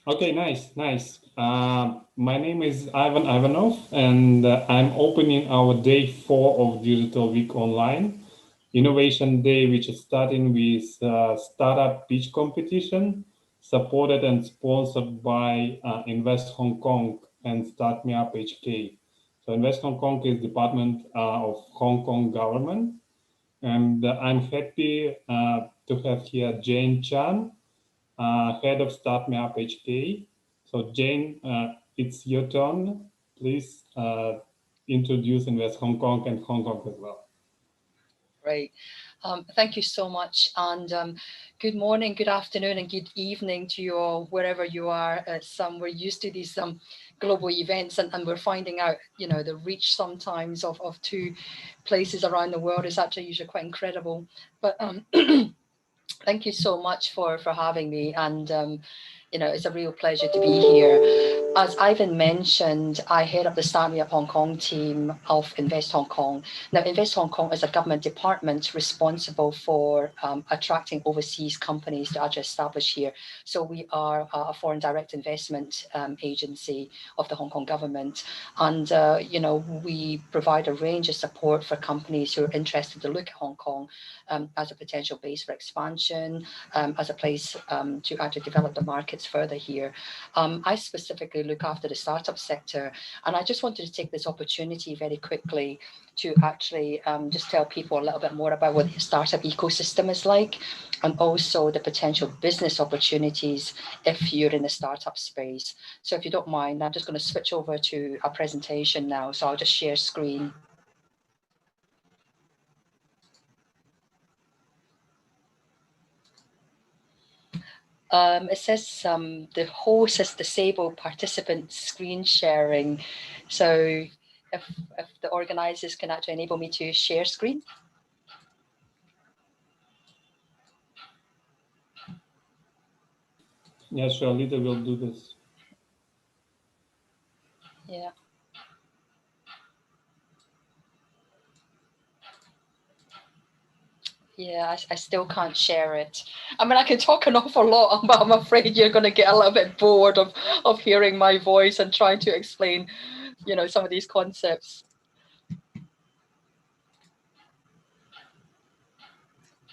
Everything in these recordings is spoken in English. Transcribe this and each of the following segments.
Okay, nice, nice. My name is Ivan Ivanov, and I'm opening our day 4 of Digital Week Online Innovation Day, which is starting with startup pitch competition, supported and sponsored by Invest Hong Kong and Start Me Up HK. So Invest Hong Kong is Department of Hong Kong government, and I'm happy to have here Jane Chan, head of Start Me Up HK. So Jane, it's your turn. Please introduce Invest Hong Kong and Hong Kong as well. Right. Thank you so much. And good morning, good afternoon, and good evening to you all, wherever you are. We're used to these global events, and we're finding out, the reach sometimes of two places around the world is actually usually quite incredible. But thank you so much for having me. And it's a real pleasure to be here. As Ivan mentioned, I head up the Start Me Up Hong Kong team of Invest Hong Kong. Now, Invest Hong Kong is a government department responsible for attracting overseas companies to actually establish here. So we are a foreign direct investment agency of the Hong Kong government. And, we provide a range of support for companies who are interested to look at Hong Kong as a potential base for expansion, as a place to actually develop the markets further here. I specifically look after the startup sector, and I just wanted to take this opportunity very quickly to actually just tell people a little bit more about what the startup ecosystem is like, and also the potential business opportunities if you're in the startup space. So if you don't mind, I'm just going to switch over to a presentation now. So I'll just share screen. It says the host has disabled participant screen sharing. So if the organizers can actually enable me to share screen. Yeah, sure. Later we'll do this. Yeah. Yeah, I still can't share it. I mean, I can talk an awful lot, but I'm afraid you're going to get a little bit bored of hearing my voice and trying to explain, some of these concepts.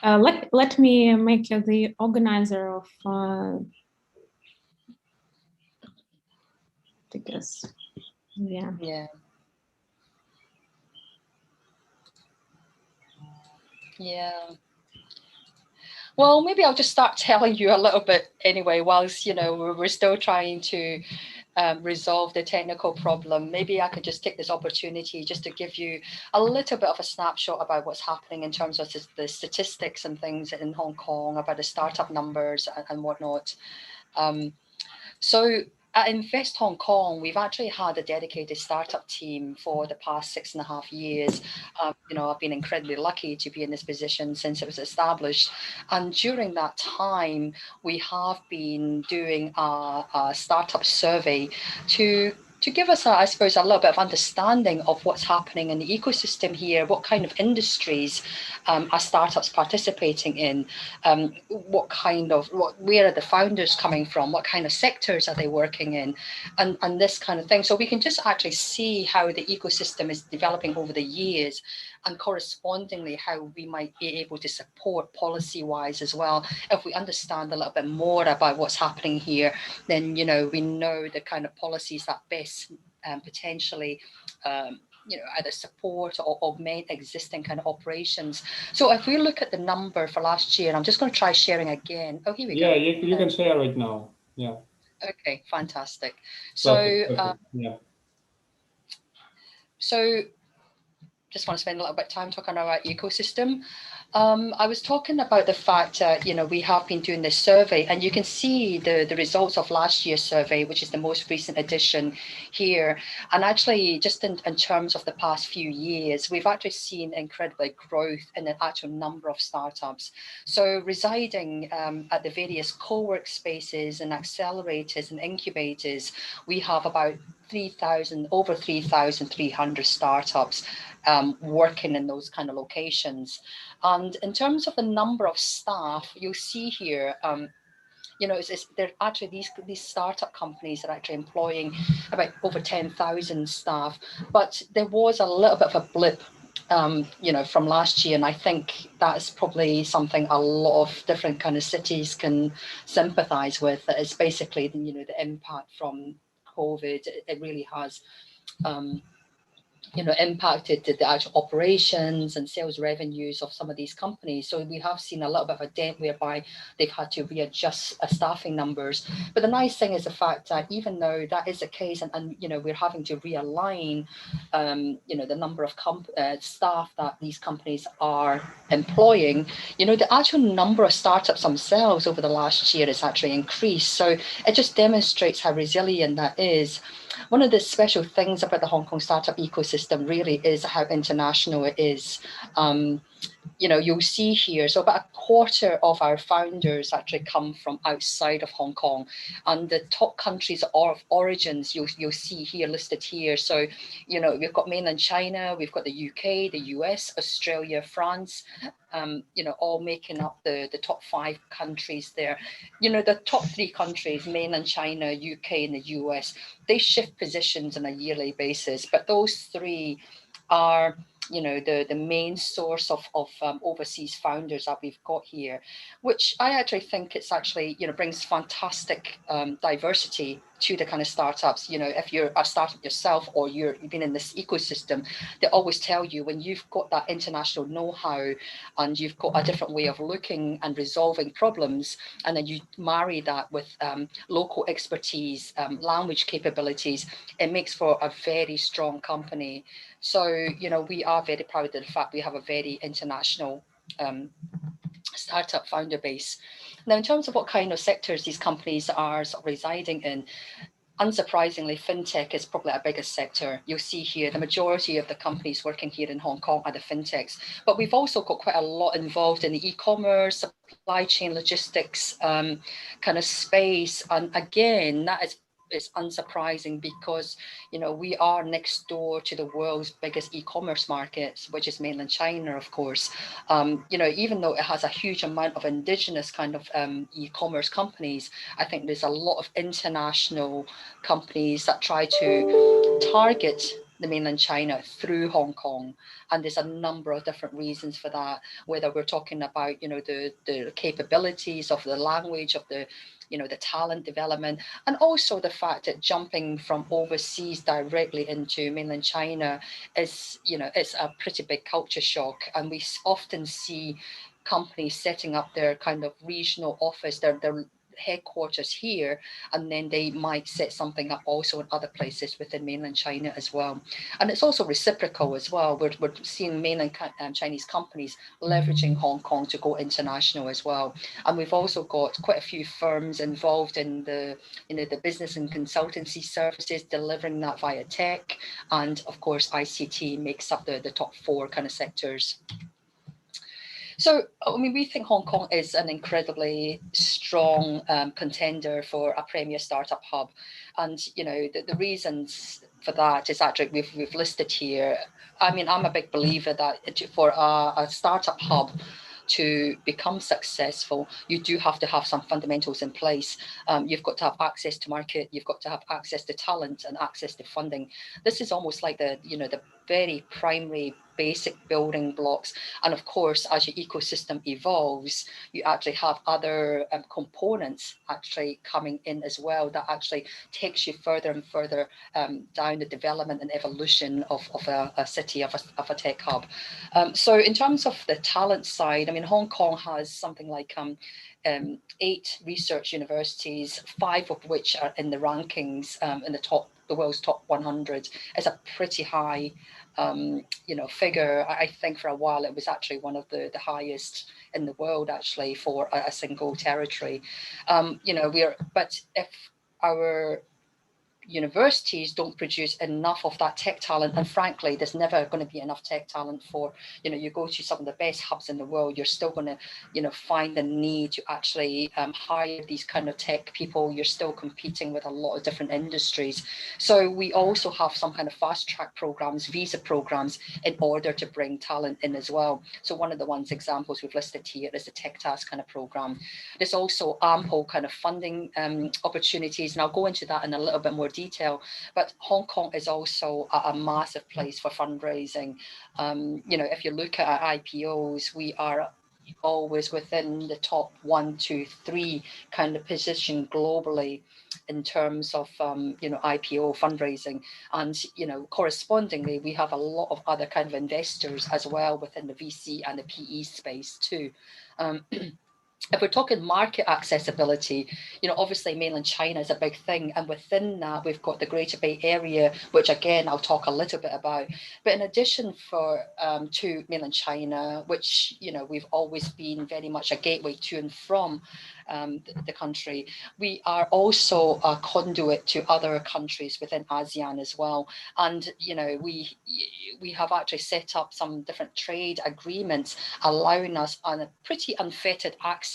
Let me make you the organizer of because yeah. Yeah. Yeah. Well, maybe I'll just start telling you a little bit anyway, whilst, we're still trying to resolve the technical problem. Maybe I could just take this opportunity just to give you a little bit of a snapshot about what's happening in terms of the statistics and things in Hong Kong, about the startup numbers and whatnot. Um, so at Invest Hong Kong, we've actually had a dedicated startup team for the past 6.5 years. I've been incredibly lucky to be in this position since it was established. And during that time, we have been doing a startup survey to give us, I suppose, a little bit of understanding of what's happening in the ecosystem here, what kind of industries are startups participating in, where are the founders coming from, what kind of sectors are they working in, and this kind of thing. So we can just actually see how the ecosystem is developing over the years, and correspondingly how we might be able to support policy-wise as well. If we understand a little bit more about what's happening here, then we know the kind of policies that best potentially either support or augment existing kind of operations. So if we look at the number for last year, I'm just going to try sharing again. Oh, here we Yeah, go. you can share right now. Yeah, Okay, fantastic. perfect, So, perfect. Yeah. so just want to spend a little bit of time talking about ecosystem. I was talking about the fact that, we have been doing this survey, and you can see the results of last year's survey, which is the most recent edition here. And actually, just in terms of the past few years, we've actually seen incredible growth in the actual number of startups. So residing at the various co-work spaces and accelerators and incubators, we have about over 3,300 startups working in those kind of locations. And in terms of the number of staff, you'll see here, you know, they're actually these startup companies are actually employing about over 10,000 staff, but there was a little bit of a blip, you know, from last year, and I think that's probably something a lot of different kind of cities can sympathise with. It's basically, you know, the impact from COVID. It really has. You know, impacted the actual operations and sales revenues of some of these companies. So we have seen a little bit of a dent whereby they've had to readjust staffing numbers. But the nice thing is the fact that even though that is the case, and you know, we're having to realign, you know, the number of staff that these companies are employing, you know, the actual number of startups themselves over the last year has actually increased. So it just demonstrates how resilient that is. One of the special things about the Hong Kong startup ecosystem really is how international it is. You know, you'll see here, so about a quarter of our founders actually come from outside of Hong Kong, and the top countries of origins you'll see here listed here. So, you know, we've got mainland China, we've got the UK, the US, Australia, France, you know, all making up the top 5 countries there. You know, the top 3 countries, mainland China, UK, and the US, they shift positions on a yearly basis, but those 3 are, you know, the main source of overseas founders that we've got here, which I actually think it's actually, you know, brings fantastic diversity to the kind of startups. You know, if you're a startup yourself or you've been in this ecosystem, they always tell you when you've got that international know-how and you've got a different way of looking and resolving problems, and then you marry that with local expertise, language capabilities, it makes for a very strong company. So, you know, we are very proud of the fact we have a very international startup founder base. Now, in terms of what kind of sectors these companies are sort of residing in, unsurprisingly, fintech is probably our biggest sector. You'll see here the majority of the companies working here in Hong Kong are the fintechs, but we've also got quite a lot involved in the e-commerce, supply chain logistics kind of space. And again, that is it's unsurprising because, you know, we are next door to the world's biggest e-commerce market, which is mainland China, of course. You know, even though it has a huge amount of indigenous kind of e-commerce companies, I think there's a lot of international companies that try to target the mainland China through Hong Kong. And there's a number of different reasons for that, whether we're talking about, you know, the capabilities of the language, of the, you know, the talent development, and also the fact that jumping from overseas directly into mainland China is, you know, it's a pretty big culture shock. And we often see companies setting up their kind of regional office, their headquarters here, and then they might set something up also in other places within mainland China as well. And it's also reciprocal as well. We're seeing mainland Chinese companies leveraging Hong Kong to go international as well. And we've also got quite a few firms involved in the, you know, the business and consultancy services, delivering that via tech. And of course, ICT makes up the top 4 kind of sectors. So, I mean, we think Hong Kong is an incredibly strong contender for a premier startup hub. And, you know, the reasons for that is actually we've listed here. I mean, I'm a big believer that for a startup hub to become successful, you do have to have some fundamentals in place. You've got to have access to market, you've got to have access to talent and access to funding. This is almost like the, you know, the very primary basic building blocks. And of course, as your ecosystem evolves, you actually have other components actually coming in as well that actually takes you further and further down the development and evolution of a city, of a tech hub. So in terms of the talent side, I mean, Hong Kong has something like 8 research universities, 5 of which are in the rankings in the world's top 100. It's a pretty high you know, figure. I think for a while it was actually one of the highest in the world actually for a single territory. You know, but if our universities don't produce enough of that tech talent, and frankly there's never going to be enough tech talent for, you know, you go to some of the best hubs in the world, you're still going to, you know, find the need to actually hire these kind of tech people. You're still competing with a lot of different industries. So we also have some kind of fast track programs, visa programs, in order to bring talent in as well. So one of the examples we've listed here is the Tech Task kind of program. There's also ample kind of funding opportunities, and I'll go into that in a little bit more detail. But Hong Kong is also a massive place for fundraising. You know, if you look at our IPOs, we are always within the top 1, 2, 3 kind of position globally in terms of you know, IPO fundraising. And you know, correspondingly, we have a lot of other kind of investors as well within the VC and the PE space too. If we're talking market accessibility, you know, obviously mainland China is a big thing. And within that, we've got the Greater Bay Area, which again, I'll talk a little bit about. But in addition to mainland China, which, you know, we've always been very much a gateway to and from the country, we are also a conduit to other countries within ASEAN as well. And, you know, we have actually set up some different trade agreements allowing us on a pretty unfettered access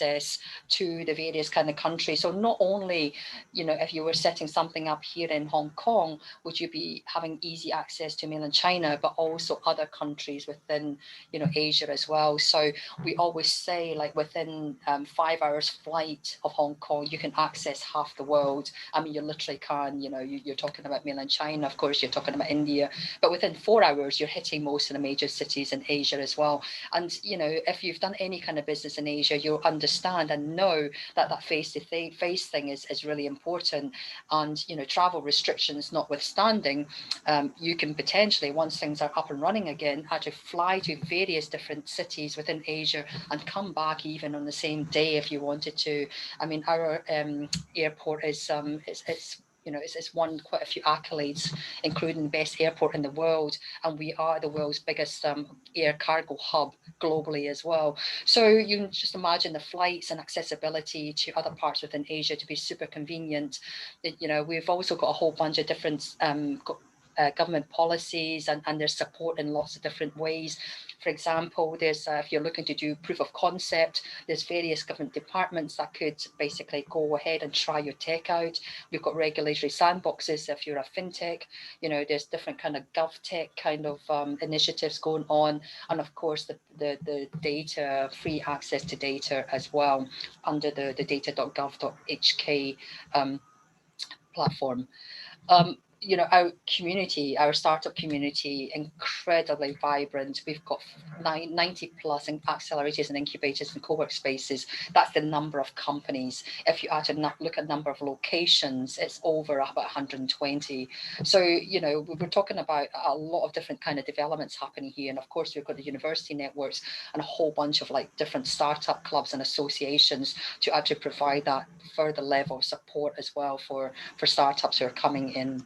to the various kind of countries. So not only, you know, if you were setting something up here in Hong Kong, would you be having easy access to mainland China, but also other countries within, you know, Asia as well. So we always say, like, within 5 hours flight of Hong Kong, you can access half the world. I mean, you literally can, you know, you're talking about mainland China, of course, you're talking about India, but within 4 hours, you're hitting most of the major cities in Asia as well. And, you know, if you've done any kind of business in Asia, you'll understand and know that that face-to-face thing is really important. And, you know, travel restrictions notwithstanding, you can potentially, once things are up and running again, actually fly to various different cities within Asia and come back even on the same day if you wanted to. I mean, our airport is you know, it's won quite a few accolades, including best airport in the world, and we are the world's biggest air cargo hub globally as well. So you can just imagine the flights and accessibility to other parts within Asia to be super convenient. You know, we've also got a whole bunch of different government policies and their support in lots of different ways. For example, there's if you're looking to do proof of concept, there's various government departments that could basically go ahead and try your tech out. We've got regulatory sandboxes if you're a fintech. You know, there's different kind of GovTech kind of initiatives going on, and of course the data, free access to data as well under the data.gov.hk platform. You know, our community, our startup community, incredibly vibrant. We've got 90 plus accelerators and incubators and co-work spaces. That's the number of companies. If you actually look at number of locations, it's over about 120. So, you know, we're talking about a lot of different kind of developments happening here. And of course, we've got the university networks and a whole bunch of like different startup clubs and associations to actually provide that further level of support as well for startups who are coming in.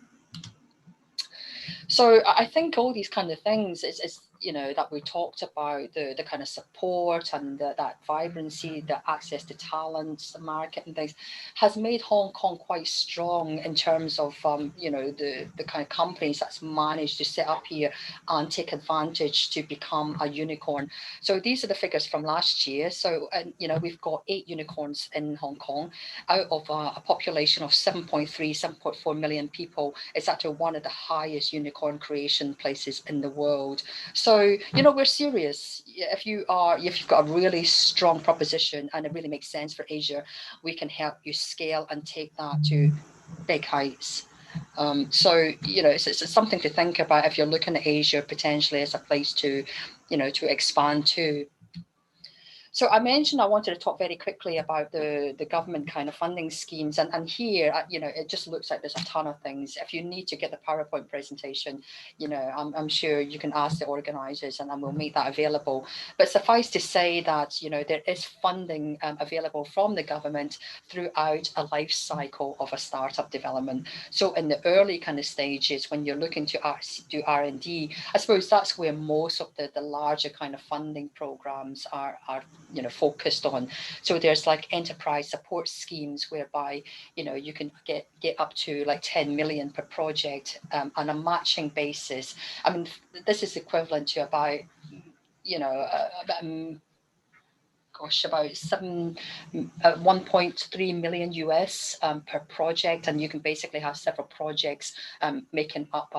So I think all these kind of things is you know, that we talked about, the kind of support and that vibrancy, the access to talents, the market and things, has made Hong Kong quite strong in terms of, you know, the kind of companies that's managed to set up here and take advantage to become a unicorn. So these are the figures from last year. So, you know, we've got 8 unicorns in Hong Kong out of a population of 7.3, 7.4 million people. It's actually one of the highest unicorn creation places in the world. So, you know, we're serious. If you've got a really strong proposition and it really makes sense for Asia, we can help you scale and take that to big heights. So, you know, it's something to think about if you're looking at Asia potentially as a place to, you know, to expand to. So I mentioned I wanted to talk very quickly about the government kind of funding schemes. And here, you know, it just looks like there's a ton of things. If you need to get the PowerPoint presentation, you know, I'm sure you can ask the organizers and we'll make that available. But suffice to say that, you know, there is funding available from the government throughout a life cycle of a startup development. So in the early kind of stages, when you're looking to do R&D, I suppose that's where most of the larger kind of funding programs are focused on. So there's like enterprise support schemes whereby, you can get up to like 10 million per project on a matching basis. I mean, this is equivalent to about, about 1.3 million US per project, and you can basically have several projects making up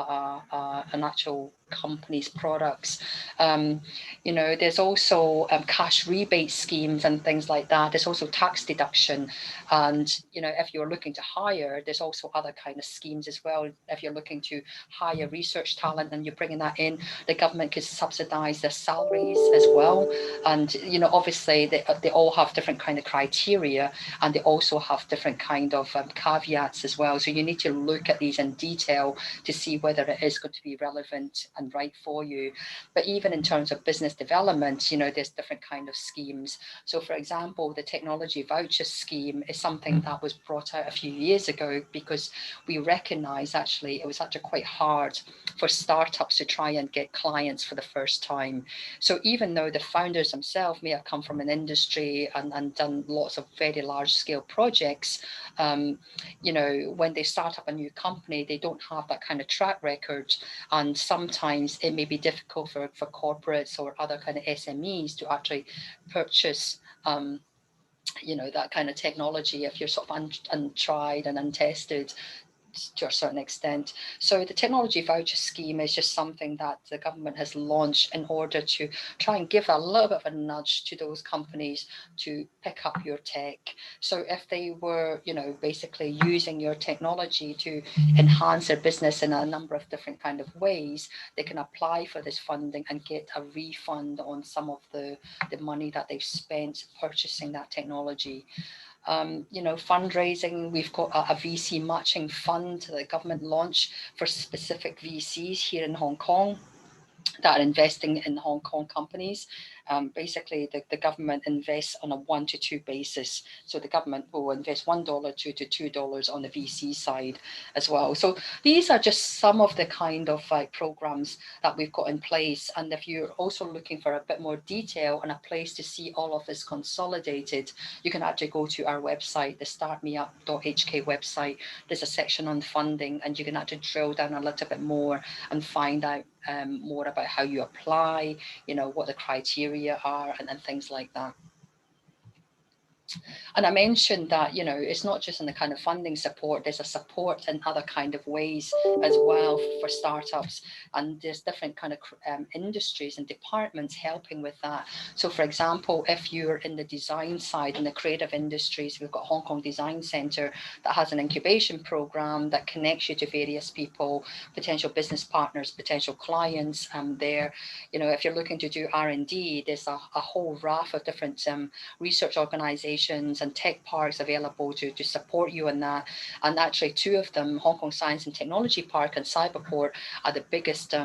an actual company's products. There's also cash rebate schemes and things like that. There's also tax deduction, and if you're looking to hire, there's also other kind of schemes as well. If you're looking to hire research talent and you're bringing that in, the government could subsidize their salaries as well. And obviously they all have different kind of criteria, and they also have different kind of caveats as well. So you need to look at these in detail to see whether it is going to be relevant and right for you. But even in terms of business development, there's different kind of schemes. So for example, the technology voucher scheme is something that was brought out a few years ago because we recognize actually it was actually quite hard for startups to try and get clients for the first time. So even though the founders themselves may have come from an industry and done lots of very large scale projects, when they start up a new company, they don't have that kind of track record. And sometimes it may be difficult for corporates or other kind of SMEs to actually purchase that kind of technology if you're sort of untried and untested to a certain extent. So the technology voucher scheme is just something that the government has launched in order to try and give a little bit of a nudge to those companies to pick up your tech. So if they were, basically using your technology to enhance their business in a number of different kind of ways, they can apply for this funding and get a refund on some of the money that they've spent purchasing that technology. Fundraising, we've got a VC matching fund that the government launched for specific VCs here in Hong Kong that are investing in Hong Kong companies. Basically, the government invests on a 1 to 2 basis. So the government will invest $1 to $2 on the VC side as well. So these are just some of the kind of programs that we've got in place. And if you're also looking for a bit more detail and a place to see all of this consolidated, you can actually go to our website, the startmeup.hk website. There's a section on funding, and you can actually drill down a little bit more and find out more about how you apply, what the criteria are and things like that. And I mentioned that, it's not just in the kind of funding support, there's a support in other kind of ways as well for startups. And there's different kind of industries and departments helping with that. So for example, if you're in the design side, in the creative industries, we've got Hong Kong Design Centre that has an incubation program that connects you to various people, potential business partners, potential clients there. If you're looking to do R&D, there's a whole raft of different research organizations and tech parks available to support you in that. And actually 2 of them, Hong Kong Science and Technology Park and Cyberport, are the biggest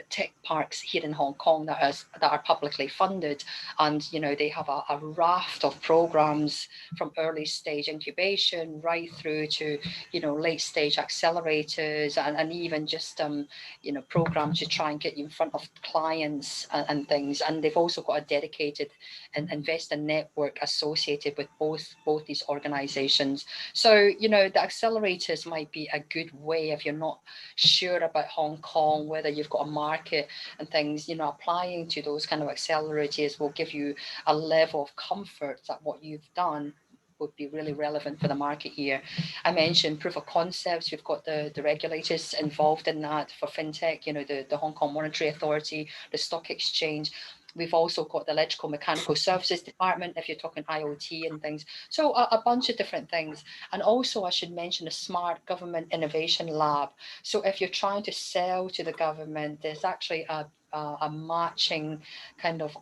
tech parks here in Hong Kong that are publicly funded. And they have a raft of programs from early stage incubation right through to late stage accelerators and even just programs to try and get you in front of clients and things. And they've also got a dedicated investor network associated with both these organizations. So the accelerators might be a good way if you're not sure about Hong Kong, whether you've got a market and things. Applying to those kind of accelerators will give you a level of comfort that what you've done would be really relevant for the market here. I mentioned proof of concepts. We've got the regulators involved in that for fintech, the Hong Kong Monetary Authority, the stock exchange. We've also got the electrical mechanical services department, if you're talking IoT and things. So a bunch of different things. And also I should mention a smart government innovation lab. So if you're trying to sell to the government, there's actually a matching kind of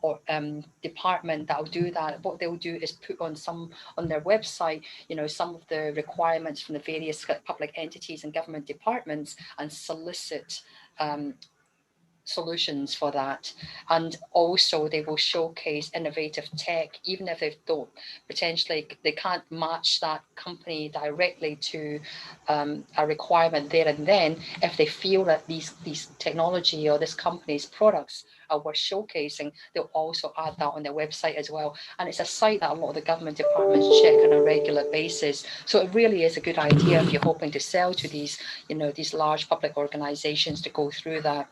department that will do that. What they'll do is put on their website, some of the requirements from the various public entities and government departments and solicit solutions for that. And also they will showcase innovative tech, even if they don't potentially, they can't match that company directly to a requirement there and then. If they feel that these technology or this company's products are worth showcasing, they'll also add that on their website as well. And it's a site that a lot of the government departments check on a regular basis. So it really is a good idea if you're hoping to sell to these, these large public organizations, to go through that.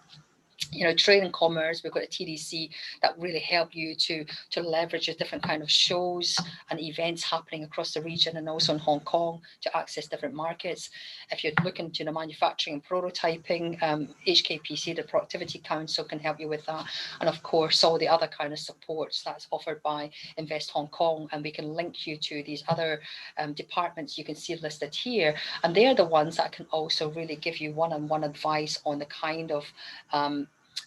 Trade and commerce, we've got a TDC that really help you to leverage the different kind of shows and events happening across the region and also in Hong Kong to access different markets. If you're looking to the manufacturing and prototyping, HKPC, the Productivity Council, can help you with that. And of course, all the other kind of supports that's offered by Invest Hong Kong. And we can link you to these other departments you can see listed here. And they're the ones that can also really give you one-on-one advice on the kind of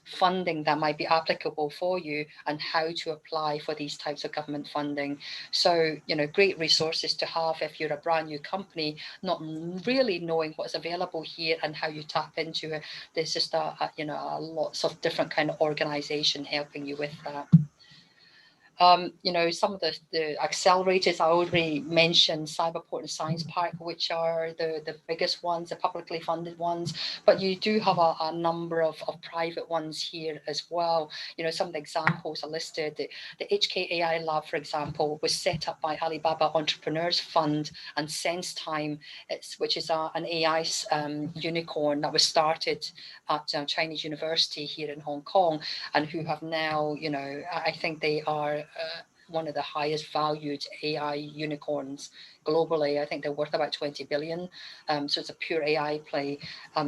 funding that might be applicable for you and how to apply for these types of government funding. So, great resources to have if you're a brand new company, not really knowing what's available here and how you tap into it. There's just lots of different kind of organization helping you with that. Some of the accelerators I already mentioned, Cyberport and Science Park, which are the biggest ones, the publicly funded ones, but you do have a number of private ones here as well. Some of the examples are listed. The HKAI Lab, for example, was set up by Alibaba Entrepreneurs Fund and SenseTime, which is an AI unicorn that was started at Chinese University here in Hong Kong, and who have now, I think they are one of the highest valued AI unicorns globally. I think they're worth about 20 billion. So it's a pure AI play.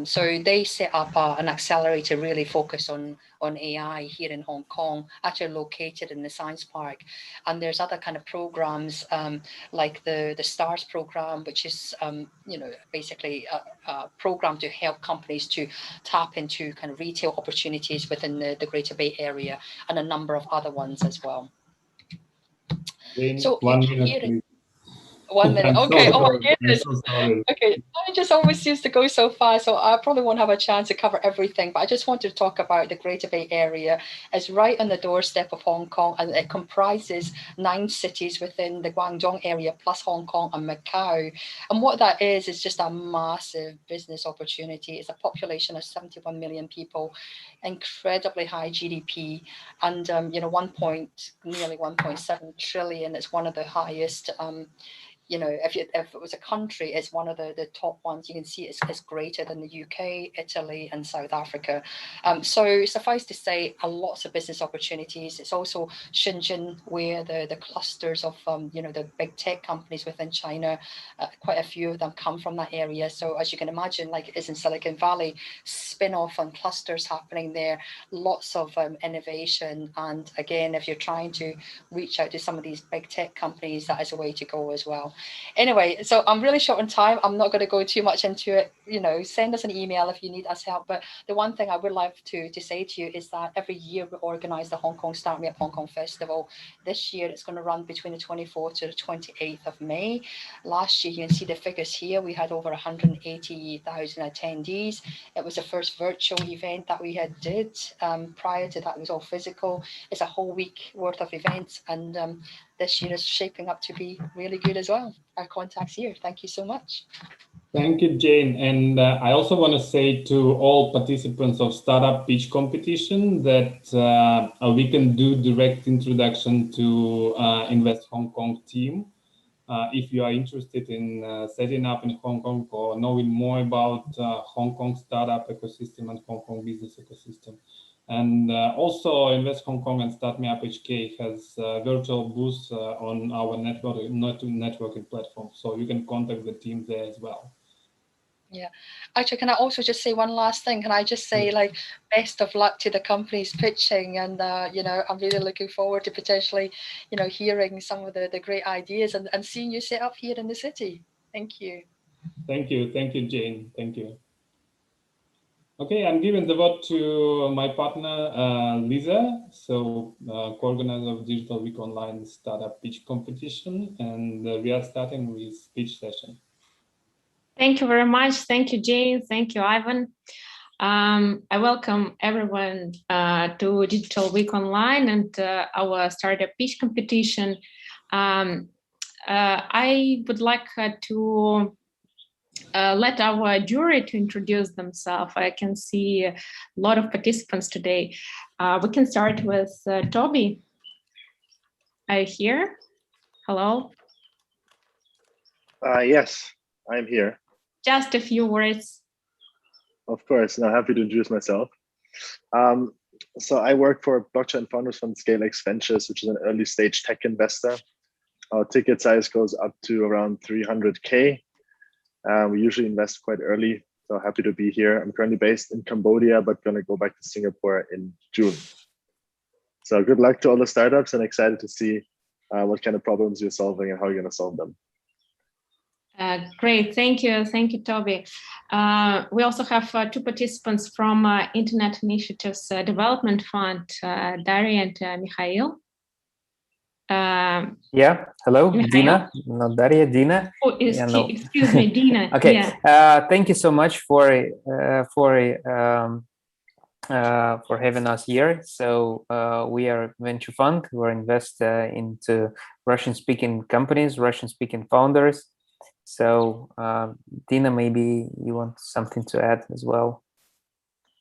So they set up an accelerator really focused on AI here in Hong Kong, actually located in the Science Park. And there's other kind of programs like the STARS program, which is, basically a program to help companies to tap into kind of retail opportunities within the Greater Bay Area, and a number of other ones as well. So 1 minute, please. 1 minute. Okay. Oh my goodness. I'm so sorry. Okay. I just always used to go so fast, so I probably won't have a chance to cover everything. But I just wanted to talk about the Greater Bay Area. It's right on the doorstep of Hong Kong, and it comprises 9 cities within the Guangdong area, plus Hong Kong and Macau. And what that is just a massive business opportunity. It's a population of 71 million people, incredibly high GDP, and nearly 1.7 trillion. It's one of the highest. If it was a country, it's one of the top ones. You can see it's greater than the UK, Italy, and South Africa. So suffice to say, lots of business opportunities. It's also Shenzhen, where the clusters of the big tech companies within China, quite a few of them come from that area. So as you can imagine, like it is in Silicon Valley, spin-off and clusters happening there, lots of innovation. And again, if you're trying to reach out to some of these big tech companies, that is a way to go as well. Anyway, so I'm really short on time. I'm not going to go too much into it. Send us an email if you need us help. But the one thing I would like to say to you is that every year we organise the Hong Kong Start Me Up Hong Kong Festival. This year it's going to run between the 24th to the 28th of May. Last year, you can see the figures here. We had over 180,000 attendees. It was the first virtual event that we had did. Prior to that, it was all physical. It's a whole week worth of events, and this year is shaping up to be really good as well. Our contacts here. Thank you so much. Thank you, Jane. And I also want to say to all participants of Startup Pitch Competition that we can do direct introduction to Invest Hong Kong team. If you are interested in setting up in Hong Kong or knowing more about Hong Kong startup ecosystem and Hong Kong business ecosystem. And also Invest Hong Kong and Start Me Up HK has virtual booths on our networking platform. So you can contact the team there as well. Yeah. Actually, can I also just say one last thing? Can I just say, best of luck to the companies pitching, and I'm really looking forward to potentially, hearing some of the great ideas and seeing you set up here in the city. Thank you. Thank you, Jane. Thank you. Okay, I'm giving the vote to my partner, Lisa, so co-organizer of Digital Week Online Startup Pitch Competition, and we are starting with pitch session. Thank you very much. Thank you, Jane. Thank you, Ivan. I welcome everyone to Digital Week Online and our startup pitch competition. I would like to let our jury to introduce themselves. I can see a lot of participants today. We can start with Toby. Are you here? Hello? Yes, I'm here. Just a few words. Of course, now happy to introduce myself. So I work for blockchain founders fund ScaleX Ventures, which is an early stage tech investor. Our ticket size goes up to around 300K. We usually invest quite early, so happy to be here. I'm currently based in Cambodia, but gonna go back to Singapore in June. So good luck to all the startups and excited to see what kind of problems you're solving and how you're gonna solve them. Great, thank you, Toby. We also have two participants from Internet Initiatives Development Fund, Daria and Mikhail. Yeah, hello, Mikhail? Dina, not Daria, Dina. Excuse me, Dina. Okay, yeah. Thank you so much for having us here. So we are venture fund. We're invest into Russian-speaking companies, Russian-speaking founders. So Dina, maybe you want something to add as well.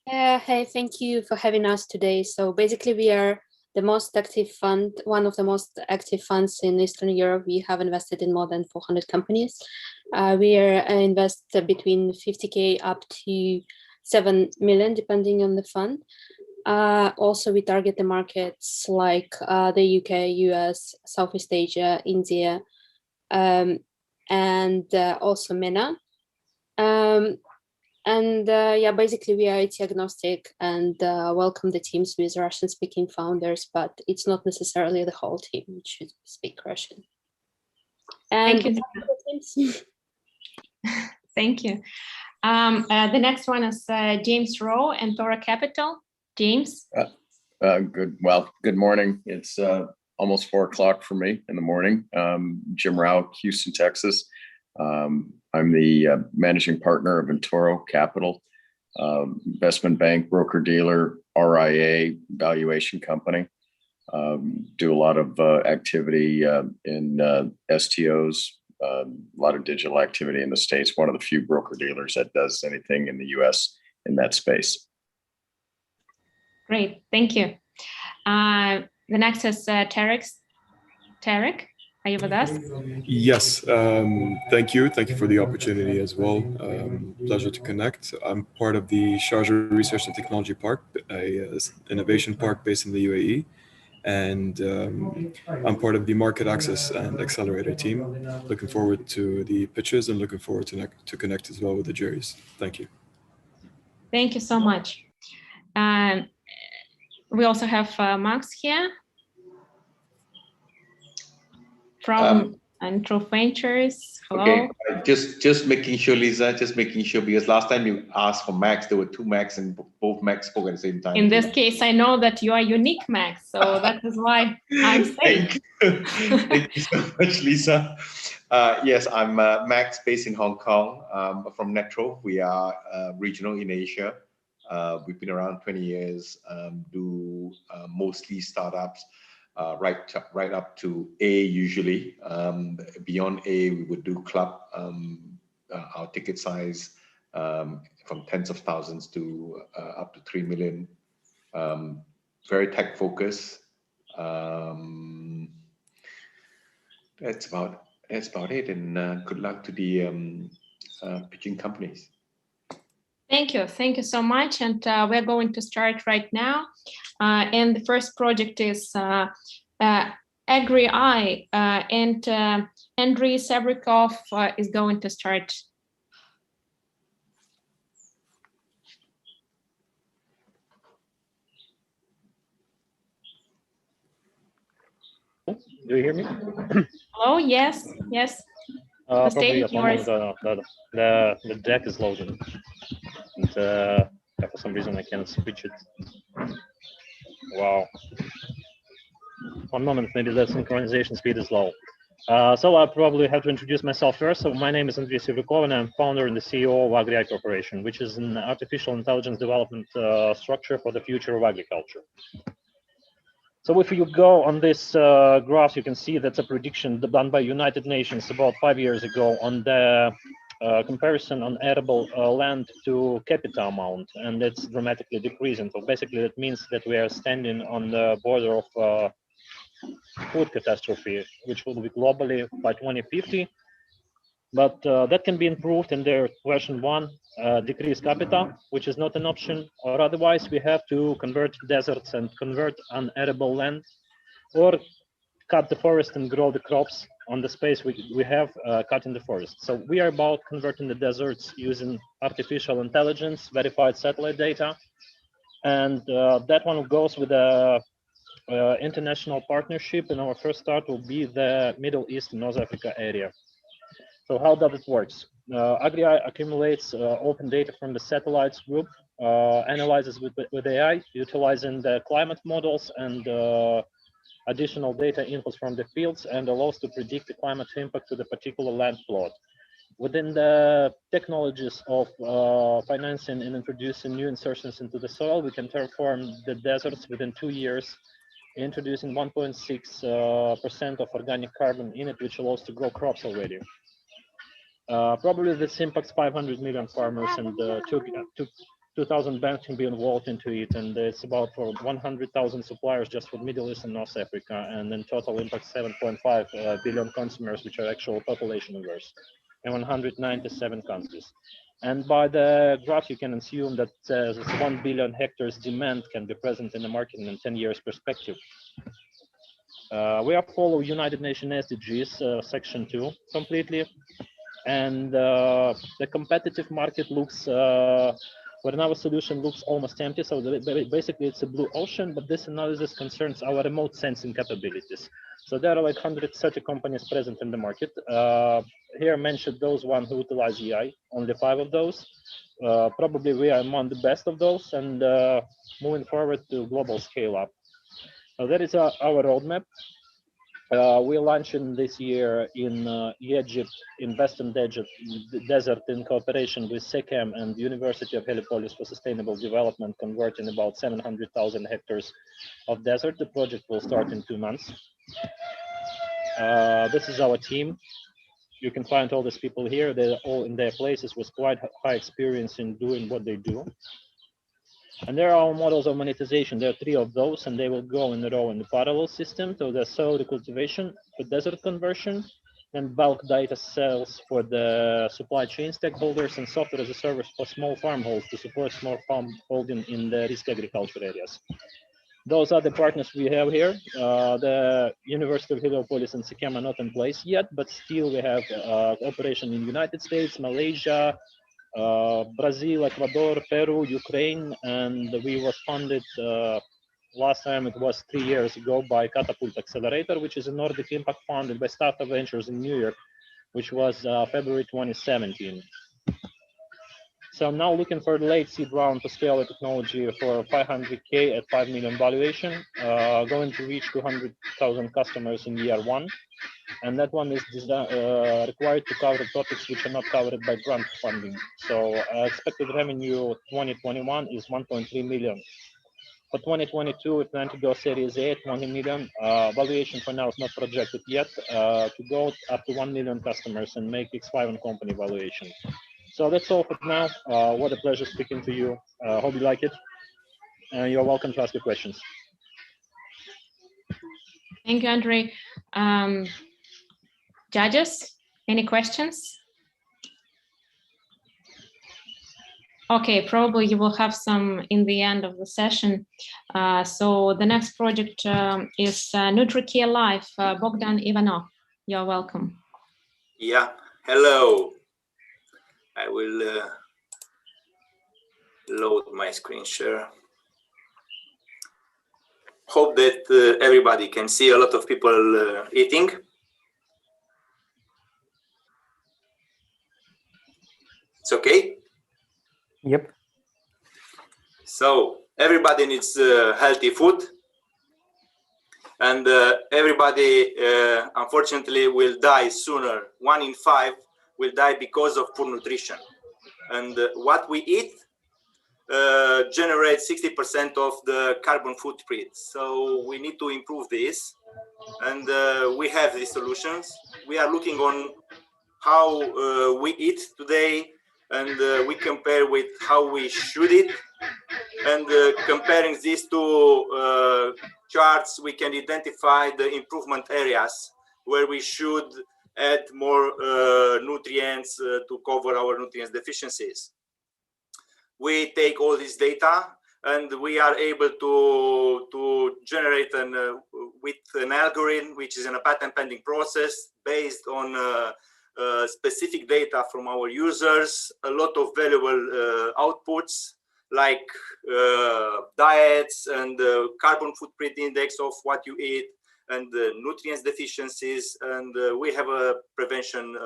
Hey, thank you for having us today. So basically we are the most active fund, one of the most active funds in Eastern Europe. We have invested in more than 400 companies. We are invest between 50K up to 7 million, depending on the fund. Also, we target the markets like the UK, US, Southeast Asia, India, and also MENA. Yeah, basically we are IT agnostic and welcome the teams with Russian-speaking founders, but it's not necessarily the whole team which should speak Russian. And thank you. Thank you. The next one is James Rowe and Tora Capital. James. Good morning. It's almost 4 o'clock for me in the morning. Jim Rowe, Houston, Texas. I'm the managing partner of Venturo Capital, investment bank, broker dealer, RIA, valuation company. Do a lot of activity in STOs, a lot of digital activity in the States. One of the few broker dealers that does anything in the US in that space. Great, thank you. The next is Tarek. Tarek, are you with us? Yes, thank you. Thank you for the opportunity as well. Pleasure to connect. I'm part of the Sharjah Research and Technology Park, an innovation park based in the UAE. And I'm part of the Market Access and Accelerator team. Looking forward to the pitches and looking forward to connect as well with the juries. Thank you. Thank you so much. We also have Max here from Intro Ventures. Hello. Okay, just making sure, Lisa, because last time you asked for Max, there were 2 Max and both Max spoke at the same time. In this case, I know that you are unique, Max, so that is why I'm saying. Thank you so much, Lisa. Yes, I'm Max, based in Hong Kong, from Netro. We are regional in Asia. We've been around 20 years, do mostly startups, right up to A usually. Beyond A, we would do club. Our ticket size from tens of thousands to up to 3 million. Very tech focused. That's about it. And good luck to the pitching companies. Thank you so much. And we're going to start right now. And the first project is Agri-Eye, and Andrei Sabrikov is going to start. Do you hear me? Hello, yes. The Probably stage is yours. The deck is loading. And for some reason I can't switch it. Wow. One moment, maybe the synchronization speed is low. So I probably have to introduce myself first. So my name is Andrei Sivlikov, and I'm founder and the CEO of Agri Corporation, which is an artificial intelligence development structure for the future of agriculture. So if you go on this graph, you can see that's a prediction done by United Nations about 5 years ago on the comparison on arable land to capita amount, and it's dramatically decreasing. So basically that means that we are standing on the border of food catastrophe, which will be globally by 2050. But that can be improved in their version 1, decrease capita, which is not an option, or otherwise we have to convert deserts and convert unarable land, or cut the forest and grow the crops on the space we have cut in the forest. So we are about converting the deserts using artificial intelligence, verified satellite data, and that one goes with a international partnership, and our first start will be the Middle East and North Africa area. So how does it work? Agri accumulates open data from the satellites group, analyzes with AI, utilizing the climate models and additional data inputs from the fields, and allows to predict the climate impact to the particular land plot. Within the technologies of financing and introducing new insertions into the soil, we can terraform the deserts within 2 years, introducing 1.6% of organic carbon in it, which allows to grow crops already. Probably this impacts 500 million farmers, and 2,000 banks can be involved into it, and it's about for 100,000 suppliers just for Middle East and North Africa, and in total impacts 7.5 billion consumers, which are actual population averse, in 197 countries. And by the graph, you can assume that 1 billion hectares demand can be present in the market in a 10 years perspective. We are follow United Nations SDGs, section 2 completely. And the competitive market looks, where our solution looks almost empty. So basically it's a blue ocean, but this analysis concerns our remote sensing capabilities. So there are like 130 companies present in the market. Here I mentioned those ones who utilize AI, only 5 of those. Probably we are among the best of those, and moving forward to global scale up. So that is our roadmap. We're launching this year in Egypt, in Western Desert, in cooperation with SECAM and the University of Heliopolis for Sustainable Development, converting about 700,000 hectares of desert. The project will start in 2 months. This is our team. You can find all these people here. They're all in their places with quite high experience in doing what they do. And there are our models of monetization. There are 3 of those, and they will go in a row in the parallel system. So the soil recultivation for desert conversion, and bulk data sales for the supply chain stakeholders, and software as a service for small farmholds to support small farm holding in the risk agriculture areas. Those are the partners we have here. The University of Heliopolis and SECAM are not in place yet, but still we have operation in the United States, Malaysia, Brazil, Ecuador, Peru, Ukraine, and we was funded last time, it was 3 years ago, by Catapult Accelerator, which is a Nordic impact funded by Startup Ventures in New York, which was February 2017. So I'm now looking for the late seed round to scale the technology for 500K at 5 million valuation, going to reach 200,000 customers in year 1. And that one is required to cover topics which are not covered by grant funding. So expected revenue 2021 is 1.3 million. For 2022, we plan to go Series A, 20 million. Valuation for now is not projected yet, to go up to 1 million customers and make X5 and company valuation. So that's all for now. What a pleasure speaking to you. Hope you like it. And you're welcome to ask your questions. Thank you, Andrei. Judges, any questions? Okay, probably you will have some in the end of the session. So the next project is NutriCare Live, Bogdan Ivanov. You're welcome. Yeah, hello. I will load my screen share. Hope that everybody can see a lot of people eating. It's okay? Yep. So everybody needs healthy food. and everybody unfortunately will die sooner. 1 in 5 will die because of poor nutrition. And what we eat generates 60% of the carbon footprint. So we need to improve this, and we have these solutions. We are looking on how we eat today, and we compare with how we should eat. And comparing these two charts, we can identify the improvement areas where we should add more nutrients to cover our nutrients deficiencies. We take all this data and we are able to generate with an algorithm, which is in a patent pending process based on specific data from our users, a lot of valuable outputs like diets and carbon footprint index of what you eat, and nutrients deficiencies, and we have a prevention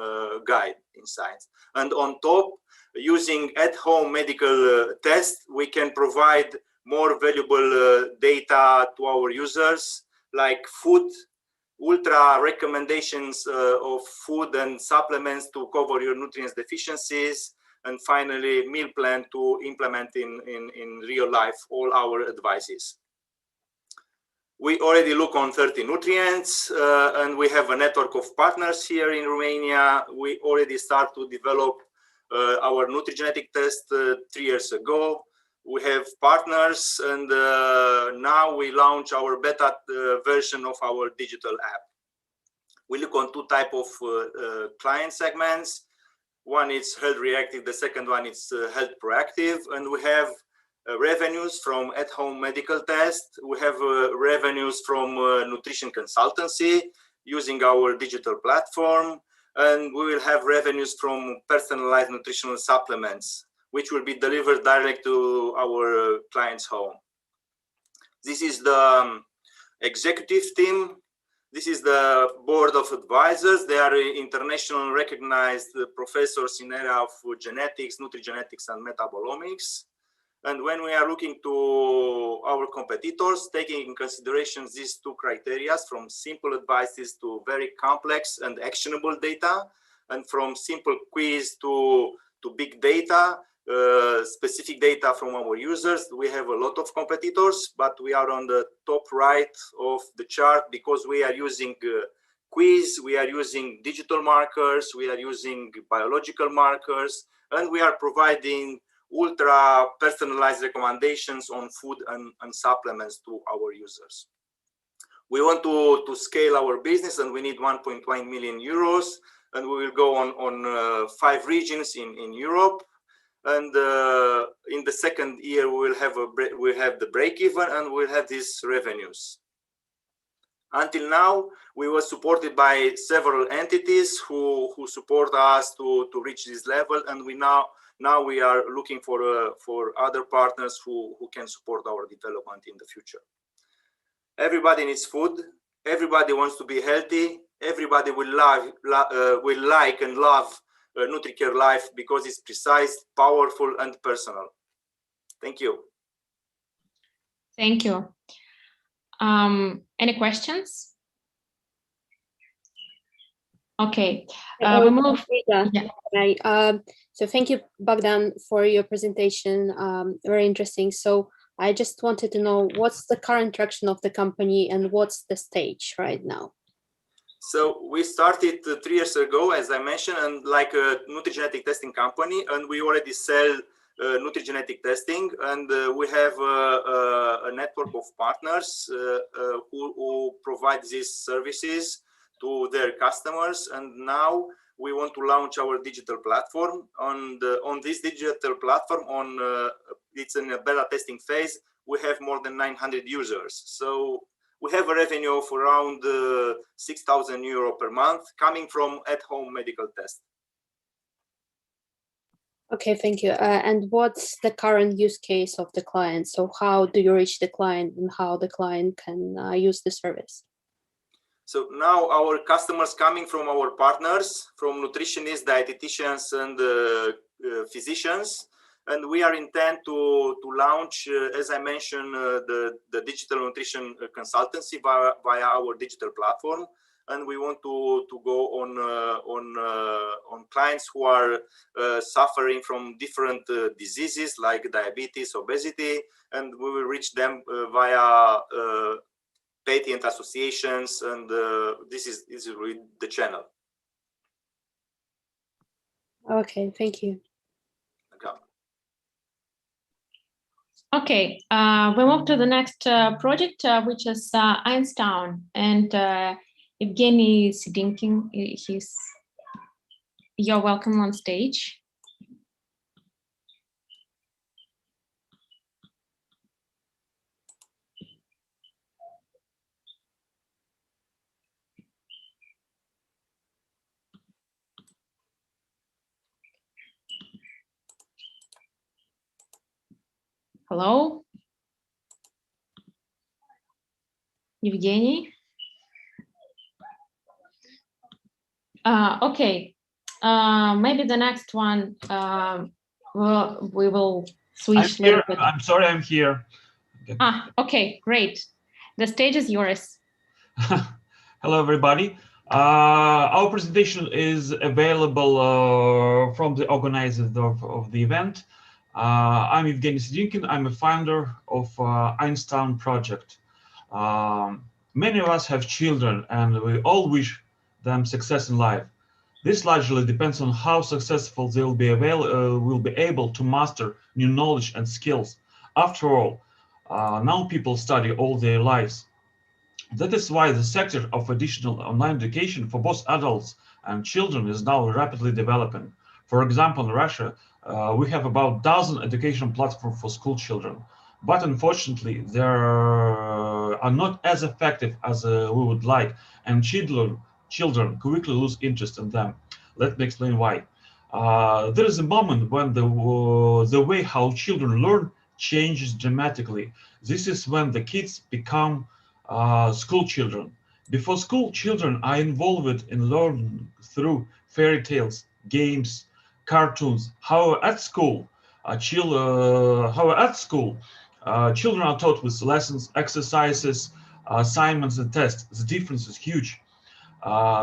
guide inside. And on top, using at-home medical tests, we can provide more valuable data to our users, like food, ultra recommendations of food and supplements to cover your nutrients deficiencies, and finally, meal plan to implement in real life all our advices. We already look on 30 nutrients, and we have a network of partners here in Romania. We already start to develop our nutrigenetic test 3 years ago. We have partners, and now we launch our beta version of our digital app. We look on 2 types of client segments. One is health reactive, the second one is health proactive, and we have revenues from at-home medical tests. We have revenues from nutrition consultancy using our digital platform, and we will have revenues from personalized nutritional supplements, which will be delivered direct to our client's home. This is the executive team. This is the board of advisors. They are international recognized professors in the area of genetics, nutrigenetics, and metabolomics. And when we are looking to our competitors, taking in consideration these 2 criteria, from simple advices to very complex and actionable data, and from simple quiz to big data, specific data from our users, we have a lot of competitors, but we are on the top right of the chart because we are using quiz, we are using digital markers, we are using biological markers, and we are providing ultra personalized recommendations on food and supplements to our users. We want to scale our business, and we need 1.1 million euros, and we will go on 5 regions in Europe. And in the second year, we'll have the break even, and we'll have these revenues. Until now, we were supported by several entities who support us to reach this level, and now we are looking for other partners who can support our development in the future. Everybody needs food. Everybody wants to be healthy. Everybody will like and love NutriCare Life because it's precise, powerful, and personal. Thank you. Thank you. Any questions? Okay, we move. Yeah. So thank you, Bogdan, for your presentation. Very interesting. So I just wanted to know what's the current traction of the company and what's the stage right now? So we started 3 years ago, as I mentioned, and like a nutrigenetic testing company, and we already sell nutrigenetic testing, and we have a network of partners who provide these services to their customers. And now we want to launch our digital platform. On this digital platform, it's in a beta testing phase. We have more than 900 users. So we have a revenue of around 6,000 euro per month coming from at-home medical tests. Okay, thank you. And what's the current use case of the client? So how do you reach the client and how the client can use the service? So now our customers coming from our partners, from nutritionists, dietitians, and physicians, And we are intent to launch, as I mentioned, the digital nutrition consultancy via our digital platform. And we want to go on clients who are suffering from different diseases like diabetes, obesity, and we will reach them via patient associations, and this is really the channel. Okay, thank you. Okay, we move to the next project, which is Einstein, and Evgeny Sidinkin. You're welcome on stage. Hello, Evgeny. Okay, maybe the next one we will switch a little bit. I'm sorry, I'm here. Okay, great. The stage is yours. Hello, everybody. Our presentation is available from the organizers of the event. I'm Evgeny Sidinkin. I'm a founder of Einstein project. Many of us have children and we all wish them success in life. This largely depends on how successful they will be able to master new knowledge and skills. After all, now people study all their lives. That is why the sector of additional online education for both adults and children is now rapidly developing. For example, in Russia, we have about a dozen education platforms for school children, but unfortunately, they are not as effective as we would like, and children quickly lose interest in them. Let me explain why. There is a moment when the way how children learn changes dramatically. This is when the kids become school children. Before school, children are involved in learning through fairy tales, games, cartoons. However, at school, children are taught with lessons, exercises, assignments, and tests. The difference is huge.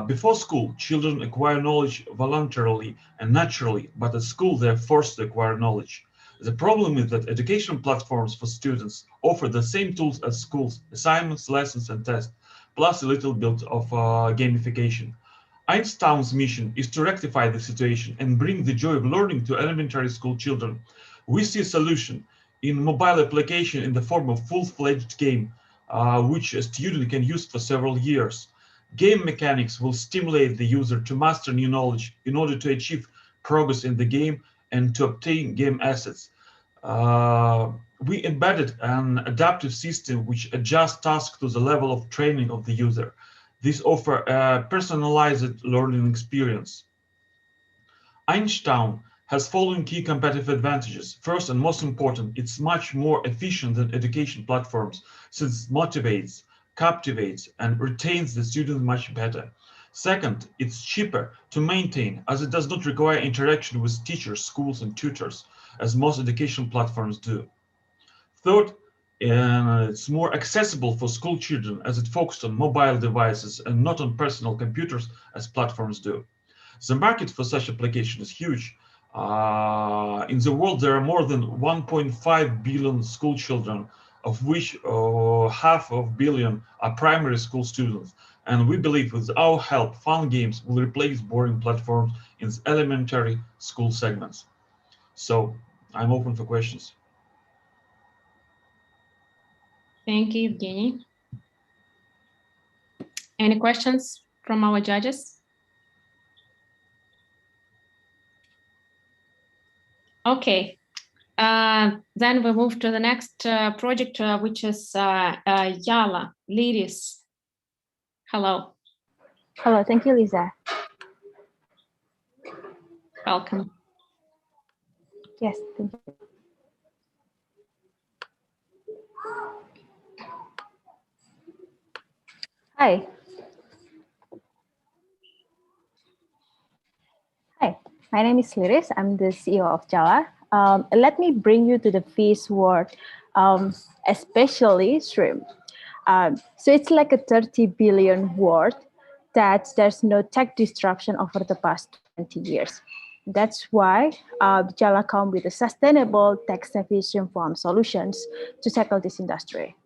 Before school, children acquire knowledge voluntarily and naturally, but at school, they're forced to acquire knowledge. The problem is that education platforms for students offer the same tools as schools, assignments, lessons, and tests, plus a little bit of gamification. Einstein's mission is to rectify the situation and bring the joy of learning to elementary school children. We see a solution in mobile application in the form of full-fledged game, which a student can use for several years. Game mechanics will stimulate the user to master new knowledge in order to achieve progress in the game and to obtain game assets. We embedded an adaptive system which adjusts tasks to the level of training of the user. This offers a personalized learning experience. Einstein has following key competitive advantages. First and most important, it's much more efficient than education platforms since it motivates, captivates, and retains the student much better. Second, it's cheaper to maintain as it does not require interaction with teachers, schools, and tutors, as most education platforms do. Third, it's more accessible for school children as it focused on mobile devices and not on personal computers as platforms do. The market for such application is huge. In the world, there are more than 1.5 billion school children, of which half of billion are primary school students. And we believe with our help, fun games will replace boring platforms in the elementary school segments. So I'm open for questions. Thank you, Evgeny. Any questions from our judges? Okay, then we move to the next project, which is Yala, Liris. Hello. Hello, thank you, Lisa. Welcome. Yes, thank you. Hi. Hi, my name is Liris. I'm the CEO of Jala. Let me bring you to the fish world, especially shrimp. So it's like a 30 billion world that there's no tech disruption over the past 20 years. That's why Jala come with a sustainable tech-savvy shrimp farm solutions to tackle this industry.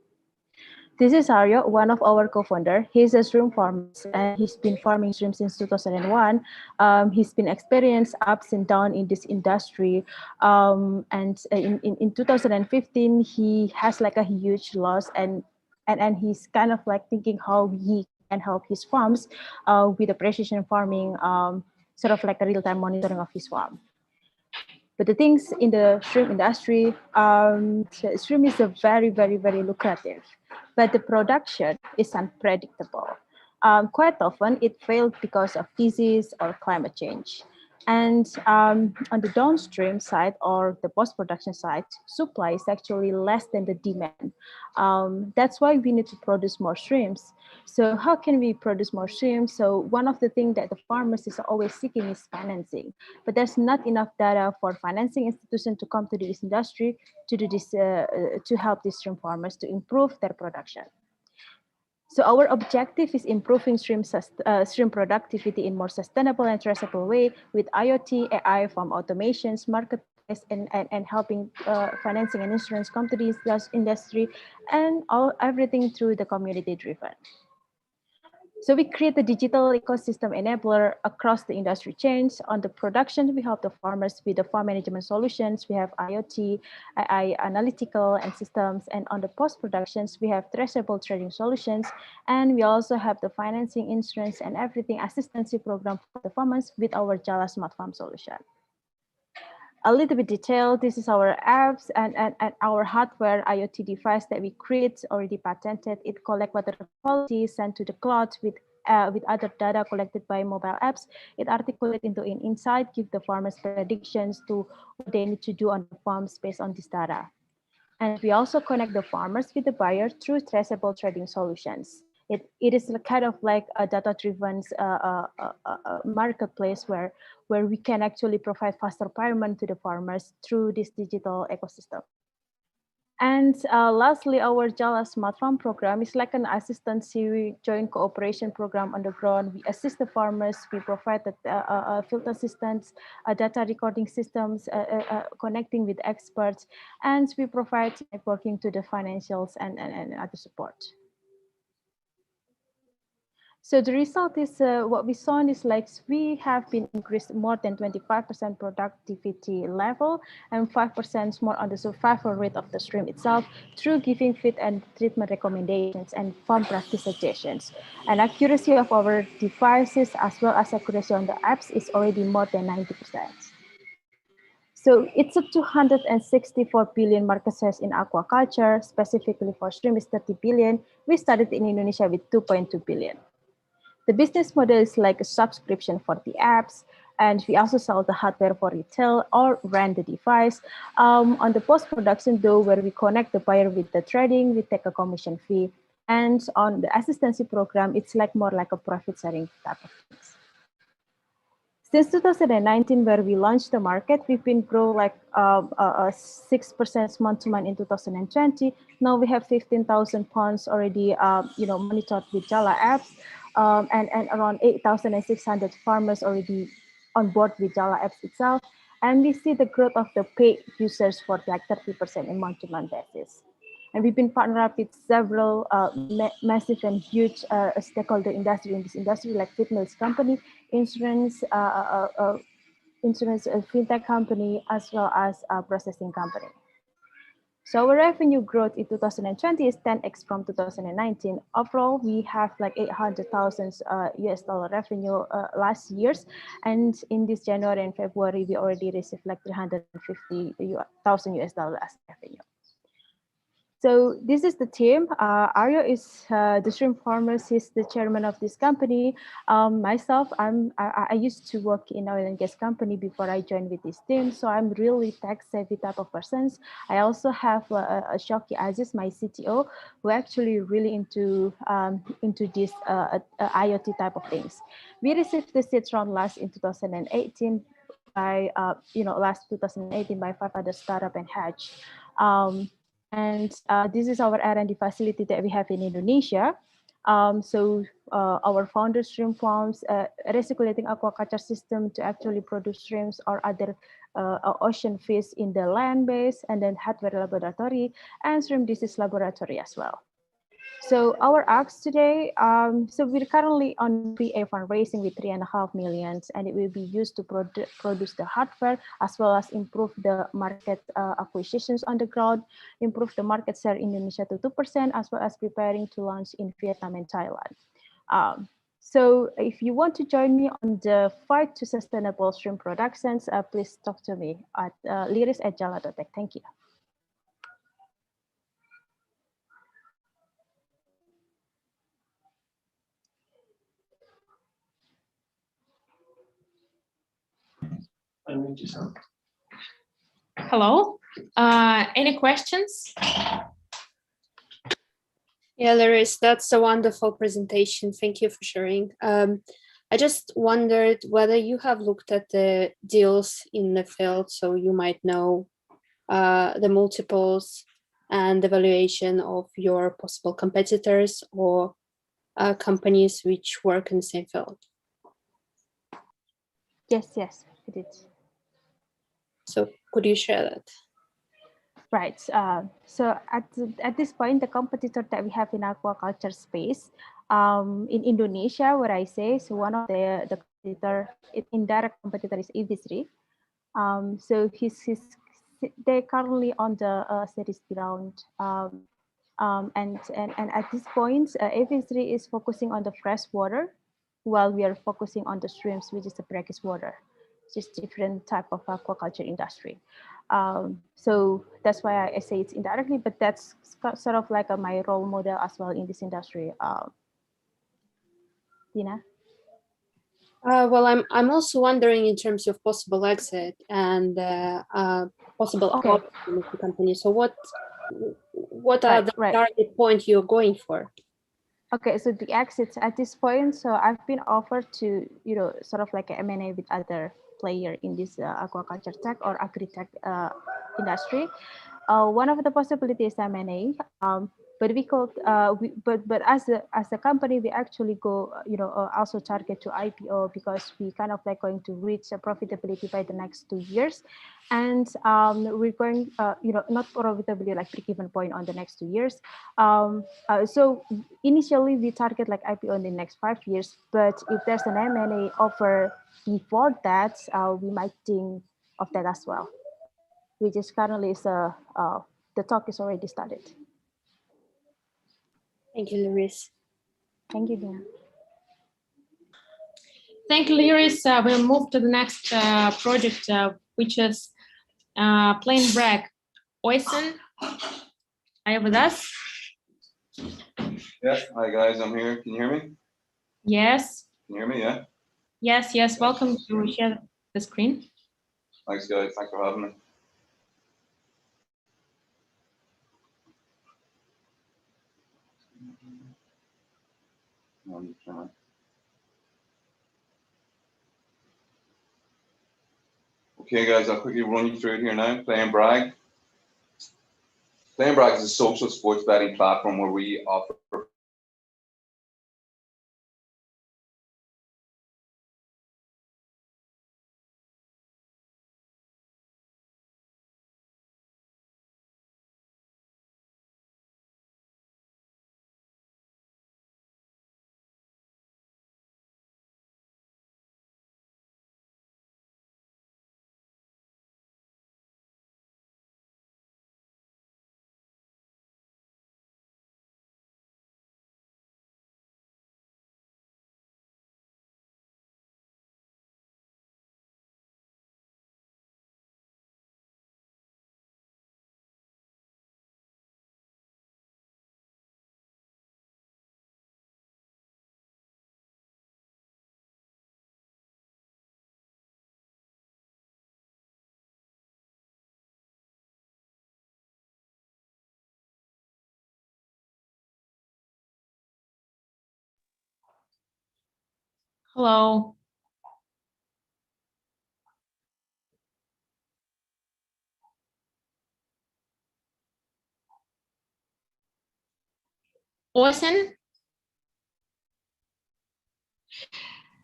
This is Aryo, one of our co-founder. He's a shrimp farmer and he's been farming shrimp since 2001. He's been experienced ups and downs in this industry. And in 2015, he has like a huge loss and he's kind of like thinking how he can help his farms with the precision farming, sort of like a real-time monitoring of his farm. But the things in the shrimp industry, shrimp is a very, very, very lucrative, but the production is unpredictable. Quite often it failed because of disease or climate change. And on the downstream side or the post-production side, supply is actually less than the demand. That's why we need to produce more shrimps. So how can we produce more shrimps? So one of the things that the farmers is always seeking is financing, but there's not enough data for financing institutions to come to this industry to do this, to help these shrimp farmers to improve their production. So our objective is improving shrimp productivity in more sustainable and traceable way with IoT, AI, farm automations, marketplace, and helping financing and insurance companies, industry, and everything through the community driven. So we create the digital ecosystem enabler across the industry chains. On the production, we help the farmers with the farm management solutions. We have IoT, AI analytical and systems. And on the post-productions, we have traceable trading solutions. And we also have the financing, insurance, and everything assistance program for the farmers with our Jala Smart Farm solution. A little bit detailed, this is our apps and our hardware IoT device that we create, already patented. It collects water quality, sent to the cloud with other data collected by mobile apps. It articulates into an insight, give the farmers predictions to what they need to do on the farms based on this data. And we also connect the farmers with the buyer through traceable trading solutions. It is kind of like a data-driven marketplace where we can actually provide faster payment to the farmers through this digital ecosystem. And lastly, our Jala Smart Farm program is like an assistancy joint cooperation program on the ground. We assist the farmers, we provide the field assistance, data recording systems, connecting with experts, and we provide networking to the financials and other support. So the result is what we saw is like we have been increased more than 25% productivity level and 5% more on the survival rate of the stream itself through giving feed and treatment recommendations and farm practice suggestions. And accuracy of our devices as well as accuracy on the apps is already more than 90%. So it's a 264 billion market size in aquaculture, specifically for shrimp is 30 billion. We started in Indonesia with 2.2 billion. The business model is like a subscription for the apps, and we also sell the hardware for retail or rent the device. On the post-production though, where we connect the buyer with the trading, we take a commission fee. And on the assistancy program, it's like more like a profit sharing type of things. Since 2019, where we launched the market, we've been growing like 6% month-to-month in 2020. Now we have 15,000 ponds already, monitored with Jala apps. And around 8,600 farmers already on board with Jala apps itself. And we see the growth of the paid users for like 30% in month-to-month basis. And we've been partnered up with several massive and huge stakeholder industry in this industry, like fitness company, insurance, fintech company, as well as processing company. So our revenue growth in 2020 is 10x from 2019. Overall, we have like 800,000 US dollar revenue last year's. And in this January and February, we already received like 350,000 US dollar as revenue. So this is the team. Aryo is the shrimp farmers. He's the chairman of this company. Myself, I used to work in oil and gas company before I joined with this team. So I'm really tech savvy type of persons. I also have Shoki Aziz, my CTO, who actually really into this IoT type of things. We received the seed round last in 2018. by last 2018 by 5 other startup and Hatch. And this is our R&D facility that we have in Indonesia. Our founder stream farms recirculating aquaculture system to actually produce shrimps or other ocean fish in the land base, and then hardware laboratory and shrimp disease laboratory as well. So our acts today, so we're currently on PA fundraising with 3.5 million, and it will be used to produce the hardware as well as improve the market acquisitions on the ground, improve the market share in Indonesia to 2%, as well as preparing to launch in Vietnam and Thailand. So if you want to join me on the fight to sustainable shrimp productions, please talk to me at liris@jala.tech. Thank you. Hello, any questions? Yeah, Liris, that's a wonderful presentation. Thank you for sharing. I just wondered whether you have looked at the deals in the field, so you might know the multiples and the valuation of your possible competitors or companies which work in the same field. Yes, we did. So could you share that? Right. So at this point, the competitor that we have in aquaculture space in Indonesia, what I say, so one of the competitor, indirect competitor is EV3. So they're currently on the Series B round. And at this point, EV3 is focusing on the fresh water, while we are focusing on the shrimps, which is the brackish water, just different type of aquaculture industry. So that's why I say it's indirectly, but that's sort of like my role model as well in this industry. Dina? Well, I'm also wondering in terms of possible exit and possible outcome of the company. So what are the target point you're going for? Okay, so the exits at this point, so I've been offered to, sort of like an M&A with other player in this aquaculture tech or agri-tech industry. One of the possibilities is M&A, but we could, but as a company, we actually go, also target to IPO, because we kind of like going to reach a profitability by the next 2 years, and we're going, not profitability like break-even point on the next 2 years. So initially we target like IPO in the next 5 years, but if there's an M&A offer before that, we might think of that as well. Which is currently is the talk is already started. Thank you, Liris. Thank you, Dina. Thank you, Liris. We'll move to the next project, which is Plain Brag. Oysen, are you with us? Yes. Hi, guys. I'm here. Can you hear me? Yes. Can you hear me? Yeah. Yes. Welcome to share the screen. Thanks, guys. Thanks for having me. Okay, guys, I'll quickly run you through it here now. Plain Brag. Plain Brag is a social sports betting platform where we offer Hello. Osen?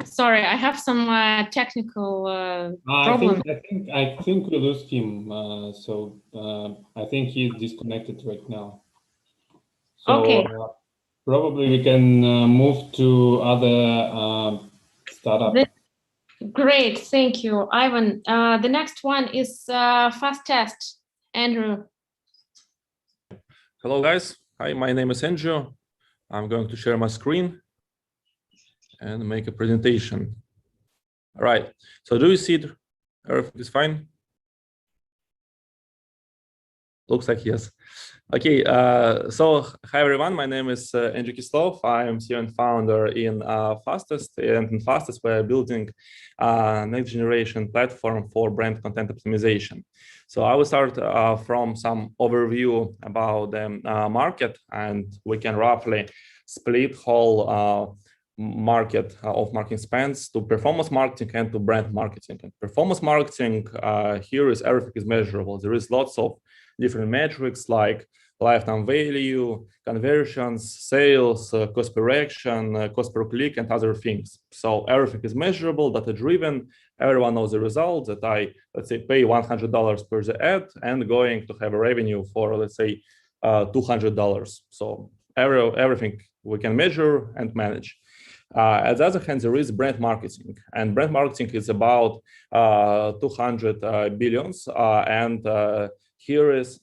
Sorry, I have some technical problems. I think we lost him. I think he's disconnected right now. So okay. Probably we can move to other startup. Great, thank you, Ivan. The next one is fast test. Andrew. Hello, guys. Hi, my name is Andrew. I'm going to share my screen and make a presentation. All right. So do you see it? Everything is fine? Looks like yes. Okay. So hi, everyone. My name is Andrew Kislov. I am CEO and founder in Fastest. And in Fastest, we're building a next generation platform for brand content optimization. So I will start from some overview about the market, and we can roughly split whole market of marketing spends to performance marketing and to brand marketing. And performance marketing, here is everything is measurable. There is lots of different metrics like lifetime value, conversions, sales, cost per action, cost per click, and other things. So everything is measurable, data driven. Everyone knows the result that let's say, pay $100 per the ad and going to have a revenue for, let's say, $200. So everything we can measure and manage. On the other hand, there is brand marketing, and brand marketing is about 200 billions. Here is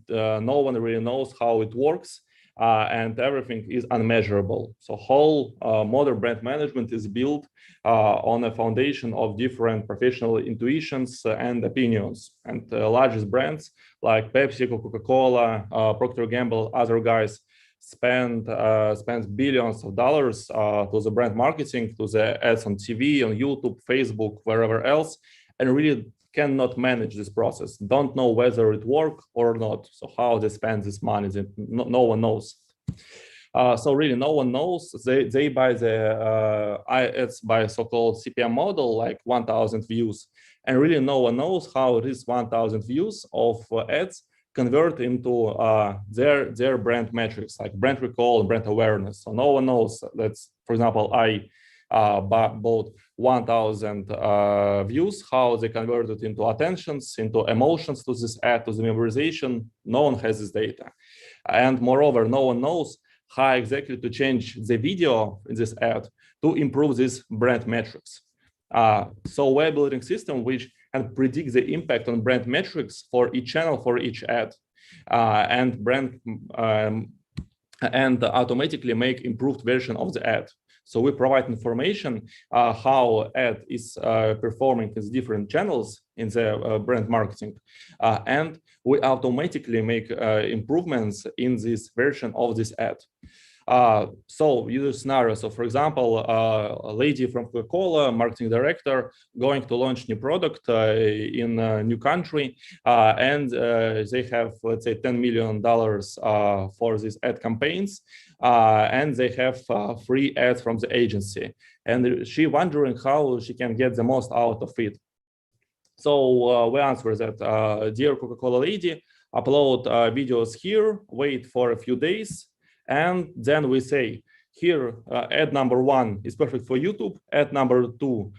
no one really knows how it works, and everything is unmeasurable. So whole modern brand management is built on a foundation of different professional intuitions and opinions. And the largest brands like Pepsi, Coca-Cola, Procter & Gamble, other guys spends billions of dollars to the brand marketing, to the ads on TV, on YouTube, Facebook, wherever else, and really cannot manage this process, don't know whether it works or not. So how they spend this money, no one knows. So really no one knows. They buy the ads by so-called CPM model, like 1,000 views. And really no one knows how this 1,000 views of ads convert into their brand metrics, like brand recall and brand awareness. So no one knows that, for example, I bought 1,000 views, how they converted into attentions, into emotions to this ad, to the memorization. No one has this data. And moreover, no one knows how exactly to change the video in this ad to improve these brand metrics. So we're building a system which can predict the impact on brand metrics for each channel, for each ad, and automatically make improved version of the ad. So we provide information how ad is performing in different channels in the brand marketing, and we automatically make improvements in this version of this ad. So user scenario. So for example, a lady from Coca-Cola, marketing director, going to launch new product in a new country, and they have, let's say, $10 million for these ad campaigns, and they have free ads from the agency. And she wondering how she can get the most out of it. So we answer that, dear Coca-Cola lady, upload videos here, wait for a few days, and then we say, here, ad number 1 is perfect for YouTube. Ad number 2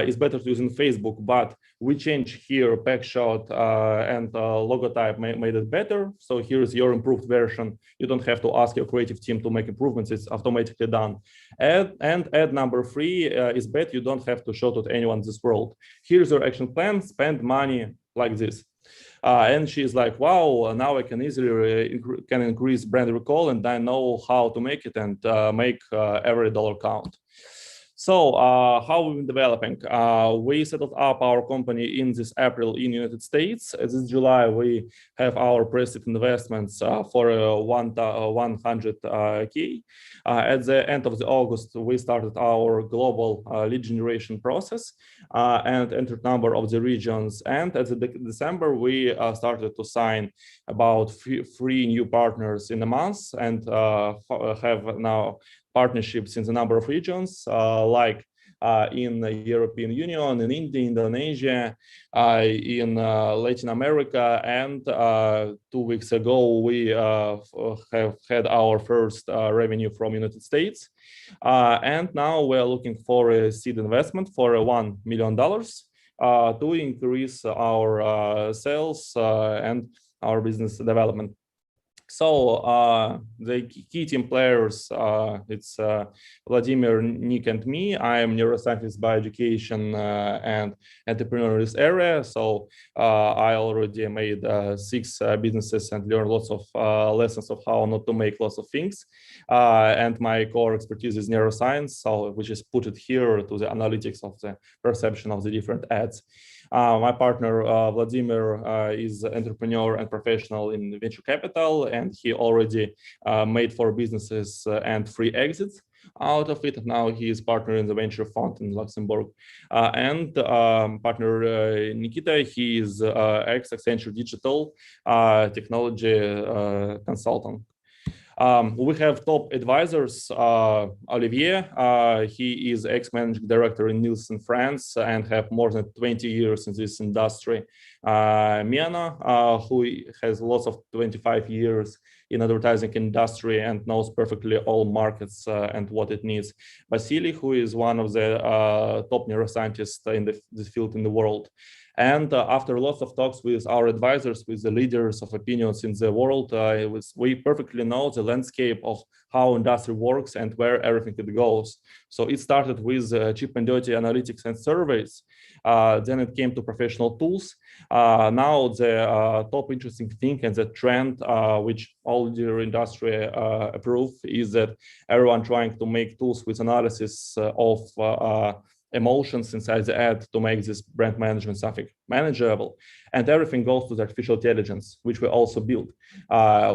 is better to use in Facebook, but we change here pack shot and logo type made it better. So here's your improved version. You don't have to ask your creative team to make improvements. It's automatically done. And ad number 3 is better. You don't have to show to anyone in this world. Here's your action plan. Spend money like this. And she's like, wow, now I can easily increase brand recall, and I know how to make it and make every dollar count. So how we've been developing? We set up our company in this April in United States. This July, we have our pre-seed investments for 100K. At the end of August, we started our global lead generation process and entered number of the regions. And at the December, we started to sign about 3 new partners in a month, and have now partnerships in the number of regions, like in the European Union, in India, Indonesia, in Latin America, and 2 weeks ago we have had our first revenue from United States. And now we're looking for a seed investment for $1 million to increase our sales and our business development. So the key team players, it's Vladimir, Nick, and me. I am neuroscientist by education and entrepreneur in this area. So I already made 6 businesses and learned lots of lessons of how not to make lots of things. And my core expertise is neuroscience, so which is put it here to the analytics of the perception of the different ads. My partner, Vladimir, is an entrepreneur and professional in venture capital, and he already made 4 businesses and 3 exits out of it. Now he is partner in the venture fund in Luxembourg. And partner Nikita, he is ex-Accenture Digital technology consultant. We have top advisors, Olivier, he is ex-managing director in Nielsen France and have more than 20 years in this industry. Miana, who has lots of 25 years in advertising industry and knows perfectly all markets and what it needs. Vasily, who is one of the top neuroscientists in this field in the world. And after lots of talks with our advisors, with the leaders of opinions in the world, we perfectly know the landscape of how industry works and where everything it goes. So it started with cheap and dirty analytics and surveys. Then it came to professional tools. Now the top interesting thing and the trend, which all the industry approve, is that everyone trying to make tools with analysis of emotions inside the ad to make this brand management something manageable. And everything goes to the artificial intelligence, which we also build,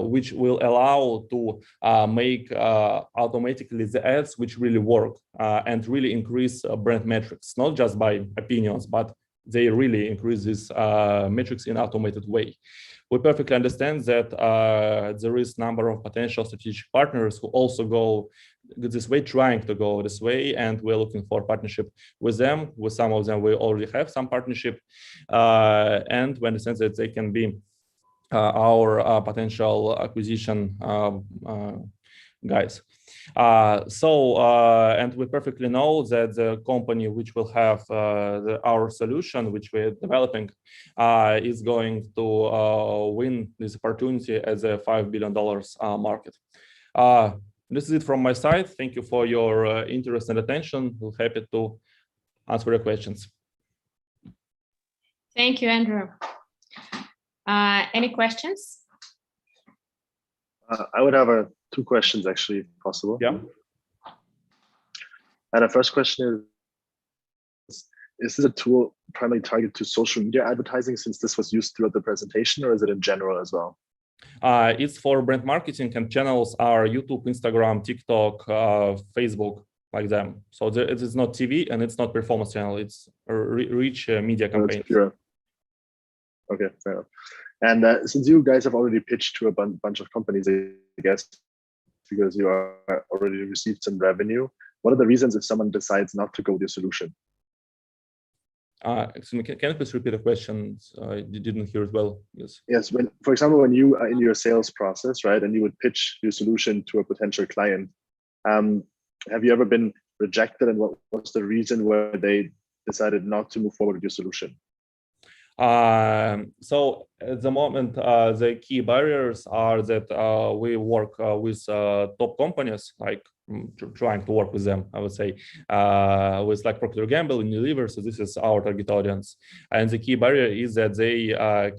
which will allow to make automatically the ads which really work and really increase brand metrics, not just by opinions, but they really increase these metrics in an automated way. We perfectly understand that there is a number of potential strategic partners who also go this way, trying to go this way, and we're looking for partnership with them. With some of them, we already have some partnership, and we understand that they can be our potential acquisition guys. And we perfectly know that the company which will have our solution, which we're developing, is going to win this opportunity as a $5 billion market. This is it from my side. Thank you for your interest and attention. We're happy to answer your questions. Thank you, Andrew. Any questions? I would have 2 questions, actually, if possible. Yeah. And the first question is this a tool primarily targeted to social media advertising, since this was used throughout the presentation, or is it in general as well? It's for brand marketing, and channels are YouTube, Instagram, TikTok, Facebook, like them. So it is not TV and it's not performance channel. It's a rich media campaign. Okay, fair enough. And since you guys have already pitched to a bunch of companies, I guess, because you are already received some revenue, what are the reasons if someone decides not to go with your solution? Can you please repeat the question? I didn't hear it well. Yes. Yes. When, for example, when you are in your sales process, right, and you would pitch your solution to a potential client, have you ever been rejected, and what was the reason where they decided not to move forward with your solution? So at the moment, the key barriers are that we work with top companies, like trying to work with them, I would say, with like Procter & Gamble and Unilever. So this is our target audience. And the key barrier is that they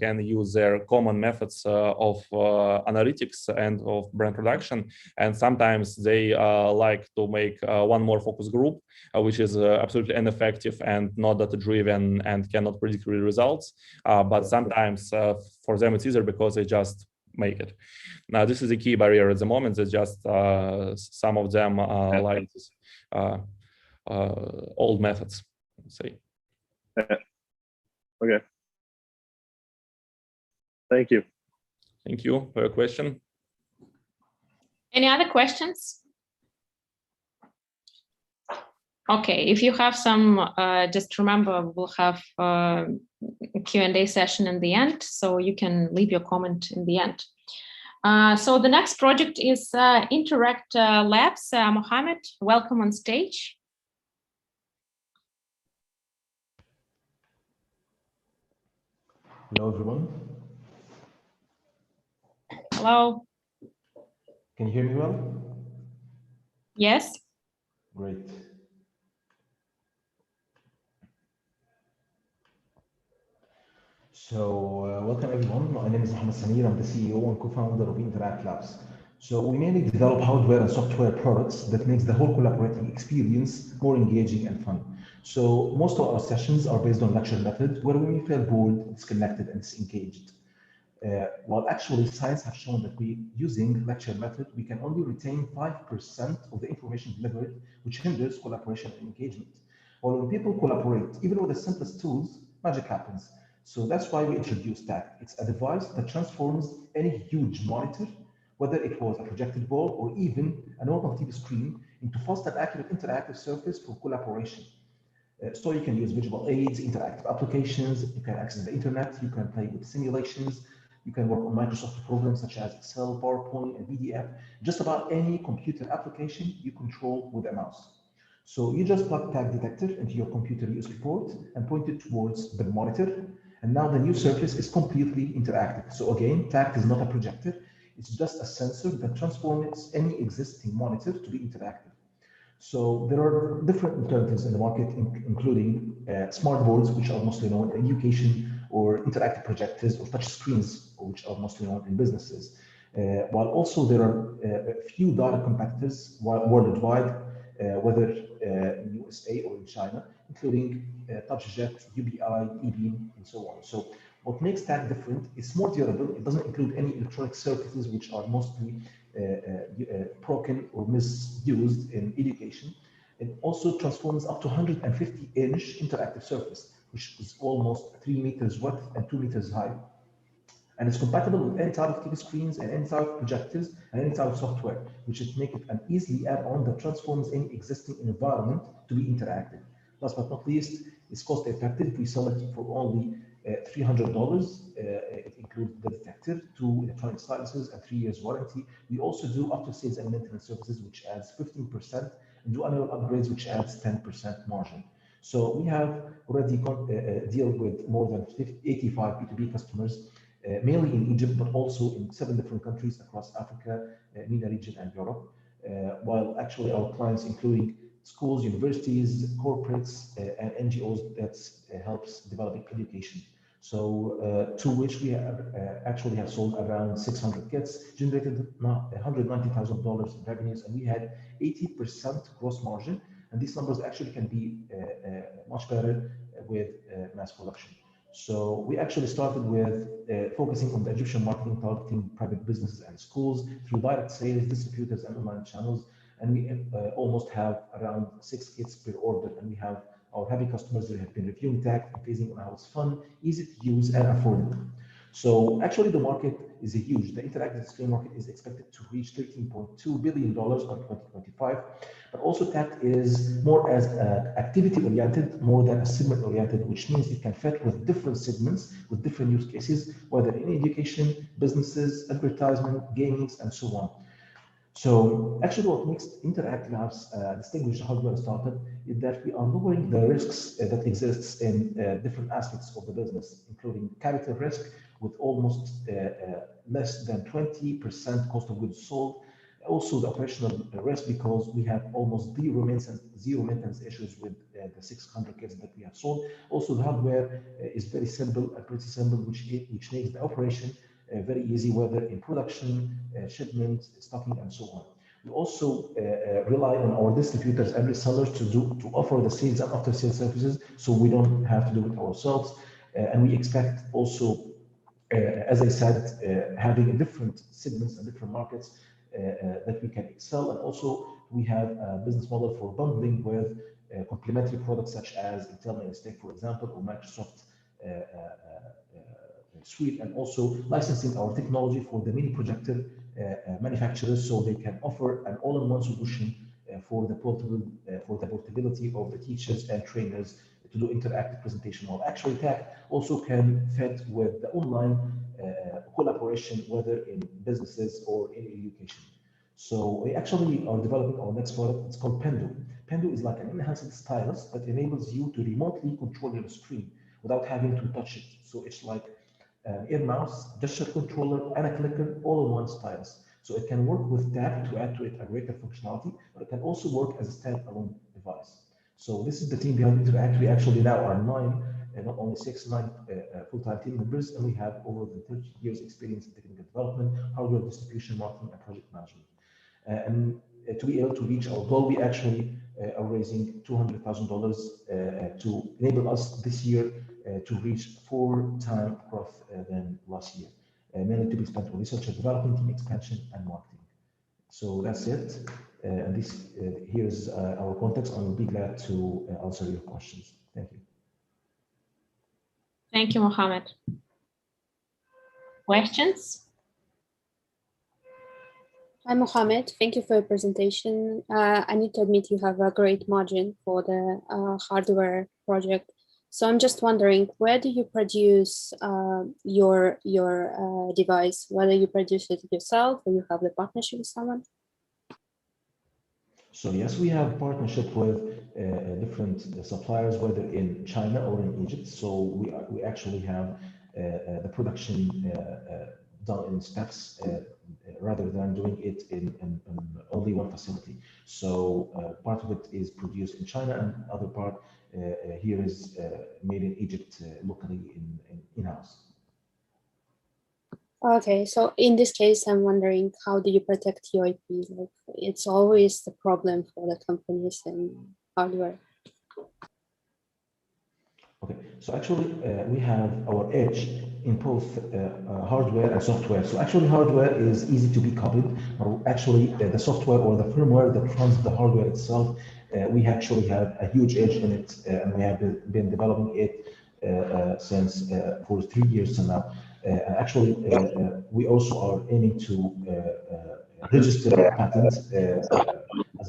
can use their common methods of analytics and of brand production. And sometimes they like to make one more focus group, which is absolutely ineffective and not data driven and cannot predict real results. But sometimes for them it's easier because they just make it. Now, this is a key barrier at the moment. That just some of them like this, old methods, let's say. Okay. Thank you. Thank you for your question. Any other questions? Okay, if you have some, just remember we'll have a Q&A session in the end, so you can leave your comment in the end. So the next project is Interact Labs. Mohammed, welcome on stage. Hello, everyone. Hello. Can you hear me well? Yes. Great. So, welcome everyone. My name is Mohammed Samir. I'm the CEO and co-founder of Interact Labs. So we mainly develop hardware and software products that makes the whole collaborating experience more engaging and fun. So most of our sessions are based on lecture method, where we may feel bored, disconnected, and disengaged. While actually science has shown that using lecture method, we can only retain 5% of the information delivered, which hinders collaboration and engagement. While when people collaborate, even with the simplest tools, magic happens. So that's why we introduced TACT. It's a device that transforms any huge monitor, whether it was a projected board or even a normal TV screen, into fast and accurate interactive surface for collaboration. So you can use visual aids, interactive applications, you can access the internet, you can play with simulations, you can work on Microsoft programs such as Excel, PowerPoint, and PDF. Just about any computer application you control with a mouse. So you just plug tag detector into your computer USB port and point it towards the monitor. And now the new surface is completely interactive. So again, TACT is not a projector. It's just a sensor that transforms any existing monitor to be interactive. So there are different alternatives in the market, including smart boards, which are mostly known in education, or interactive projectors or touch screens, which are mostly known in businesses. While also there are a few direct competitors worldwide, whether in USA or in China, including TouchJet, UBI, eBeam, and so on. So what makes TACT different, it's more durable. It doesn't include any electronic surfaces, which are mostly broken or misused in education. It also transforms up to 150-inch interactive surface, which is almost 3 meters width and 2 meters high. And it's compatible with any type of TV screens and any type of projectors and any type of software, which would make it an easily add-on that transforms any existing environment to be interactive. Last but not least, it's cost effective. We sell it for only $300. It includes the detector, 2 electronic silences, and 3 years warranty. We also do after sales and maintenance services, which adds 15%, and do annual upgrades, which adds 10% margin. So we have already deal with more than 85 B2B customers, mainly in Egypt, but also in 7 different countries across Africa, MENA region, and Europe. While actually our clients, including schools, universities, corporates, and NGOs that helps developing education. So to which we have actually have sold around 600 kits, generated $190,000 in revenues, and we had 80% gross margin. And these numbers actually can be much better with mass production. So we actually started with focusing on the Egyptian marketing, targeting private businesses and schools through direct sales, distributors, and online channels. And we almost have around 6 kits per order. And we have our happy customers that have been reviewing TACT and facing on how it's fun, easy to use, and affordable. So actually the market is huge. The interactive display market is expected to reach $13.2 billion by 2025. But also TACT is more as activity-oriented, more than a segment-oriented, which means it can fit with different segments, with different use cases, whether in education, businesses, advertisement, gaming, and so on. So actually what makes Interact Labs distinguished hardware startup is that we are lowering the risks that exists in different aspects of the business, including capital risk with almost less than 20% cost of goods sold. Also the operational risk, because we have almost zero maintenance issues with the 600 kits that we have sold. Also the hardware is very simple and pretty simple, which makes the operation very easy, whether in production, shipment, stocking, and so on. We also rely on our distributors and resellers to offer the sales and after sales services, so we don't have to do it ourselves. And we expect also, as I said, having different segments and different markets that we can excel. And also we have a business model for bundling with complementary products such as Intel Mainstay, for example, or Microsoft suite, and also licensing our technology for the mini projector manufacturers, so they can offer an all-in-one solution for the portability of the teachers and trainers to do interactive presentation. Or actually, that also can fit with the online collaboration, whether in businesses or in education. So we actually are developing our next product. It's called Pendo. Pendo is like an enhanced stylus that enables you to remotely control your screen without having to touch it. So it's like an ear mouse, gesture controller, and a clicker all in one stylus. So it can work with tap to add to it a greater functionality, but it can also work as a standalone device. So this is the team behind Interact. We actually now are 9, not only 9 full-time team members, and we have over 30 years experience in technical development, hardware distribution, marketing, and project management. And to be able to reach our goal, we actually are raising $200,000 to enable us this year to reach 4x growth than last year, mainly to be spent on research and development, team expansion, and marketing. So that's it. And this here's our context. I will be glad to answer your questions. Thank you. Thank you, Mohammed. Questions? Hi, Mohammed. Thank you for your presentation. I need to admit you have a great margin for the hardware project. So I'm just wondering, where do you produce your device? Whether you produce it yourself or you have the partnership with someone? So yes, we have partnership with different suppliers, whether in China or in Egypt. So we actually have the production done in steps rather than doing it in only one facility. So part of it is produced in China, and other part here is made in Egypt locally in-house. Okay, so in this case, I'm wondering, how do you protect your IP? Like, it's always the problem for the companies and hardware. Okay, so actually we have our edge in both hardware and software. So actually hardware is easy to be copied, or actually the software or the firmware that runs the hardware itself, we actually have a huge edge in it, and we have been developing it since for 3 years now. Actually, we also are aiming to register a patent as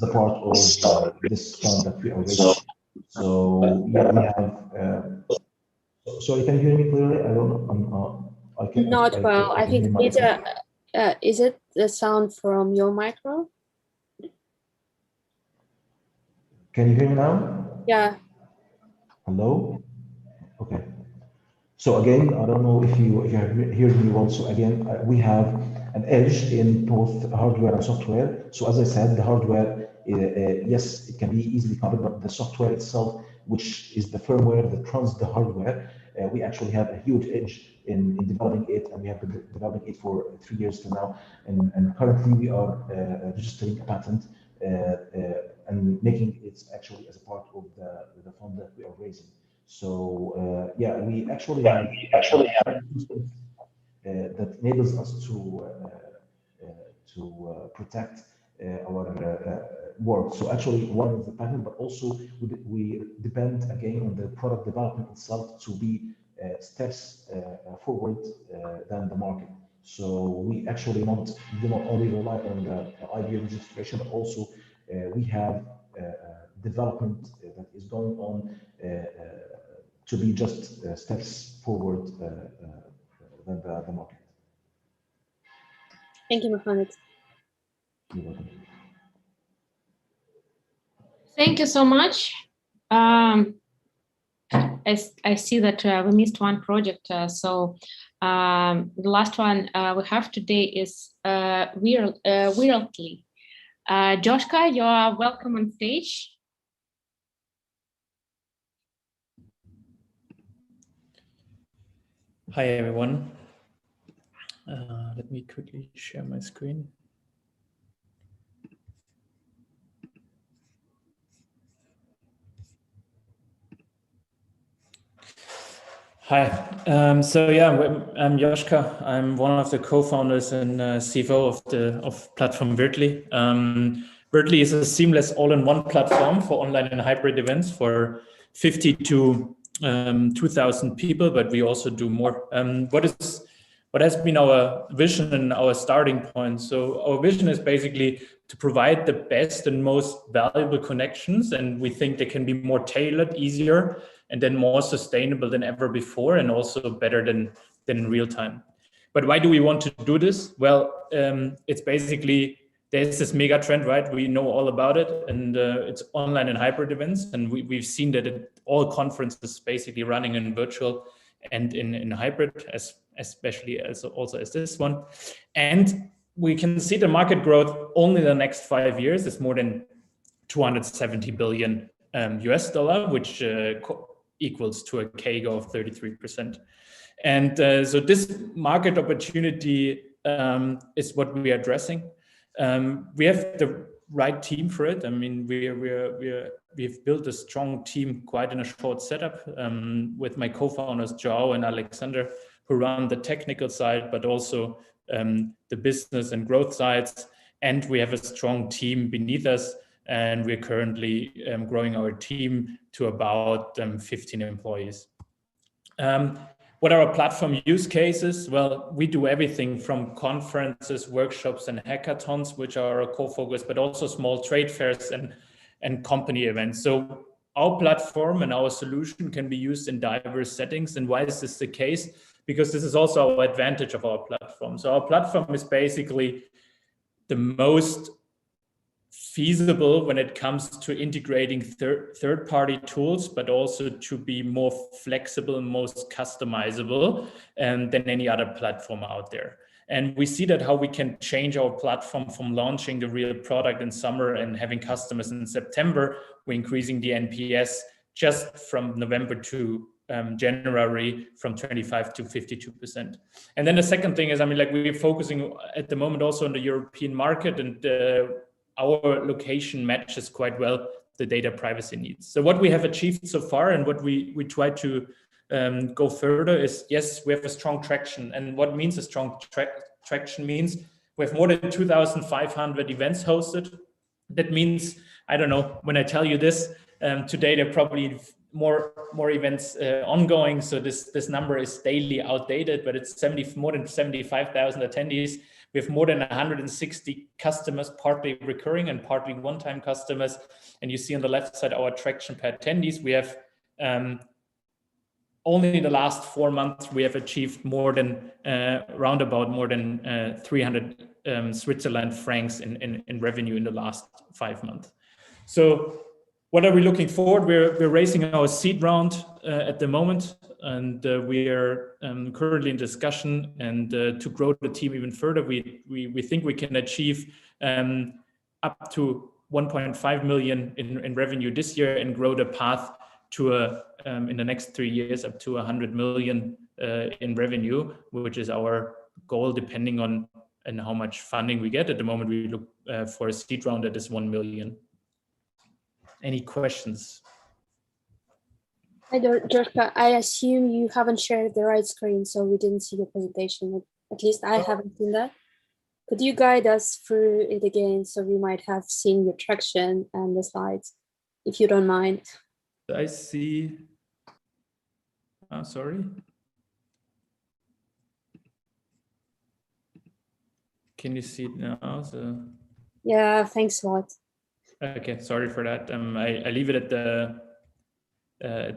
a part of this fund that we are raising. So yeah, we have. Sorry, can you hear me clearly? I don't know. Not well. I think is it the sound from your micro? Can you hear me now? Yeah. Hello. Okay. So again, I don't know if you heard me well. So again, we have an edge in both hardware and software. So as I said, the hardware, yes, it can be easily copied, but the software itself, which is the firmware that runs the hardware, we actually have a huge edge in developing it, and we have been developing it for 3 years to now. And currently we are registering a patent and making it actually as a part of the fund that we are raising. So yeah, we actually have that enables us to protect our work. So actually, one is the patent, but also we depend again on the product development itself to be steps forward than the market. So we actually do not only rely on the IP registration, but also we have development that is going on to be just steps forward than the market. Thank you, Mohammed. You're welcome. Thank you so much. I see that we missed one project. So the last one we have today is Weirdly. Joshka, you are welcome on stage. Hi, everyone. Let me quickly share my screen. Hi. So yeah, I'm Joshka. I'm one of the co-founders and CFO of platform Weirdly. Weirdly is a seamless all-in-one platform for online and hybrid events for 50 to 2,000 people, but we also do more. What what has been our vision and our starting point. So our vision is basically to provide the best and most valuable connections, and we think they can be more tailored, easier, and then more sustainable than ever before, and also better than in real time. But why do we want to do this? Well, it's basically, there's this mega trend, right? We know all about it, and it's online and hybrid events, and we've seen that all conferences basically running in virtual and in hybrid, especially also as this one. And we can see the market growth only the next 5 years is more than 270 billion US dollar, which equals to a CAGR of 33%. And so this market opportunity is what we are addressing. We have the right team for it. I mean, we've built a strong team quite in a short setup with my co-founders, Joao and Alexander, who run the technical side, but also the business and growth sides. And we have a strong team beneath us. And we're currently growing our team to about 15 employees. What are our platform use cases? Well, we do everything from conferences, workshops, and hackathons, which are our core focus, but also small trade fairs and company events. So our platform and our solution can be used in diverse settings. And why is this the case? Because this is also our advantage of our platform. So our platform is basically the most feasible when it comes to integrating third-party tools, but also to be more flexible and most customizable than any other platform out there. And we see that how we can change our platform from launching the real product in summer and having customers in September. We're increasing the NPS just from November to January from 25 to 52%. And then the second thing is, I mean, like, we're focusing at the moment also on the European market, and our location matches quite well the data privacy needs. So what we have achieved so far and what we try to go further is, yes, we have a strong traction. And what means a strong traction means we have more than 2,500 events hosted. That means, I don't know, when I tell you this, today there are probably more events ongoing. So this number is daily outdated, but it's more than 75,000 attendees. We have more than 160 customers, partly recurring and partly one-time customers. And you see on the left side our traction per attendees. We have only in the last 4 months, we have achieved more than roundabout more than 300 Switzerland francs in revenue in the last 5 months. So what are we looking forward? We're raising our seed round at the moment, and we are currently in discussion. And to grow the team even further, we think we can achieve up to 1.5 million in revenue this year and grow the path to in the next 3 years up to 100 million in revenue, which is our goal, depending on and how much funding we get. At the moment, we look for a seed round that is 1 million. Any questions? Hi, Jorka. I assume you haven't shared the right screen, so we didn't see your presentation. At least I haven't seen that. Could you guide us through it again so we might have seen your traction and the slides, if you don't mind? I see. Oh, sorry. Can you see it now? So... Yeah, thanks a lot. Okay, sorry for that. I leave it at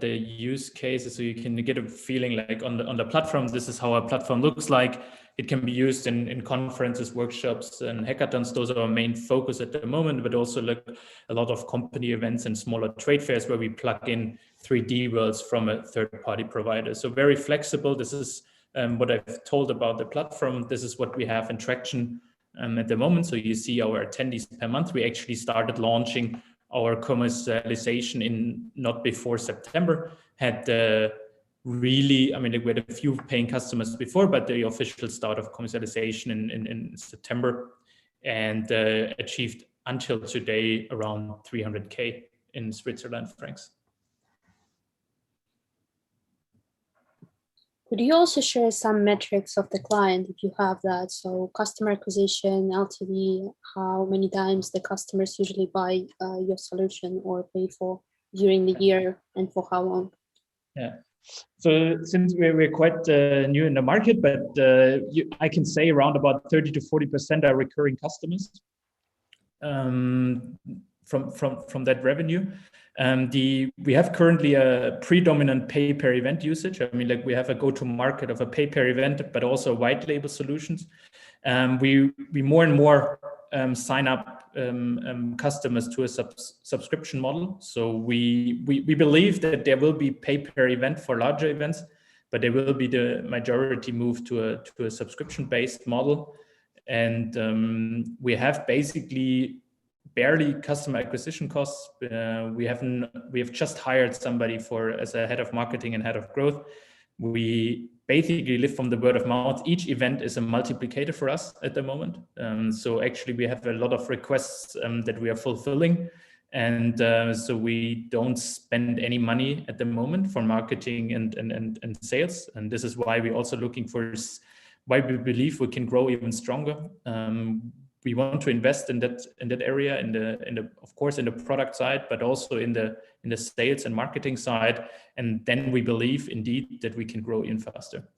the use cases so you can get a feeling like on the platform. This is how our platform looks like. It can be used in conferences, workshops, and hackathons. Those are our main focus at the moment, but also like a lot of company events and smaller trade fairs where we plug in 3D worlds from a third-party provider. So very flexible. This is what I've told about the platform. This is what we have in traction at the moment. So you see our attendees per month. We actually started launching our commercialization in not before September. Had really, I mean, we had a few paying customers before, but the official start of commercialization in September, and achieved until today around 300K in Switzerland francs. Could you also share some metrics of the client if you have that? So customer acquisition, LTV, how many times the customers usually buy your solution or pay for during the year, and for how long? Yeah, So since we're quite new in the market, but I can say around about 30 to 40% are recurring customers from that revenue. We have currently a predominant pay per event usage. I mean, like we have a go-to-market of a pay per event, but also white label solutions. We more and more sign up customers to a subscription model. So we believe that there will be pay per event for larger events, but there will be the majority move to a subscription-based model. And we have basically barely customer acquisition costs. We have just hired somebody as a head of marketing and head of growth. We basically live from the word of mouth. Each event is a multiplicator for us at the moment. So actually we have a lot of requests that we are fulfilling. And so we don't spend any money at the moment for marketing and sales. And this is why we're also looking for, why we believe we can grow even stronger. We want to invest in that area, of course in the product side, but also in the sales and marketing side, and then we believe indeed that we can grow even faster.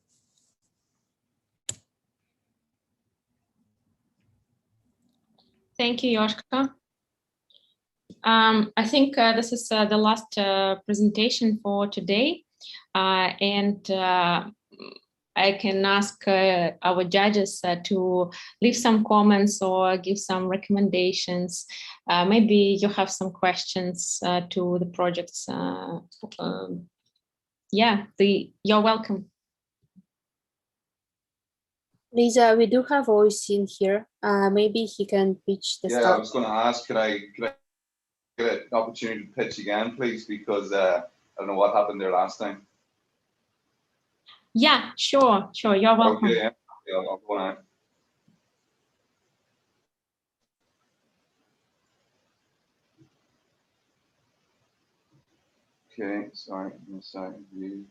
Thank you, Joschka. I think this is the last presentation for today, and I can ask our judges to leave some comments or give some recommendations. Maybe you have some questions to the projects. You're welcome. Lisa, we do have Oisin here. Maybe he can pitch the start. I was going to ask, could I get an opportunity to pitch again, please? Because I don't know what happened there last time. Yeah, sure. You're welcome. Okay, yeah, I'll go on. Okay, sorry, inside view.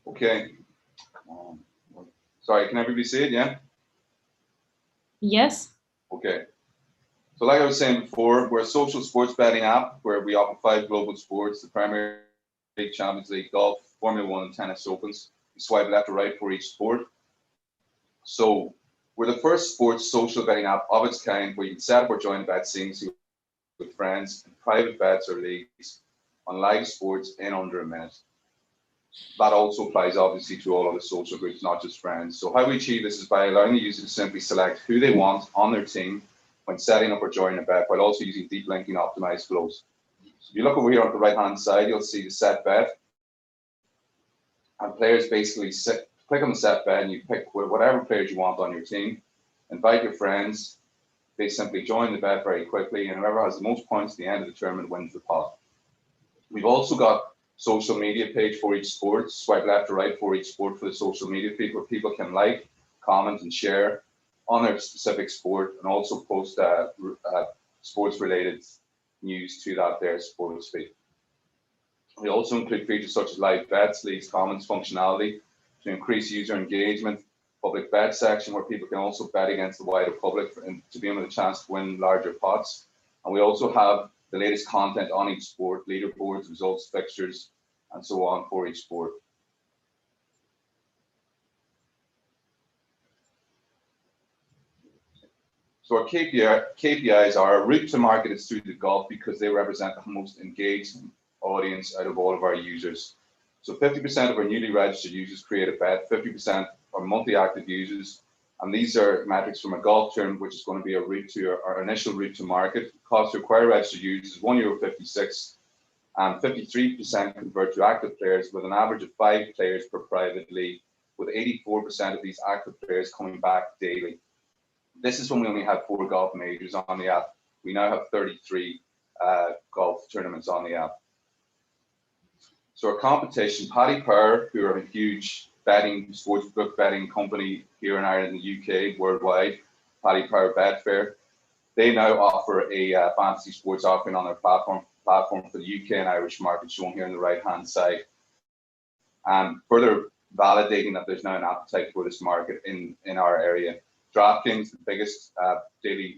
Okay. Sorry, can everybody see it? Yeah? Yes. Okay. So like I was saying before, we're a social sports betting app where we offer 5 global sports: the Premier League, Champions League, golf, Formula 1, and tennis opens. You swipe left or right for each sport. So we're the first sports social betting app of its kind where you can set up or join bet scenes with friends and private bets or leagues on live sports in under a minute. That also applies obviously to all other social groups, not just friends. So how we achieve this is by allowing the user to simply select who they want on their team when setting up or joining a bet, while also using deep linking optimized flows. So if you look over here on the right hand side, you'll see the set bet. And players basically click on the set bet and you pick whatever players you want on your team, invite your friends, they simply join the bet very quickly, and whoever has the most points at the end of the tournament wins the pot. We've also got social media page for each sport, swipe left or right for each sport for the social media feed where people can like, comment and share on their specific sport, and also post sports related news to that their sports feed. We also include features such as live bets, leagues, comments functionality to increase user engagement, public bet section where people can also bet against the wider public and to be given a chance to win larger pots. And we also have the latest content on each sport, leaderboards, results, fixtures, and so on for each sport. So our KPIs are our route to market is through the golf because they represent the most engaged audience out of all of our users. So 50% of our newly registered users create a bet, 50% are monthly active users, and these are metrics from a golf term, which is going to be a route to our initial route to market. Cost to acquire registered users is €1.56, and 53% convert to active players with an average of 5 players per private league, with 84% of these active players coming back daily. This is when we only had 4 golf majors on the app. We now have 33 golf tournaments on the app. So our competition, Paddy Power, who are a huge sportsbook betting company here in Ireland and the UK, worldwide, Paddy Power Betfair, they now offer a fantasy sports offering on their platform for the UK and Irish market, shown here on the right-hand side. And further validating that there's now an appetite for this market in our area. DraftKings, the biggest daily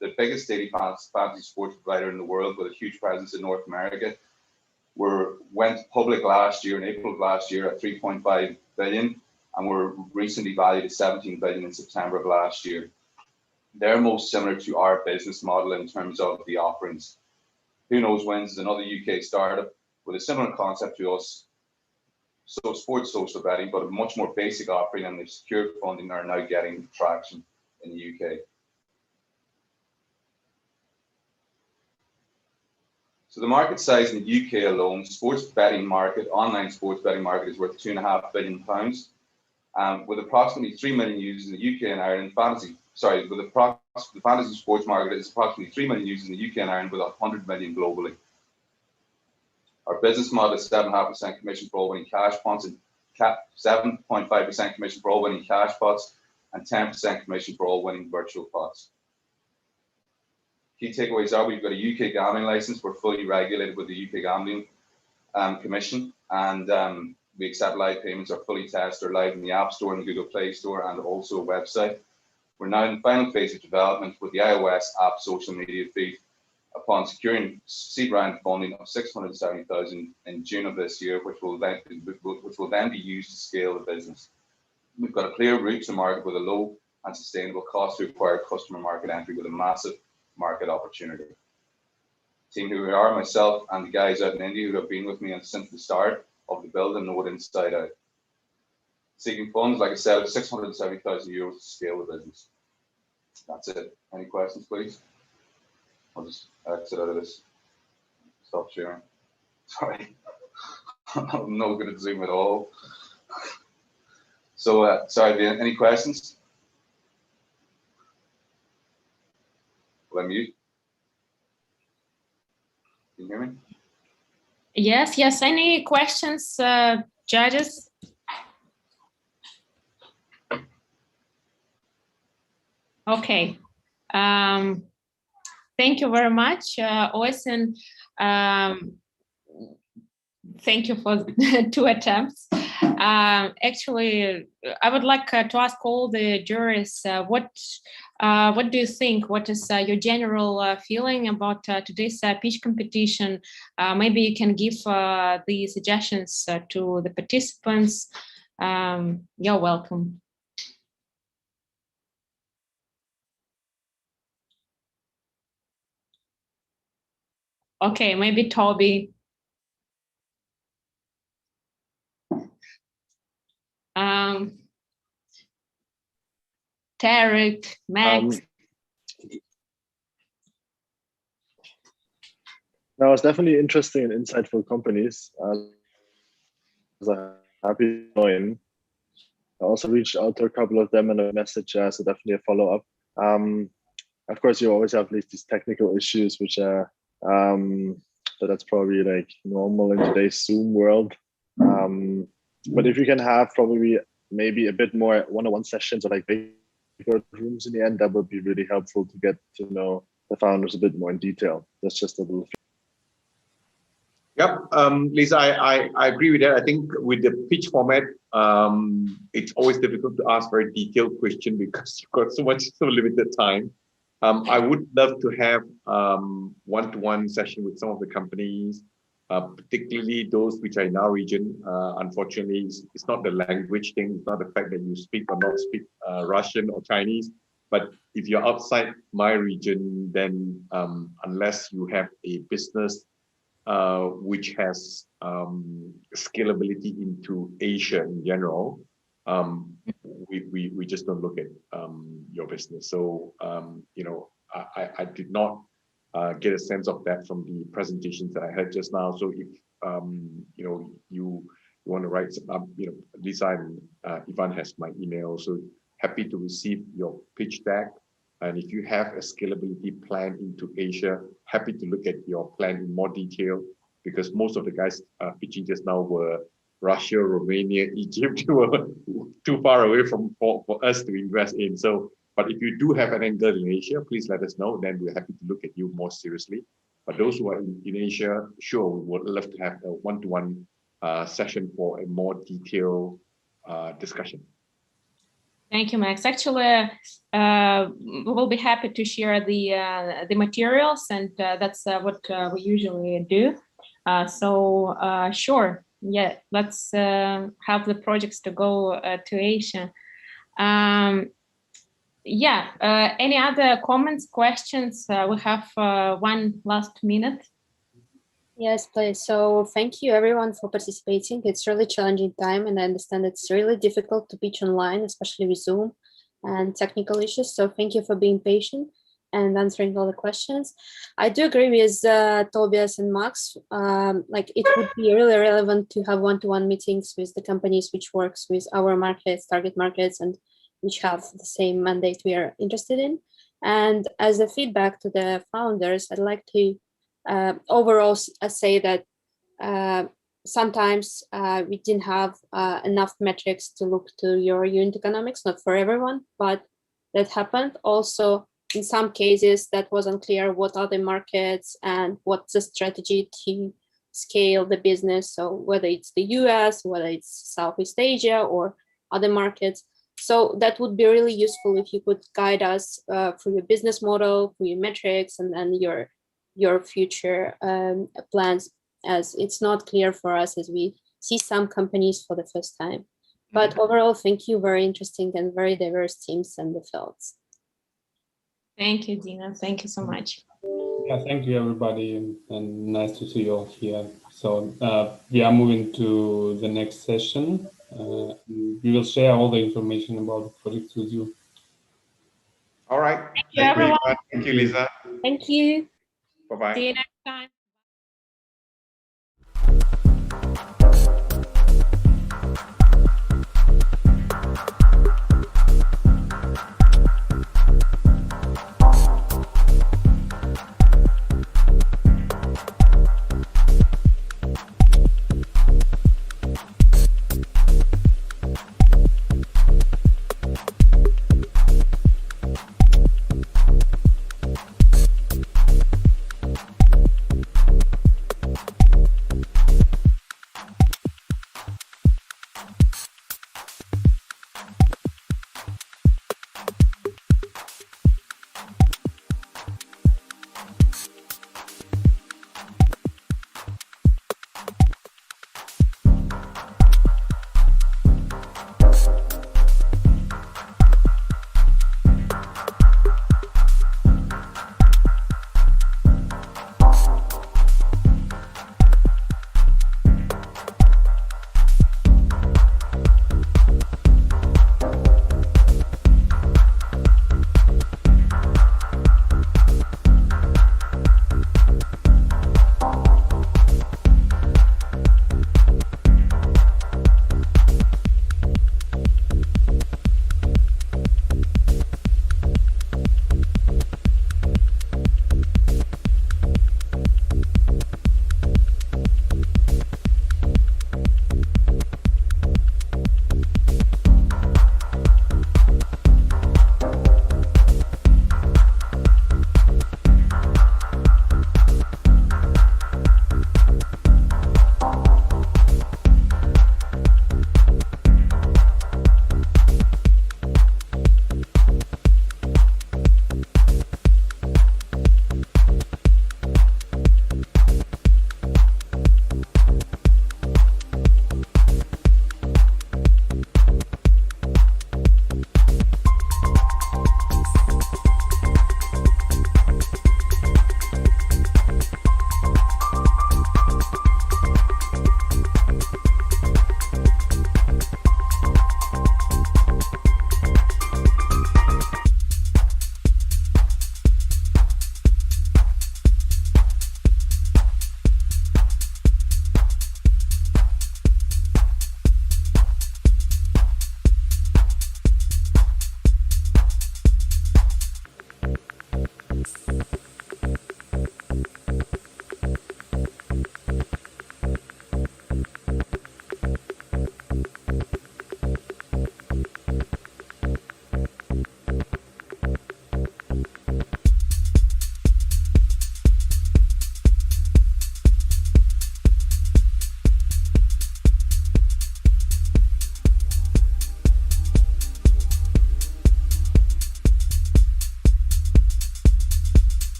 the biggest daily fantasy sports provider in the world with a huge presence in North America. Went public last year, in April of last year, at 3.5 billion, and were recently valued at 17 billion in September of last year. They're most similar to our business model in terms of the offerings. Who Knows Wins is another UK startup with a similar concept to us, so sports social betting, but a much more basic offering, and the secured funding are now getting traction in the UK. So the market size in the UK alone, sports betting market, online sports betting market, is worth £2.5 billion, with approximately 3 million users in the UK and Ireland. The fantasy sports market is approximately 3 million users in the UK and Ireland, with 100 million globally. Our business model is 7.5% commission for all winning cash pots, and 7.5% commission for all winning cash pots, and 10% commission for all winning virtual pots. Key takeaways are: we've got a UK gambling license, we're fully regulated with the UK Gambling Commission, and we accept live payments, are fully tested, are live in the App Store and the Google Play Store, and also a website. We're now in the final phase of development with the iOS app social media feed, upon securing seed round funding of 670,000 in June of this year, which will then be used to scale the business. We've got a clear route to market with a low and sustainable cost to acquire customer market entry with a massive market opportunity. Team who we are, myself and the guys out in India who have been with me since the start of the build and know it inside out. Seeking funds, like I said, of 670,000 euros to scale the business. That's it. Any questions, please? I'll just exit out of this. Stop sharing. Sorry. I'm not good at Zoom at all. So, sorry, any questions? Will I mute? Can you hear me? Yes. Any questions, judges? Okay. Thank you very much, Oysen. Thank you for 2 attempts. Actually, I would like to ask all the jurors, what do you think? What is your general feeling about today's pitch competition? Maybe you can give the suggestions to the participants. You're welcome. Okay, maybe Toby. Tarek, Max. No, it's definitely interesting and insightful companies. I'm happy to join. I also reached out to a couple of them in a message, so definitely a follow-up. Of course, you always have these technical issues, which are, but that's probably like normal in today's Zoom world. But if you can have probably maybe a bit more one-on-one sessions or like bigger rooms in the end, that would be really helpful to get to know the founders a bit more in detail. That's just a little. Yep, Lisa, I agree with that. I think with the pitch format, it's always difficult to ask very detailed questions because you've got so limited time. I would love to have one-to-one session with some of the companies, particularly those which are in our region. Unfortunately, it's not the language thing. It's not the fact that you speak or not speak Russian or Chinese. But if you're outside my region, then unless you have a business which has scalability into Asia in general, we just don't look at your business. So I did not get a sense of that from the presentations that I heard just now. So if you want to write, Lisa and Ivan has my email. So happy to receive your pitch deck. And if you have a scalability plan into Asia, happy to look at your plan in more detail, because most of the guys pitching just now were Russia, Romania, Egypt, were too far away for us to invest in. So, but if you do have an angle in Asia, please let us know. Then we're happy to look at you more seriously. But those who are in Asia, sure, we would love to have a one-to-one session for a more detailed discussion. Thank you, Max. Actually, we will be happy to share the materials, and that's what we usually do. Sure, yeah, let's have the projects to go to Asia. Any other comments, questions? We have 1 last minute. Yes, please. So thank you everyone for participating. It's really challenging time, and I understand it's really difficult to pitch online, especially with Zoom and technical issues. So thank you for being patient and answering all the questions. I do agree with Tobias and Max. Like it would be really relevant to have one-to-one meetings with the companies which works with our markets, target markets, and which have the same mandate we are interested in. And as a feedback to the founders, I'd like to overall say that sometimes we didn't have enough metrics to look to your unit economics, not for everyone, but that happened. Also, in some cases, that was unclear what are the markets and what's the strategy to scale the business. So whether it's the US, whether it's Southeast Asia or other markets. So that would be really useful if you could guide us through your business model, through your metrics, and then your future plans, as it's not clear for us as we see some companies for the first time. But overall, thank you. Very interesting and very diverse teams and the fields. Thank you, Dina. Thank you so much. Yeah, thank you, everybody, and nice to see you all here. So we are moving to the next session. We will share all the information about the project with you. All right. Thank you, everyone. Thank you, Lisa. Thank you. Bye-bye. See you next time.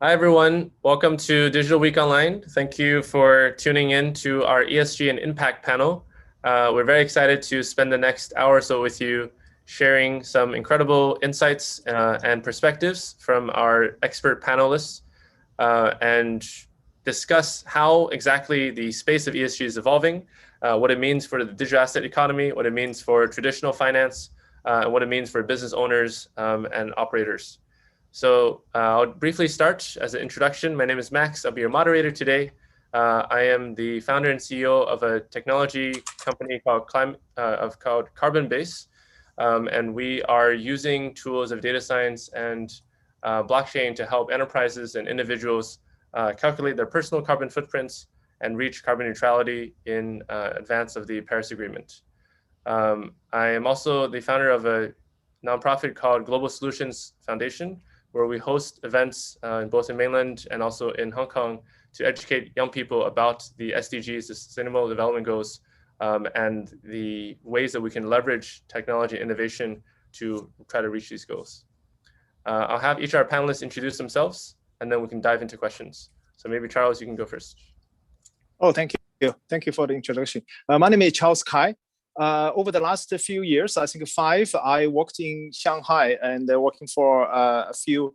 Hi, everyone. Welcome to Digital Week Online. Thank you for tuning in to our ESG and Impact panel. We're very excited to spend the next hour or so with you, sharing some incredible insights and perspectives from our expert panelists, and discuss how exactly the space of ESG is evolving, what it means for the digital asset economy, what it means for traditional finance, and what it means for business owners and operators. So I'll briefly start as an introduction. My name is Max. I'll be your moderator today. I am the founder and CEO of a technology company called Carbon-Base. And we are using tools of data science and blockchain to help enterprises and individuals calculate their personal carbon footprints and reach carbon neutrality in advance of the Paris Agreement. I am also the founder of a nonprofit called Global Solutions Foundation, where we host events both in mainland and also in Hong Kong to educate young people about the SDGs, the Sustainable Development Goals, and the ways that we can leverage technology and innovation to try to reach these goals. I'll have each of our panelists introduce themselves, and then we can dive into questions. So maybe Charles, you can go first. Oh, thank you. Thank you for the introduction. My name is Charles Kai. Over the last few years, I think 5, I worked in Shanghai and working for a few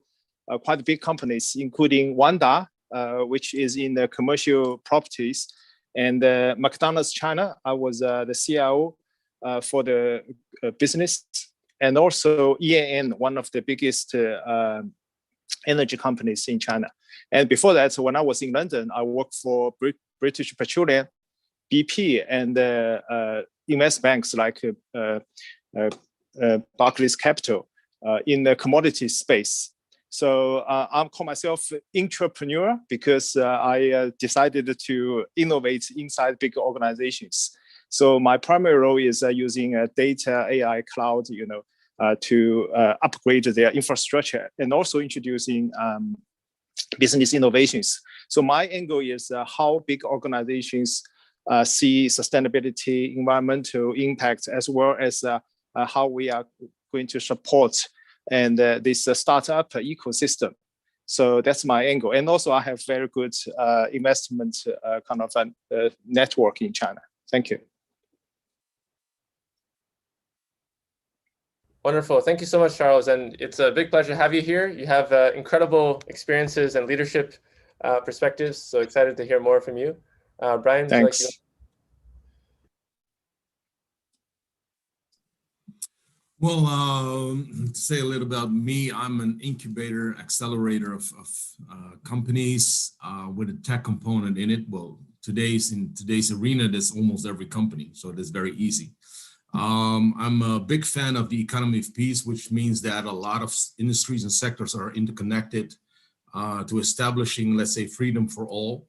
quite big companies, including Wanda, which is in the commercial properties, and McDonald's China. I was the CIO for the business, and also EAN, one of the biggest energy companies in China. And before that, when I was in London, I worked for British Petroleum, BP, and invest banks like Barclays Capital in the commodity space. So I'm call myself entrepreneur because I decided to innovate inside big organizations. So my primary role is using data, AI, cloud, to upgrade their infrastructure, and also introducing business innovations. So my angle is how big organizations see sustainability, environmental impact, as well as how we are going to support and this startup ecosystem. So that's my angle. And also I have very good investment kind of network in China. Thank you. Wonderful. Thank you so much, Charles. And it's a big pleasure to have you here. You have incredible experiences and leadership perspectives. So excited to hear more from you. Brian, thanks. Would you like to... Well, to say a little about me, I'm an incubator, accelerator of companies with a tech component in it. Well, in today's arena, there's almost every company, so it is very easy. I'm a big fan of the economy of peace, which means that a lot of industries and sectors are interconnected to establishing, let's say, freedom for all,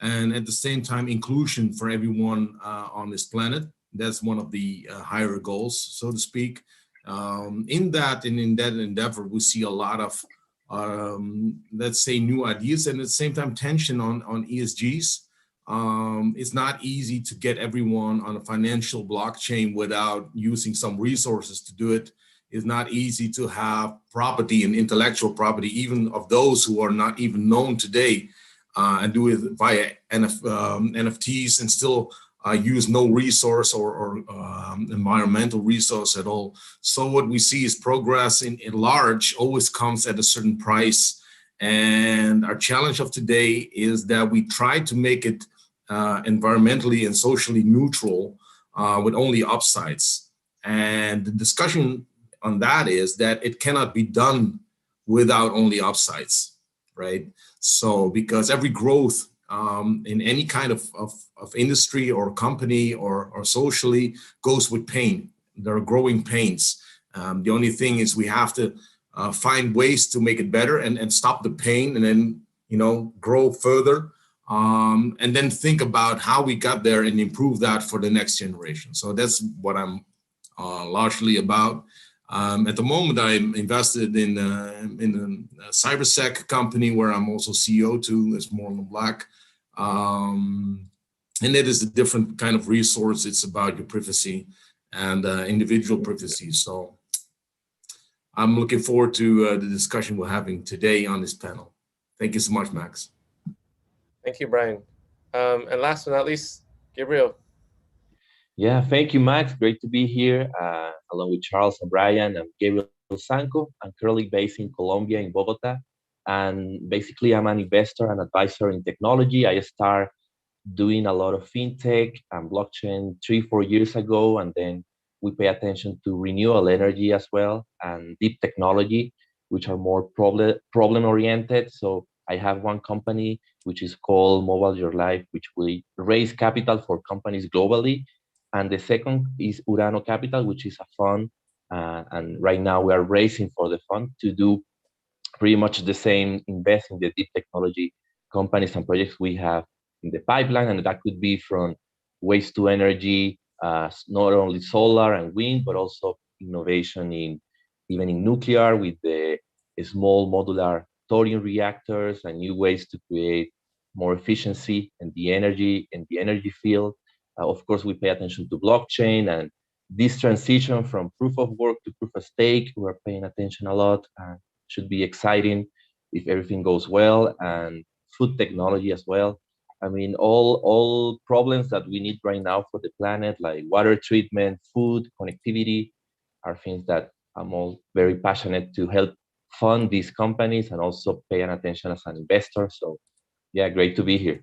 and at the same time, inclusion for everyone on this planet. That's one of the higher goals, so to speak. In that endeavor, we see a lot of, let's say, new ideas, and at the same time, tension on ESGs. It's not easy to get everyone on a financial blockchain without using some resources to do it. It's not easy to have property and intellectual property, even of those who are not even known today, and do it via NFTs and still use no resource or environmental resource at all. So what we see is progress in large always comes at a certain price. And our challenge of today is that we try to make it environmentally and socially neutral with only upsides. And the discussion on that is that it cannot be done without only upsides, right? So because every growth in any kind of industry or company or socially goes with pain. There are growing pains. The only thing is we have to find ways to make it better and stop the pain, and then grow further, and then think about how we got there and improve that for the next generation. So that's what I'm largely about. At the moment, I'm invested in a cybersec company where I'm also CEO too. It's more on black. And it is a different kind of resource. It's about your privacy and individual privacy. So I'm looking forward to the discussion we're having today on this panel. Thank you so much, Max. Thank you, Brian. And last but not least, Gabriel. Yeah, thank you, Max. Great to be here along with Charles and Brian. I'm Gabriel Sanco. I'm currently based in Colombia, in Bogota. And basically, I'm an investor and advisor in technology. I started doing a lot of fintech and blockchain 3-4 years ago. And then we pay attention to renewable energy as well and deep technology, which are more problem oriented. So I have one company which is called Mobile Your Life, which we raise capital for companies globally. And the second is Urano Capital, which is a fund. And right now we are raising for the fund to do pretty much the same, invest in the deep technology companies and projects we have in the pipeline. And that could be from waste to energy, not only solar and wind, but also innovation even in nuclear with the small modular thorium reactors and new ways to create more efficiency in the energy field. Of course, we pay attention to blockchain and this transition from proof of work to proof of stake. We're paying attention a lot and should be exciting if everything goes well, and food technology as well. I mean, all problems that we need right now for the planet, like water treatment, food, connectivity, are things that I'm all very passionate to help fund these companies and also paying attention as an investor. So yeah, great to be here.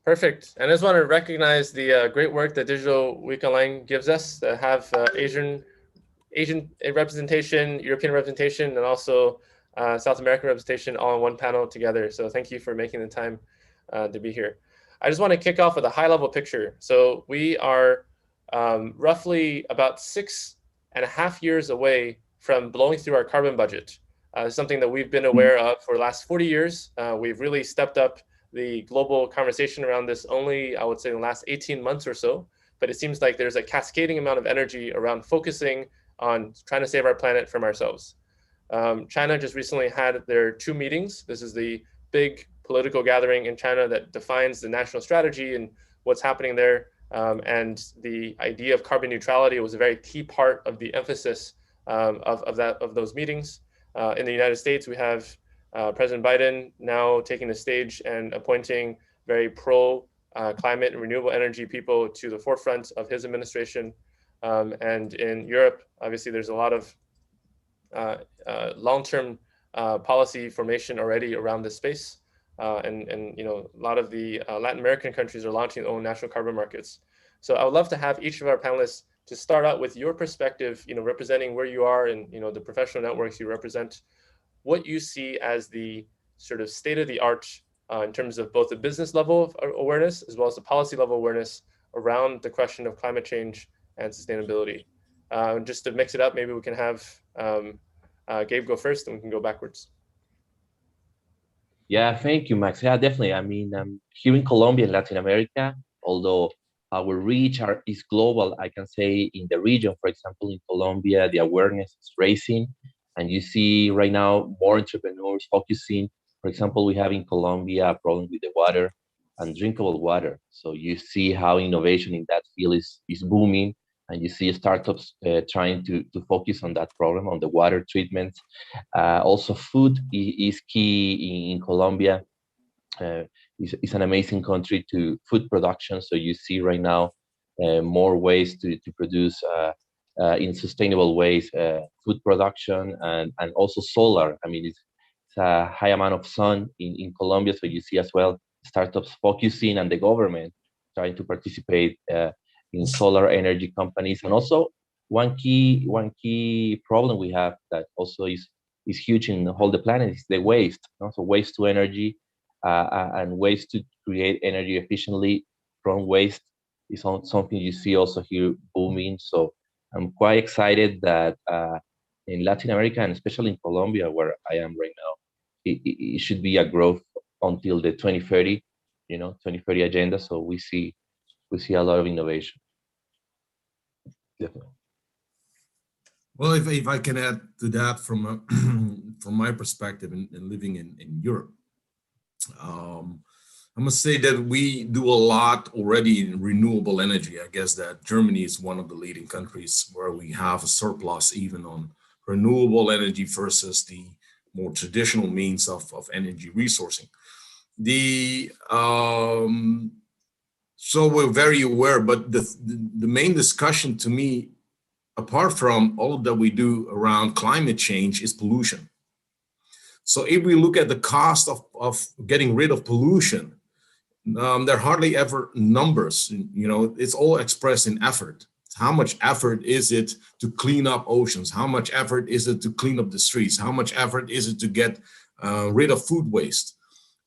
Perfect. And I just want to recognize the great work that Digital Week Online gives us to have Asian representation, European representation, and also South American representation all on one panel together. So thank you for making the time to be here. I just want to kick off with a high-level picture. So we are roughly about 6.5 years away from blowing through our carbon budget. Something that we've been aware of for the last 40 years. We've really stepped up the global conversation around this only, I would say, in the last 18 months or so. But it seems like there's a cascading amount of energy around focusing on trying to save our planet from ourselves. China just recently had their 2 meetings. This is the big political gathering in China that defines the national strategy and what's happening there. And the idea of carbon neutrality was a very key part of the emphasis of those meetings. In the United States, we have President Biden now taking the stage and appointing very pro climate and renewable energy people to the forefront of his administration. And in Europe, obviously, there's a lot of long-term policy formation already around this space. And you know, a lot of the Latin American countries are launching their own national carbon markets. So I would love to have each of our panelists to start out with your perspective, you know, representing where you are and, you know, the professional networks you represent, what you see as the sort of state of the art in terms of both the business level of awareness as well as the policy level awareness around the question of climate change and sustainability. Just to mix it up, maybe we can have Gabe go first and we can go backwards. Yeah, thank you, Max. Yeah, definitely. I mean, here in Colombia and Latin America, although our reach is global, I can say in the region, for example, in Colombia, the awareness is raising. And you see right now more entrepreneurs focusing. For example, we have in Colombia a problem with the water and drinkable water. So you see how innovation in that field is booming. And you see startups trying to focus on that problem, on the water treatment. Also, food is key in Colombia. It's an amazing country to food production. So you see right now more ways to produce in sustainable ways, food production and also solar. I mean, it's a high amount of sun in Colombia. So you see as well startups focusing and the government trying to participate in solar energy companies. And also one key problem we have that also is huge in the whole planet is the waste. So waste to energy and ways to create energy efficiently from waste is something you see also here booming. So I'm quite excited that in Latin America and especially in Colombia, where I am right now, it should be a growth until the 2030, 2030 agenda. So we see a lot of innovation. Definitely. Well, if I can add to that from from my perspective and living in Europe, I must say that we do a lot already in renewable energy. I guess that Germany is one of the leading countries where we have a surplus even on renewable energy versus the more traditional means of energy resourcing. So we're very aware, but the main discussion to me, apart from all that we do around climate change, is pollution. So if we look at the cost of getting rid of pollution, there are hardly ever numbers. It's all expressed in effort. How much effort is it to clean up oceans? How much effort is it to clean up the streets? How much effort is it to get rid of food waste?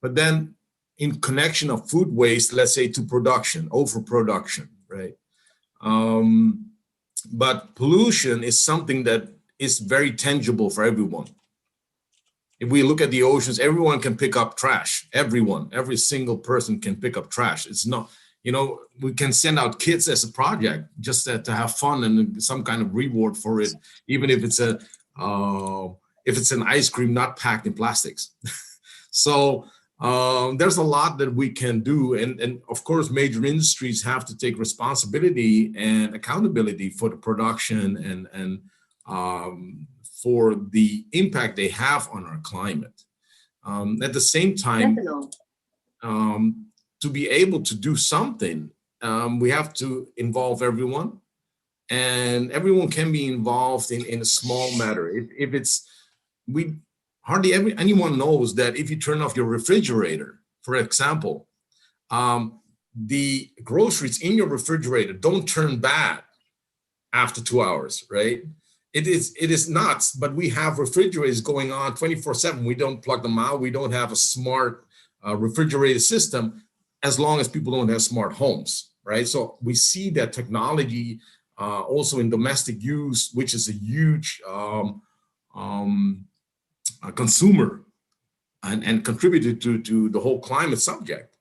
But then in connection of food waste, let's say to production, overproduction, right? But pollution is something that is very tangible for everyone. If we look at the oceans, everyone can pick up trash. Every single person can pick up trash. It's not, we can send out kits as a project just to have fun and some kind of reward for it, even if it's an ice cream not packed in plastics. So there's a lot that we can do, and of course, major industries have to take responsibility and accountability for the production and for the impact they have on our climate. At the same time, to be able to do something, we have to involve everyone, and everyone can be involved in a small matter. Hardly anyone knows that if you turn off your refrigerator, for example, the groceries in your refrigerator don't turn bad after 2 hours, right? It is nuts, but we have refrigerators going on 24/7. We don't plug them out. We don't have a smart refrigerator system as long as people don't have smart homes, right? So we see that technology also in domestic use, which is a huge consumer and contributed to the whole climate subject.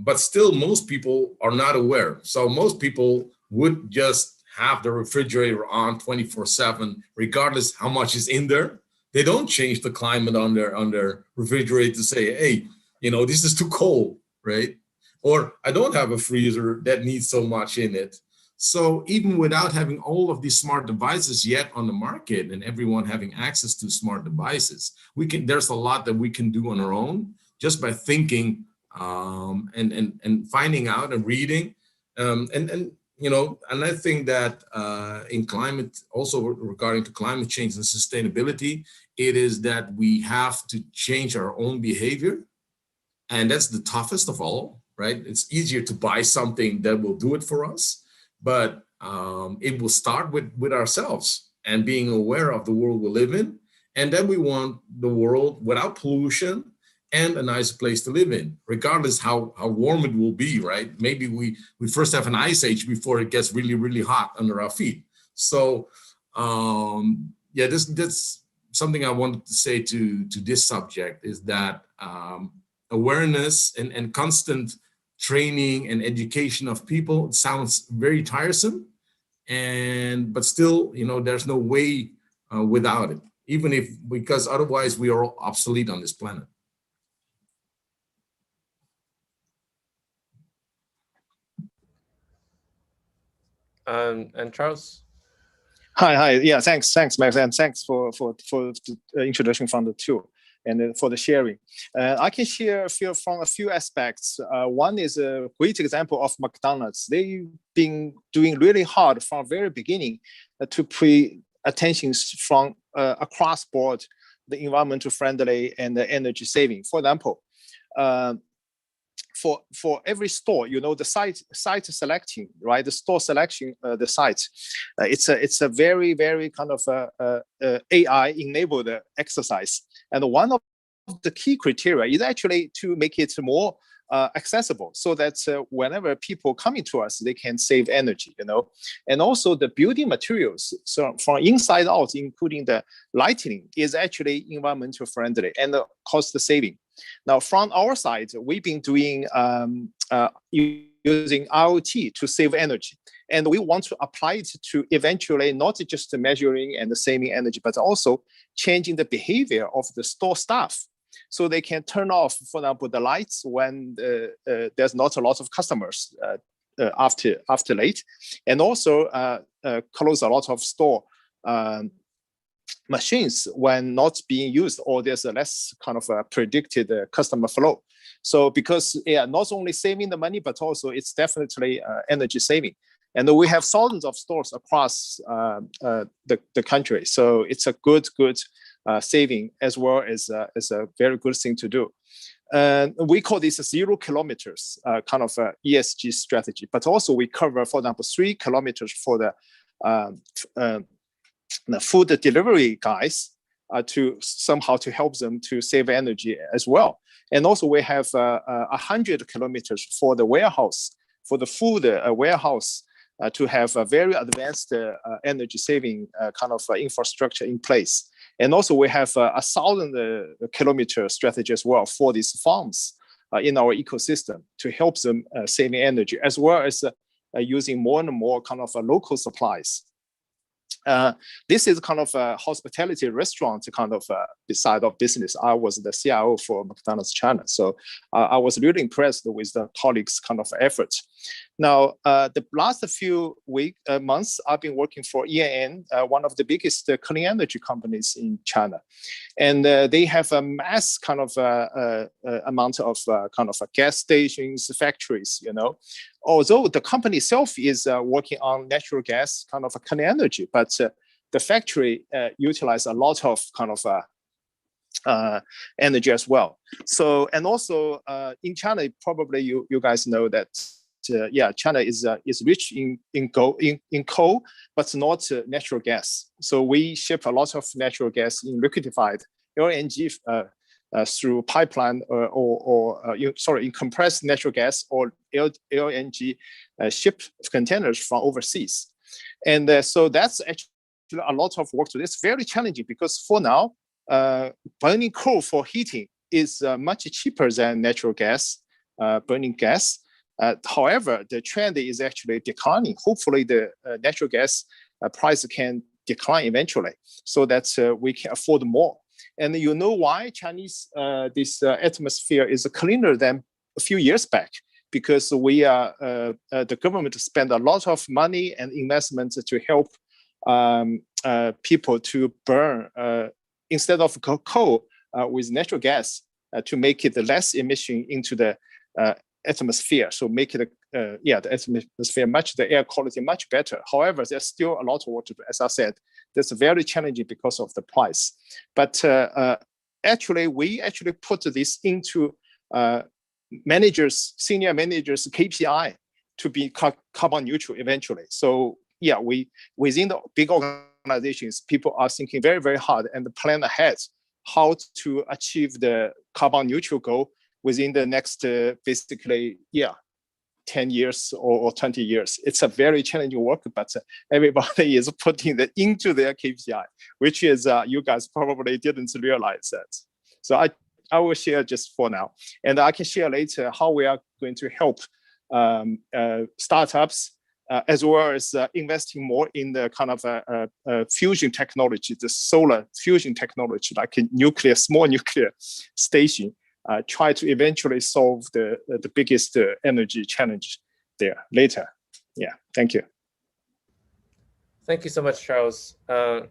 But still, most people are not aware. So most people would just have the refrigerator on 24/7, regardless how much is in there. They don't change the climate on their refrigerator to say, hey, this is too cold, right? Or I don't have a freezer that needs so much in it. So even without having all of these smart devices yet on the market and everyone having access to smart devices, there's a lot that we can do on our own just by thinking and finding out and reading. And I think that in climate, also regarding to climate change and sustainability, it is that we have to change our own behavior. And that's the toughest of all, right? It's easier to buy something that will do it for us. But it will start with ourselves and being aware of the world we live in. And then we want the world without pollution and a nice place to live in, regardless how warm it will be, right? Maybe we first have an ice age before it gets really, really hot under our feet. So yeah, that's something I wanted to say to this subject, is that awareness and constant training and education of people, it sounds very tiresome, but still, there's no way without it, because otherwise we are all obsolete on this planet. And Charles? Hi. Yeah, thanks, Max, and thanks for the introduction from the two and for the sharing. I can share from a few aspects. One is a great example of McDonald's. They've been doing really hard from the very beginning to pay attention from across board, the environmental friendly and the energy saving. For example, for every store, the site selecting, right? The store selection, the site, it's a very, very kind of AI enabled exercise. And one of the key criteria is actually to make it more accessible, so that whenever people come into us, they can save energy, And also the building materials, so from inside out, including the lighting, is actually environmental friendly and cost saving. Now, from our side, we've been doing using IoT to save energy. And we want to apply it to eventually not just measuring and saving energy, but also changing the behavior of the store staff. So they can turn off, for example, the lights when there's not a lot of customers after late. And also close a lot of store machines when not being used, or there's a less kind of a predicted customer flow. So because not only saving the money, but also it's definitely energy saving. And we have thousands of stores across the country. So it's a good saving, as well as a very good thing to do. We call this 0 kilometers kind of ESG strategy, but also we cover, for example, 3 kilometers for the food delivery guys to somehow to help them to save energy as well. And also we have 100 kilometers for the warehouse, for the food warehouse, to have a very advanced energy saving kind of infrastructure in place. And also we have 1,000 kilometer strategy as well for these farms in our ecosystem to help them saving energy, as well as using more and more kind of local supplies. This is kind of a hospitality restaurant kind of side of business. I was the CIO for McDonald's China, so I was really impressed with the colleagues' kind of efforts. Now, the last few months, I've been working for ENN, one of the biggest clean energy companies in China, and they have a mass kind of amount of kind of gas stations, factories, you know. Although the company itself is working on natural gas kind of clean energy, but the factory utilize a lot of kind of energy as well. So, and also in China, probably you guys know that China is rich in coal, but not natural gas. So we ship a lot of natural gas in liquefied LNG through pipeline in compressed natural gas or LNG ship containers from overseas. And so that's actually a lot of work to this. It's very challenging because for now, burning coal for heating is much cheaper than natural gas, burning gas. However, the trend is actually declining. Hopefully the natural gas price can decline eventually so that we can afford more. And you know why Chinese, this atmosphere is cleaner than a few years back? Because we are, the government spend a lot of money and investment to help people to burn instead of coal with natural gas to make it less emission into the atmosphere. So make it, the atmosphere the air quality much better. However, there's still a lot of work to do. As I said, that's very challenging because of the price. But we actually put this into senior managers KPI to be carbon neutral eventually. So within the big organizations, people are thinking very, very hard and plan ahead how to achieve the carbon neutral goal within the next basically 10 years or 20 years. It's a very challenging work, but everybody is putting that into their KPI, which is you guys probably didn't realize that. So I will share just for now, and I can share later how we are going to help startups as well as investing more in the kind of fusion technology, the solar fusion technology, like a small nuclear station. Try to eventually solve the biggest energy challenge there later. Yeah, thank you. Thank you so much, Charles.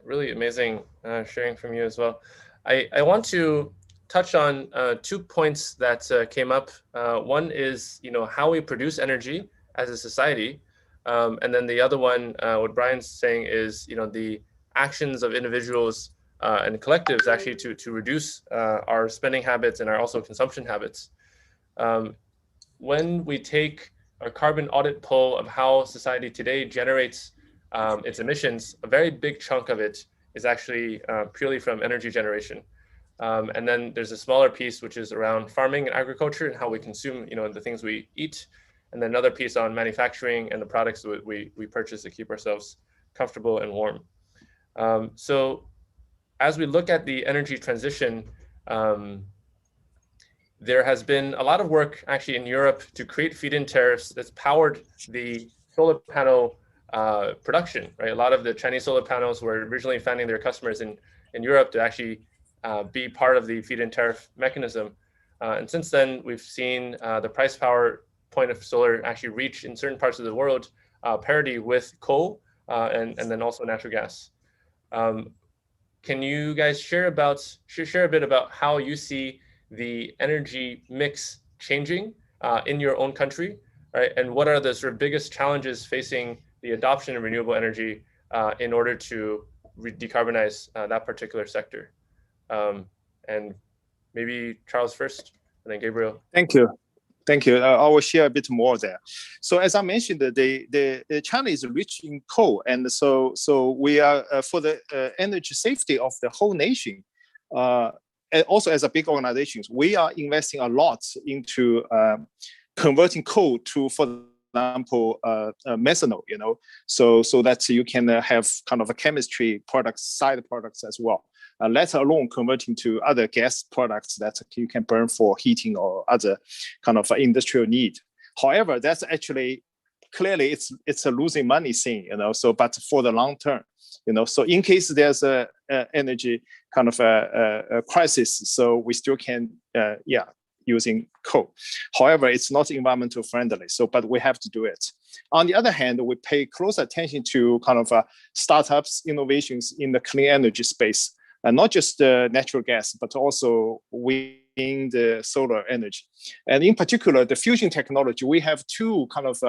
Really amazing sharing from you as well. I want to touch on 2 points that came up. One is, how we produce energy as a society. And then the other one, what Brian's saying is, the actions of individuals and collectives actually to reduce our spending habits and our also consumption habits. When we take a carbon audit poll of how society today generates its emissions, a very big chunk of it is actually purely from energy generation. And then there's a smaller piece which is around farming and agriculture and how we consume, the things we eat. And then another piece on manufacturing and the products that we purchase to keep ourselves comfortable and warm. So as we look at the energy transition, there has been a lot of work actually in Europe to create feed-in tariffs that's powered the solar panel production, right? A lot of the Chinese solar panels were originally finding their customers in Europe to actually be part of the feed-in tariff mechanism. And since then, we've seen the price power point of solar actually reach in certain parts of the world parity with coal and then also natural gas. can you guys share a bit about how you see the energy mix changing in your own country, right? And what are the sort of biggest challenges facing the adoption of renewable energy in order to decarbonize that particular sector? And maybe Charles first, and then Gabriel. Thank you. Thank you. I will share a bit more there. So as I mentioned, China is rich in coal, and so we are for the energy safety of the whole nation. And also, as a big organization, we are investing a lot into converting coal to, for example, methanol. So that you can have kind of a chemistry products, side products as well. Let alone converting to other gas products that you can burn for heating or other kind of industrial need. However, that's actually clearly it's a losing money thing, So, but for the long term, So in case there's a energy kind of a crisis, so we still can, using coal. However, it's not environmental friendly. So, but we have to do it. On the other hand, we pay close attention to kind of startups, innovations in the clean energy space. And not just natural gas, but also wind, solar energy. And in particular, the fusion technology, we have two kind of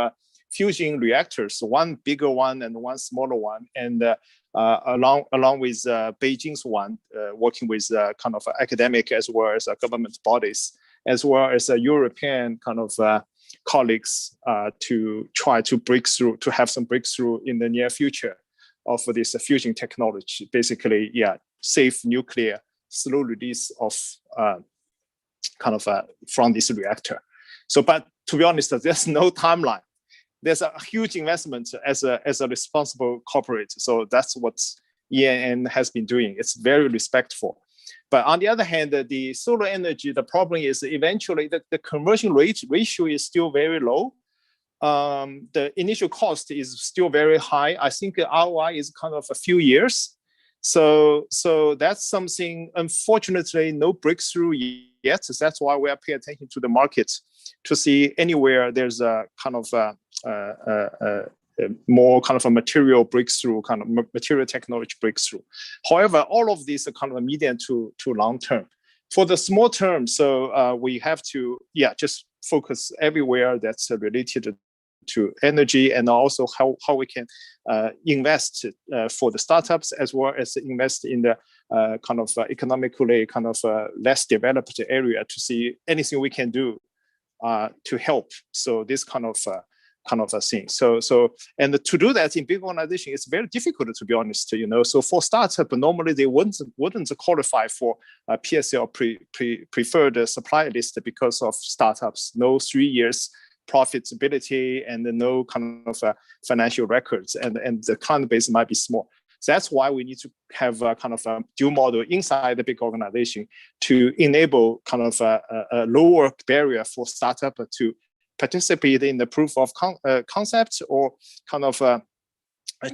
fusion reactors, one bigger one and one smaller one. And along with Beijing's one, working with kind of academic as well as government bodies, as well as European kind of colleagues to try to break through, to have some breakthrough in the near future of this fusion technology. Basically, safe nuclear slow release of from this reactor. So, but to be honest, there's no timeline. There's a huge investment as a responsible corporate. So that's what ENN has been doing. It's very respectful. But on the other hand, the solar energy, the problem is eventually the conversion ratio is still very low. The initial cost is still very high. I think the ROI is kind of a few years. So that's something, unfortunately, no breakthrough yet. So that's why we are paying attention to the market to see anywhere there's a kind of more kind of a material breakthrough, kind of material technology breakthrough. However, all of these are kind of a medium to long term. For the small term, so we have to just focus everywhere that's related to energy, and also how we can invest for the startups, as well as invest in the kind of economically kind of less developed area to see anything we can do to help. So this kind of a thing. So and to do that in big organization, it's very difficult, to be honest. So for startup, normally they wouldn't qualify for a PSL preferred supplier list because of startups. No 3 years profitability and no kind of financial records, and the client base might be small. So that's why we need to have a kind of a dual model inside the big organization to enable kind of a lower barrier for startup to participate in the proof of concept or kind of a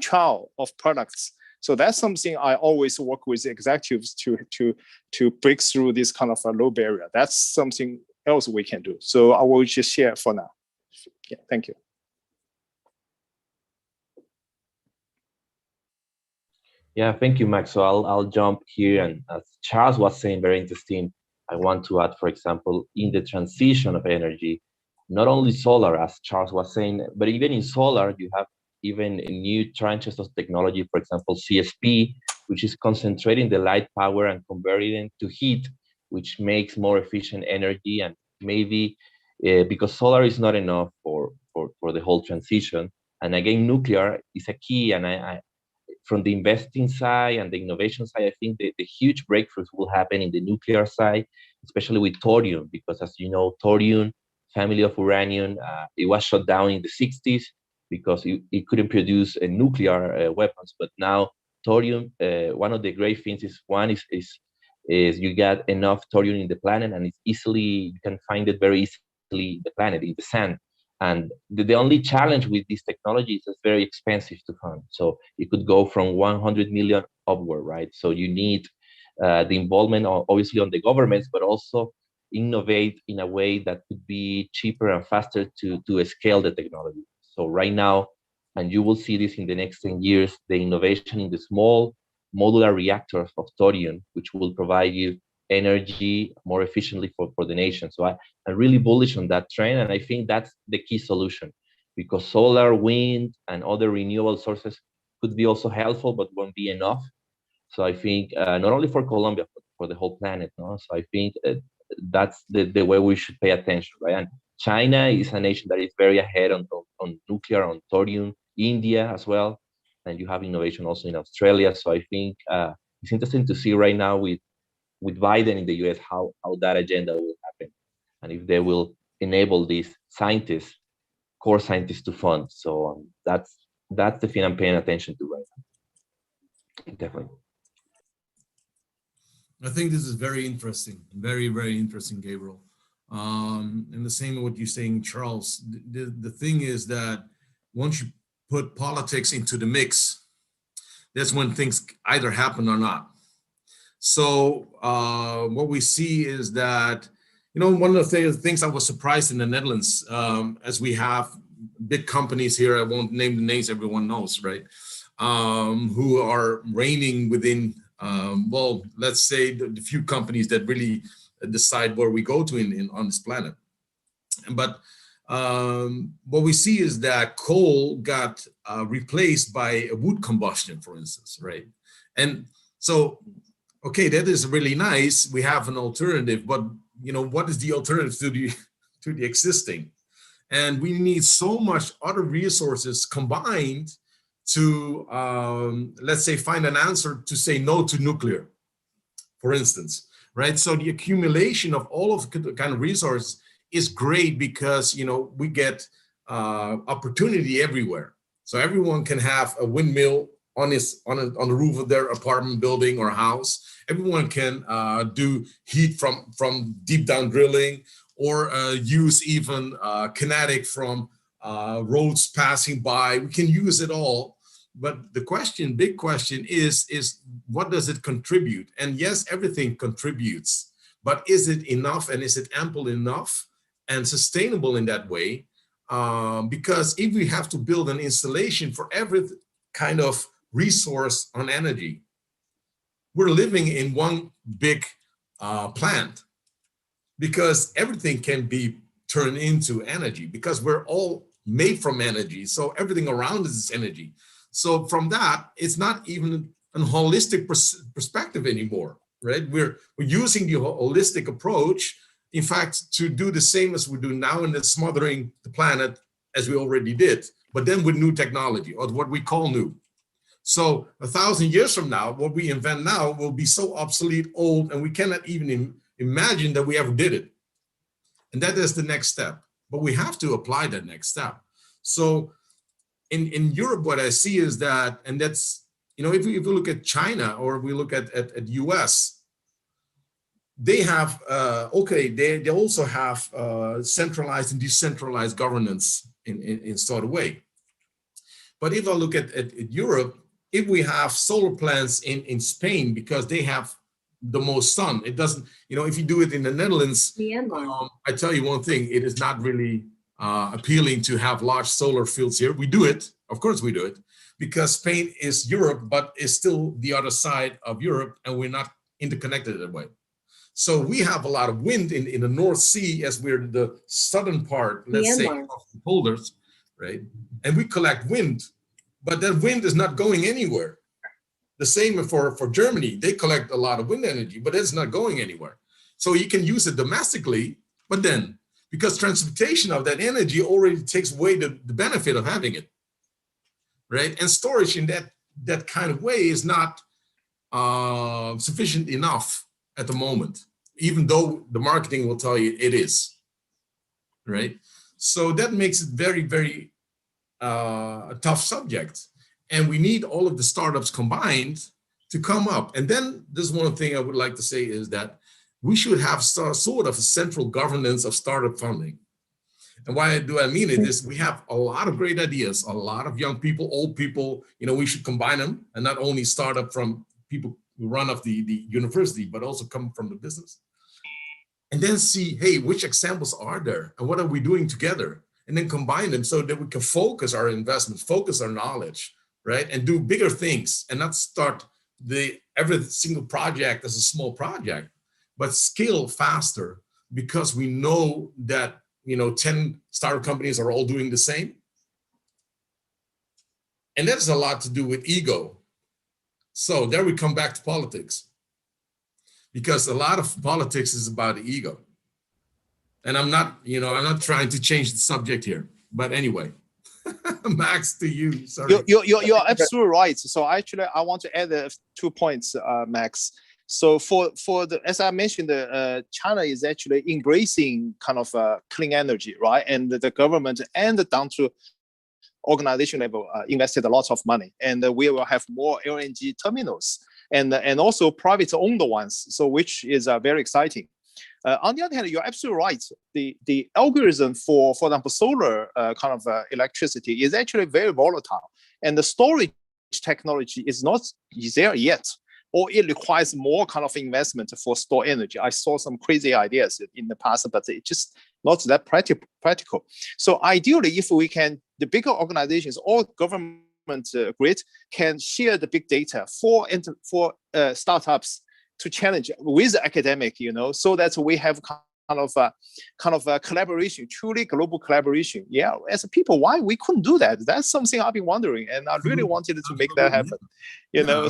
trial of products. So that's something I always work with executives to break through this kind of a low barrier. That's something else we can do. So I will just share for now. Yeah, thank you. Yeah, thank you, Max. So I'll jump here, and as Charles was saying, very interesting. I want to add, for example, in the transition of energy, not only solar, as Charles was saying, but even in solar, you have even new tranches of technology, for example, CSP, which is concentrating the light power and converting it to heat, which makes more efficient energy. And maybe because solar is not enough for the whole transition. And again, nuclear is a key. And I from the investing side and the innovation side, I think the huge breakthroughs will happen in the nuclear side, especially with thorium, because as you know, thorium, family of uranium, it was shut down in the 60s because it couldn't produce nuclear weapons. But now thorium, one of the great things is you got enough thorium in the planet, and it's you can find it very easily in the planet, in the sand. And the only challenge with this technology is it's very expensive to fund. So it could go from 100 million upward, right? So you need the involvement, obviously, on the governments, but also innovate in a way that could be cheaper and faster to scale the technology. So right now, and you will see this in the next 10 years, the innovation in the small, modular reactors of thorium, which will provide you energy more efficiently for the nation. So I'm really bullish on that trend, and I think that's the key solution, because solar, wind, and other renewable sources could be also helpful, but won't be enough. So I think not only for Colombia, but for the whole planet. No? So I think that's the way we should pay attention, right? And China is a nation that is very ahead on nuclear, on thorium, India as well. And you have innovation also in Australia. So I think it's interesting to see right now with Biden in the US how that agenda will happen, and if they will enable these scientists, core scientists, to fund. So that's the thing I'm paying attention to right now. Definitely. I think this is very interesting, very, very interesting, Gabriel. And the same with what you're saying, Charles. The thing is that once you put politics into the mix, that's when things either happen or not. So what we see is that, one of the things I was surprised in the Netherlands, as we have big companies here, I won't name the names, everyone knows, right? Who are reigning within, well, let's say the few companies that really decide where we go to on this planet. But what we see is that coal got replaced by wood combustion, for instance, right? And so, okay, that is really nice. We have an alternative, but what is the alternative to the existing? And we need so much other resources combined to, let's say, find an answer to say no to nuclear, for instance, right? So the accumulation of all of the kind of resources is great because, we get opportunity everywhere. So everyone can have a windmill on the roof of their apartment building or house. Everyone can do heat from deep down drilling, or use even kinetic from roads passing by. We can use it all. But the big question is what does it contribute? And yes, everything contributes, but is it enough, and is it ample enough and sustainable in that way? Because if we have to build an installation for every kind of resource on energy, we're living in one big plant, because everything can be turned into energy, because we're all made from energy. So everything around us is energy. So from that, it's not even a holistic perspective anymore, right? We're using the holistic approach, in fact, to do the same as we do now, and it's smothering the planet as we already did, but then with new technology, or what we call new. So 1,000 years from now, what we invent now will be so obsolete, old, and we cannot even imagine that we ever did it. And that is the next step, but we have to apply that next step. So in Europe, what I see is that, and that's, if we look at China, or we look at US, they have, they also have centralized and decentralized governance in sort of way. But if I look at Europe, if we have solar plants in Spain, because they have the most sun, it doesn't, if you do it in the Netherlands, I tell you one thing, it is not really appealing to have large solar fields here. We do it, of course we do it, because Spain is Europe, but is still the other side of Europe, and we're not interconnected that way. So we have a lot of wind in the North Sea, as we're the southern part, let's say, of the polders, right? And we collect wind, but that wind is not going anywhere. The same for Germany, they collect a lot of wind energy, but it's not going anywhere. So you can use it domestically, but then, because transportation of that energy already takes away the benefit of having it, right? And storage in that kind of way is not sufficient enough at the moment, even though the marketing will tell you it is, right? So that makes it very, very a tough subject. And we need all of the startups combined to come up. And then there's one thing I would like to say is that we should have sort of a central governance of startup funding. And why do I mean it is we have a lot of great ideas, a lot of young people, old people, we should combine them, and not only start up from people who run off the university, but also come from the business. And then see, hey, which examples are there and what are we doing together? And then combine them so that we can focus our investments, focus our knowledge, right? And do bigger things and not start every single project as a small project, but scale faster because we know that 10 startup companies are all doing the same. And that has a lot to do with ego. So there we come back to politics, because a lot of politics is about ego. And I'm not trying to change the subject here, but anyway, Max, to you. Sorry. You're absolutely right. So actually, I want to add 2 points, Max. So as I mentioned, China is actually embracing kind of clean energy, right? And the government and down to organization level invested a lot of money, and we will have more LNG terminals and also private owned ones. So which is very exciting. On the other hand, you're absolutely right. The algorithm for example, solar kind of electricity is actually very volatile, and the storage technology is not there yet, or it requires more kind of investment for store energy. I saw some crazy ideas in the past, but it's just not that practical. So ideally, if we can, the bigger organizations or government grid can share the big data for startups to challenge with academic, so that we have kind of a collaboration, truly global collaboration. Yeah, as people, why we couldn't do that? That's something I've been wondering, and I really wanted to make that happen.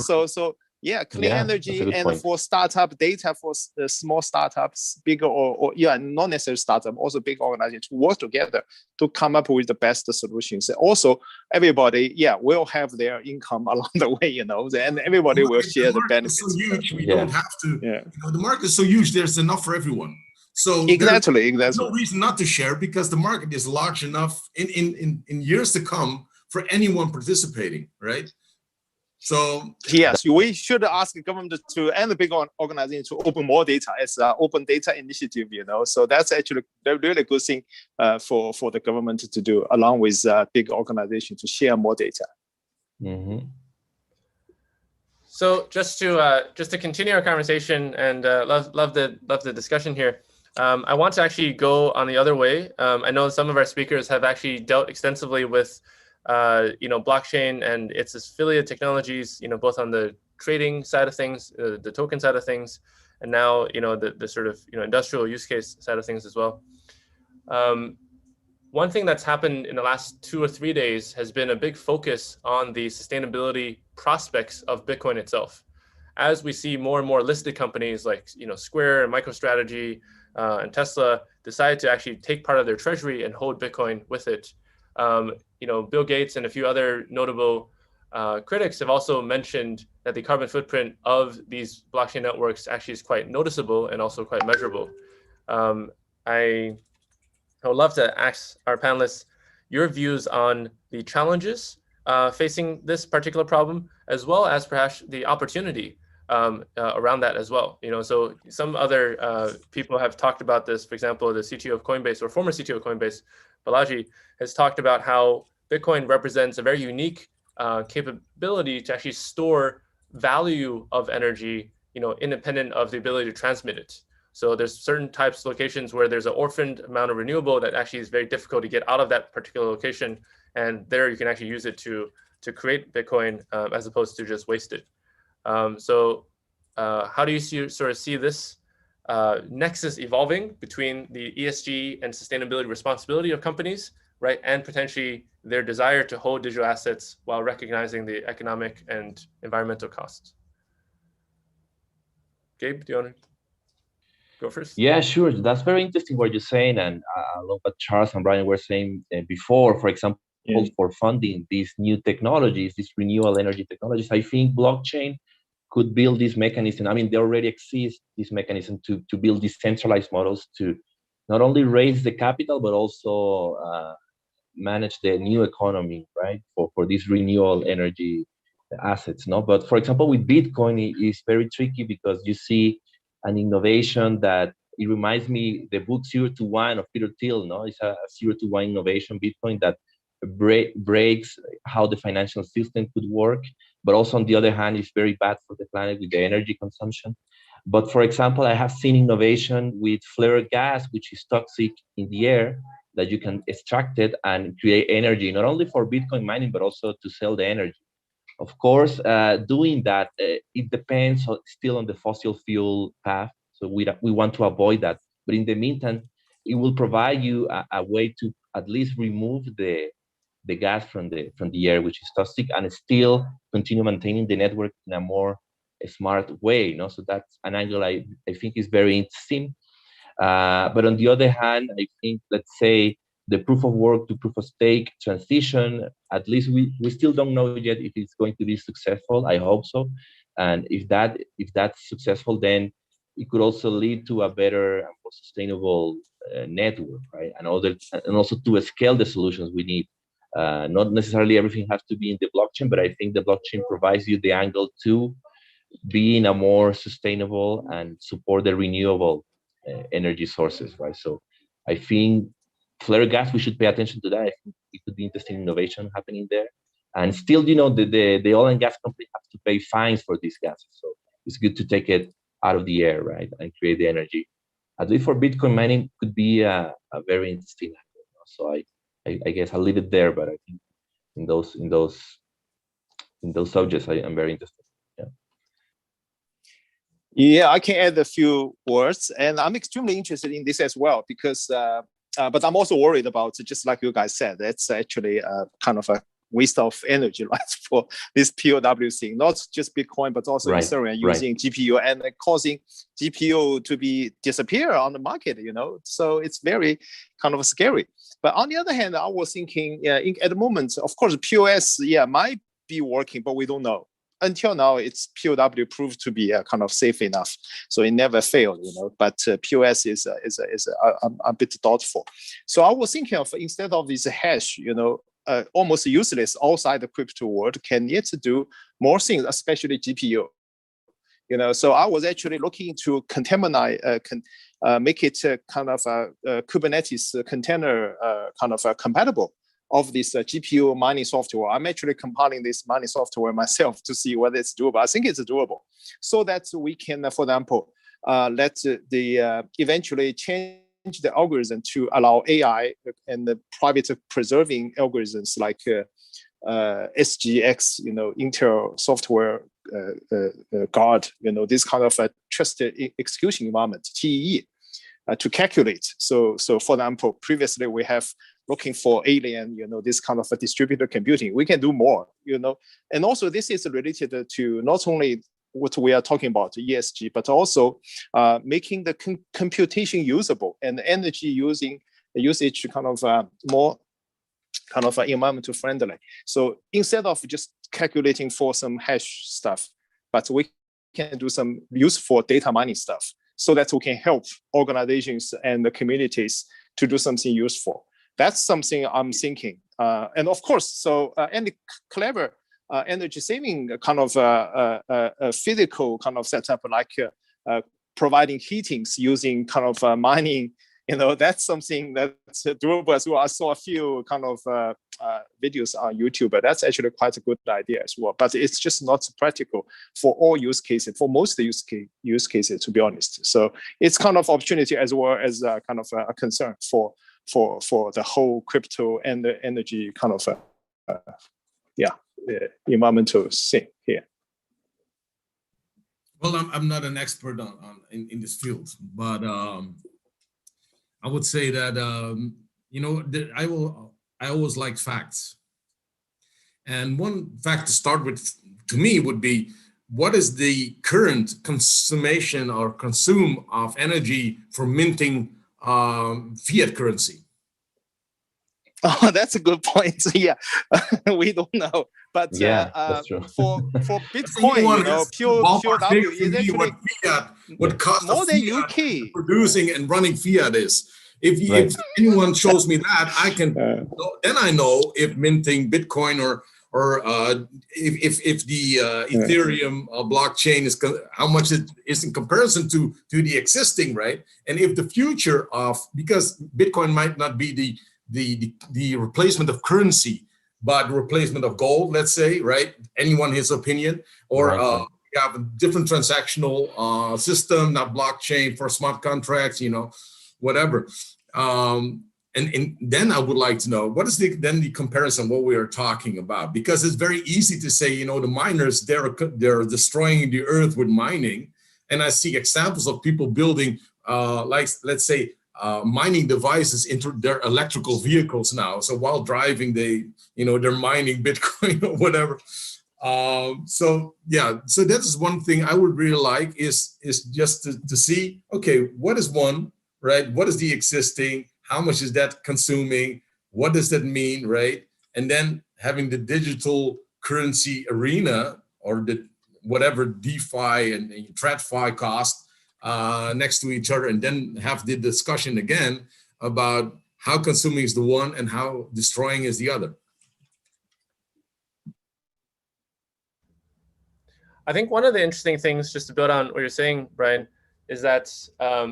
So yeah, clean energy and point. For startup data for small startups, bigger or not necessarily startup, also big organizations to work together to come up with the best solutions. Also, everybody, will have their income along the way, and everybody will share the benefits. So huge, we don't have to. The market is so huge. There's enough for everyone. So exactly. There's no reason not to share, because the market is large enough in years to come for anyone participating, right? So yes, we should ask the government and the big organization to open more data as an open data initiative. So that's actually a really good thing for the government to do, along with big organizations to share more data. Mm-hmm. So just to continue our conversation and love the discussion here. I want to actually go on the other way. I know some of our speakers have actually dealt extensively with blockchain and its affiliate technologies, both on the trading side of things, the token side of things, and now, the sort of, industrial use case side of things as well. One thing that's happened in the last 2 or 3 days has been a big focus on the sustainability prospects of Bitcoin itself. As we see more and more listed companies like, Square and MicroStrategy and Tesla decide to actually take part of their treasury and hold Bitcoin with it. Bill Gates and a few other notable critics have also mentioned that the carbon footprint of these blockchain networks actually is quite noticeable and also quite measurable. I would love to ask our panelists your views on the challenges facing this particular problem, as well as perhaps the opportunity around that as well. So some other people have talked about this. For example, the CTO of Coinbase, or former CTO of Coinbase, Balaji, has talked about how Bitcoin represents a very unique capability to actually store value of energy, independent of the ability to transmit it. So there's certain types of locations where there's an orphaned amount of renewable that actually is very difficult to get out of that particular location, and there you can actually use it to create Bitcoin as opposed to just waste it. So how do you see this nexus evolving between the ESG and sustainability responsibility of companies, right, and potentially their desire to hold digital assets while recognizing the economic and environmental costs? Gabe, do you want to go first? Yeah, sure. That's very interesting what you're saying, and I love what Charles and Brian were saying before. For example, for funding these new technologies, these renewable energy technologies, I think blockchain could build this mechanism. I mean, there already exists this mechanism to build decentralized models to not only raise the capital, but also manage the new economy, right, for these renewable energy assets. But for example, with Bitcoin, it is very tricky because you see an innovation that it reminds me the book 0 to 1 of Peter Thiel. It's a 0 to 1 innovation, Bitcoin, that breaks how the financial system could work, but also on the other hand, it's very bad for the planet with the energy consumption. But for example, I have seen innovation with flare gas, which is toxic in the air, that you can extract it and create energy, not only for Bitcoin mining, but also to sell the energy. Of course, doing that, it depends still on the fossil fuel path. So we want to avoid that. But in the meantime, it will provide you a way to at least remove the gas from the air, which is toxic, and still continue maintaining the network in a more smart way. So that's an angle I think is very interesting. But on the other hand, I think, let's say, the proof of work to proof of stake transition, at least we still don't know yet if it's going to be successful. I hope so. And if that's successful, then it could also lead to a better and more sustainable network, right? And also to scale the solutions we need. Not necessarily everything has to be in the blockchain, but I think the blockchain provides you the angle to be in a more sustainable and support the renewable energy sources, right? So I think flare gas, we should pay attention to that. I think it could be interesting innovation happening there. And still, the oil and gas company have to pay fines for these gases. So it's good to take it out of the air, right, and create the energy. At least for Bitcoin mining, could be a very interesting angle. So I guess I'll leave it there. But I think in those subjects, I'm very interested. Yeah, I can add a few words, and I'm extremely interested in this as well because, but I'm also worried about, just like you guys said, that's actually kind of a waste of energy, right, for this POW thing, not just Bitcoin, but also Ethereum using GPU and causing GPU to disappear on the market, so it's very kind of scary. But on the other hand, I was thinking, at the moment, of course, POS, might be working, but we don't know. Until now, it's POW proved to be kind of safe enough, so it never failed, But POS is a bit doubtful. So I was thinking of, instead of this hash, almost useless outside the crypto world, can yet do more things, especially GPU. So I was actually looking to contaminate, make it kind of a Kubernetes container kind of compatible of this GPU mining software. I'm actually compiling this mining software myself to see whether it's doable. I think it's doable, so that we can, for example, let eventually change the algorithm to allow AI and the private preserving algorithms like SGX, Intel software guard, this kind of a trusted execution environment, TEE, to calculate. So for example, previously we have looking for alien, this kind of a distributed computing. We can do more, and also this is related to not only what we are talking about, ESG, but also making the computation usable and energy usage kind of more kind of environmental friendly. So instead of just calculating for some hash stuff, but we can do some useful data mining stuff so that we can help organizations and the communities to do something useful. That's something I'm thinking. And of course, any clever energy saving kind of a physical kind of setup, like providing heatings using kind of mining, that's something that's doable as well. I saw a few kind of videos on YouTube, but that's actually quite a good idea as well. But it's just not practical for all use cases, for most use cases, to be honest. So it's kind of opportunity as well as kind of a concern for the whole crypto and the energy kind of environmental thing here. Well, I'm not an expert in this field, but I would say that I always like facts, and one fact to start with to me would be, what is the current consumption or consume of energy for minting fiat currency? Oh, that's a good point. Yeah, we don't know, but that's true. for Bitcoin, POW is actually what cost more of than fiat UK producing and running fiat is. If anyone shows me that, I can then I know if minting Bitcoin or if the Ethereum blockchain is how much it is in comparison to the existing, right? And if the future of, because Bitcoin might not be the replacement of currency, but replacement of gold, let's say, right? Anyone his opinion, or you have a different transactional system, not blockchain for smart contracts, whatever. And then I would like to know, what is then the comparison what we are talking about? Because it's very easy to say, you know, the miners, they're destroying the earth with mining. And I see examples of people building, like, let's say, mining devices into their electrical vehicles now. So while driving, they're mining Bitcoin or whatever. So yeah, so that is one thing I would really like is just to see, okay, what is one, right? What is the existing? How much is that consuming? What does that mean, right? And then having the digital currency arena or the whatever DeFi and TradFi cost next to each other, and then have the discussion again about how consuming is the one and how destroying is the other. I think one of the interesting things, just to build on what you're saying, Brian, is that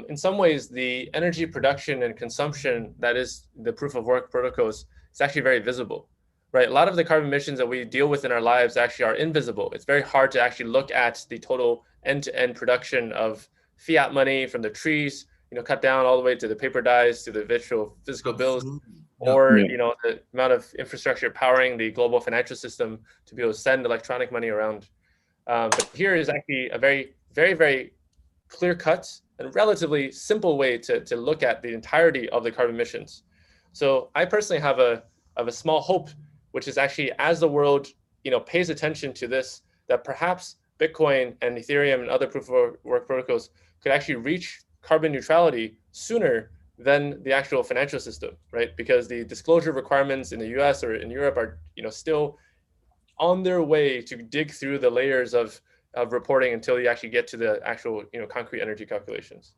in some ways, the energy production and consumption that is the proof of work protocols is actually very visible, right? A lot of the carbon emissions that we deal with in our lives actually are invisible. It's very hard to actually look at the total end-to-end production of fiat money from the trees, cut down all the way to the paper dyes, to the virtual physical bills, or the amount of infrastructure powering the global financial system to be able to send electronic money around. But here is actually a very, very, very clear-cut and relatively simple way to look at the entirety of the carbon emissions. So I personally have a small hope, which is actually as the world pays attention to this, that perhaps Bitcoin and Ethereum and other proof of work protocols could actually reach carbon neutrality sooner than the actual financial system, right? Because the disclosure requirements in the US or in Europe are I on their way to dig through the layers of reporting until you actually get to the actual concrete energy calculations.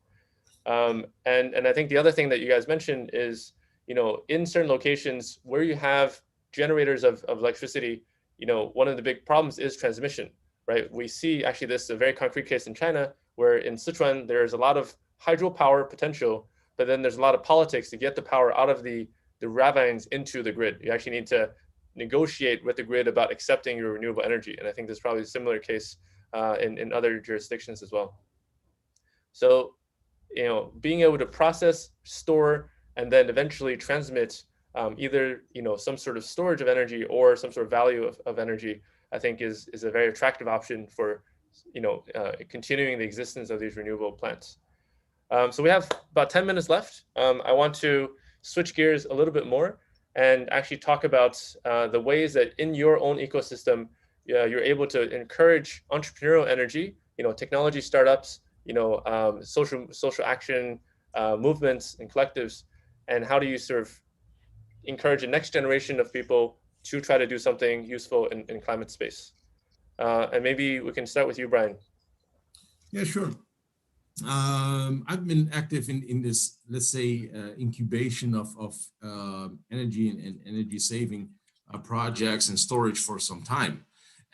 And I think the other thing that you guys mentioned is in certain locations where you have generators of electricity, one of the big problems is transmission, right? We see actually this is a very concrete case in China where in Sichuan there's a lot of hydropower potential, but then there's a lot of politics to get the power out of the ravines into the grid. You actually need to negotiate with the grid about accepting your renewable energy. And I think there's probably a similar case in other jurisdictions as well. So, being able to process, store, and then eventually transmit either, some sort of storage of energy or some sort of value of energy, I think is a very attractive option for, continuing the existence of these renewable plants. So we have about 10 minutes left. I want to switch gears a little bit more and actually talk about the ways that in your own ecosystem, you're able to encourage entrepreneurial energy, technology startups, social action movements and collectives, and how do you sort of encourage the next generation of people to try to do something useful in climate space? And maybe we can start with you, Brian. Yeah, sure. I've been active in this, let's say, incubation of energy and energy saving projects and storage for some time.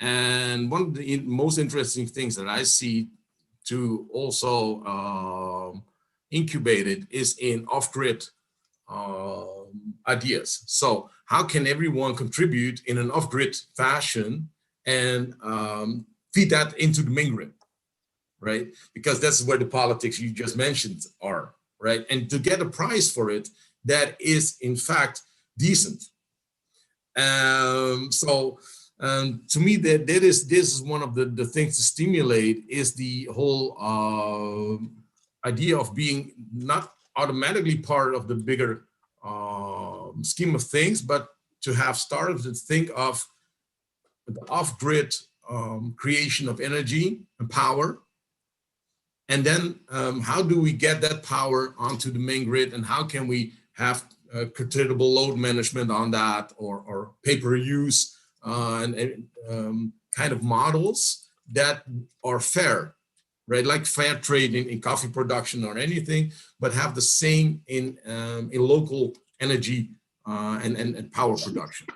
And one of the most interesting things that I see to also incubate it is in off-grid ideas. So how can everyone contribute in an off-grid fashion and feed that into the main grid? Right? Because that's where the politics you just mentioned are, right? And to get a price for it, that is in fact decent. So to me, this is one of the things to stimulate is the whole idea of being not automatically part of the bigger scheme of things, but to have started to think of the off-grid creation of energy and power. And then how do we get that power onto the main grid, and how can we have considerable load management on that, or pay-per-use and kind of models that are fair, right? Like fair trade in coffee production or anything, but have the same in local energy and power production.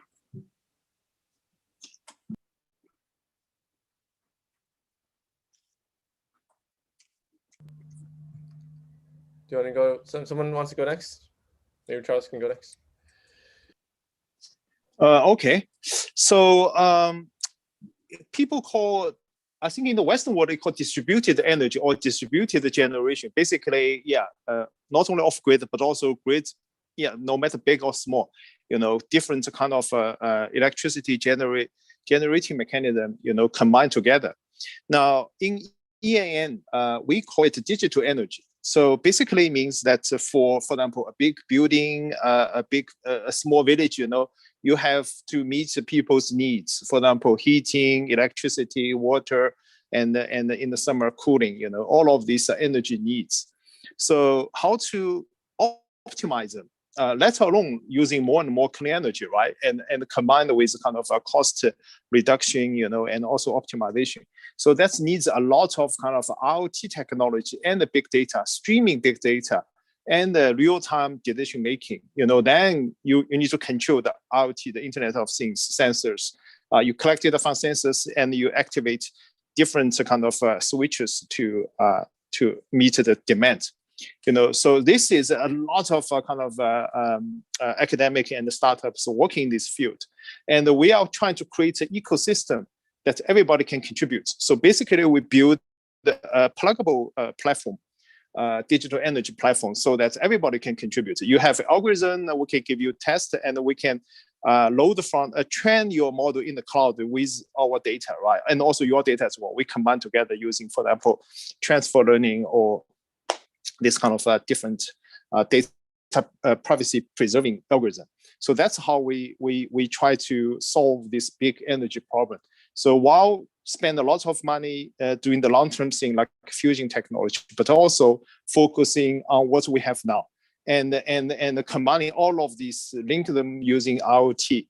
Do you want to go? Someone wants to go next? Maybe Charles can go next. Okay. So people call, I think in the Western world, they call distributed energy or distributed generation. Basically, yeah, not only off-grid, but also grid no matter big or small, different kind of electricity generating mechanism, combined together. Now in EAN, we call it digital energy. So basically means that for example, a big building, a small village, you have to meet the people's needs. For example, heating, electricity, water, and in the summer cooling, all of these energy needs. So how to optimize them, let alone using more and more clean energy, right? And combined with kind of a cost reduction, and also optimization. So that needs a lot of kind of IoT technology and the big data, streaming big data, and the real-time decision making. Then you need to control the IoT, the Internet of Things sensors. You collect data from sensors and you activate different kind of switches to meet the demand. So this is a lot of kind of academic and startups working in this field, and we are trying to create an ecosystem that everybody can contribute. So basically, we build a pluggable platform, digital energy platform, so that everybody can contribute. You have an algorithm that we can give you test, and we can load from train your model in the cloud with our data, right? And also your data as well. We combine together using, for example, transfer learning or this kind of different data privacy preserving algorithm. So that's how we try to solve this big energy problem. So while spend a lot of money doing the long-term thing like fusion technology, but also focusing on what we have now, and combining all of these, link them using IoT,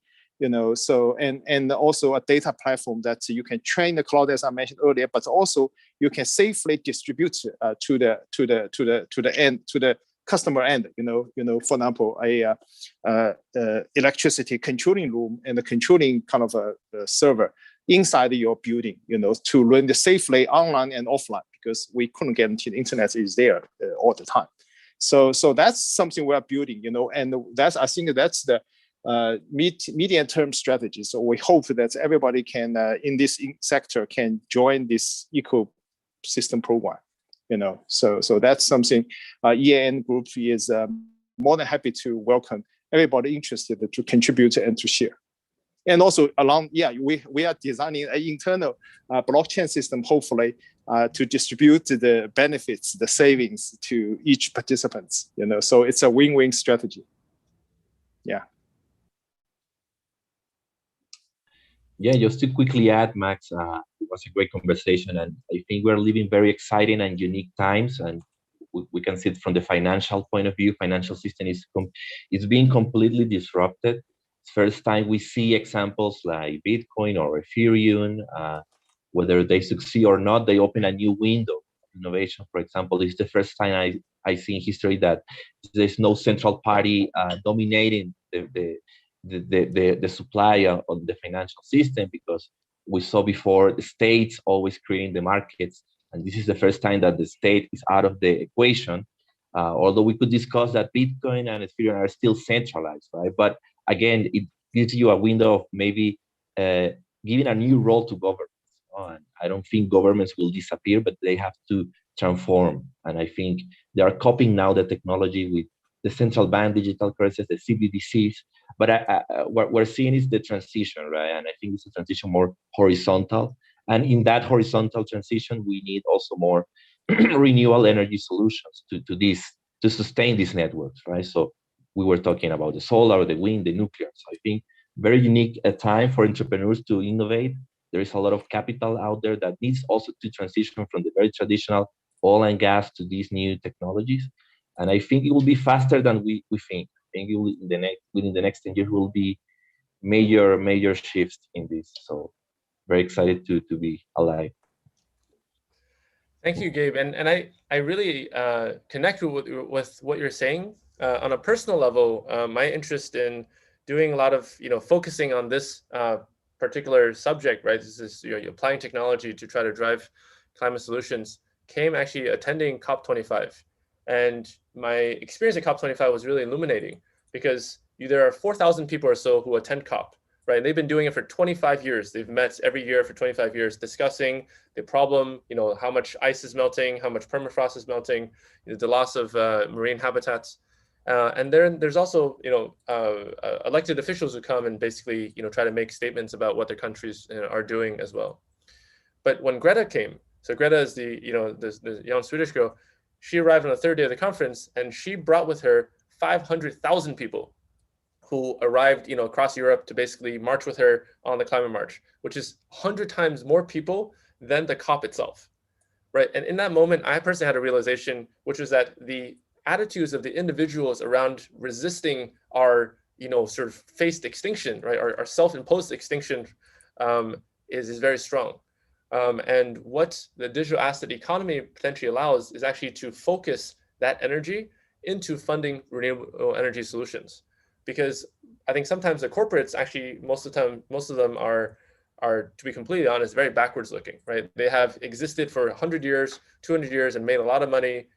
so and also a data platform that you can train the cloud, as I mentioned earlier, but also you can safely distribute to the end, to the customer end. For example, a electricity controlling room and the controlling kind of a server inside your building, to run the safely online and offline, because we couldn't guarantee the internet is there all the time. So that's something we are building, and I think that's the medium-term strategy. So we hope that everybody can in this sector can join this ecosystem program. So that's something EAN Group is more than happy to welcome everybody interested to contribute and to share. And also we are designing an internal blockchain system, hopefully, to distribute the benefits, the savings to each participant. So it's a win-win strategy. Yeah. Yeah, just to quickly add, Max, it was a great conversation, and I think we're living very exciting and unique times, and we can see it from the financial point of view. Financial system is being completely disrupted. It's first time we see examples like Bitcoin or Ethereum, whether they succeed or not, they open a new window of innovation. For example, it's the first time I see in history that there's no central party dominating the supply of the financial system, because we saw before the states always creating the markets, and this is the first time that the state is out of the equation. Although we could discuss that Bitcoin and Ethereum are still centralized, right? But again, it gives you a window of maybe giving a new role to governments. And I don't think governments will disappear, but they have to transform. And I think they are copying now the technology with the central bank digital currencies, the CBDCs. But what we're seeing is the transition, right? And I think it's a transition more horizontal. And in that horizontal transition, we need also more renewable energy solutions to sustain these networks, right? So we were talking about the solar, the wind, the nuclear. So I think very unique a time for entrepreneurs to innovate. There is a lot of capital out there that needs also to transition from the very traditional oil and gas to these new technologies. And I think it will be faster than we think. I think it will, within the next 10 years will be major shifts in this. So very excited to be alive. Thank you, Gabe. And I really connect with what you're saying. On a personal level, my interest in doing a lot of, focusing on this particular subject, right? This is you're applying technology to try to drive climate solutions, came actually attending COP25. And my experience at COP25 was really illuminating, because there are 4,000 people or so who attend COP, right? And they've been doing it for 25 years. They've met every year for 25 years, discussing the problem, how much ice is melting, how much permafrost is melting, the loss of marine habitats. And then there's also, elected officials who come and basically, try to make statements about what their countries are doing as well. But when Greta came, so Greta is the young Swedish girl, she arrived on the third day of the conference, and she brought with her 500,000 people who arrived, across Europe to basically march with her on the climate march, which is 100 times more people than the COP itself, right? And in that moment, I personally had a realization, which was that the attitudes of the individuals around resisting our, sort of faced extinction, right? Our self-imposed extinction is very strong. And what the digital asset economy potentially allows is actually to focus that energy into funding renewable energy solutions. Because I think sometimes the corporates actually, most of them are, to be completely honest, very backwards looking, right? They have existed for 100 years, 200 years and made a lot of money,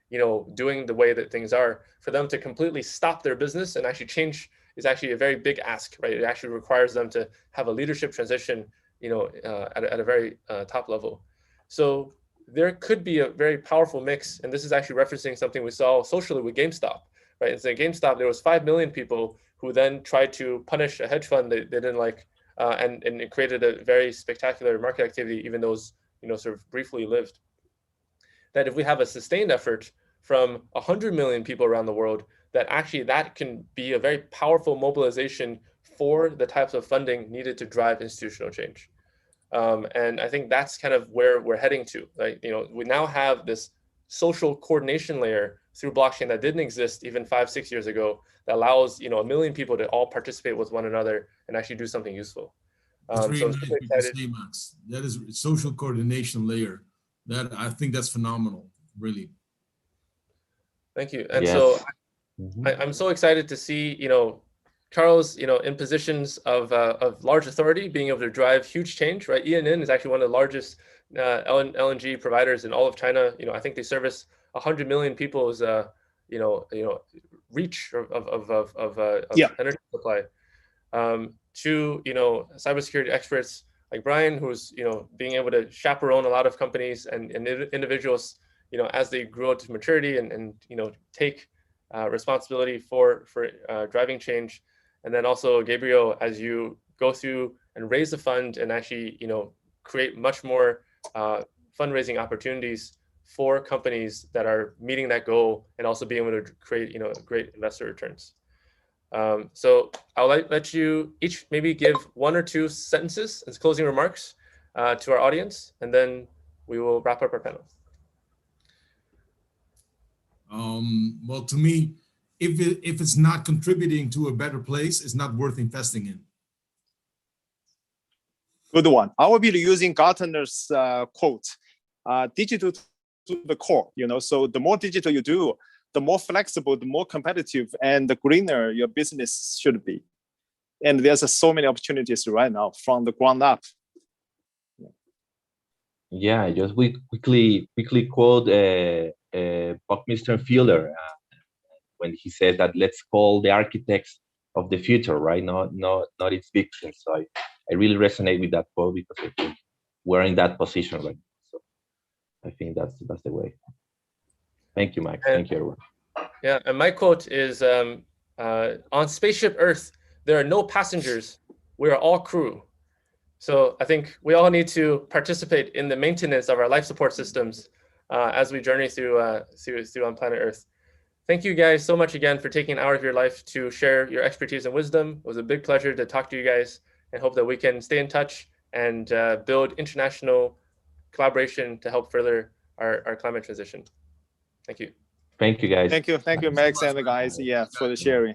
doing the way that things are. For them to completely stop their business and actually change is actually a very big ask, right? It actually requires them to have a leadership transition, at a very top level. So there could be a very powerful mix, and this is actually referencing something we saw socially with GameStop, right? And so GameStop, there was 5 million people who then tried to punish a hedge fund they didn't like, and it created a very spectacular market activity, even though it was, sort of briefly lived. That if we have a sustained effort from 100 million people around the world, that can be a very powerful mobilization for the types of funding needed to drive institutional change. And I think that's kind of where we're heading to. Like, we now have this social coordination layer through blockchain that didn't exist even 5-6 years ago, that allows 1 million people to all participate with one another and actually do something useful. It's really nice what you say, Max. That is social coordination layer. That I think that's phenomenal, really. Thank you. And so I'm so excited to see Charles, in positions of large authority, being able to drive huge change, right? ENN is actually one of the largest LNG providers in all of China. I think they service 100 million people's, reach of energy supply. To cybersecurity experts like Brian, who's being able to chaperone a lot of companies and individuals, as they grow to maturity and take responsibility for driving change. And then also Gabriel, as you go through and raise the fund and actually, create much more fundraising opportunities for companies that are meeting that goal and also being able to create, great investor returns. So I'll let you each maybe give 1 or 2 sentences as closing remarks to our audience, and then we will wrap up our panel. Well, to me, if it's not contributing to a better place, it's not worth investing in. Good one. I will be using Gartner's quote, digital to the core, so the more digital you do, the more flexible, the more competitive, and the greener your business should be. And there's so many opportunities right now from the ground up. Yeah, just we quickly quote Buckminster Fuller when he said that let's call the architects of the future, right? Not its victims. So I really resonate with that quote because I think we're in that position right now. So I think that's the way. Thank you, Max. Thank you, everyone. Yeah, and my quote is, on Spaceship Earth, there are no passengers. We are all crew. So I think we all need to participate in the maintenance of our life support systems as we journey through on planet Earth. Thank you guys so much again for taking an hour of your life to share your expertise and wisdom. It was a big pleasure to talk to you guys, and hope that we can stay in touch and build international collaboration to help further our climate transition. Thank you. Thank you, guys. Thank you, Max and the guys, for the sharing.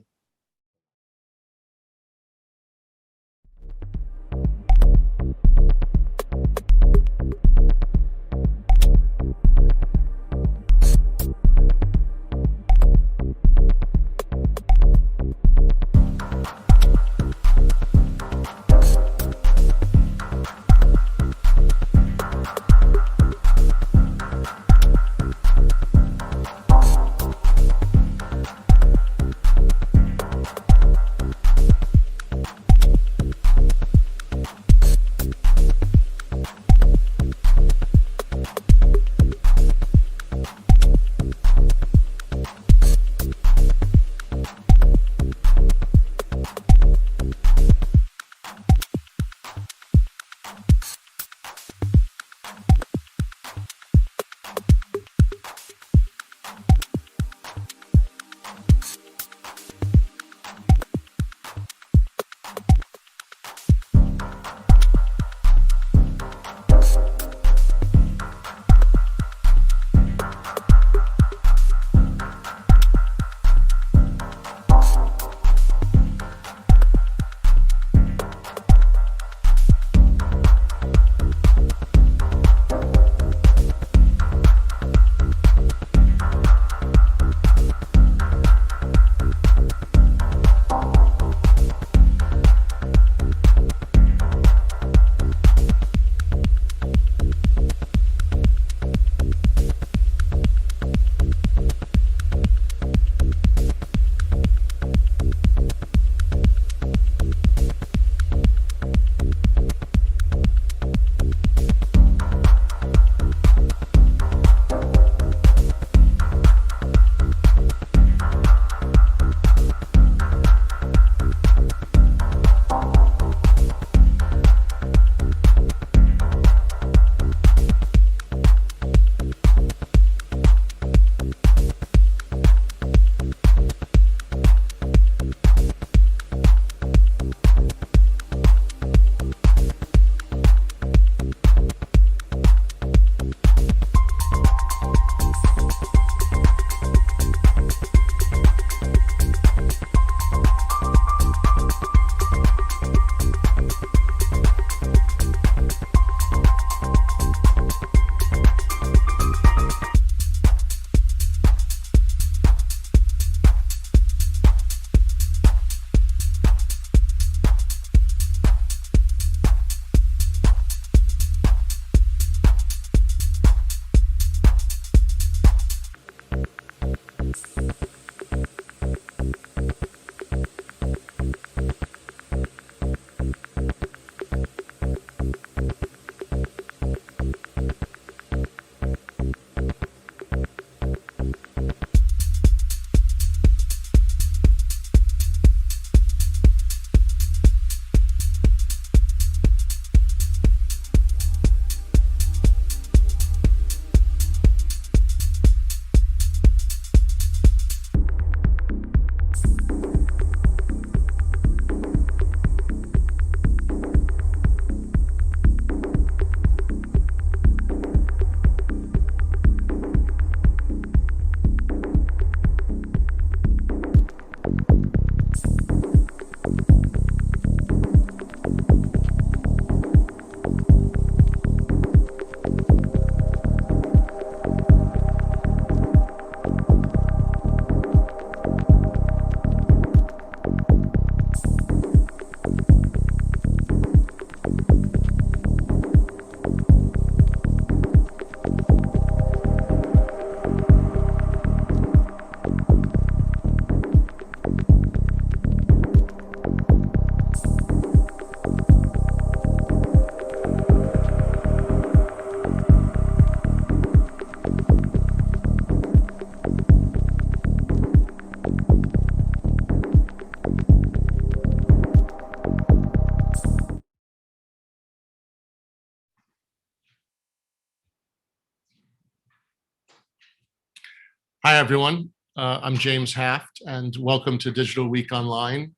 Hi, everyone. I'm James Haft, and welcome to Digital Week Online.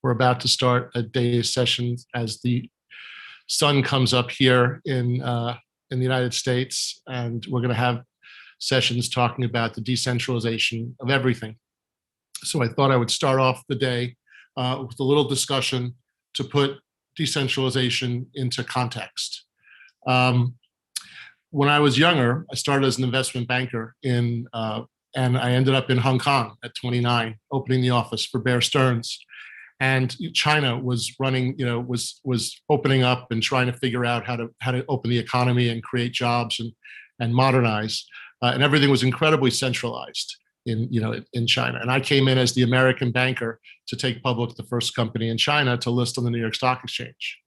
We're about to start a day's session as the sun comes up here in the United States, and we're going to have sessions talking about the decentralization of everything. So I thought I would start off the day with a little discussion to put decentralization into context. When I was younger, I started as an investment banker and I ended up in Hong Kong at 29, opening the office for Bear Stearns. And China was running, was opening up and trying to figure out how to open the economy and create jobs and modernize. And everything was incredibly centralized in China. And I came in as the American banker to take public the first company in China to list on the New York Stock Exchange.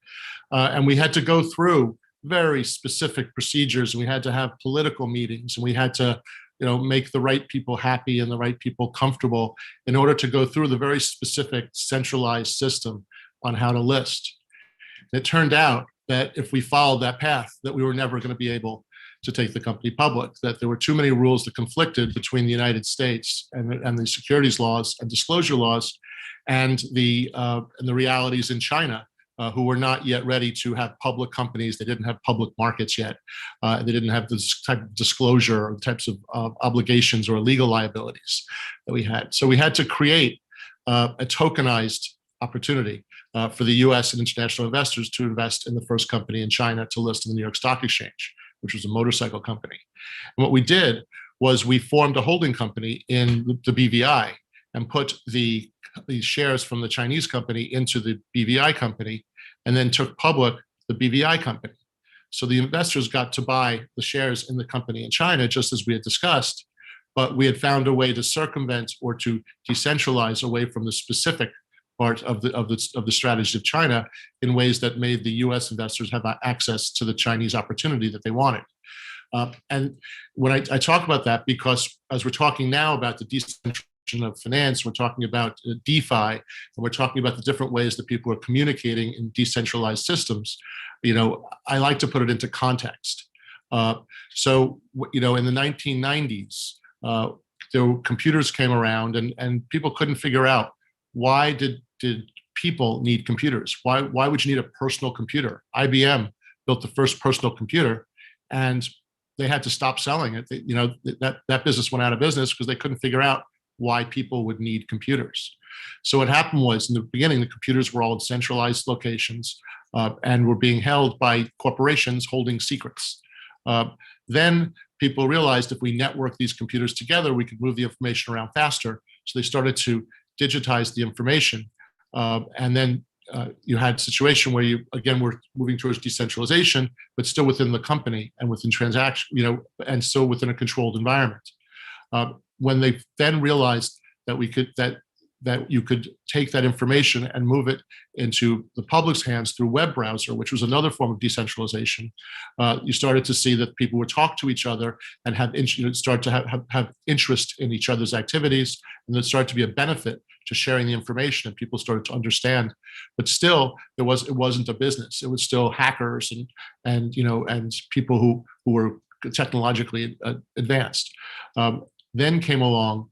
And we had to go through very specific procedures, and we had to have political meetings, and we had to make the right people happy and the right people comfortable in order to go through the very specific centralized system on how to list. It turned out that if we followed that path, that we were never going to be able to take the company public, that there were too many rules that conflicted between the United States and the securities laws and disclosure laws and the realities in China, who were not yet ready to have public companies. They didn't have public markets yet. They didn't have this type of disclosure or types of obligations or legal liabilities that we had. So we had to create a tokenized opportunity for the US and international investors to invest in the first company in China to list in the New York Stock Exchange, which was a motorcycle company. And what we did was we formed a holding company in the BVI and put the shares from the Chinese company into the BVI company, and then took public the BVI company. So the investors got to buy the shares in the company in China, just as we had discussed, but we had found a way to circumvent or to decentralize away from the specific part of the strategy of China in ways that made the US investors have access to the Chinese opportunity that they wanted. And when I talk about that, because as we're talking now about the decentralization of finance, we're talking about DeFi, and we're talking about the different ways that people are communicating in decentralized systems. I like to put it into context. So in the 1990s, computers came around, and people couldn't figure out why did people need computers? Why would you need a personal computer? IBM built the first personal computer, and they had to stop selling it. That business went out of business because they couldn't figure out why people would need computers. So what happened was, in the beginning, the computers were all in centralized locations and were being held by corporations holding secrets. Then people realized if we network these computers together, we could move the information around faster. So they started to digitize the information. And then you had a situation where we're moving towards decentralization, but still within the company and within transaction, and still within a controlled environment. When they then realized that you could take that information and move it into the public's hands through web browser, which was another form of decentralization, you started to see that people would talk to each other and start to have interest in each other's activities, and there started to be a benefit to sharing the information, and people started to understand. But still, it wasn't a business. It was still hackers and people who were technologically advanced. Then came along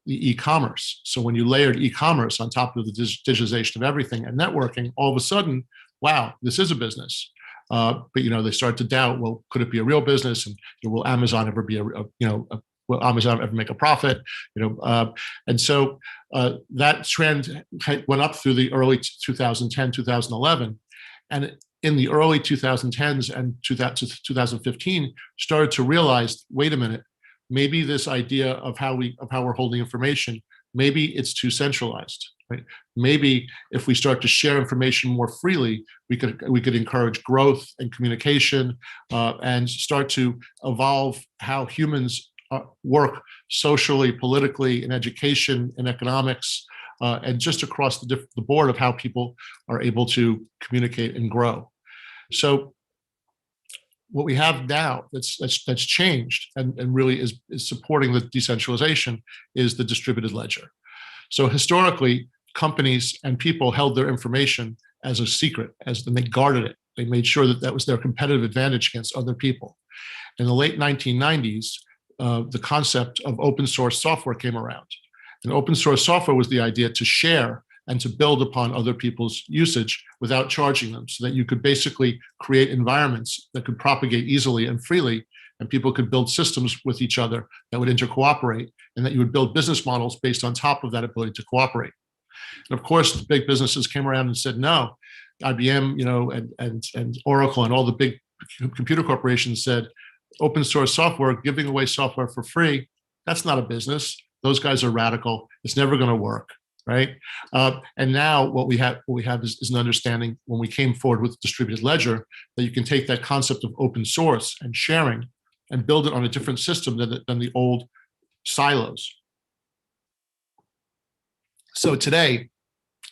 the e-commerce. So when you layered e-commerce on top of the digitization of everything and networking, all of a sudden, wow, this is a business. But they start to doubt, well, could it be a real business? And will Amazon ever be will Amazon ever make a profit? And so that trend went up through the early 2010, 2011, and in the early 2010s and 2015, started to realize, wait a minute, maybe this idea of how we're holding information, maybe it's too centralized. Right? Maybe if we start to share information more freely, we could encourage growth and communication, and start to evolve how humans work socially, politically, in education, in economics, and just across the board of how people are able to communicate and grow. So what we have now that's changed and really is supporting the decentralization is the distributed ledger. So historically, companies and people held their information as a secret, and they guarded it. They made sure that was their competitive advantage against other people. In the late 1990s, the concept of open source software came around. And open source software was the idea to share and to build upon other people's usage without charging them, so that you could basically create environments that could propagate easily and freely, and people could build systems with each other that would intercooperate, and that you would build business models based on top of that ability to cooperate. And of course, the big businesses came around and said, no. IBM, and Oracle and all the big computer corporations said, open source software, giving away software for free, that's not a business. Those guys are radical. It's never going to work, right? And now what we have is an understanding, when we came forward with distributed ledger, that you can take that concept of open source and sharing and build it on a different system than the old silos. So today,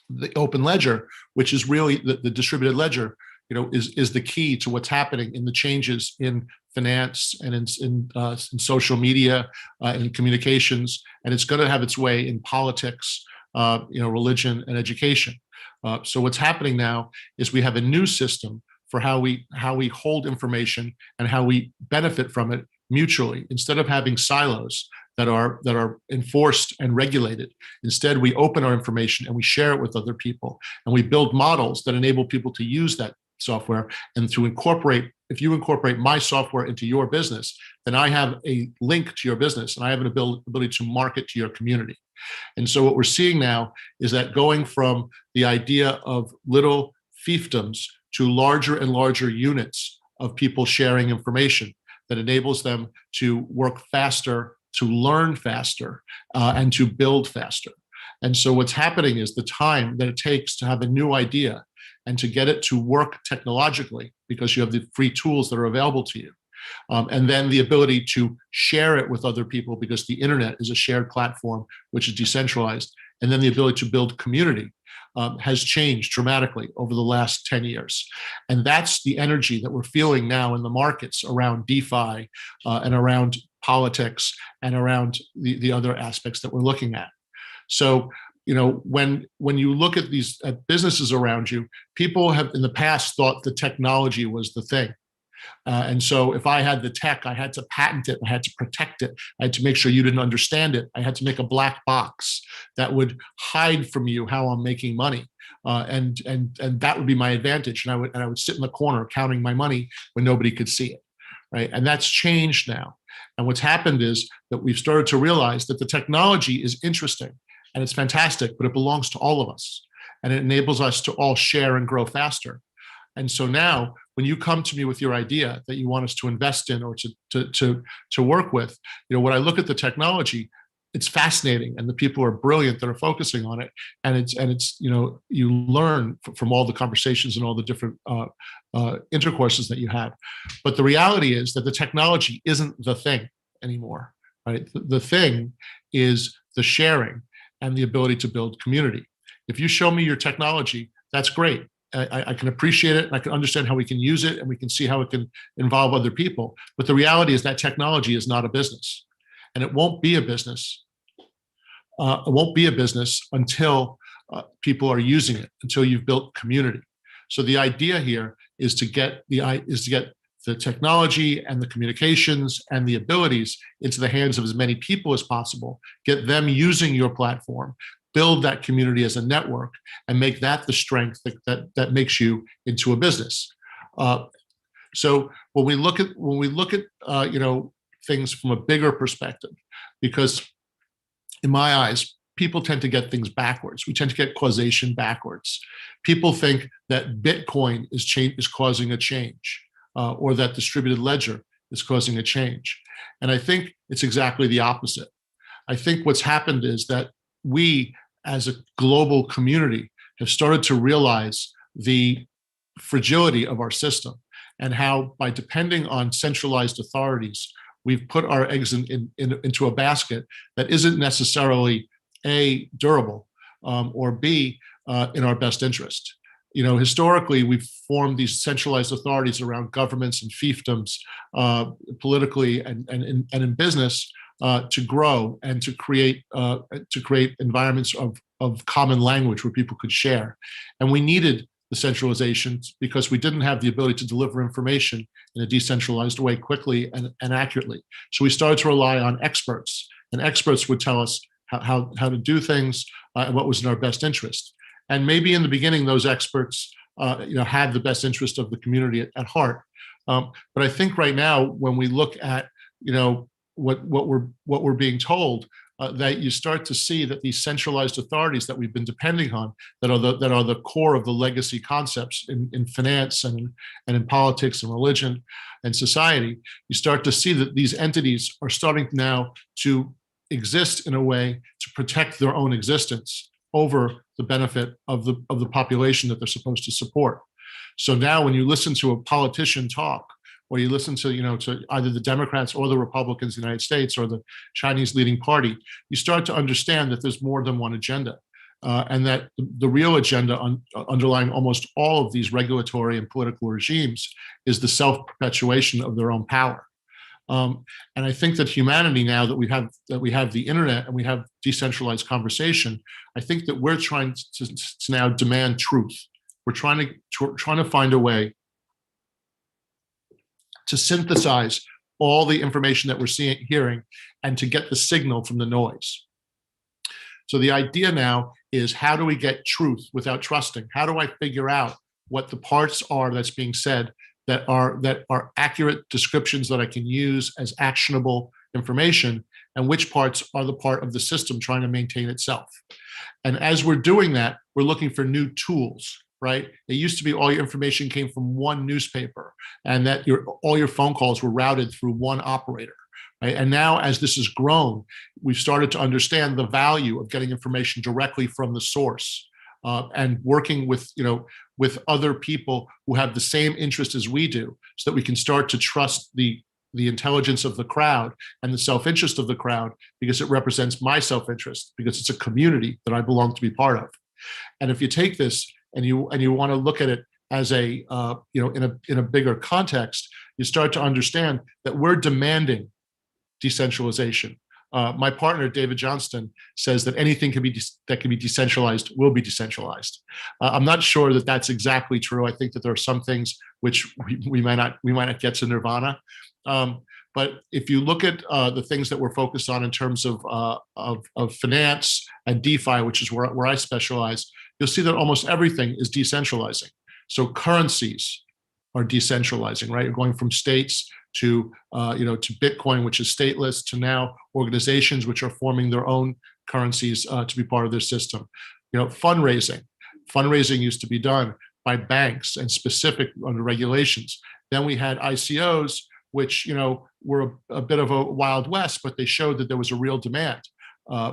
the open ledger, which is really the distributed ledger, is the key to what's happening in the changes in finance and in social media, in communications, and it's going to have its way in politics, religion, and education. So what's happening now is we have a new system for how we hold information and how we benefit from it mutually, instead of having silos that are enforced and regulated. Instead, we open our information and we share it with other people, and we build models that enable people to use that software and to incorporate. If you incorporate my software into your business, then I have a link to your business, and I have an ability to market to your community. And so what we're seeing now is that going from the idea of little fiefdoms to larger and larger units of people sharing information that enables them to work faster, to learn faster, and to build faster. And so what's happening is the time that it takes to have a new idea and to get it to work technologically, because you have the free tools that are available to you, and then the ability to share it with other people, because the internet is a shared platform which is decentralized, and then the ability to build community has changed dramatically over the last 10 years. And that's the energy that we're feeling now in the markets around DeFi and around politics and around the other aspects that we're looking at. So, when you look at these businesses around you, people have in the past thought the technology was the thing. And so if I had the tech, I had to patent it, I had to protect it, I had to make sure you didn't understand it, I had to make a black box that would hide from you how I'm making money. And that would be my advantage. And I would sit in the corner counting my money when nobody could see it, right? And that's changed now. And what's happened is that we've started to realize that the technology is interesting and it's fantastic, but it belongs to all of us. And it enables us to all share and grow faster. And so now, when you come to me with your idea that you want us to invest in or to work with, when I look at the technology, it's fascinating, and the people are brilliant that are focusing on it. And it's you learn from all the conversations and all the different intercourses that you have. But the reality is that the technology isn't the thing anymore, right? The thing is the sharing and the ability to build community. If you show me your technology, that's great. I can appreciate it, and I can understand how we can use it, and we can see how it can involve other people. But the reality is that technology is not a business, and it won't be a business. It won't be a business until people are using it, until you've built community. So the idea here is to get the technology and the communications and the abilities into the hands of as many people as possible, get them using your platform, build that community as a network, and make that the strength that makes you into a business. So when we look at things from a bigger perspective, because in my eyes, people tend to get things backwards. We tend to get causation backwards. People think that Bitcoin is causing a change, or that distributed ledger is causing a change. And I think it's exactly the opposite. I think what's happened is that we, as a global community, have started to realize the fragility of our system, and how by depending on centralized authorities, we've put our eggs into a basket that isn't necessarily A, durable, or B, in our best interest. Historically, we've formed these centralized authorities around governments and fiefdoms, politically and in business, to grow and to create environments of common language where people could share. And we needed the centralization because we didn't have the ability to deliver information in a decentralized way quickly and accurately. So we started to rely on experts, and experts would tell us how to do things and what was in our best interest. And maybe in the beginning, those experts had the best interest of the community at heart. But I think right now, when we look at what we're being told, that you start to see that these centralized authorities that we've been depending on, that are the core of the legacy concepts in finance and in politics and religion and society, you start to see that these entities are starting now to exist in a way to protect their own existence over the benefit of the population that they're supposed to support. So now when you listen to a politician talk, or you listen to either the Democrats or the Republicans in the United States or the Chinese leading party, you start to understand that there's more than one agenda, and that the real agenda underlying almost all of these regulatory and political regimes is the self-perpetuation of their own power. And I think that humanity, now that we have the internet and we have decentralized conversation, I think that we're trying to now demand truth. We're trying to find a way to synthesize all the information that we're hearing and to get the signal from the noise. So the idea now is, how do we get truth without trusting? How do I figure out what the parts are that's being said that are accurate descriptions that I can use as actionable information, and which parts are the part of the system trying to maintain itself? And as we're doing that, we're looking for new tools. Right? It used to be all your information came from one newspaper, and that all your phone calls were routed through one operator. Right? And now, as this has grown, we've started to understand the value of getting information directly from the source, and working with other people who have the same interest as we do, so that we can start to trust the intelligence of the crowd and the self-interest of the crowd, because it represents my self-interest, because it's a community that I belong to be part of. And if you take this and you want to look at it as in a bigger context, you start to understand that we're demanding decentralization. My partner, David Johnston, says that anything that can be decentralized will be decentralized. I'm not sure that that's exactly true. I think that there are some things which we might not get to nirvana. But if you look at the things that we're focused on in terms of finance and DeFi, which is where I specialize, you'll see that almost everything is decentralizing. So currencies are decentralizing, right? You're going from states to Bitcoin, which is stateless, to now organizations which are forming their own currencies to be part of their system. Fundraising used to be done by banks and specific under regulations. Then we had ICOs, which were a bit of a wild west, but they showed that there was a real demand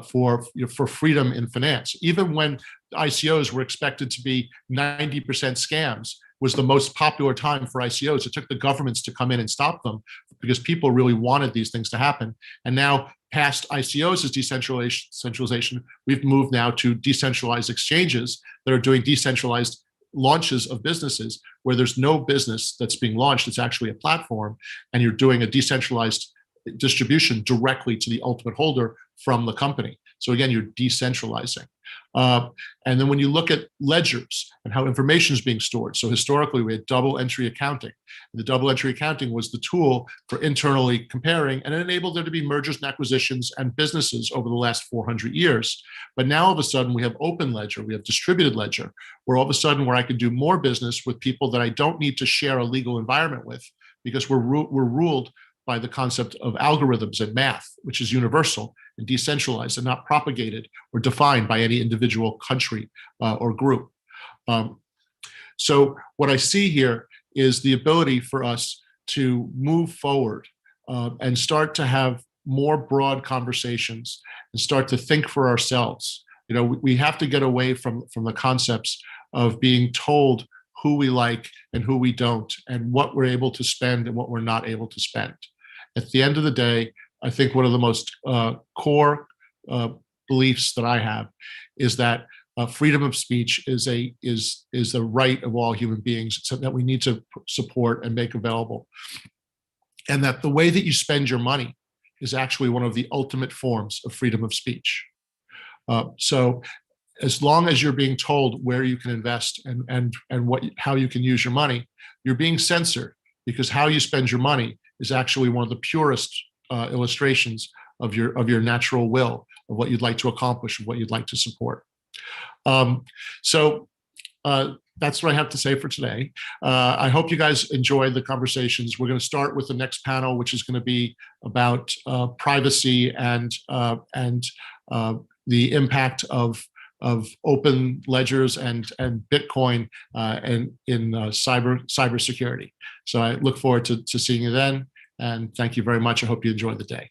for freedom in finance. Even when ICOs were expected to be 90% scams, was the most popular time for ICOs. It took the governments to come in and stop them, because people really wanted these things to happen. And now, past ICOs as decentralization, we've moved now to decentralized exchanges that are doing decentralized launches of businesses, where there's no business that's being launched. It's actually a platform, and you're doing a decentralized distribution directly to the ultimate holder from the company. So again, you're decentralizing. And then when you look at ledgers and how information is being stored, so historically we had double entry accounting. The double entry accounting was the tool for internally comparing, and it enabled there to be mergers and acquisitions and businesses over the last 400 years. But now all of a sudden we have open ledger, we have distributed ledger, where all of a sudden where I can do more business with people that I don't need to share a legal environment with, because we're ruled by the concept of algorithms and math, which is universal and decentralized and not propagated or defined by any individual country or group. So what I see here is the ability for us to move forward and start to have more broad conversations and start to think for ourselves. We have to get away from the concepts of being told who we like and who we don't, and what we're able to spend and what we're not able to spend. At the end of the day, I think one of the most core beliefs that I have is that freedom of speech is a right of all human beings, so that we need to support and make available. And that the way that you spend your money is actually one of the ultimate forms of freedom of speech. So as long as you're being told where you can invest and how you can use your money, you're being censored, because how you spend your money is actually one of the purest illustrations of your natural will, of what you'd like to accomplish, of what you'd like to support. That's what I have to say for today. I hope you guys enjoyed the conversations. We're going to start with the next panel, which is going to be about privacy and the impact of open ledgers and Bitcoin and in cybersecurity. So I look forward to seeing you then. And thank you very much. I hope you enjoyed the day.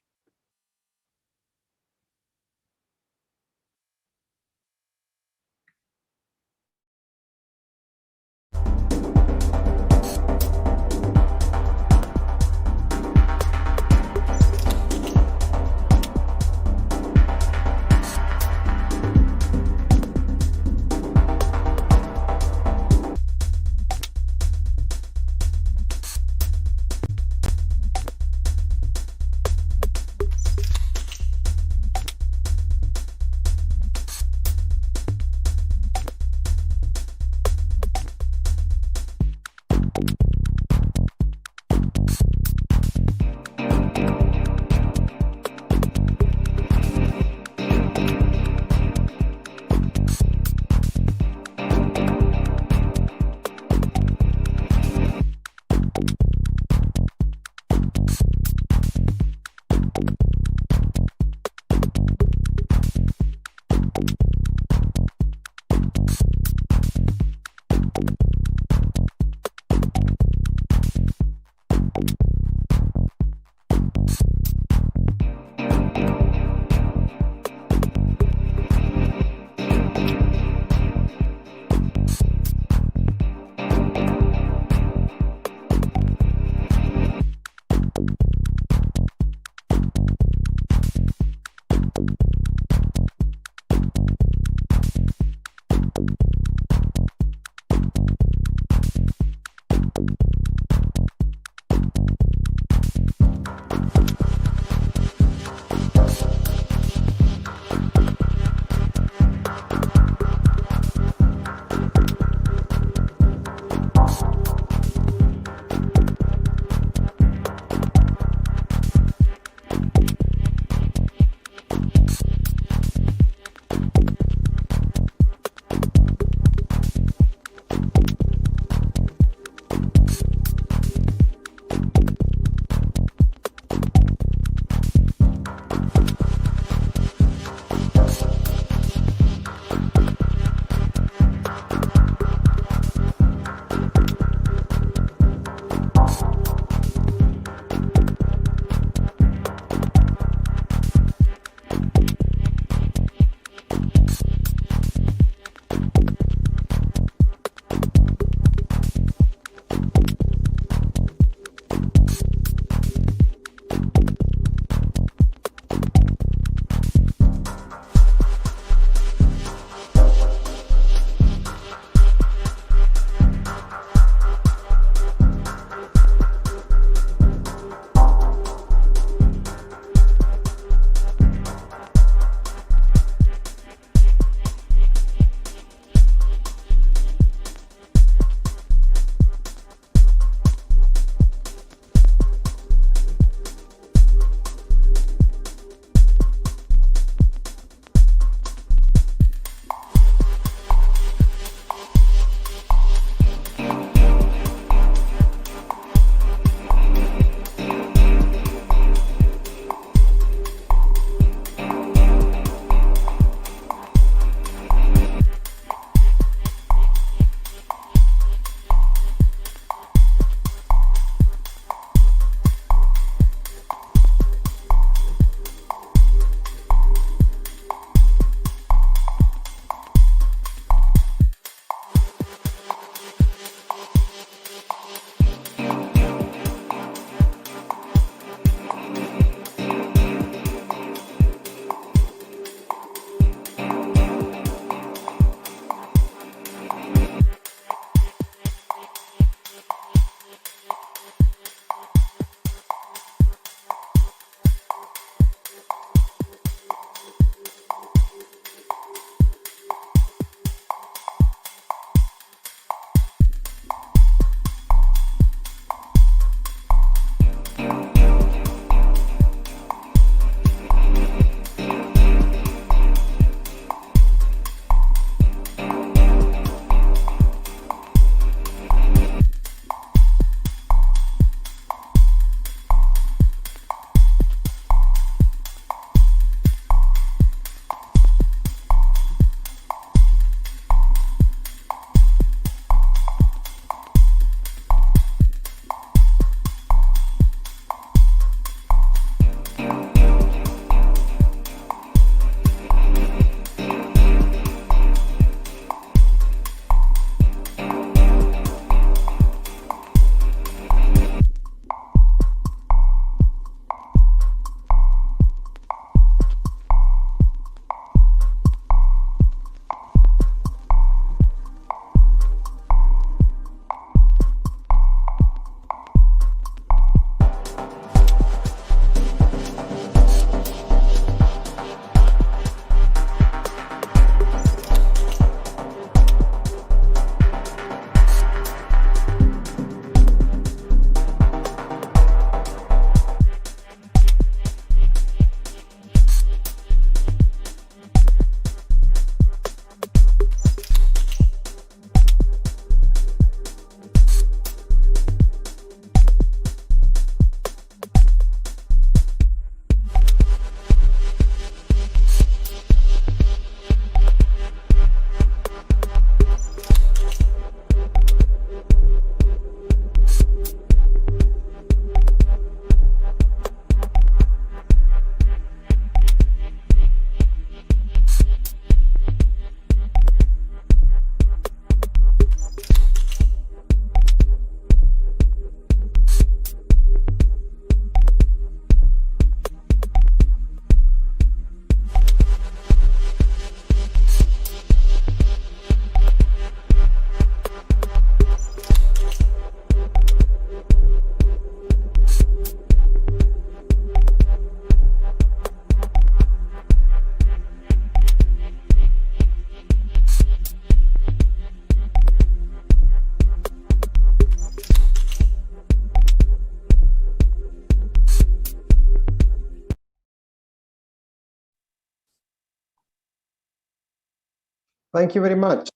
Thank you very much.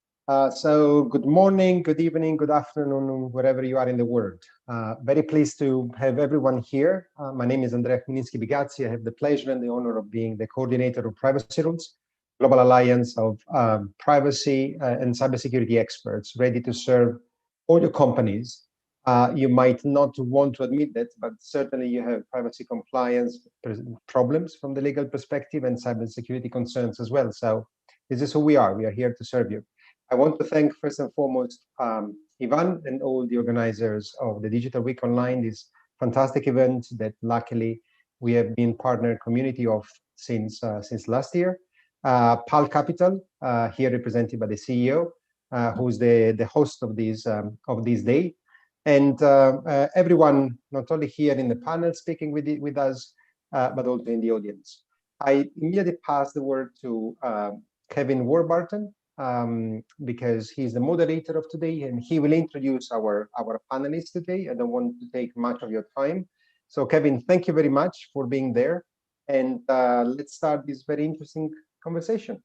So good morning, good evening, good afternoon, wherever you are in the world. Very pleased to have everyone here. My name is Andrea Kmininski-Bigazzi. I have the pleasure and the honor of being the coordinator of Privacy Rules, Global Alliance of privacy and cybersecurity experts ready to serve all your companies. You might not want to admit that, but certainly you have privacy compliance problems from the legal perspective and cybersecurity concerns as well. So this is who we are. We are here to serve you. I want to thank first and foremost Ivan and all the organizers of the Digital Week Online, this fantastic event that luckily we have been partner community of since last year. PAL Capital, here represented by the CEO, who's the host of this day, and everyone not only here in the panel speaking with us, but also in the audience. I immediately pass the word to Kevin Warburton, because he's the moderator of today, and he will introduce our panelists today. I don't want to take much of your time. So Kevin, thank you very much for being there. And let's start this very interesting conversation.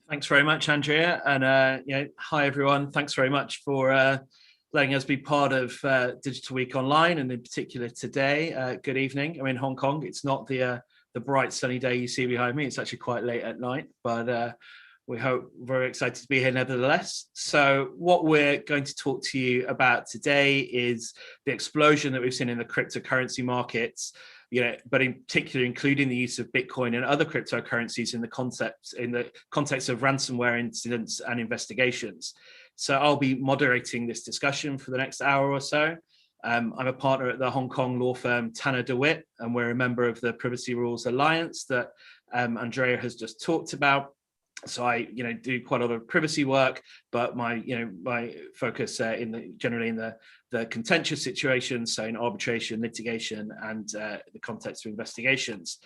Thanks very much, Andrea. And hi, everyone. Thanks very much for letting us be part of Digital Week Online, and in particular today. Good evening. I'm in Hong Kong. It's not the bright sunny day you see behind me. It's actually quite late at night, but we hope very excited to be here nevertheless. So what we're going to talk to you about today is the explosion that we've seen in the cryptocurrency markets, but in particular, including the use of Bitcoin and other cryptocurrencies in the context of ransomware incidents and investigations. So I'll be moderating this discussion for the next hour or so. I'm a partner at the Hong Kong law firm Tanner DeWitt, and we're a member of the Privacy Rules Alliance that Andrea has just talked about. So I, do quite a lot of privacy work, but my focus generally in the contentious situations, so in arbitration, litigation, and the context of investigations.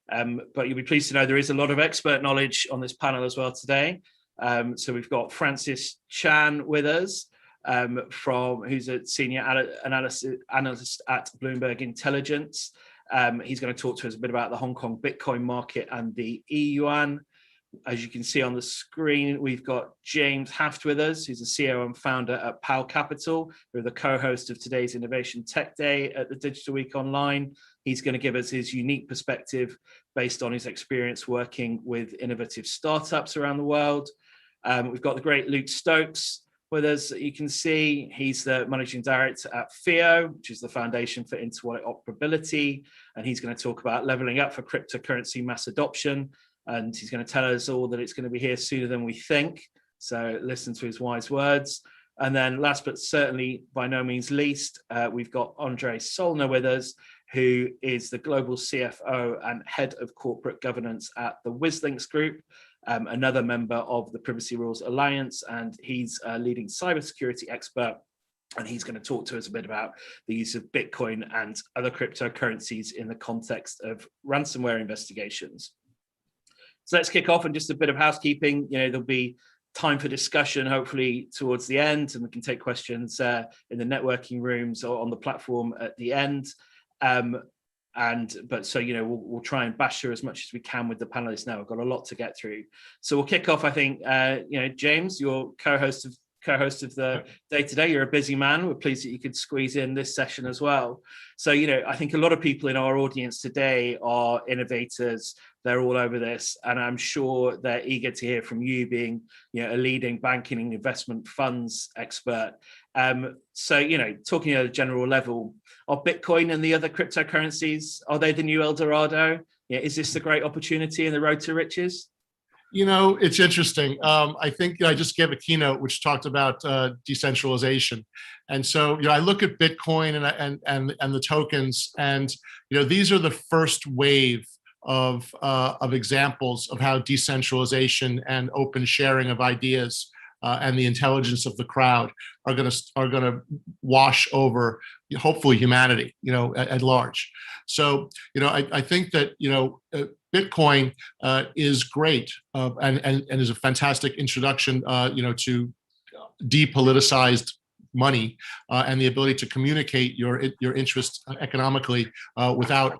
But you'll be pleased to know there is a lot of expert knowledge on this panel as well today. So we've got Francis Chan with us, who's a senior analyst at Bloomberg Intelligence. He's going to talk to us a bit about the Hong Kong Bitcoin market and the e-yuan. As you can see on the screen, we've got James Haft with us, who's the CEO and founder at PAL Capital, who are the co-host of today's Innovation Tech Day at the Digital Week Online. He's going to give us his unique perspective based on his experience working with innovative startups around the world. We've got the great Luke Stokes with us. You can see he's the managing director at FIO, which is the Foundation for Interoperability, and he's going to talk about leveling up for cryptocurrency mass adoption. And he's going to tell us all that it's going to be here sooner than we think. So listen to his wise words. And then last but certainly by no means least, we've got Andre Solner with us, who is the global CFO and head of corporate governance at the WizLinks Group, another member of the Privacy Rules Alliance, and he's a leading cybersecurity expert. And he's going to talk to us a bit about the use of Bitcoin and other cryptocurrencies in the context of ransomware investigations. So let's kick off, and just a bit of housekeeping. There'll be time for discussion, hopefully towards the end, and we can take questions in the networking rooms or on the platform at the end. We'll try and bash through as much as we can with the panelists now. We've got a lot to get through. So we'll kick off, I think, James, you're co-host of the day today. You're a busy man. We're pleased that you could squeeze in this session as well. So, I think a lot of people in our audience today are innovators. They're all over this, and I'm sure they're eager to hear from you, being a leading banking and investment funds expert. Talking at a general level, are Bitcoin and the other cryptocurrencies, are they the new El Dorado? Is this the great opportunity in the road to riches? It's interesting. I think I just gave a keynote which talked about decentralization, and so I look at Bitcoin and the tokens, and these are the first wave of examples of how decentralization and open sharing of ideas and the intelligence of the crowd are going to wash over, hopefully, humanity, at large. So, I think that Bitcoin is great and is a fantastic introduction, to depoliticized money and the ability to communicate your interest economically without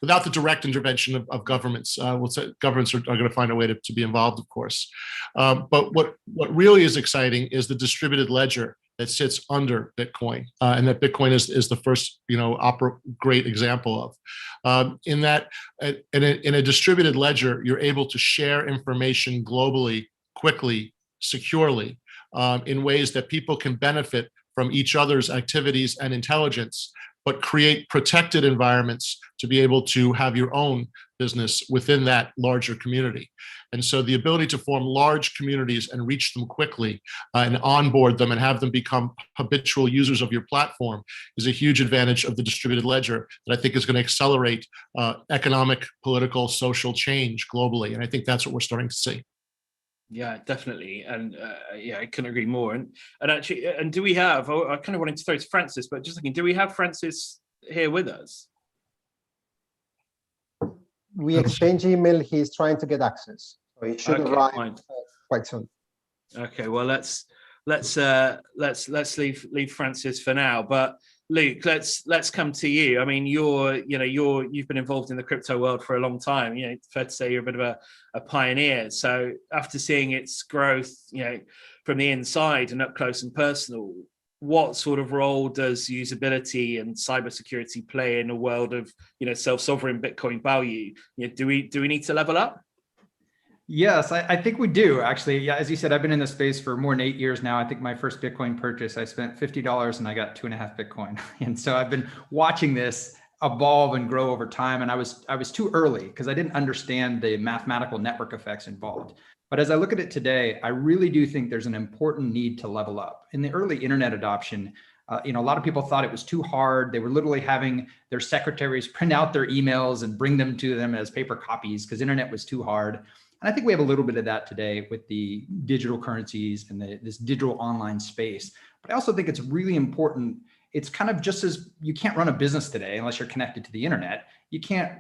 without the direct intervention of governments. We'll say governments are going to find a way to be involved, of course. But what really is exciting is the distributed ledger that sits under Bitcoin, and that Bitcoin is the first, great example of. In that, in a distributed ledger, you're able to share information globally, quickly, securely, in ways that people can benefit from each other's activities and intelligence, but create protected environments to be able to have your own business within that larger community. And so the ability to form large communities and reach them quickly and onboard them and have them become habitual users of your platform is a huge advantage of the distributed ledger that I think is going to accelerate economic, political, social change globally. And I think that's what we're starting to see. Yeah, definitely. And yeah, I couldn't agree more. And actually, and do we have, I kind of wanted to throw to Francis, but just thinking, do we have Francis here with us? We exchange email. He's trying to get access, so he should arrive quite soon. Okay, well let's leave Francis for now. But Luke, let's come to you. I mean, you've been involved in the crypto world for a long time. Fair to say you're a bit of a pioneer. So after seeing its growth, from the inside and up close and personal, what sort of role does usability and cybersecurity play in a world of self-sovereign Bitcoin value? Do we need to level up? Yes, I think we do, actually. Yeah, as you said, I've been in this space for more than 8 years now. I think my first Bitcoin purchase, I spent $50 and I got 2.5 Bitcoin. And so I've been watching this evolve and grow over time. And I was too early because I didn't understand the mathematical network effects involved. But as I look at it today, I really do think there's an important need to level up. In the early internet adoption, a lot of people thought it was too hard. They were literally having their secretaries print out their emails and bring them to them as paper copies because internet was too hard. And I think we have a little bit of that today with the digital currencies and this digital online space. But I also think it's really important. It's kind of just as you can't run a business today unless you're connected to the internet. You can't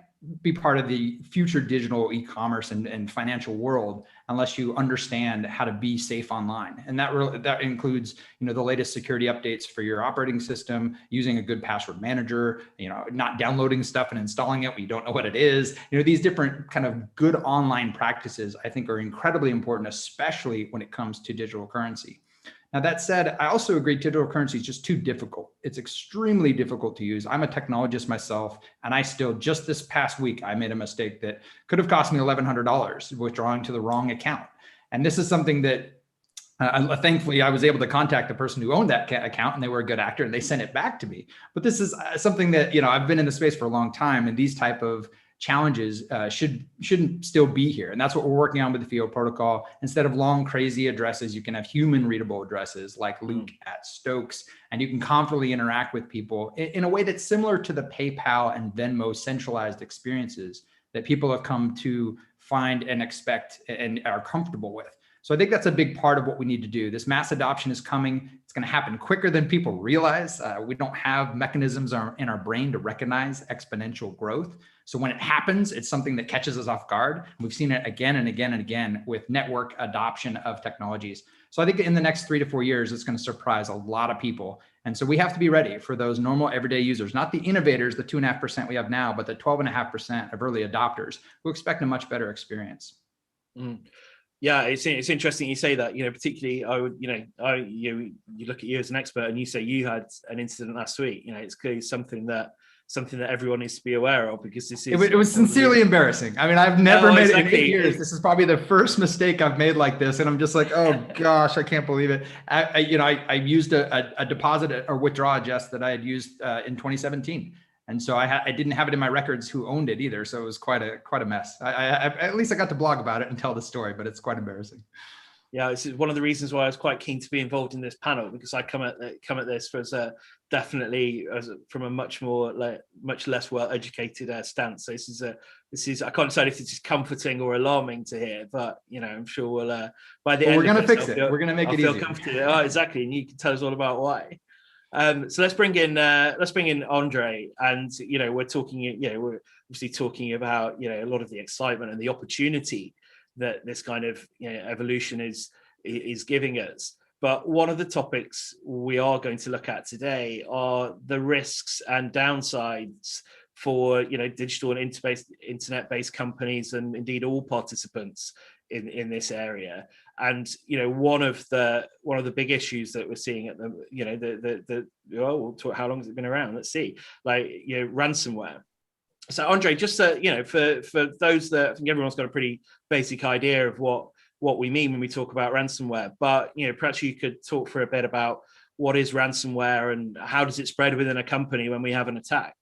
be part of the future digital e-commerce and financial world unless you understand how to be safe online. And that includes, the latest security updates for your operating system, using a good password manager, not downloading stuff and installing it when you don't know what it is. These different kind of good online practices, I think, are incredibly important, especially when it comes to digital currency. Now, that said, I also agree digital currency is just too difficult. It's extremely difficult to use. I'm a technologist myself, and I still, just this past week, I made a mistake that could have cost me $1,100 withdrawing to the wrong account. And this is something that, thankfully, I was able to contact the person who owned that account, and they were a good actor, and they sent it back to me. But this is something that, I've been in the space for a long time, and these type of challenges shouldn't still be here. And that's what we're working on with the FIO protocol. Instead of long, crazy addresses, you can have human readable addresses like Luke at Stokes, and you can confidently interact with people in a way that's similar to the PayPal and Venmo centralized experiences that people have come to find and expect and are comfortable with. So I think that's a big part of what we need to do. This mass adoption is coming. It's going to happen quicker than people realize. We don't have mechanisms in our brain to recognize exponential growth. So when it happens, it's something that catches us off guard. We've seen it again and again and again with network adoption of technologies. So I think in the next 3 to 4 years, it's going to surprise a lot of people. And so we have to be ready for those normal everyday users, not the innovators, the 2.5% we have now, but the 12.5% of early adopters who expect a much better experience. Yeah, it's interesting you say that. Particularly, I would, you look at you as an expert, and you say you had an incident last week. It's clearly something that everyone needs to be aware of, because this is. It was sincerely embarrassing. I mean, I've never made it in 8 years. This is probably the first mistake I've made like this, and I'm just like, oh gosh, I can't believe it. I used a deposit or withdrawal adjust that I had used in 2017. And so I didn't have it in my records who owned it either. So it was quite a mess. At least I got to blog about it and tell the story, but it's quite embarrassing. Yeah, this is one of the reasons why I was quite keen to be involved in this panel, because I come at this from a much less well-educated stance. So this is I can't decide if this is comforting or alarming to hear, but I'm sure we'll by the end. We're going to fix it. We're going to make it easier. Oh, exactly, and you can tell us all about why. So let's bring in Andre, and we're obviously talking about a lot of the excitement and the opportunity that this kind of evolution is giving us. But one of the topics we are going to look at today are the risks and downsides for digital and internet-based companies, and indeed all participants in this area. And one of the big issues that we're seeing at the we'll talk, how long has it been around? Let's see, ransomware. So Andre, just for those that, I think everyone's got a pretty basic idea of what we mean when we talk about ransomware, but perhaps you could talk for a bit about what is ransomware and how does it spread within a company when we have an attack?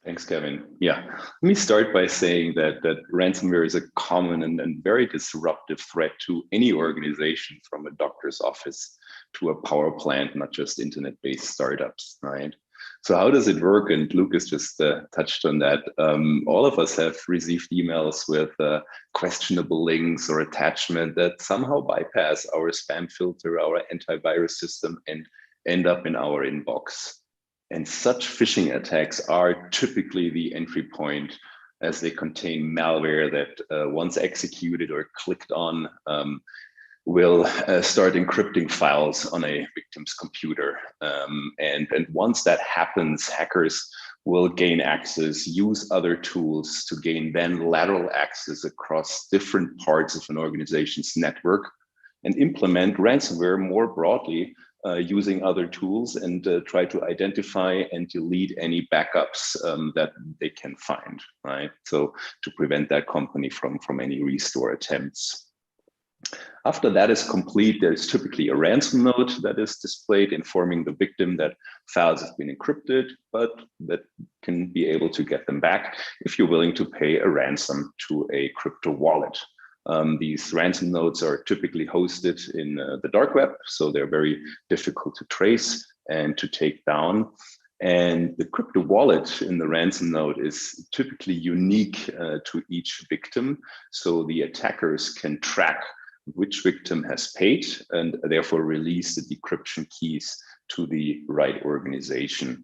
Thanks, Kevin. Yeah, let me start by saying that ransomware is a common and very disruptive threat to any organization, from a doctor's office to a power plant, not just internet-based startups, right? So how does it work? And Lucas just touched on that. All of us have received emails with questionable links or attachment that somehow bypass our spam filter, our antivirus system, and end up in our inbox. And such phishing attacks are typically the entry point, as they contain malware that once executed or clicked on will start encrypting files on a victim's computer. And once that happens, hackers will gain access, use other tools to gain then lateral access across different parts of an organization's network, and implement ransomware more broadly using other tools, and try to identify and delete any backups that they can find, right? So to prevent that company from any restore attempts. After that is complete, there's typically a ransom note that is displayed informing the victim that files have been encrypted, but that can be able to get them back if you're willing to pay a ransom to a crypto wallet. These ransom notes are typically hosted in the dark web, so they're very difficult to trace and to take down. And the crypto wallet in the ransom note is typically unique to each victim, so the attackers can track which victim has paid and therefore release the decryption keys to the right organization.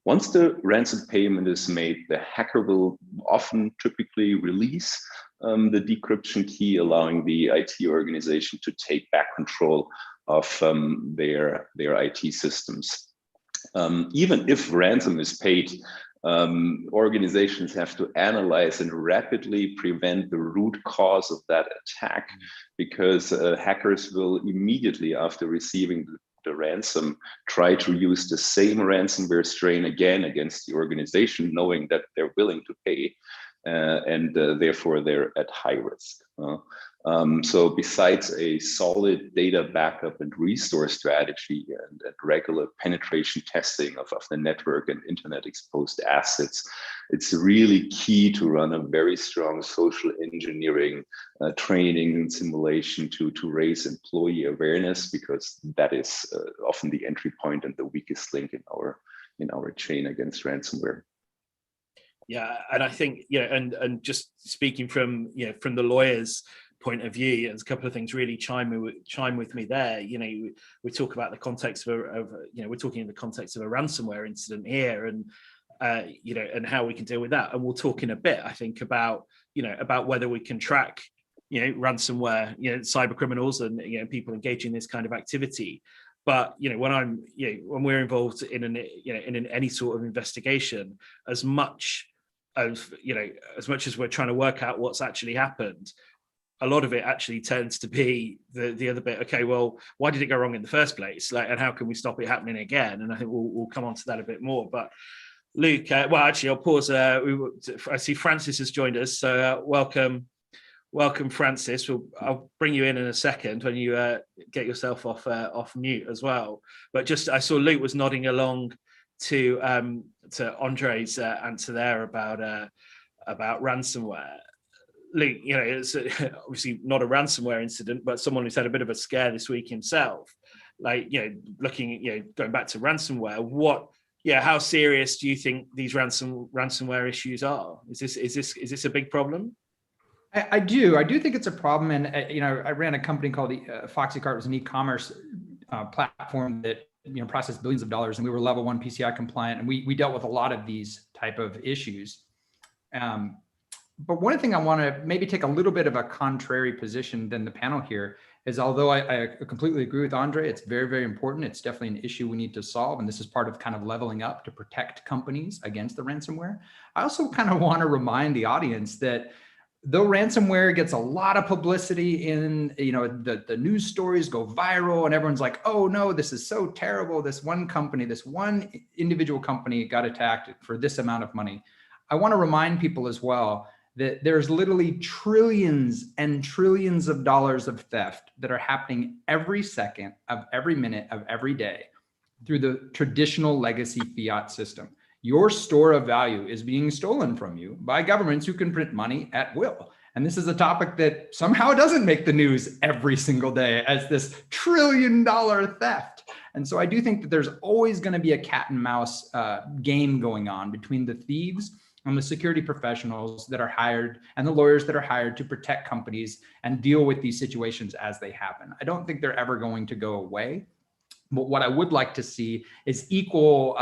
Once the ransom payment is made, the hacker will often typically release the decryption key, allowing the IT organization to take back control of their IT systems. Even if ransom is paid, organizations have to analyze and rapidly prevent the root cause of that attack, because hackers will immediately after receiving the ransom try to use the same ransomware strain again against the organization, knowing that they're willing to pay, and therefore they're at high risk. So besides a solid data backup and restore strategy and regular penetration testing of the network and internet exposed assets, it's really key to run a very strong social engineering training and simulation to raise employee awareness, because that is often the entry point and the weakest link in our chain against ransomware. Yeah, and I think, and just speaking from the lawyer's point of view, there's a couple of things really chime with me there. We talk about the context of we're talking in the context of a ransomware incident here, and and how we can deal with that. And we'll talk in a bit, I think, about whether we can track ransomware, cyber criminals and people engaging in this kind of activity. But when we're involved in any sort of investigation, as much as we're trying to work out what's actually happened, a lot of it actually tends to be the other bit. Okay, well, why did it go wrong in the first place? And how can we stop it happening again? And I think we'll come on to that a bit more. But Luke, well, actually, I'll pause. I see Francis has joined us, so welcome, Francis. I'll bring you in a second when you get yourself off mute as well. But just I saw Luke was nodding along to Andre's answer there about ransomware. Luke, it's obviously not a ransomware incident, but someone who's had a bit of a scare this week himself. Looking at going back to ransomware, how serious do you think these ransomware issues are? Is this a big problem? I do think it's a problem, and I ran a company called FoxyCart. It was an e-commerce platform that processed billions of dollars, and we were level 1 PCI compliant, and we dealt with a lot of these type of issues. But one thing I want to maybe take a little bit of a contrary position than the panel here, is although I completely agree with Andre, it's very, very important. It's definitely an issue we need to solve. And this is part of kind of leveling up to protect companies against the ransomware. I also kind of want to remind the audience that though ransomware gets a lot of publicity in, the news stories go viral and everyone's like, oh no, this is so terrible. This one company, this one individual company got attacked for this amount of money. I want to remind people as well that there's literally trillions and trillions of dollars of theft that are happening every second of every minute of every day through the traditional legacy fiat system. Your store of value is being stolen from you by governments who can print money at will. And this is a topic that somehow doesn't make the news every single day as this $1 trillion theft. And so I do think that there's always going to be a cat and mouse game going on between the thieves and the security professionals that are hired and the lawyers that are hired to protect companies and deal with these situations as they happen. I don't think they're ever going to go away. But what I would like to see is equal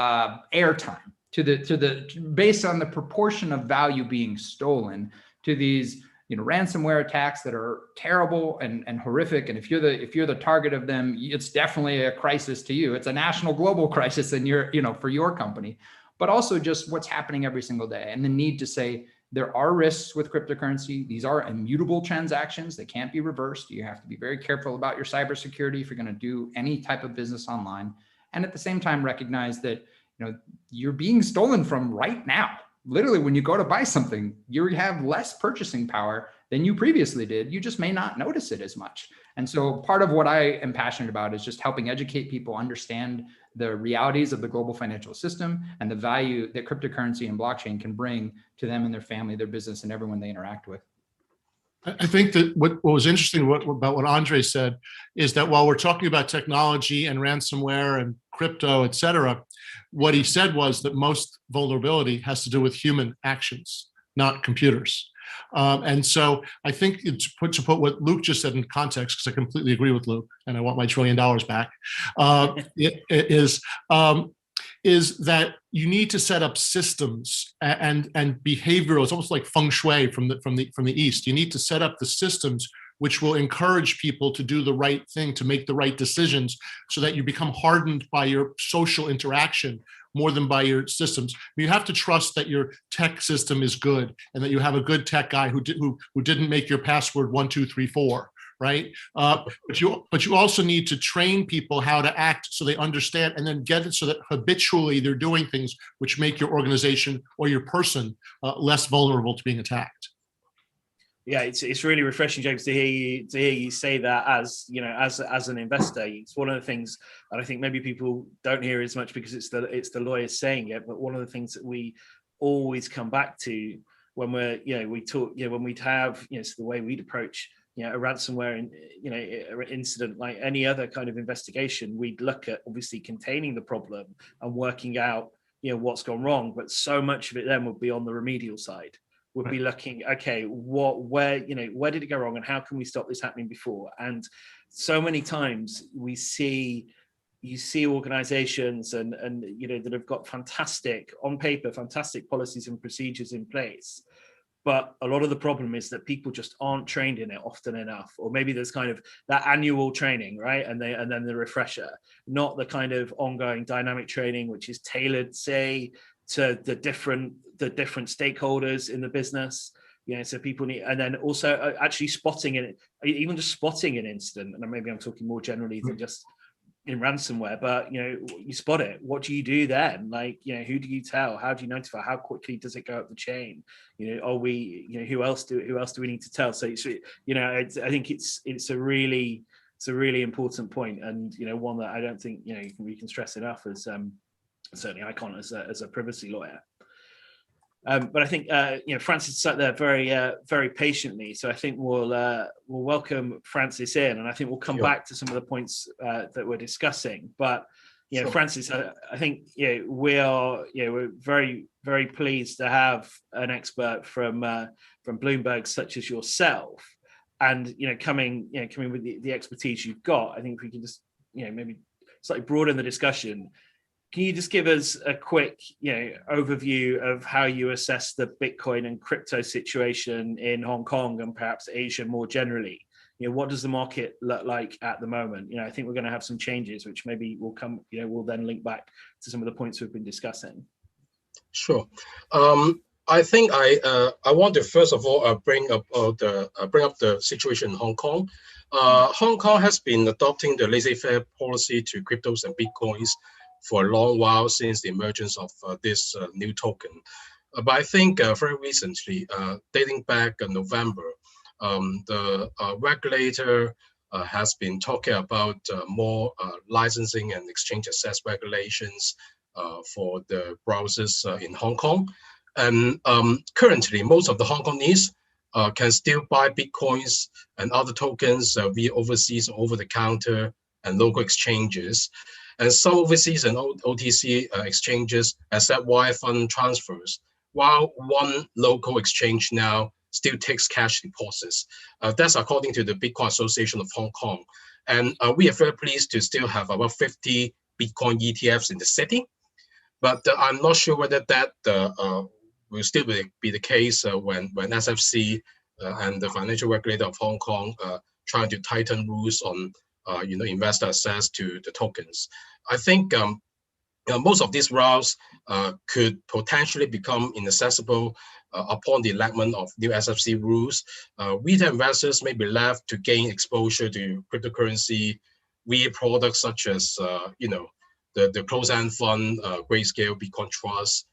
airtime based on the proportion of value being stolen to these ransomware attacks that are terrible and horrific. And if you're the target of them, it's definitely a crisis to you. It's a national global crisis in for your company. But also just what's happening every single day and the need to say there are risks with cryptocurrency. These are immutable transactions. They can't be reversed. You have to be very careful about your cybersecurity if you're going to do any type of business online. And at the same time, recognize that you're being stolen from right now. Literally, when you go to buy something, you have less purchasing power than you previously did. You just may not notice it as much. And so part of what I am passionate about is just helping educate people understand the realities of the global financial system and the value that cryptocurrency and blockchain can bring to them and their family, their business, and everyone they interact with. I think that what was interesting about what Andre said is that while we're talking about technology and ransomware and crypto, et cetera, what he said was that most vulnerability has to do with human actions, not computers. And so I think to put what Luke just said in context, because I completely agree with Luke and I want my $1 trillion back, is that you need to set up systems and behavioral. It's almost like feng shui from the East. You need to set up the systems which will encourage people to do the right thing, to make the right decisions, so that you become hardened by your social interaction more than by your systems. You have to trust that your tech system is good and that you have a good tech guy who didn't make your password 1234. Right? But you also need to train people how to act so they understand, and then get it so that habitually they're doing things which make your organization or your person less vulnerable to being attacked. Yeah, it's really refreshing, James, to hear you say that as an investor. It's one of the things that I think maybe people don't hear as much because it's the lawyers saying it. But one of the things that we always come back to when we talk, when we have so the way we'd approach a ransomware incident, like any other kind of investigation, we'd look at obviously containing the problem and working out what's gone wrong. But so much of it then would be on the remedial side. Would be looking, okay, where did it go wrong and how can we stop this happening before? And so many times you see organizations and that have got fantastic policies and procedures in place. But a lot of the problem is that people just aren't trained in it often enough, or maybe there's kind of that annual training, right? And then the refresher, not the kind of ongoing dynamic training, which is tailored, say, to the different stakeholders in the business. So people need, and then also actually spotting it, even just spotting an incident. And maybe I'm talking more generally than just in ransomware, but you spot it. What do you do then? Like, who do you tell? How do you notify? How quickly does it go up the chain? Are we, who else do we need to tell? So it's, I think it's a really important point, and one that I don't think we can stress enough as certainly I can't as a privacy lawyer. But I think Francis sat there very patiently, so I think we'll welcome Francis in, and I think we'll come back to some of the points that we're discussing. But sure. Francis, I think we're very pleased to have an expert from Bloomberg such as yourself, and coming with the expertise you've got. I think if we can just maybe slightly broaden the discussion. Can you just give us a quick, overview of how you assess the Bitcoin and crypto situation in Hong Kong and perhaps Asia more generally? what does the market look like at the moment? I think we're going to have some changes, which maybe will come, we'll then link back to some of the points we've been discussing. Sure. I think I want to first of all bring up the situation in Hong Kong. Hong Kong has been adopting the laissez-faire policy to cryptos and bitcoins for a long while since the emergence of this new token. But I think very recently, dating back in November, the regulator has been talking about more licensing and exchange access regulations for the browsers in Hong Kong. And currently, most of the Hong Kongese can still buy Bitcoins and other tokens via overseas over-the-counter and local exchanges. And some overseas and OTC exchanges accept wire fund transfers, while one local exchange now still takes cash deposits. That's according to the Bitcoin Association of Hong Kong. And we are very pleased to still have about 50 Bitcoin ETFs in the city. But I'm not sure whether that will still be the case when SFC and the financial regulator of Hong Kong trying to tighten rules on investor access to the tokens. I think most of these routes could potentially become inaccessible upon the enactment of new SFC rules. Retail investors may be left to gain exposure to cryptocurrency via products such as the closed-end fund, Grayscale, Bitcoin Trust,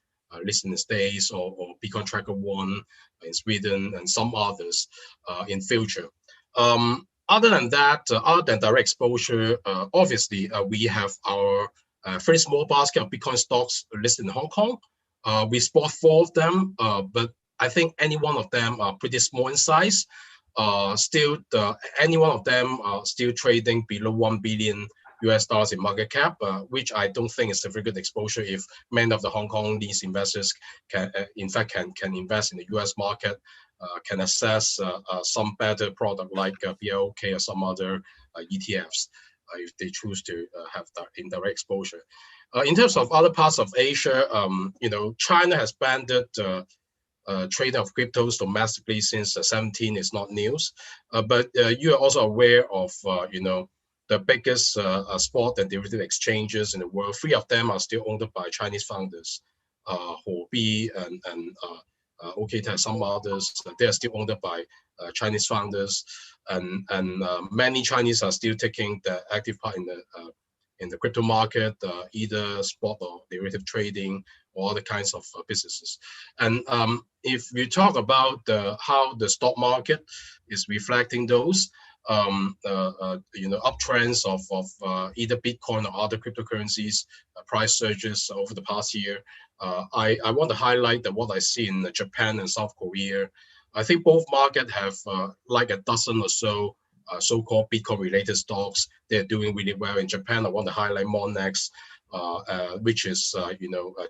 listed in the States, or Bitcoin Tracker One in Sweden, and some others in future. Other than that, other than direct exposure, obviously we have our very small basket of Bitcoin stocks listed in Hong Kong. We spot 4 of them, but I think any one of them are pretty small in size. Any one of them are still trading below $1 billion in market cap, which I don't think is a very good exposure if many of the Hong Kongese investors can invest in the US market, can access some better product like BLK or some other ETFs if they choose to have that indirect exposure. In terms of other parts of Asia, China has banned trade of cryptos domestically since 2017. Is not news, but you are also aware of the biggest spot and derivative exchanges in the world. 3 of them are still owned by Chinese founders, Huobi and OKTech, some others. They are still owned by Chinese founders, and many Chinese are still taking the active part in the crypto market, either spot or derivative trading or other kinds of businesses. And if we talk about how the stock market is reflecting those, uptrends of either Bitcoin or other cryptocurrencies, price surges over the past year, I want to highlight that what I see in Japan and South Korea. I think both markets have like a dozen or so so-called Bitcoin-related stocks. They're doing really well. In Japan, I want to highlight Monex, which is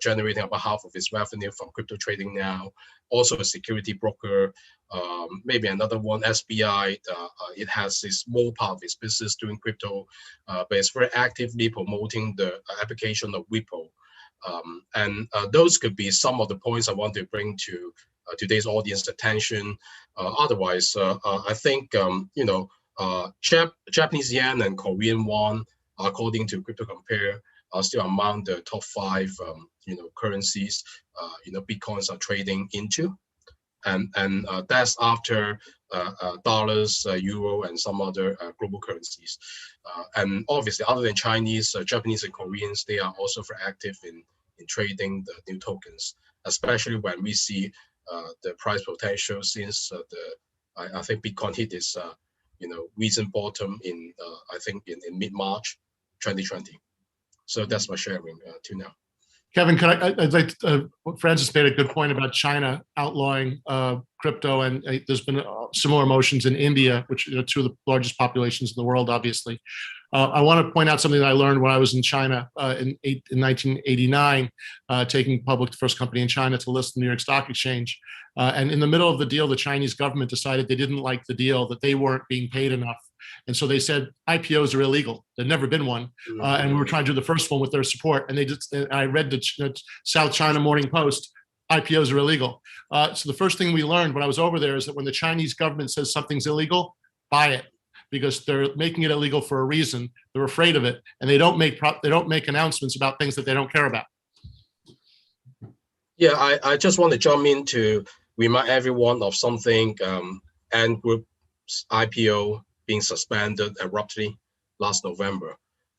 generating about half of its revenue from crypto trading now. Also a security broker, maybe another one, SBI. It has a small part of its business doing crypto, but it's very actively promoting the application of Ripple. And those could be some of the points I want to bring to today's audience attention. Otherwise, I think Japanese yen and Korean won, according to Crypto Compare, are still among the top 5 currencies Bitcoins are trading into, and that's after dollars, euro, and some other global currencies. And obviously, other than Chinese, Japanese and Koreans, they are also very active in trading the new tokens, especially when we see the price potential since I think Bitcoin hit its recent bottom in I think in mid-March 2020. So that's my sharing to now. Kevin, I'd like Francis made a good point about China outlawing crypto, and there's been similar motions in India, which are 2 of the largest populations in the world, obviously. I want to point out something that I learned when I was in China in 1989, taking public the first company in China to list the New York Stock Exchange. And in the middle of the deal, the Chinese government decided they didn't like the deal, that they weren't being paid enough. And so they said IPOs are illegal. There'd never been one. And we were trying to do the first one with their support. And I read the South China Morning Post, IPOs are illegal. So the first thing we learned when I was over there is that when the Chinese government says something's illegal, buy it. because they're making it illegal for a reason. They're afraid of it, and they don't make announcements about things that they don't care about. Yeah, I just want to jump in to remind everyone of something. Ant Group's IPO being suspended abruptly last November.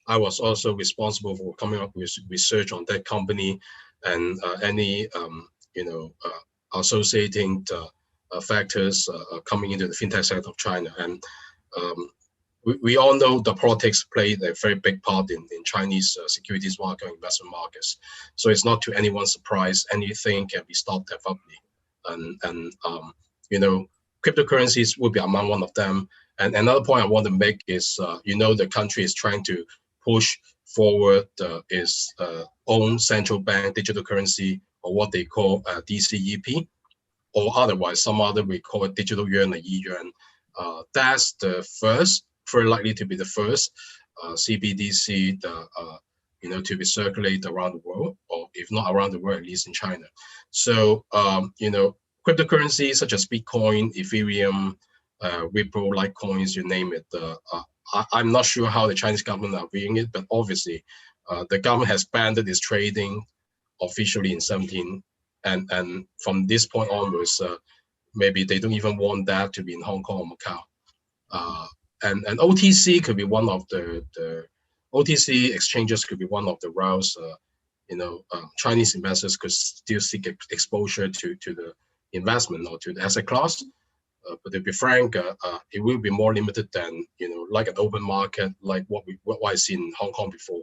I was also responsible for coming up with research on that company and any associating factors coming into the fintech sector of China. And we all know the politics played a very big part in Chinese securities market and investment markets. So it's not to anyone's surprise anything can be stopped abruptly. And cryptocurrencies will be among one of them. And another point I want to make is, the country is trying to push forward its own central bank digital currency, or what they call DCEP, or otherwise some other we call it digital yuan or e-yuan. That's the first, very likely to be the first CBDC to be circulated around the world, or if not around the world, at least in China. So cryptocurrencies such as Bitcoin, Ethereum, Ripple, Litecoins, you name it. I'm not sure how the Chinese government are viewing it, but obviously the government has banned its trading officially in 2017, and from this point onwards, maybe they don't even want that to be in Hong Kong or Macau. And OTC could be one of the OTC exchanges could be one of the routes. Chinese investors could still seek exposure to the investment or to the asset class. But to be frank, it will be more limited than like an open market, like what I see in Hong Kong before,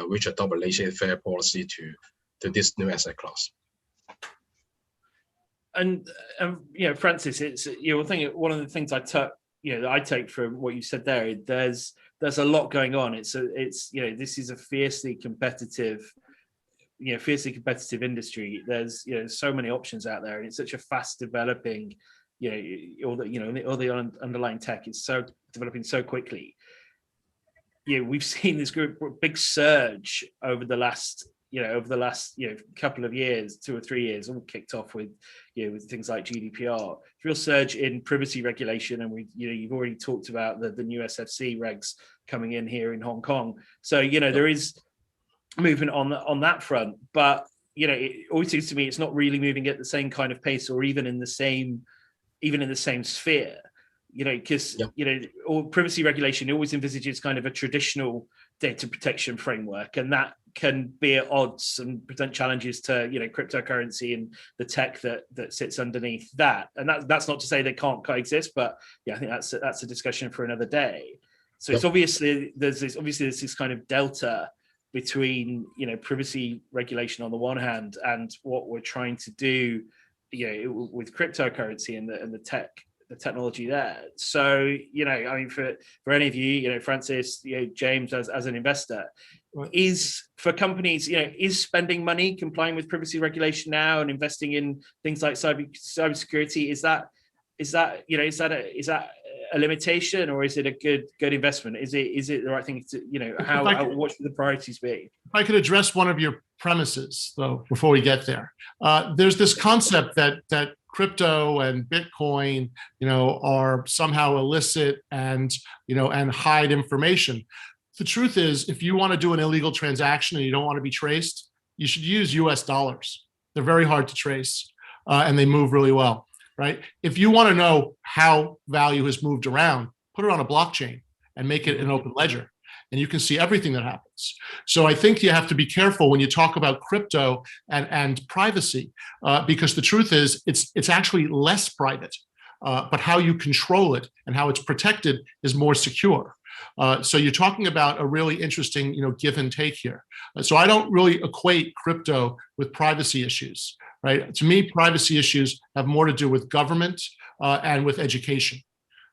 which adopt a laissez-faire policy to this new asset class. And Francis, it's one of the things that I take from what you said there. There's a lot going on. This is a fiercely competitive industry. There's so many options out there, and it's such a fast developing. All the underlying tech is so developing so quickly. We've seen this big surge over the last couple of years, 2 or 3 years, all kicked off with things like GDPR, real surge in privacy regulation, and you've already talked about the new SFC regs coming in here in Hong Kong. So there is movement on that front, but it always seems to me it's not really moving at the same kind of pace, or even in the same sphere, because all privacy regulation always envisages kind of a traditional data protection framework, and that can be at odds and present challenges to cryptocurrency and the tech that sits underneath that. And that's not to say they can't coexist, but I think that's a discussion for another day. So it's obviously there's this kind of delta between privacy regulation on the one hand and what we're trying to do with cryptocurrency and the technology there. So for any of you, Francis, James, as an investor, is for companies, is spending money complying with privacy regulation now and investing in things like cybersecurity, is that a limitation, or is it a good investment? Is it the right thing to, what should the priorities be? If I could address one of your premises though before we get there. There's this concept that crypto and Bitcoin, are somehow illicit and hide information. The truth is, if you want to do an illegal transaction and you don't want to be traced, you should use US dollars. They're very hard to trace, and they move really well, right? If you want to know how value has moved around, put it on a blockchain and make it an open ledger, and you can see everything that happens. So I think you have to be careful when you talk about crypto and privacy, because the truth is, it's actually less private, but how you control it and how it's protected is more secure. So you're talking about a really interesting, give and take here. So I don't really equate crypto with privacy issues, right? To me, privacy issues have more to do with government and with education,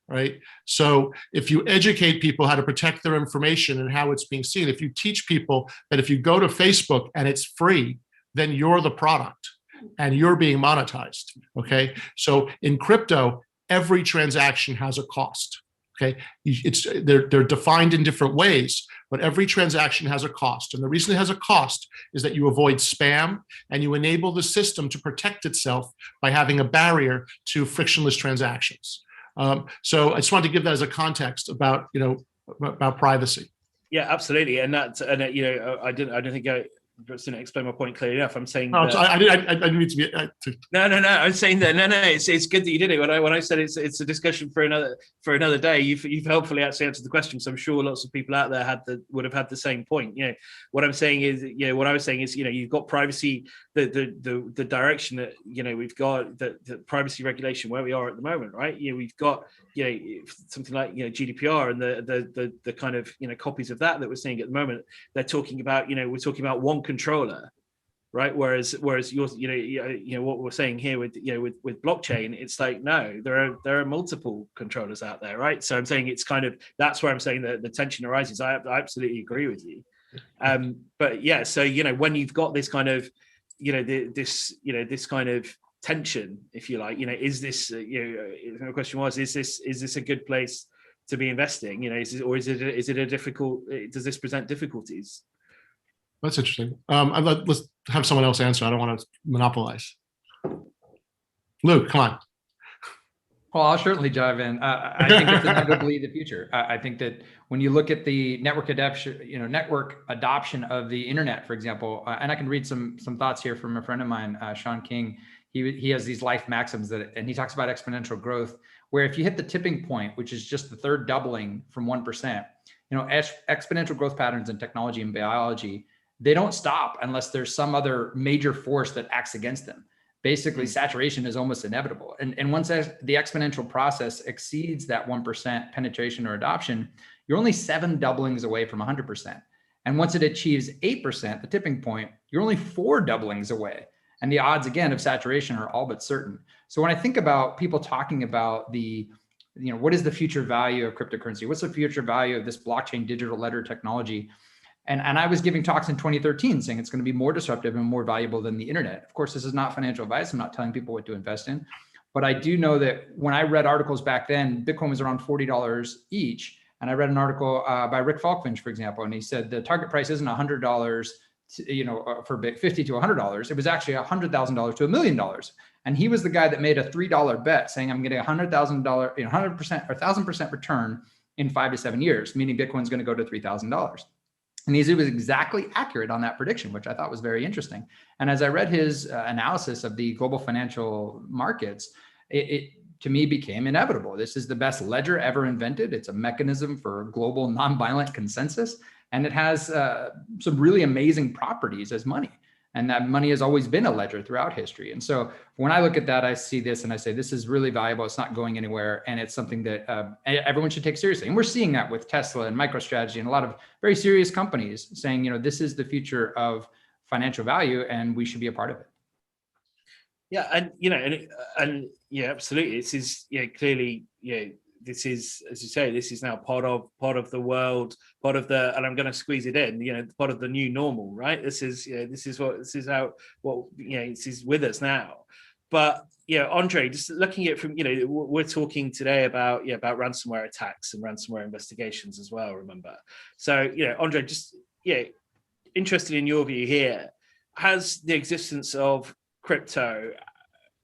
right? So if you educate people how to protect their information and how it's being seen, if you teach people that if you go to Facebook and it's free, then you're the product and you're being monetized, okay? So in crypto, every transaction has a cost. Okay, they're defined in different ways, but every transaction has a cost. And the reason it has a cost is that you avoid spam and you enable the system to protect itself by having a barrier to frictionless transactions. So I just wanted to give that as a context about, about privacy. Yeah, absolutely. And that's, and I don't think I didn't explain my point clearly enough. I'm saying Oh, that, so I didn't need to be. No. I'm saying that it's good that you did it. When I said it's a discussion for another day, you've helpfully actually answered the question. So I'm sure lots of people out there would have had the same point. What I'm saying is, what I was saying is, you've got privacy, the direction that we've got the privacy regulation where we are at the moment, right? We've got something like GDPR and the kind of copies of that we're seeing at the moment. They're talking about we're talking about one controller, right? Whereas you're what we're saying here with with blockchain, it's like, no, there are multiple controllers out there, right? So I'm saying it's kind of, that's where I'm saying that the tension arises. I absolutely agree with you. But yeah, so when you've got this kind of this kind of tension, if you like, is this the question was, is this a good place to be investing? Is it a difficult, does this present difficulties? That's interesting. Let's have someone else answer. I don't want to monopolize. Luke, come on. Well, I'll certainly dive in. I think it's inevitably the future. I think that when you look at the network adoption of the internet, for example, and I can read some thoughts here from a friend of mine, Sean King. He has these life maxims and he talks about exponential growth, where if you hit the tipping point, which is just the third doubling from 1%, exponential growth patterns in technology and biology, they don't stop unless there's some other major force that acts against them. Basically, saturation is almost inevitable. And once the exponential process exceeds that 1% penetration or adoption, you're only 7 doublings away from 100%. And once it achieves 8%, the tipping point, you're only 4 doublings away. And the odds, again, of saturation are all but certain. So when I think about people talking about what is the future value of cryptocurrency? What's the future value of this blockchain digital ledger technology? And I was giving talks in 2013 saying it's going to be more disruptive and more valuable than the internet. Of course, this is not financial advice. I'm not telling people what to invest in. But I do know that when I read articles back then, Bitcoin was around $40 each. And I read an article by Rick Falkfinch, for example, and he said the target price isn't $100 for $50 to $100. It was actually $100,000 to $1 million. And he was the guy that made a $3 bet saying I'm getting $100,000, 100% or 1,000% return in 5 to 7 years, meaning Bitcoin's going to go to $3,000. And he was exactly accurate on that prediction, which I thought was very interesting. And as I read his analysis of the global financial markets, it to me became inevitable. This is the best ledger ever invented. It's a mechanism for global nonviolent consensus. And it has some really amazing properties as money. And that money has always been a ledger throughout history. And so when I look at that, I see this and I say, this is really valuable. It's not going anywhere. And it's something that everyone should take seriously. And we're seeing that with Tesla and MicroStrategy and a lot of very serious companies saying, this is the future of financial value and we should be a part of it. Yeah. And yeah, absolutely. This is clearly, this is, as you say, this is now part of the world, part of the, and I'm going to squeeze it in, part of the new normal, right? This is with us now. But Andre, just looking at it from, we're talking today about ransomware attacks and ransomware investigations as well. Remember, so Andre, just interested in your view here. Has the existence of crypto,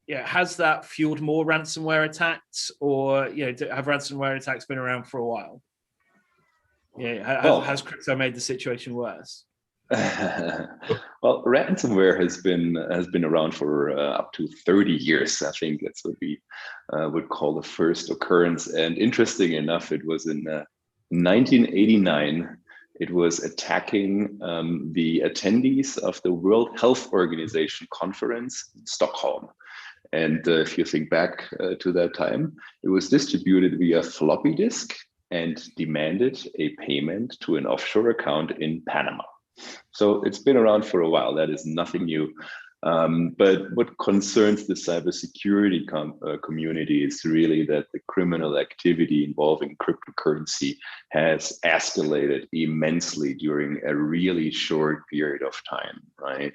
has that fueled more ransomware attacks, or have ransomware attacks been around for a while? Has crypto made the situation worse? Well, ransomware has been around for up to 30 years. I think that's what we would call the first occurrence. And interesting enough, it was in 1989. It was attacking the attendees of the World Health Organization conference in Stockholm. And if you think back to that time, it was distributed via floppy disk and demanded a payment to an offshore account in Panama. So it's been around for a while. That is nothing new. But what concerns the cybersecurity community is really that the criminal activity involving cryptocurrency has escalated immensely during a really short period of time, right?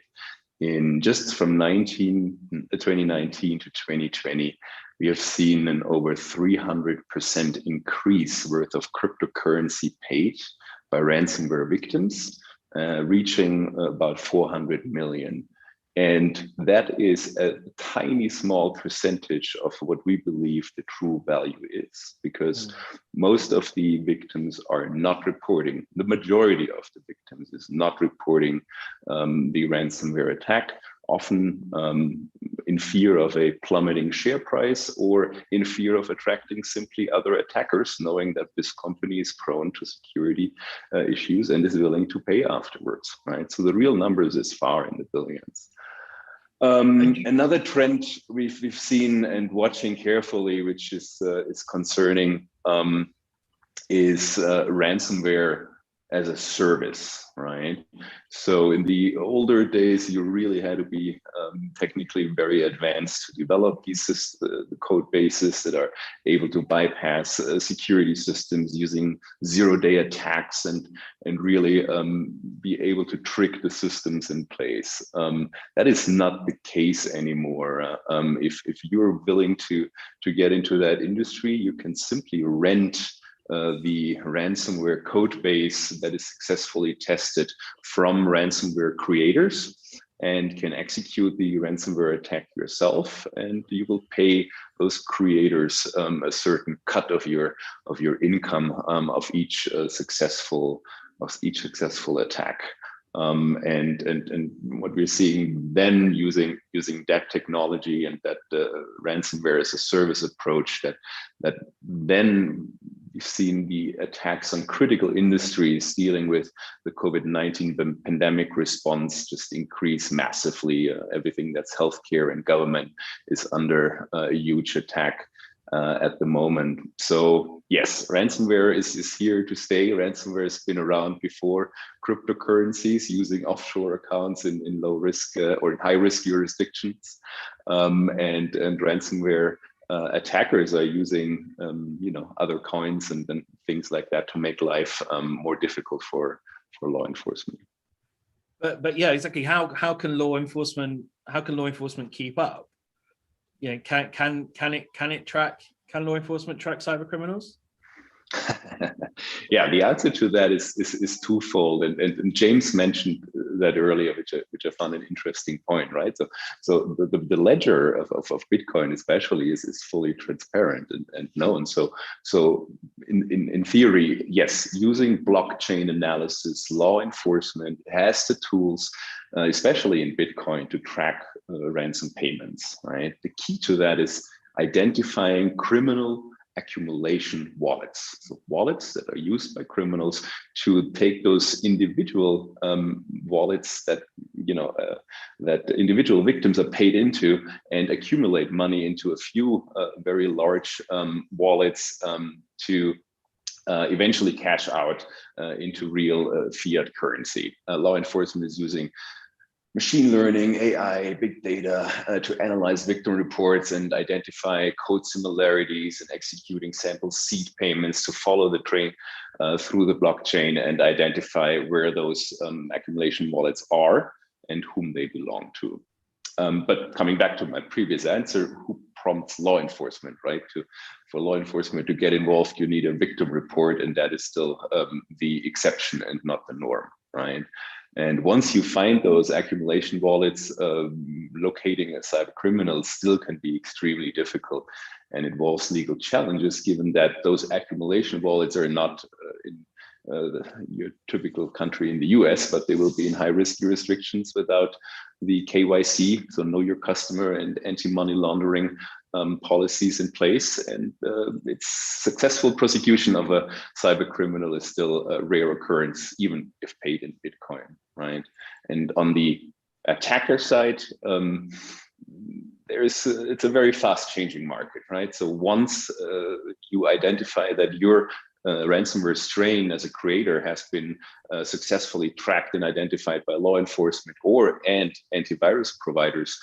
In just from 2019 to 2020, we have seen an over 300% increase worth of cryptocurrency paid by ransomware victims, reaching about 400 million. And that is a tiny small percentage of what we believe the true value is, because most of the victims are not reporting, the majority of the victims is not reporting the ransomware attack, often in fear of a plummeting share price or in fear of attracting simply other attackers, knowing that this company is prone to security issues and is willing to pay afterwards, right? So the real numbers is far in the billions. Another trend we've seen and watching carefully, which is concerning, is ransomware as a service, right? So in the older days, you really had to be technically very advanced to develop these the code bases that are able to bypass security systems using zero-day attacks and really be able to trick the systems in place. That is not the case anymore. If you're willing to get into that industry, you can simply rent the ransomware code base that is successfully tested from ransomware creators and can execute the ransomware attack yourself, and you will pay those creators a certain cut of your income of each successful attack. And what we're seeing then using that technology and that ransomware as a service approach, that then we've seen the attacks on critical industries dealing with the COVID-19 pandemic response just increase massively. Everything that's healthcare and government is under a huge attack at the moment. So yes, ransomware is here to stay. Ransomware has been around before cryptocurrencies, using offshore accounts in low risk or high risk jurisdictions, and ransomware attackers are using other coins and things like that to make life more difficult for law enforcement. But yeah, exactly. How can law enforcement keep up? You know, can law enforcement track cyber criminals? Yeah, the answer to that is twofold, and James mentioned that earlier, which I found an interesting point, right? So the ledger of Bitcoin especially is fully transparent and known. So in theory, yes, using blockchain analysis, law enforcement has the tools, especially in Bitcoin, to track ransom payments, right? The key to that is identifying criminal accumulation wallets, so wallets that are used by criminals to take those individual wallets that that individual victims are paid into and accumulate money into a few very large wallets to eventually cash out into real fiat currency. Law enforcement is using machine learning, AI, big data to analyze victim reports and identify code similarities, and executing sample seed payments to follow the train through the blockchain and identify where those accumulation wallets are and whom they belong to. But coming back to my previous answer, who prompts law enforcement, right? For law enforcement to get involved, you need a victim report, and that is still the exception and not the norm, right? And once you find those accumulation wallets, locating a cyber criminal still can be extremely difficult and involves legal challenges, given that those accumulation wallets are not in your typical country in the US, but they will be in high-risk jurisdictions without the KYC, so know your customer and anti-money laundering policies in place, and its successful prosecution of a cyber criminal is still a rare occurrence, even if paid in Bitcoin, right? And on the attacker side, it's a very fast changing market, right? So once you identify that your ransomware strain as a creator has been successfully tracked and identified by law enforcement and antivirus providers,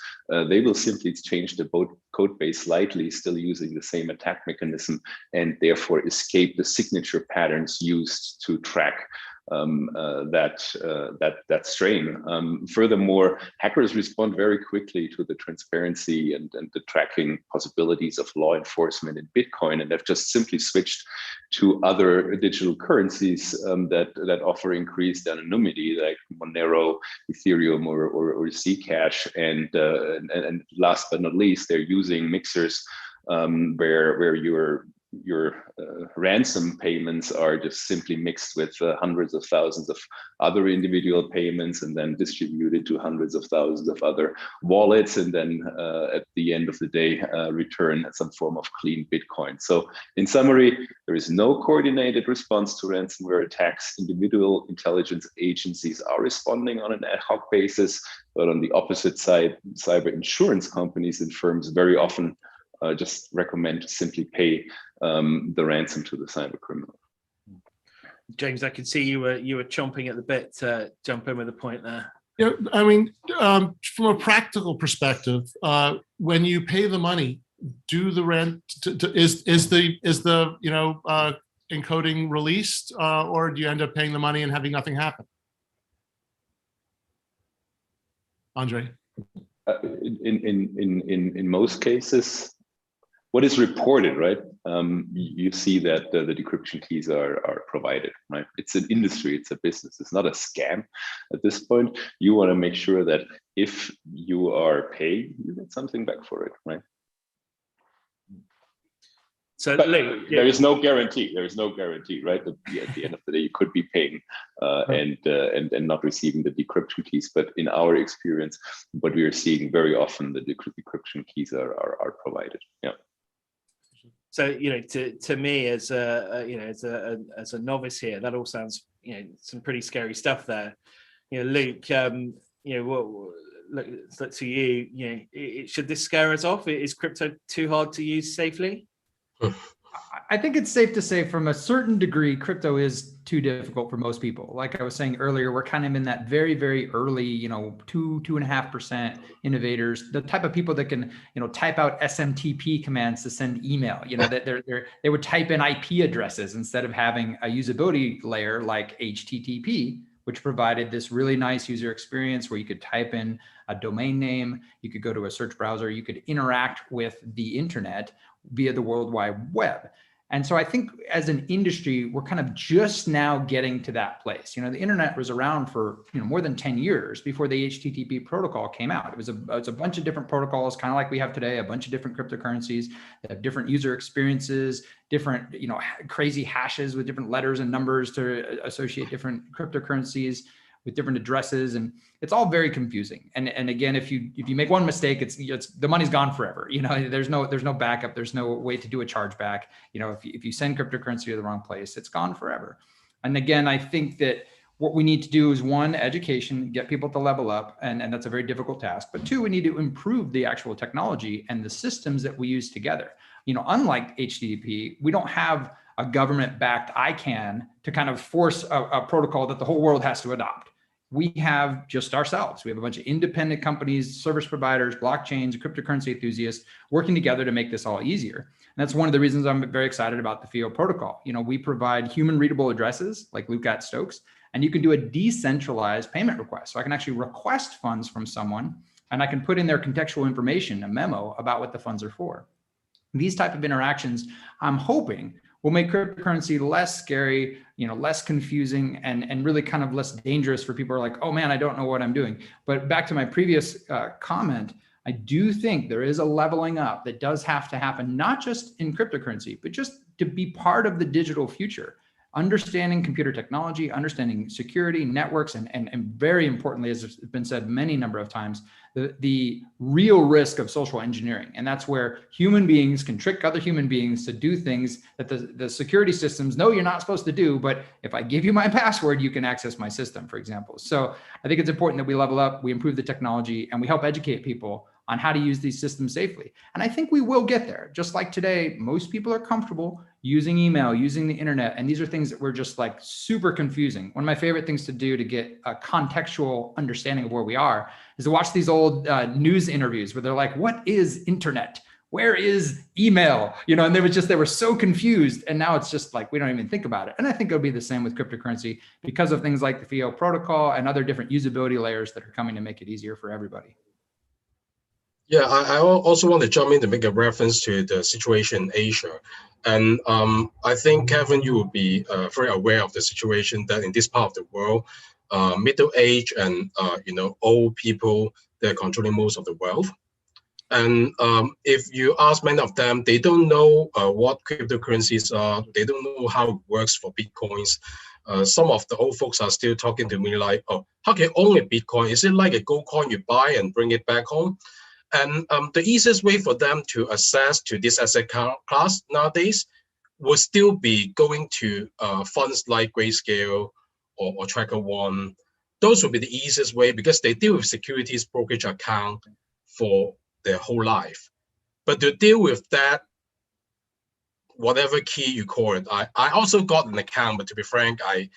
they will simply change the code base slightly, still using the same attack mechanism, and therefore escape the signature patterns used to track that strain. Furthermore, hackers respond very quickly to the transparency and the tracking possibilities of law enforcement in Bitcoin, and they've just simply switched to other digital currencies that offer increased anonymity, like Monero, Ethereum, or Zcash, and last but not least, they're using mixers where your ransom payments are just simply mixed with hundreds of thousands of other individual payments and then distributed to hundreds of thousands of other wallets, and then at the end of the day return some form of clean Bitcoin. So in summary, there is no coordinated response to ransomware attacks. Individual intelligence agencies are responding on an ad hoc basis, but on the opposite side, cyber insurance companies and firms very often just recommend to simply pay the ransom to the cyber criminal. James, I could see you were chomping at the bit to jump in with a point there. Yeah, I mean, from a practical perspective, when you pay the money, do the rent is the encoding released, or do you end up paying the money and having nothing happen? Andre? In most cases, what is reported, right? You see that the decryption keys are provided, right? It's an industry, it's a business, it's not a scam at this point. You want to make sure that if you are paid, you get something back for it, right? So there is no guarantee. There is no guarantee, right? At the end of the day, you could be paying and not receiving the decryption keys. But in our experience, what we are seeing very often, the decryption keys are provided. Yeah. So to me as a novice here, that all sounds some pretty scary stuff there. Luke, look to you. Should this scare us off? Is crypto too hard to use safely? I think it's safe to say from a certain degree, crypto is too difficult for most people. Like I was saying earlier, we're kind of in that very, very early, 2.5% innovators, the type of people that can, type out SMTP commands to send email, that they would type in IP addresses instead of having a usability layer like HTTP, which provided this really nice user experience where you could type in a domain name, you could go to a search browser, you could interact with the internet via the World Wide Web. And so I think as an industry, we're kind of just now getting to that place. The internet was around for more than 10 years before the HTTP protocol came out. It was a bunch of different protocols, kind of like we have today, a bunch of different cryptocurrencies that have different user experiences, different crazy hashes with different letters and numbers to associate different cryptocurrencies with different addresses, and it's all very confusing. And again, if you make one mistake, it's the money's gone forever. There's no backup. There's no way to do a chargeback. If you send cryptocurrency to the wrong place, it's gone forever. And again, I think that what we need to do is one, education, get people to level up, and that's a very difficult task. But two, we need to improve the actual technology and the systems that we use together. Unlike HTTP, we don't have a government-backed ICANN to kind of force a protocol that the whole world has to adopt. We have just ourselves. We have a bunch of independent companies, service providers, blockchains, cryptocurrency enthusiasts working together to make this all easier. And that's one of the reasons I'm very excited about the FIO protocol. We provide human readable addresses like Luke at Stokes, and you can do a decentralized payment request. So I can actually request funds from someone, and I can put in their contextual information, a memo about what the funds are for. These type of interactions, I'm hoping, will make cryptocurrency less scary, less confusing, and really kind of less dangerous for people who are like, oh man, I don't know what I'm doing. But back to my previous comment, I do think there is a leveling up that does have to happen, not just in cryptocurrency, but just to be part of the digital future. Understanding computer technology, understanding security, networks, and very importantly, as has been said many number of times, the real risk of social engineering. And that's where human beings can trick other human beings to do things that the security systems know you're not supposed to do, but if I give you my password, you can access my system, for example. So I think it's important that we level up, we improve the technology, and we help educate people on how to use these systems safely. And I think we will get there. Just like today, most people are comfortable using email, using the internet, and these are things that were just like super confusing. One of my favorite things to do to get a contextual understanding of where we are is to watch these old news interviews where they're like, what is internet? where is email? And they were so confused. And now it's just like, we don't even think about it. And I think it'll be the same with cryptocurrency because of things like the FIO protocol and other different usability layers that are coming to make it easier for everybody. Yeah, I also want to jump in to make a reference to the situation in Asia. And I think, Kevin, you will be very aware of the situation that in this part of the world, middle age and old people, they're controlling most of the wealth. And if you ask many of them, they don't know what cryptocurrencies are. They don't know how it works for Bitcoins. Some of the old folks are still talking to me like, oh, how can you own a Bitcoin? Is it like a gold coin you buy and bring it back home? And the easiest way for them to access to this asset class nowadays will still be going to funds like Grayscale or Tracker One. Those will be the easiest way because they deal with securities brokerage account for their whole life. But to deal with that, whatever key you call it, I also got an account, but to be frank, I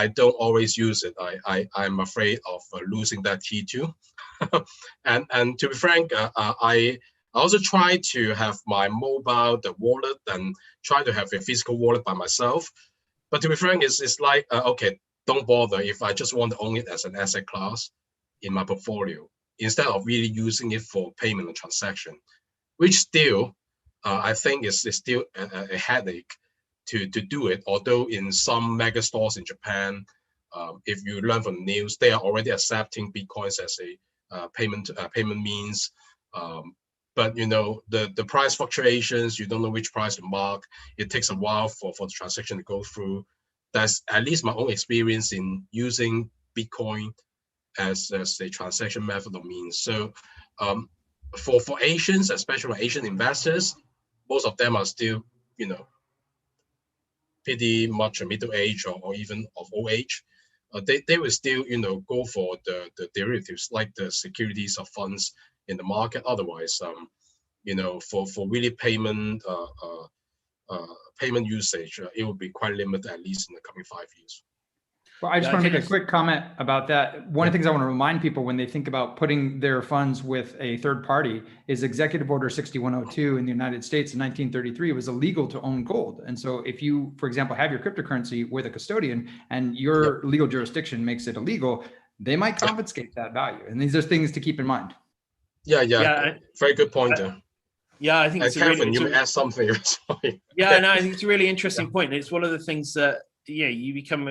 don't always use it. I'm afraid of losing that key too. and to be frank, I also try to have my mobile, the wallet, and try to have a physical wallet by myself. But to be frank, it's like, okay, don't bother if I just want to own it as an asset class in my portfolio, instead of really using it for payment and transaction, which still, I think is still a headache to do it. Although in some mega stores in Japan, if you learn from the news, they are already accepting Bitcoins as a payment means. But the price fluctuations, you don't know which price to mark. It takes a while for the transaction to go through. That's at least my own experience in using Bitcoin as a transaction method or means. So for Asians, especially Asian investors, most of them are still, pretty much a middle age or even of old age. They will still, go for the derivatives like the securities of funds in the market. Otherwise, for really payment usage, it will be quite limited, at least in the coming 5 years. Well, I just want to make a quick comment about that. One of the things I want to remind people when they think about putting their funds with a third party is Executive Order 6102 in the United States in 1933 was illegal to own gold. And so if you, for example, have your cryptocurrency with a custodian and your legal jurisdiction makes it illegal, they might confiscate that value. And these are things to keep in mind. Yeah. Very good point there. Yeah, I think it's Kevin, you may add something. Yeah, no, I think it's a really interesting point. It's one of the things that you become,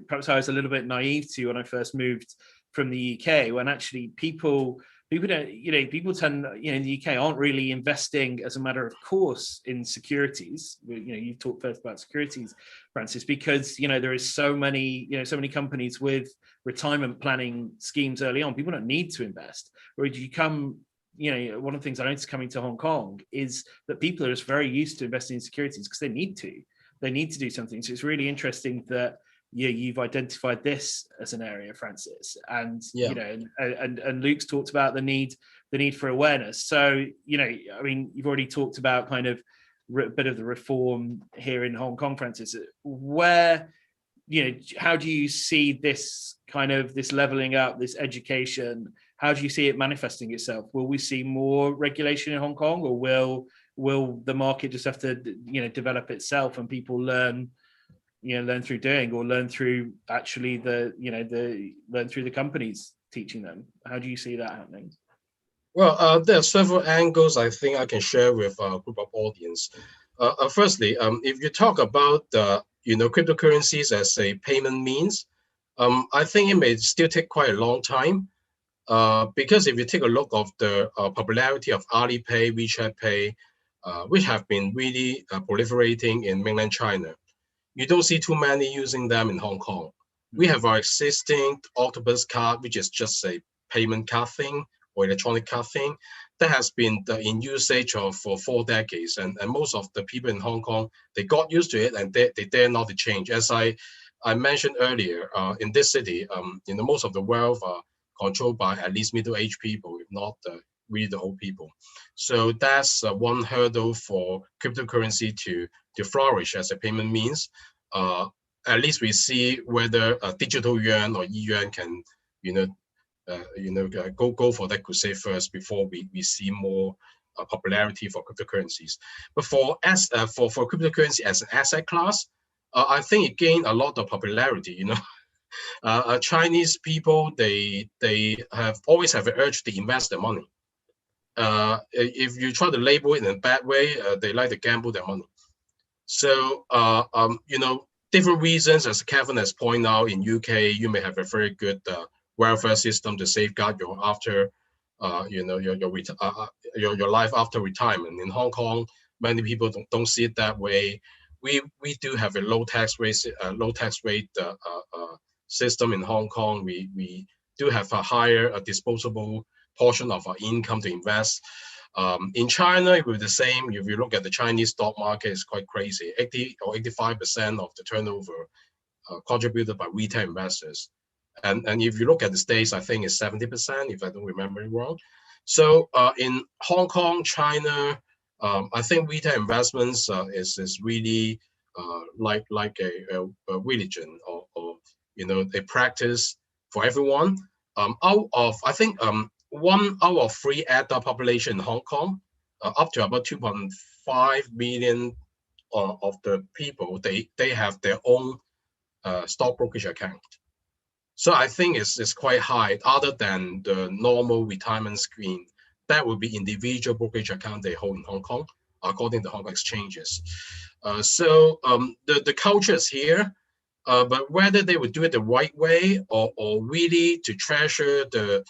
perhaps I was a little bit naive to when I first moved from the UK, when actually people don't, people tend, in the UK aren't really investing as a matter of course in securities. You've talked first about securities, Francis, because, there is so many companies with retirement planning schemes early on. People don't need to invest. Whereas you come, one of the things I noticed coming to Hong Kong is that people are just very used to investing in securities because they need to. They need to do something. So it's really interesting that you've identified this as an area, Francis, and and Luke's talked about the need for awareness. So you've already talked about kind of a bit of the reform here in Hong Kong, Francis. Where how do you see this leveling up, this education? How do you see it manifesting itself? Will we see more regulation in Hong Kong, or will the market just have to develop itself and people learn through doing, or learn through actually learn through the companies teaching them? How do you see that happening? Well, there are several angles I think I can share with our group of audience. Firstly, if you talk about cryptocurrencies as a payment means, I think it may still take quite a long time. Because if you take a look of the popularity of Alipay, WeChat Pay, which have been really proliferating in mainland China, you don't see too many using them in Hong Kong. We have our existing Octopus card, which is just a payment card thing or electronic card thing that has been in usage for 4 decades. And most of the people in Hong Kong, they got used to it and they dare not to change. As I mentioned earlier, in this city, most of the wealth are controlled by at least middle-aged people, if not really the old people. So that's one hurdle for cryptocurrency to flourish as a payment means. At least we see whether digital yuan or e-yuan can, go for that crusade first before we see more popularity for cryptocurrencies. But for cryptocurrency as an asset class, I think it gained a lot of popularity. You know, Chinese people they have always have an urge to invest their money. If you try to label it in a bad way, they like to gamble their money. So you know, different reasons, as Kevin has pointed out, in UK you may have a very good welfare system to safeguard your after, you know, your life after retirement. In Hong Kong, many people don't see it that way. We do have a low tax rate system in Hong Kong. We do have a higher disposable portion of our income to invest. In China, it will be the same. If you look at the Chinese stock market, it's quite crazy. 80 or 85% of the turnover contributed by retail investors. And if you look at the States, I think it's 70%, if I don't remember it wrong. So in Hong Kong, China, I think retail investments is really like a religion, or you know, a practice for everyone. I think 1 out of 3 adult population in Hong Kong, up to about 2.5 million of the people, they have their own stock brokerage account. So I think it's quite high, other than the normal retirement scheme. That would be individual brokerage account they hold in Hong Kong, according to Hong Kong exchanges. So the culture is here, but whether they would do it the right way, or really to treasure the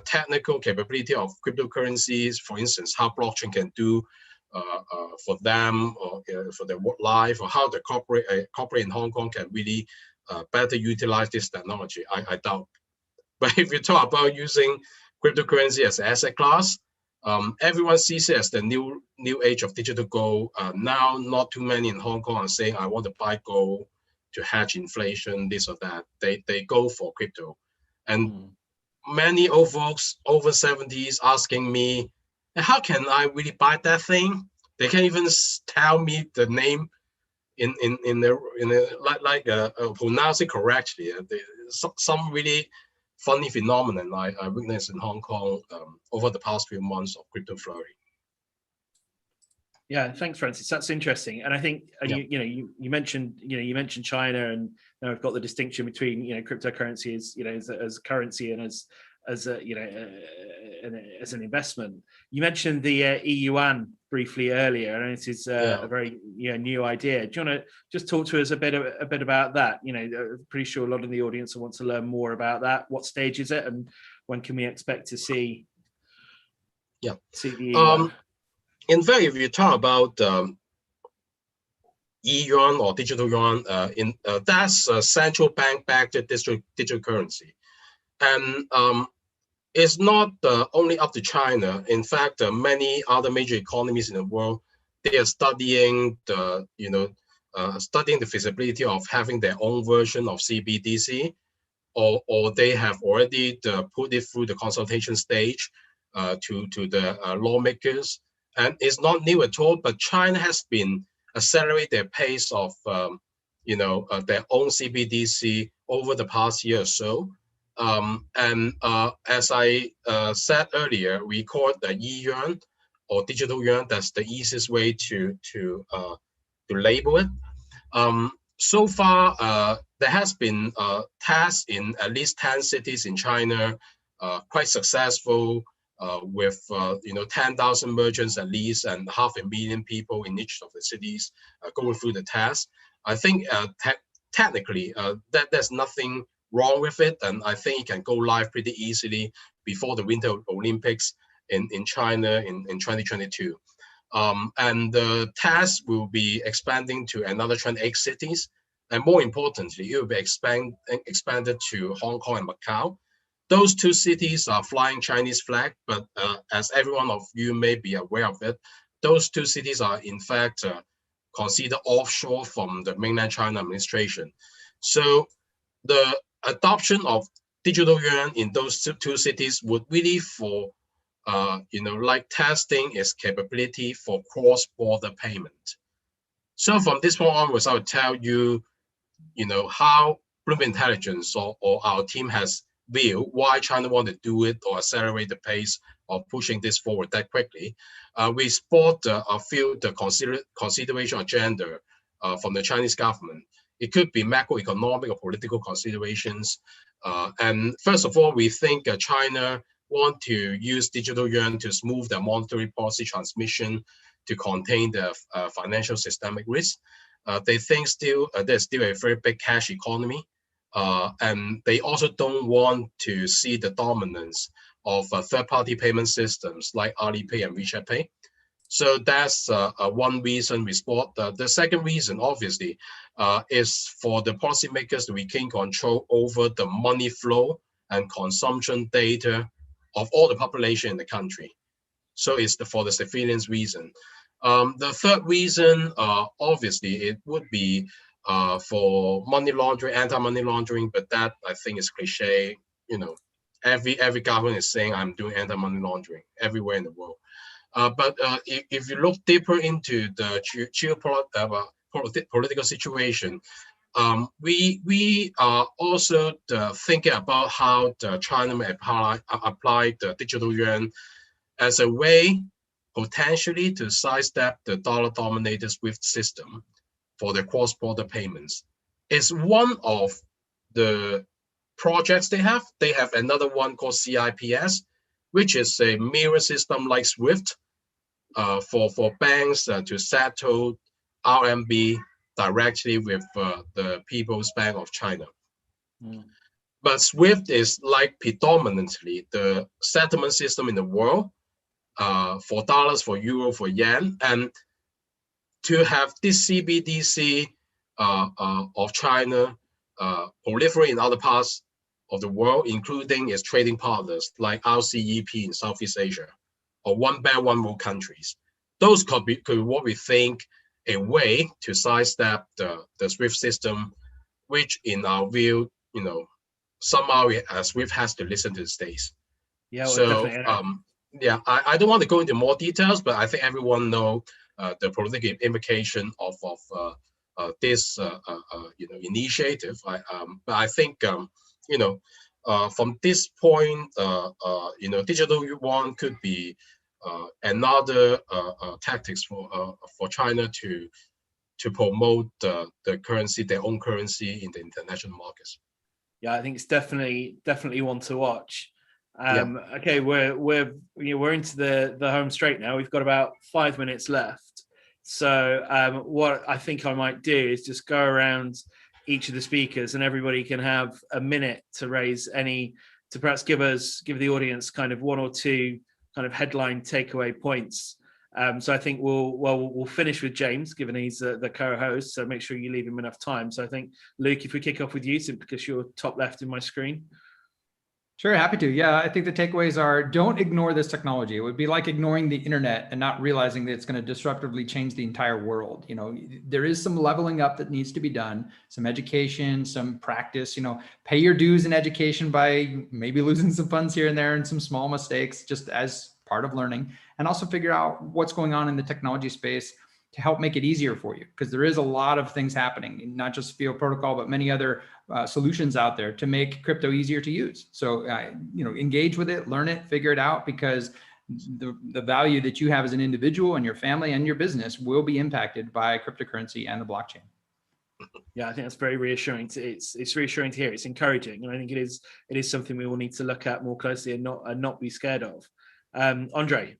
technical capability of cryptocurrencies, for instance, how blockchain can do for them, or for their work life, or how the corporate in Hong Kong can really better utilize this technology, I doubt. But if you talk about using cryptocurrency as an asset class, everyone sees it as the new age of digital gold. Now, not too many in Hong Kong are saying, I want to buy gold to hedge inflation, this or that. They go for crypto. And many old folks over 70s asking me, how can I really buy that thing? They can't even tell me the name pronounce it correctly. Some really funny phenomenon I witnessed in Hong Kong over the past few months of crypto flurry. Yeah, thanks, Francis. That's interesting, and I think you mentioned China, and now we've got the distinction between cryptocurrency as currency and as an investment. You mentioned the e-yuan briefly earlier, and it is a very new idea. Do you want to just talk to us a bit about that? I'm pretty sure a lot of the audience will want to learn more about that. What stage is it, and when can we expect to see? See the e-yuan? In fact, if you talk about e-yuan or digital yuan, that's a central bank-backed digital currency. And it's not only up to China. In fact, many other major economies in the world, they are studying the feasibility of having their own version of CBDC, or they have already put it through the consultation stage to the lawmakers. And it's not new at all, but China has been accelerating their pace of their own CBDC over the past year or so. As I said earlier, we call it the e-yuan or digital yuan. That's the easiest way to label it. So far, there has been tests in at least 10 cities in China, quite successful, with 10,000 merchants at least, and 500,000 people in each of the cities going through the test. I think technically there's nothing wrong with it, and I think it can go live pretty easily before the Winter Olympics in China in 2022. And the test will be expanding to another 28 cities, and more importantly, it will be expanded to Hong Kong and Macau. Those 2 cities are flying Chinese flag, but as every one of you may be aware of it, those 2 cities are in fact considered offshore from the mainland China administration. So the adoption of digital yuan in those 2 cities would really testing its capability for cross-border payment. So from this point onwards, I would tell you, how Bloomberg Intelligence or our team has view why China want to do it or accelerate the pace of pushing this forward that quickly. We spot a few consideration agenda from the Chinese government. It could be macroeconomic or political considerations. And first of all, we think China want to use digital yuan to smooth the monetary policy transmission to contain the financial systemic risk. They think there's still a very big cash economy. And they also don't want to see the dominance of third-party payment systems like Alipay and WeChat Pay. So that's one reason we spot. The second reason, obviously, is for the policymakers to regain control over the money flow and consumption data of all the population in the country. So it's for the surveillance reason. The third reason, obviously, it would be for money laundering, anti-money laundering, but that I think is cliche. You know, every government is saying I'm doing anti-money laundering everywhere in the world. But if you look deeper into the geopolitical situation, we are also thinking about how China may apply the digital yuan as a way potentially to sidestep the dollar-dominated SWIFT system for the cross-border payments. It's one of the projects they have. They have another one called CIPS, which is a mirror system like SWIFT for banks to settle RMB directly with the People's Bank of China. But SWIFT is like predominantly the settlement system in the world for dollars, for euro, for yen. And to have this CBDC of China proliferate in other parts of the world, including its trading partners like RCEP in Southeast Asia, or one belt, one rule countries. Those could be what we think a way to sidestep the SWIFT system, which in our view, you know, somehow SWIFT has to listen to the states. Yeah, so definitely. yeah, I don't want to go into more details, but I think everyone know the political implication of this you know, initiative. But I think you know, from this point, you know, digital yuan could be another tactics for China to promote the currency, their own currency in the international markets. Yeah, I think it's definitely one to watch. Okay, we're into the home straight now. We've got about 5 minutes left. So what I think I might do is just go around each of the speakers, and everybody can have a minute to raise to perhaps give the audience kind of one or two kind of headline takeaway points. So I think we'll finish with James, given he's the co-host. So make sure you leave him enough time. So I think, Luke, if we kick off with you, because you're top left in my screen. Sure, happy to. Yeah, I think the takeaways are, don't ignore this technology. It would be like ignoring the internet and not realizing that it's going to disruptively change the entire world. You know, there is some leveling up that needs to be done, some education, some practice, you know, pay your dues in education by maybe losing some funds here and there and some small mistakes just as part of learning, and also figure out what's going on in the technology space to help make it easier for you, because there is a lot of things happening, not just Fiat protocol, but many other solutions out there to make crypto easier to use. So, you know, engage with it, learn it, figure it out, because the value that you have as an individual and your family and your business will be impacted by cryptocurrency and the blockchain. Yeah, I think that's very reassuring. It's reassuring to hear. It's encouraging, and I think it is something we all need to look at more closely and not be scared of. Andre.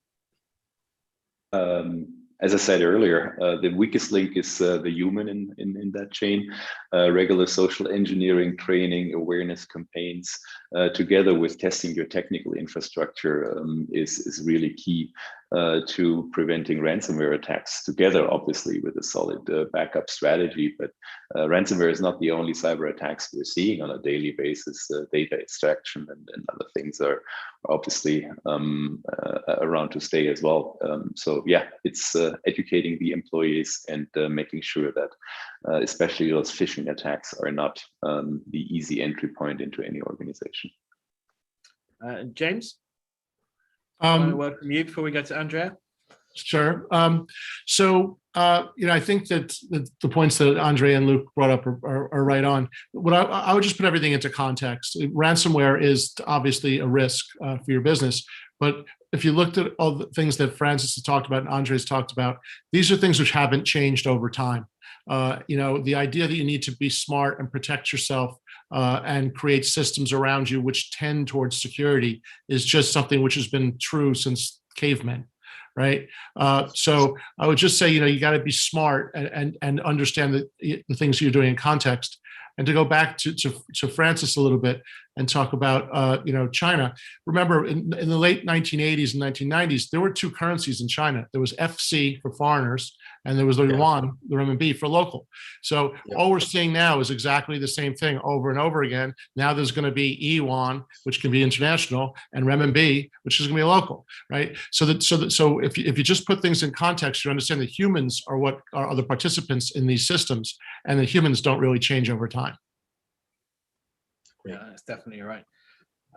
As I said earlier, the weakest link is the human in that chain. Regular social engineering, training, awareness campaigns, together with testing your technical infrastructure is really key to preventing ransomware attacks, together obviously with a solid backup strategy. But ransomware is not the only cyber attacks we're seeing on a daily basis. Data extraction and other things are obviously around to stay as well. So yeah, it's educating the employees and making sure that especially those phishing attacks are not the easy entry point into any organization. James? One word from you before we go to Andrea. Sure. I think that the points that Andre and Luke brought up are right on. What I would just put everything into context. Ransomware is obviously a risk for your business, but if you looked at all the things that Francis has talked about and Andre's talked about, these are things which haven't changed over time. The idea that you need to be smart and protect yourself and create systems around you which tend towards security is just something which has been true since cavemen. Right. So I would just say, you got to be smart and understand the things you're doing in context. And to go back to Francis a little bit and talk about, China. Remember, in the late 1980s and 1990s, there were two currencies in China. There was FC for foreigners, and there was the yuan, the renminbi, for local. So all we're seeing now is exactly the same thing over and over again. Now there's going to be yuan, which can be international, and renminbi, which is going to be local, right? So if you just put things in context, you understand that humans are what are the participants in these systems, and the humans don't really change over time. Yeah, that's definitely right.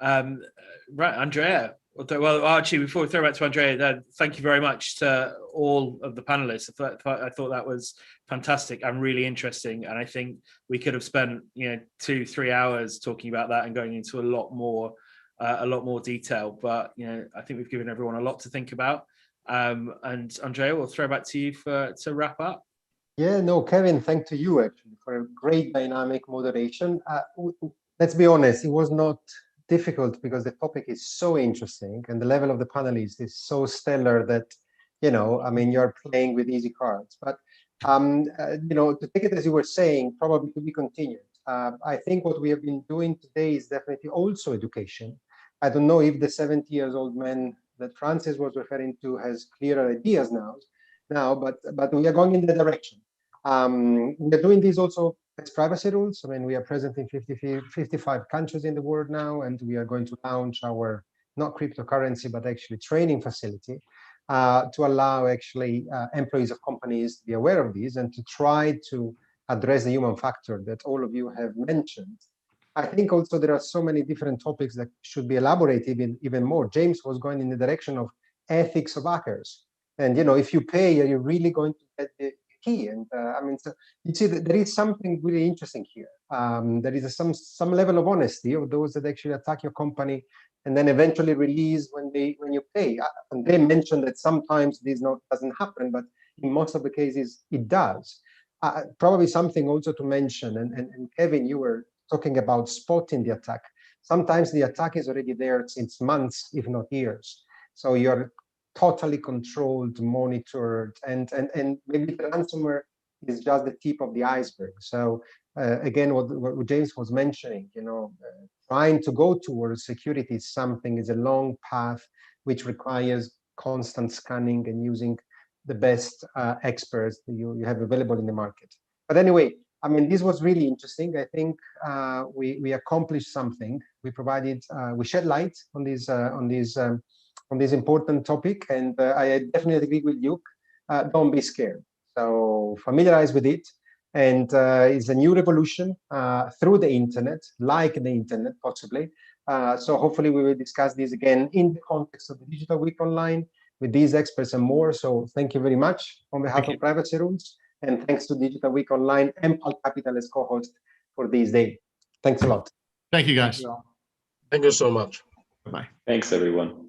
Right, Andrea. Well, actually, before we throw back to Andrea, thank you very much to all of the panelists. I thought that was fantastic and really interesting. And I think we could have spent 2-3 hours talking about that and going into a lot more detail. But I think we've given everyone a lot to think about. And Andrea, we'll throw back to you to wrap up. Yeah, no, Kevin, thanks to you actually for a great dynamic moderation. Let's be honest, it was not difficult because the topic is so interesting and the level of the panelists is so stellar that, you're playing with easy cards. But, to take it as you were saying, probably to be continued. I think what we have been doing today is definitely also education. I don't know if the 70-year-old man that Francis was referring to has clearer ideas now, but we are going in the direction. We're doing this also as privacy rules. We are present in 55 countries in the world now, and we are going to launch our, not cryptocurrency, but actually training facility to allow actually employees of companies to be aware of these and to try to address the human factor that all of you have mentioned. I think also there are so many different topics that should be elaborated even more. James was going in the direction of ethics of hackers. And, if you pay, are you really going to get the key? And so you see that there is something really interesting here. There is some level of honesty of those that actually attack your company and then eventually release when you pay. And they mentioned that sometimes this doesn't happen, but in most of the cases it does. Probably something also to mention, and Kevin, you were talking about spotting the attack. Sometimes the attack is already there since months, if not years. So you're totally controlled, monitored, and maybe the ransomware is just the tip of the iceberg. So again, what James was mentioning, trying to go towards security is a long path which requires constant scanning and using the best experts that you have available in the market. But anyway, this was really interesting. I think we accomplished something. We shed light on this important topic, and I definitely agree with you. Don't be scared. So familiarize with it, and it's a new revolution through the internet, like the internet possibly. So hopefully we will discuss this again in the context of the Digital Week Online with these experts and more. So thank you very much on behalf of Privacy Rules, and thanks to Digital Week Online and Pulp Capital as co-host for this day. Thanks a lot. Thank you, guys. Thank you so much. Bye-bye. Thanks, everyone.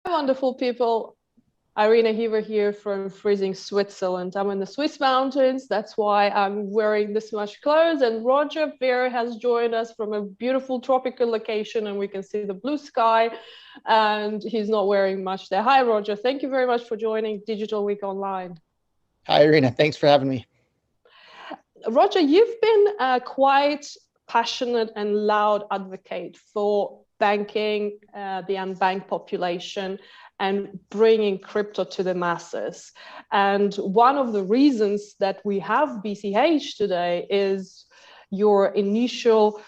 Wonderful people. Irina Heaver here from freezing Switzerland. I'm in the Swiss mountains. That's why I'm wearing this much clothes. And Roger Ver has joined us from a beautiful tropical location, and we can see the blue sky. And he's not wearing much there. Hi, Roger. Thank you very much for joining Digital Week Online. Hi, Irina. Thanks for having me. Roger, you've been a quite passionate and loud advocate for banking the unbanked population and bringing crypto to the masses. And one of the reasons that we have BCH today is your initial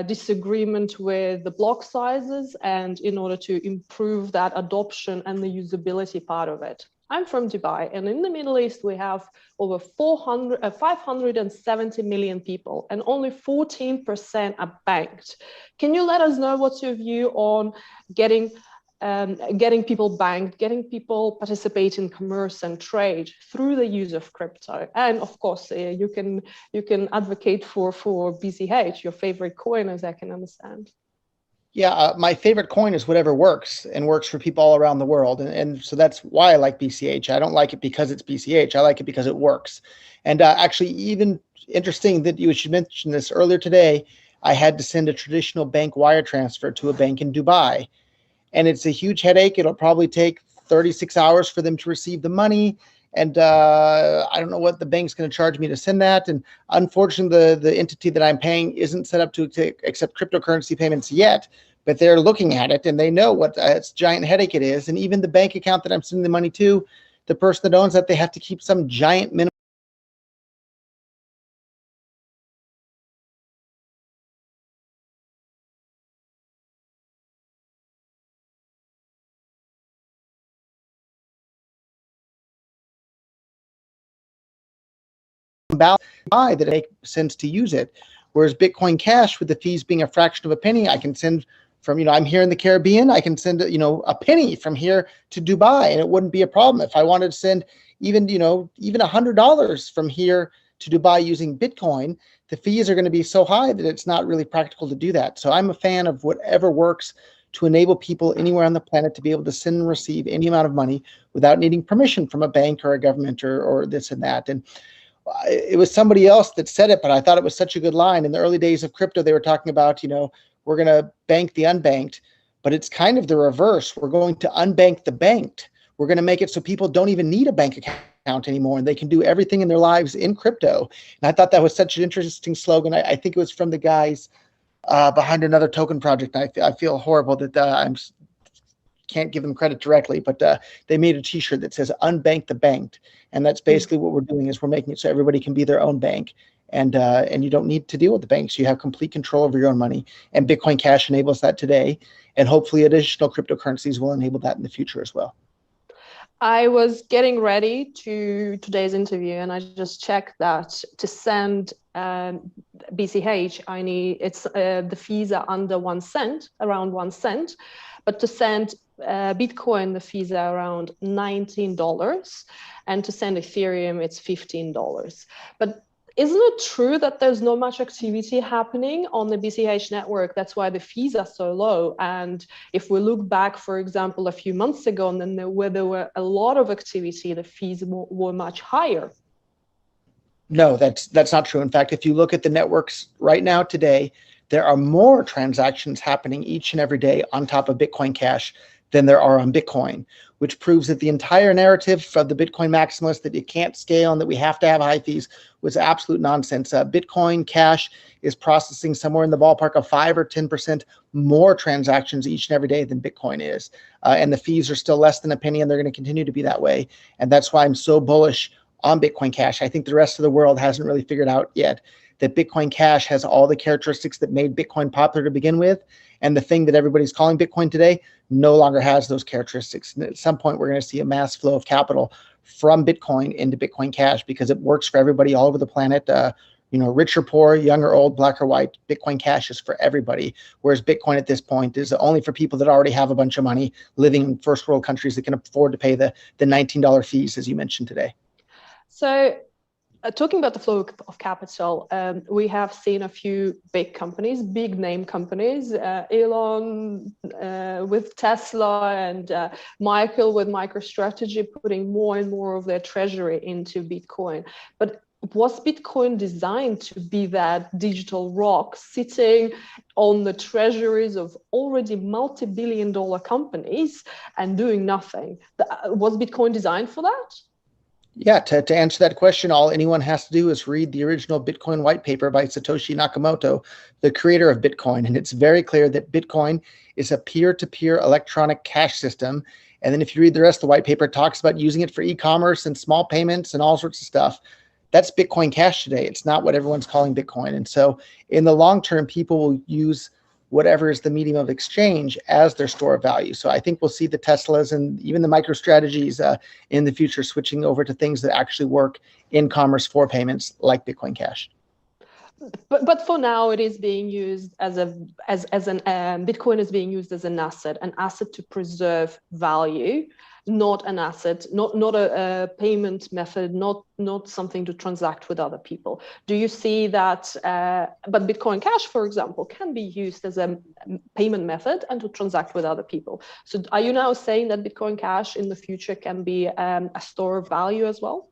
disagreement with the block sizes, and in order to improve that adoption and the usability part of it. I'm from Dubai, and in the Middle East, we have over 570 million people, and only 14% are banked. Can you let us know what's your view on getting people banked, getting people participate in commerce and trade through the use of crypto? And of course, you can advocate for BCH, your favorite coin, as I can understand. Yeah, my favorite coin is whatever works and works for people all around the world. And so that's why I like BCH. I don't like it because it's BCH. I like it because it works. And actually, even interesting that you should mention this, earlier today, I had to send a traditional bank wire transfer to a bank in Dubai. And it's a huge headache. It'll probably take 36 hours for them to receive the money. And I don't know what the bank's going to charge me to send that. And unfortunately, the entity that I'm paying isn't set up to accept cryptocurrency payments yet, but they're looking at it and they know what a giant headache it is. And even the bank account that I'm sending the money to, the person that owns that, they have to keep some giant minimum balance that make sense to use it. Whereas Bitcoin Cash, with the fees being a fraction of a penny, I can send from, I'm here in the Caribbean, I can send, a penny from here to Dubai, and it wouldn't be a problem. If I wanted to send even $100 from here to Dubai using Bitcoin, the fees are going to be so high that it's not really practical to do that. So I'm a fan of whatever works to enable people anywhere on the planet to be able to send and receive any amount of money without needing permission from a bank or a government or this and that. And it was somebody else that said it, but I thought it was such a good line. In the early days of crypto, they were talking about, we're going to bank the unbanked, but it's kind of the reverse. We're going to unbank the banked. We're going to make it so people don't even need a bank account anymore, and they can do everything in their lives in crypto. And I thought that was such an interesting slogan. I think it was from the guys behind another token project. I feel horrible that I can't give them credit directly, but they made a t-shirt that says unbank the banked. And that's basically what we're doing, is we're making it so everybody can be their own bank. And you don't need to deal with the banks. You have complete control over your own money. And Bitcoin Cash enables that today. And hopefully additional cryptocurrencies will enable that in the future as well. I was getting ready to today's interview, and I just checked that to send BCH, the fees are under 1 cent, around 1 cent. But to send Bitcoin, the fees are around $19. And to send Ethereum, it's $15. But isn't it true that there's not much activity happening on the BCH network? That's why the fees are so low. And if we look back, for example, a few months ago, and then there were a lot of activity, the fees were much higher. No, that's not true. In fact, if you look at the networks right now today, there are more transactions happening each and every day on top of Bitcoin Cash than there are on Bitcoin, which proves that the entire narrative of the Bitcoin maximalists that you can't scale and that we have to have high fees was absolute nonsense. Bitcoin Cash is processing somewhere in the ballpark of 5 or 10% more transactions each and every day than Bitcoin is. And the fees are still less than a penny, and they're going to continue to be that way. And that's why I'm so bullish on Bitcoin Cash. I think the rest of the world hasn't really figured out yet that Bitcoin Cash has all the characteristics that made Bitcoin popular to begin with. And the thing that everybody's calling Bitcoin today no longer has those characteristics. And at some point, we're going to see a mass flow of capital from Bitcoin into Bitcoin Cash, because it works for everybody all over the planet. Rich or poor, young or old, black or white, Bitcoin Cash is for everybody. Whereas Bitcoin at this point is only for people that already have a bunch of money living in first world countries that can afford to pay the $19 fees, as you mentioned today. So talking about the flow of capital, we have seen a few big companies, big name companies, Elon with Tesla and Michael with MicroStrategy putting more and more of their treasury into Bitcoin. But was Bitcoin designed to be that digital rock sitting on the treasuries of already multi-billion-dollar companies and doing nothing? Was Bitcoin designed for that? Yeah, to answer that question, all anyone has to do is read the original Bitcoin white paper by Satoshi Nakamoto, the creator of Bitcoin. And it's very clear that Bitcoin is a peer-to-peer electronic cash system. And then if you read the rest of the white paper, it talks about using it for e-commerce and small payments and all sorts of stuff. That's Bitcoin Cash today. It's not what everyone's calling Bitcoin. And so in the long term, people will use whatever is the medium of exchange as their store of value. So I think we'll see the Teslas and even the MicroStrategies in the future switching over to things that actually work in commerce for payments like Bitcoin Cash. But for now, it is being used as an Bitcoin is being used as an asset to preserve value, not an asset, not a payment method, not something to transact with other people. Do you see that? But Bitcoin Cash, for example, can be used as a payment method and to transact with other people. So are you now saying that Bitcoin Cash in the future can be a store of value as well?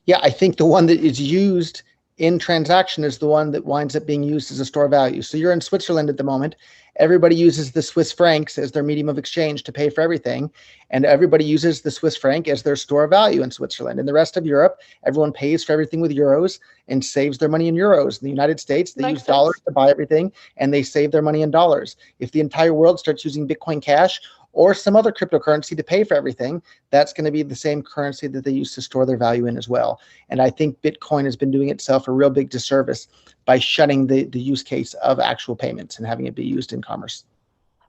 Yeah, I think the one that is used in transaction is the one that winds up being used as a store of value. So you're in Switzerland at the moment. Everybody uses the Swiss francs as their medium of exchange to pay for everything. And everybody uses the Swiss franc as their store of value in Switzerland. In the rest of Europe, everyone pays for everything with euros and saves their money in euros. In the United States, they use dollars to buy everything and they save their money in dollars. If the entire world starts using Bitcoin Cash or some other cryptocurrency to pay for everything, that's going to be the same currency that they use to store their value in as well. And I think Bitcoin has been doing itself a real big disservice by shutting the use case of actual payments and having it be used in commerce.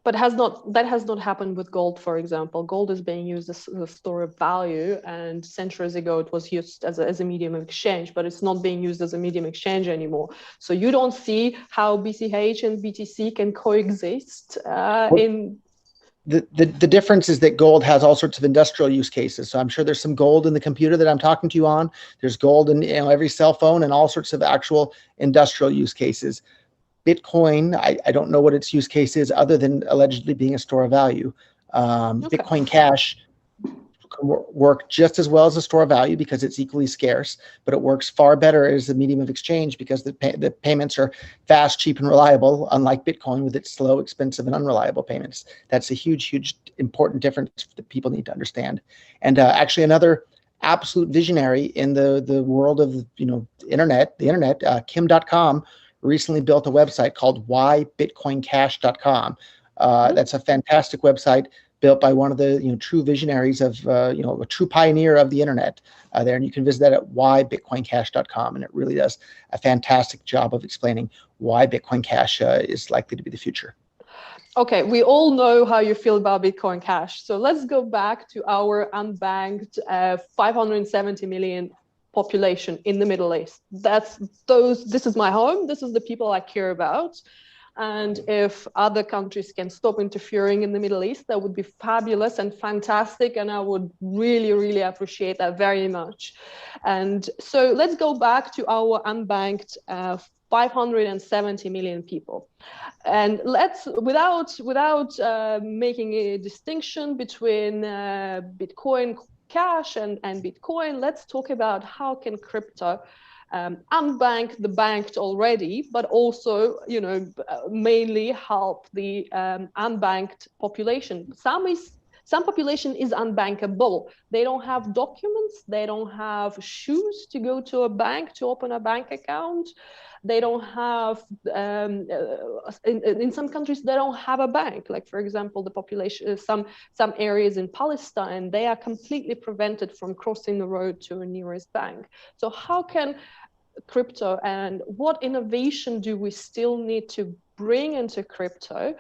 But that has not happened with gold, for example. Gold is being used as a store of value, and centuries ago it was used as a medium of exchange, but it's not being used as a medium exchange anymore. So you don't see how BCH and BTC can coexist in... The difference is that gold has all sorts of industrial use cases. So I'm sure there's some gold in the computer that I'm talking to you on. There's gold in every cell phone and all sorts of actual industrial use cases. Bitcoin, I don't know what its use case is other than allegedly being a store of value. Okay. Bitcoin Cash can work just as well as a store of value because it's equally scarce, but it works far better as a medium of exchange because the payments are fast, cheap, and reliable, unlike Bitcoin with its slow, expensive, and unreliable payments. That's a huge, huge, important difference that people need to understand. And actually another absolute visionary in the world of the internet, Kim.com, recently built a website called whybitcoincash.com. That's a fantastic website built by one of the true visionaries of a true pioneer of the internet there, and you can visit that at whybitcoincash.com, and it really does a fantastic job of explaining why Bitcoin Cash is likely to be the future. Okay, we all know how you feel about Bitcoin Cash, so let's go back to our unbanked 570 million population in the Middle East. This is my home. This is the people I care about. And if other countries can stop interfering in the Middle East, that would be fabulous and fantastic. And I would really, really appreciate that very much. And so let's go back to our unbanked 570 million people. And let's, without making a distinction between Bitcoin Cash and Bitcoin, let's talk about how can crypto unbank the banked already, but also, mainly help the unbanked population. Some population is unbankable. They don't have documents. They don't have shoes to go to a bank to open a bank account. They don't have, in some countries, they don't have a bank. Like, for example, the population, some areas in Palestine, they are completely prevented from crossing the road to a nearest bank. So how can crypto and what innovation do we still need to bring into crypto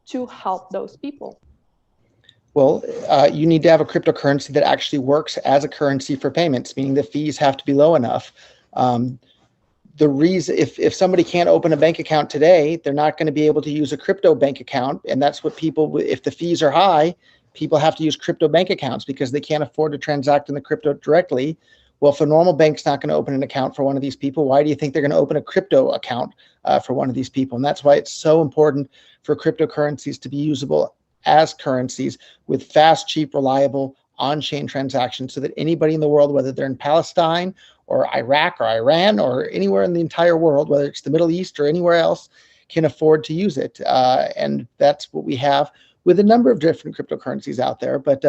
to help those people? Well, you need to have a cryptocurrency that actually works as a currency for payments, meaning the fees have to be low enough. The reason, if somebody can't open a bank account today, they're not going to be able to use a crypto bank account. And that's what people, if the fees are high, people have to use crypto bank accounts because they can't afford to transact in the crypto directly Well, if a normal bank's not going to open an account for one of these people, why do you think they're going to open a crypto account for one of these people? And that's why it's so important for cryptocurrencies to be usable as currencies with fast, cheap, reliable on-chain transactions, so that anybody in the world, whether they're in Palestine or Iraq or Iran or anywhere in the entire world, whether it's the Middle East or anywhere else, can afford to use it. And that's what we have with a number of different cryptocurrencies out there. But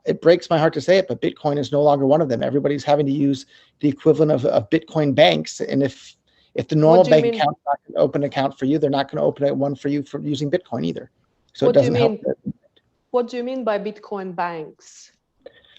it breaks my heart to say it, but Bitcoin is no longer one of them. Everybody's having to use the equivalent of Bitcoin banks. And if the normal bank account is not going to open an account for you, they're not going to open one for you for using Bitcoin either. So it doesn't help. What do you mean by Bitcoin banks?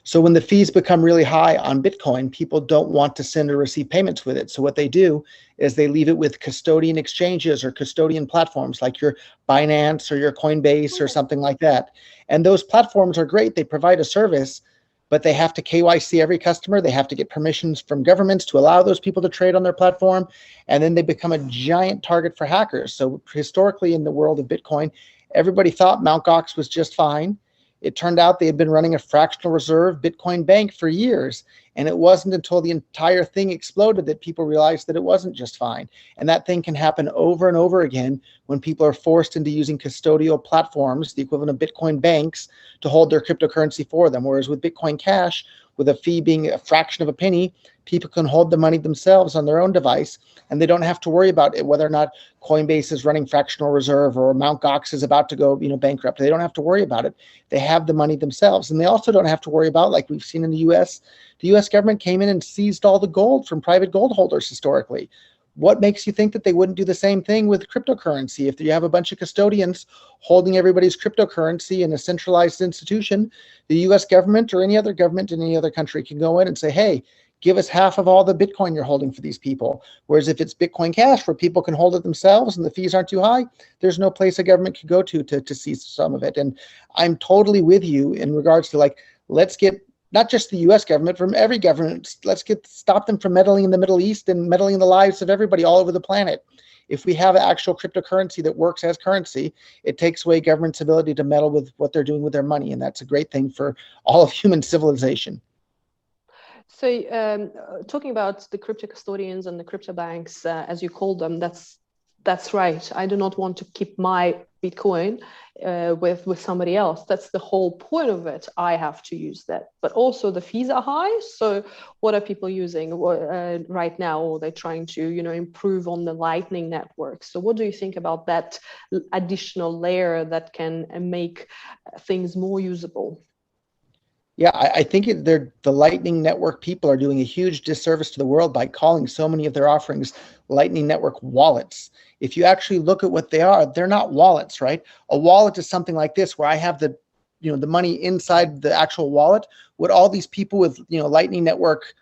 So when the fees become really high on Bitcoin, people don't want to send or receive payments with it. So what they do is they leave it with custodian exchanges or custodian platforms like your Binance or your Coinbase or something like that. And those platforms are great. They provide a service, but they have to KYC every customer. They have to get permissions from governments to allow those people to trade on their platform. And then they become a giant target for hackers. So historically in the world of Bitcoin, everybody thought Mt. Gox was just fine. It turned out they had been running a fractional reserve Bitcoin bank for years. And it wasn't until the entire thing exploded that people realized that it wasn't just fine. And that thing can happen over and over again when people are forced into using custodial platforms, the equivalent of Bitcoin banks, to hold their cryptocurrency for them. Whereas with Bitcoin Cash, with a fee being a fraction of a penny, people can hold the money themselves on their own device, and they don't have to worry about it, whether or not Coinbase is running fractional reserve or Mt. Gox is about to go, bankrupt. They don't have to worry about it. They have the money themselves, and they also don't have to worry about, like we've seen in the U.S., the U.S. government came in and seized all the gold from private gold holders historically. What makes you think that they wouldn't do the same thing with cryptocurrency? If you have a bunch of custodians holding everybody's cryptocurrency in a centralized institution, the U.S. government or any other government in any other country can go in and say, hey, give us half of all the Bitcoin you're holding for these people. Whereas if it's Bitcoin Cash where people can hold it themselves and the fees aren't too high, there's no place a government can go to seize some of it. And I'm totally with you in regards to, like, let's get not just the U.S. government, from every government, let's stop them from meddling in the Middle East and meddling in the lives of everybody all over the planet. If we have actual cryptocurrency that works as currency, it takes away government's ability to meddle with what they're doing with their money. And that's a great thing for all of human civilization. So talking about the crypto custodians and the crypto banks, as you call them, that's right. I do not want to keep my Bitcoin with somebody else. That's the whole point of it. I have to use that. But also the fees are high. So what are people using right now? Or they're trying to, improve on the Lightning Network. So what do you think about that additional layer that can make things more usable? Yeah, I think the Lightning Network people are doing a huge disservice to the world by calling so many of their offerings Lightning Network wallets. If you actually look at what they are, they're not wallets, right? A wallet is something like this, where I have the money inside the actual wallet. What all these people with, Lightning Network,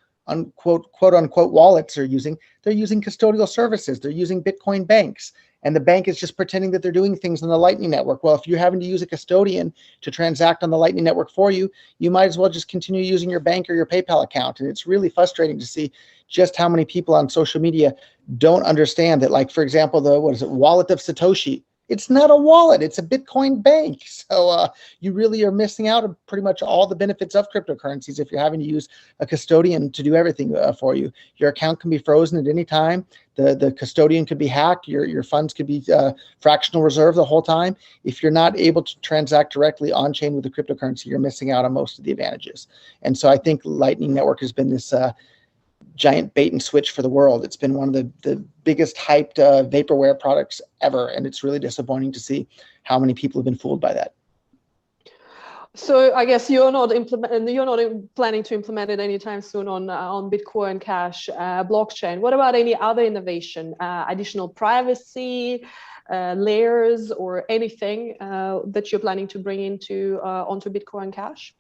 quote unquote wallets are using, they're using custodial services. They're using Bitcoin banks. And the bank is just pretending that they're doing things on the Lightning Network. Well, if you're having to use a custodian to transact on the Lightning Network for you, you might as well just continue using your bank or your PayPal account. And it's really frustrating to see just how many people on social media don't understand that, like, for example, the wallet of Satoshi. It's not a wallet, it's a Bitcoin bank. So you really are missing out on pretty much all the benefits of cryptocurrencies if you're having to use a custodian to do everything for you. Your account can be frozen at any time. The custodian could be hacked. Your funds could be fractional reserve the whole time. If you're not able to transact directly on chain with the cryptocurrency, you're missing out on most of the advantages. And so I think Lightning Network has been this giant bait and switch for the world. It's been one of the biggest hyped vaporware products ever, and it's really disappointing to see how many people have been fooled by that. So I guess you're not planning to implement it anytime soon on Bitcoin Cash blockchain. What about any other innovation, additional privacy layers, or anything that you're planning to bring onto Bitcoin Cash?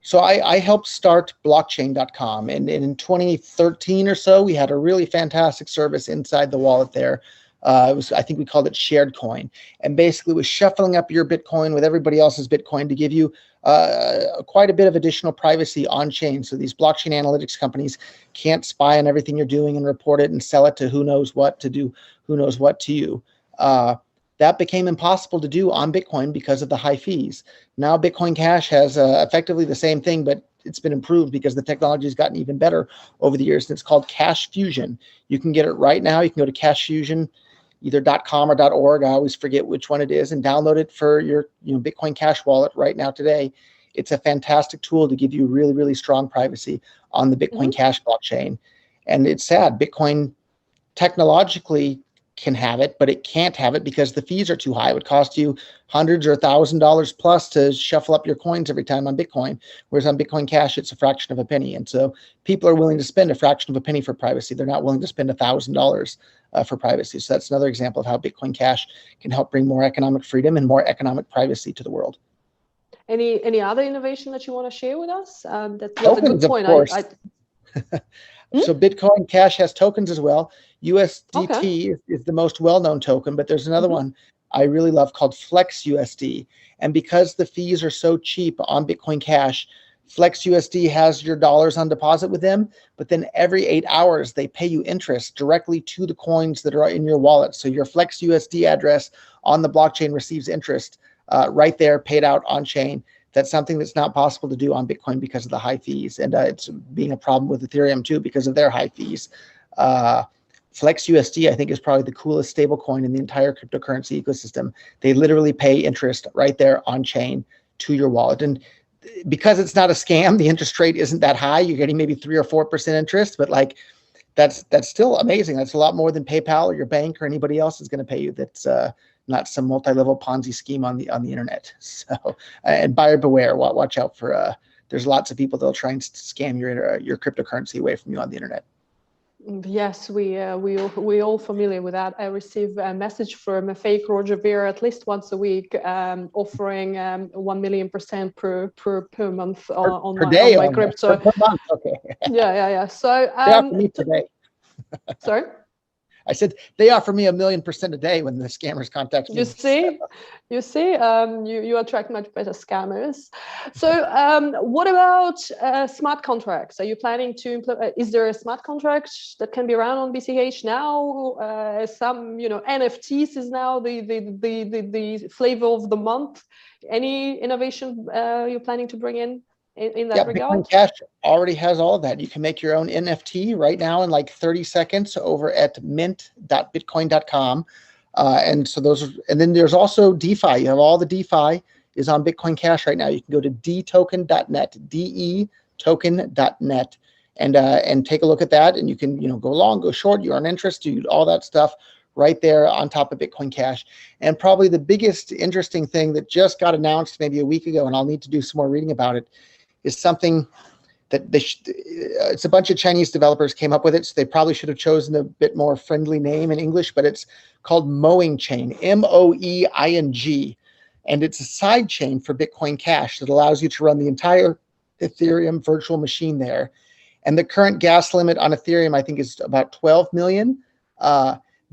So I helped start blockchain.com, and in 2013 or so, we had a really fantastic service inside the wallet there. I think we called it Shared Coin, and basically was shuffling up your Bitcoin with everybody else's Bitcoin to give you quite a bit of additional privacy on chain. So these blockchain analytics companies can't spy on everything you're doing and report it and sell it to who knows what to do, who knows what to you. That became impossible to do on Bitcoin because of the high fees. Now Bitcoin Cash has effectively the same thing, but it's been improved because the technology has gotten even better over the years. And it's called Cash Fusion. You can get it right now. You can go to Cash Fusion, either .com or .org. I always forget which one it is, and download it for your Bitcoin Cash wallet right now today. It's a fantastic tool to give you really, really strong privacy on the Bitcoin Cash blockchain. And it's sad, Bitcoin technologically can have it, but it can't have it because the fees are too high. It would cost you hundreds or $1,000 plus to shuffle up your coins every time on Bitcoin, whereas on Bitcoin Cash, it's a fraction of a penny. And so people are willing to spend a fraction of a penny for privacy. They're not willing to spend $1,000 for privacy. So that's another example of how Bitcoin Cash can help bring more economic freedom and more economic privacy to the world. Any other innovation that you want to share with us? That's tokens, a good point. Of course. So Bitcoin Cash has tokens as well. USDT is the most well-known token, but there's another one I really love called Flex USD. And because the fees are so cheap on Bitcoin Cash, Flex USD has your dollars on deposit with them, but then every 8 hours, they pay you interest directly to the coins that are in your wallet. So your Flex USD address on the blockchain receives interest right there, paid out on chain. That's something that's not possible to do on Bitcoin because of the high fees. And it's being a problem with Ethereum too because of their high fees. Flex USD, I think, is probably the coolest stable coin in the entire cryptocurrency ecosystem. They literally pay interest right there on chain to your wallet. And because it's not a scam, the interest rate isn't that high. You're getting maybe 3 or 4% interest, but like that's still amazing. That's a lot more than PayPal or your bank or anybody else is going to pay you. That's not some multi-level Ponzi scheme on the internet. So, and buyer beware. Watch out for. There's lots of people that'll try and scam your cryptocurrency away from you on the internet. Yes, we all familiar with that. I receive a message from a fake Roger Ver at least once a week, offering 1,000,000% per month on my crypto. Per month, okay. Yeah. So they offer me today. Sorry. I said they offer me 1,000,000% a day when the scammers contact me. You attract much better scammers. So what about smart contracts? Are you planning to implement? Is there a smart contract that can be run on BCH now? Some NFTs is now the flavor of the month. Any innovation you're planning to bring in that regard? Bitcoin Cash already has all of that. You can make your own NFT right now in like 30 seconds over at mint.bitcoin.com. And then there's also DeFi. You have all the DeFi is on Bitcoin Cash right now. You can go to dtoken.net, detoken.net, and take a look at that. And you can go long, go short, you earn interest, do all that stuff right there on top of Bitcoin Cash. And probably the biggest interesting thing that just got announced maybe a week ago, and I'll need to do some more reading about it, is something that it's a bunch of Chinese developers came up with it, so they probably should have chosen a bit more friendly name in English, but it's called Mowing Chain, MOEING, and it's a side chain for Bitcoin Cash that allows you to run the entire Ethereum virtual machine there. And the current gas limit on Ethereum, I think, is about 12 million.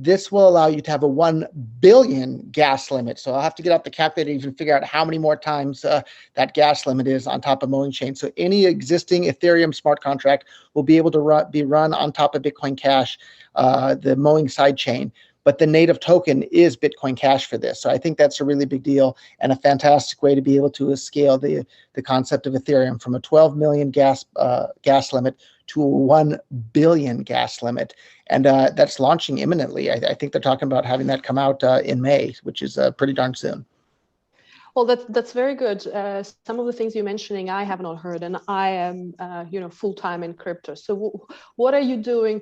This will allow you to have a 1 billion gas limit. So I'll have to get out the calculator to even figure out how many more times that gas limit is on top of Mowing Chain. So any existing Ethereum smart contract will be able to be run on top of Bitcoin Cash, the Mowing side chain. But the native token is Bitcoin Cash for this. So I think that's a really big deal and a fantastic way to be able to scale the concept of Ethereum from a 12 million gas limit to a 1 billion gas limit. And that's launching imminently. I think they're talking about having that come out in May, which is pretty darn soon. Well, that's very good. Some of the things you're mentioning, I have not heard, and I am, full-time in crypto. So what are you doing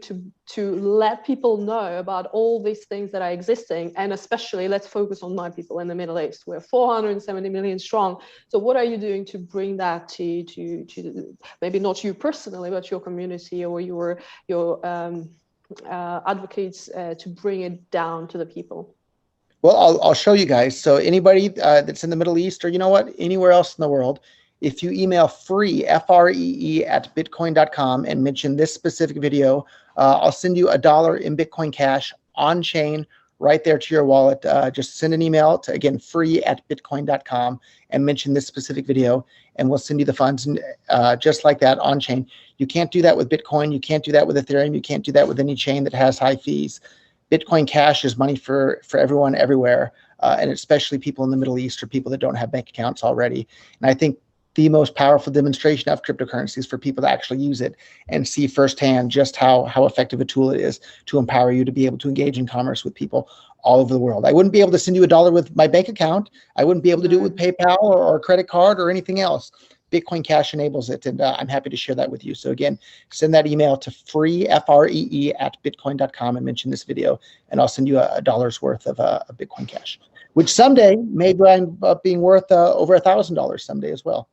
to let people know about all these things that are existing? And especially, let's focus on my people in the Middle East. We're 470 million strong. So what are you doing to bring that to maybe not you personally, but your community or your advocates to bring it down to the people? Well, I'll show you guys. So anybody that's in the Middle East or anywhere else in the world, if you email free, FREE at bitcoin.com and mention this specific video, I'll send you $1 in Bitcoin Cash on chain right there to your wallet. Just send an email to, again, free at bitcoin.com and mention this specific video, and we'll send you the funds just like that on chain. You can't do that with Bitcoin. You can't do that with Ethereum. You can't do that with any chain that has high fees. Bitcoin Cash is money for everyone everywhere, and especially people in the Middle East or people that don't have bank accounts already. And I think the most powerful demonstration of cryptocurrencies for people to actually use it and see firsthand just how effective a tool it is to empower you to be able to engage in commerce with people all over the world. I wouldn't be able to send you $1 with my bank account. I wouldn't be able to do it with PayPal or a credit card or anything else. Bitcoin Cash enables it, and I'm happy to share that with you. So again, send that email to free@bitcoin.com and mention this video, and I'll send you $1 worth of Bitcoin Cash, which someday may wind up being worth over $1,000 someday as well.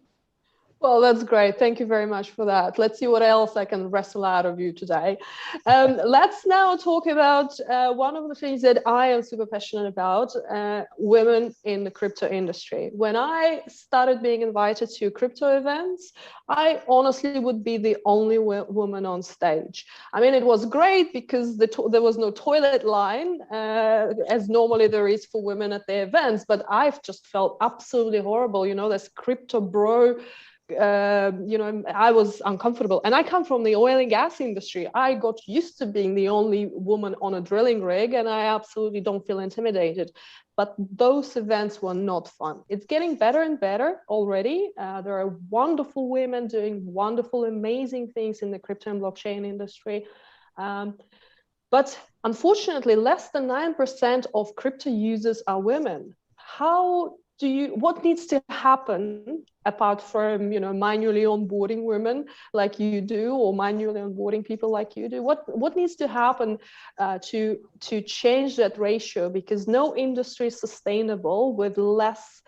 Well, that's great. Thank you very much for that. Let's see what else I can wrestle out of you today. Let's now talk about one of the things that I am super passionate about, women in the crypto industry. When I started being invited to crypto events, I honestly would be the only woman on stage. I mean, it was great because there was no toilet line, as normally there is for women at the events, but I've just felt absolutely horrible. You know, this crypto bro, I was uncomfortable, and I come from the oil and gas industry. I got used to being the only woman on a drilling rig, and I absolutely don't feel intimidated. But those events were not fun. It's getting better and better already. There are wonderful women doing wonderful, amazing things in the crypto and blockchain industry. But unfortunately, less than 9% of crypto users are women. What needs to happen apart from, manually onboarding women like you do, or manually onboarding people like you do? What needs to happen to change that ratio? Because no industry is sustainable with less,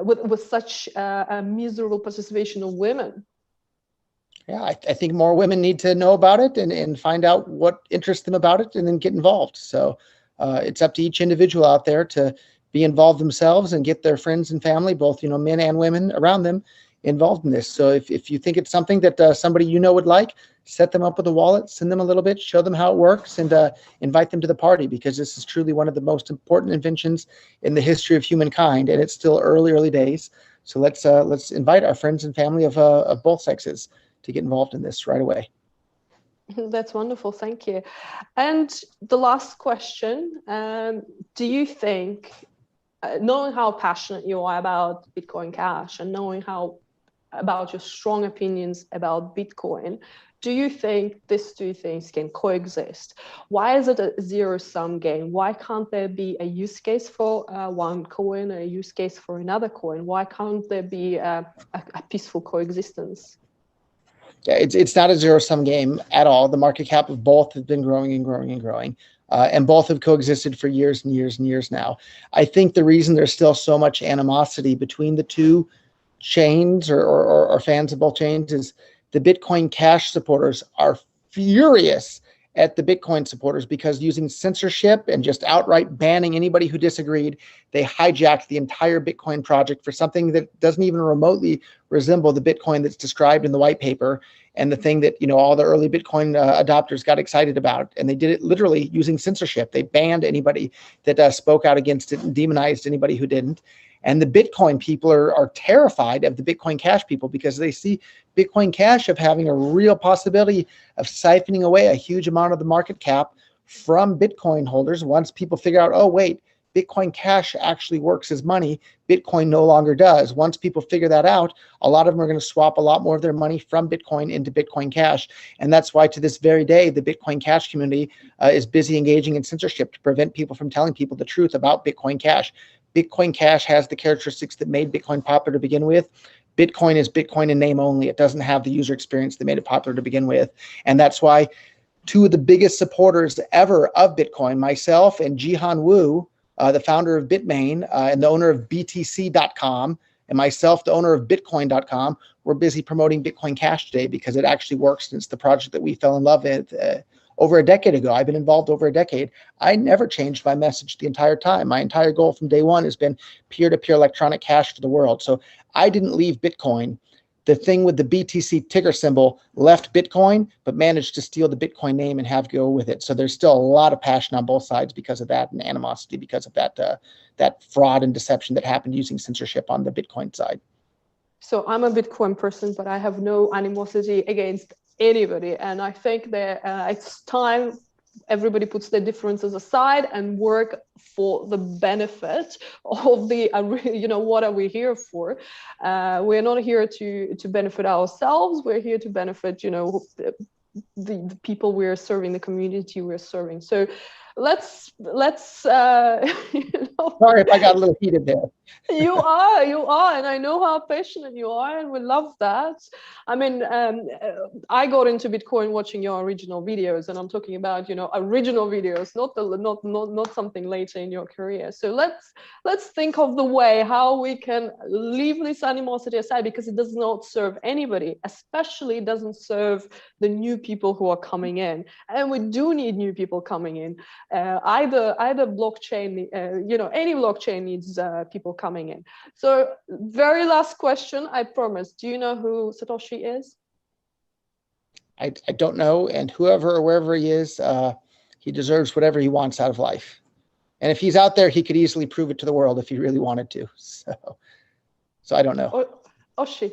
with such a miserable participation of women. Yeah, I think more women need to know about it and find out what interests them about it, and then get involved. So it's up to each individual out there to be involved themselves and get their friends and family, both men and women around them, involved in this. So if you think it's something that somebody would like, set them up with a wallet, send them a little bit, show them how it works, and invite them to the party, because this is truly one of the most important inventions in the history of humankind, and it's still early days. So let's invite our friends and family of both sexes to get involved in this right away. That's wonderful. Thank you. And the last question, do you think, knowing how passionate you are about Bitcoin Cash and knowing about your strong opinions about Bitcoin, do you think these two things can coexist? Why is it a zero-sum game? Why can't there be a use case for one coin, a use case for another coin? Why can't there be a peaceful coexistence? Yeah, it's not a zero-sum game at all. The market cap of both has been growing and growing and growing, and both have coexisted for years and years and years now. I think the reason there's still so much animosity between the two chains or fans of both chains is the Bitcoin Cash supporters are furious at the Bitcoin supporters, because using censorship and just outright banning anybody who disagreed, they hijacked the entire Bitcoin project for something that doesn't even remotely resemble the Bitcoin that's described in the white paper, and the thing that all the early Bitcoin adopters got excited about. And they did it literally using censorship. They banned anybody that spoke out against it and demonized anybody who didn't. And the Bitcoin people are terrified of the Bitcoin Cash people, because they see Bitcoin Cash of having a real possibility of siphoning away a huge amount of the market cap from Bitcoin holders. Once people figure out, oh, wait, Bitcoin Cash actually works as money, Bitcoin no longer does. Once people figure that out, a lot of them are going to swap a lot more of their money from Bitcoin into Bitcoin Cash. And that's why to this very day, the Bitcoin Cash community is busy engaging in censorship to prevent people from telling people the truth about Bitcoin Cash. Bitcoin Cash has the characteristics that made Bitcoin popular to begin with. Bitcoin is Bitcoin in name only. It doesn't have the user experience that made it popular to begin with. And that's why two of the biggest supporters ever of Bitcoin, myself and Jihan Wu, the founder of Bitmain and the owner of BTC.com, and myself, the owner of Bitcoin.com, we're busy promoting Bitcoin Cash today because it actually works, and it's the project that we fell in love with over a decade ago. I've been involved over a decade. I never changed my message the entire time. My entire goal from day one has been peer-to-peer electronic cash to the world. So I didn't leave Bitcoin. The thing with the BTC ticker symbol left Bitcoin, but managed to steal the Bitcoin name and have go with it. So there's still a lot of passion on both sides because of that, and animosity because of that fraud and deception that happened using censorship on the Bitcoin side. So I'm a Bitcoin person, but I have no animosity against anybody. And I think that it's time everybody puts their differences aside and work for the benefit of the, what are we here for? We're not here to benefit ourselves. We're here to benefit, the people we're serving, the community we're serving. So let's Sorry if I got a little heated there. You are, and I know how passionate you are, and we love that. I mean, I got into Bitcoin watching your original videos, and I'm talking about, original videos, not something later in your career. So let's think of the way how we can leave this animosity aside, because it does not serve anybody, especially doesn't serve the new people who are coming in, and we do need new people coming in. Either blockchain, any blockchain needs people coming in. So very last question, I promise. Do you know who Satoshi is? I don't know, and whoever or wherever he is, he deserves whatever he wants out of life. And if he's out there, he could easily prove it to the world if he really wanted to. So I don't know. Oshi.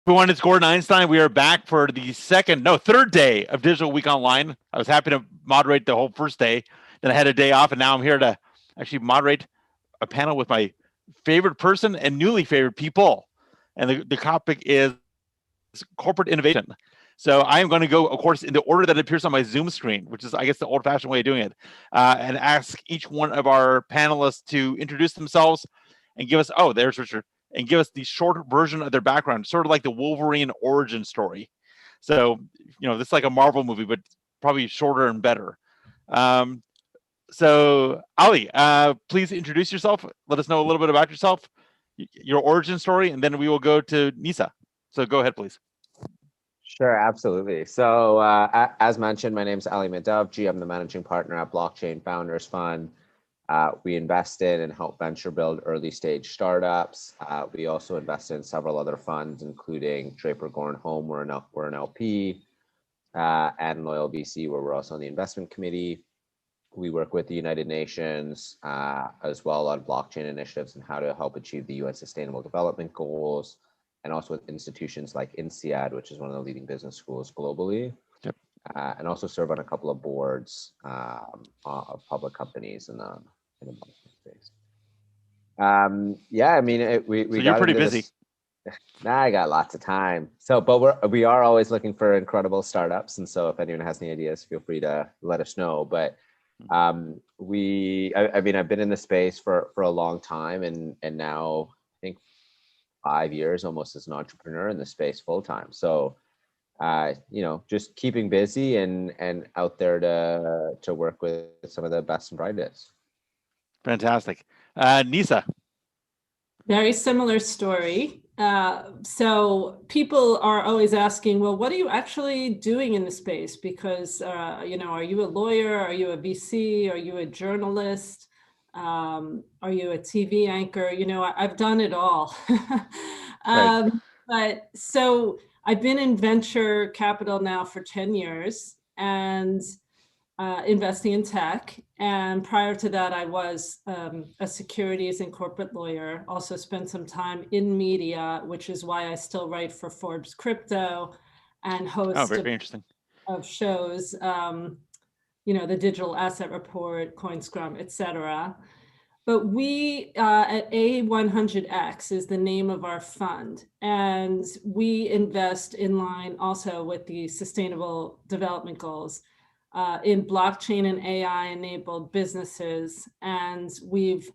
Everyone, it's Gordon Einstein. We are back for the third day of Digital Week Online. I was happy to moderate the whole first day. Then I had a day off, and now I'm here to actually moderate a panel with my favorite person and newly favorite people. And the topic is corporate innovation. So I am going to go, of course, in the order that appears on my Zoom screen, which is, I guess, the old-fashioned way of doing it, and ask each one of our panelists to introduce themselves and give us, oh, there's Richard, and give us the short version of their background, sort of like the Wolverine origin story. So, this is like a Marvel movie, but probably shorter and better. So, Ali, please introduce yourself. Let us know a little bit about yourself, your origin story, and then we will go to Nisa. So go ahead, please. Sure, absolutely. So as mentioned, my name is Ali Medavji. I'm the managing partner at Blockchain Founders Fund. We invest in and help venture build early stage startups. We also invest in several other funds, including Draper Goren Home, we're an LP, and Loyal VC, where we're also on the investment committee. We work with the United Nations as well on blockchain initiatives and how to help achieve the UN Sustainable Development Goals, and also with institutions like INSEAD, which is one of the leading business schools globally. Yep. And also serve on a couple of boards of public companies in the blockchain space. Yeah, I mean, we so you're pretty busy. Nah, I got lots of time. So, but we are always looking for incredible startups. And so if anyone has any ideas, feel free to let us know. But I mean, I've been in the space for a long time, and now I think 5 years almost as an entrepreneur in the space full time. So, just keeping busy and out there to work with some of the best and brightest. Fantastic. Nisa. Very similar story. So people are always asking, well, what are you actually doing in the space? Because, are you a lawyer? Are you a VC? Are you a journalist? Are you a TV anchor? I've done it all. Right. But so I've been in venture capital now for 10 years and investing in tech. And prior to that, I was a securities and corporate lawyer, also spent some time in media, which is why I still write for Forbes Crypto and host very interesting. of shows, the Digital Asset Report, CoinScrum, etc. But we at A100X is the name of our fund. And we invest in line also with the Sustainable Development Goals in blockchain and AI enabled businesses. And we've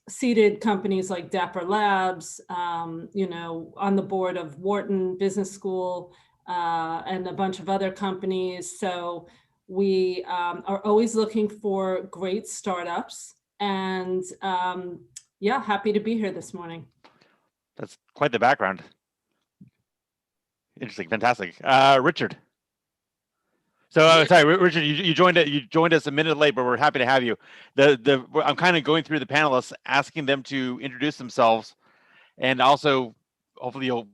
seeded companies like Dapper Labs, on the board of Wharton Business School and a bunch of other companies. So we are always looking for great startups. And happy to be here this morning. That's quite the background. Interesting, fantastic. Richard. So sorry, Richard, you joined us a minute late, but we're happy to have you. I'm kind of going through the panelists, asking them to introduce themselves, and also hopefully you'll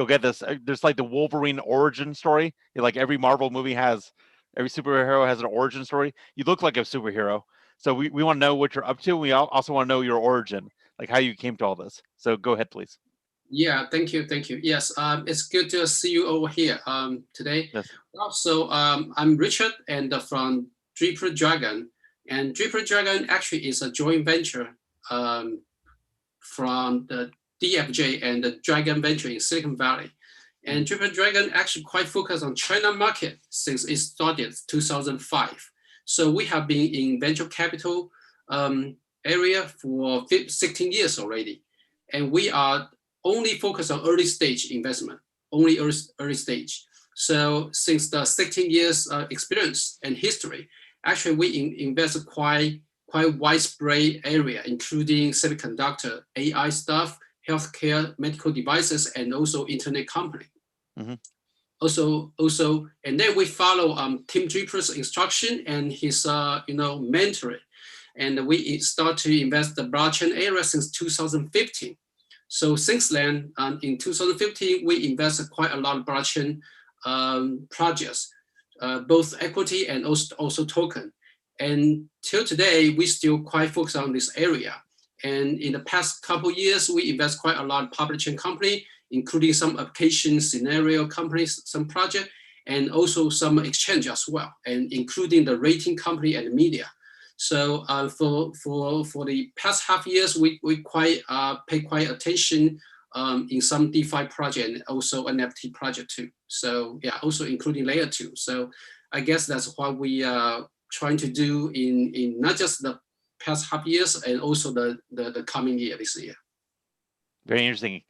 get this. There's like the Wolverine origin story. Like every Marvel movie every superhero has an origin story. You look like a superhero, so we want to know what you're up to. We also want to know your origin, like how you came to all this. So go ahead, please. Yeah, thank you. Yes, it's good to see you over here today. Yes. So I'm Richard, and from Draper Dragon, and Draper Dragon actually is a joint venture from the DFJ and the Dragon Venture in Silicon Valley. And Draper Dragon actually quite focused on China market since it started 2005. So we have been in venture capital area for 16 years already, and we are only focus on early stage investment, only early stage. So since the 16 years experience and history, actually we invest quite widespread area, including semiconductor, AI stuff, healthcare, medical devices, and also internet company. Mm-hmm. Also, and then we follow Tim Draper's instruction and his mentoring, and we start to invest the blockchain area since 2015. So since then, in 2015, we invested quite a lot of blockchain projects, both equity and also token. And till today, we still quite focused on this area. And in the past couple of years, we invest quite a lot of public chain company, including some application scenario companies, some project, and also some exchange as well, and including the rating company and the media. So for the past half years, we quite pay quite attention in some DeFi project and also NFT project too. So yeah, also including layer 2. So I guess that's what we are trying to do in not just the past half years and also the coming year, this year. Very interesting.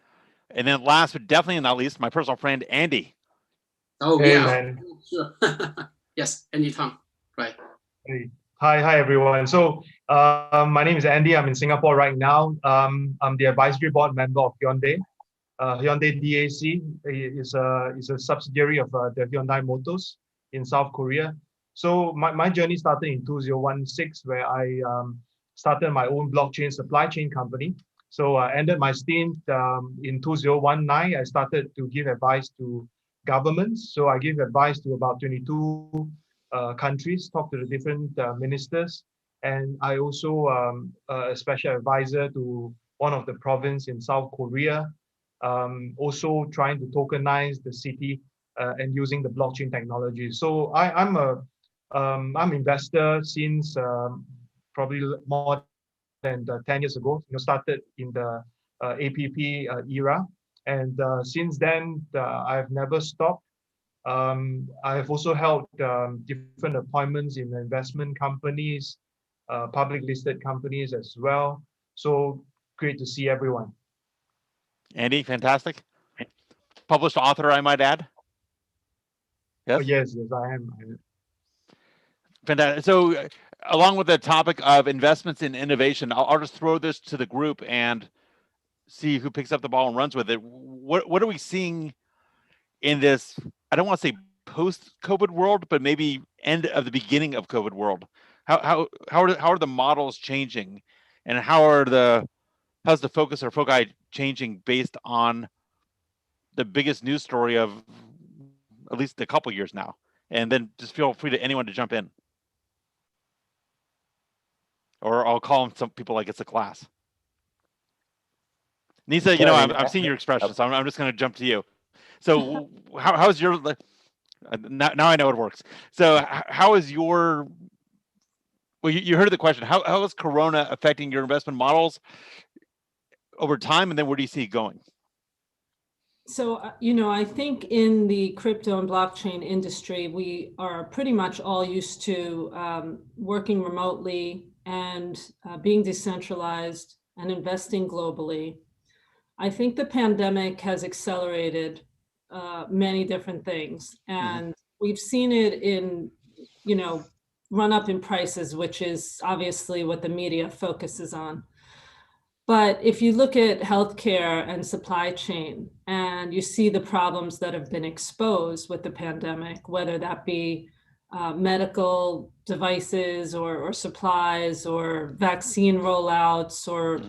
And then last but definitely not least, my personal friend, Andy. Oh, hey, yeah. man. Sure. Yes, anytime. Right. Hey. Hi, everyone. So my name is Andy. I'm in Singapore right now. I'm the advisory board member of Hyundai. Hyundai DAC is a subsidiary of the Hyundai Motors in South Korea. So my journey started in 2016, where I started my own blockchain supply chain company. So I ended my stint in 2019. I started to give advice to governments. So I give advice to about 22 countries, talk to the different ministers. And I also a special advisor to one of the province in South Korea, also trying to tokenize the city and using the blockchain technology. So I'm investor since probably more than 10 years ago. Started in the APP era, and since then I've never stopped. I've also held different appointments in investment companies, public listed companies as well. So great to see everyone. Andy, fantastic. Published author, I might add. Yes? Oh, yes, I am. Fantastic. So along with the topic of investments in innovation, I'll just throw this to the group and see who picks up the ball and runs with it. What are we seeing in this, I don't want to say post-COVID world, but maybe end of the beginning of COVID world? How are the models changing, and how's the focus or foci changing based on the biggest news story of at least a couple years now? And then just feel free to anyone to jump in, or I'll call them some people like it's a class. Nisa, you know, I'm seeing your expression, so I'm just going to jump to you. So how's your, now I know it works. So how is your, well, you heard the question, how is Corona affecting your investment models over time, and then where do you see it going? So, you know, I think in the crypto and blockchain industry, we are pretty much all used to working remotely and being decentralized and investing globally. I think the pandemic has accelerated many different things, and we've seen it in, you know, run up in prices, which is obviously what the media focuses on. But if you look at healthcare and supply chain, and you see the problems that have been exposed with the pandemic, whether that be medical devices or supplies or vaccine rollouts or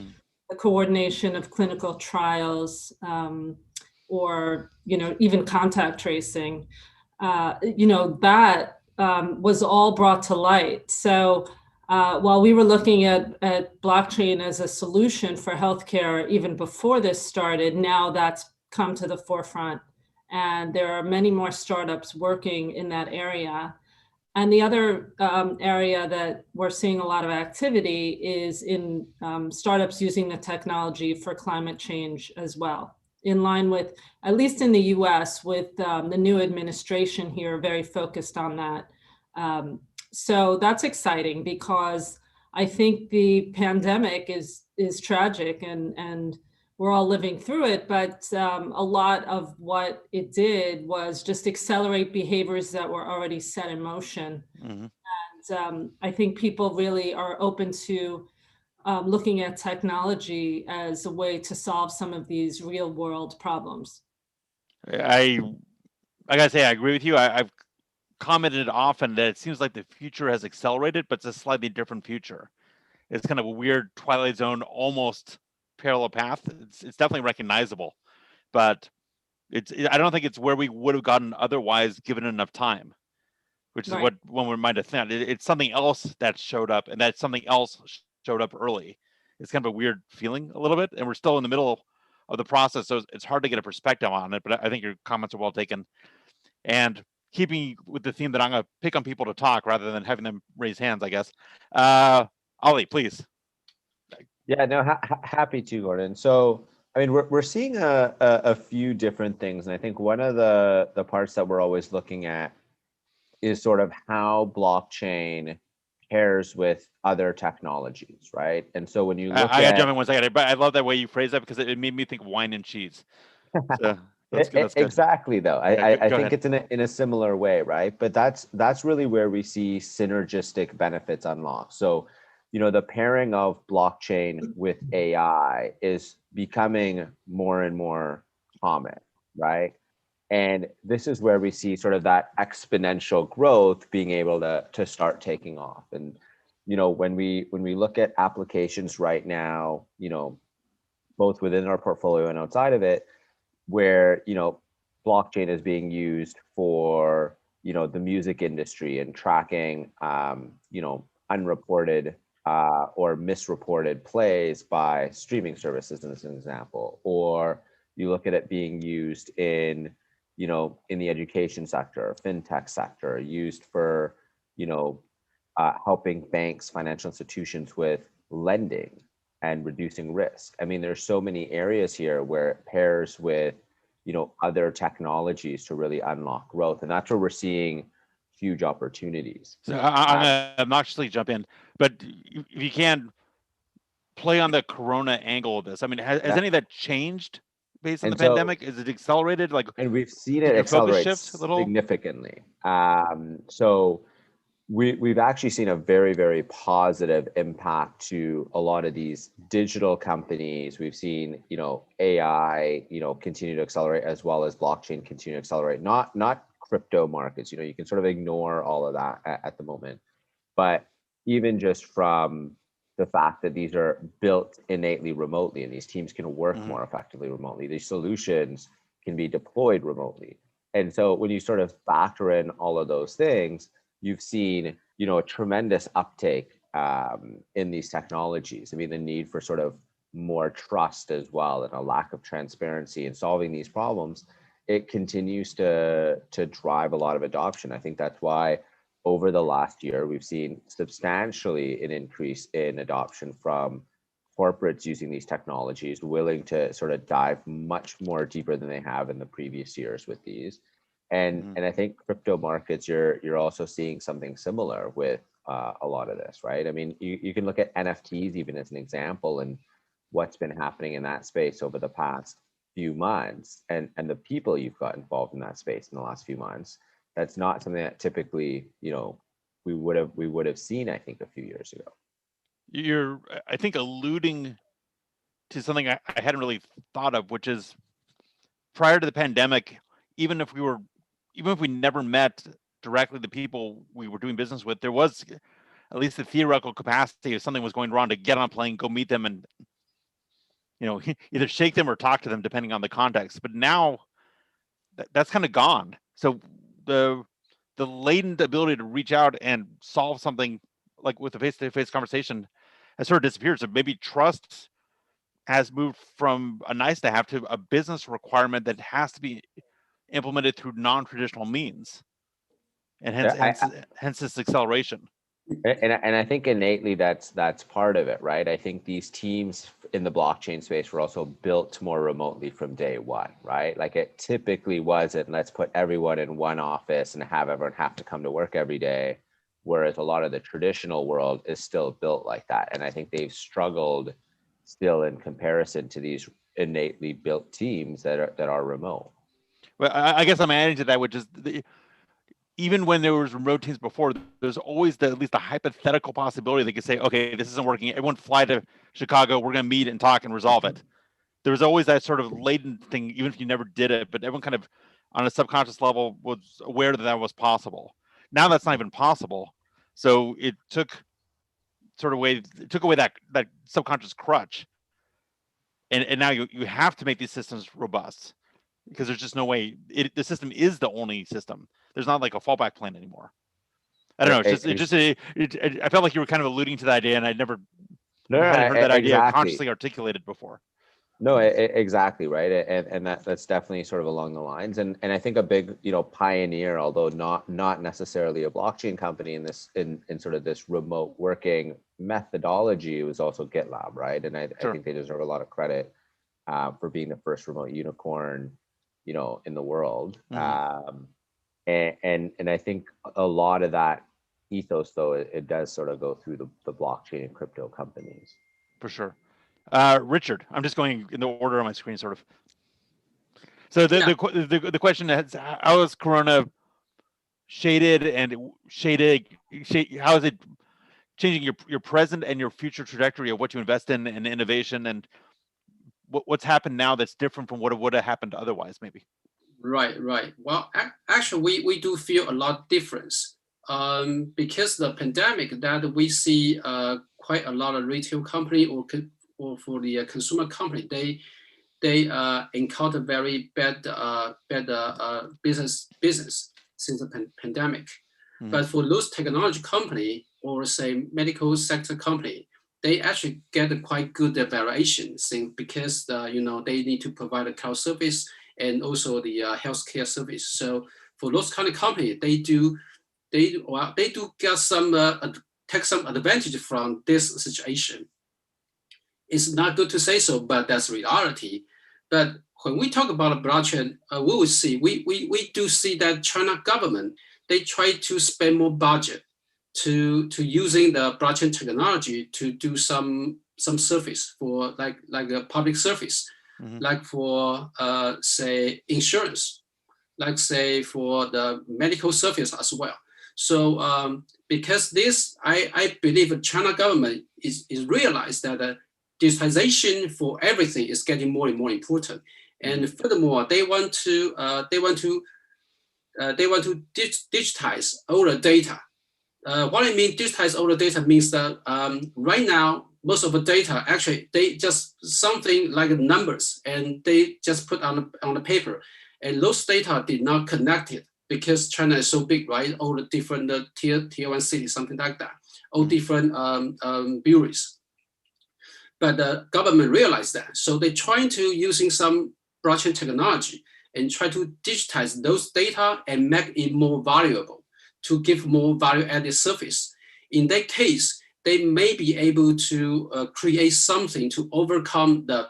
the coordination of clinical trials, or, you know, even contact tracing, you know, that was all brought to light. So while we were looking at blockchain as a solution for healthcare even before this started, now that's come to the forefront. And there are many more startups working in that area. And the other area that we're seeing a lot of activity is in startups using the technology for climate change as well, in line with, at least in the US, with the new administration here, very focused on that. So that's exciting, because I think the pandemic is tragic, and we're all living through it, but a lot of what it did was just accelerate behaviors that were already set in motion. And I think people really are open to looking at technology as a way to solve some of these real world problems. I gotta say, I agree with you. I've commented often that it seems like the future has accelerated, but it's a slightly different future. It's kind of a weird Twilight Zone, almost parallel path. It's definitely recognizable, but I don't think it's where we would have gotten otherwise, given enough time, which is what one would might have thought. It's something else that showed up, and that something else showed up early. It's kind of a weird feeling a little bit, and we're still in the middle of the process, so it's hard to get a perspective on it, but I think your comments are well taken. And keeping with the theme that I'm going to pick on people to talk rather than having them raise hands, I guess. Ollie, please. Yeah, no, happy to, Gordon. So I mean, we're seeing a few different things, and I think one of the parts that we're always looking at is sort of how blockchain pairs with other technologies, right? And so when you look I gotta jump in 1 second, but I love that way you phrase that because it made me think wine and cheese. So that's good. That's good. Exactly, though. Yeah, I go think ahead. it's in a similar way, right? But that's really where we see synergistic benefits unlocked. So, you know, the pairing of blockchain with AI is becoming more and more common, right? And this is where we see sort of that exponential growth being able to start taking off. And, you know, when we look at applications right now, you know, both within our portfolio and outside of it, where, you know, blockchain is being used for, you know, the music industry and tracking, you know, unreported or misreported plays by streaming services, as an example. Or you look at it being used in, you know, in the education sector, fintech sector, used for, you know, helping banks, financial institutions with lending and reducing risk. I mean, there's so many areas here where it pairs with, you know, other technologies to really unlock growth, and that's where we're seeing huge opportunities. So I'm gonna obnoxiously jump in, but if you can play on the Corona angle of this, I mean, has any of that changed based on the pandemic? Is it accelerated? Like, and we've seen did it your focus accelerate shift a little? significantly. So we've actually seen a very, very positive impact to a lot of these digital companies. We've seen, you know, AI, you know, continue to accelerate, as well as blockchain continue to accelerate. Not crypto markets, you know, you can sort of ignore all of that at the moment. But even just from the fact that these are built innately remotely and these teams can work more effectively remotely, these solutions can be deployed remotely. And so when you sort of factor in all of those things, you've seen, you know, a tremendous uptake in these technologies. I mean, the need for sort of more trust as well, and a lack of transparency in solving these problems, it continues to drive a lot of adoption. I think that's why over the last year, we've seen substantially an increase in adoption from corporates using these technologies, willing to sort of dive much more deeper than they have in the previous years with these. And I think crypto markets, you're also seeing something similar with a lot of this, right? I mean, you can look at NFTs even as an example, and what's been happening in that space over the past few months, and the people you've got involved in that space in the last few months. That's not something that typically, you know, we would have seen, I think, a few years ago. You're, I think, alluding to something I hadn't really thought of, which is prior to the pandemic, even if we never met directly the people we were doing business with, there was at least the theoretical capacity if something was going wrong to get on a plane, go meet them, and, you know, either shake them or talk to them depending on the context. But now that's kind of gone. So the latent ability to reach out and solve something like with a face-to-face conversation has sort of disappeared. So maybe trust has moved from a nice to have to a business requirement that has to be implemented through non-traditional means, and hence this acceleration. And I think innately that's part of it, right? I think these teams in the blockchain space were also built more remotely from day one, right? Like, it typically wasn't, let's put everyone in one office and have everyone have to come to work every day, whereas a lot of the traditional world is still built like that. And I think they've struggled still in comparison to these innately built teams that are remote. Well, I guess I'm adding to that, which is even when there was remote teams before, there's always at least a hypothetical possibility they could say, okay, this isn't working. Everyone fly to Chicago. We're going to meet and talk and resolve it. There was always that sort of latent thing, even if you never did it, but everyone kind of on a subconscious level was aware that that was possible. Now that's not even possible. So it took away that subconscious crutch. And now you have to make these systems robust, because there's just no way the system is the only system. There's not like a fallback plan anymore. I don't know. I felt like you were kind of alluding to the idea, and I hadn't heard that idea consciously articulated before. No, exactly, right. And that's definitely sort of along the lines. And I think a big, you know, pioneer, although not necessarily a blockchain company in sort of this remote working methodology, was also GitLab, right? And I think they deserve a lot of credit for being the first remote unicorn, in the world. Mm-hmm. And I think a lot of that ethos, though, it does sort of go through the blockchain and crypto companies. For sure. Richard, I'm just going in the order on my screen, sort of. So the question is, how is Corona how is it changing your present and your future trajectory of what you invest in and innovation, and what's happened now that's different from what would have happened otherwise, maybe? Right. Well, actually, we do feel a lot difference because the pandemic that we see quite a lot of retail company or for the consumer company, they encounter very bad business since the pandemic. Mm-hmm. But for those technology company or say medical sector company, they actually get a quite good variation because they need to provide a cloud service and also the healthcare service. So for those kind of company, they do get take some advantage from this situation. It's not good to say so, but that's reality. But when we talk about blockchain, we do see that China government, they try to spend more budget to using the blockchain technology to do some service for like a public service, mm-hmm. like for say insurance, like say for the medical service as well. So because this, I believe the China government is realized that digitization for everything is getting more and more important, and furthermore, they want to digitize all the data. What I mean digitize all the data means that right now most of the data actually they just something like numbers and they just put on the paper, and those data did not connect it because China is so big, right? All the different tier 1 cities, something like that, all different bureaus. But the government realized that, so they're trying to using some blockchain technology and try to digitize those data and make it more valuable to give more value-added service. In that case, they may be able to create something to overcome the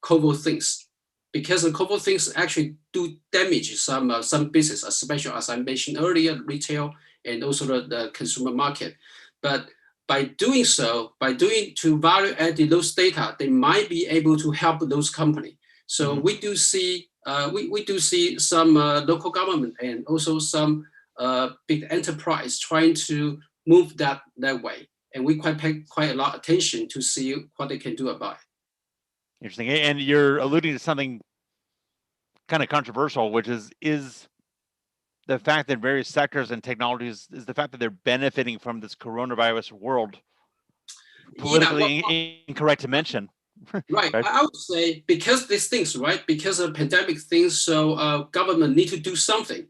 COVID things, because the COVID things actually do damage some business, especially as I mentioned earlier, retail and also the consumer market. But by doing so, to value-add those data, they might be able to help those companies. So we do see some local government and also some big enterprise trying to move that way, and we pay quite a lot of attention to see what they can do about it. Interesting. And you're alluding to something kind of controversial, which is the fact that various sectors and technologies is the fact that they're benefiting from this coronavirus world. Politically incorrect to mention. Right. I would say because these things, right? Because of pandemic things, so government need to do something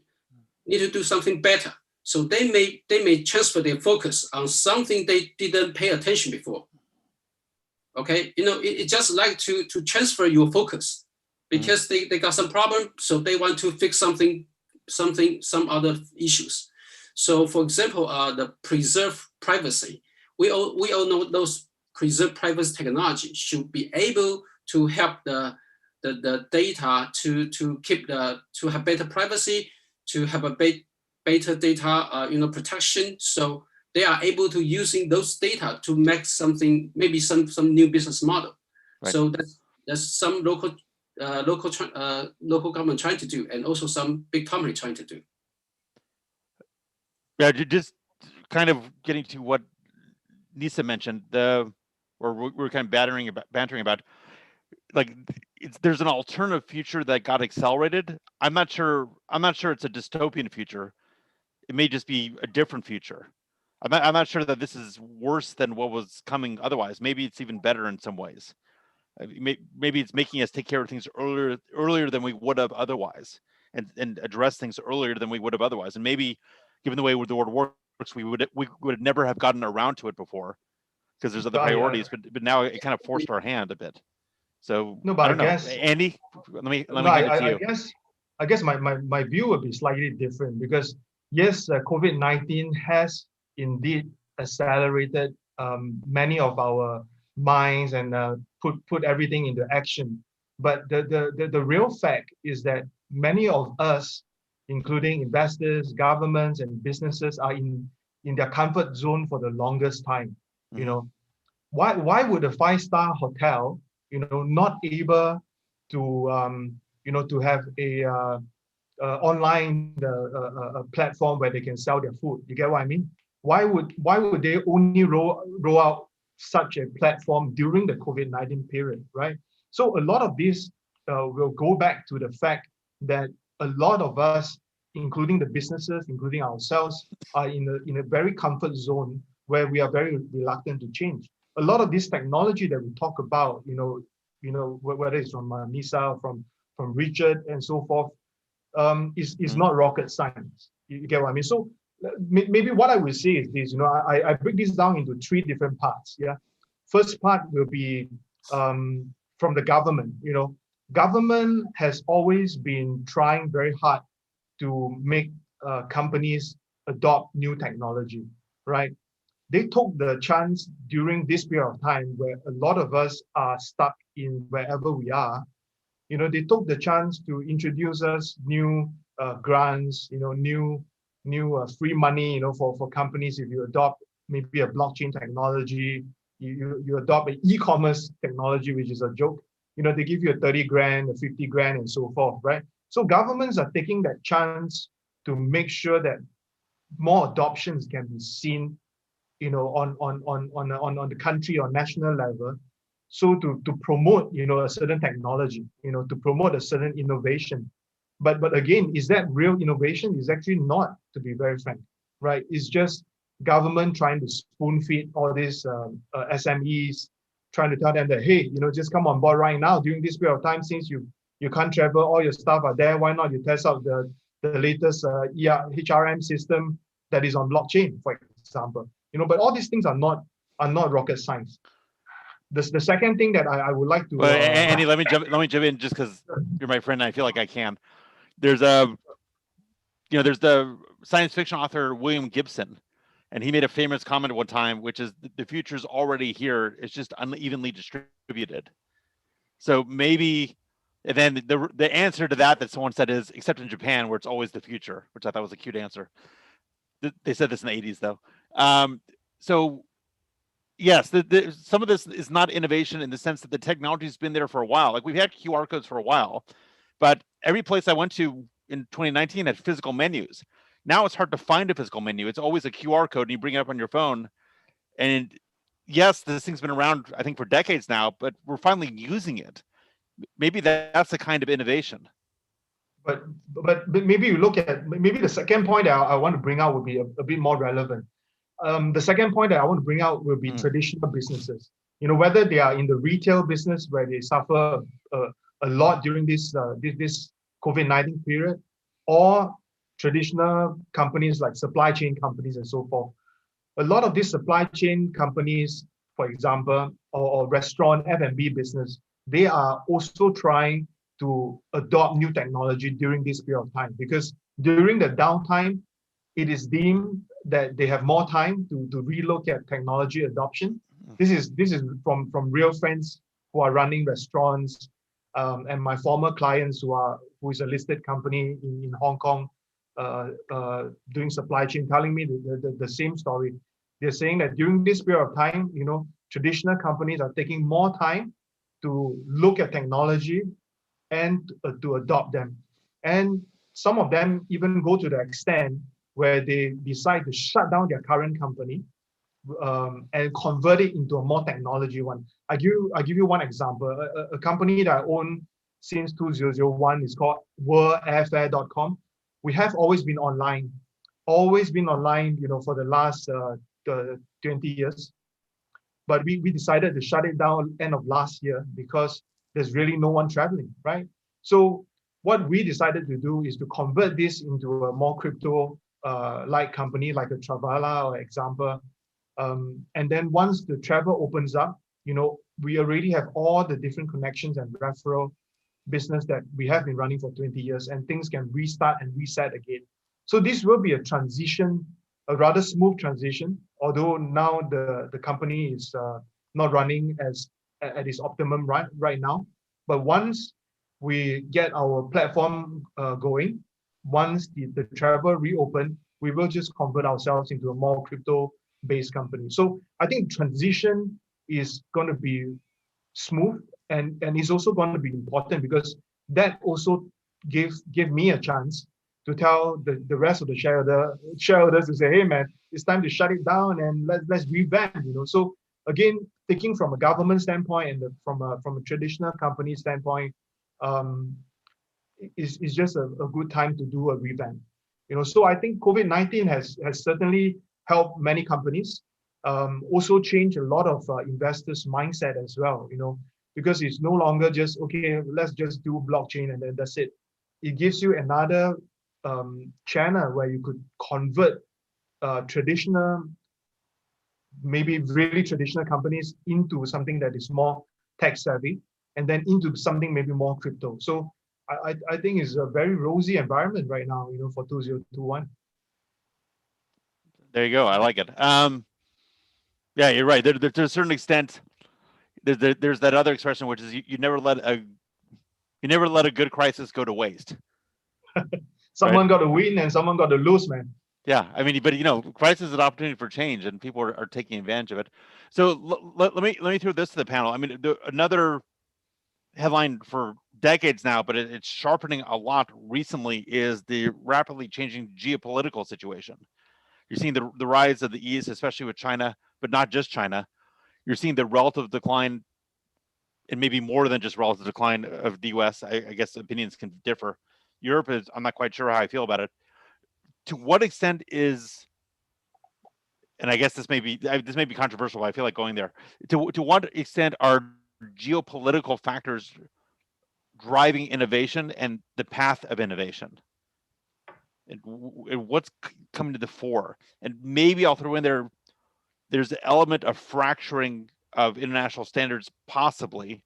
better. So they may transfer their focus on something they didn't pay attention before. Okay, it just like to transfer your focus because they got some problem, so they want to fix some other issues. So for example, the preserve privacy. We all know those preserve privacy technology should be able to help the data to have better privacy, to have a better data protection. So they are able to using those data to make something, maybe some new business model. Right. So that's some local government trying to do, and also some big company trying to do. Yeah, just kind of getting to what Nisa mentioned, we're kind of bantering about, like there's an alternative future that got accelerated. I'm not sure it's a dystopian future. It may just be a different future. I'm not sure that this is worse than what was coming otherwise. Maybe it's even better in some ways. Maybe it's making us take care of things earlier than we would have otherwise, and address things earlier than we would have otherwise. And maybe, given the way the world works, we would never have gotten around to it before, because there's other priorities. But now it kind of forced our hand a bit. So no, but I don't know. guess, Andy, let me give it to you. I guess my view would be slightly different, because yes, COVID-19 has indeed accelerated many of our minds and put everything into action. But the real fact is that many of us, including investors, governments, and businesses, are in their comfort zone for the longest time. You know, why would a 5-star hotel, you know, not able to you know, to have a online platform where they can sell their food? You get what I mean? Why would they only roll out such a platform during the COVID-19 period, right? So a lot of this will go back to the fact that a lot of us, including the businesses, including ourselves, are in a very comfort zone where we are very reluctant to change. A lot of this technology that we talk about, you know, whether it's from Nisa, from Richard, and so forth, is not rocket science. You get what I mean? So maybe what I will say is this, you know, I break this down into 3 different parts. Yeah. First part will be from the government. You know, government has always been trying very hard to make companies adopt new technology, right? They took the chance during this period of time where a lot of us are stuck in wherever we are. You know, they took the chance to introduce us new grants, you know, new free money, you know, for companies. If you adopt maybe a blockchain technology, you adopt an e-commerce technology, which is a joke, you know, they give you a 30 grand, a 50 grand, and so forth, right? So governments are taking that chance to make sure that more adoptions can be seen, you know, on the country or national level. So to promote, you know, a certain technology, you know, to promote a certain innovation. But again, is that real innovation? It's actually not, to be very frank, right? It's just government trying to spoon feed all these SMEs, trying to tell them that, hey, you know, just come on board right now during this period of time, since you can't travel, all your stuff are there. Why not you test out the latest HRM system that is on blockchain, for example? You know, but all these things are not rocket science. The second thing that I would like to Andy, let me jump in just because you're my friend and I feel like I can. There's there's the science fiction author William Gibson, and he made a famous comment at one time, which is the future's already here. It's just unevenly distributed. So maybe, and then the answer to that someone said is, except in Japan, where it's always the future, which I thought was a cute answer. They said this in the 80s, though. So yes, some of this is not innovation in the sense that the technology's been there for a while. Like, we've had QR codes for a while, but every place I went to in 2019 had physical menus. Now it's hard to find a physical menu. It's always a QR code and you bring it up on your phone. And yes, this thing's been around, I think, for decades now, but we're finally using it. Maybe that's the kind of innovation. But maybe you look at, maybe the second point that I want to bring out would be a bit more relevant. The second point that I want to bring out will be traditional businesses. You know, whether they are in the retail business where they suffer a lot during this COVID-19 period, or traditional companies like supply chain companies and so forth. A lot of these supply chain companies, for example, or restaurant F&B business, they are also trying to adopt new technology during this period of time, because during the downtime, it is deemed that they have more time to relook at technology adoption. This is from real friends who are running restaurants, and my former clients who is a listed company in Hong Kong, doing supply chain, telling me the same story. They're saying that during this period of time, you know, traditional companies are taking more time to look at technology and to adopt them. And some of them even go to the extent where they decide to shut down their current company and convert it into a more technology one. I give you one example. A company that I own since 2001 is called worldairfare.com. We have always been online, you know, for the last 20 years. But we decided to shut it down end of last year because there's really no one traveling, right? So what we decided to do is to convert this into a more crypto like company, like a Travala, or example. And then once the travel opens up, you know, we already have all the different connections and referral business that we have been running for 20 years, and things can restart and reset again. So this will be a transition, a rather smooth transition, although now the company is not running at its optimum right now. But once we get our platform going, once the travel reopen, we will just convert ourselves into a more crypto-based company. So I think transition is going to be smooth, and it's also going to be important, because that also give me a chance to tell the rest of the shareholders to say, hey man, it's time to shut it down and let's revamp, So again, thinking from a government standpoint and from a traditional company standpoint, is just a good time to do a revamp. So I think COVID-19 has certainly helped many companies, also change a lot of investors' mindset as well, because it's no longer just, okay, let's just do blockchain and then that's it. It gives you another channel where you could convert traditional, maybe really traditional companies into something that is more tech savvy, and then into something maybe more crypto. So I think it's a very rosy environment right now, for 2021. There you go. I like it. Yeah, you're right. To a certain extent, there's that other expression, which is you never let a good crisis go to waste. Someone got to win and someone got to lose, man. Yeah, I mean, but crisis is an opportunity for change, and people are taking advantage of it. So let me throw this to the panel. I mean, another headline for decades now, but it's sharpening a lot recently, is the rapidly changing geopolitical situation. You're seeing the rise of the East, especially with China, but not just China. You're seeing the relative decline, and maybe more than just relative decline, of the US. I guess opinions can differ. Europe is, I'm not quite sure how I feel about it. To what extent is, and I guess this may be controversial, but I feel like going there. To what extent are geopolitical factors driving innovation and the path of innovation? And what's coming to the fore? And maybe I'll throw in there's an element of fracturing of international standards, possibly,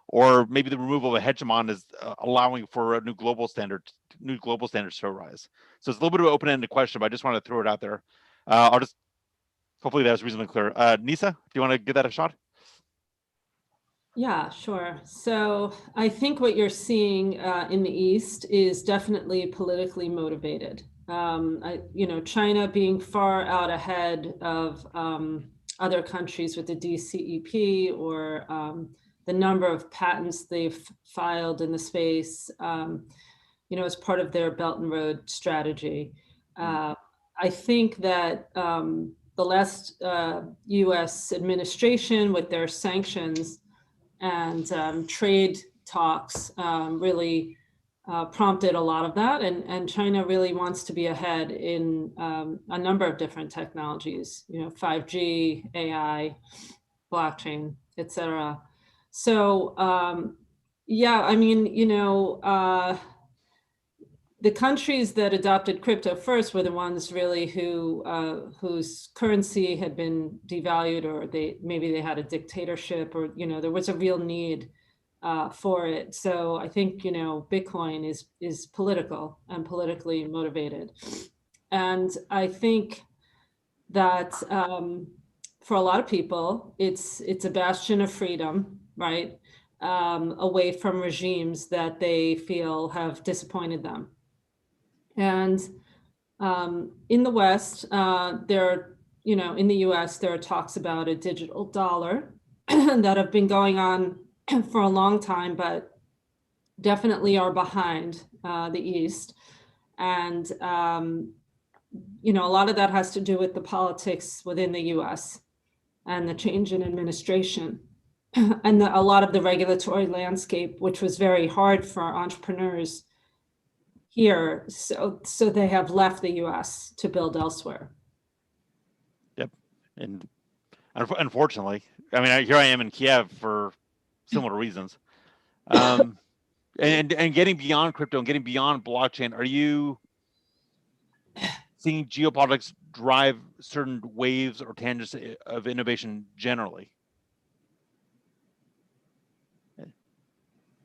or maybe the removal of a hegemon is allowing for a new global standards to arise. So it's a little bit of an open-ended question, but I just want to throw it out there. Hopefully that was reasonably clear. Nisa, do you want to give that a shot? Yeah, sure. So I think what you're seeing in the East is definitely politically motivated. China being far out ahead of other countries with the DCEP, or the number of patents they've filed in the space, as part of their Belt and Road strategy. I think that the last US administration, with their sanctions and trade talks, really prompted a lot of that. And China really wants to be ahead in a number of different technologies, 5G, AI, blockchain, et cetera. So, yeah, I mean, the countries that adopted crypto first were the ones really whose currency had been devalued, or maybe they had a dictatorship, or there was a real need for it. So I think Bitcoin is political and politically motivated, and I think that for a lot of people it's a bastion of freedom, right? Away from regimes that they feel have disappointed them. And in the West, in the US, there are talks about a digital dollar that have been going on for a long time, but definitely are behind the East. And, a lot of that has to do with the politics within the US and the change in administration and a lot of the regulatory landscape, which was very hard for entrepreneurs here, so they have left the US to build elsewhere. Yep. And unfortunately, I mean, here I am in Kiev for similar reasons. And getting beyond crypto and getting beyond blockchain, are you seeing geopolitics drive certain waves or tangents of innovation generally?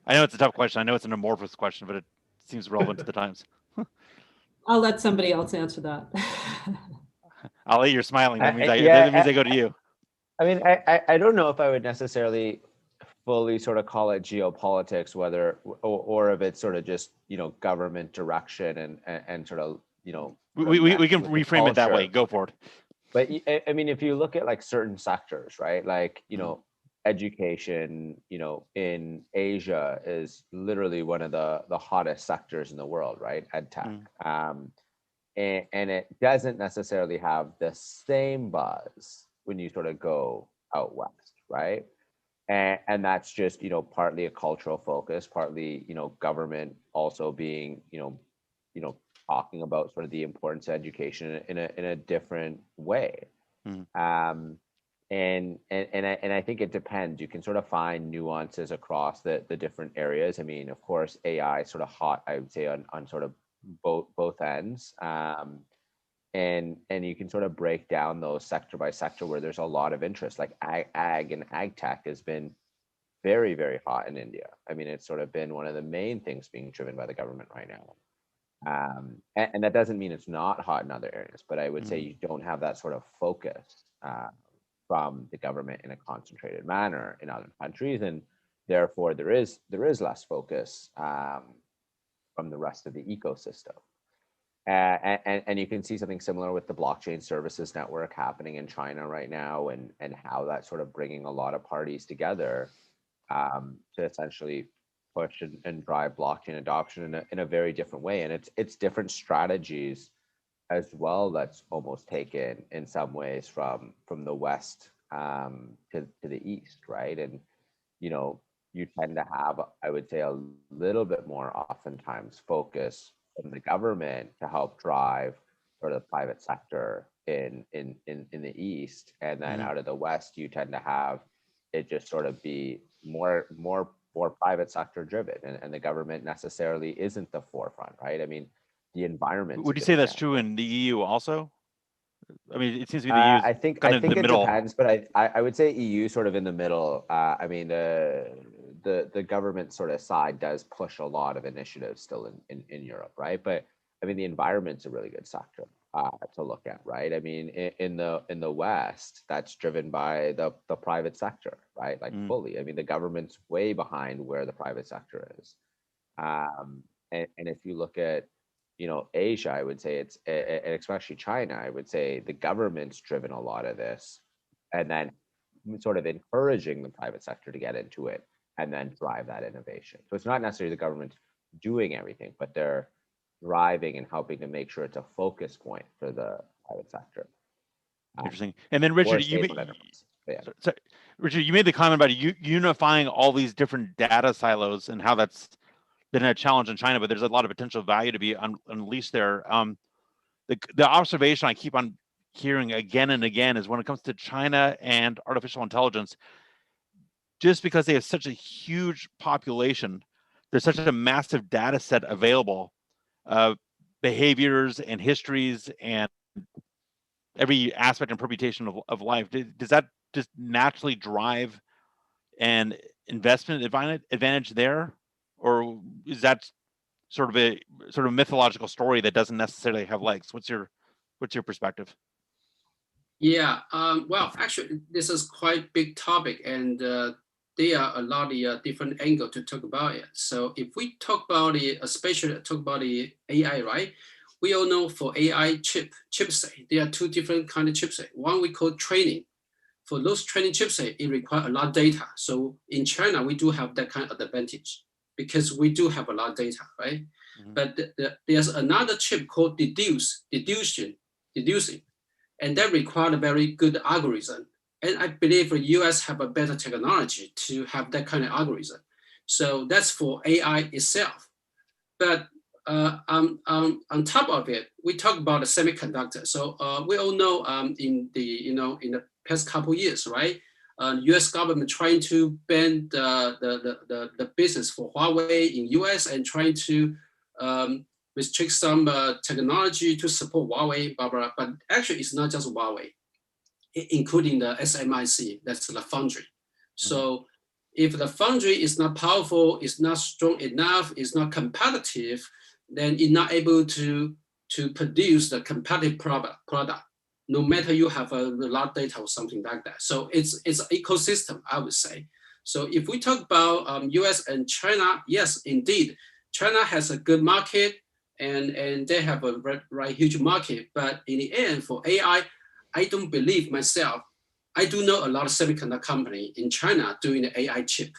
I know it's a tough question. I know it's an amorphous question, but it seems relevant to the times. I'll let somebody else answer that. Ali, you're smiling. That means I go to you. I mean, I don't know if I would necessarily fully sort of call it geopolitics, whether or if it's sort of just government direction and sort of we can reframe it that way. Go for it. But I mean, if you look at like certain sectors, right? Like education, in Asia is literally one of the hottest sectors in the world, right? Ed tech. And it doesn't necessarily have the same buzz when you sort of go out west, right? And that's just partly a cultural focus, partly government also being talking about sort of the importance of education in a different way. And I think it depends. You can sort of find nuances across the different areas. I mean, of course, AI is sort of hot, I would say, on sort of both ends. And you can sort of break down those sector by sector where there's a lot of interest. Like ag and ag tech has been very, very hot in India. I mean, it's sort of been one of the main things being driven by the government right now. And that doesn't mean it's not hot in other areas, but I would say you don't have that sort of focus from the government in a concentrated manner in other countries, and therefore there is less focus from the rest of the ecosystem. And you can see something similar with the blockchain services network happening in China right now, and how that's sort of bringing a lot of parties together to essentially push and drive blockchain adoption in a very different way. And it's different strategies as well that's almost taken in some ways from the west to the east, right? And you tend to have, I would say, a little bit more oftentimes focus from the government to help drive sort of the private sector in the east, and then out of the west you tend to have it just sort of be more private sector driven, and the government necessarily isn't the forefront, right? I mean, the environment. Would you say that's true in the EU also? I mean, it seems to be the EU. I think it depends, but I would say EU sort of in the middle. I mean, the government sort of side does push a lot of initiatives still in Europe, right? But I mean, the environment's a really good sector to look at, right? I mean, in the West, that's driven by the private sector, right? Like fully. I mean, the government's way behind where the private sector is. And if you look at Asia, I would say and especially China, I would say the government's driven a lot of this, and then sort of encouraging the private sector to get into it and then drive that innovation. So it's not necessarily the government doing everything, but they're driving and helping to make sure it's a focus point for the private sector. Interesting. And then Richard, Richard, you made the comment about unifying all these different data silos and how that's been a challenge in China, but there's a lot of potential value to be unleashed there. The observation I keep on hearing again and again is when it comes to China and artificial intelligence, just because they have such a huge population, there's such a massive data set available, behaviors and histories and every aspect and permutation of life. Does that just naturally drive an investment advantage there? Or is that sort of a mythological story that doesn't necessarily have legs? What's your perspective? Yeah, well, actually, this is quite big topic, and there are a lot of different angles to talk about it. So if we talk about it, especially talk about the AI, right? We all know for AI chipset, there are two different kind of chipset. One we call training. For those training chipset, it requires a lot of data. So in China, we do have that kind of advantage, because we do have a lot of data, right? But there's another chip called deducing, and that requires a very good algorithm. And I believe the US have a better technology to have that kind of algorithm. So that's for AI itself. But on top of it, we talk about the semiconductor. So we all know in the past couple of years, right? U.S. government trying to ban the business for Huawei in U.S. and trying to restrict some technology to support Huawei, blah, blah. But actually, it's not just Huawei, including the SMIC, that's the foundry. So if the foundry is not powerful, it's not strong enough, it's not competitive, then it's not able to produce the competitive product. No matter you have a lot of data or something like that. So it's an ecosystem, I would say. So if we talk about US and China, yes, indeed, China has a good market and they have a right huge market. But in the end, for AI, I don't believe myself. I do know a lot of semiconductor company in China doing the AI chip,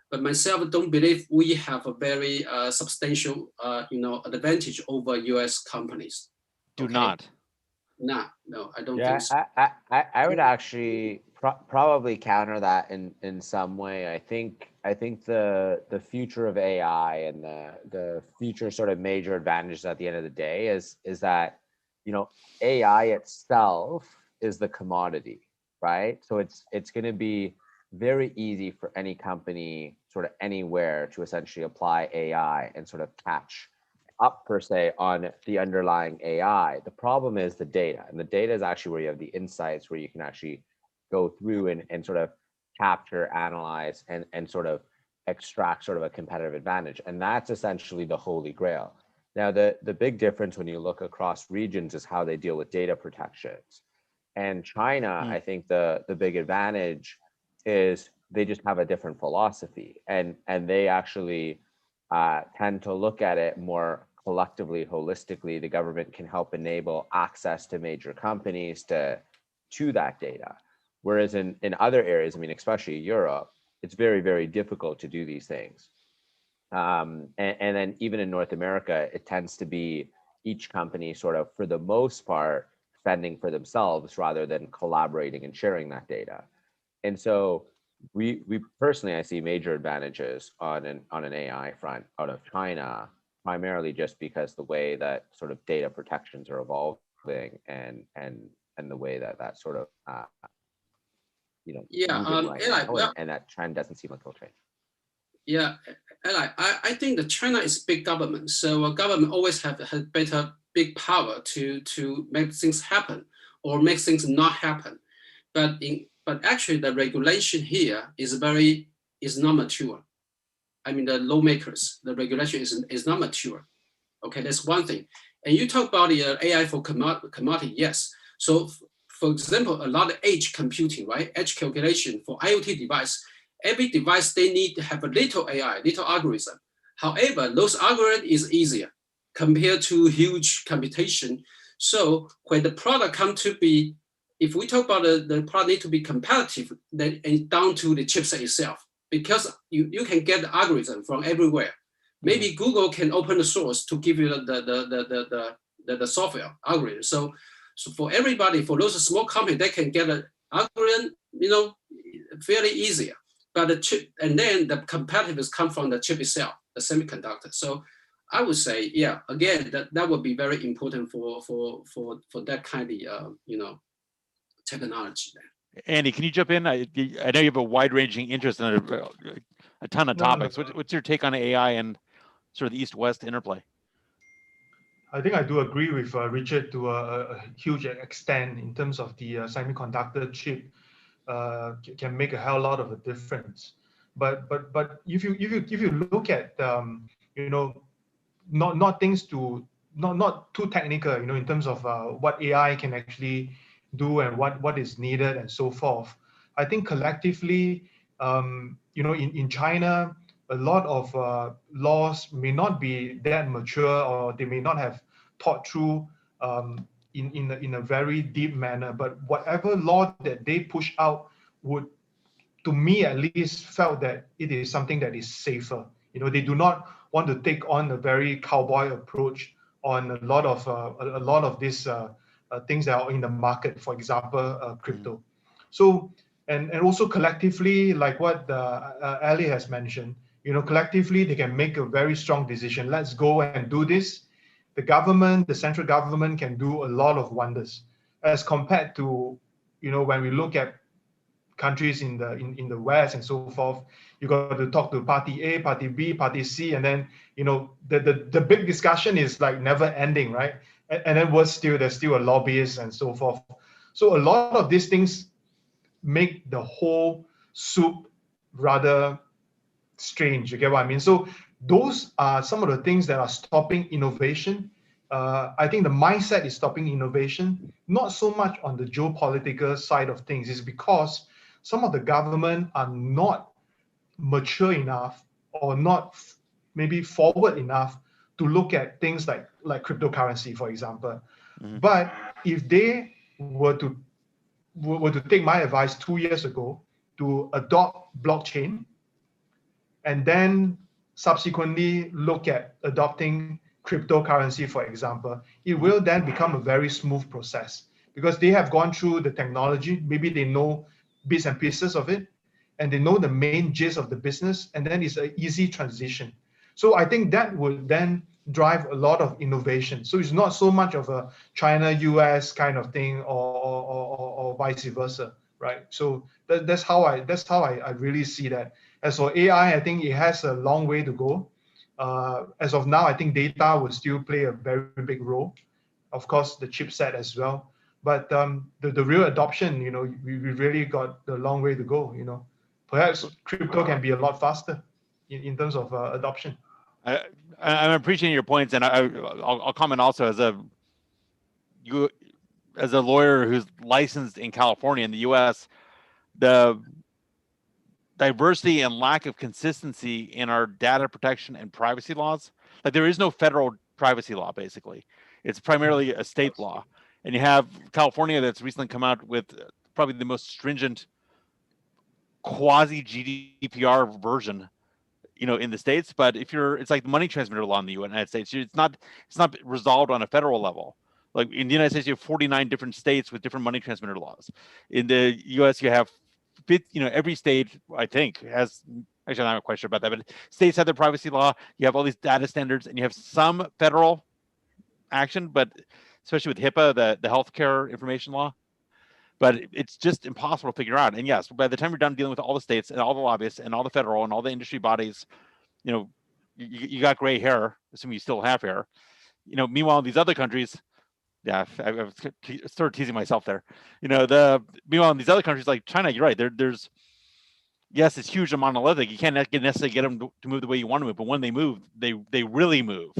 but myself don't believe we have a very substantial, advantage over US companies. Do not. No, I don't Yeah, think so. I would actually probably counter that in some way. I think the future of AI and the future sort of major advantages at the end of the day is that, AI itself is the commodity, right? So it's going to be very easy for any company sort of anywhere to essentially apply AI and sort of catch up per se on the underlying AI. The problem is the data, and the data is actually where you have the insights, where you can actually go through and sort of capture, analyze, and sort of extract sort of a competitive advantage. And that's essentially the holy grail. Now, the big difference when you look across regions is how they deal with data protections. And China, I think the big advantage is they just have a different philosophy, and they actually tend to look at it more collectively, holistically. The government can help enable access to major companies to that data. Whereas in other areas, I mean, especially Europe, it's very, very difficult to do these things. And then even in North America, it tends to be each company sort of, for the most part, fending for themselves rather than collaborating and sharing that data. And so we personally, I see major advantages on an AI front out of China, primarily just because the way that sort of data protections are evolving and the way that sort of moving right now, and that trend doesn't seem like it'll change. Yeah, I think that China is big government, so a government always have better big power to make things happen or make things not happen. But actually, the regulation here is not mature. I mean, the lawmakers, the regulation is not mature. Okay, that's one thing. And you talk about the AI for commodity, yes. So, for example, a lot of edge computing, right? Edge calculation for IoT device. Every device, they need to have a little AI, little algorithm. However, those algorithm is easier compared to huge computation. So when the product come to be, if we talk about the product need to be competitive, then and down to the chipset itself, because you can get the algorithm from everywhere. Maybe Google can open the source to give you the software algorithm. So for everybody, for those small companies, they can get an algorithm, fairly easier. But the chip, and then the competitiveness come from the chip itself, the semiconductor. So I would say, yeah, again, that would be very important for that kind of technology. Andy, can you jump in? I know you have a wide-ranging interest in a ton of topics. What's your take on AI and sort of the East-West interplay? I think I do agree with Richard to a huge extent in terms of the semiconductor chip can make a hell lot of a difference. But if you look at not too technical, in terms of what AI can actually do and what is needed and so forth. I think collectively, in China, a lot of laws may not be that mature, or they may not have thought through in a very deep manner. But whatever law that they push out would, to me at least, felt that it is something that is safer. They do not want to take on a very cowboy approach on a lot of these things that are in the market, for example, crypto. So, and also collectively, like what Ali has mentioned, collectively they can make a very strong decision. Let's go and do this. The government, the central government, can do a lot of wonders, as compared to, when we look at countries in the West and so forth. You got to talk to party A, party B, party C, and then the big discussion is like never ending, right? And then worse still, there's still a lobbyist and so forth. So a lot of these things make the whole soup rather strange. You get what I mean? So those are some of the things that are stopping innovation. I think the mindset is stopping innovation, not so much on the geopolitical side of things. It's because some of the government are not mature enough or not maybe forward enough to look at things like cryptocurrency, for example. But if they were to take my advice 2 years ago to adopt blockchain and then subsequently look at adopting cryptocurrency, for example, it will then become a very smooth process because they have gone through the technology. Maybe they know bits and pieces of it, and they know the main gist of the business, and then it's an easy transition. So I think that would then drive a lot of innovation. So it's not so much of a China-US kind of thing or vice versa, right? So that's how I really see that. As for AI, I think it has a long way to go. As of now, I think data will still play a very big role. Of course, the chipset as well. But the real adoption, we really got a long way to go. Perhaps crypto can be a lot faster in terms of adoption. I'm appreciating your points, and I'll comment also as a lawyer who's licensed in California in the U.S. The diversity and lack of consistency in our data protection and privacy laws. Like there is no federal privacy law, basically. It's primarily a state law. And you have California that's recently come out with probably the most stringent quasi GDPR version, in the States. But it's like the money transmitter law in the United States. It's not resolved on a federal level. Like in the United States, you have 49 different states with different money transmitter laws. In the US, you have every state, I think, has, actually, I'm not quite sure about that, but states have their privacy law. You have all these data standards, and you have some federal action, but especially with HIPAA, the healthcare information law. But it's just impossible to figure out. And yes, by the time you're done dealing with all the states and all the lobbyists and all the federal and all the industry bodies, you got gray hair, assuming you still have hair. Meanwhile, in these other countries, yeah, I was sort of teasing myself there. Meanwhile, in these other countries like China, you're right. There's yes, it's huge and monolithic. You can't necessarily get them to move the way you want to move, but when they move, they really move.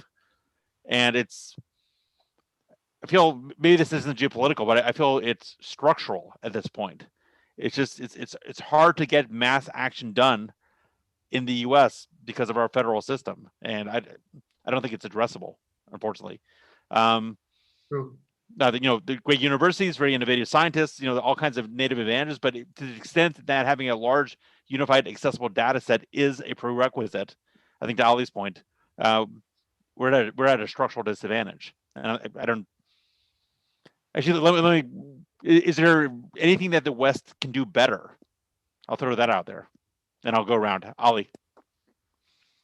And I feel maybe this isn't geopolitical, but I feel it's structural at this point. It's just it's hard to get mass action done in the U.S. because of our federal system, and I don't think it's addressable, unfortunately. True. Now, the great universities, very innovative scientists, all kinds of native advantages, but to the extent that having a large, unified, accessible data set is a prerequisite, I think to Ali's point, we're at a structural disadvantage. And I don't. Actually, let me. Is there anything that the West can do better? I'll throw that out there, and I'll go around. Ali.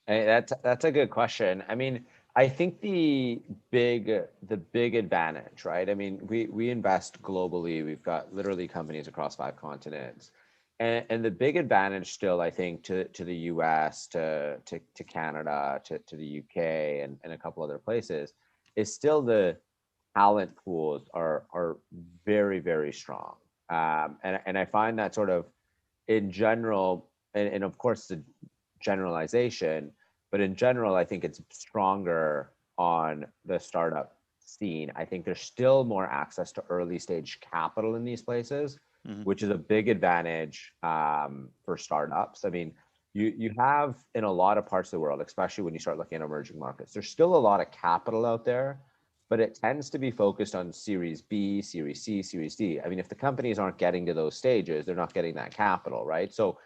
Hey, that's a good question. I mean, I think the big advantage, right? I mean, we invest globally. We've got literally companies across 5 continents, and the big advantage still, I think, to the U.S., to Canada, to the UK, and a couple other places, is still the talent pools are very, very strong, and I find that sort of in general, and of course the generalization. But in general, I think it's stronger on the startup scene. I think there's still more access to early stage capital in these places, which is a big advantage for startups. I mean, you have in a lot of parts of the world, especially when you start looking at emerging markets, there's still a lot of capital out there, but it tends to be focused on Series B, Series C, Series D. I mean, if the companies aren't getting to those stages, they're not getting that capital, right? So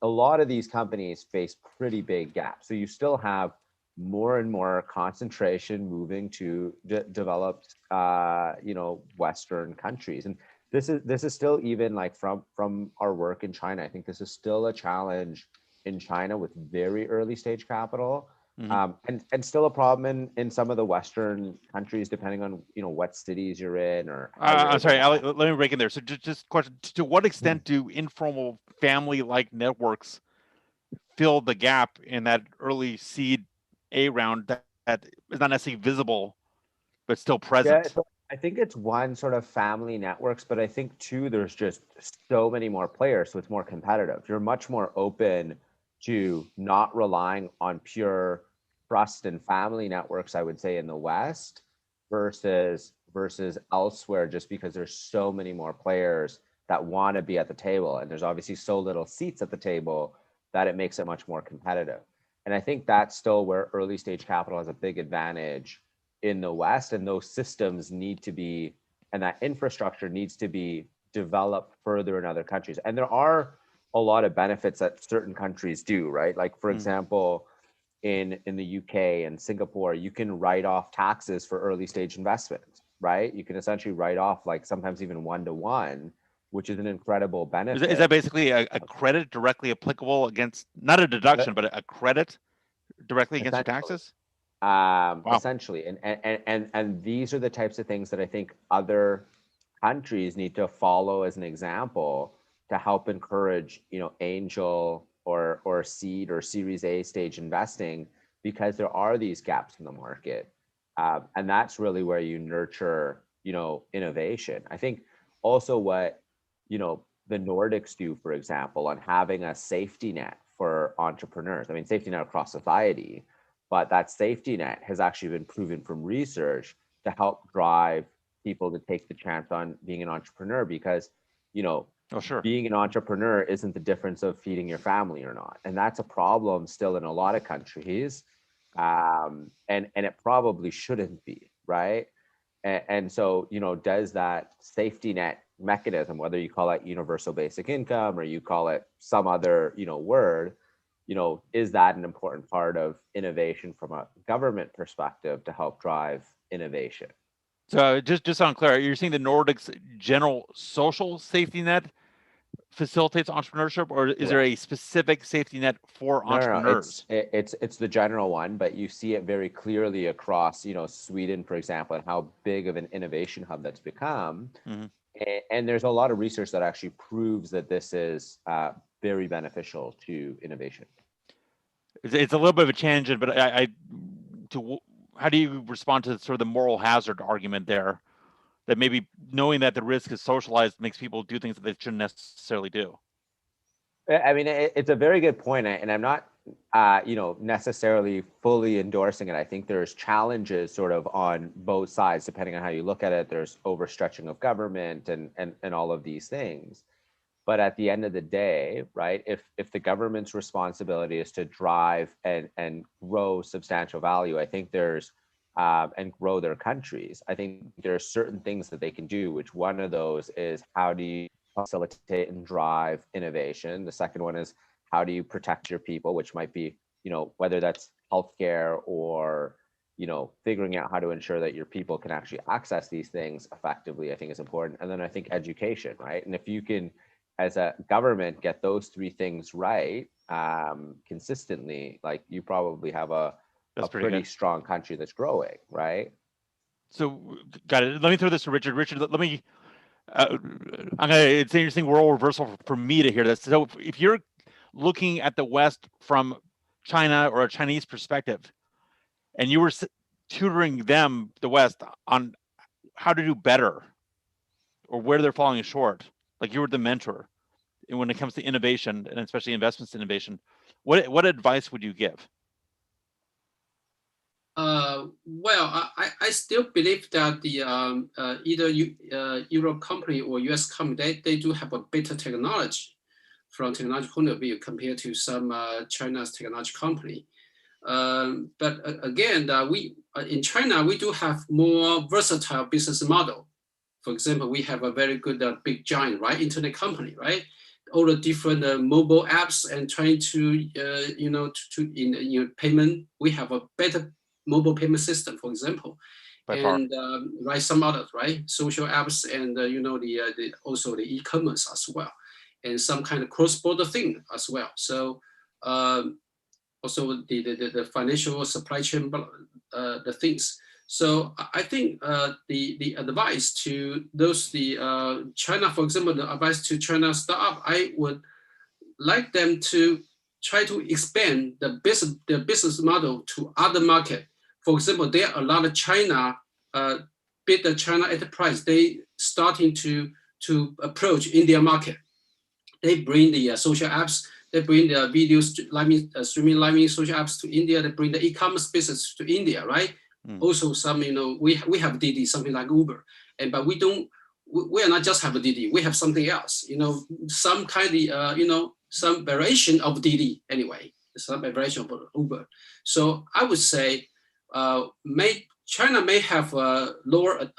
a lot of these companies face pretty big gaps. So you still have more and more concentration moving to developed, Western countries. And this is still, even like from our work in China, I think this is still a challenge in China with very early stage capital. And still a problem in some of the Western countries, depending on what cities you're in or. I'm sorry, Ali, let me break in there. So just question: to what extent do informal family-like networks fill the gap in that early seed A round that is not necessarily visible, but still present? Yeah, so I think it's one, sort of family networks, but I think two, there's just so many more players, so it's more competitive. You're much more open to not relying on pure trust and family networks, I would say, in the West versus elsewhere, just because there's so many more players that want to be at the table, and there's obviously so little seats at the table that it makes it much more competitive. And I think that's still where early stage capital has a big advantage in the West, and those systems need to be, and that infrastructure needs to be developed further in other countries. And there are a lot of benefits that certain countries do, right? Like for example, in the UK and Singapore, you can write off taxes for early stage investments, right? You can essentially write off like sometimes even 1-to-1, which is an incredible benefit. Is that basically a credit directly applicable against, not a deduction, but a credit directly against your taxes? Essentially, and these are the types of things that I think other countries need to follow as an example to help encourage, angel or seed or Series A stage investing, because there are these gaps in the market, and that's really where you nurture, innovation. I think also what the Nordics do, for example, on having a safety net for entrepreneurs. I mean, safety net across society, but that safety net has actually been proven from research to help drive people to take the chance on being an entrepreneur, because, being an entrepreneur isn't the difference of feeding your family or not. And that's a problem still in a lot of countries. And it probably shouldn't be, right? And so, does that safety net mechanism, whether you call it universal basic income or you call it some other, word, is that an important part of innovation from a government perspective to help drive innovation? So just so I'm clear, you're saying the Nordics general social safety net facilitates entrepreneurship, or is there a specific safety net for entrepreneurs? No, it's the general one, but you see it very clearly across, Sweden, for example, and how big of an innovation hub that's become. And there's a lot of research that actually proves that this is very beneficial to innovation. It's a little bit of a tangent, but how do you respond to sort of the moral hazard argument there, that maybe knowing that the risk is socialized makes people do things that they shouldn't necessarily do? I mean, it's a very good point, and I'm not, necessarily fully endorsing it. I think there's challenges sort of on both sides, depending on how you look at it. There's overstretching of government and all of these things. But at the end of the day, right, if the government's responsibility is to drive and grow substantial value, I think there's and grow their countries, I think there are certain things that they can do, which one of those is how do you facilitate and drive innovation? The second one is how do you protect your people, which might be, whether that's healthcare or, figuring out how to ensure that your people can actually access these things effectively, I think is important. And then I think education, right? And if you can, as a government, get those three things right consistently, like you probably have a pretty strong country that's growing, right? So, got it. Let me throw this to Richard. Richard, let me. It's an interesting role reversal for me to hear this. So, if you're looking at the West from China or a Chinese perspective, and you were tutoring them, the West, on how to do better or where they're falling short, like you were the mentor when it comes to innovation and especially investments in innovation, what advice would you give? Well, I still believe that the either Europe company or US company, they do have a better technology from technology point of view compared to some China's technology company. But again, we in China, we do have more versatile business model. For example, we have a very good big giant, right, internet company, right? All the different mobile apps and trying to, in payment, we have a better mobile payment system, for example, and right, some others, right, social apps, and also the e-commerce as well, and some kind of cross-border thing as well. So also the financial supply chain, the things. So I think the advice to those China, for example, the advice to China startup, I would like them to try to expand the business model to other market. For example, there are a lot of China, big China enterprise, they starting to approach India market. They bring the social apps, they bring the video streaming live social apps to India, they bring the e-commerce business to India, right? Also some, we have Didi, something like Uber, but we are not just have a Didi, we have something else, some kind of, some variation of Didi anyway, some variation of Uber. So I would say China may have a lower,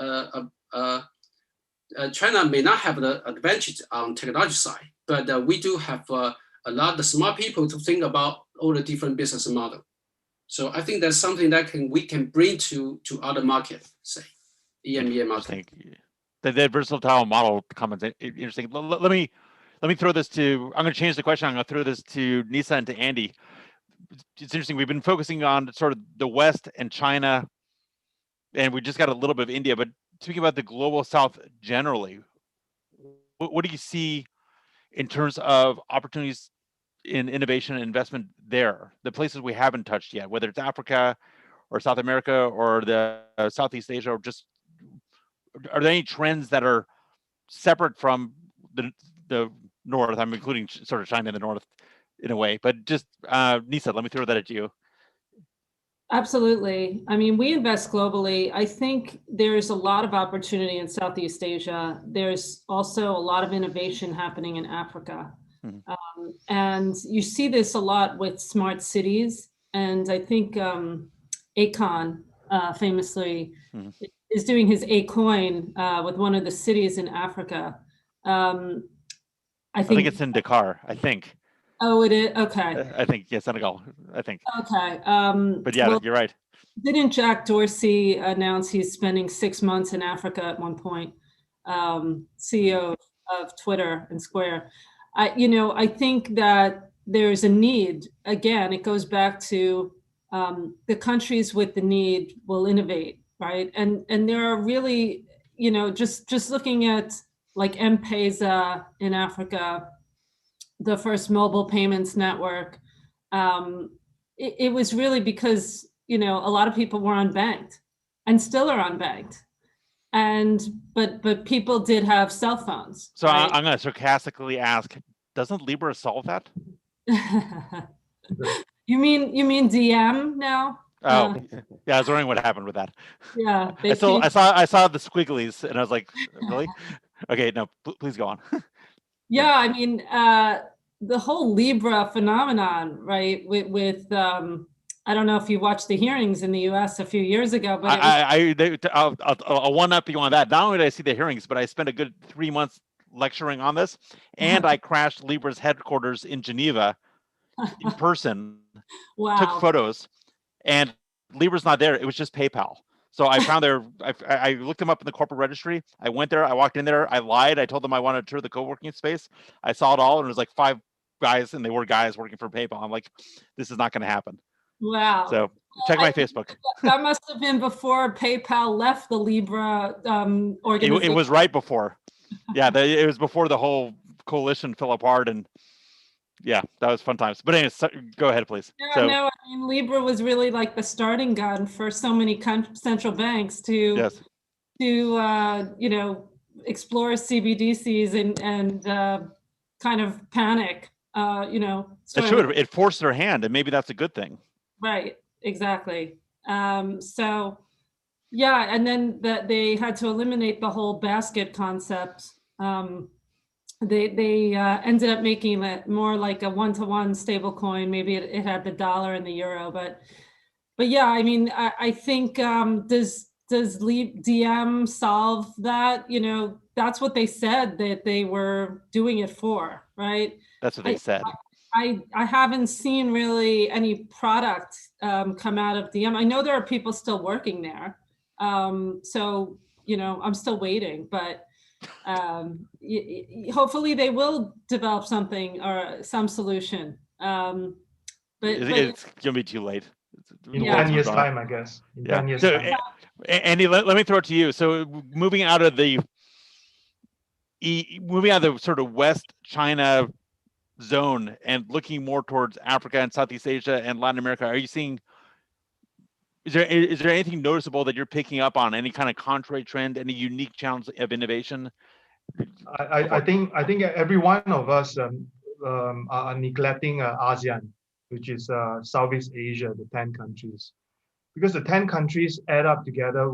China may not have the advantage on technology side, but we do have a lot of smart people to think about all the different business model. So I think that's something that we can bring to other markets, say EMEA market. The versatile model comments interesting. Let me throw this to. I'm going to change the question. I'm going to throw this to Nisa and to Andy. It's interesting. We've been focusing on sort of the West and China, and we just got a little bit of India. But speaking about the global South generally, what do you see in terms of opportunities in innovation and investment there? The places we haven't touched yet, whether it's Africa or South America or the Southeast Asia, or just are there any trends that are separate from the North? I'm including sort of China in the North in a way, but just Nisa, let me throw that at you. Absolutely. I mean, we invest globally. I think there's a lot of opportunity in Southeast Asia. There's also a lot of innovation happening in Africa. And you see this a lot with smart cities. And I think Akon famously is doing his A-coin with one of the cities in Africa. I think it's in Dakar, I think. Oh, it is? Okay. I think, yeah, Senegal, I think. Okay. But yeah, well, you're right. Didn't Jack Dorsey announce he's spending 6 months in Africa at one point? CEO of Twitter and Square. I think that there's a need. Again, it goes back to the countries with the need will innovate, right? And there are really, just looking at like M-Pesa in Africa, the first mobile payments network. It was really because, a lot of people were unbanked and still are unbanked. But people did have cell phones. So right? I'm going to sarcastically ask, doesn't Libra solve that? You mean DM now? Oh, yeah, I was wondering what happened with that. Yeah. I saw the squigglies and I was like, really? Okay, no, please go on. Yeah, I mean, the whole Libra phenomenon, right? With I don't know if you watched the hearings in the U.S. a few years ago, but I'll one up you on that. Not only did I see the hearings, but I spent a good 3 months lecturing on this, and I crashed Libra's headquarters in Geneva in person. Wow. Took photos, and Libra's not there. It was just PayPal. So I found I looked them up in the corporate registry. I went there, I walked in there, I lied. I told them I wanted to tour the co-working space. I saw it all, and it was like 5 guys, and they were guys working for PayPal. I'm like, this is not going to happen. Wow. So check my Facebook. That must have been before PayPal left the Libra organization. It was right before. Yeah, it was before the whole coalition fell apart, and yeah, that was fun times. But anyways, go ahead, please. Yeah, no, I mean, Libra was really like the starting gun for so many central banks to explore CBDCs and kind of panic. It's true. It forced their hand, and maybe that's a good thing. Right. Exactly. So, yeah, and then they had to eliminate the whole basket concept. They ended up making it more like a one-to-one stable coin. Maybe it had the dollar and the euro, but yeah, I mean, I think does DM solve that? That's what they said that they were doing it for, right? That's what they said. I haven't seen really any product come out of DM. I know there are people still working there, so I'm still waiting, but. Hopefully they will develop something or some solution. But it's gonna be too late. In 10 years' time, I guess. In 10 years' time. Andy, let me throw it to you. So moving out of the sort of West China zone and looking more towards Africa and Southeast Asia and Latin America, are you seeing? Is there anything noticeable that you're picking up on? Any kind of contrary trend? Any unique challenge of innovation? I think every one of us are neglecting ASEAN, which is Southeast Asia, the 10 countries, because the 10 countries add up together.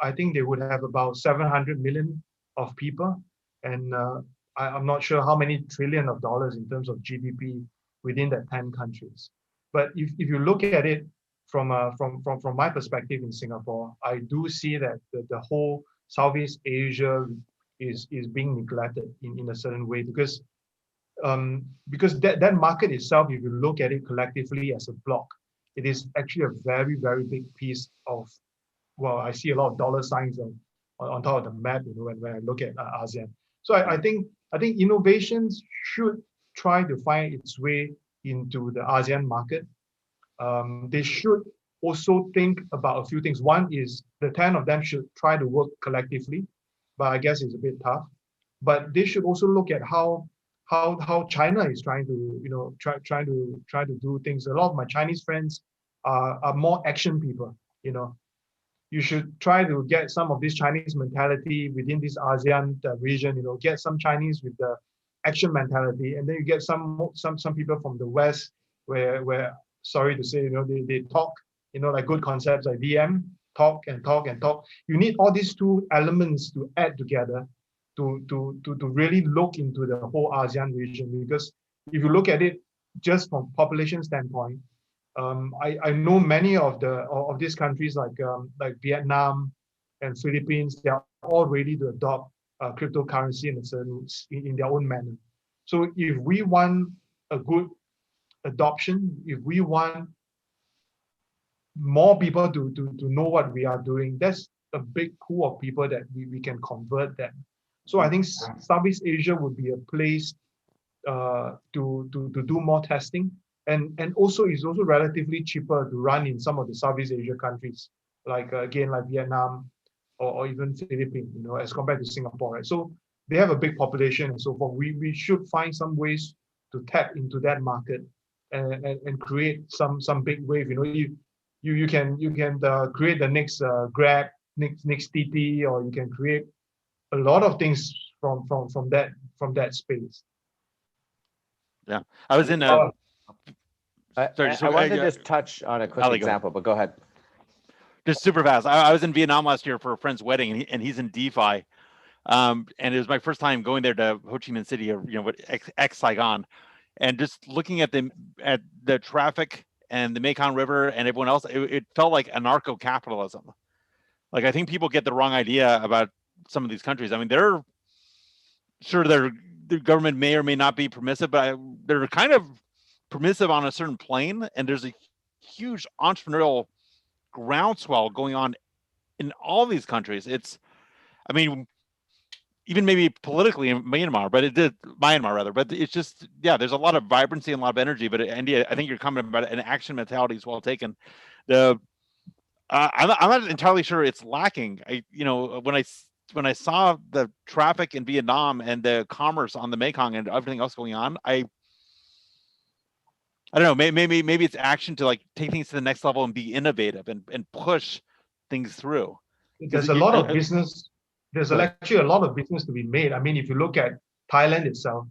I think they would have about 700 million of people, and I'm not sure how many trillion of dollars in terms of GDP within that 10 countries. But if you look at it from my perspective in Singapore, I do see that the whole Southeast Asia is being neglected in a certain way because that market itself, if you look at it collectively as a block, it is actually a very, very big piece of, well, I see a lot of dollar signs on top of the map, when I look at ASEAN. So I think innovations should try to find its way into the ASEAN market. They should also think about a few things. One is the 10 of them should try to work collectively, but I guess it's a bit tough. But they should also look at how China is trying to trying to do things. A lot of my Chinese friends are more action people. You should try to get some of this Chinese mentality within this ASEAN region. Get some Chinese with the action mentality, and then you get some people from the West where sorry to say, they talk, like good concepts like VM, talk and talk and talk. You need all these two elements to add together to really look into the whole ASEAN region. Because if you look at it just from population standpoint, I know many of these countries like Vietnam and Philippines, they are all ready to adopt cryptocurrency in their own manner. So if we want a good adoption, if we want more people to know what we are doing, that's a big pool of people that we can convert them. So I think Southeast Asia would be a place to do more testing, and also it's also relatively cheaper to run in some of the Southeast Asia countries, like Vietnam or even Philippines, as compared to Singapore, right? So they have a big population and so forth. We should find some ways to tap into that market and create some big wave. You can create the next Grab, next TT, or you can create a lot of things from that space. Yeah, I was in. I wanted to just touch on a quick example, but go ahead. Just super fast. I was in Vietnam last year for a friend's wedding, and he's in DeFi, and it was my first time going there to Ho Chi Minh City, or ex Saigon, and just looking at the traffic and the Mekong River and everyone else, it felt like anarcho-capitalism. Like, I think people get the wrong idea about some of these countries. I mean, they're sure their government may or may not be permissive, but they're kind of permissive on a certain plane, and there's a huge entrepreneurial groundswell going on in all these countries. I mean, even maybe politically in Myanmar, but it's just, yeah, there's a lot of vibrancy and a lot of energy. But Andy, I think you're comment about an action mentality is well taken. I'm not entirely sure it's lacking. When I saw the traffic in Vietnam and the commerce on the Mekong and everything else going on, I don't know, maybe it's action to like take things to the next level and be innovative and push things through. There's a lot of business. There's actually a lot of business to be made. I mean, if you look at Thailand itself,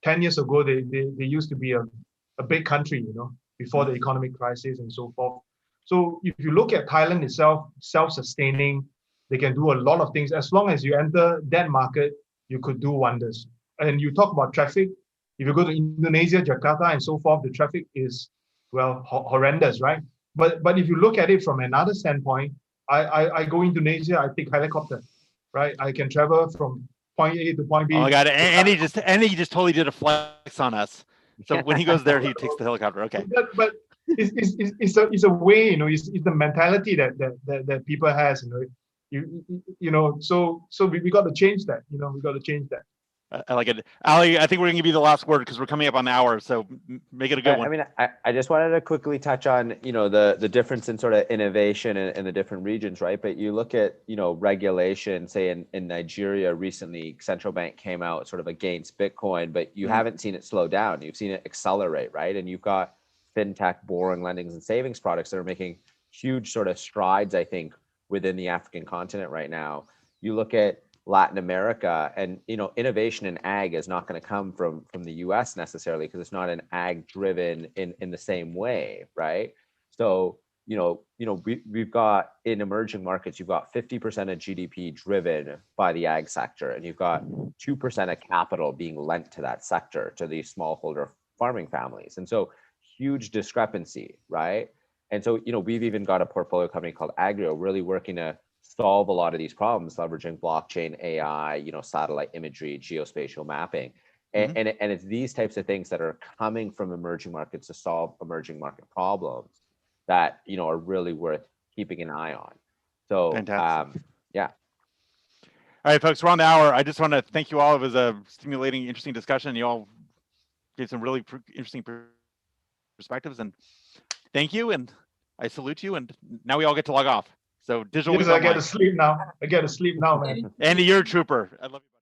10 years ago, they used to be a big country, before the economic crisis and so forth. So if you look at Thailand itself, self-sustaining, they can do a lot of things. As long as you enter that market, you could do wonders. And you talk about traffic. If you go to Indonesia, Jakarta, and so forth, the traffic is, well, horrendous, right? But if you look at it from another standpoint, I go Indonesia, I take helicopter, right? I can travel from point A to point B. Oh my God, and he just totally did a flex on us. So when he goes there, he takes the helicopter. Okay. But it's a way, it's the mentality that people has, so we got to change that, we got to change that. I like it. Ali, I think we're going to give you the last word because we're coming up on the hour, so make it a good one. I mean, I just wanted to quickly touch on, the difference in sort of innovation in the different regions, right? But you look at, regulation, say in Nigeria recently, central bank came out sort of against Bitcoin, but you haven't seen it slow down. You've seen it accelerate, right? And you've got fintech, borrowing, lendings, and savings products that are making huge sort of strides, I think, within the African continent right now. You look at Latin America, and innovation in ag is not going to come from the US necessarily, because it's not an ag driven in the same way, right? So we've got in emerging markets, you've got 50% of GDP driven by the ag sector, and you've got 2% of capital being lent to that sector, to these smallholder farming families. And so huge discrepancy, right? And so, we've even got a portfolio company called Agrio really working to solve a lot of these problems, leveraging blockchain, AI, satellite imagery, geospatial mapping. And it's these types of things that are coming from emerging markets to solve emerging market problems that, are really worth keeping an eye on. So, fantastic. Yeah. All right, folks, we're on the hour. I just want to thank you all. It was a stimulating, interesting discussion. You all gave some really interesting perspectives, and thank you. And I salute you. And now we all get to log off. So Digital Week I get Online. to sleep now. I get to sleep now, man. Andy, you're a trooper. I love you.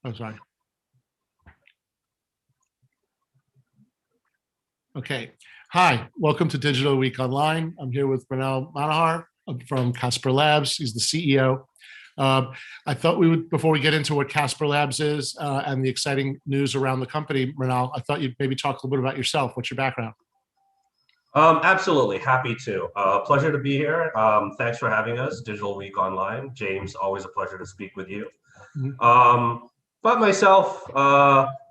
I'm sorry. Okay. Hi, welcome to Digital Week Online. I'm here with Brunel Manahar from Casper Labs. He's the CEO. I thought we would, before we get into what Casper Labs is and the exciting news around the company, Mrinal, I thought you'd maybe talk a little bit about yourself. What's your background? Absolutely, happy to. Pleasure to be here. Thanks for having us, Digital Week Online. James, always a pleasure to speak with you. But myself,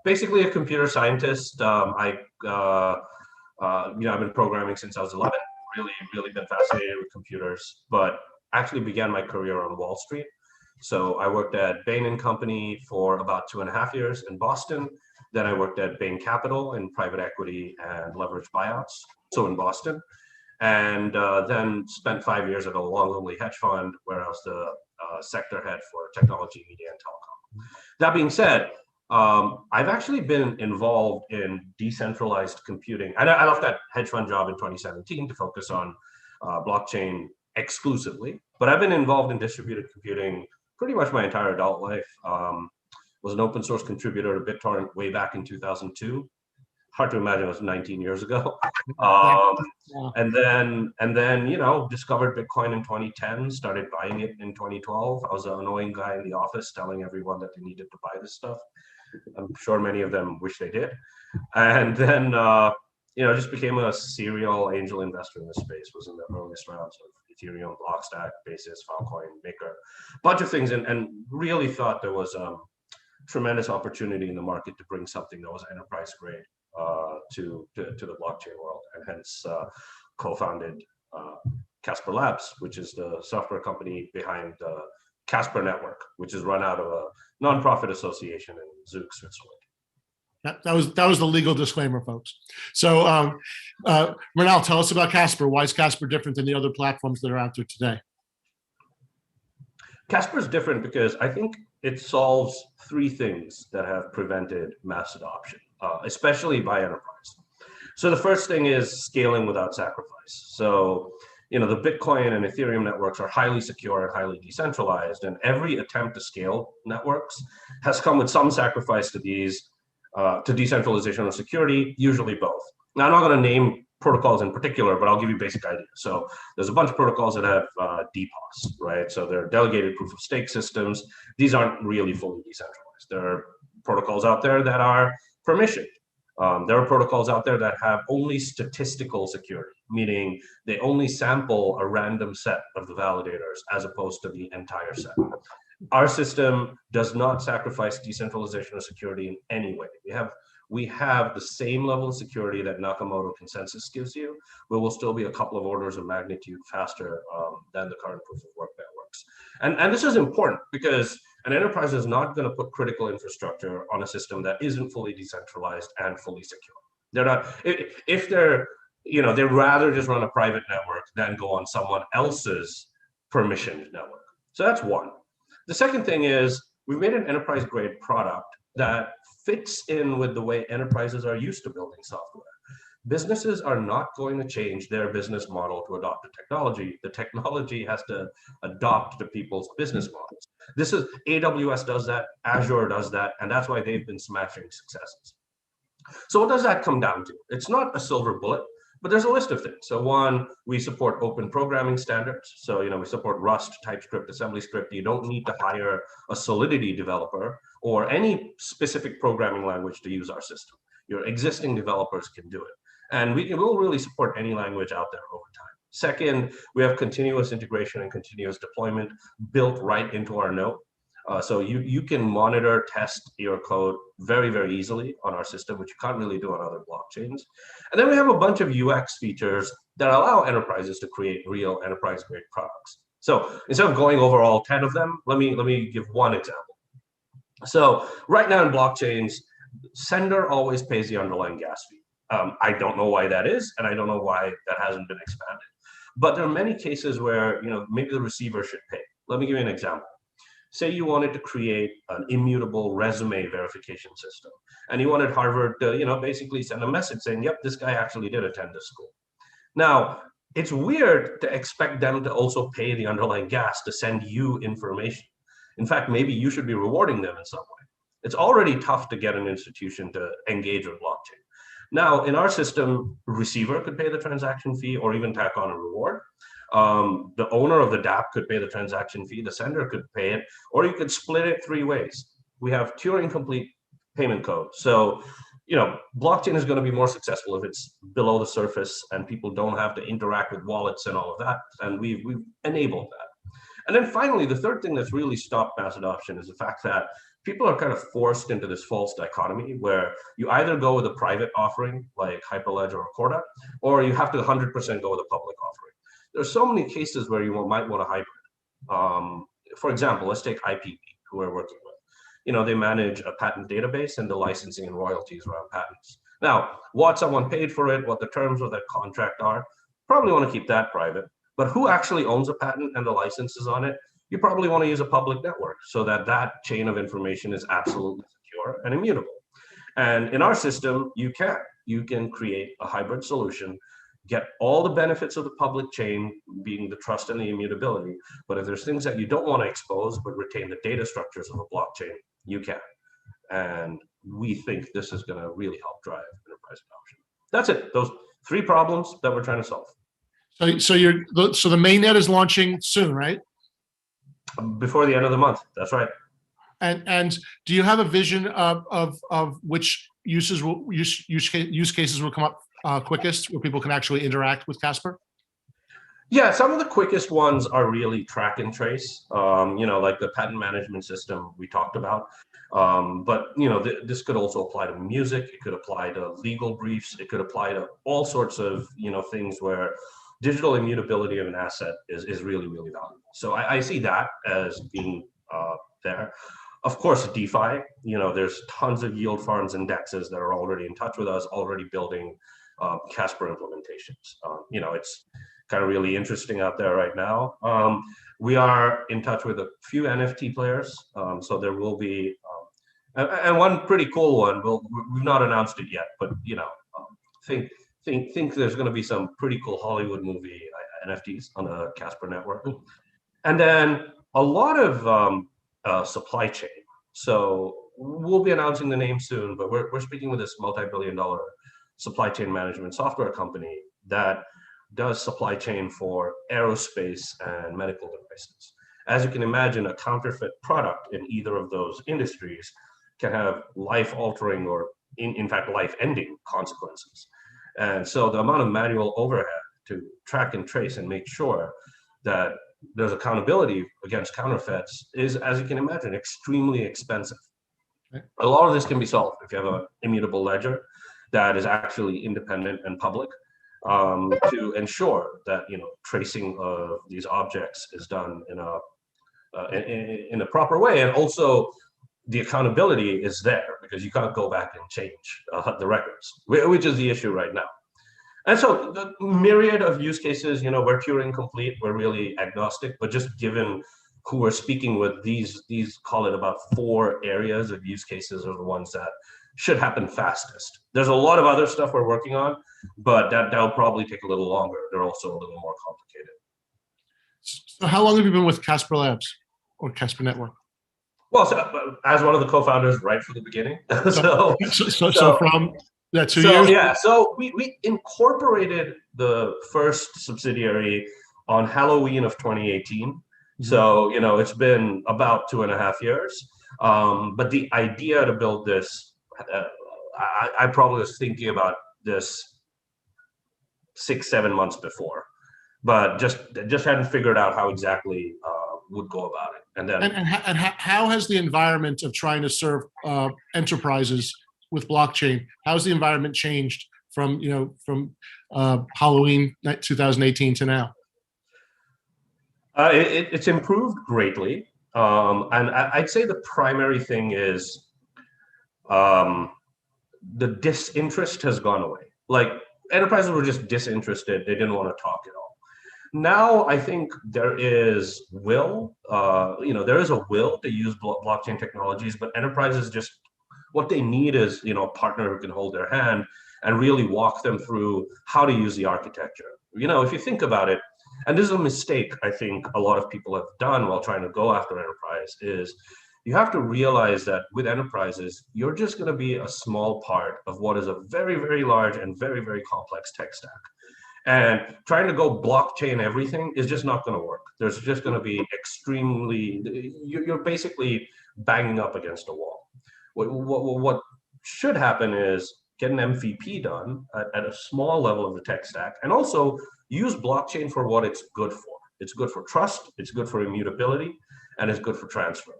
basically a computer scientist. I've been programming since I was 11. Really been fascinated with computers, but actually began my career on Wall Street. So I worked at Bain & Company for about 2.5 years in Boston. Then I worked at Bain Capital in private equity and leveraged buyouts, so in Boston. And then spent 5 years at a long-only hedge fund where I was the sector head for technology, media, and telecom. That being said, I've actually been involved in decentralized computing. I left that hedge fund job in 2017 to focus on blockchain exclusively, but I've been involved in distributed computing pretty much my entire adult life. Was an open source contributor to BitTorrent way back in 2002. Hard to imagine it was 19 years ago. And then, you know, discovered Bitcoin in 2010, started buying it in 2012. I was an annoying guy in the office telling everyone that they needed to buy this stuff. I'm sure many of them wish they did. And then, you know, just became a serial angel investor in the space, was in the earliest rounds of Ethereum, Blockstack, Basis, Filecoin, Maker, bunch of things, and really thought there was tremendous opportunity in the market to bring something that was enterprise grade to the blockchain world, and hence co-founded Casper Labs, which is the software company behind the Casper Network, which is run out of a nonprofit association in Zug, Switzerland. That was the legal disclaimer, folks. So, Mrinal, tell us about Casper. Why is Casper different than the other platforms that are out there today? Casper is different because I think it solves three things that have prevented mass adoption, especially by enterprise. So the first thing is scaling without sacrifice. So, you know, the Bitcoin and Ethereum networks are highly secure and highly decentralized, and every attempt to scale networks has come with some sacrifice to these, to decentralization or security, usually both. Now, I'm not going to name protocols in particular, but I'll give you basic ideas. So there's a bunch of protocols that have DPoS, right? So they're delegated proof of stake systems. These aren't really fully decentralized. There are protocols out there that are permissioned. There are protocols out there that have only statistical security, meaning they only sample a random set of the validators as opposed to the entire set. Our system does not sacrifice decentralization or security in any way. We have the same level of security that Nakamoto consensus gives you, but will still be a couple of orders of magnitude faster than the current proof of work networks. And this is important because an enterprise is not going to put critical infrastructure on a system that isn't fully decentralized and fully secure. They're not, if they're, you know, they'd rather just run a private network than go on someone else's permissioned network. So that's one. The second thing is we've made an enterprise grade product that fits in with the way enterprises are used to building software. Businesses are not going to change their business model to adopt the technology. The technology has to adopt to people's business models. This is AWS does that, Azure does that, and that's why they've been smashing successes. So what does that come down to? It's not a silver bullet, but there's a list of things. So one, we support open programming standards. So, you know, we support Rust, TypeScript, AssemblyScript. You don't need to hire a Solidity developer or any specific programming language to use our system. Your existing developers can do it. And we'll really support any language out there over time. Second, we have continuous integration and continuous deployment built right into our node. So you can monitor, test your code very, very easily on our system, which you can't really do on other blockchains. And then we have a bunch of UX features that allow enterprises to create real enterprise-grade products. So instead of going over all 10 of them, let me give one example. So right now in blockchains, sender always pays the underlying gas fee. I don't know why that is, and I don't know why that hasn't been expanded. But there are many cases where, you know, maybe the receiver should pay. Let me give you an example. Say you wanted to create an immutable resume verification system, and you wanted Harvard to, you know, basically send a message saying, yep, this guy actually did attend this school. Now, it's weird to expect them to also pay the underlying gas to send you information. In fact, maybe you should be rewarding them in some way. It's already tough to get an institution to engage with blockchain. Now, in our system, receiver could pay the transaction fee or even tack on a reward. The owner of the dApp could pay the transaction fee, the sender could pay it, or you could split it 3 ways. We have Turing complete payment code. So, blockchain is going to be more successful if it's below the surface and people don't have to interact with wallets and all of that. And we've enabled that. And then finally, the third thing that's really stopped mass adoption is the fact that people are kind of forced into this false dichotomy where you either go with a private offering like Hyperledger or Corda, or you have to 100% go with a public offering. There's so many cases where you might want a hybrid. For example, let's take IPB, who we're working with. They manage a patent database and the licensing and royalties around patents. Now, what someone paid for it, what the terms of that contract are, probably want to keep that private. But who actually owns a patent and the licenses on it? You probably want to use a public network so that that chain of information is absolutely secure and immutable. And in our system, you can create a hybrid solution, get all the benefits of the public chain, being the trust and the immutability. But if there's things that you don't want to expose but retain the data structures of a blockchain, you can. And we think this is going to really help drive enterprise adoption. That's it. Those 3 problems that we're trying to solve. So the mainnet is launching soon, right? Before the end of the month. That's right. And do you have a vision of which use cases will come up quickest, where people can actually interact with Casper? Yeah, some of the quickest ones are really track and trace. Like the patent management system we talked about. But this could also apply to music. It could apply to legal briefs. It could apply to all sorts of things where digital immutability of an asset is really, really valuable. So I see that as being there. Of course, DeFi, there's tons of yield farms and DEXs that are already in touch with us, already building Casper implementations. It's kind of really interesting out there right now. We are in touch with a few NFT players. So there will be, and one pretty cool one, we've not announced it yet, but think there's going to be some pretty cool Hollywood movie NFTs on the Casper network. And then a lot of supply chain. So we'll be announcing the name soon, but we're speaking with this multi-billion-dollar supply chain management software company that does supply chain for aerospace and medical devices. As you can imagine, a counterfeit product in either of those industries can have life-altering or, in fact, life-ending consequences. And so the amount of manual overhead to track and trace and make sure that there's accountability against counterfeits is, as you can imagine, extremely expensive. Okay. A lot of this can be solved if you have an immutable ledger that is actually independent and public, to ensure that tracing of these objects is done in a proper way, and also the accountability is there because you can't go back and change the records, which is the issue right now. And so the myriad of use cases, we're Turing complete, we're really agnostic, but just given who we're speaking with, these call it about 4 areas of use cases are the ones that should happen fastest. There's a lot of other stuff we're working on, but that'll probably take a little longer. They're also a little more complicated. So how long have you been with Casper Labs or Casper Network? Well, so, as one of the co-founders right from the beginning. So from that 2 years? Yeah, so we incorporated the first subsidiary on Halloween of 2018. Mm-hmm. So, it's been about 2.5 years. But the idea to build this, I probably was thinking about this 6-7 months before, but just hadn't figured out how exactly would go about it. And then and how has the environment of trying to serve enterprises with blockchain, how has the environment changed from Halloween 2018 to now? It's improved greatly, and I'd say the primary thing is the disinterest has gone away. Like, enterprises were just disinterested; they didn't want to talk at all. Now I think there is will, there is a will to use blockchain technologies, but enterprises just, what they need is, a partner who can hold their hand and really walk them through how to use the architecture. If you think about it, and this is a mistake I think a lot of people have done while trying to go after enterprise, is you have to realize that with enterprises, you're just going to be a small part of what is a very, very large and very, very complex tech stack. And trying to go blockchain everything is just not going to work. There's just going to be you're basically banging up against a wall. What should happen is get an MVP done at a small level of the tech stack, and also use blockchain for what it's good for. It's good for trust, it's good for immutability, and it's good for transfer.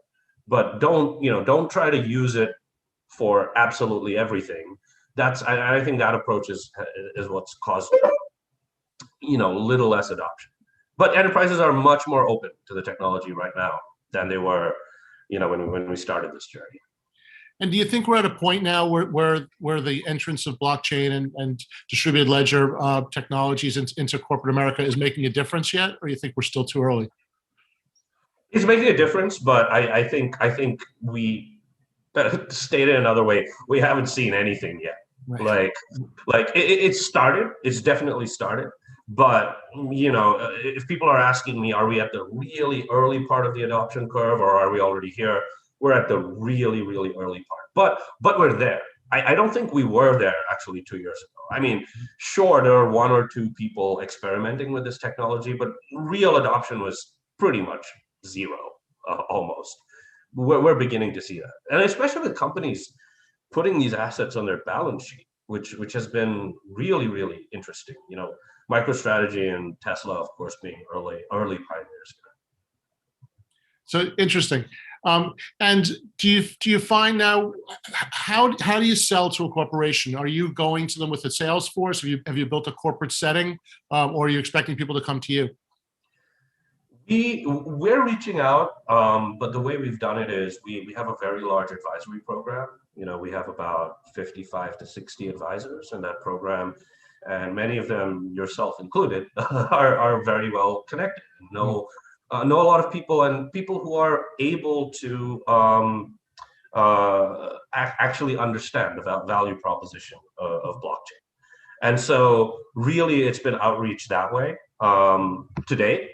But don't try to use it for absolutely everything. I think that approach is what's caused little less adoption. But enterprises are much more open to the technology right now than they were, when we started this journey. And do you think we're at a point now where the entrance of blockchain and distributed ledger technologies into corporate America is making a difference yet, or you think we're still too early? It's making a difference, but I think we, stated another way, we haven't seen anything yet. Right. Like it's started. It's definitely started. But if people are asking me, are we at the really early part of the adoption curve, or are we already here? We're at the really, really early part. But we're there. I don't think we were there actually 2 years ago. I mean, sure, there are 1 or 2 people experimenting with this technology, but real adoption was pretty much zero, almost. We're beginning to see that, and especially with companies putting these assets on their balance sheet, which has been really, really interesting. MicroStrategy and Tesla, of course, being early pioneers. So interesting. And do you find now, how do you sell to a corporation? Are you going to them with a sales force? Have you built a corporate setting, or are you expecting people to come to you? We're reaching out, but the way we've done it is we have a very large advisory program. We have about 55 to 60 advisors in that program, and many of them, yourself included, are very well connected. Know a lot of people, and people who are able to actually understand the value proposition of blockchain. And so really it's been outreach that way. Today,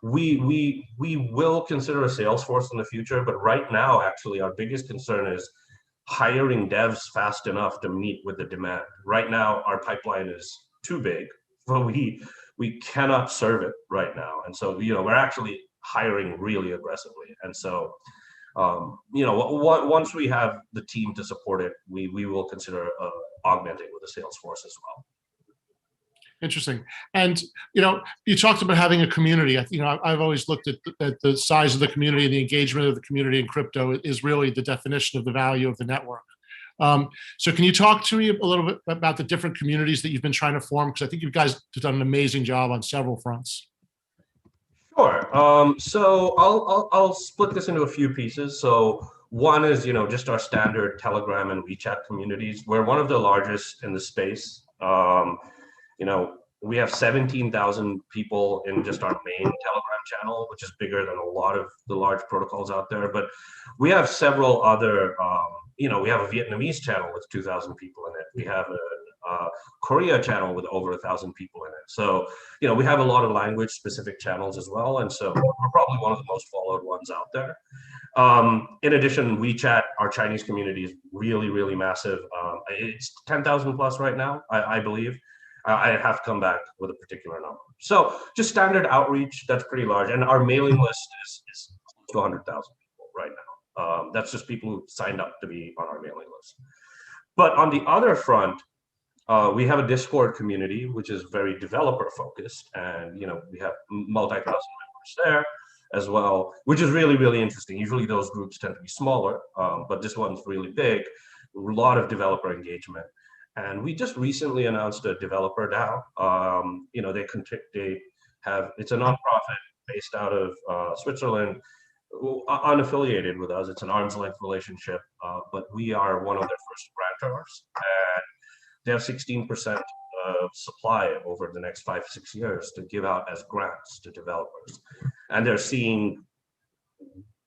we will consider a sales force in the future, but right now, actually, our biggest concern is hiring devs fast enough to meet with the demand. Right now, our pipeline is too big, but we cannot serve it right now. And so, we're actually hiring really aggressively. And so, once we have the team to support it, we will consider augmenting with a sales force as well. Interesting. And, you talked about having a community. I've always looked at the size of the community and the engagement of the community in crypto is really the definition of the value of the network. So can you talk to me a little bit about the different communities that you've been trying to form? Because I think you guys have done an amazing job on several fronts. Sure. So I'll split this into a few pieces. So one is, just our standard Telegram and WeChat communities. We're one of the largest in the space. We have 17,000 people in just our main Telegram channel, which is bigger than a lot of the large protocols out there. But we have several other, we have a Vietnamese channel with 2,000 people in it. We have a Korea channel with over 1,000 people in it. So, we have a lot of language specific channels as well. And so we're probably one of the most followed ones out there. In addition, WeChat, our Chinese community is really, really massive. It's 10,000 plus right now, I believe. I have to come back with a particular number. So just standard outreach, that's pretty large. And our mailing list is 200,000 people right now. That's just people who signed up to be on our mailing list. But on the other front, we have a Discord community, which is very developer focused. And, we have multi-thousand members there as well, which is really, really interesting. Usually those groups tend to be smaller, but this one's really big, a lot of developer engagement. And we just recently announced a developer DAO. It's a nonprofit based out of Switzerland, unaffiliated with us. It's an arm's length relationship, but we are one of their first grantors, and they have 16% of supply over the next 5-6 years to give out as grants to developers, and they're seeing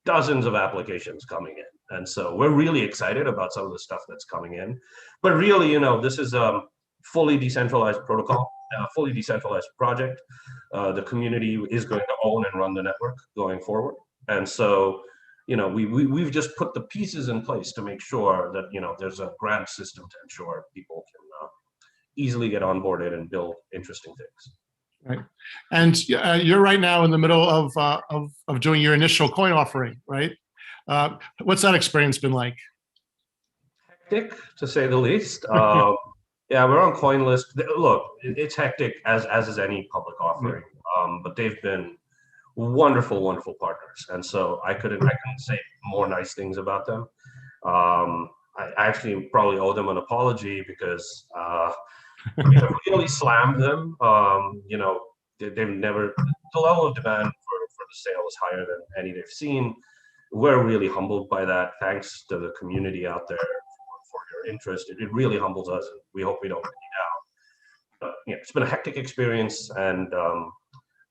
dozens of applications coming in. And so we're really excited about some of the stuff that's coming in. But really, this is a fully decentralized protocol, a fully decentralized project. The community is going to own and run the network going forward. And so, we've just put the pieces in place to make sure that, there's a grant system to ensure people easily get onboarded and build interesting things. Right, and you're right now in the middle of doing your initial coin offering, right? What's that experience been like? Hectic, to say the least. Yeah, we're on CoinList. Look, it's hectic as is any public offering, but they've been wonderful, wonderful partners, and so I couldn't say more nice things about them. I actually probably owe them an apology because we have really slammed them. You know, they've never, the level of demand for the sale is higher than any they've seen. We're really humbled by that. Thanks to the community out there for your interest. It really humbles us, and we hope we don't let you down. But yeah, it's been a hectic experience, and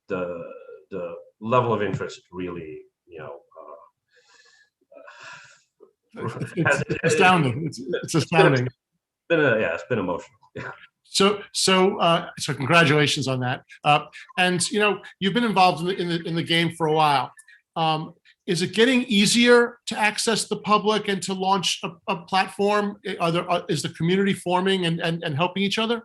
the level of interest really, you know, it's astounding. It's astounding. It's been emotional. Yeah. So congratulations on that. And you know, you've been involved in the game for a while. Is it getting easier to access the public and to launch a platform? Is the community forming and helping each other?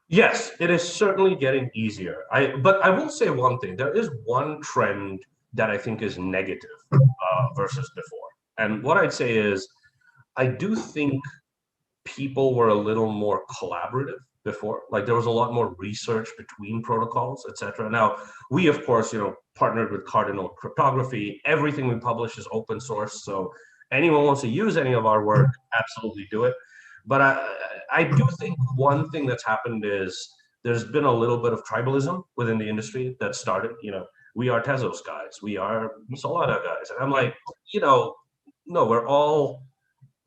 Yes, it is certainly getting easier. But I will say one thing. There is one trend that I think is negative versus before. And what I'd say is, I do think people were a little more collaborative before. Like there was a lot more research between protocols, etc. Now, we of course, you know, partnered with Cardinal Cryptography. Everything we publish is open source, so anyone wants to use any of our work, absolutely do it. But I do think one thing that's happened is there's been a little bit of tribalism within the industry that started. You know, we are Tezos guys, we are Solana guys, and I'm like, you know, no, we're all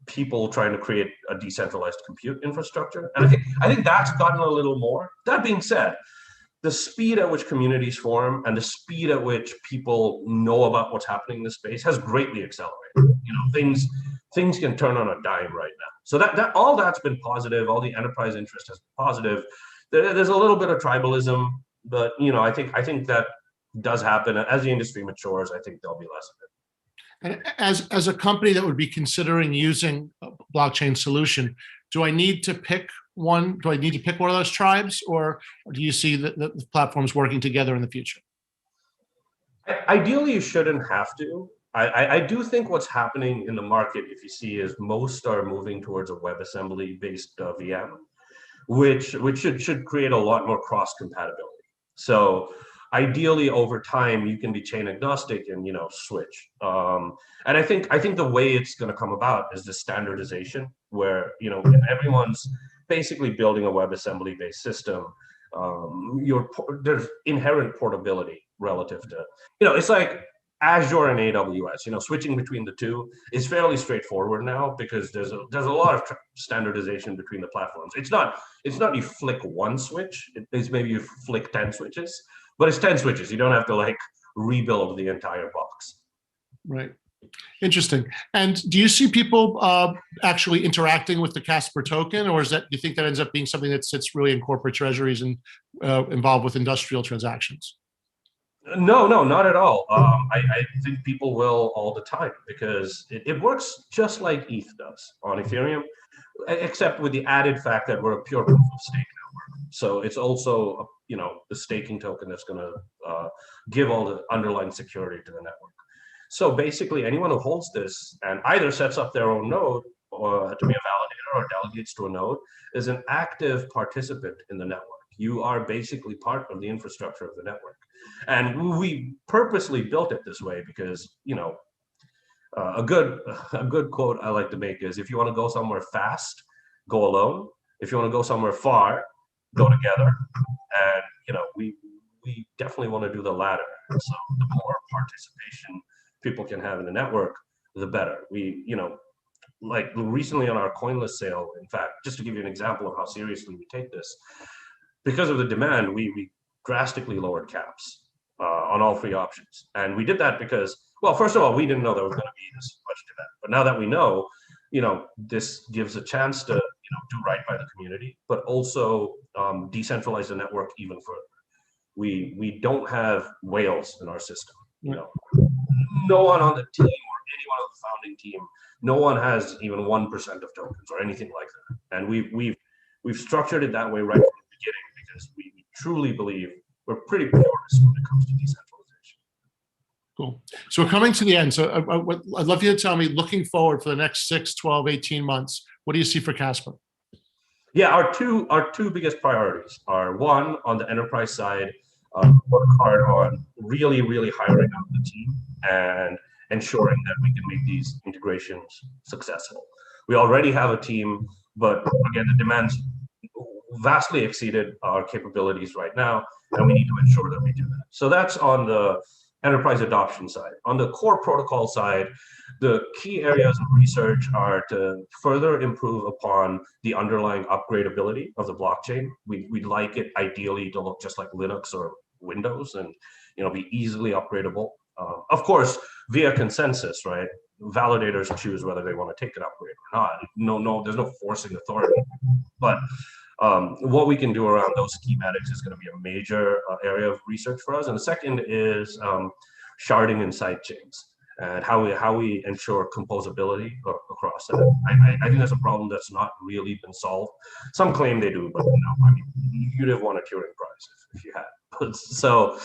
people trying to create a decentralized compute infrastructure. And I think that's gotten a little more. That being said, the speed at which communities form and the speed at which people know about what's happening in the space has greatly accelerated. You know, things can turn on a dime right now. So that all that's been positive. All the enterprise interest has been positive. There's a little bit of tribalism, but you know, I think that does happen as the industry matures. I think there'll be less of it. And as a company that would be considering using a blockchain solution, do I need to pick one? Do I need to pick one of those tribes, or do you see the platforms working together in the future? Ideally, you shouldn't have to. I do think what's happening in the market, if you see, is most are moving towards a WebAssembly based VM, which should create a lot more cross compatibility. So ideally, over time, you can be chain agnostic and, you know, switch. And I think the way it's going to come about is the standardization, where, you know, if everyone's basically building a WebAssembly based system, there's inherent portability relative to, you know, it's like Azure and AWS. You know, switching between the two is fairly straightforward now because there's a lot of standardization between the platforms. It's not you flick one switch. It's maybe you flick 10 switches. But it's 10 switches. You don't have to like rebuild the entire box. Right. Interesting. And do you see people actually interacting with the Casper token, or do you think that ends up being something that sits really in corporate treasuries and involved with industrial transactions? No, not at all. I think people will all the time because it works just like ETH does on Ethereum, except with the added fact that we're a pure proof of stake network. So it's also, you know, the staking token that's going to give all the underlying security to the network. So basically, anyone who holds this and either sets up their own node or to be a validator or delegates to a node is an active participant in the network. You are basically part of the infrastructure of the network. And we purposely built it this way because, you know, a good quote I like to make is, if you want to go somewhere fast, go alone. If you want to go somewhere far, go together. And, you know, we definitely want to do the latter. So the more participation people can have in the network, the better. We, you know, like recently on our CoinList sale, in fact, just to give you an example of how seriously we take this, because of the demand, we drastically lowered caps on all three options. And we did that because, well, first of all, we didn't know there was going to be this much demand. But now that we know, you know, this gives a chance to, you know, do right by the community, but also decentralize the network even further. We don't have whales in our system. You know, no one on the team or anyone on the founding team, no one has even 1% of tokens or anything like that. And we've We've structured it that way right from the beginning because we truly believe we're pretty porous when it comes to decentralization. Cool. So we're coming to the end. So I'd love you to tell me, looking forward for the next 6, 12, 18 months, what do you see for Casper? Yeah, our two biggest priorities are, one, on the enterprise side, work hard on really hiring out the team and ensuring that we can make these integrations successful. We already have a team, but again, the demands vastly exceeded our capabilities right now, and we need to ensure that we do that. So that's on the enterprise adoption side. On the core protocol side, the key areas of research are to further improve upon the underlying upgradability of the blockchain. We'd like it ideally to look just like Linux or Windows and be easily upgradable. Of course, via consensus, right? Validators choose whether they want to take an upgrade or not. No, there's no forcing authority. But what we can do around those schematics is going to be a major area of research for us. And the second is sharding in sidechains and how we ensure composability across it. I think that's a problem that's not really been solved. Some claim they do, but you'd have won a Turing Prize if you had. So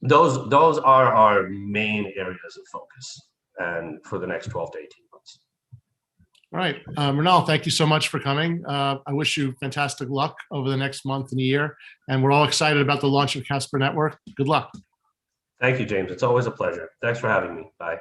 those are our main areas of focus and for the next 12 to 18 months. All right, Ronald, thank you so much for coming. I wish you fantastic luck over the next month and a year. And we're all excited about the launch of Casper Network. Good luck. Thank you, James. It's always a pleasure. Thanks for having me. Bye.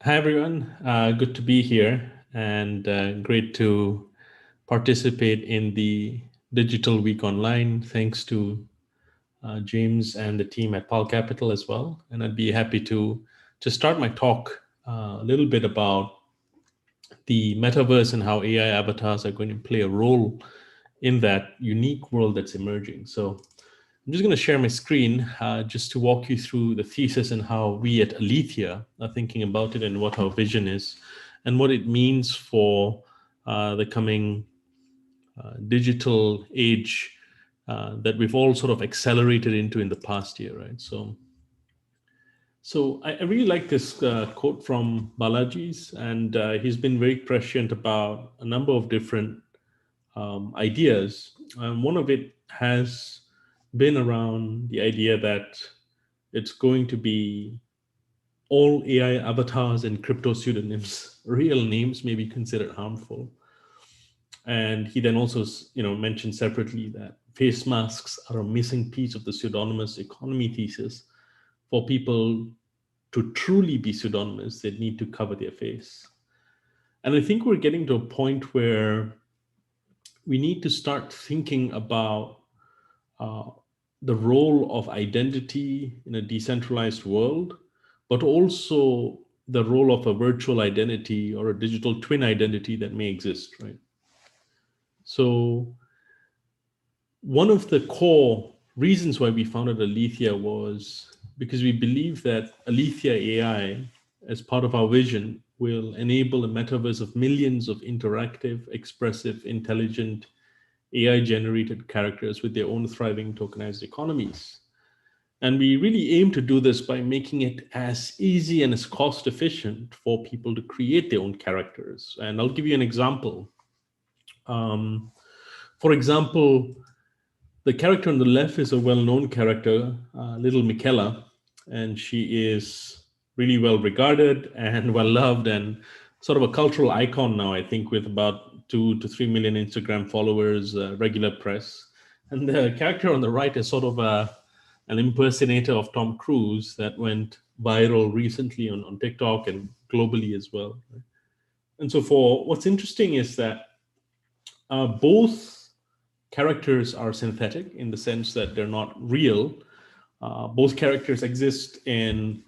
Hi, everyone. Good to be here, and great to participate in the Digital Week Online. Thanks to James and the team at Pal Capital as well. And I'd be happy to start my talk a little bit about the metaverse and how AI avatars are going to play a role in that unique world that's emerging. So I'm just going to share my screen just to walk you through the thesis and how we at Alethea are thinking about it and what our vision is and what it means for the coming digital age that we've all sort of accelerated into in the past year, right? So I really like this quote from Balaji's, and he's been very prescient about a number of different ideas. One of it has been around the idea that it's going to be all AI avatars and crypto pseudonyms. Real names may be considered harmful. And he then also, mentioned separately that face masks are a missing piece of the pseudonymous economy thesis. For people to truly be pseudonymous, they need to cover their face. And I think we're getting to a point where we need to start thinking about the role of identity in a decentralized world, but also the role of a virtual identity or a digital twin identity that may exist, right? So one of the core reasons why we founded Alethea was because we believe that Alethea AI, as part of our vision, will enable a metaverse of millions of interactive, expressive, intelligent, AI-generated characters with their own thriving tokenized economies. And we really aim to do this by making it as easy and as cost efficient for people to create their own characters. And I'll give you an example. For example, the character on the left is a well-known character, little Michaela, and she is really well regarded and well-loved and sort of a cultural icon now, I think, with about 2 to 3 million Instagram followers, regular press. And the character on the right is sort of an impersonator of Tom Cruise that went viral recently on TikTok and globally as well. And so what's interesting is that both characters are synthetic in the sense that they're not real. Both characters exist in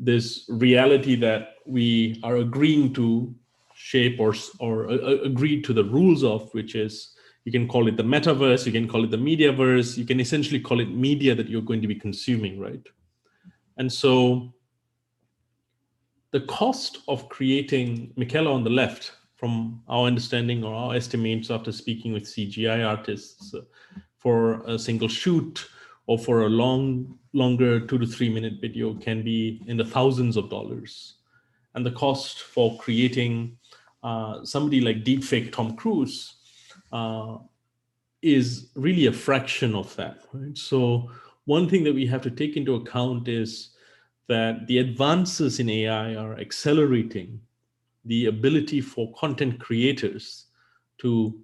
this reality that we are agreeing to shape or agree to the rules of, which is, you can call it the metaverse, you can call it the mediaverse, you can essentially call it media that you're going to be consuming, right? And so the cost of creating Michaela on the left, from our understanding or our estimates after speaking with CGI artists for a single shoot or for a longer 2 to 3 minute video can be in the thousands of dollars. And the cost for creating somebody like deepfake Tom Cruise is really a fraction of that, right? So one thing that we have to take into account is that the advances in AI are accelerating the ability for content creators to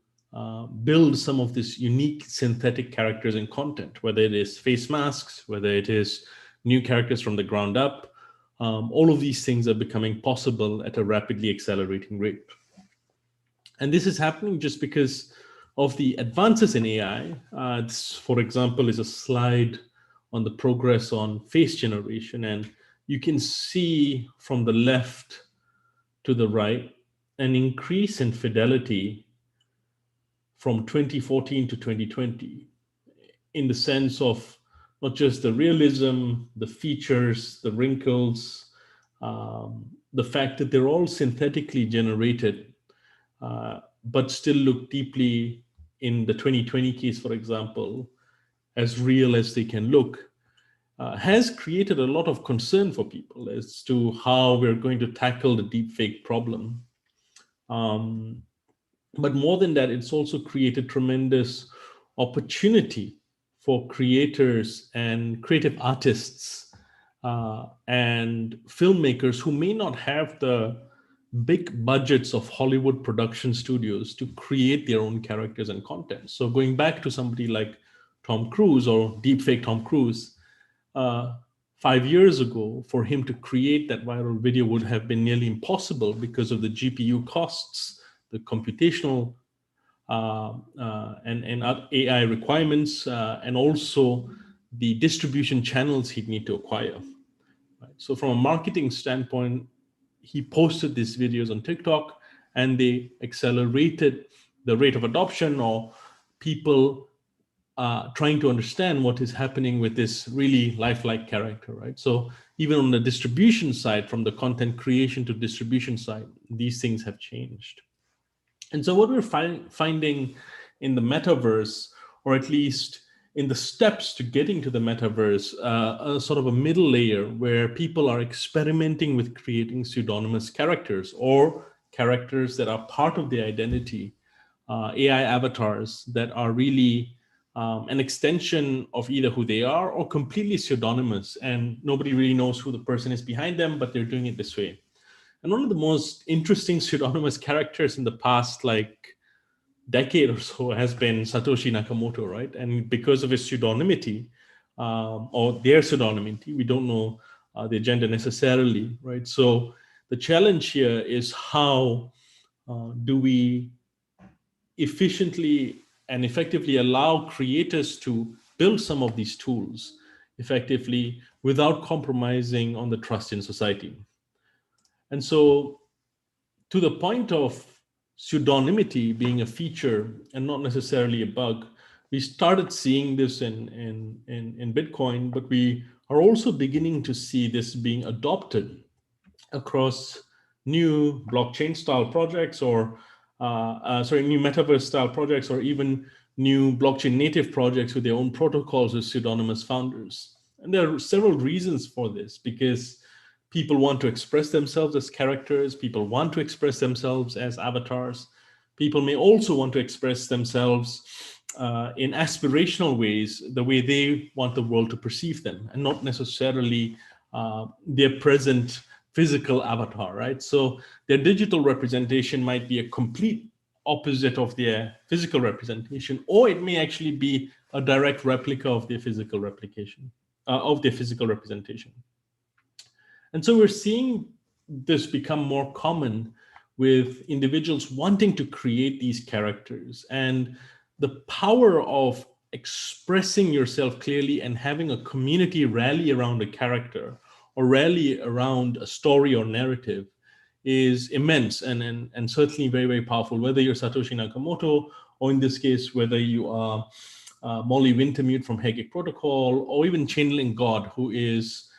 build some of this unique synthetic characters and content, whether it is face masks, whether it is new characters from the ground up. All of these things are becoming possible at a rapidly accelerating rate. And this is happening just because of the advances in AI. This, for example, is a slide on the progress on face generation. And you can see from the left to the right an increase in fidelity from 2014 to 2020 in the sense of not just the realism, the features, the wrinkles, the fact that they're all synthetically generated, but still look deeply, in the 2020 case, for example, as real as they can look, has created a lot of concern for people as to how we're going to tackle the deepfake problem. But more than that, it's also created tremendous opportunity for creators and creative artists and filmmakers who may not have the big budgets of Hollywood production studios to create their own characters and content. So going back to somebody like Tom Cruise or deepfake Tom Cruise, 5 years ago, for him to create that viral video would have been nearly impossible because of the GPU costs, the computational and AI requirements, and also the distribution channels he'd need to acquire. Right? So from a marketing standpoint, he posted these videos on TikTok, and they accelerated the rate of adoption, or people trying to understand what is happening with this really lifelike character, right? So even on the distribution side, from the content creation to distribution side, these things have changed. And so what we're finding in the metaverse, or at least in the steps to getting to the metaverse, a sort of a middle layer where people are experimenting with creating pseudonymous characters or characters that are part of their identity, AI avatars that are really an extension of either who they are or completely pseudonymous, and nobody really knows who the person is behind them, but they're doing it this way. And one of the most interesting pseudonymous characters in the past, like decade or so, has been Satoshi Nakamoto, right? And because of his pseudonymity, or their pseudonymity, we don't know their gender necessarily, right? So the challenge here is how do we efficiently and effectively allow creators to build some of these tools effectively without compromising on the trust in society. And so, to the point of pseudonymity being a feature and not necessarily a bug, we started seeing this in Bitcoin, but we are also beginning to see this being adopted across new blockchain style projects, or new metaverse style projects, or even new blockchain native projects with their own protocols with pseudonymous founders. And there are several reasons for this, because people want to express themselves as characters, people want to express themselves as avatars. People may also want to express themselves in aspirational ways, the way they want the world to perceive them, and not necessarily their present physical avatar, right? So their digital representation might be a complete opposite of their physical representation, or it may actually be a direct replica of their physical representation. And so we're seeing this become more common with individuals wanting to create these characters, and the power of expressing yourself clearly and having a community rally around a character or rally around a story or narrative is immense and certainly very, very powerful, whether you're Satoshi Nakamoto, or in this case, whether you are Molly Wintermute from Hegek Protocol, or even Channeling God, who is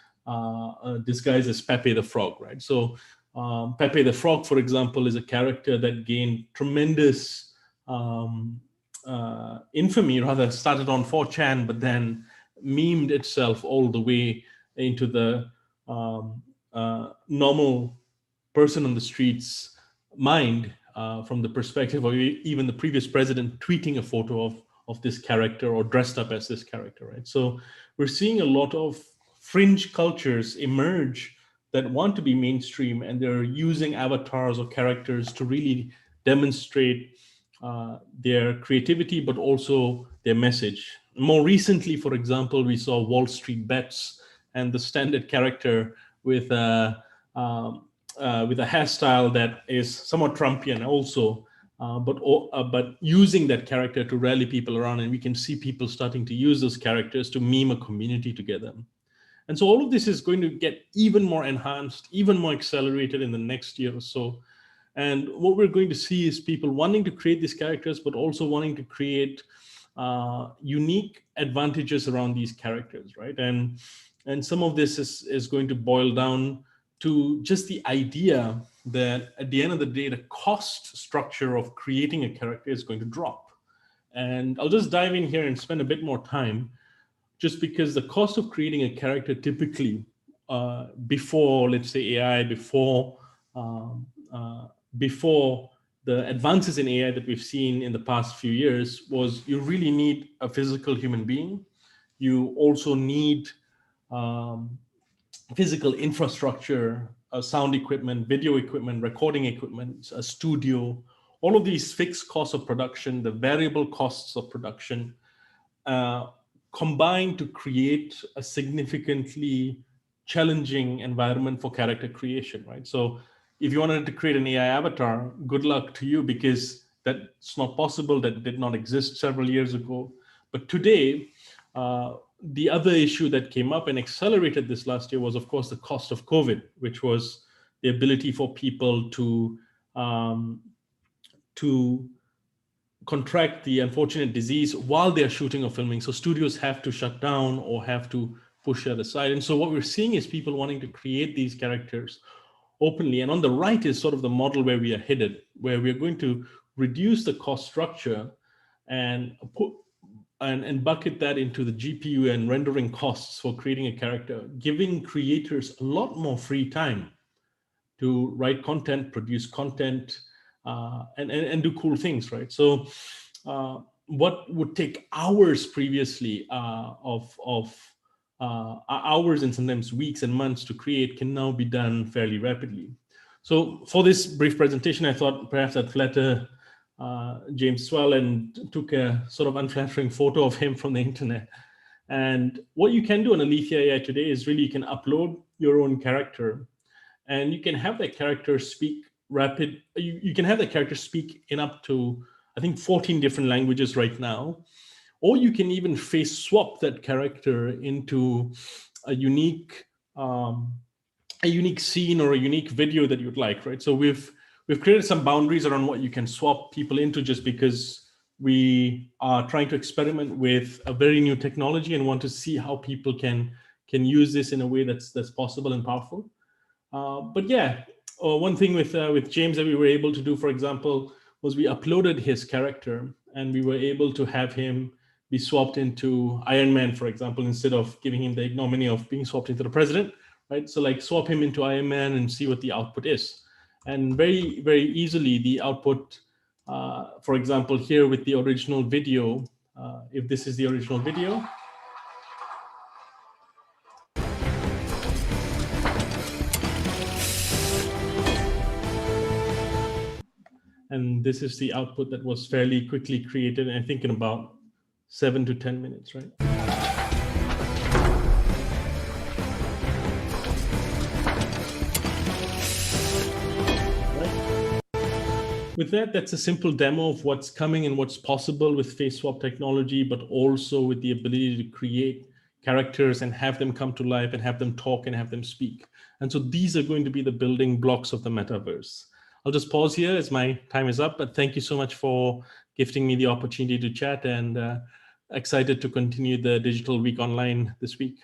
disguised as Pepe the Frog, right? So Pepe the Frog, for example, is a character that gained tremendous infamy, rather started on 4chan, but then memed itself all the way into the normal person on the street's mind, from the perspective of even the previous president tweeting a photo of this character or dressed up as this character, right? So we're seeing a lot of fringe cultures emerge that want to be mainstream, and they're using avatars or characters to really demonstrate their creativity, but also their message. More recently, for example, we saw Wall Street Bets and the standard character with a hairstyle that is somewhat Trumpian also, but using that character to rally people around, and we can see people starting to use those characters to meme a community together. And so all of this is going to get even more enhanced, even more accelerated in the next year or so. And what we're going to see is people wanting to create these characters, but also wanting to create unique advantages around these characters, right? And some of this is going to boil down to just the idea that at the end of the day, the cost structure of creating a character is going to drop. And I'll just dive in here and spend a bit more time, just because the cost of creating a character typically before, let's say, AI, before the advances in AI that we've seen in the past few years, was you really need a physical human being. You also need physical infrastructure, sound equipment, video equipment, recording equipment, a studio, all of these fixed costs of production, the variable costs of production, combined to create a significantly challenging environment for character creation, right? So if you wanted to create an AI avatar, good luck to you, because that's not possible. That did not exist several years ago. But today, the other issue that came up and accelerated this last year was, of course, the cost of COVID, which was the ability for people to contract the unfortunate disease while they're shooting or filming. So studios have to shut down or have to push that aside. And so what we're seeing is people wanting to create these characters openly. And on the right is sort of the model where we are headed, where we're going to reduce the cost structure and put and bucket that into the GPU and rendering costs for creating a character, giving creators a lot more free time to write content, produce content, and do cool things, right? So what would take hours previously of hours and sometimes weeks and months to create can now be done fairly rapidly. So for this brief presentation, I thought perhaps I'd flatter James Swell and took a sort of unflattering photo of him from the internet. And what you can do on Alethea AI today is really you can upload your own character, and you can have that character speak you can have that character speak in up to, I think, 14 different languages right now. Or you can even face swap that character into a unique scene or a unique video that you'd like, right? So we've created some boundaries around what you can swap people into, just because we are trying to experiment with a very new technology and want to see how people can use this in a way that's possible and powerful. But yeah, one thing with James that we were able to do, for example, was we uploaded his character and we were able to have him be swapped into Iron Man, for example, instead of giving him the ignominy of being swapped into the president, right? So like swap him into Iron Man and see what the output is. And very, very easily the output, for example, here with the original video, if this is the original video, and this is the output that was fairly quickly created, I think in about 7 to 10 minutes, right? With that, that's a simple demo of what's coming and what's possible with face swap technology, but also with the ability to create characters and have them come to life and have them talk and have them speak. And so these are going to be the building blocks of the metaverse. I'll just pause here as my time is up, but thank you so much for gifting me the opportunity to chat, and excited to continue the Digital Week Online this week.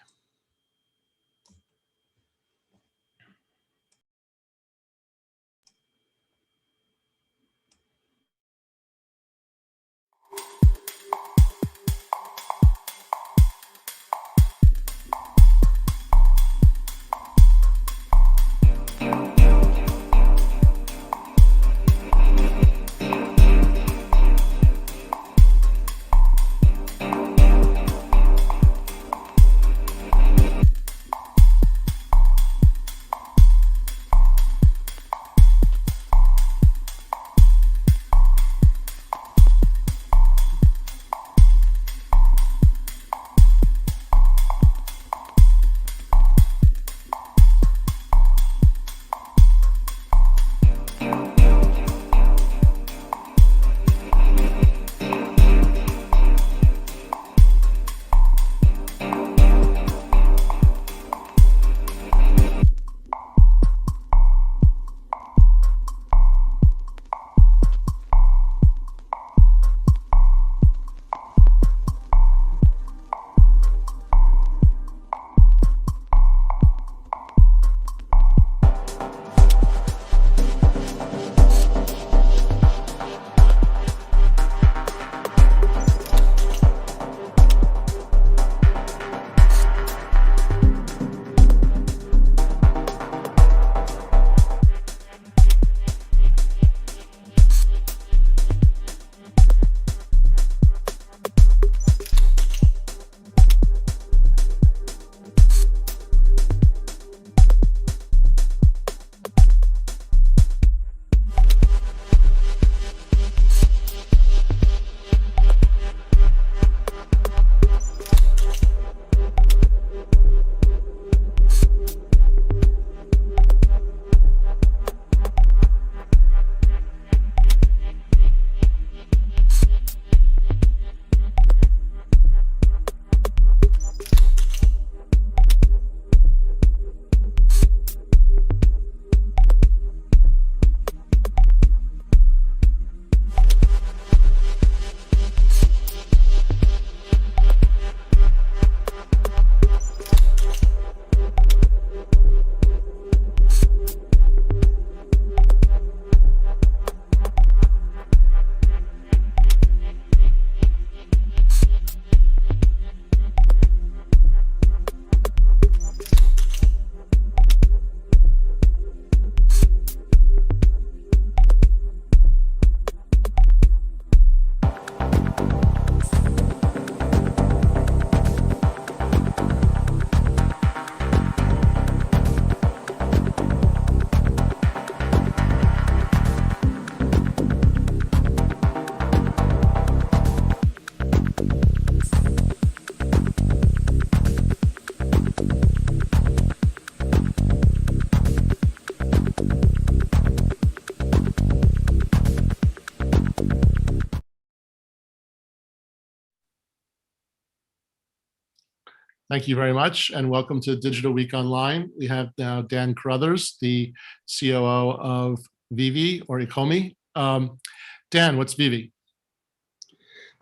Thank you very much, and welcome to Digital Week Online. We have now Dan Carruthers, the COO of Vivi or Ecomi. Dan, what's Vivi?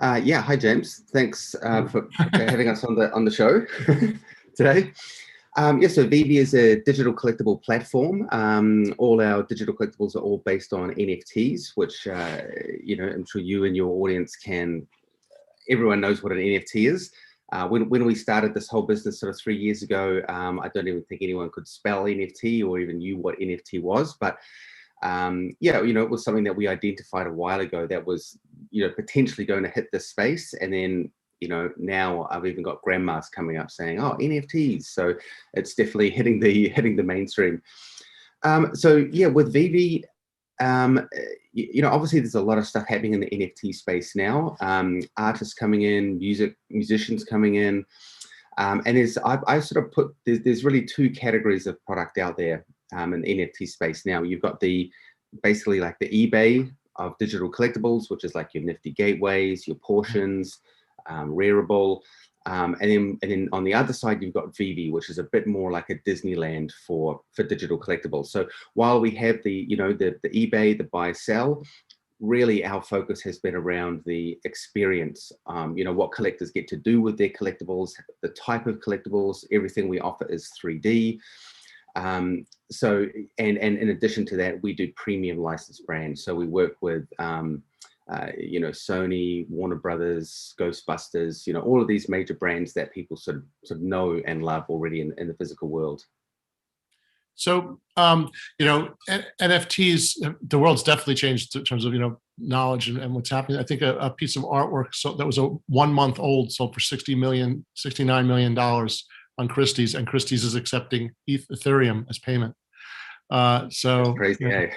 Yeah, hi James. Thanks for having us on the show today. Yeah, so Vivi is a digital collectible platform. All our digital collectibles are all based on NFTs, which I'm sure you and your audience everyone knows what an NFT is. When we started this whole business sort of 3 years ago, I don't even think anyone could spell NFT or even knew what NFT was. But it was something that we identified a while ago that was, potentially going to hit this space. And then, now I've even got grandmas coming up saying, "Oh, NFTs." So it's definitely hitting the mainstream. With Vivi, obviously there's a lot of stuff happening in the NFT space now. Artists coming in, musicians coming in, and I sort of put there's really two categories of product out there in the NFT space now. You've got basically like the eBay of digital collectibles, which is like your Nifty Gateways, your Portions, Rareable. And then on the other side, you've got Vivi, which is a bit more like a Disneyland for digital collectibles. So while we have the eBay, the buy sell, really our focus has been around the experience. What collectors get to do with their collectibles, the type of collectibles. Everything we offer is 3D. And in addition to that, we do premium licensed brands. So we work with Sony, Warner Brothers, Ghostbusters, all of these major brands that people sort of know and love already in the physical world. So, NFTs, the world's definitely changed in terms of, knowledge and what's happening. I think a piece of artwork that was a 1 month old sold for $69 million on Christie's, and Christie's is accepting Ethereum as payment. So that's crazy, eh?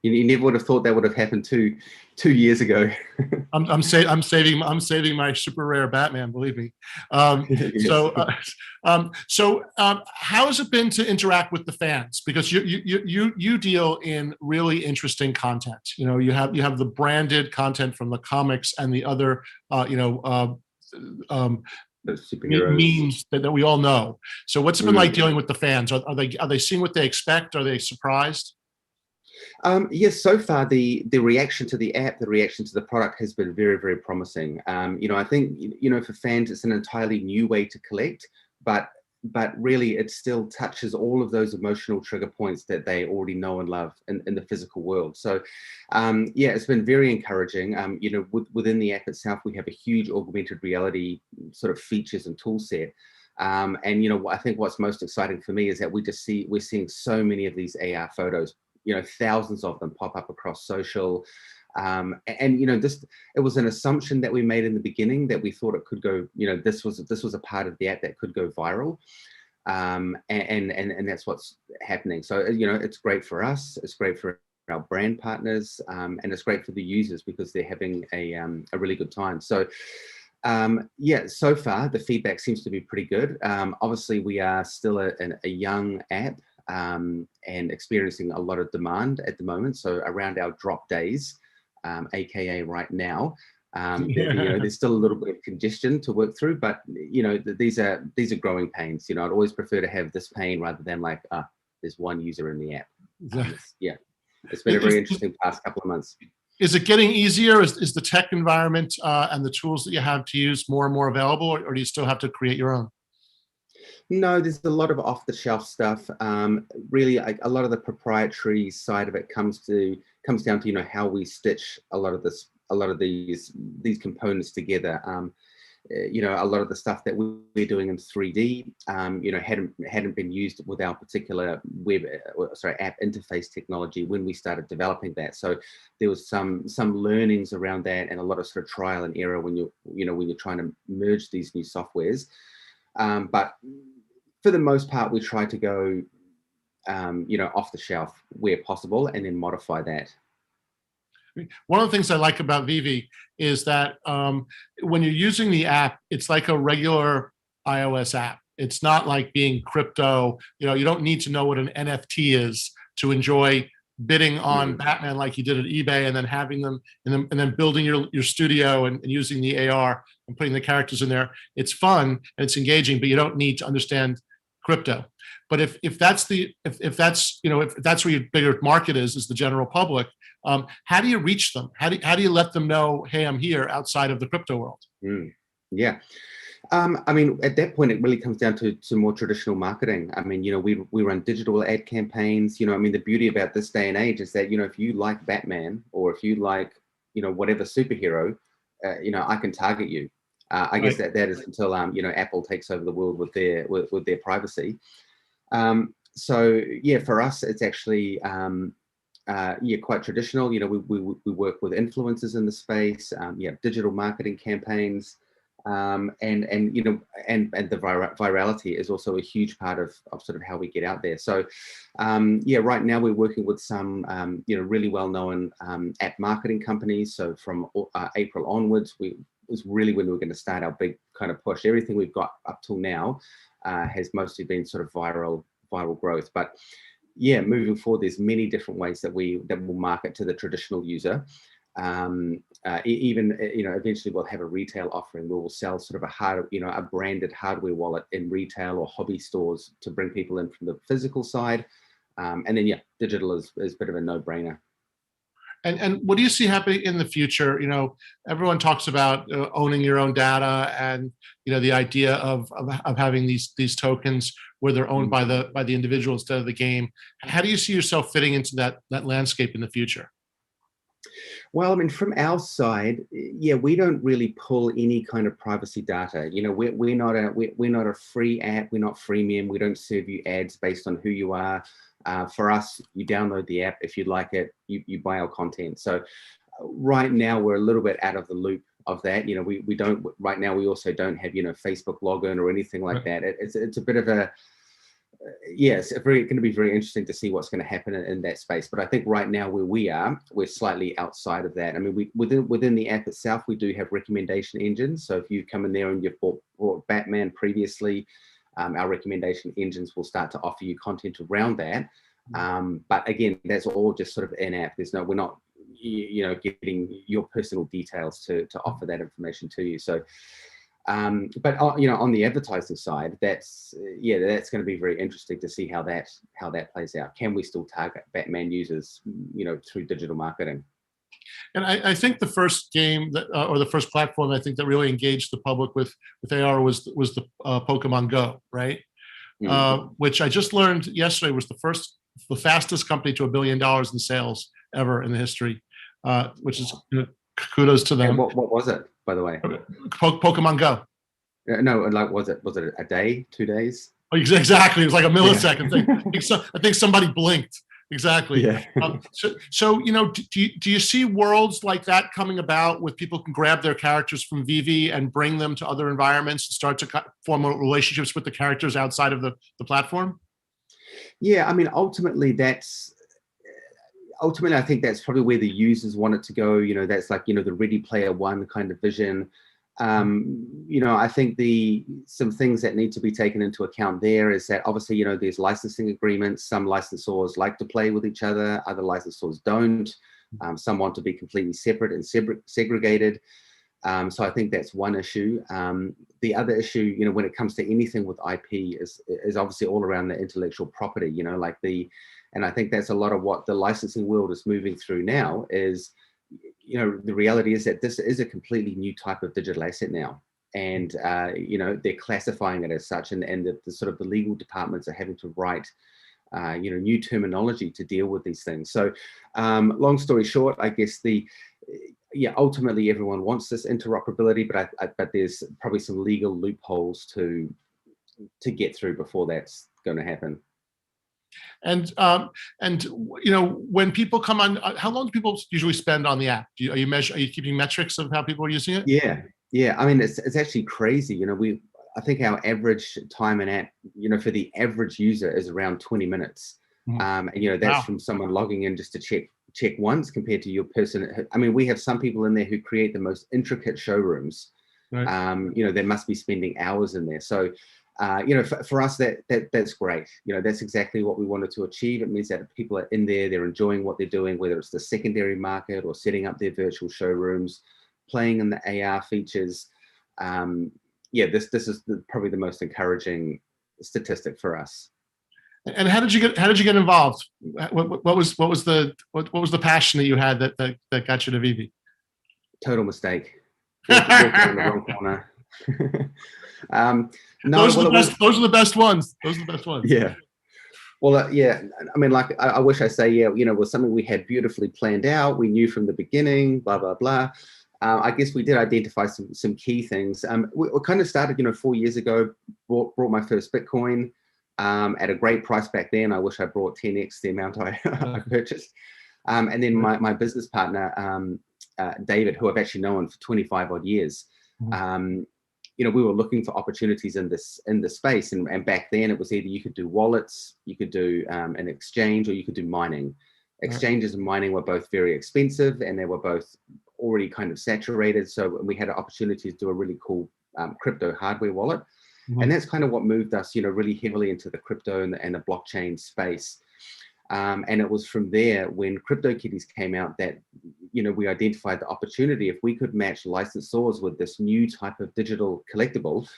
You never would have thought that would have happened 2 years ago. I'm saving my super rare Batman, believe me. Yes. So how has it been to interact with the fans? Because you deal in really interesting content. You have the branded content from the comics and the other memes that we all know. So what's it been like dealing with the fans? Are they seeing what they expect? Are they surprised? Yes, so far the reaction to the app, the reaction to the product has been very, very promising. I think for fans it's an entirely new way to collect, but really it still touches all of those emotional trigger points that they already know and love in the physical world. So it's been very encouraging. Within the app itself, we have a huge augmented reality sort of features and tool set. I think what's most exciting for me is that we're seeing so many of these AR photos, thousands of them pop up across social. It was an assumption that we made in the beginning that we thought it could go, this was a part of the app that could go viral. And that's what's happening. So, it's great for us, it's great for our brand partners, and it's great for the users because they're having a really good time. So, so far the feedback seems to be pretty good. Obviously we are still a young app, and experiencing a lot of demand at the moment. So around our drop days, AKA right now, there's still a little bit of congestion to work through, but these are growing pains. I'd always prefer to have this pain rather than like, there's one user in the app. It's been a very interesting past couple of months. Is it getting easier? Is the tech environment and the tools that you have to use more and more available, or do you still have to create your own? No, there's a lot of off-the-shelf stuff. Really, a lot of the proprietary side of it comes down to how we stitch a lot of these components together. A lot of the stuff that we're doing in 3D, hadn't been used with our particular app interface technology when we started developing that. So there was some learnings around that, and a lot of sort of trial and error when you're trying to merge these new softwares. But for the most part, we try to go, off the shelf where possible, and then modify that. One of the things I like about Vivi is that when you're using the app, it's like a regular iOS app. It's not like being crypto. You don't need to know what an NFT is to enjoy bidding on Batman like you did at eBay, and then having them, and then building your studio and using the AR and putting the characters in there. It's fun and it's engaging, but you don't need to understand crypto. But if that's where your bigger market is the general public, how do you reach them? How do you let them know, hey, I'm here outside of the crypto world? Yeah. I mean, at that point, it really comes down to some more traditional marketing. I mean, we run digital ad campaigns. I mean, the beauty about this day and age is that, if you like Batman, or if you like, whatever superhero, I can target you. I guess that is until, Apple takes over the world with their privacy. So yeah, for us, it's actually, quite traditional. We work with influencers in the space, digital marketing campaigns. And the virality is also a huge part of sort of how we get out there. So right now we're working with some really well-known app marketing companies. So from April onwards, was really when we were going to start our big kind of push. Everything we've got up till now has mostly been sort of viral growth. But yeah, moving forward, there's many different ways that will market to the traditional user. Even eventually we'll have a retail offering where we'll sell sort of a branded hardware wallet in retail or hobby stores to bring people in from the physical side, and then digital is a bit of a no-brainer. And what do you see happening in the future? Everyone talks about owning your own data, and the idea of having these tokens where they're owned by the individual instead of the game. How do you see yourself fitting into that landscape in the future? Well, I mean, from our side, we don't really pull any kind of privacy data. We're not a free app. We're not freemium. We don't serve you ads based on who you are. For us, you download the app. If you like it, you buy our content. So right now we're a little bit out of the loop of that. We don't right now. We also don't have Facebook login or anything like that. It's a bit of a it's going to be very interesting to see what's going to happen in that space. But I think right now where we're slightly outside of that. I mean, within the app itself, we do have recommendation engines. So if you come in there and you've bought Batman previously, our recommendation engines will start to offer you content around that. But again, that's all just sort of in-app. We're not getting your personal details to offer that information to you. So but on the advertising side, that's going to be very interesting to see how that plays out. Can we still target Batman users through digital marketing? And I think the first game or the first platform I think that really engaged the public with AR was the Pokemon Go, right? Which I just learned yesterday was the fastest company to $1 billion in sales ever in the history, which is kudos to them. And what was it, by the way? Pokemon Go. No, like was it a day, 2 days? Oh, exactly. It was like a millisecond thing. I think somebody blinked. Exactly. Yeah. So do you see worlds like that coming about, with people can grab their characters from VV and bring them to other environments and start to form relationships with the characters outside of the platform? Yeah, I mean, ultimately, I think that's probably where the users want it to go. That's like, the Ready Player One kind of vision. I think some things that need to be taken into account there is that obviously, there's licensing agreements. Some licensors like to play with each other. Other licensors don't. Some want to be completely separate and segregated. So I think that's one issue. The other issue, when it comes to anything with IP is obviously all around the intellectual property, and I think that's a lot of what the licensing world is moving through now is, the reality is that this is a completely new type of digital asset now. And, they're classifying it as such, and the sort of the legal departments are having to write, new terminology to deal with these things. So long story short, I guess ultimately everyone wants this interoperability, but there's probably some legal loopholes to get through before that's going to happen. And when people come on, how long do people usually spend on the app? Are you keeping metrics of how people are using it? Yeah. I mean, it's actually crazy. I think our average time in app, for the average user is around 20 minutes. And that's from someone logging in just to check once compared to your person. I mean, we have some people in there who create the most intricate showrooms. Right. They must be spending hours in there. So For us, that's great. That's exactly what we wanted to achieve. It means that people are in there, they're enjoying what they're doing, whether it's the secondary market or setting up their virtual showrooms, playing in the AR features. This is probably the most encouraging statistic for us. And how did you get involved? What was the passion that you had that got you to Vivi? Total mistake. Walked in the wrong corner. Those are the best ones. Those are the best ones. Yeah. Well, I mean, like, I wish I say, it was something we had beautifully planned out. We knew from the beginning, blah, blah, blah. I guess we did identify some key things. We kind of started, 4 years ago, brought my first Bitcoin at a great price back then. I wish I brought 10x the amount I purchased. And then my business partner, David, who I've actually known for 25 odd years, we were looking for opportunities in this space. And back then it was either you could do wallets, you could do an exchange, or you could do mining. Exchanges and mining were both very expensive, and they were both already kind of saturated. So we had an opportunity to do a really cool crypto hardware wallet. And that's kind of what moved us, really heavily into the crypto and the blockchain space. And it was from there, when CryptoKitties came out, that we identified the opportunity. If we could match licensors with this new type of digital collectible,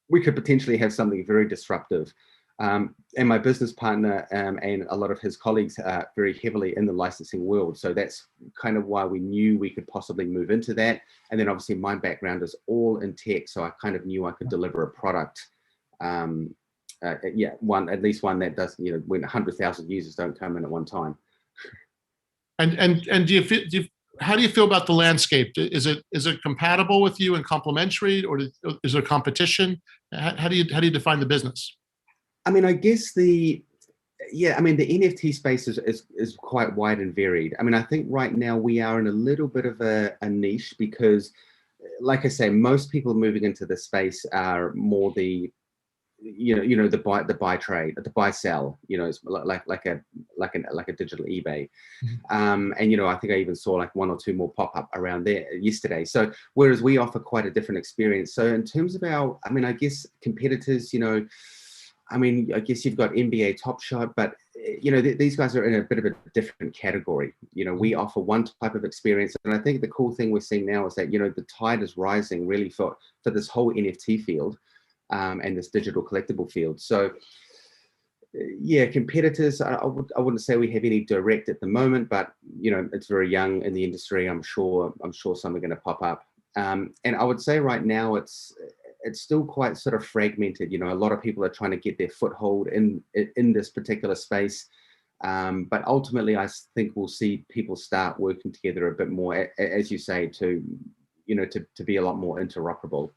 we could potentially have something very disruptive. And my business partner and a lot of his colleagues are very heavily in the licensing world. So that's kind of why we knew we could possibly move into that. And then obviously my background is all in tech, so I kind of knew I could deliver a product. At least one that does, when 100,000 users don't come in at one time. And how do you feel about the landscape? Is it compatible with you and complementary, or is there competition? How do you define the business? I mean, I guess the NFT space is quite wide and varied. I mean, I think right now we are in a little bit of a niche because, like I say, most people moving into the space are more the the buy trade, the buy sell, it's like a digital eBay. And I think I even saw like one or two more pop up around there yesterday. So whereas we offer quite a different experience. So in terms of I guess competitors, I guess you've got NBA Top Shot, but these guys are in a bit of a different category. We offer one type of experience, and I think the cool thing we're seeing now is that the tide is rising really for this whole NFT field. And this digital collectible field. So competitors, I wouldn't say we have any direct at the moment, but it's very young in the industry. I'm sure some are going to pop up. And I would say right now it's still quite sort of fragmented. A lot of people are trying to get their foothold in this particular space. But ultimately, I think we'll see people start working together a bit more, as you say, to be a lot more interoperable.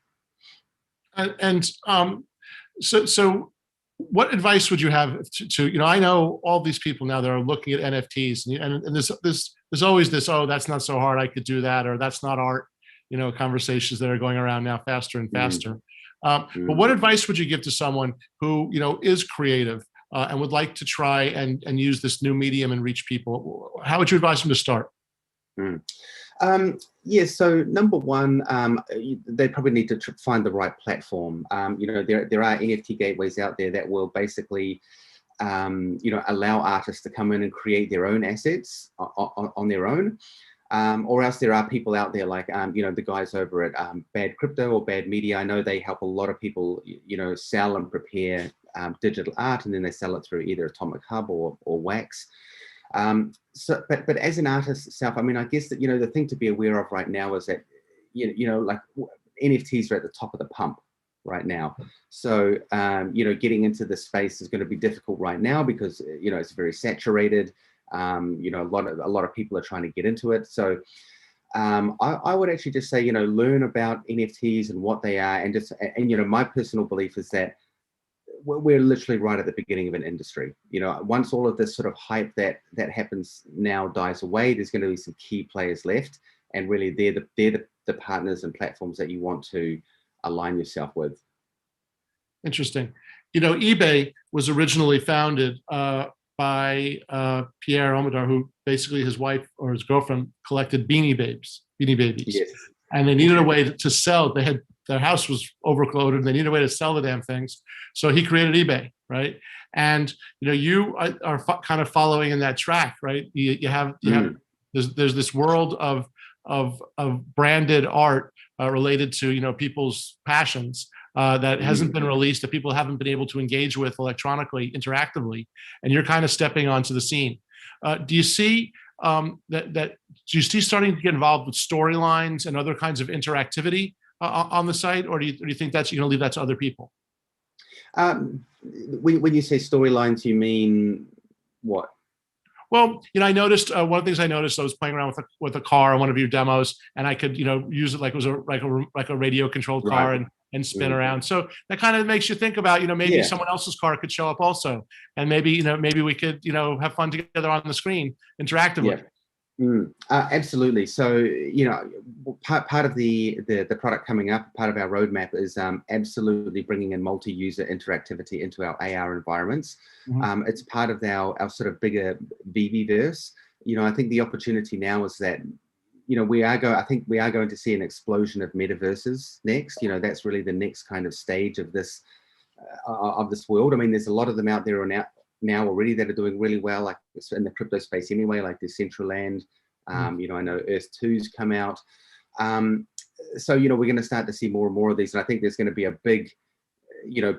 So what advice would you have to I know all these people now that are looking at NFTs, and there's always this, oh, that's not so hard, I could do that, or that's not art, conversations that are going around now faster and faster. But what advice would you give to someone who is creative and would like to try and use this new medium and reach people? How would you advise them to start? So number one, they probably need to find the right platform. There are NFT gateways out there that will basically, allow artists to come in and create their own assets on their own. Or else there are people out there like, the guys over at Bad Crypto or Bad Media. I know they help a lot of people, sell and prepare digital art, and then they sell it through either Atomic Hub or Wax. But as an artist itself, I guess that, the thing to be aware of right now is that, like NFTs are at the top of the pump right now. So, getting into this space is going to be difficult right now because, it's very saturated. A lot of people are trying to get into it. So, I would actually just say, learn about NFTs and what they are. And my personal belief is that we're literally right at the beginning of an industry. Once all of this sort of hype that happens now dies away, there's going to be some key players left, and really they're the partners and platforms that you want to align yourself with. Interesting. eBay was originally founded by Pierre Omidyar, who basically his wife or his girlfriend collected Beanie Babies. Yes. And they needed a way to sell. They had their house was overloaded. They needed a way to sell the damn things. So he created eBay, right? And you are kind of following in that track, right? You have there's this world of branded art related to people's passions that hasn't been released, that people haven't been able to engage with electronically, interactively, and you're kind of stepping onto the scene. Do you see do you see starting to get involved with storylines and other kinds of interactivity on the site, or do you think that's you're going to leave that to other people? When you say storylines, you mean what? Well, I noticed one of the things I noticed. I was playing around with a car on one of your demos, and I could use it like it was like a radio controlled car and spin around. So that kind of makes you think about maybe someone else's car could show up also, and maybe maybe we could have fun together on the screen interactively. Absolutely. So part of the product coming up, part of our roadmap is absolutely bringing in multi-user interactivity into our AR environments. It's part of our sort of bigger VV-verse. I think the opportunity now is that I think we are going to see an explosion of metaverses next. That's really the next kind of stage of this world. I mean, there's a lot of them out there now already that are doing really well, like in the crypto space anyway, like Decentraland. I know Earth 2's come out. So we're going to start to see more and more of these, and I think there's going to be a big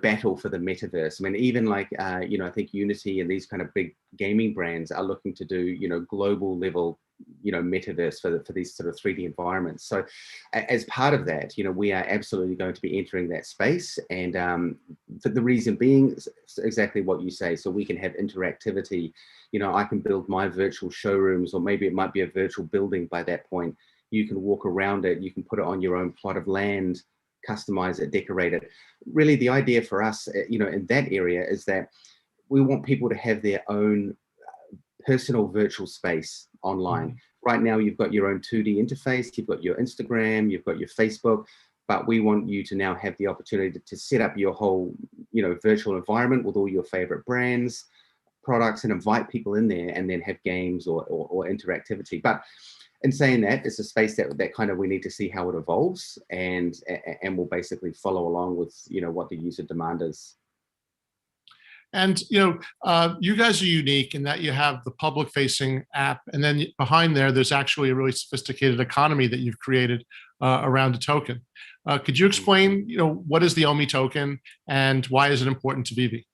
battle for the metaverse. I mean, even like I think Unity and these kind of big gaming brands are looking to do global level metaverse for these sort of 3D environments. So as part of that, we are absolutely going to be entering that space, and for the reason being exactly what you say. So we can have interactivity. I can build my virtual showrooms, or maybe it might be a virtual building by that point. You can walk around it, you can put it on your own plot of land, customize it, decorate it. Really, the idea for us, in that area is that we want people to have their own personal virtual space online. Right now, you've got your own 2D interface, you've got your Instagram, you've got your Facebook, but we want you to now have the opportunity to set up your whole, virtual environment with all your favorite brands, products, and invite people in there, and then have games or interactivity. But in saying that, it's a space that kind of we need to see how it evolves, and we'll basically follow along with what the user demand is. And you guys are unique in that you have the public-facing app, and then behind there's actually a really sophisticated economy that you've created around a token. Could you explain, what is the OMI token and why is it important to Vivi?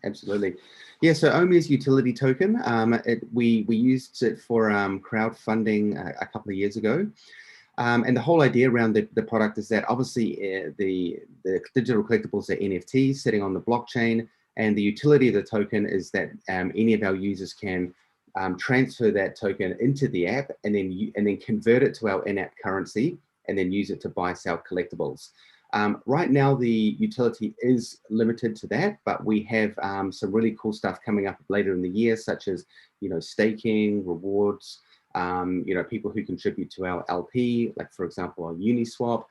Absolutely. Yeah, so OMI is utility token. We used it for crowdfunding a couple of years ago. And the whole idea around the product is that obviously the digital collectibles are NFTs sitting on the blockchain, and the utility of the token is that any of our users can transfer that token into the app and then convert it to our in-app currency and then use it to buy, sell collectibles. Right now, the utility is limited to that, but we have some really cool stuff coming up later in the year, such as staking, rewards, people who contribute to our LP, like for example on Uniswap.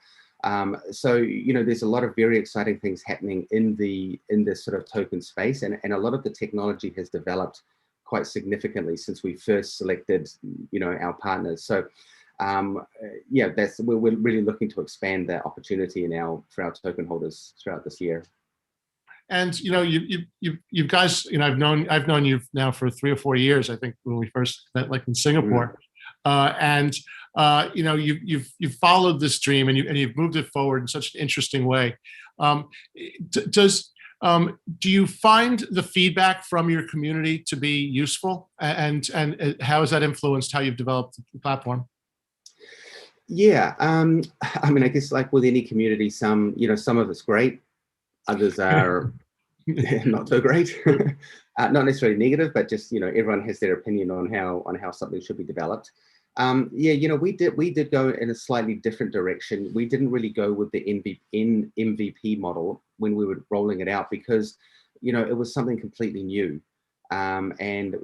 So there's a lot of very exciting things happening in this sort of token space, and a lot of the technology has developed quite significantly since we first selected our partners. So yeah, we're really looking to expand that opportunity for our token holders throughout this year. And you guys, I've known you now for 3 or 4 years. I think when we first met, like in Singapore, and you've followed this dream and you've moved it forward in such an interesting way. Do you find the feedback from your community to be useful, and how has that influenced how you've developed the platform? Yeah, I mean, I guess like with any community, some of it's great, others are not so great. Not necessarily negative, but just everyone has their opinion on how something should be developed. Yeah, we did go in a slightly different direction. We didn't really go with the MVP model when we were rolling it out because it was something completely new. And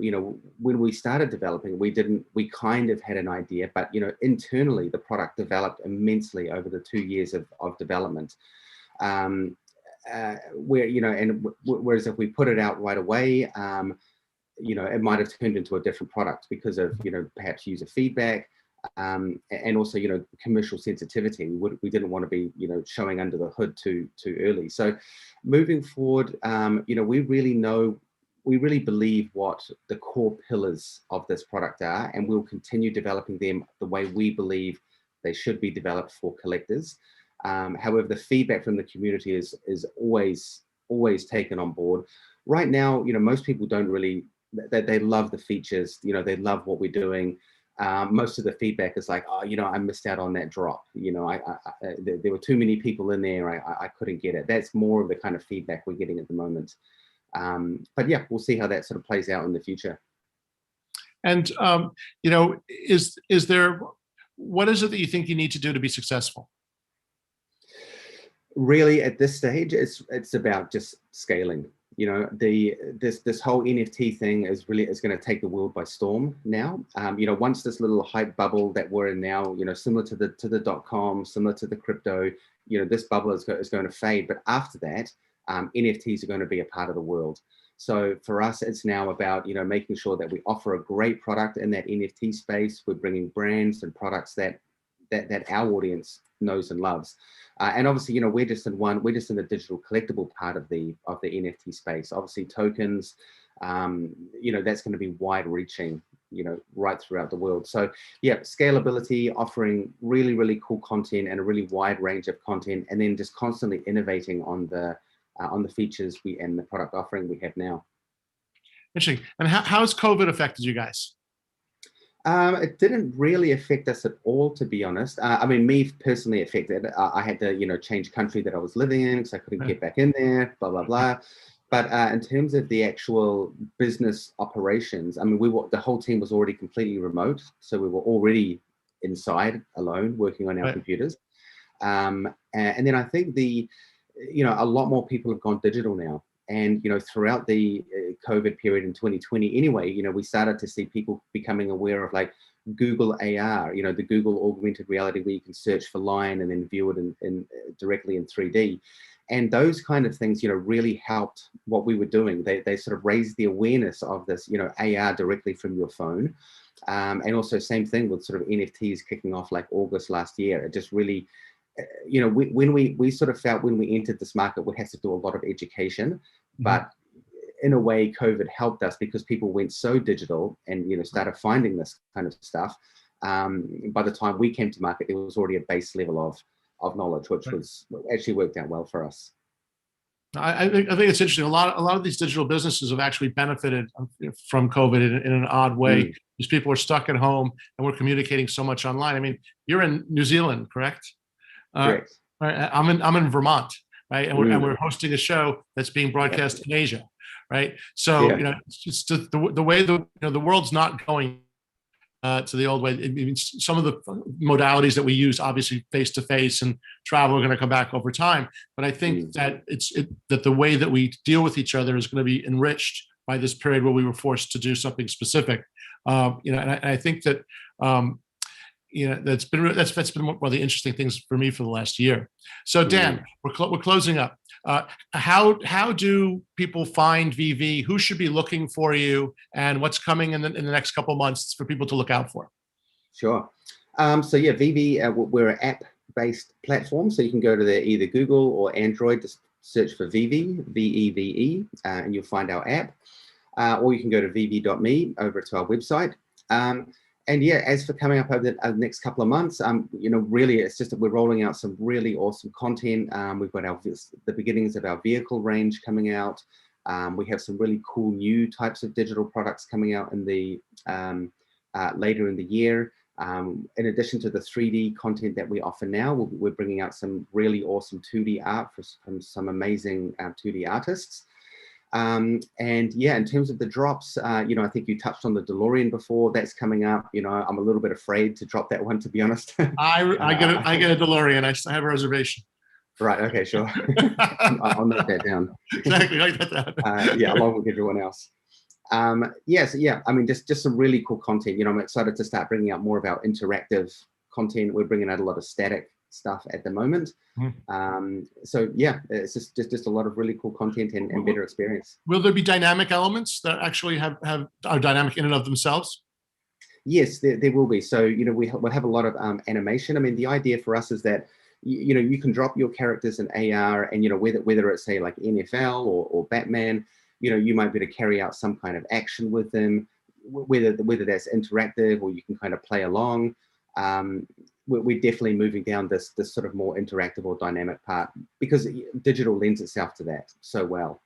when we started developing, we kind of had an idea, but internally the product developed immensely over the 2 years of development. Whereas if we put it out right away, it might have turned into a different product because of perhaps user feedback. and also, commercial sensitivity. We didn't want to be, showing under the hood too early. So moving forward, we really believe what the core pillars of this product are, and we'll continue developing them the way we believe they should be developed for collectors. However, the feedback from the community is always taken on board. Right now, most people don't really, they love the features, they love what we're doing. Most of the feedback is like, oh, I missed out on that drop. There were too many people in there. I couldn't get it. That's more of the kind of feedback we're getting at the moment. But yeah, we'll see how that sort of plays out in the future. And, what is it that you think you need to do to be successful? Really, at this stage, it's about just scaling. This whole NFT thing is going to take the world by storm now. Once this little hype bubble that we're in now, similar to the .com, similar to the crypto, this bubble is going to fade. But after that, NFTs are going to be a part of the world. So for us, it's now about, making sure that we offer a great product in that NFT space. We're bringing brands and products that our audience knows and loves. And obviously, we're just in the digital collectible part of the NFT space. Obviously, tokens, that's going to be wide reaching, right throughout the world. So yeah, scalability, offering really, really cool content and a really wide range of content, and then just constantly innovating on the features and the product offering we have now. Interesting. And how has COVID affected you guys? It didn't really affect us at all, to be honest. Me personally affected. I had to, change country that I was living in because I couldn't get back in there, blah, blah, blah. But in terms of the actual business operations, the whole team was already completely remote. So we were already inside alone working on our computers. And then I think a lot more people have gone digital now. And, throughout the COVID period in 2020 anyway, we started to see people becoming aware of like Google AR, the Google augmented reality where you can search for line and then view it in directly in 3D. And those kind of things, really helped what we were doing. They sort of raised the awareness of this, AR directly from your phone. And also same thing with sort of NFTs kicking off like August last year. It just really, when we sort of felt when we entered this market, we had to do a lot of education, but in a way, COVID helped us because people went so digital and, started finding this kind of stuff. By the time we came to market, there was already a base level of knowledge, which was actually worked out well for us. I think it's interesting. A lot of these digital businesses have actually benefited from COVID in an odd way. These people are stuck at home and we're communicating so much online. You're in New Zealand, correct? Correct. Right. I'm in Vermont, right? And we're hosting a show that's being broadcast in Asia, right? So it's just the way the world's not going to the old way. Some of the modalities that we use, obviously face to face and travel, are going to come back over time. But I think that that the way that we deal with each other is going to be enriched by this period where we were forced to do something specific. And I think that. That's been one of the interesting things for me for the last year. So Dan, we're closing up. How do people find VV? Who should be looking for you, and what's coming in the next couple of months for people to look out for? Sure. So yeah, VV, we're an app-based platform, so you can go to either Google or Android, just search for VV, VEVE, and you'll find our app. Or you can go to vv.me over to our website. And yeah, as for coming up over the next couple of months, really it's just that we're rolling out some really awesome content. We've got the beginnings of our vehicle range coming out. We have some really cool new types of digital products coming out in the later in the year. In addition to the 3D content that we offer now, we're bringing out some really awesome 2D art from some amazing 2D artists. And yeah, in terms of the drops, I think you touched on the DeLorean before. That's coming up. I'm a little bit afraid to drop that one, to be honest. I get a DeLorean. I have a reservation. Right. Okay. Sure. I'll note that down. Exactly. I got that. Yeah, along with everyone else. Just some really cool content. I'm excited to start bringing out more of our interactive content. We're bringing out a lot of static stuff at the moment. So yeah, it's just a lot of really cool content and better experience. Will there be dynamic elements that actually are dynamic in and of themselves? Yes, there will be. So, we'll have a lot of animation. I mean, the idea for us is that, you can drop your characters in AR and, whether it's say like NFL or Batman, you might be able to carry out some kind of action with them, whether that's interactive or you can kind of play along. We're definitely moving down this sort of more interactive or dynamic part because digital lends itself to that so well.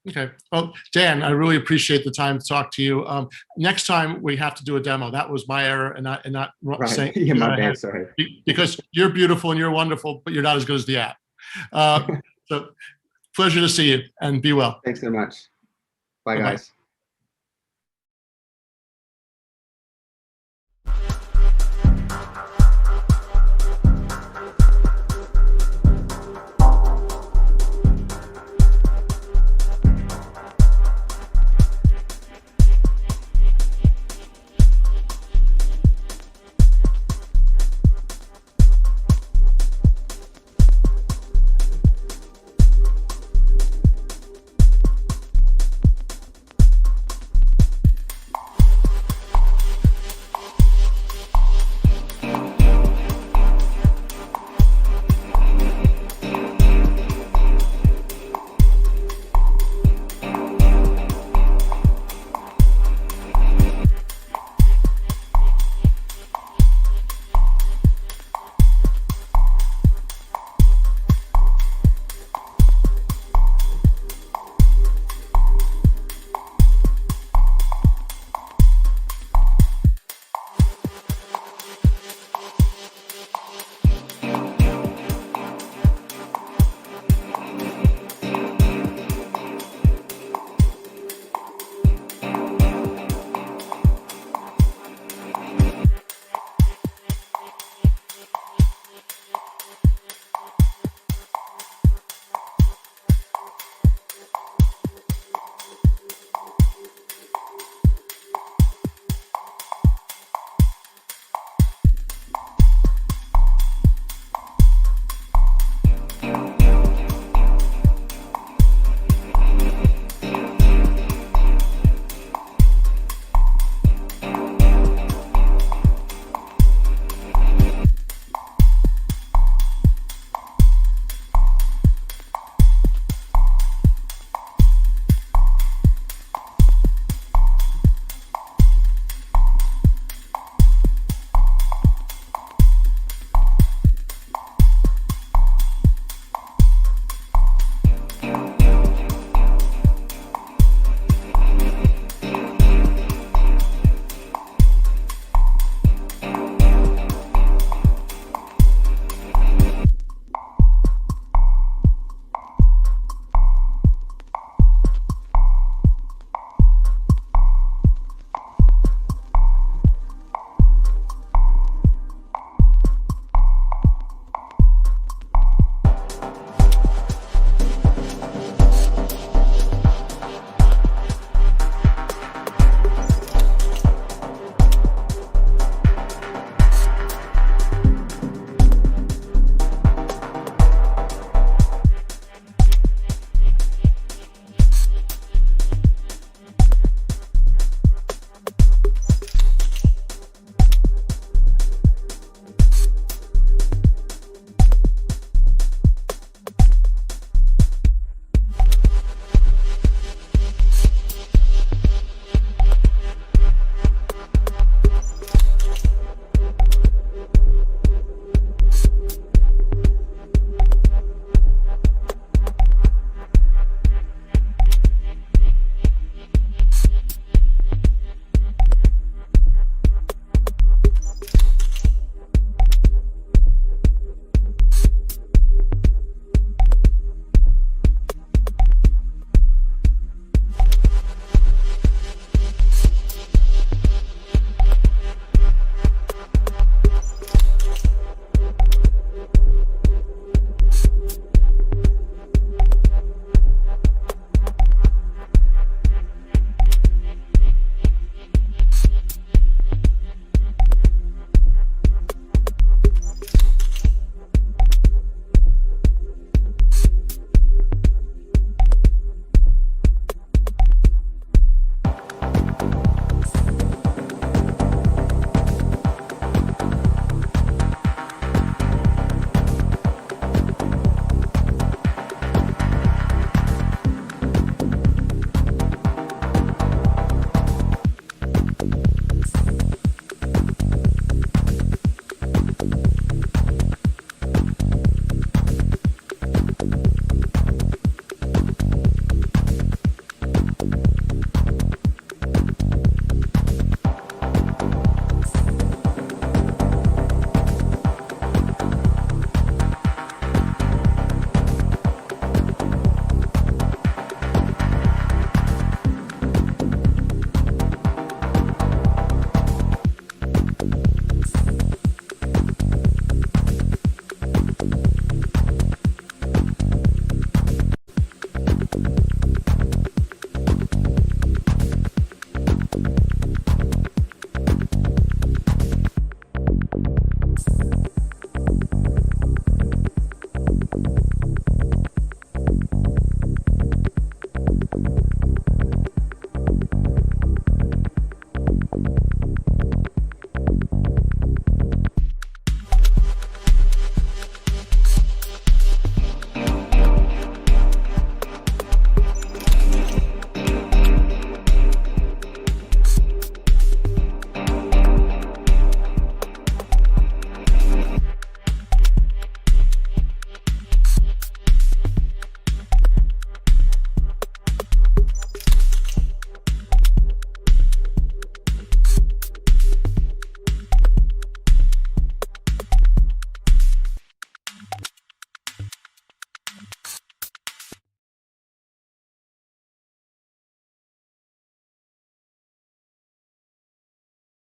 Okay. Well, Dan, I really appreciate the time to talk to you. Next time we have to do a demo. That was my error, and not right. saying. Yeah, my bad. Sorry. Because you're beautiful and you're wonderful, but you're not as good as the app. So, pleasure to see you, and be well. Thanks so much. Bye, Bye-bye. guys.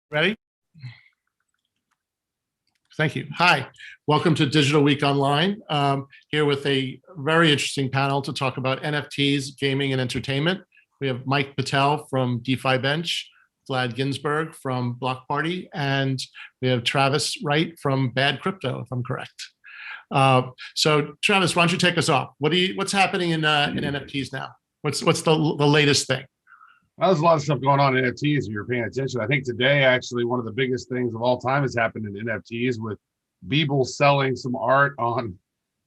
Ready? Thank you. Hi, welcome to Digital Week Online. Here with a very interesting panel to talk about NFTs, gaming, and entertainment. We have Mike Patel from DeFi Bench, Vlad Ginsburg from Block Party, and we have Travis Wright from Bad Crypto, if I'm correct. So Travis, why don't you take us off? What's happening in NFTs now? What's the latest thing? Well, there's a lot of stuff going on in NFTs if you're paying attention. I think today, actually, one of the biggest things of all time has happened in NFTs with Beeple selling some art on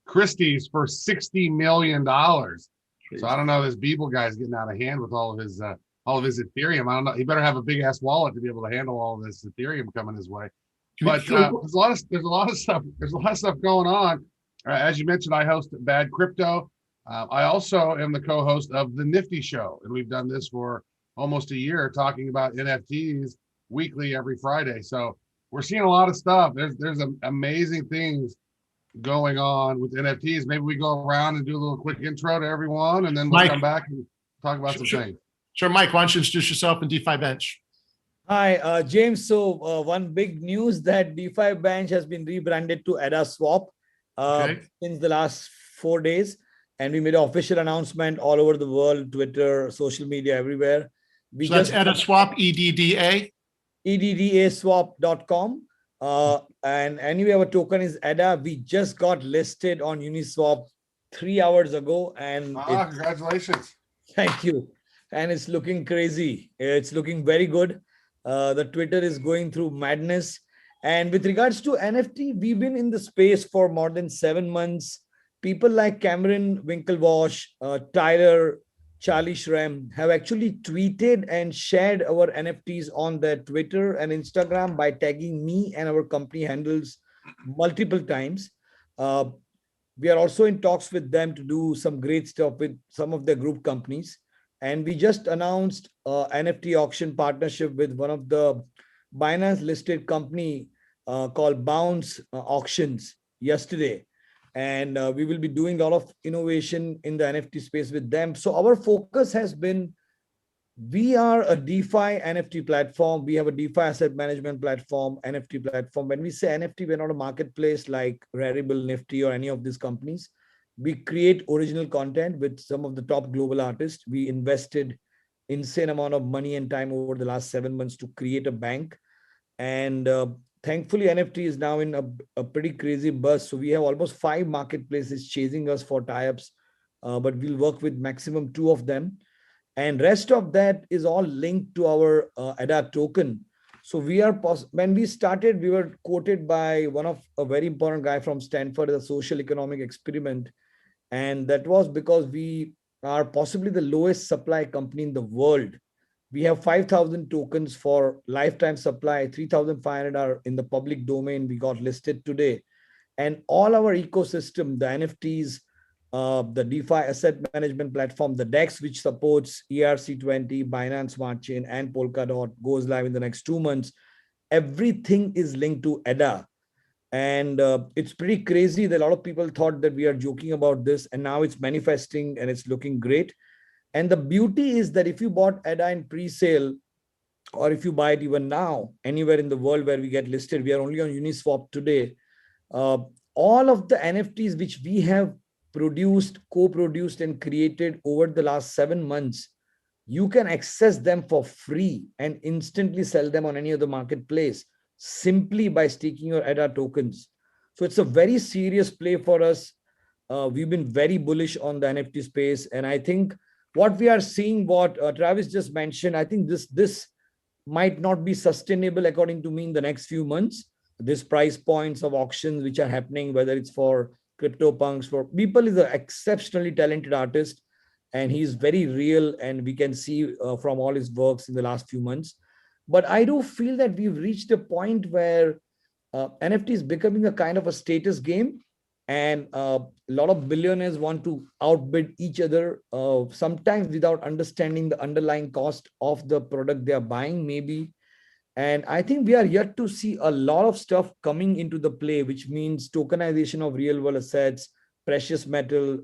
Christie's for $60 million. So I don't know, this Beeple guy's getting out of hand with all of his Ethereum. I don't know. He better have a big ass wallet to be able to handle all of this Ethereum coming his way. But there's a lot of stuff going on. As you mentioned, I host Bad Crypto. I also am the co-host of The Nifty Show, and we've done this for almost a year, talking about NFTs weekly every Friday. So we're seeing a lot of stuff. There's amazing things going on with NFTs. Maybe we go around and do a little quick intro to everyone, and then we'll come back and talk about some things. Sure, Mike, why don't you introduce yourself and DeFi Bench? Hi, James. So one big news that DeFi Bench has been rebranded to ADA Swap since the last 4 days. And we made an official announcement all over the world, Twitter, social media, everywhere. So that's ADA Swap, EDDA? EDDASwap.com. And anyway, our token is ADA. We just got listed on Uniswap 3 hours ago. And congratulations. Thank you. And it's looking crazy. It's looking very good. The Twitter is going through madness. And with regards to NFT, we've been in the space for more than 7 months. People like Cameron Winklevoss, Tyler, Charlie Shrem have actually tweeted and shared our NFTs on their Twitter and Instagram by tagging me and our company handles multiple times. We are also in talks with them to do some great stuff with some of their group companies. And we just announced NFT auction partnership with one of the Binance listed company called Bounce Auctions yesterday. And we will be doing a lot of innovation in the NFT space with them. So our focus has been, we are a DeFi NFT platform. We have a DeFi asset management platform, NFT platform. When we say NFT, we're not a marketplace like Rarible, Nifty, or any of these companies. We create original content with some of the top global artists. We invested insane amount of money and time over the last 7 months to create a bank. And thankfully, NFT is now in a pretty crazy buzz. So we have almost 5 marketplaces chasing us for tie-ups, but we'll work with maximum 2 of them. And rest of that is all linked to our ADA token. So we are, when we started, we were quoted by a very important guy from Stanford as a social economic experiment. And that was because we are possibly the lowest supply company in the world. We have 5,000 tokens for lifetime supply, 3,500 are in the public domain. We got listed today. And all our ecosystem, the NFTs, the DeFi asset management platform, the DEX, which supports ERC20, Binance Smart Chain, and Polkadot, goes live in the next 2 months. Everything is linked to ADA. And it's pretty crazy that a lot of people thought that we are joking about this, and now it's manifesting and it's looking great. And the beauty is that if you bought ADA in pre-sale, or if you buy it even now, anywhere in the world where we get listed, we are only on Uniswap today. All of the NFTs which we have produced, co-produced, and created over the last 7 months, you can access them for free and instantly sell them on any other marketplace simply by staking your ADA tokens. So it's a very serious play for us. We've been very bullish on the NFT space. And I think what we are seeing, what Travis just mentioned, I think this might not be sustainable according to me in the next few months. This price points of auctions which are happening, whether it's for CryptoPunks, for people, is an exceptionally talented artist, and he's very real, and we can see from all his works in the last few months. But I do feel that we've reached a point where NFT is becoming a kind of a status game, and a lot of billionaires want to outbid each other, sometimes without understanding the underlying cost of the product they are buying, maybe. And I think we are yet to see a lot of stuff coming into the play, which means tokenization of real world assets, precious metal,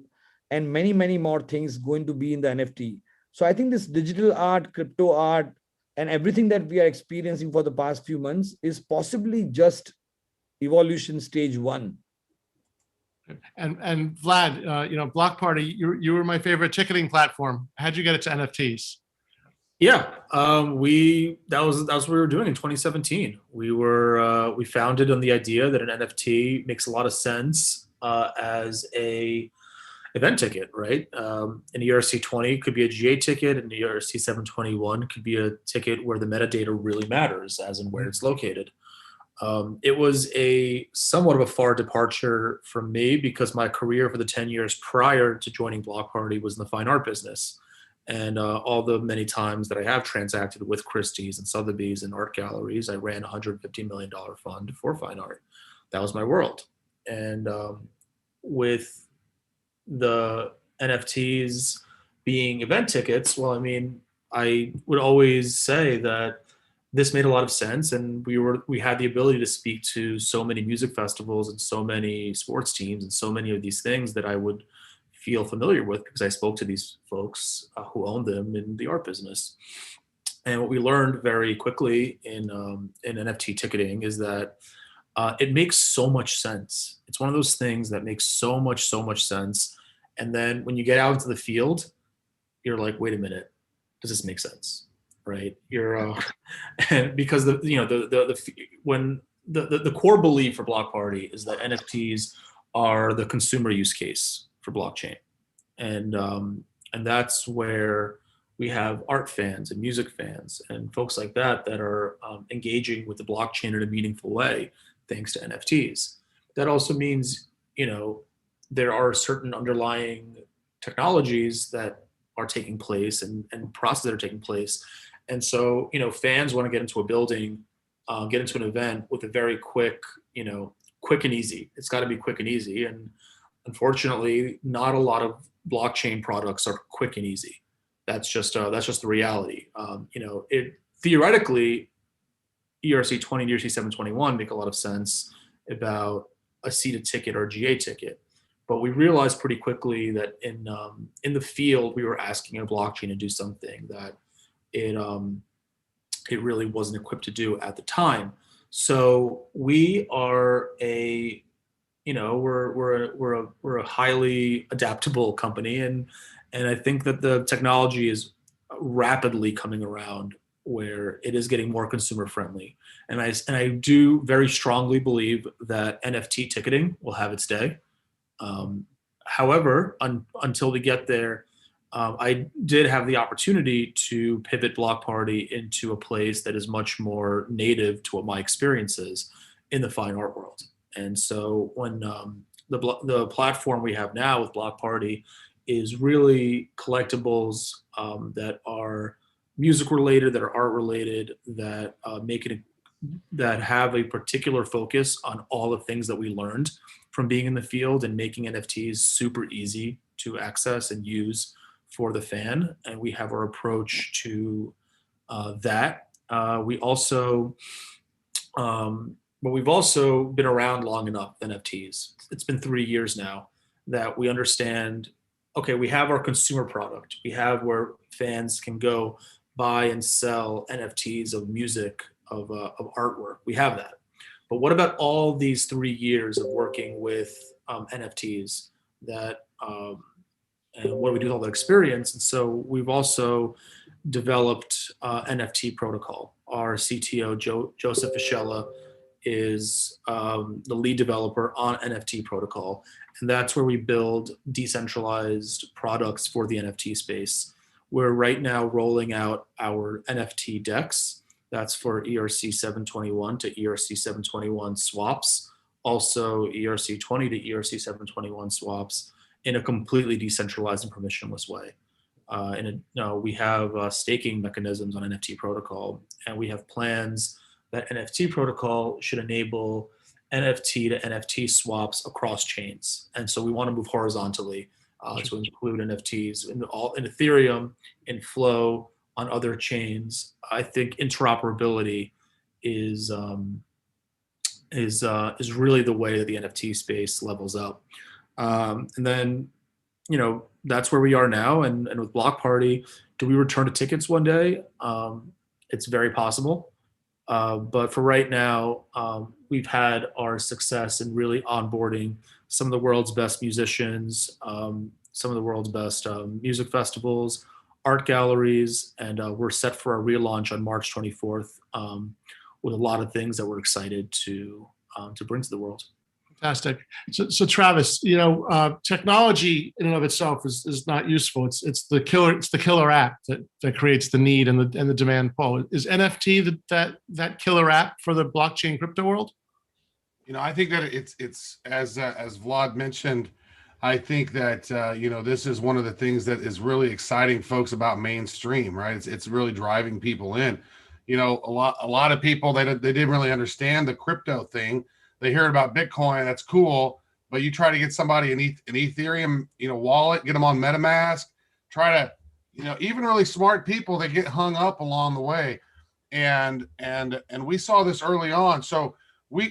and many, many more things going to be in the NFT. So I think this digital art, crypto art, And everything that we are experiencing for the past few months is possibly just evolution stage 1. And Vlad, Block Party, you were my favorite ticketing platform. How'd you get it to NFTs? Yeah, that was what we were doing in 2017. We founded on the idea that an NFT makes a lot of sense as a event ticket, right? An ERC20 could be a GA ticket, and the ERC 721 could be a ticket where the metadata really matters, as in where it's located. It was a somewhat of a far departure from me because my career for the 10 years prior to joining Block Party was in the fine art business. And all the many times that I have transacted with Christie's and Sotheby's and art galleries, I ran a $150 million fund for fine art. That was my world. And with the NFTs being event tickets, well, I mean, I would always say that this made a lot of sense, and we had the ability to speak to so many music festivals and so many sports teams and so many of these things that I would feel familiar with because I spoke to these folks who owned them in the art business. And what we learned very quickly in NFT ticketing is that it makes so much sense. It's one of those things that makes so much sense. And then when you get out into the field, you're like, wait a minute, does this make sense? Right? You're and because the core belief for Block Party is that NFTs are the consumer use case for blockchain, and that's where we have art fans and music fans and folks like that are engaging with the blockchain in a meaningful way thanks to NFTs. That also means there are certain underlying technologies that are taking place and processes that are taking place. And so, fans want to get into a building, get into an event with a very quick and easy. It's got to be quick and easy. And unfortunately, not a lot of blockchain products are quick and easy. That's just the reality. Theoretically, ERC20 and ERC 721 make a lot of sense about a seated ticket or a GA ticket. But we realized pretty quickly that in the field, we were asking a blockchain to do something that it really wasn't equipped to do at the time. So we are we're a highly adaptable company, and I think that the technology is rapidly coming around where it is getting more consumer friendly. And I do very strongly believe that NFT ticketing will have its day. However, until we get there, I did have the opportunity to pivot Block Party into a place that is much more native to what my experience is in the fine art world. And so when the platform we have now with Block Party is really collectibles that are music related, that are art related, that that have a particular focus on all the things that we learned from being in the field and making NFTs super easy to access and use for the fan. And we have our approach to that. We've also been around long enough, NFTs. It's been 3 years now that we understand, okay, we have our consumer product. We have where fans can go buy and sell NFTs of music, of artwork. We have that. But what about all these 3 years of working with NFTs and what do we do with all that experience? And so we've also developed NFT protocol. Our CTO, Joseph Fischella, is the lead developer on NFT protocol. And that's where we build decentralized products for the NFT space. We're right now rolling out our NFT DEX. That's for ERC 721 to ERC 721 swaps. Also ERC20 to ERC 721 swaps in a completely decentralized and permissionless way. We have staking mechanisms on NFT protocol, and we have plans that NFT protocol should enable NFT to NFT swaps across chains. And so we want to move horizontally to include NFTs in Ethereum, in Flow, on other chains. I think interoperability is really the way that the NFT space levels up. And then, that's where we are now. And with Block Party, do we return to tickets one day? it's very possible. But for right now, we've had our success in really onboarding some of the world's best musicians, some of the world's best music festivals, art galleries, and we're set for a relaunch on March 24th with a lot of things that we're excited to bring to the world. Fantastic. So Travis, technology in and of itself is not useful. It's the killer app that creates the need and the demand pull. Is NFT that killer app for the blockchain crypto world? I think that it's as Vlad mentioned. I think that this is one of the things that is really exciting folks about mainstream, right? It's really driving people in. A lot of people they didn't really understand the crypto thing. They heard about Bitcoin, that's cool, but you try to get somebody an Ethereum, wallet, get them on MetaMask, try to, even really smart people, they get hung up along the way. And we saw this early on. So we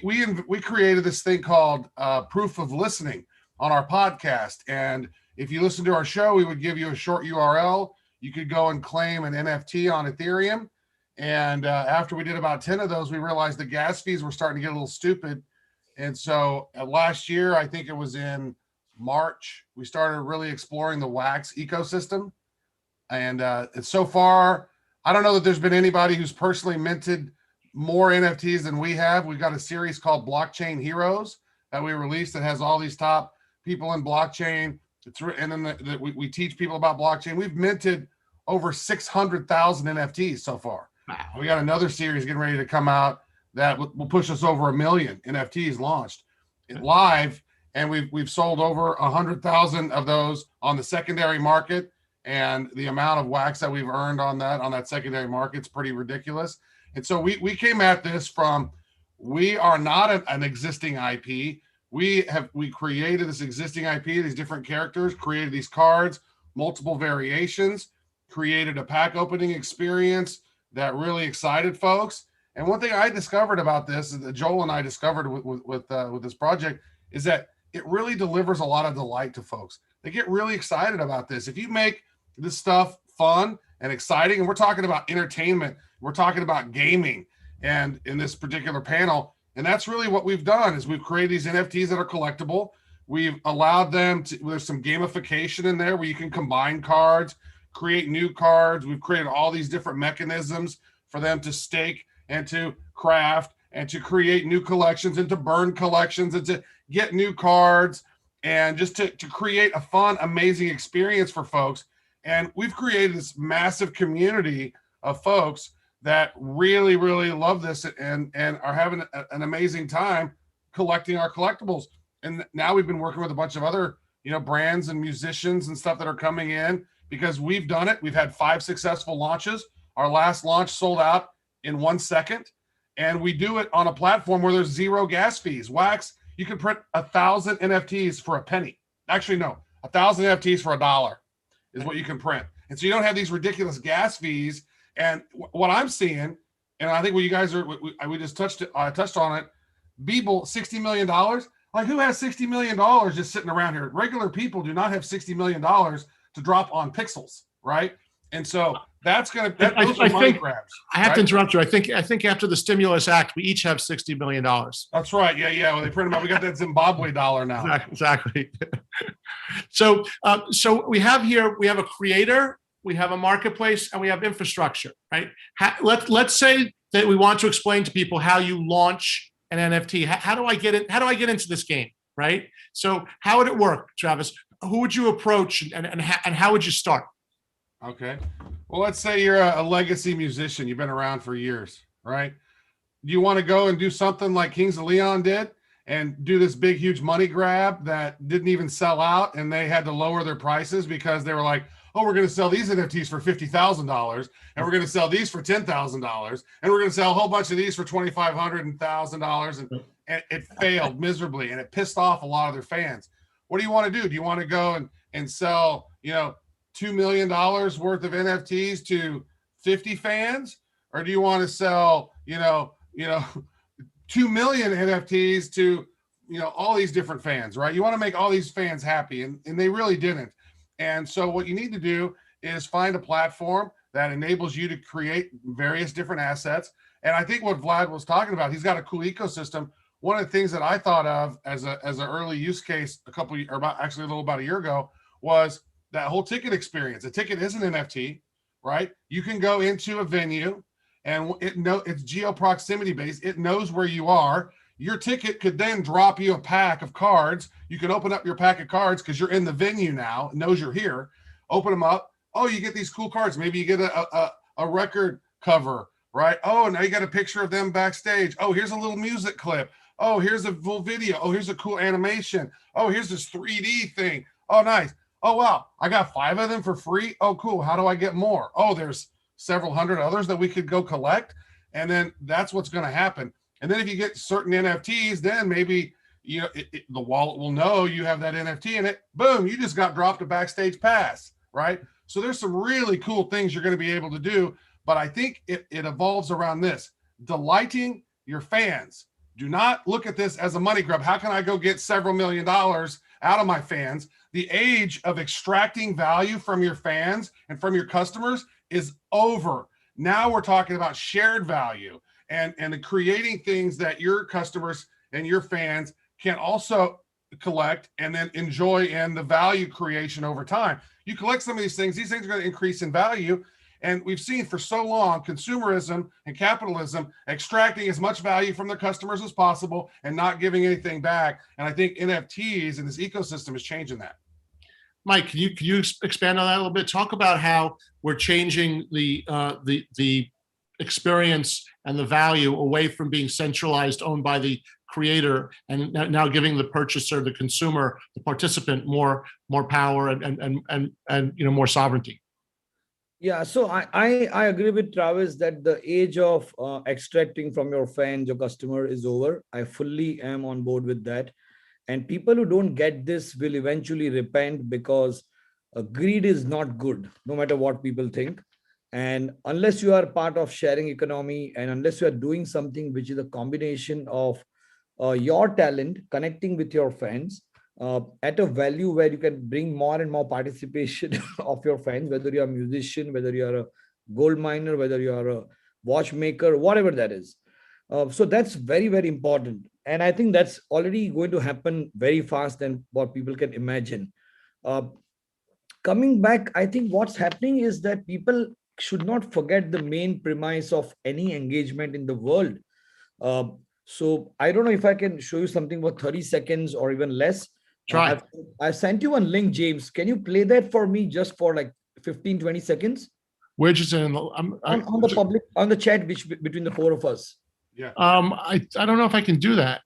created this thing called proof of listening on our podcast. And if you listen to our show, we would give you a short URL. You could go and claim an NFT on Ethereum. And after we did about 10 of those, we realized the gas fees were starting to get a little stupid. And so last year, I think it was in March, we started really exploring the Wax ecosystem. And so far, I don't know that there's been anybody who's personally minted more NFTs than we have. We've got a series called Blockchain Heroes that we released that has all these top people in blockchain. And then we teach people about blockchain. We've minted over 600,000 NFTs so far. Wow. We got another series getting ready to come out that will push us over 1 million NFTs launched live, and we've sold over 100,000 of those on the secondary market, and the amount of wax that we've earned on that secondary market is pretty ridiculous. And so we came at this from, we are not an existing IP. We created this existing IP, these different characters, created these cards, multiple variations, created a pack opening experience that really excited folks. And one thing I discovered about this, that Joel and I discovered with this project, is that it really delivers a lot of delight to folks. They get really excited about this. If you make this stuff fun and exciting, and we're talking about entertainment, we're talking about gaming, and in this particular panel, and that's really what we've done, is we've created these NFTs that are collectible. We've allowed them to, there's some gamification in there where you can combine cards, create new cards. We've created all these different mechanisms for them to stake and to craft and to create new collections and to burn collections and to get new cards and just to create a fun, amazing experience for folks. And we've created this massive community of folks that really, really love this and are having an amazing time collecting our collectibles. And now we've been working with a bunch of other, brands and musicians and stuff that are coming in because we've done it. We've had 5 successful launches. Our last launch sold out in 1 second. And we do it on a platform where there's 0 gas fees. Wax, you can print 1,000 NFTs for a penny. Actually, no, 1,000 NFTs for $1 is what you can print. And so you don't have these ridiculous gas fees. And what I'm seeing, and I think what you guys are, we just touched on it. Beeple, $60 million. Like, who has $60 million just sitting around here? Regular people do not have $60 million to drop on pixels, right? And so that's going to, those are money grabs. I have to interrupt you. I think after the stimulus act, we each have $60 million. That's right. Yeah. Well, they print them out. We got that Zimbabwe dollar now. Exactly. So we have a creator, we have a marketplace, and we have infrastructure, right? Let's say that we want to explain to people how you launch an NFT. How do I get it? How do I get into this game, right? So how would it work, Travis? Who would you approach, and how would you start? Okay. Well, let's say you're a legacy musician. You've been around for years, right? Do you want to go and do something like Kings of Leon did and do this big, huge money grab that didn't even sell out, and they had to lower their prices because they were like, oh, we're going to sell these NFTs for $50,000, and we're going to sell these for $10,000, and we're going to sell a whole bunch of these for $2,500 and $1,000, and it failed miserably, and it pissed off a lot of their fans. What do you want to do? Do you want to go and sell, $2 million worth of NFTs to 50 fans, or do you want to sell, 2 million NFTs to, all these different fans, right? You want to make all these fans happy, and they really didn't. And so what you need to do is find a platform that enables you to create various different assets. And I think what Vlad was talking about, he's got a cool ecosystem. One of the things that I thought of as an early use case about a year ago was that whole ticket experience. A ticket is an NFT, right? You can go into a venue and it's geo proximity based. It knows where you are. Your ticket could then drop you a pack of cards. You can open up your pack of cards because you're in the venue now. It knows you're here. Open them up. Oh, you get these cool cards. Maybe you get a record cover, right? Oh, now you got a picture of them backstage. Oh, here's a little music clip. Oh, here's a full video. Oh, here's a cool animation. Oh, here's this 3D thing. Oh, nice. Oh, wow. I got 5 of them for free. Oh, cool. How do I get more? Oh, there's several hundred others that we could go collect. And then that's what's going to happen. And then if you get certain NFTs, then maybe the wallet will know you have that NFT in it. Boom, you just got dropped a backstage pass, right? So there's some really cool things you're going to be able to do. But I think it evolves around this: delighting your fans. Do not look at this as a money grab. How can I go get several $1 million out of my fans? The age of extracting value from your fans and from your customers is over. Now we're talking about shared value and creating things that your customers and your fans can also collect and then enjoy, and the value creation over time. You collect some of these things are going to increase in value. And we've seen for so long consumerism and capitalism extracting as much value from their customers as possible and not giving anything back. And I think NFTs and this ecosystem is changing that. Mike, can you expand on that a little bit? Talk about how we're changing the experience and the value away from being centralized, owned by the creator, and now giving the purchaser, the consumer, the participant more power and more sovereignty. Yeah, so I agree with Travis that the age of extracting from your fans, your customer, is over. I fully am on board with that. And people who don't get this will eventually repent, because greed is not good, no matter what people think. And unless you are part of sharing economy, and unless you are doing something which is a combination of your talent connecting with your fans at a value where you can bring more and more participation of your fans, whether you're a musician, whether you're a gold miner, whether you're a watchmaker, whatever that is. So that's very, very important. And I think that's already going to happen very fast than what people can imagine. Coming back, I think what's happening is that people should not forget the main premise of any engagement in the world. So I don't know if I can show you something for 30 seconds or even less. Try. I've sent you one link, James. Can you play that for me just for like 15, 20 seconds? We're just in on the public, on the chat between the 4 of us. Yeah. I don't know if I can do that.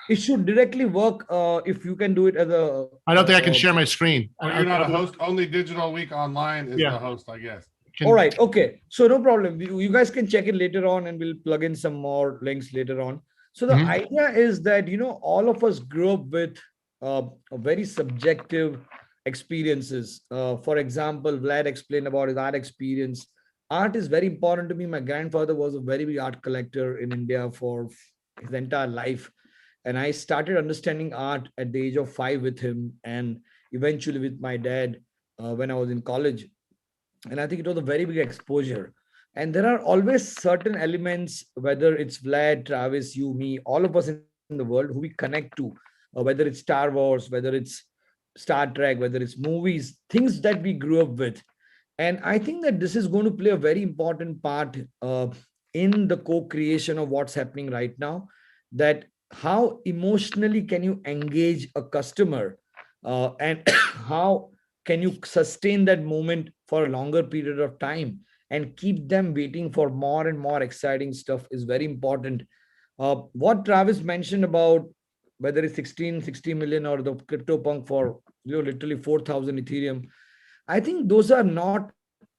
It should directly work if you can do it as a. I don't think I can share my screen. You're not a host. Only Digital Week Online is the host, I guess. All right. Okay. So no problem. You guys can check it later on, and we'll plug in some more links later on. So the idea is that, all of us grew up with a very subjective experiences. For example, Vlad explained about his art experience. Art is very important to me. My grandfather was a very big art collector in India for his entire life. And I started understanding art at the age of 5 with him, and eventually with my dad when I was in college. And I think it was a very big exposure. And there are always certain elements, whether it's Vlad, Travis, you, me, all of us in the world who we connect to, whether it's Star Wars, whether it's Star Trek, whether it's movies, things that we grew up with. And I think that this is going to play a very important part in the co-creation of what's happening right now, that how emotionally can you engage a customer and how can you sustain that moment for a longer period of time and keep them waiting for more and more exciting stuff is very important. What Travis mentioned about whether it's 60 million or the CryptoPunk for literally 4,000 Ethereum, I think those are not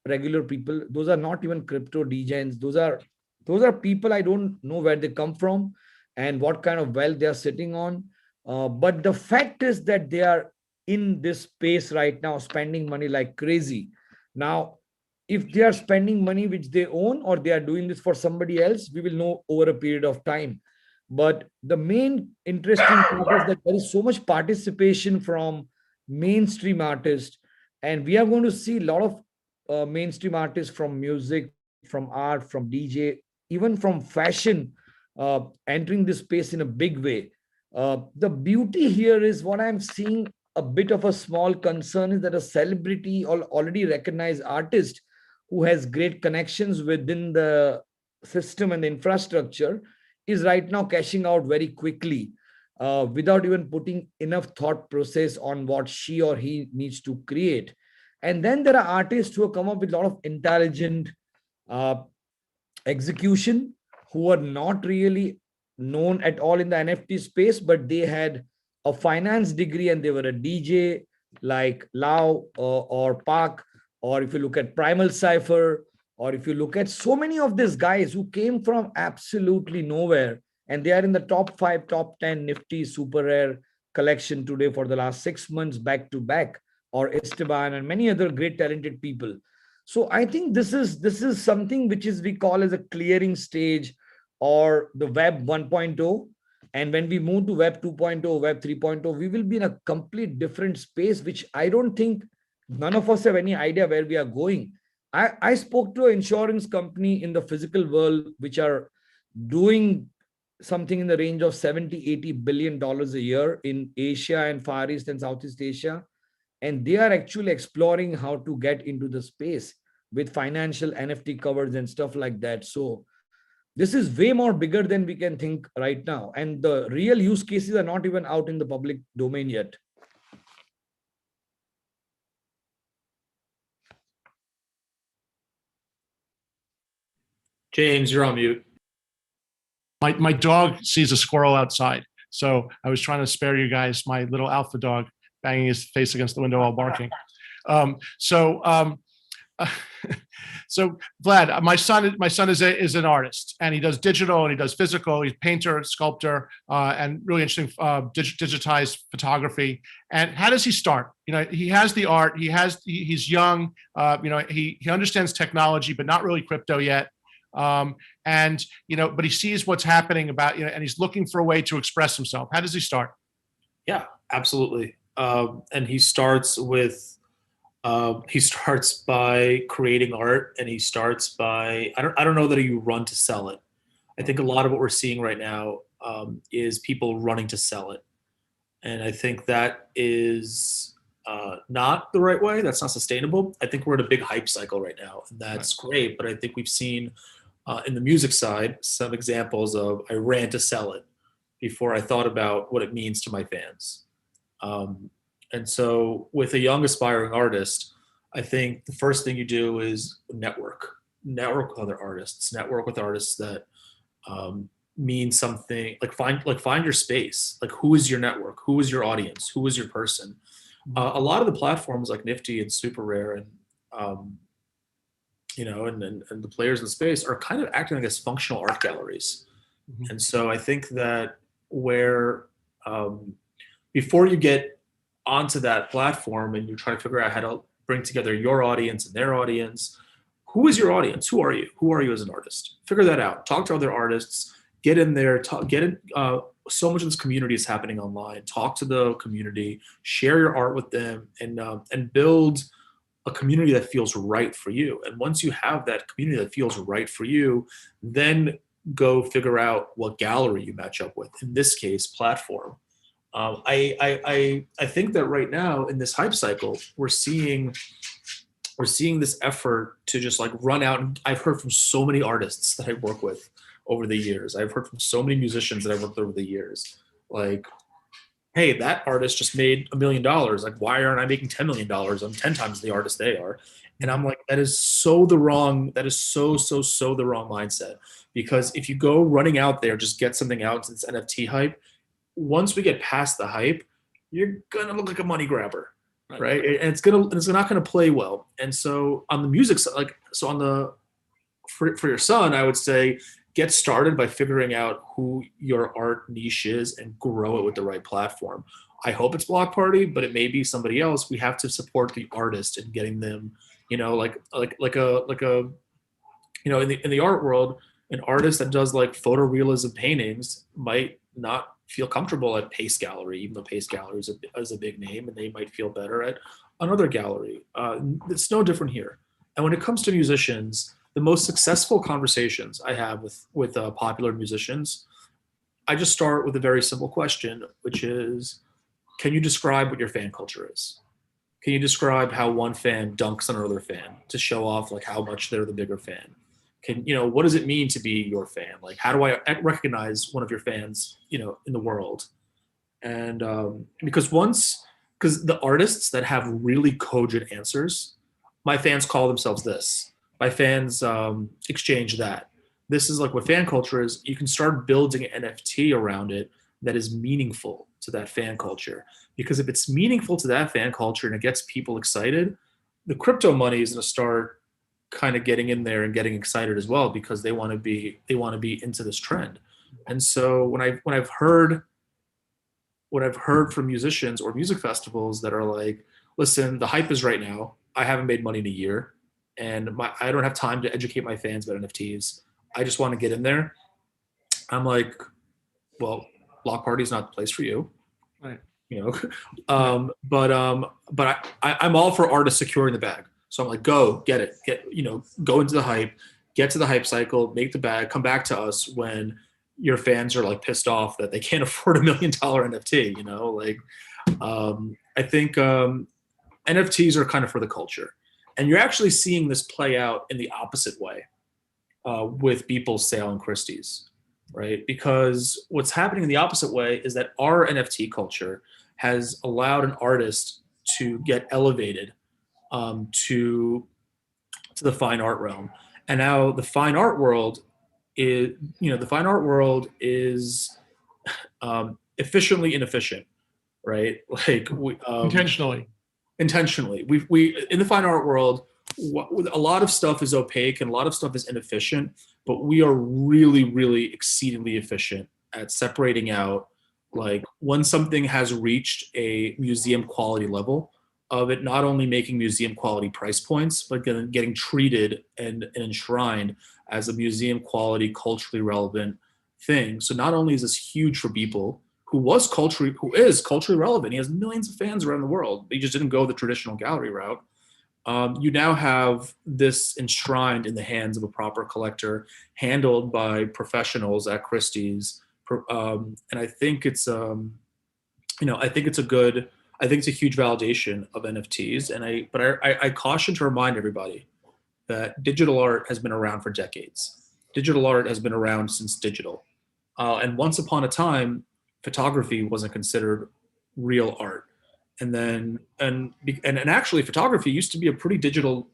regular people. Those are not even crypto degens. Those are people, I don't know where they come from and what kind of wealth they are sitting on. But the fact is that they are in this space right now, spending money like crazy. Now, if they are spending money which they own or they are doing this for somebody else, we will know over a period of time. But the main interesting part is that there is so much participation from mainstream artists, and we are going to see a lot of mainstream artists from music, from art, from DJ, even from fashion, entering this space in a big way. The beauty here is what I'm seeing a bit of a small concern is that a celebrity or already recognized artist who has great connections within the system and the infrastructure is right now cashing out very quickly without even putting enough thought process on what she or he needs to create. And then there are artists who have come up with a lot of intelligent uh, execution, who are not really known at all in the NFT space, but they had a finance degree and they were a DJ like Lau or Park, or if you look at Primal Cipher, or if you look at so many of these guys who came from absolutely nowhere, and they are in the top 5, top 10 Nifty super rare collection today for the last 6 months back to back, or Esteban and many other great talented people. So I think this is something which is we call as a clearing stage or the web 1.0. And when we move to web 2.0, web 3.0, we will be in a complete different space, which I don't think none of us have any idea where we are going. I spoke to an insurance company in the physical world, which are doing something in the range of 70-80 billion dollars a year in Asia and Far East and Southeast Asia. And they are actually exploring how to get into the space with financial NFT covers and stuff like that. So this is way more bigger than we can think right now. And the real use cases are not even out in the public domain yet. James, you're on mute. My dog sees a squirrel outside. So I was trying to spare you guys my little alpha dog banging his face against the window while barking. So Vlad, my son is an artist, and he does digital and he does physical. He's a painter, sculptor, and really interesting digitized photography. And how does he start? He has the art. He's young. He understands technology, but not really crypto yet. But he sees what's happening and he's looking for a way to express himself. How does he start? Yeah, absolutely. And he starts by creating art, and he starts by, I don't know that you run to sell it. I think a lot of what we're seeing right now is people running to sell it. And I think that is not the right way. That's not sustainable. I think we're in a big hype cycle right now, and that's great. But I think we've seen in the music side some examples of I ran to sell it before I thought about what it means to my fans. And so with a young aspiring artist, I think the first thing you do is network with other artists, network with artists that mean something, find your space. Like, who is your network? Who is your audience? Who is your person? A lot of the platforms like Nifty and Super Rare and and the players in the space are kind of acting like as functional art galleries. Mm-hmm. And so I think that where before you get onto that platform and you're trying to figure out how to bring together your audience and their audience, who is your audience? Who are you? Who are you as an artist? Figure that out. Talk to other artists. Get in there. So much of this community is happening online. Talk to the community. Share your art with them, and build a community that feels right for you. And once you have that community that feels right for you, then go figure out what gallery you match up with. In this case, platform. I think that right now in this hype cycle, we're seeing this effort to just like run out. And I've heard from so many artists that I work with over the years. I've heard from so many musicians that I've worked with over the years. Like, hey, that artist just made $1 million. Like, why aren't I making $10 million? I'm 10 times the artist they are. And I'm like, that is so the wrong mindset. Because if you go running out there, just get something out to this NFT hype, once we get past the hype, you're gonna look like a money grabber, right? And it's not gonna play well. And so on the music side, for your son, I would say get started by figuring out who your art niche is and grow it with the right platform. I hope it's Block Party, but it may be somebody else. We have to support the artist and getting them, in the art world, an artist that does like photorealism paintings might not feel comfortable at Pace Gallery, even though Pace Gallery is a big name, and they might feel better at another gallery. It's no different here. And when it comes to musicians, the most successful conversations I have with popular musicians, I just start with a very simple question, which is, can you describe what your fan culture is? Can you describe how one fan dunks on another fan to show off like how much they're the bigger fan? What does it mean to be your fan? Like, how do I recognize one of your fans, in the world? And because the artists that have really cogent answers, my fans call themselves this. My fans exchange that. This is like what fan culture is. You can start building an NFT around it that is meaningful to that fan culture. Because if it's meaningful to that fan culture and it gets people excited, the crypto money is going to start kind of getting in there and getting excited as well, because they want to be into this trend. And so when I've heard from musicians or music festivals that are like, listen, the hype is right now. I haven't made money in a year, and I don't have time to educate my fans about NFTs. I just want to get in there. I'm like, well, Block Party is not the place for you. Right. But I'm all for artists securing the bag. So I'm like, go get it, go into the hype, get to the hype cycle, make the bag, come back to us when your fans are like pissed off that they can't afford $1 million NFT. I think NFTs are kind of for the culture, and you're actually seeing this play out in the opposite way with Beeple's sale and Christie's, right? Because what's happening in the opposite way is that our NFT culture has allowed an artist to get elevated to the fine art realm, and now the fine art world is efficiently inefficient, right? Like Intentionally. We in the fine art world, a lot of stuff is opaque and a lot of stuff is inefficient, but we are really, really exceedingly efficient at separating out, like, when something has reached a museum quality level of it not only making museum quality price points, but getting treated and enshrined as a museum quality, culturally relevant thing. So not only is this huge for Beeple, who is culturally relevant, he has millions of fans around the world, but he just didn't go the traditional gallery route. You now have this enshrined in the hands of a proper collector, handled by professionals at Christie's, and I think it's a huge validation of NFTs. But I caution to remind everybody that digital art has been around for decades. Digital art has been around since digital, and once upon a time, photography wasn't considered real art. And actually, photography used to be a pretty digital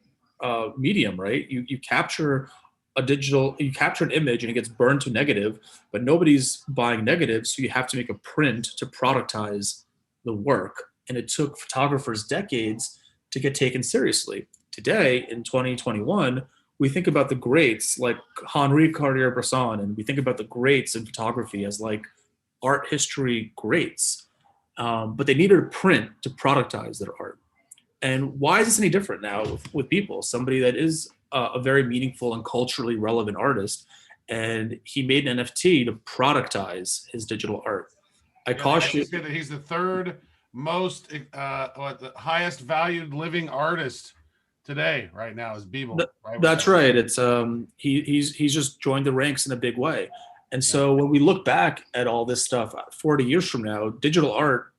medium, right? You capture an image and it gets burned to negative, but nobody's buying negatives, so you have to make a print to productize the work. And it took photographers decades to get taken seriously. Today, in 2021, we think about the greats like Henri Cartier-Bresson, and we think about the greats in photography as like art history greats. But they needed a print to productize their art. And why is this any different now with Beeple, somebody that is a very meaningful and culturally relevant artist, and he made an NFT to productize his digital art? I caution. He's the third most, the highest valued living artist today, right now, is Beeple. That's right. It's he's just joined the ranks in a big way. And so when we look back at all this stuff 40 years from now, digital art,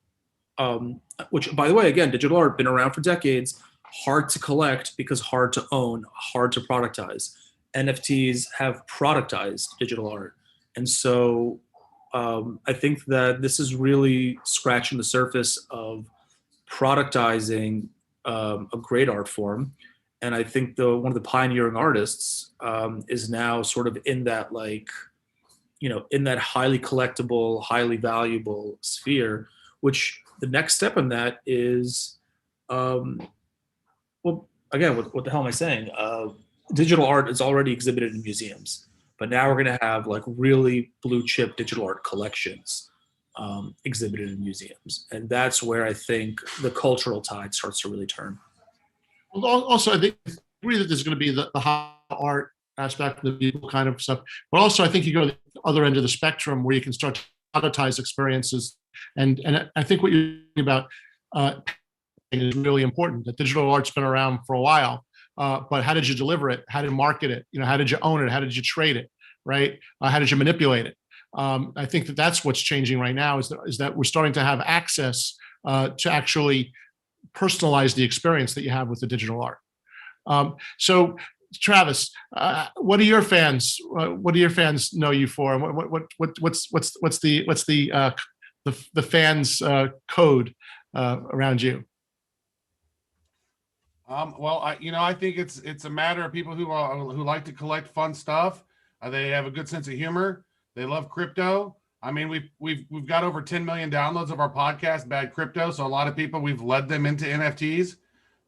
which, by the way, again, digital art been around for decades, hard to collect because hard to own, hard to productize. NFTs have productized digital art. And so I think that this is really scratching the surface of productizing a great art form. And I think one of the pioneering artists is now sort of in that, in that highly collectible, highly valuable sphere, which the next step in that is, well, again, what the hell am I saying? Digital art is already exhibited in museums, but now we're going to have like really blue chip digital art collections exhibited in museums. And that's where I think the cultural tide starts to really turn. Well, also, I think I agree that there's going to be the high art aspect, the Beeple kind of stuff. But also, I think you go to the other end of the spectrum where you can start to monetize experiences. And I think what you're talking about is really important. That digital art's been around for a while, but how did you deliver it? How did you market it? How did you own it? How did you trade it? Right? How did you manipulate it? I think that that's what's changing right now is that we're starting to have access to actually personalize the experience that you have with the digital art. So, Travis, what do your fans know you for? What's the fans code around you? Well, I think it's a matter of people who like to collect fun stuff. They have a good sense of humor. They love crypto. I mean, we've got over 10 million downloads of our podcast, Bad Crypto. So a lot of people, we've led them into NFTs.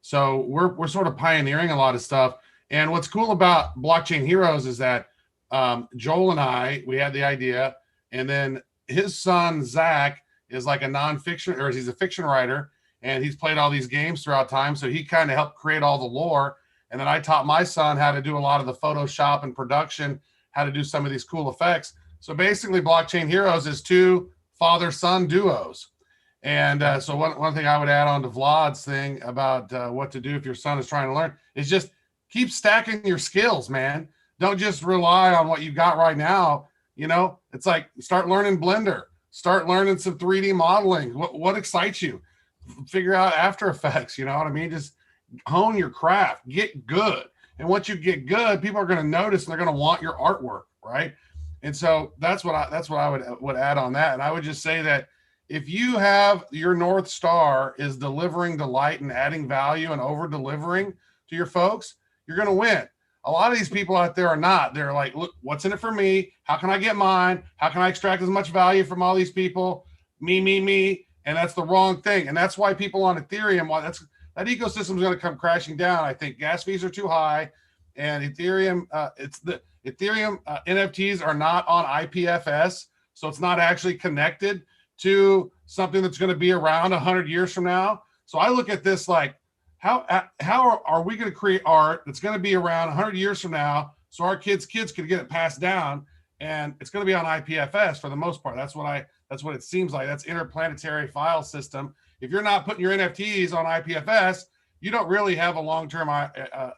So we're sort of pioneering a lot of stuff. And what's cool about Blockchain Heroes is that Joel and we had the idea, and then his son Zach is like a nonfiction, or he's a fiction writer, and he's played all these games throughout time. So he kind of helped create all the lore. And then I taught my son how to do a lot of the Photoshop and production, how to do some of these cool effects. So basically, Blockchain Heroes is two father-son duos. And so one thing I would add on to Vlad's thing about what to do if your son is trying to learn is just keep stacking your skills, man. Don't just rely on what you got right now. It's like start learning Blender, start learning some 3D modeling. What excites you? Figure out After Effects. You know what I mean? Just hone your craft, get good. And once you get good, people are going to notice and they're going to want your artwork, right? And so that's what I would add on that. And I would just say that if you have your North Star is delivering delight and adding value and over delivering to your folks, you're going to win. A lot of these people out there are not. They're like, look, what's in it for me? How can I get mine? How can I extract as much value from all these people? Me. And that's the wrong thing. And that's why people on Ethereum, that ecosystem is going to come crashing down. I think gas fees are too high, and Ethereum, Ethereum NFTs are not on IPFS, so it's not actually connected to something that's going to be around 100 years from now. So I look at this like, how are we going to create art that's going to be around 100 years from now, so our kids could get it passed down, and it's going to be on IPFS for the most part. That's what it seems like. That's interplanetary file system. If you're not putting your NFTs on IPFS, you don't really have a long-term, blockchain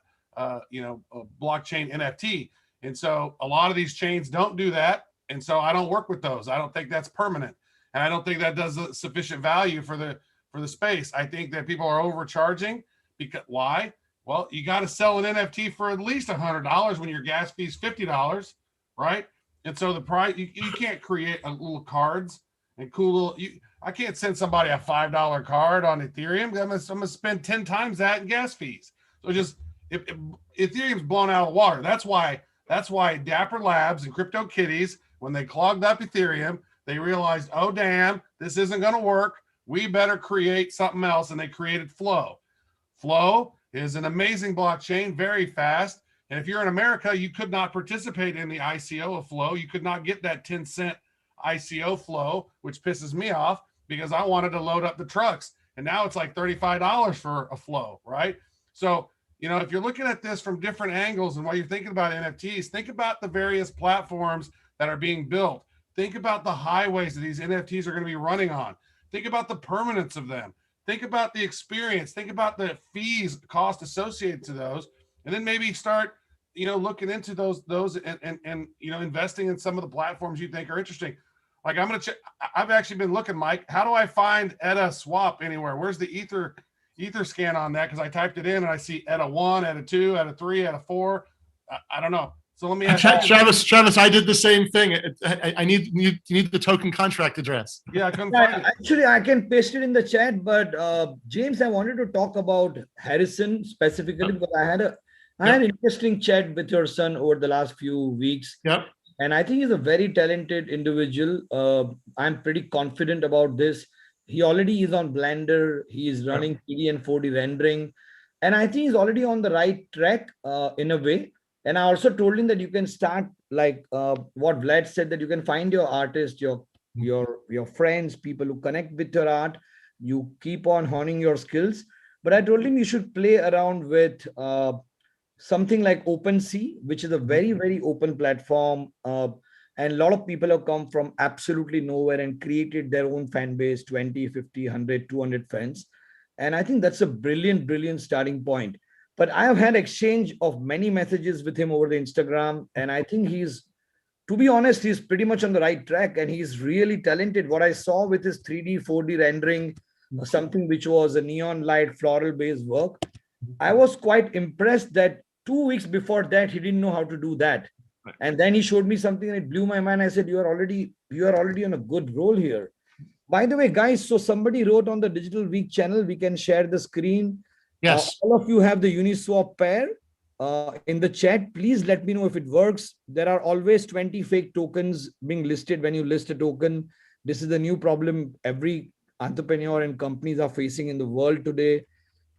NFT. And so a lot of these chains don't do that. And so I don't work with those. I don't think that's permanent. And I don't think that does sufficient value for the space. I think that people are overcharging. Because why? Well, you got to sell an NFT for at least $100 when your gas fee is $50, right? And so the price, you can't create a little cards and cool little, I can't send somebody a $5 card on Ethereum. I'm gonna spend 10 times that in gas fees. So just Ethereum's blown out of the water. That's why Dapper Labs and CryptoKitties, when they clogged up Ethereum, they realized, oh damn, this isn't gonna work. We better create something else, and they created Flow. Flow is an amazing blockchain, very fast. And if you're in America, you could not participate in the ICO of Flow. You could not get that 10-cent ICO Flow, which pisses me off because I wanted to load up the trucks. And now it's like $35 for a Flow, right? So, if you're looking at this from different angles and while you're thinking about NFTs, think about the various platforms that are being built. Think about the highways that these NFTs are going to be running on. Think about the permanence of them. Think about the experience. Think about the fees, cost associated to those, and then maybe start, looking into those and investing in some of the platforms you think are interesting. Like I'm gonna check. I've actually been looking, Mike. How do I find ETA swap anywhere? Where's the Ether scan on that? Because I typed it in and I see ETA 1, ETA 2, ETA 3, ETA 4. I don't know. So let me ask Travis, I did the same thing. I need the token contract address. Yeah, I couldn't find it. Actually, I can paste it in the chat, but James, I wanted to talk about Harrison specifically because I had an interesting chat with your son over the last few weeks. Yep. And I think he's a very talented individual. I'm pretty confident about this. He already is on Blender. He is running 3D and 4D rendering. And I think he's already on the right track in a way. And I also told him that you can start like what Vlad said, that you can find your artist, your friends, people who connect with your art. You keep on honing your skills. But I told him you should play around with something like OpenSea, which is a very, very open platform. And a lot of people have come from absolutely nowhere and created their own fan base, 20, 50, 100, 200 fans. And I think that's a brilliant, brilliant starting point. But I have had exchange of many messages with him over the Instagram, and I think to be honest, he's pretty much on the right track, and he's really talented. What I saw with his 3D, 4D rendering, something which was a neon light, floral based work, I was quite impressed that 2 weeks before that, he didn't know how to do that. And then he showed me something and it blew my mind. I said, you are already on a good roll here. By the way, guys, so somebody wrote on the Digital Week channel, we can share the screen. Yes. All of you have the Uniswap pair. In the chat, please let me know if it works. There are always 20 fake tokens being listed when you list a token. This is the new problem every entrepreneur and companies are facing in the world today.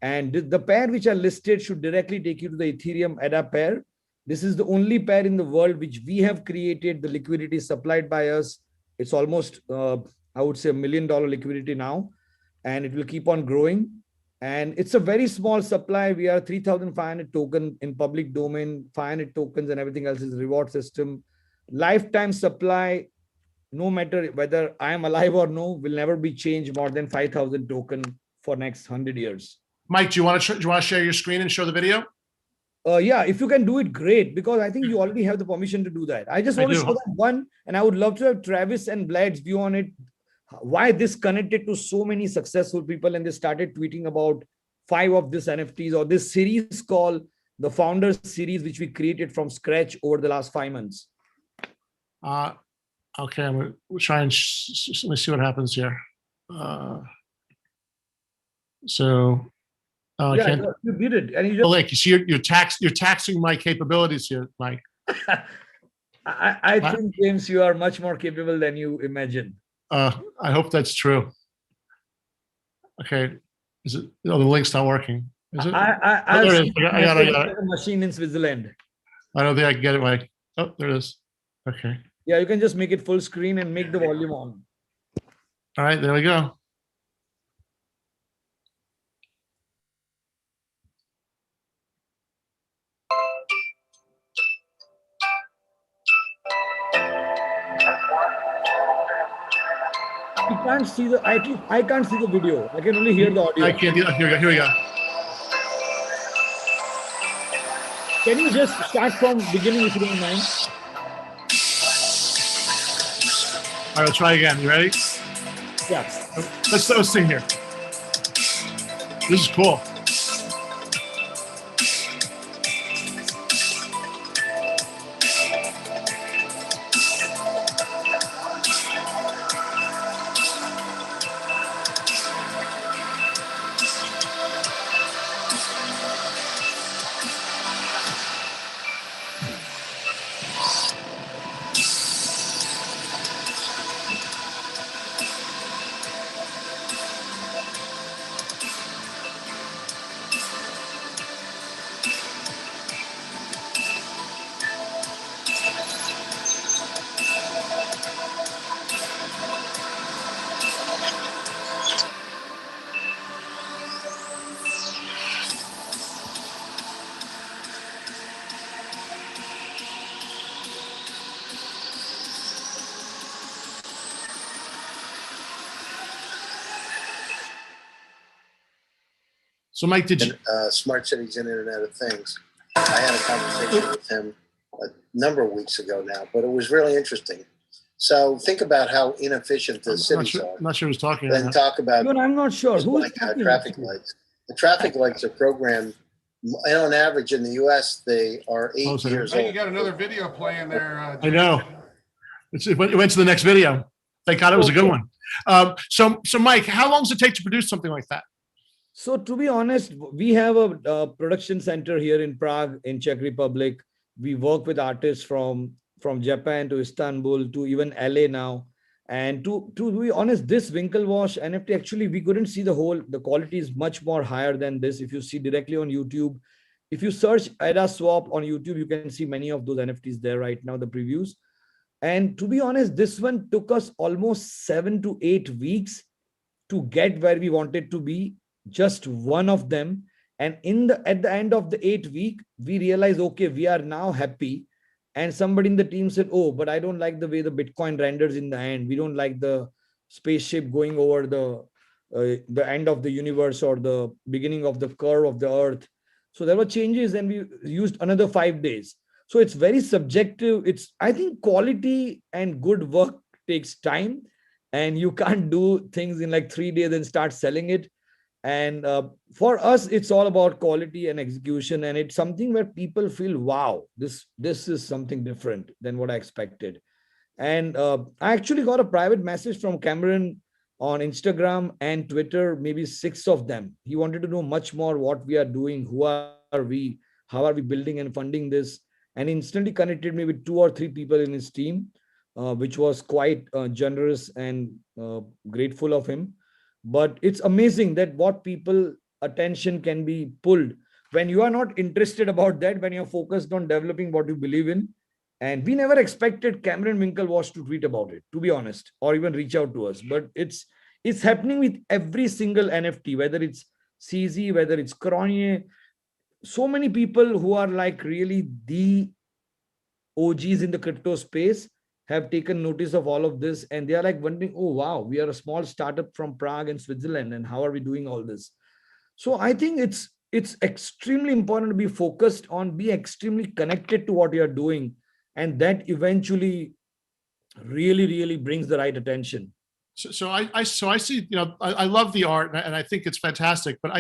And the pair which are listed should directly take you to the Ethereum ADA pair. This is the only pair in the world which we have created. The liquidity supplied by us. It's almost, I would say, $1 million liquidity now, and it will keep on growing. And it's a very small supply. We are 3,500 token in public domain, 500 tokens and everything else is reward system. Lifetime supply, no matter whether I am alive or no, will never be changed more than 5,000 token for next 100 years. Mike, do you want to share your screen and show the video? Yeah, if you can do it, great, because I think you already have the permission to do that. I just want to show that one, and I would love to have Travis and Vlad's view on it. Why this connected to so many successful people, and they started tweeting about 5 of these NFTs or this series called the Founders Series, which we created from scratch over the last 5 months. Okay, I'm going to try and let me see what happens here. Yeah, you did it, and you just. Like, you see, you're taxing my capabilities here, Mike. I think, James, you are much more capable than you imagine. I hope that's true. Okay, is it? No, the link's not working. Is it? I got a machine in Switzerland. I don't think I can get it, Mike. Oh, there it is. Okay. Yeah, you can just make it full screen and make the volume on. All right, there we go. You can't see the. I can't see the video. I can only hear the audio. I can't. Here we go. Can you just start from beginning if you don't mind? All right, we'll try again. You ready? Yeah. Let's sing here. This is cool. So, Mike, did you? Smart Cities and Internet of Things. I had a conversation with him a number of weeks ago now, but it was really interesting. So think about how inefficient the cities are. I'm not sure who's talking. Then talk about. But I'm not sure. Who's like traffic lights. The traffic lights are programmed. And on average, in the U.S., they are 8 years Hey, old. you got another video playing there. I know. It went to the next video. Thank God it was a good one. So, Mike, how long does it take to produce something like that? So to be honest, we have a production center here in Prague, in Czech Republic. We work with artists from Japan to Istanbul to even LA now. And to be honest, this Winklevoss NFT, actually, we couldn't see the quality is much more higher than this. If you see directly on YouTube, if you search ADA Swap on YouTube, you can see many of those NFTs there right now, the previews. And to be honest, this one took us almost 7 to 8 weeks to get where we wanted to be. Just one of them, and at the end of the 8 week, we realized, okay, we are now happy. And somebody in the team said, oh, but I don't like the way the Bitcoin renders in the end. We don't like the spaceship going over the end of the universe or the beginning of the curve of the earth. So there were changes and we used another 5 days. So it's very subjective. I think quality and good work takes time, and you can't do things in like 3 days and start selling it. And for us, it's all about quality and execution. And it's something where people feel, wow, this is something different than what I expected. And I actually got a private message from Cameron on Instagram and Twitter, maybe 6 of them. He wanted to know much more what we are doing, who are we, how are we building and funding this, and instantly connected me with 2 or 3 people in his team, which was quite generous and grateful of him. But it's amazing that what people attention can be pulled when you are not interested about that, when you're focused on developing what you believe in. And we never expected Cameron Winklevoss to tweet about it, to be honest, or even reach out to us. But it's happening with every single NFT, whether it's CZ, whether it's Kronje. So many people who are like really the OGs in the crypto space have taken notice of all of this, and they are like wondering, oh wow, we are a small startup from Prague and Switzerland, and how are we doing all this? So I think it's extremely important to be focused on, be extremely connected to what you are doing, and that eventually really brings the right attention. So I see, I love the art, and I think it's fantastic. But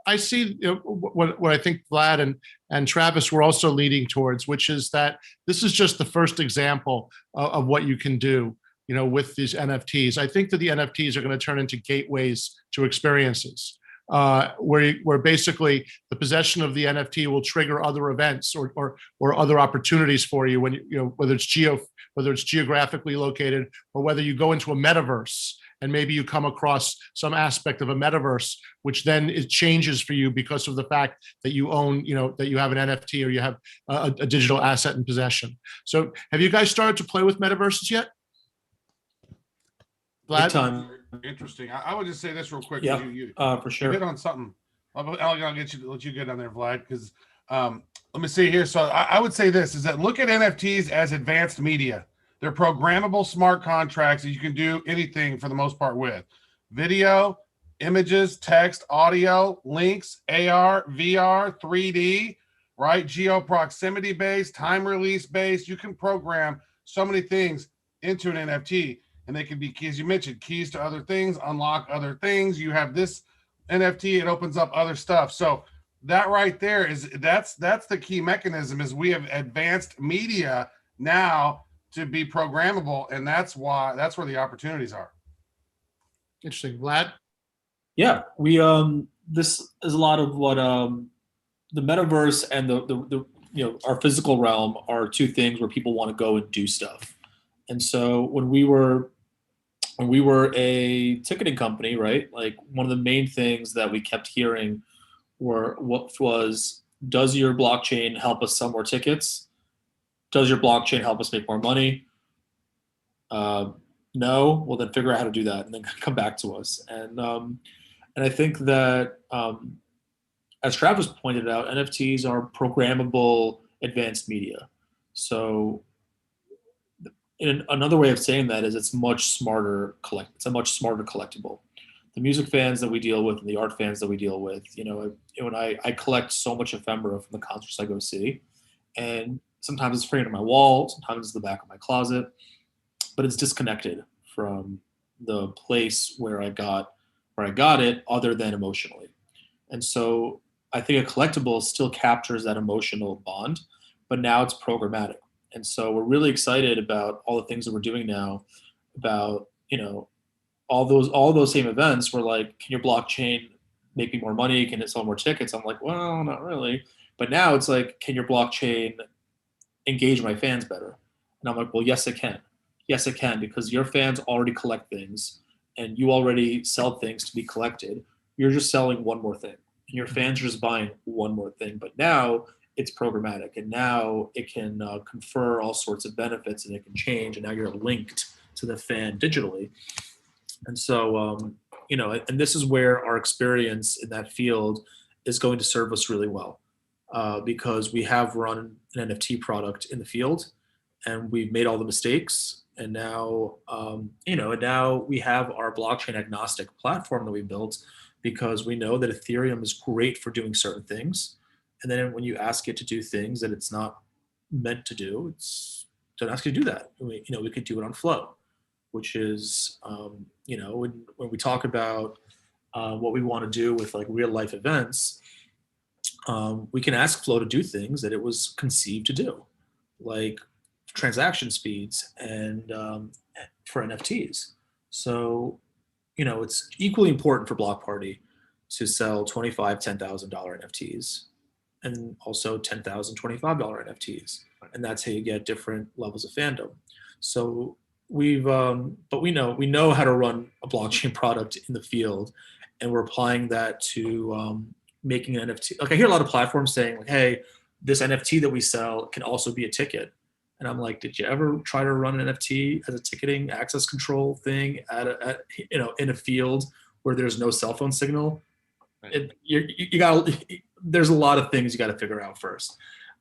I see what I think Vlad and Travis were also leading towards, which is that this is just the first example of what you can do, with these NFTs. I think that the NFTs are going to turn into gateways to experiences, where basically the possession of the NFT will trigger other events or other opportunities for you when whether it's geographically located, or whether you go into a metaverse and maybe you come across some aspect of a metaverse, which then it changes for you because of the fact that you own, that you have an NFT or you have a digital asset in possession. So have you guys started to play with metaverses yet? Vlad? Time. Interesting. I would just say this real quick. Yeah, for sure. You hit on something. I'll let you get on there, Vlad, because let me see here. So I would say this is that look at NFTs as advanced media. They're programmable smart contracts that you can do anything for the most part with. Video, images, text, audio, links, AR, VR, 3D, right? Geo proximity based, time release based. You can program so many things into an NFT, and they can be, as you mentioned, keys to other things, unlock other things. You have this NFT, it opens up other stuff. So that right there that's the key mechanism, is we have advanced media now to be programmable, and that's where the opportunities are. Interesting. Vlad? Yeah, we this is a lot of what the metaverse and the our physical realm are two things where people want to go and do stuff. And so when we were a ticketing company, right? Like one of the main things that we kept hearing was, does your blockchain help us sell more tickets? Does your blockchain help us make more money? No. Well, then figure out how to do that and then come back to us. And I think that, as Travis pointed out, NFTs are programmable advanced media. So another way of saying that is it's a much smarter collectible. The music fans that we deal with and the art fans that we deal with, when I collect so much ephemera from the concerts I go see, and sometimes it's framed on my wall, sometimes it's the back of my closet, but it's disconnected from the place where I got it, other than emotionally. And so I think a collectible still captures that emotional bond, but now it's programmatic. And so we're really excited about all the things that we're doing now about, all those same events. We're like, can your blockchain make me more money? Can it sell more tickets? I'm like, well, not really. But now it's like, can your blockchain engage my fans better? And I'm like, well, yes, it can. Yes, it can, because your fans already collect things and you already sell things to be collected. You're just selling one more thing, and your fans are just buying one more thing. But now it's programmatic, and now it can confer all sorts of benefits, and it can change, and now you're linked to the fan digitally. And so, and this is where our experience in that field is going to serve us really well, because we have run an NFT product in the field, and we've made all the mistakes. And now, now we have our blockchain agnostic platform that we built, because we know that Ethereum is great for doing certain things. And then when you ask it to do things that it's not meant to do, don't ask you to do that. We could do it on flow, which is, when we talk about what we want to do with like real life events, we can ask Flow to do things that it was conceived to do, like transaction speeds and for NFTs. So, it's equally important for Block Party to sell $25,000, $10,000 NFTs, and also $10,000, $25 NFTs. And that's how you get different levels of fandom. So but we know how to run a blockchain product in the field, and we're applying that to making an NFT. Like I hear a lot of platforms saying like, hey, this NFT that we sell can also be a ticket. And I'm like, did you ever try to run an NFT as a ticketing access control thing in a field where there's no cell phone signal? There's a lot of things you got to figure out first.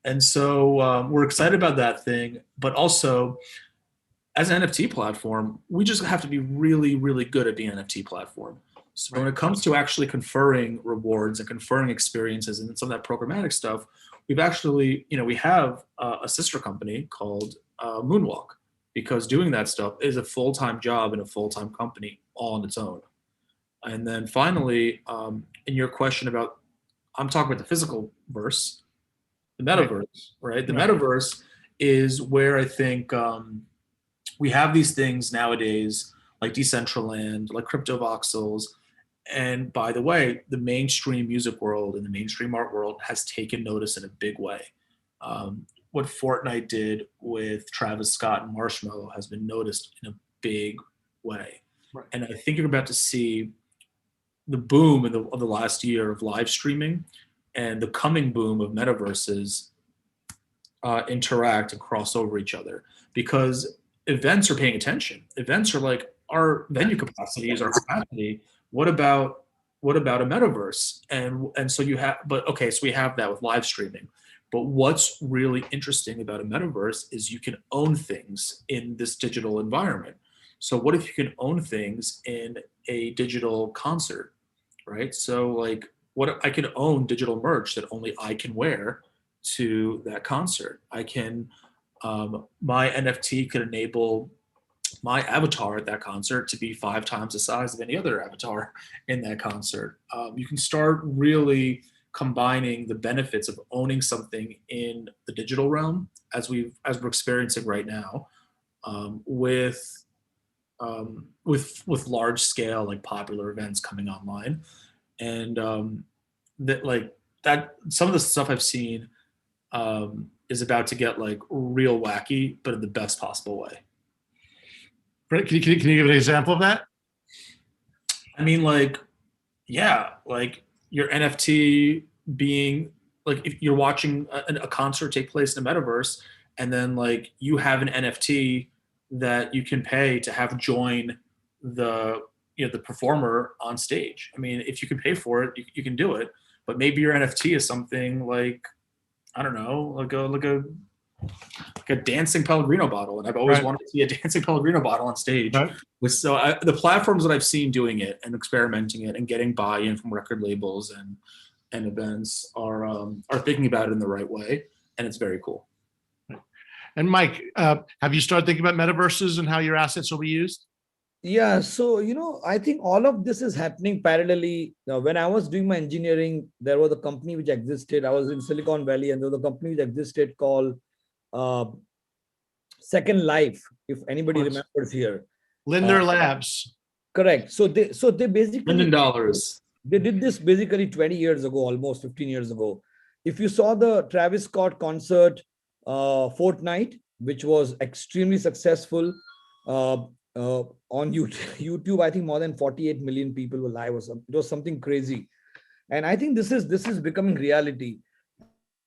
And so we're excited about that thing, but also as an NFT platform, we just have to be really, really good at being an NFT platform. So when it comes to actually conferring rewards and conferring experiences and some of that programmatic stuff, we've actually, we have a sister company called Moonwalk, because doing that stuff is a full-time job and a full-time company all on its own. And then finally, in your question about, I'm talking about the physical verse, the metaverse, right? The metaverse is where I think we have these things nowadays, like Decentraland, like crypto voxels. And by the way, the mainstream music world and the mainstream art world has taken notice in a big way. What Fortnite did with Travis Scott and Marshmello has been noticed in a big way. Right. And I think you're about to see the boom of the last year of live streaming and the coming boom of metaverses interact and cross over each other, because events are paying attention. Events are like, our venue capacity is our capacity. What about a metaverse? And so so we have that with live streaming. But what's really interesting about a metaverse is you can own things in this digital environment. So what if you can own things in a digital concert, right? So like, what I can own digital merch that only I can wear to that concert. I can, my NFT could enable my avatar at that concert to be 5 times the size of any other avatar in that concert. You can start really combining the benefits of owning something in the digital realm, as we're experiencing right now, with large scale, like popular events coming online. And that some of the stuff I've seen is about to get like real wacky, but in the best possible way. Can you give an example of that? I mean, like your NFT being like, if you're watching a concert take place in a metaverse, and then like you have an NFT that you can pay to have join the performer on stage. I mean, if you can pay for it, you can do it. But maybe your NFT is something like, I don't know, like a dancing Pellegrino bottle, and I've always wanted to see a dancing Pellegrino bottle on stage. The platforms that I've seen doing it and experimenting it and getting buy-in from record labels and events are thinking about it in the right way, and it's very cool. And Mike, have you started thinking about metaverses and how your assets will be used? Yeah, so I think all of this is happening parallelly. Now, when I was doing my engineering, there was a company which existed. I was in Silicon Valley, and there was a company which existed called Second Life, if anybody remembers here. Linder Labs. Correct. So they basically Linden Dollars. They did this basically 20 years ago, almost 15 years ago. If you saw the Travis Scott concert Fortnite, which was extremely successful on YouTube, I think more than 48 million people were live. It was something crazy. And I think this is becoming reality.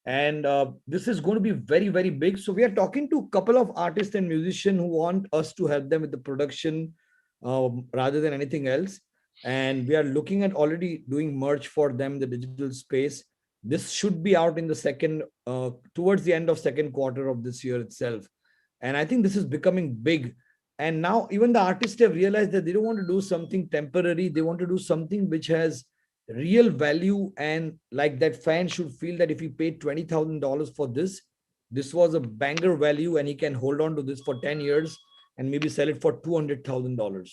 And this is going to be very, very big. So we are talking to a couple of artists and musicians who want us to help them with the production rather than anything else. And we are looking at already doing merch for them in the digital space. This should be out in the towards the end of second quarter of this year itself. And I think this is becoming big. And now even the artists have realized that they don't want to do something temporary. They want to do something which has real value, and like that fan should feel that if he paid $20,000 for this, this was a banger value and he can hold on to this for 10 years and maybe sell it for $200,000.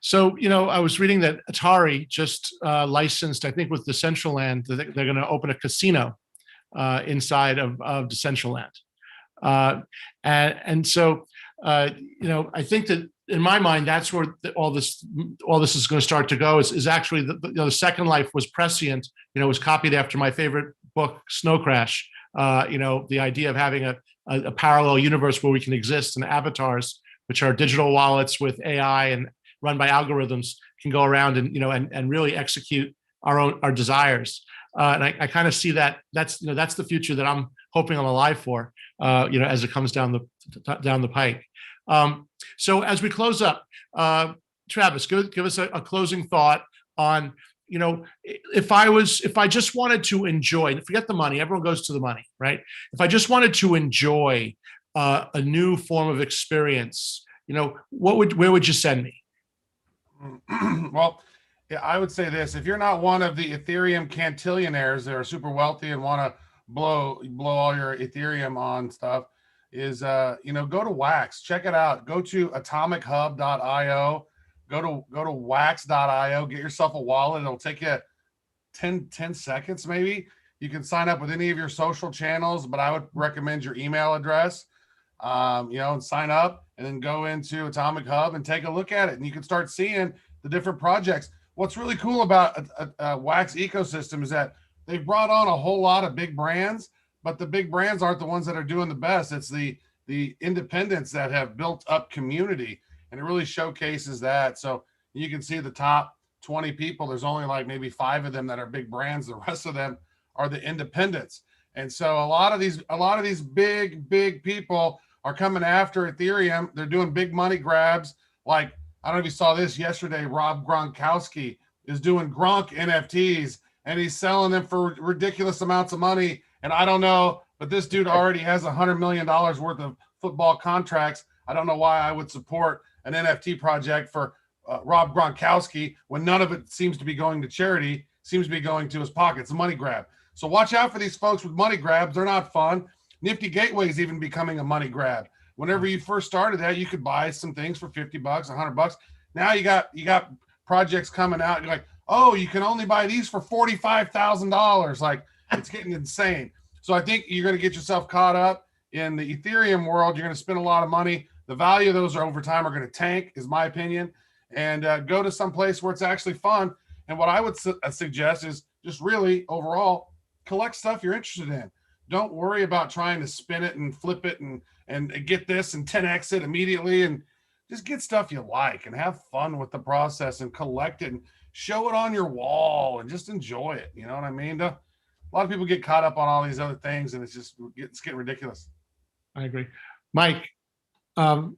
So, I was reading that Atari just licensed, I think with Decentraland, they're going to open a casino inside of Decentraland. And so, I think that in my mind, that's where all this is going to start to go. Is actually the Second Life was prescient. Was copied after my favorite book, Snow Crash. The idea of having a parallel universe where we can exist, and avatars, which are digital wallets with AI and run by algorithms, can go around and and really execute our desires. And I kind of see that that's the future that I'm hoping I'm alive for. As it comes down the pike. So as we close up, Travis, give us a closing thought on, if I just wanted to enjoy, forget the money, everyone goes to the money, right? If I just wanted to enjoy a new form of experience, where would you send me? Well, yeah, I would say this: if you're not one of the Ethereum cantillionaires that are super wealthy and want to blow all your Ethereum on stuff, is go to Wax, check it out. Go to atomichub.io, go to wax.io, get yourself a wallet. It'll take you 10 seconds maybe. You can sign up with any of your social channels, but I would recommend your email address. And sign up, and then go into Atomic Hub and take a look at it, and you can start seeing the different projects. What's really cool about a Wax ecosystem is that they've brought on a whole lot of big brands, but the big brands aren't the ones that are doing the best. It's the independents that have built up community, and it really showcases that. So you can see the top 20 people, there's only like maybe 5 of them that are big brands. The rest of them are the independents. And so a lot of these big people are coming after Ethereum. They're doing big money grabs. Like, I don't know if you saw this yesterday, Rob Gronkowski is doing Gronk NFTs, and he's selling them for ridiculous amounts of money. And I don't know, but this dude already has $100 million worth of football contracts. I don't know why I would support an NFT project for Rob Gronkowski when none of it seems to be going to charity, seems to be going to his pockets, a money grab. So watch out for these folks with money grabs. They're not fun. Nifty Gateway is even becoming a money grab. Whenever you first started that, you could buy some things for $50, $100. Now you got projects coming out. You're like, oh, you can only buy these for $45,000. Like, it's getting insane. So I think you're going to get yourself caught up in the Ethereum world. You're going to spend a lot of money. The value of those over time are going to tank, is my opinion. And go to some place where it's actually fun. And what I would suggest is just really overall collect stuff you're interested in. Don't worry about trying to spin it and flip it and get this and 10x it immediately, and just get stuff you like and have fun with the process and collect it and show it on your wall and just enjoy it. You know what I mean? A lot of people get caught up on all these other things, and it's getting ridiculous. I agree. Mike, what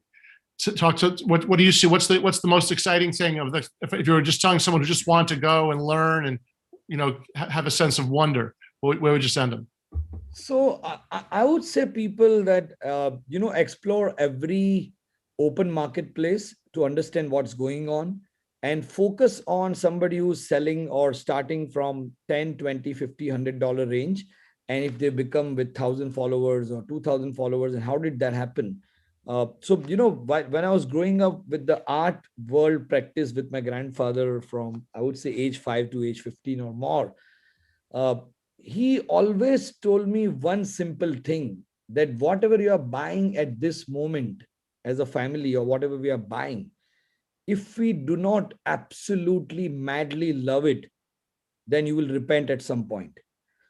do you see? What's the most exciting thing of the, if you were just telling someone who just want to go and learn and have a sense of wonder, where would you send them? So I would say people that explore every open marketplace to understand what's going on, and focus on somebody who's selling or starting from $10, $20, $50, $100 range, and if they become with 1,000 followers or 2,000 followers, and how did that happen? So when I was growing up with the art world practice with my grandfather from, I would say, age 5 to age 15 or more, he always told me one simple thing, that whatever you are buying at this moment as a family, or whatever we are buying, if we do not absolutely madly love it, then you will repent at some point.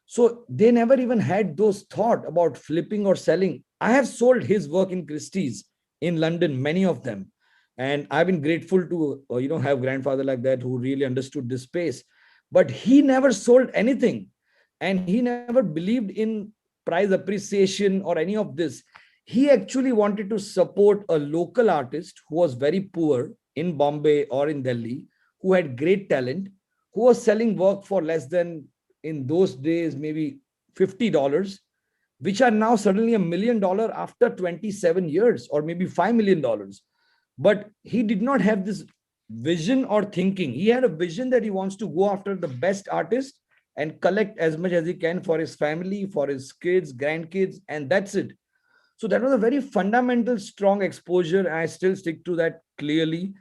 So they never even had those thought about flipping or selling. I have sold his work in Christie's in London, many of them. And I've been grateful to have grandfather like that who really understood this space. But he never sold anything. And he never believed in price appreciation or any of this. He actually wanted to support a local artist who was very poor in Bombay or in Delhi, who had great talent, who was selling work for less than, in those days, maybe $50, which are now suddenly $1 million after 27 years, or maybe $5 million. But he did not have this vision or thinking. He had a vision that he wants to go after the best artist and collect as much as he can for his family, for his kids, grandkids, and that's it. So that was a very fundamental, strong exposure. And I still stick to that clearly.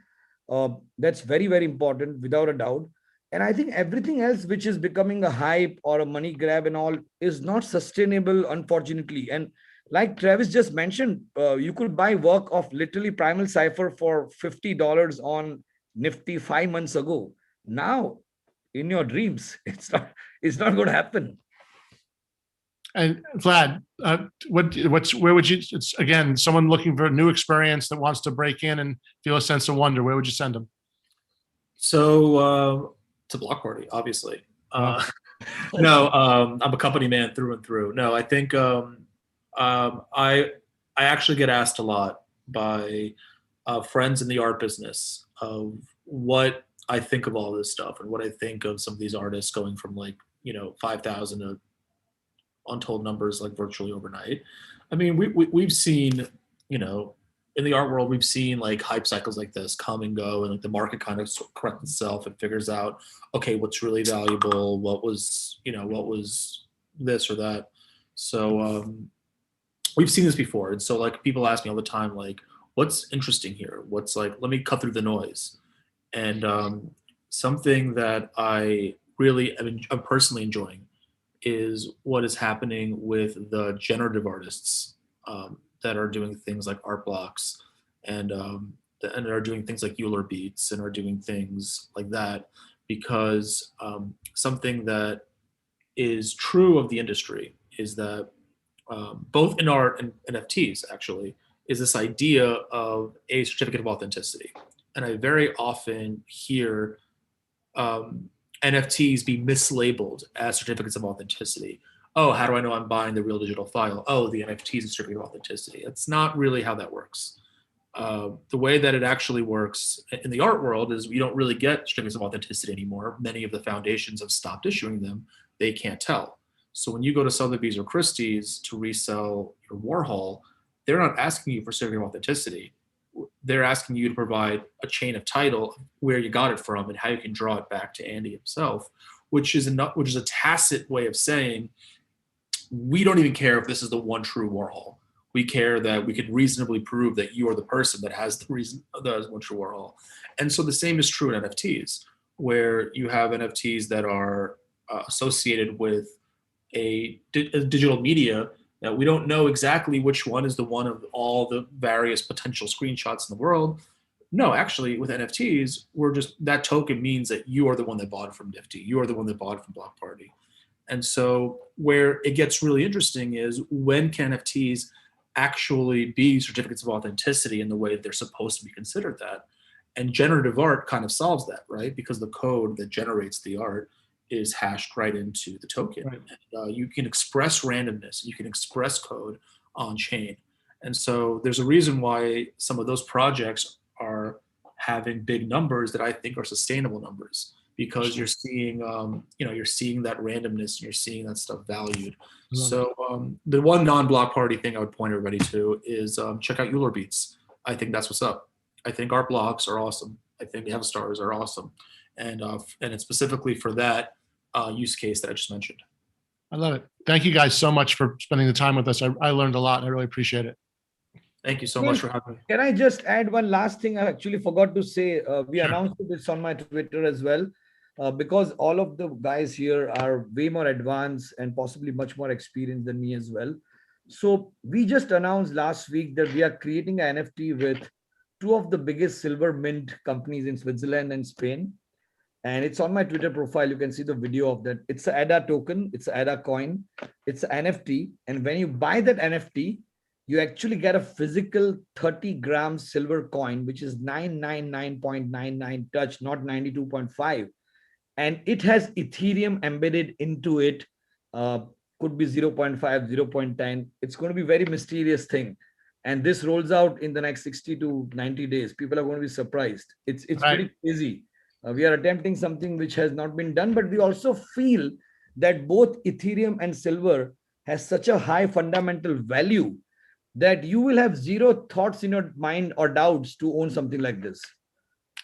That's very, very important, without a doubt. And I think everything else which is becoming a hype or a money grab and all is not sustainable, unfortunately. And like Travis just mentioned, you could buy work of literally Primal Cipher for $50 on Nifty 5 months ago. Now, in your dreams, it's not going to happen. And Vlad, where would you? It's again someone looking for a new experience that wants to break in and feel a sense of wonder. Where would you send them? So to Block Party, obviously. No, I'm a company man through and through. No, I think I actually get asked a lot by friends in the art business of what I think of all this stuff and what I think of some of these artists going from 5,000 to untold numbers like virtually overnight. I mean, we've seen, in the art world, we've seen like hype cycles like this come and go, and like the market kind of corrects itself and figures out, okay, what's really valuable, what was this or that. So we've seen this before. And so like people ask me all the time, like, what's interesting here? What's like, let me cut through the noise. And something that I'm personally enjoying is what is happening with the generative artists that are doing things like art blocks and are doing things like Euler beats and are doing things like that, because something that is true of the industry is that both in art and NFTs actually is this idea of a certificate of authenticity. And I very often hear NFTs be mislabeled as certificates of authenticity. Oh, how do I know I'm buying the real digital file? Oh, the NFT is a certificate of authenticity. That's not really how that works. The way that it actually works in the art world is we don't really get certificates of authenticity anymore. Many of the foundations have stopped issuing them. They can't tell. So when you go to Sotheby's or Christie's to resell your Warhol, they're not asking you for certificate of authenticity. They're asking you to provide a chain of title, where you got it from and how you can draw it back to Andy himself, which is a tacit way of saying, we don't even care if this is the one true Warhol. We care that we can reasonably prove that you are the person that has the one true Warhol. And so the same is true in NFTs, where you have NFTs that are associated with a digital media that we don't know exactly which one is the one of all the various potential screenshots in the world. No, actually, with NFTs, that token means that you are the one that bought it from Nifty. You are the one that bought it from Block Party. And so where it gets really interesting is, when can NFTs actually be certificates of authenticity in the way that they're supposed to be considered that? And generative art kind of solves that, right? Because the code that generates the art is hashed right into the token. Right. And, you can express randomness, you can express code on chain. And so there's a reason why some of those projects are having big numbers that I think are sustainable numbers, because you're seeing, you're seeing that randomness, and you're seeing that stuff valued. So the one non-Block Party thing I would point everybody to is check out Euler beats. I think that's what's up. I think art blocks are awesome. I think the Stars are awesome. And it's specifically for that use case that I just mentioned. I love it. Thank you guys so much for spending the time with us. I learned a lot. I really appreciate it. Thank you so much for having me. Can I just add one last thing? I actually forgot to say, we announced this on my Twitter as well, because all of the guys here are way more advanced and possibly much more experienced than me as well. So we just announced last week that we are creating an NFT with two of the biggest silver mint companies in Switzerland and Spain. And it's on my Twitter profile. You can see the video of that. It's an ADA token. It's an ADA coin. It's an NFT. And when you buy that NFT, you actually get a physical 30-gram silver coin, which is 999.99 touch, not 92.5. And it has Ethereum embedded into it. Could be 0.5, 0.10. It's going to be a very mysterious thing. And this rolls out in the next 60 to 90 days. People are going to be surprised. It's pretty crazy. We are attempting something which has not been done, but we also feel that both Ethereum and silver has such a high fundamental value that you will have zero thoughts in your mind or doubts to own something like this.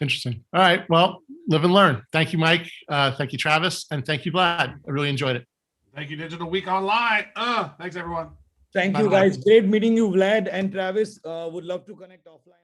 Interesting. All right. Well, live and learn. Thank you, Mike. Thank you, Travis. And thank you, Vlad. I really enjoyed it. Thank you, Digital Week Online. Thanks, everyone. Thank you, Bye-bye. guys. Great meeting you, Vlad and Travis. Would love to connect offline.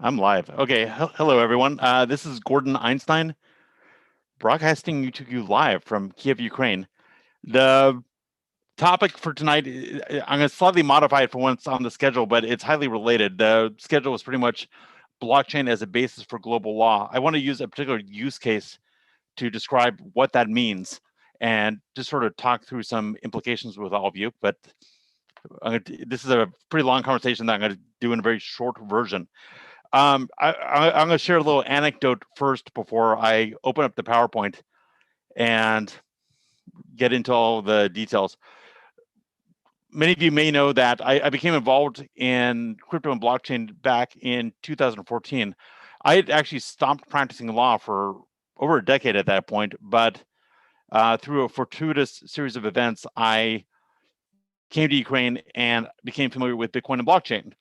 I'm live. Okay. Hello, everyone. This is Gordon Einstein, broadcasting to you live from Kiev, Ukraine. The topic for tonight, I'm going to slightly modify it for what's on the schedule, but it's highly related. The schedule is pretty much blockchain as a basis for global law. I want to use a particular use case to describe what that means and just sort of talk through some implications with all of you. But this is a pretty long conversation that I'm going to do in a very short version. I'm going to share a little anecdote first before I open up the PowerPoint and get into all the details. Many of you may know that I became involved in crypto and blockchain back in 2014. I had actually stopped practicing law for over a decade at that point, but through a fortuitous series of events, I came to Ukraine and became familiar with Bitcoin and blockchain.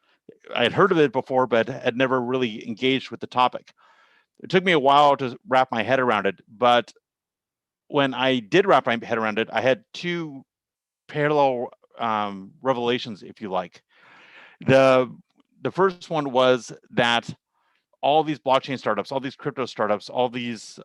I had heard of it before, but had never really engaged with the topic. It took me a while to wrap my head around it, but when I did wrap my head around it, I had two parallel revelations, if you like. The first one was that all these blockchain startups, all these crypto startups, all these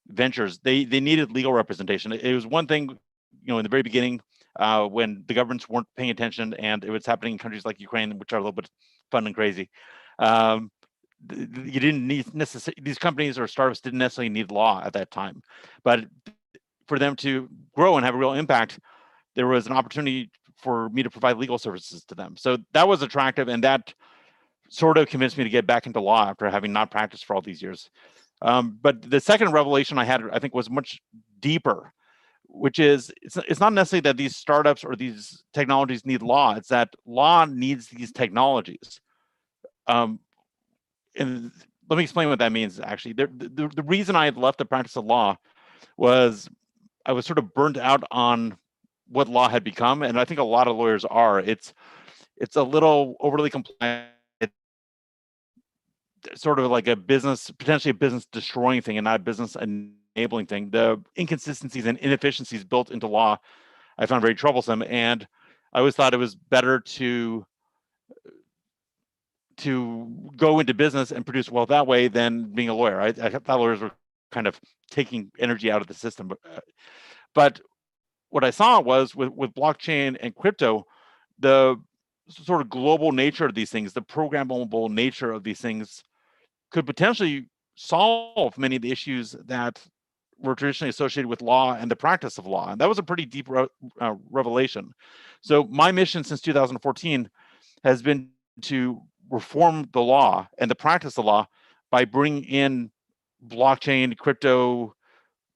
ventures, they needed legal representation. It was one thing, in the very beginning, when the governments weren't paying attention, and it was happening in countries like Ukraine, which are a little bit fun and crazy. You didn't need necessarily, these companies or startups didn't necessarily need law at that time, but for them to grow and have a real impact, there was an opportunity for me to provide legal services to them. So that was attractive, and that sort of convinced me to get back into law after having not practiced for all these years. But the second revelation I had, I think, was much deeper, which is it's not necessarily that these startups or these technologies need law. It's that law needs these technologies. And let me explain what that means, actually. The reason I had left the practice of law was I was sort of burnt out on what law had become, and I think a lot of lawyers are. It's a little overly compliant. It's sort of like a business, potentially a business destroying thing and not a business enabling thing. The inconsistencies and inefficiencies built into law I found very troublesome, and I always thought it was better to go into business and produce wealth that way than being a lawyer. I thought lawyers were kind of taking energy out of the system. But what I saw was with blockchain and crypto, the sort of global nature of these things, the programmable nature of these things, could potentially solve many of the issues that were traditionally associated with law and the practice of law. And that was a pretty deep revelation. So my mission since 2014 has been to reform the law and the practice of law by bringing in blockchain, crypto,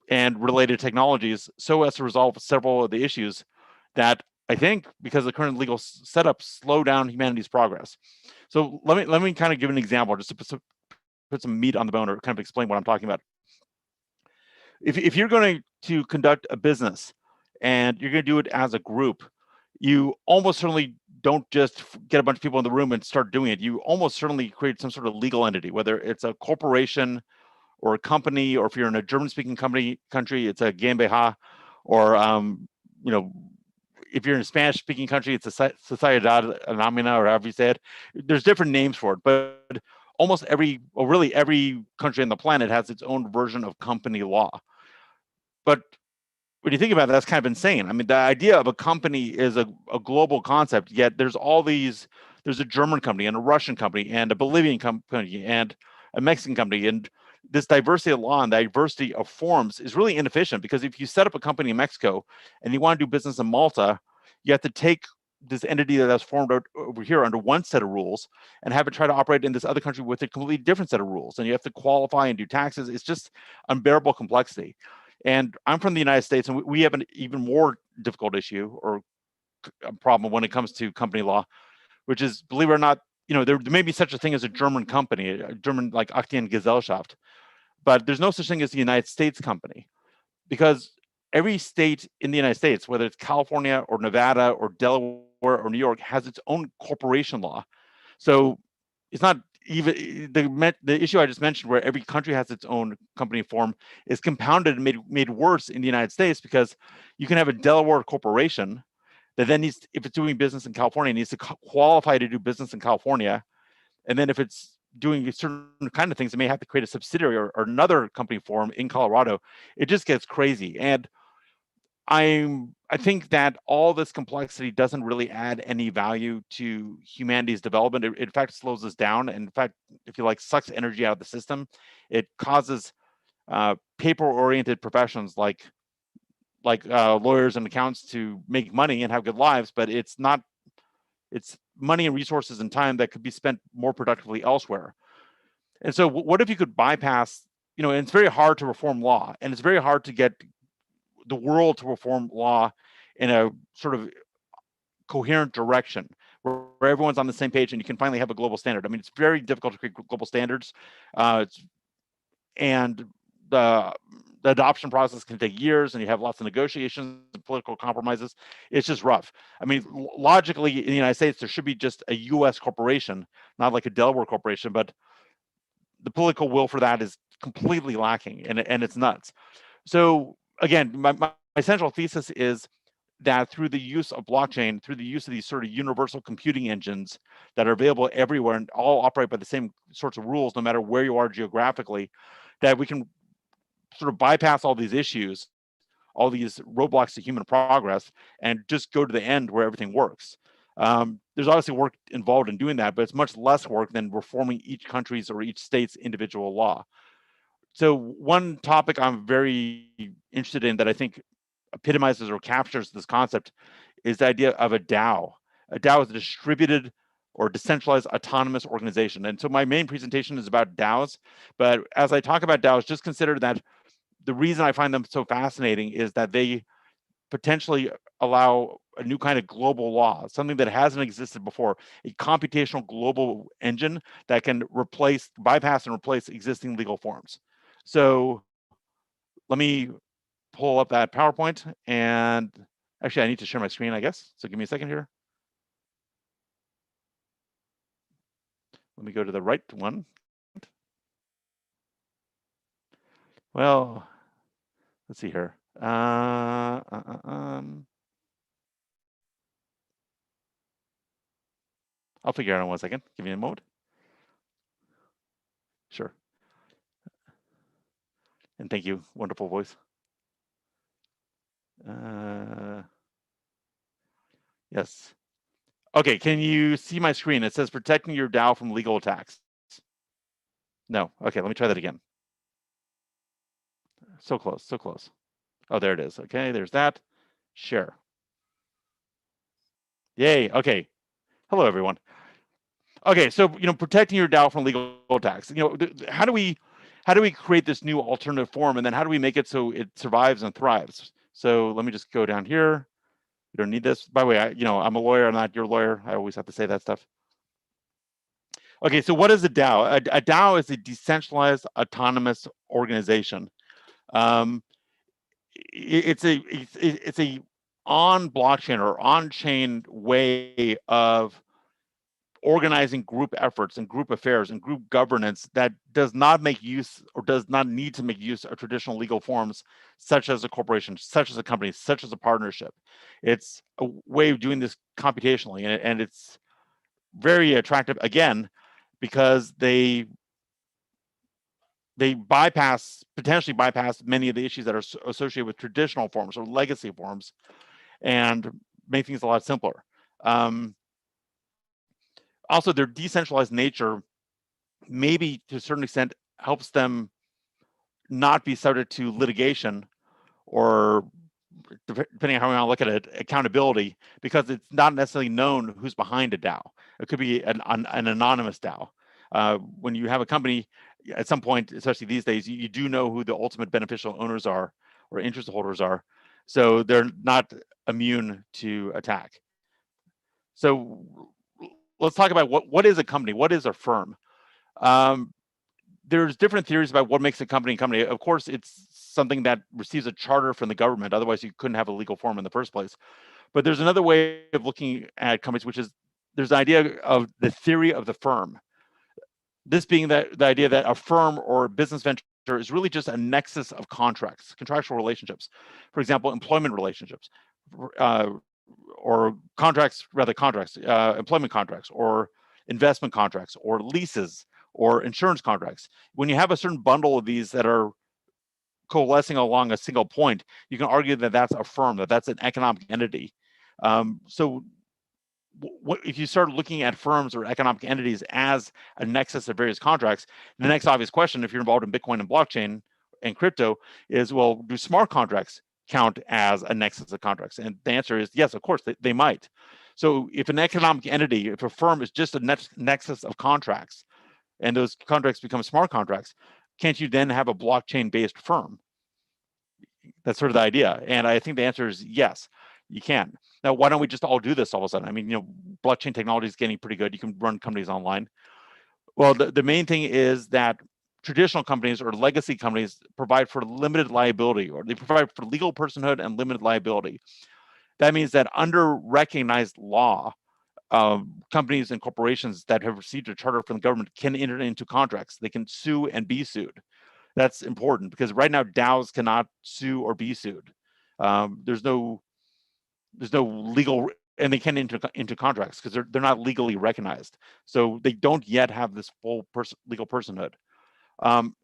and related technologies so as to resolve several of the issues that I think, because the current legal setup, slow down humanity's progress. So let me kind of give an example, just to put some meat on the bone, or kind of explain what I'm talking about. If you're going to conduct a business and you're going to do it as a group, you almost certainly don't just get a bunch of people in the room and start doing it. You almost certainly create some sort of legal entity, whether it's a corporation or a company, or if you're in a German-speaking country, it's a GmbH, or if you're in a Spanish-speaking country, it's a Sociedad Anónima, or however you say it. There's different names for it, but almost really every country on the planet has its own version of company law. But when you think about it, that's kind of insane. I mean, the idea of a company is a global concept, yet there's a German company and a Russian company and a Bolivian company and a Mexican company, and this diversity of law and diversity of forms is really inefficient, because if you set up a company in Mexico and you want to do business in Malta, you have to take this entity that's formed over here under one set of rules and have it try to operate in this other country with a completely different set of rules. And you have to qualify and do taxes. It's just unbearable complexity. And I'm from the United States, and we have an even more difficult issue or a problem when it comes to company law, which is, believe it or not, there may be such a thing as a German company, a German like Aktiengesellschaft, but there's no such thing as the United States company, because every state in the United States, whether it's California or Nevada or Delaware or New York, has its own corporation law. So it's not even the issue I just mentioned, where every country has its own company form, is compounded and made worse in the United States, because you can have a Delaware corporation that then needs, if it's doing business in California, needs to qualify to do business in California. And then if it's doing certain kind of things, it may have to create a subsidiary or another company form in Colorado. It just gets crazy. And I think that all this complexity doesn't really add any value to humanity's development. It in fact slows us down. And in fact, if you like, sucks energy out of the system. It causes paper-oriented professions like lawyers and accountants to make money and have good lives, but it's money and resources and time that could be spent more productively elsewhere. And so what if you could bypass, and it's very hard to reform law, and it's very hard to get the world to reform law in a sort of coherent direction where everyone's on the same page and you can finally have a global standard. I mean, it's very difficult to create global standards. And the adoption process can take years, and you have lots of negotiations and political compromises. It's just rough. I mean, logically, in the United States, there should be just a U.S. corporation, not like a Delaware corporation, but the political will for that is completely lacking, and it's nuts. So again, my central thesis is that through the use of blockchain, through the use of these sort of universal computing engines that are available everywhere and all operate by the same sorts of rules, no matter where you are geographically, that we can sort of bypass all these issues, all these roadblocks to human progress, and just go to the end where everything works. There's obviously work involved in doing that, but it's much less work than reforming each country's or each state's individual law. So one topic I'm very interested in that I think epitomizes or captures this concept is the idea of a DAO. A DAO is a distributed or decentralized autonomous organization. And so my main presentation is about DAOs, but as I talk about DAOs, just consider that the reason I find them so fascinating is that they potentially allow a new kind of global law, something that hasn't existed before, a computational global engine that can bypass and replace existing legal forms. So let me pull up that PowerPoint, and actually I need to share my screen, I guess. So give me a second here. Let me go to the right one. Well, let's see here. I'll figure it out in 1 second. Give me a moment. Sure. And thank you, wonderful voice. Yes. Okay, can you see my screen? It says protecting your DAO from legal attacks. No, okay, let me try that again. So close, so close. Oh, there it is. Okay, there's that. Share. Yay, okay. Hello, everyone. Okay, so, protecting your DAO from legal attacks. How do we create this new alternative form, and then how do we make it so it survives and thrives? So let me just go down here. You don't need this. By the way, I'm a lawyer. I'm not your lawyer. I always have to say that stuff. Okay, so what is a DAO? A DAO is a decentralized autonomous organization. It's a on blockchain or on-chain way of organizing group efforts and group affairs and group governance that does not make use or does not need to make use of traditional legal forms, such as a corporation, such as a company, such as a partnership. It's a way of doing this computationally, and it's very attractive, again, because they potentially bypass many of the issues that are associated with traditional forms or legacy forms and make things a lot simpler. Also, their decentralized nature, maybe to a certain extent, helps them not be subject to litigation or, depending on how we want to look at it, accountability, because it's not necessarily known who's behind a DAO. It could be an anonymous DAO. When you have a company, at some point, especially these days, you do know who the ultimate beneficial owners are or interest holders are. So they're not immune to attack. So let's talk about what is a company? What is a firm? There's different theories about what makes a company a company. Of course, it's something that receives a charter from the government. Otherwise, you couldn't have a legal form in the first place. But there's another way of looking at companies, which is there's the idea of the theory of the firm. This being the idea that a firm or a business venture is really just a nexus of contracts, contractual relationships. For example, employment relationships, or employment contracts, or investment contracts, or leases, or insurance contracts. When you have a certain bundle of these that are coalescing along a single point, you can argue that that's a firm, that's an economic entity. So if you start looking at firms or economic entities as a nexus of various contracts, the next obvious question, if you're involved in Bitcoin and blockchain and crypto, is, well, do smart contracts count as a nexus of contracts? And the answer is yes, of course, they might. So if an economic entity, if a firm is just a nexus of contracts, and those contracts become smart contracts, can't you then have a blockchain-based firm? That's sort of the idea. And I think the answer is yes, you can. Now, why don't we just all do this all of a sudden? I mean, blockchain technology is getting pretty good. You can run companies online. Well, the main thing is that traditional companies or legacy companies provide for limited liability, or they provide for legal personhood and limited liability. That means that under recognized law, companies and corporations that have received a charter from the government can enter into contracts. They can sue and be sued. That's important because right now DAOs cannot sue or be sued. There's no there's no legal, and they can't enter into contracts because they're not legally recognized. So they don't yet have this full legal personhood.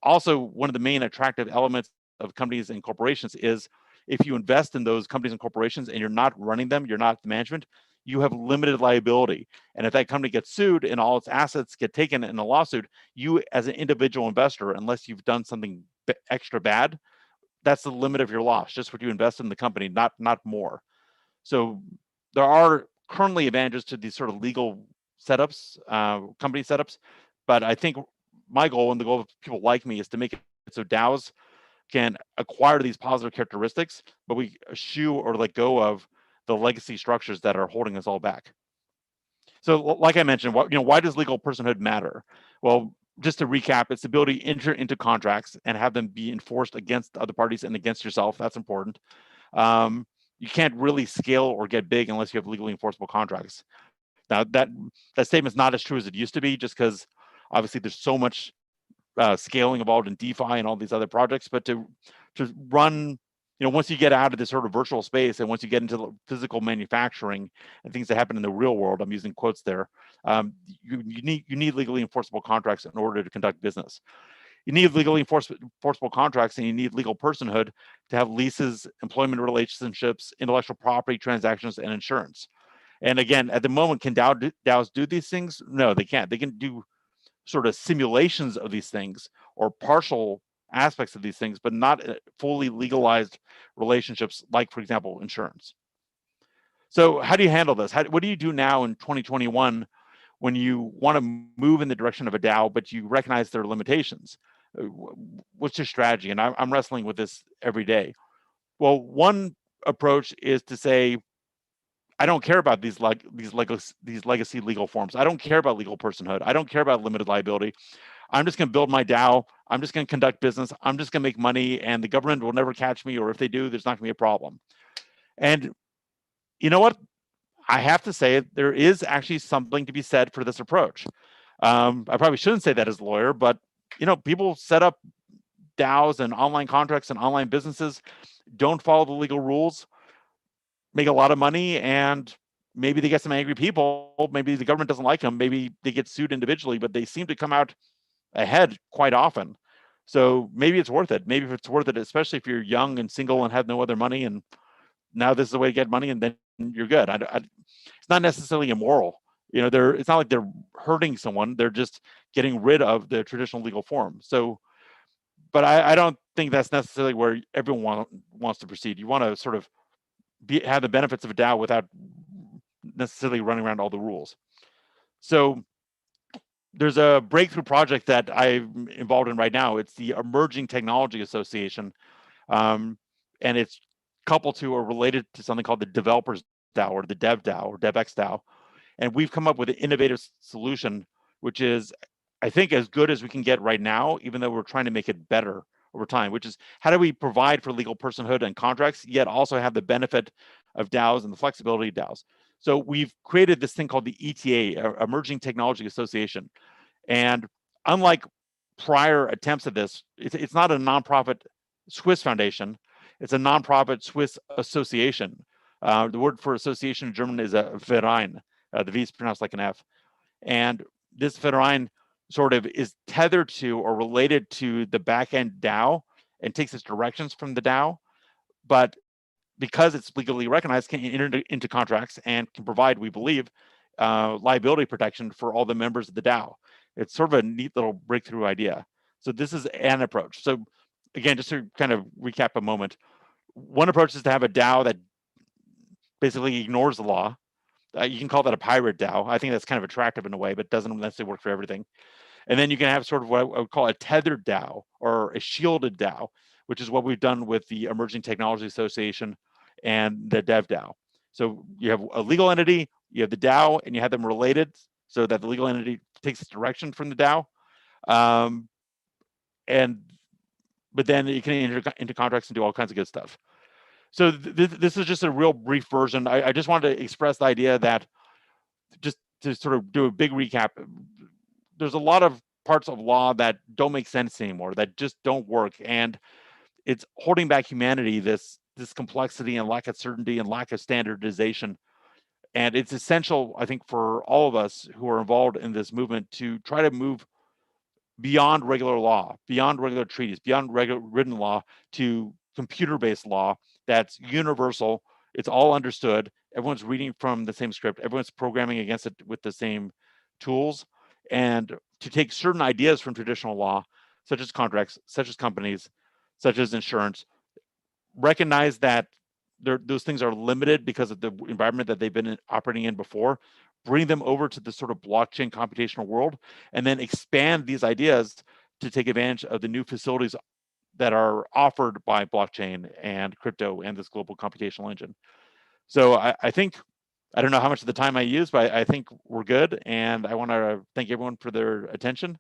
Also, one of the main attractive elements of companies and corporations is if you invest in those companies and corporations and you're not running them, you're not the management, you have limited liability. And if that company gets sued and all its assets get taken in a lawsuit, you as an individual investor, unless you've done something extra bad, that's the limit of your loss, just what you invest in the company, not more. So there are currently advantages to these sort of legal setups, company setups, but I think my goal and the goal of people like me is to make it so DAOs can acquire these positive characteristics, but we eschew or let go of the legacy structures that are holding us all back. So like I mentioned, why does legal personhood matter? Well, just to recap, it's the ability to enter into contracts and have them be enforced against other parties and against yourself. That's important. You can't really scale or get big unless you have legally enforceable contracts. Now that statement's not as true as it used to be, just because obviously there's so much scaling involved in DeFi and all these other projects. But to run, once you get out of this sort of virtual space and once you get into physical manufacturing and things that happen in the real world, I'm using quotes there, you need legally enforceable contracts in order to conduct business. You need legally enforceable contracts, and you need legal personhood to have leases, employment relationships, intellectual property transactions, and insurance. And again, at the moment, can DAOs do these things? No, they can't. They can do sort of simulations of these things or partial aspects of these things, but not fully legalized relationships like, for example, insurance. So how do you handle this? What do you do now in 2021 when you want to move in the direction of a DAO, but you recognize their limitations? What's your strategy? And I'm wrestling with this every day. Well, one approach is to say, I don't care about these legacy legal forms. I don't care about legal personhood. I don't care about limited liability. I'm just going to build my DAO. I'm just going to conduct business. I'm just going to make money, and the government will never catch me, or if they do, there's not going to be a problem. And you know what? I have to say there is actually something to be said for this approach. I probably shouldn't say that as a lawyer, but people set up DAOs and online contracts and online businesses, don't follow the legal rules, make a lot of money, and maybe they get some angry people. Maybe the government doesn't like them. Maybe they get sued individually, but they seem to come out ahead quite often. So maybe it's worth it. Maybe if it's worth it, especially if you're young and single and have no other money, and now this is the way to get money, and then you're good. It's not necessarily immoral. It's not like they're hurting someone. They're just getting rid of the traditional legal form. So, but I don't think that's necessarily where everyone wants to proceed. You want to sort of have the benefits of a DAO without necessarily running around all the rules. So there's a breakthrough project that I'm involved in right now. It's the Emerging Technology Association, and it's coupled to or related to something called the Developers DAO or the Dev DAO or DevX DAO. And we've come up with an innovative solution, which is, I think, as good as we can get right now, even though we're trying to make it better over time, which is how do we provide for legal personhood and contracts, yet also have the benefit of DAOs and the flexibility of DAOs. So we've created this thing called the ETA, Emerging Technology Association. And unlike prior attempts at this, it's not a nonprofit Swiss foundation. It's a nonprofit Swiss association. The word for association in German is a Verein. The V is pronounced like an F. And this Verein sort of is tethered to or related to the backend DAO and takes its directions from the DAO. But because it's legally recognized, can enter into contracts and can provide, we believe, liability protection for all the members of the DAO. It's sort of a neat little breakthrough idea. So this is an approach. So again, just to kind of recap a moment, one approach is to have a DAO that basically ignores the law. You can call that a pirate DAO. I think that's kind of attractive in a way, but doesn't necessarily work for everything. And then you can have sort of what I would call a tethered DAO or a shielded DAO, which is what we've done with the Emerging Technology Association and the Dev DAO. So you have a legal entity, you have the DAO, and you have them related so that the legal entity takes its direction from the DAO. But then you can enter into contracts and do all kinds of good stuff. So this is just a real brief version. I just wanted to express the idea that, just to sort of do a big recap, there's a lot of parts of law that don't make sense anymore, that just don't work. And it's holding back humanity, this this complexity and lack of certainty and lack of standardization. And it's essential, I think, for all of us who are involved in this movement to try to move beyond regular law, beyond regular treaties, beyond regular written law to computer-based law that's universal. It's all understood. Everyone's reading from the same script. Everyone's programming against it with the same tools. And to take certain ideas from traditional law, such as contracts, such as companies, such as insurance, recognize that those things are limited because of the environment that they've been operating in before, bring them over to the sort of blockchain computational world, and then expand these ideas to take advantage of the new facilities that are offered by blockchain and crypto and this global computational engine. So I think, I don't know how much of the time I used, but I think we're good. And I want to thank everyone for their attention.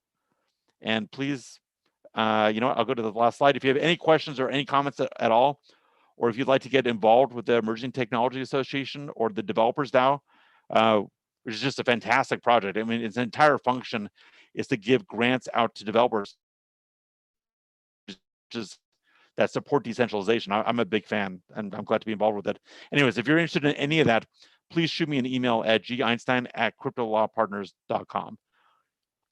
And please, you know what, I'll go to the last slide. If you have any questions or any comments at all, or if you'd like to get involved with the Emerging Technology Association or the Developers DAO, which is just a fantastic project. I mean, its entire function is to give grants out to developers just that support decentralization. I'm a big fan, and I'm glad to be involved with it. Anyways, if you're interested in any of that, please shoot me an email at geinstein@cryptolawpartners.com.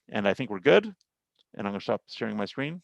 And I think we're good. And I'm going to stop sharing my screen.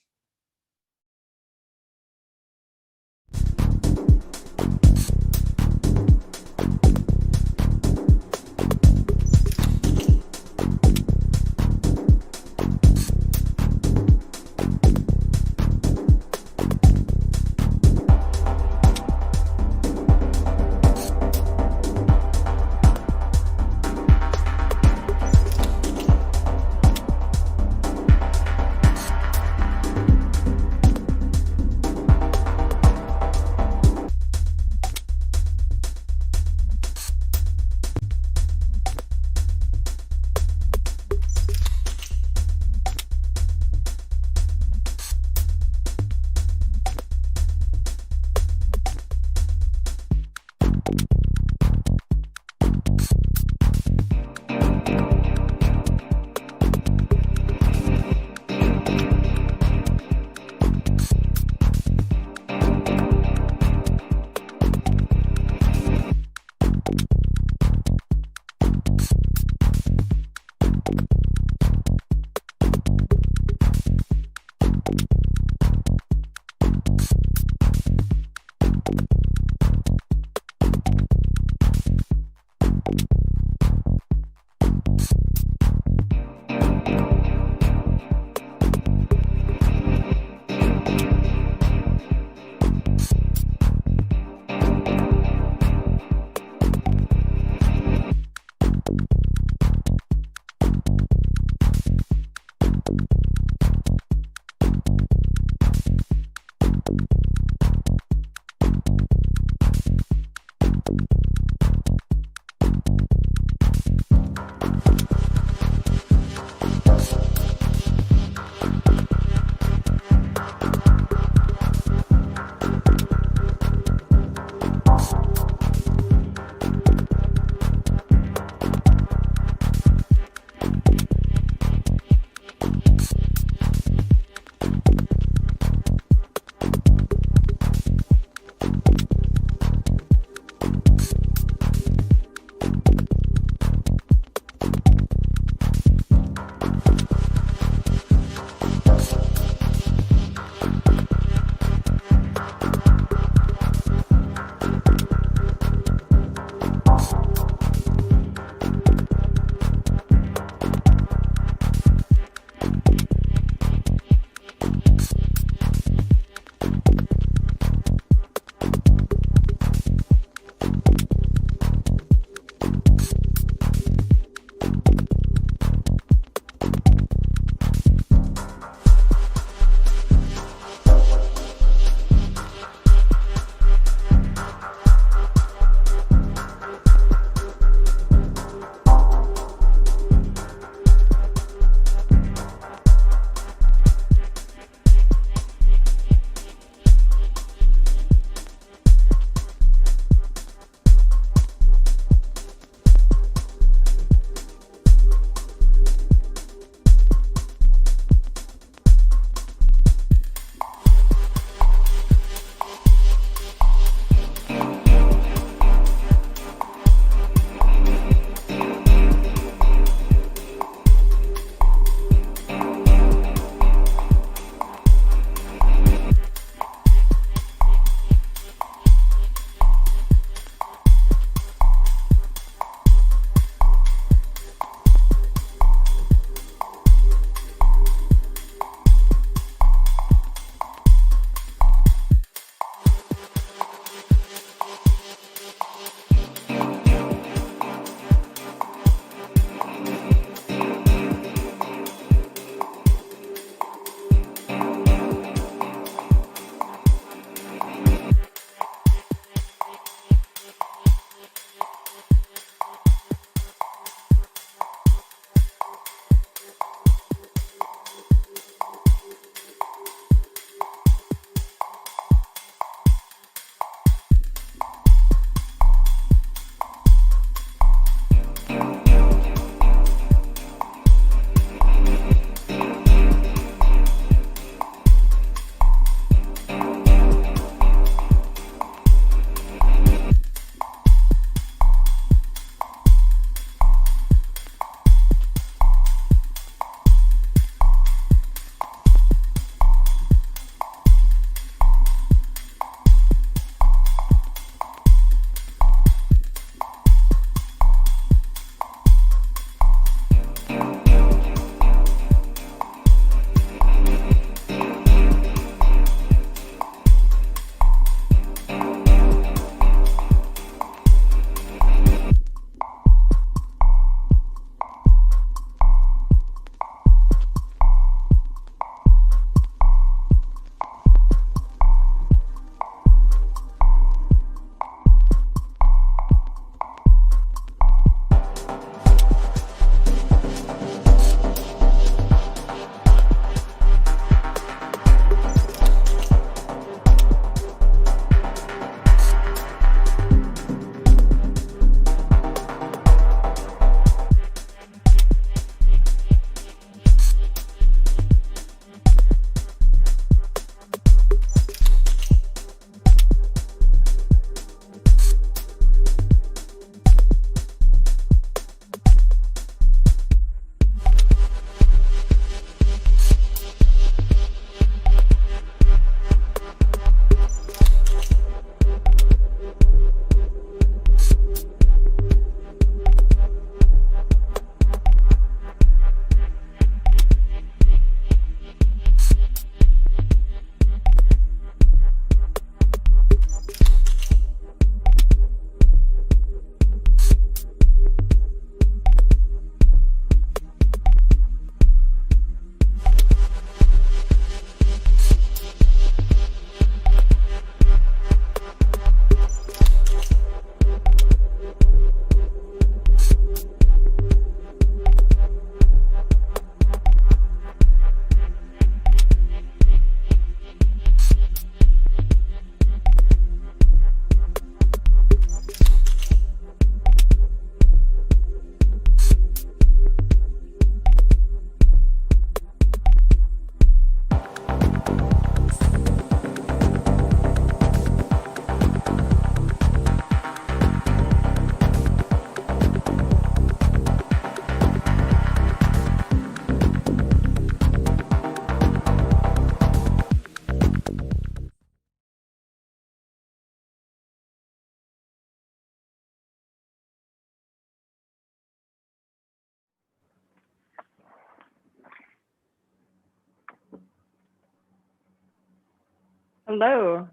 Hello.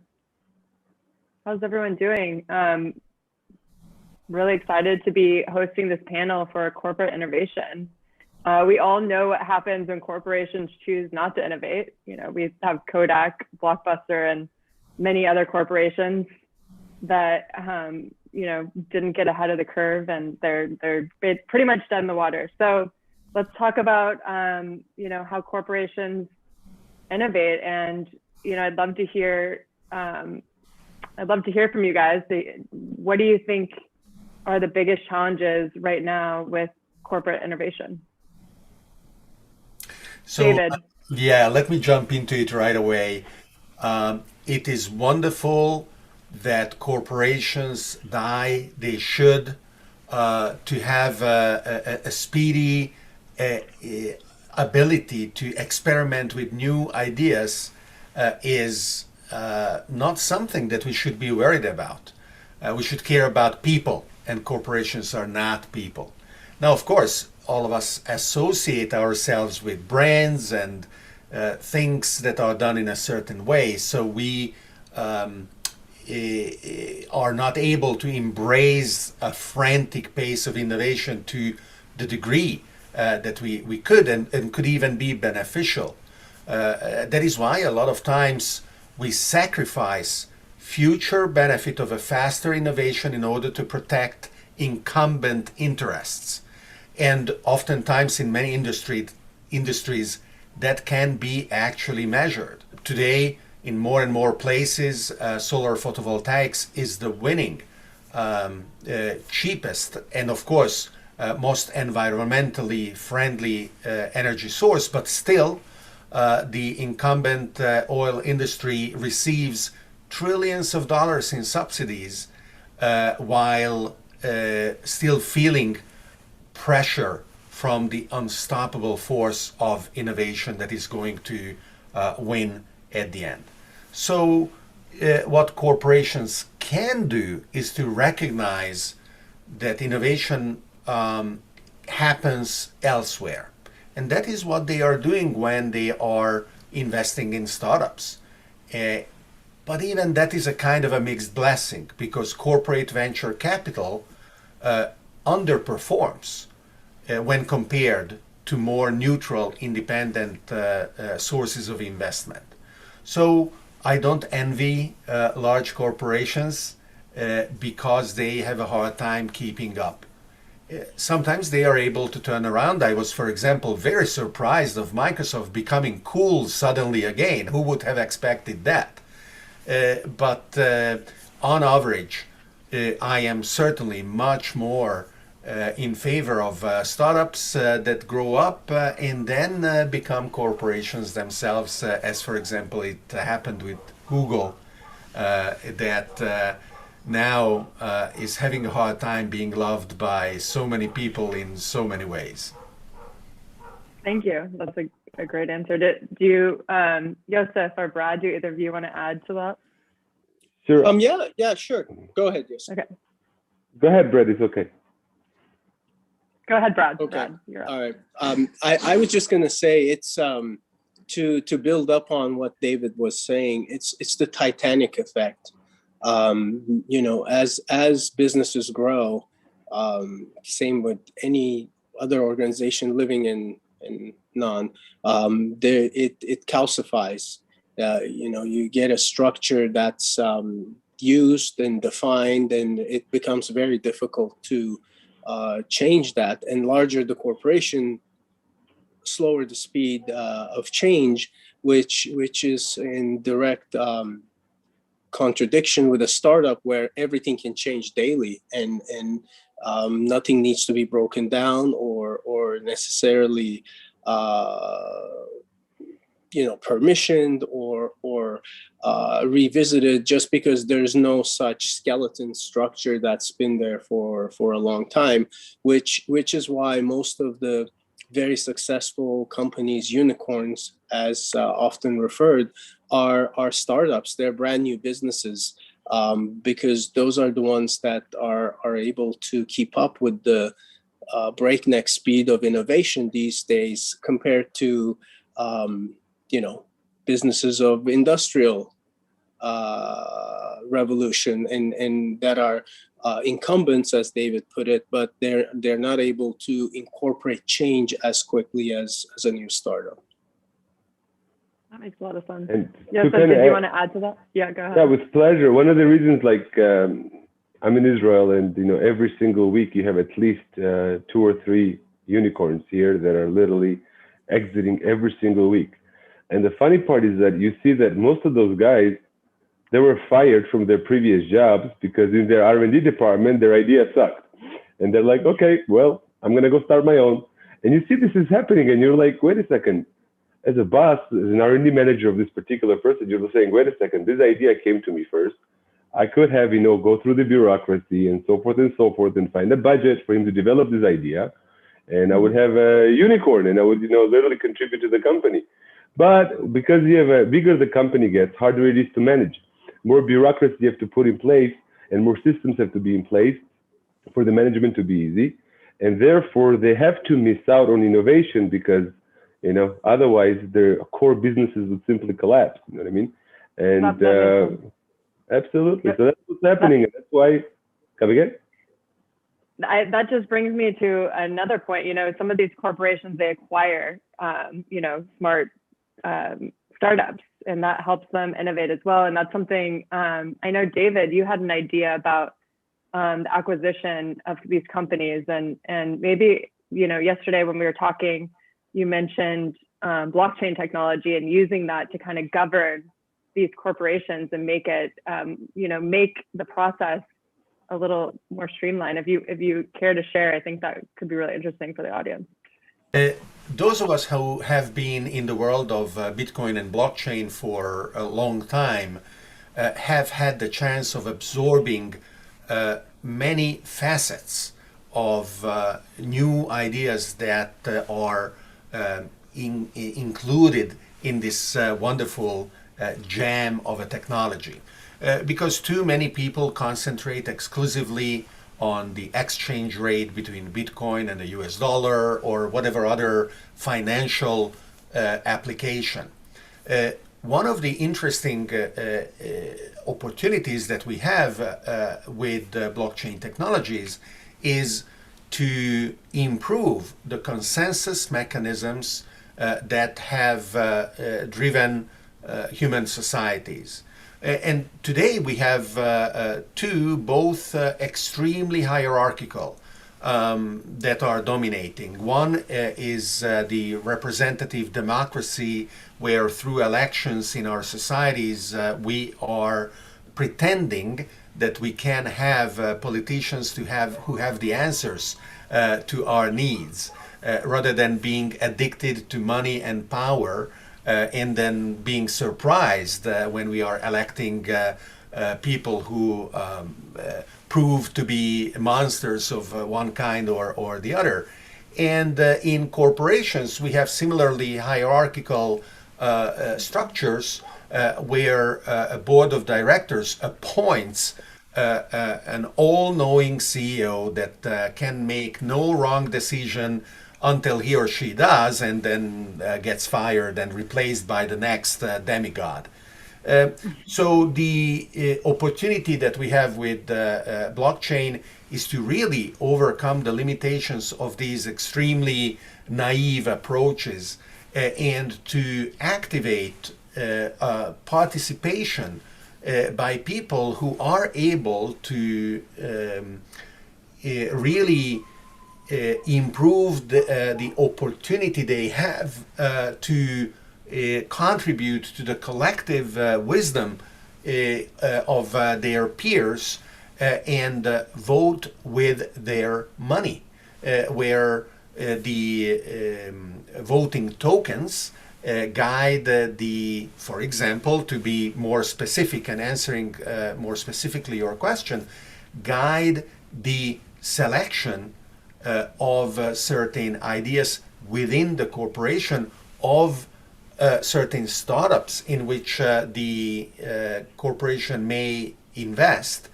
How's everyone doing? Really excited to be hosting this panel for corporate innovation. We all know what happens when corporations choose not to innovate. You know, we have Kodak, Blockbuster, and many other corporations that you know, didn't get ahead of the curve, and they're pretty much dead in the water. So let's talk about you know, how corporations innovate. And you know, I'd love to hear from you guys. What do you think are the biggest challenges right now with corporate innovation? So, David. Yeah, let me jump into it right away. It is wonderful that corporations they should, to have a speedy ability to experiment with new ideas is not something that we should be worried about. We should care about people, and corporations are not people. Now, of course, all of us associate ourselves with brands and things that are done in a certain way, so we are not able to embrace a frantic pace of innovation to the degree that we could and could even be beneficial. That is why a lot of times we sacrifice future benefit of a faster innovation in order to protect incumbent interests. And oftentimes in many industries that can be actually measured. Today, in more and more places, solar photovoltaics is the winning, cheapest, and of course, most environmentally friendly energy source, but still, the incumbent oil industry receives trillions of dollars in subsidies while still feeling pressure from the unstoppable force of innovation that is going to win at the end. So what corporations can do is to recognize that innovation happens elsewhere. And that is what they are doing when they are investing in startups. But even that is a kind of a mixed blessing, because corporate venture capital underperforms when compared to more neutral, independent sources of investment. So I don't envy large corporations because they have a hard time keeping up. Sometimes they are able to turn around. I was, for example, very surprised of Microsoft becoming cool suddenly again. Who would have expected that? But on average, I am certainly much more in favor of startups that grow up and then become corporations themselves, as for example it happened with Google, that now is having a hard time being loved by so many people in so many ways. Thank you. That's a great answer. Do you, Joseph or Brad, do either of you want to add to that? Sure. Yeah, sure. Go ahead, Joseph. Okay. Go ahead, Brad. It's okay. Go ahead, Brad. Okay. Brad, you're up. All right. I was just going to say it's to build up on what David was saying. It's the Titanic effect. You know, as businesses grow, same with any other organization living in non, it calcifies. You know, you get a structure that's used and defined, and it becomes very difficult to change that. And larger the corporation, slower the speed of change, which is in direct contradiction with a startup where everything can change daily, and nothing needs to be broken down or necessarily you know, permissioned or revisited, just because there's no such skeleton structure that's been there for a long time, which is why most of the very successful companies, unicorns as often referred, are startups. They're brand new businesses, because those are the ones that are able to keep up with the breakneck speed of innovation these days, compared to you know, businesses of industrial revolution and that are incumbents, as David put it, but they're not able to incorporate change as quickly as a new startup. That makes a lot of sense. And Yes, to did kinda you add- want to add to that? Yeah, go ahead. Yeah, with pleasure. One of the reasons, I'm in Israel, and every single week you have at least 2 or 3 unicorns here that are literally exiting every single week. And the funny part is that you see that most of those guys, they were fired from their previous jobs because in their R&D department, their idea sucked. And they're like, okay, well, I'm going to go start my own. And you see this is happening, and you're like, wait a second. As a boss, as an R&D manager of this particular person, you're saying, wait a second, this idea came to me first. I could have, go through the bureaucracy and so forth and find a budget for him to develop this idea. And I would have a unicorn and I would, literally contribute to the company. But because bigger the company gets, harder it is to manage. More bureaucracy you have to put in place and more systems have to be in place for the management to be easy. And therefore they have to miss out on innovation because, otherwise their core businesses would simply collapse. You know what I mean? And absolutely. So that's what's happening. And that's why, come again? That just brings me to another point. Some of these corporations, they acquire, smart startups, and that helps them innovate as well. And that's something, I know, David, you had an idea about the acquisition of these companies. And maybe, yesterday when we were talking, you mentioned blockchain technology and using that to kind of govern these corporations and make it, make the process a little more streamlined. If you care to share, I think that could be really interesting for the audience. Those of us who have been in the world of Bitcoin and blockchain for a long time have had the chance of absorbing many facets of new ideas that are included in this wonderful jam of a technology. Because too many people concentrate exclusively on the exchange rate between Bitcoin and the US dollar or whatever other financial application. One of the interesting opportunities that we have with blockchain technologies is to improve the consensus mechanisms that have driven human societies. And today we have two, both extremely hierarchical, that are dominating. One is the representative democracy, where through elections in our societies we are pretending that we can have politicians who have the answers to our needs, rather than being addicted to money and power. And then being surprised when we are electing people who prove to be monsters of one kind or the other. And in corporations, we have similarly hierarchical structures where a board of directors appoints an all-knowing CEO that can make no wrong decision until he or she does, and then gets fired and replaced by the next demigod. So the opportunity that we have with blockchain is to really overcome the limitations of these extremely naive approaches and to activate participation by people who are able to really improve the opportunity they have to contribute to the collective wisdom of their peers and vote with their money, where the voting tokens guide for example, to be more specific and answering more specifically your question, guide the selection of certain ideas within the corporation, of certain startups in which the corporation may invest.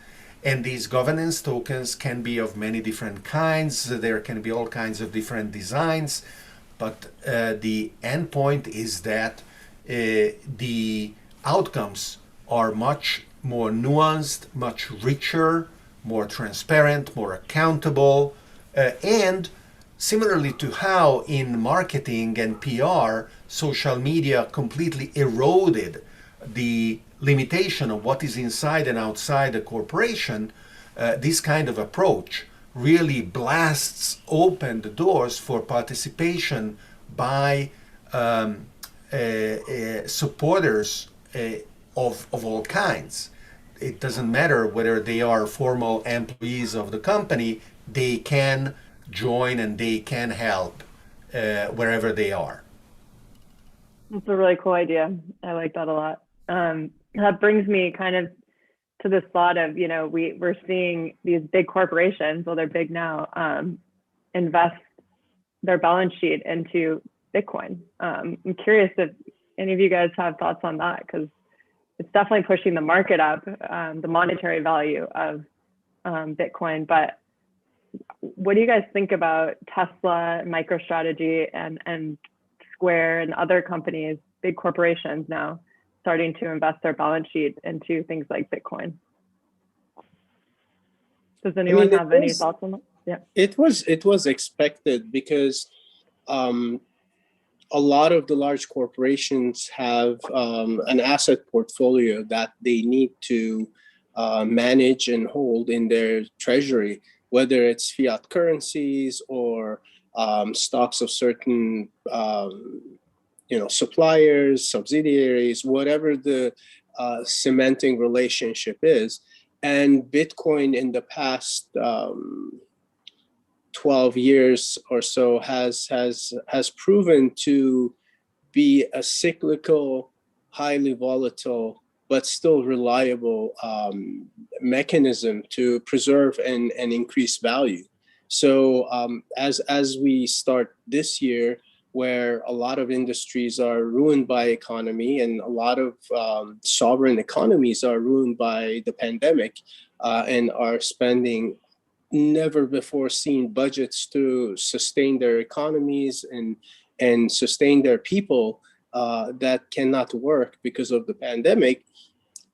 And these governance tokens can be of many different kinds. There can be all kinds of different designs, but the end point is that the outcomes are much more nuanced, much richer, more transparent, more accountable, and similarly to how in marketing and PR, social media completely eroded the limitation of what is inside and outside a corporation, this kind of approach really blasts open the doors for participation by supporters of all kinds. It doesn't matter whether they are formal employees of the company, they can join and they can help wherever they are. That's a really cool idea. I like that a lot. That brings me kind of to this thought of, you know, we're seeing these big corporations, well, they're big now, invest their balance sheet into Bitcoin. I'm curious if any of you guys have thoughts on that, because it's definitely pushing the market up, the monetary value of Bitcoin. But what do you guys think about Tesla, MicroStrategy, and Square and other companies, big corporations now starting to invest their balance sheet into things like Bitcoin? Does anyone have any thoughts on that? Yeah. It was expected because a lot of the large corporations have an asset portfolio that they need to manage and hold in their treasury, whether it's fiat currencies or stocks of certain suppliers, subsidiaries, whatever the cementing relationship is. And Bitcoin in the past 12 years or so has proven to be a cyclical, highly volatile, but still reliable mechanism to preserve and increase value. So as we start this year, where a lot of industries are ruined by economy and a lot of sovereign economies are ruined by the pandemic and are spending never before seen budgets to sustain their economies and sustain their people that cannot work because of the pandemic,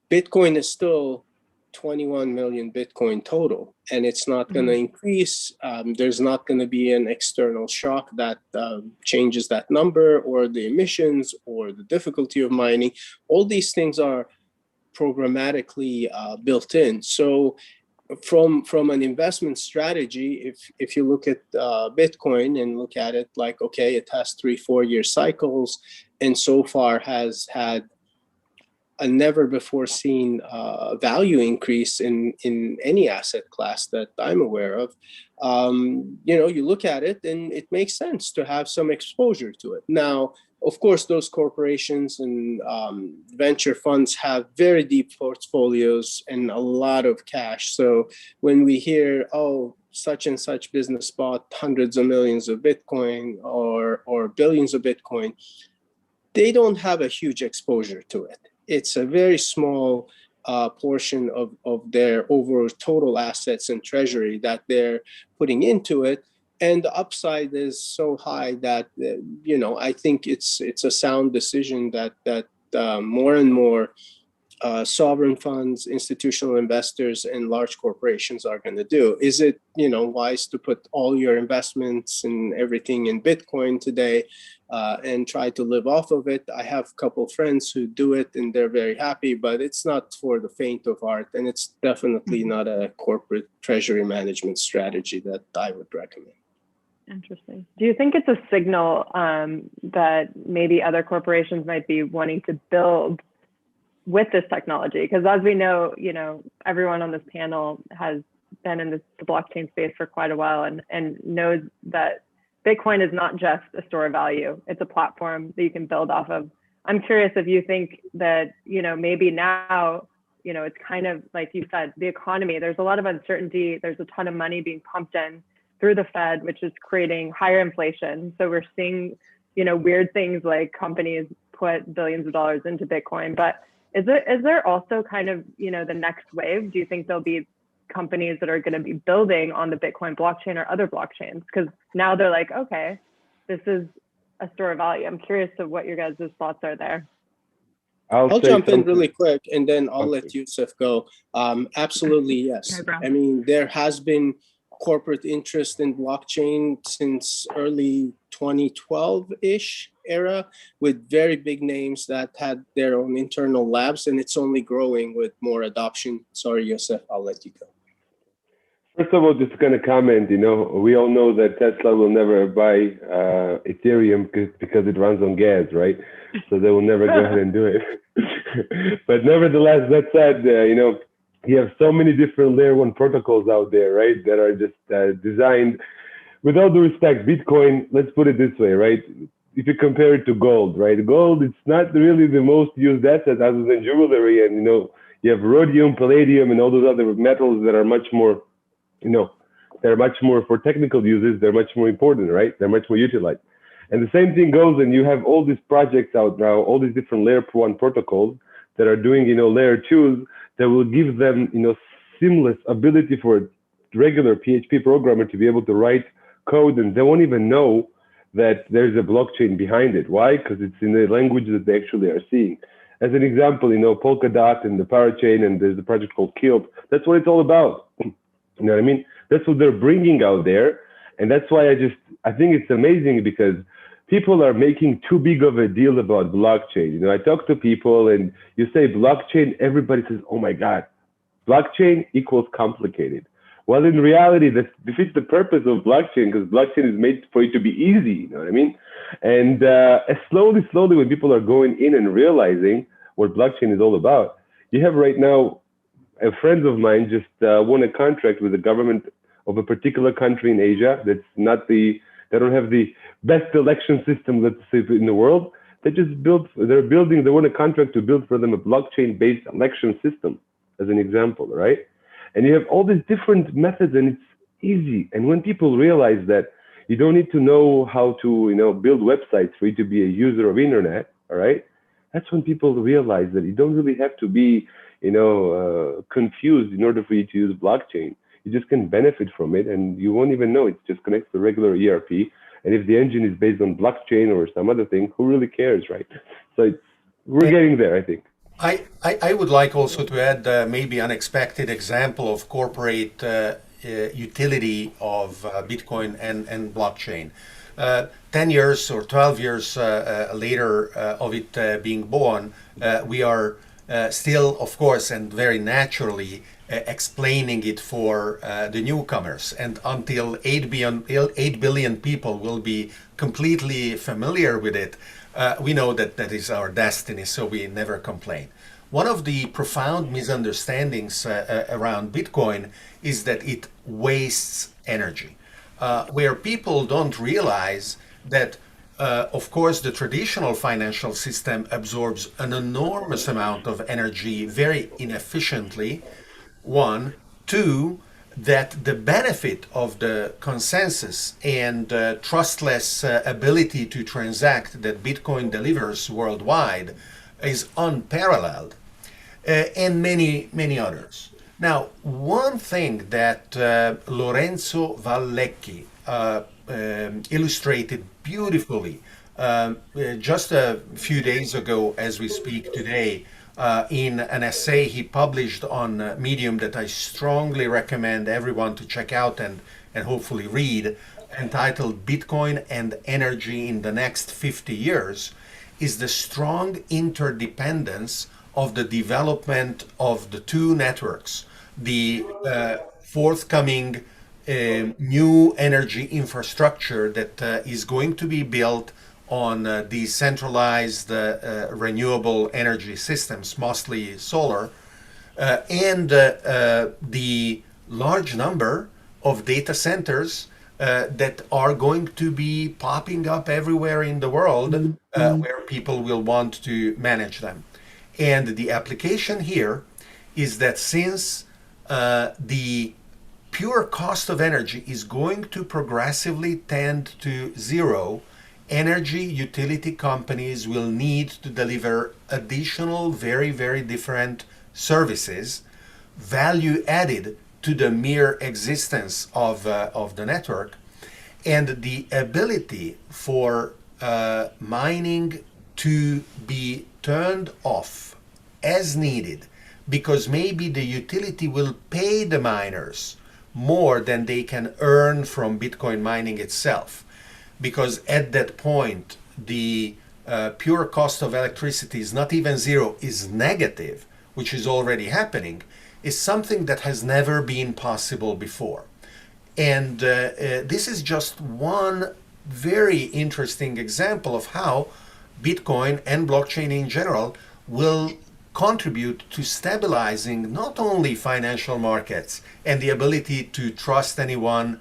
Bitcoin is still 21 million Bitcoin total, and it's not going to increase. There's not going to be an external shock that changes that number, or the emissions, or the difficulty of mining. All these things are programmatically built in. So from an investment strategy, if you look at Bitcoin and look at it like, okay, it has 3-4 year cycles, and so far has had a never before seen value increase in any asset class that I'm aware of. You look at it and it makes sense to have some exposure to it. Now, of course, those corporations and venture funds have very deep portfolios and a lot of cash. So when we hear, oh, such and such business bought hundreds of millions of Bitcoin or billions of Bitcoin, they don't have a huge exposure to it. It's a very small portion of their overall total assets and treasury that they're putting into it. And the upside is so high that, I think it's a sound decision that more and more sovereign funds, institutional investors, and large corporations are going to do. Is it, wise to put all your investments and everything in Bitcoin today and try to live off of it? I have a couple friends who do it and they're very happy, but it's not for the faint of heart. And it's definitely not a corporate treasury management strategy that I would recommend. Interesting. Do you think it's a signal that maybe other corporations might be wanting to build with this technology? Because as we know, everyone on this panel has been in the blockchain space for quite a while and knows that Bitcoin is not just a store of value. It's a platform that you can build off of. I'm curious if you think that, maybe now, it's kind of like you said, the economy, there's a lot of uncertainty. There's a ton of money being pumped in through the Fed, which is creating higher inflation. So we're seeing, weird things like companies put billions of dollars into Bitcoin. But is there also kind of, the next wave? Do you think there'll be companies that are going to be building on the Bitcoin blockchain or other blockchains? Because now they're like, okay, this is a store of value. I'm curious to what your guys' thoughts are there. I'll say jump in something. really quick and then I'll Okay. let Yusuf go. Absolutely, yes. I mean, there has been corporate interest in blockchain since early 2012-ish era with very big names that had their own internal labs, and it's only growing with more adoption. Sorry, Yusuf, I'll let you go. First of all, just going to comment, we all know that Tesla will never buy Ethereum because it runs on gas, right? So they will never go ahead and do it. But nevertheless, that said, you have so many different layer one protocols out there, right? That are just designed, with all due respect, Bitcoin, let's put it this way, right? If you compare it to gold, right? Gold, it's not really the most used asset other than jewelry. And, you have rhodium, palladium, and all those other metals that are much more, they're much more for technical uses. They're much more important, right? They're much more utilized. And the same thing goes, and you have all these projects out now, all these different layer one protocols that are doing, layer twos that will give them, seamless ability for a regular PHP programmer to be able to write code, and they won't even know that there's a blockchain behind it. Why? Because it's in the language that they actually are seeing. As an example, Polkadot and the Parachain, and there's a project called Kilt. That's what it's all about. You know what I mean? That's what they're bringing out there. And that's why I think it's amazing, because people are making too big of a deal about blockchain. I talk to people and you say blockchain, everybody says, oh my God, blockchain equals complicated. Well, in reality, that defeats the purpose of blockchain, because blockchain is made for it to be easy, you know what I mean? And slowly, when people are going in and realizing what blockchain is all about, you have right now, friends of mine just won a contract with the government of a particular country in Asia that's not they don't have the best election system, let's say, in the world. They won a contract to build for them a blockchain-based election system, as an example, right? And you have all these different methods, and it's easy. And when people realize that you don't need to know how to, build websites for you to be a user of internet, all right? That's when people realize that you don't really have to be, confused in order for you to use blockchain. You just can benefit from it, and you won't even know. It just connects to regular ERP. And if the engine is based on blockchain or some other thing, who really cares, right? So we're getting there, I think. I would like also to add maybe unexpected example of corporate utility of Bitcoin and blockchain. 10 years or 12 years later of it being born, we are still, of course, and very naturally explaining it for the newcomers. And until 8 billion people will be completely familiar with it, we know that that is our destiny, so we never complain. One of the profound misunderstandings around Bitcoin is that it wastes energy, where people don't realize that of course, the traditional financial system absorbs an enormous amount of energy very inefficiently. One. Two, that the benefit of the consensus and trustless ability to transact that Bitcoin delivers worldwide is unparalleled, and many, many others. Now, one thing that Lorenzo Vallecchi illustrated beautifully just a few days ago as we speak today in an essay he published on Medium that I strongly recommend everyone to check out and hopefully read, entitled Bitcoin and Energy in the Next 50 Years, is the strong interdependence of the development of the two networks, the forthcoming new energy infrastructure that is going to be built on decentralized renewable energy systems, mostly solar, and the large number of data centers that are going to be popping up everywhere in the world where people will want to manage them. And the application here is that since the pure cost of energy is going to progressively tend to zero, energy utility companies will need to deliver additional, very, very different services, value added to the mere existence of the network, and the ability for mining to be turned off as needed because maybe the utility will pay the miners more than they can earn from Bitcoin mining itself. Because at that point, the pure cost of electricity is not even zero, is negative, which is already happening, is something that has never been possible before. And this is just one very interesting example of how Bitcoin and blockchain in general will contribute to stabilizing not only financial markets and the ability to trust anyone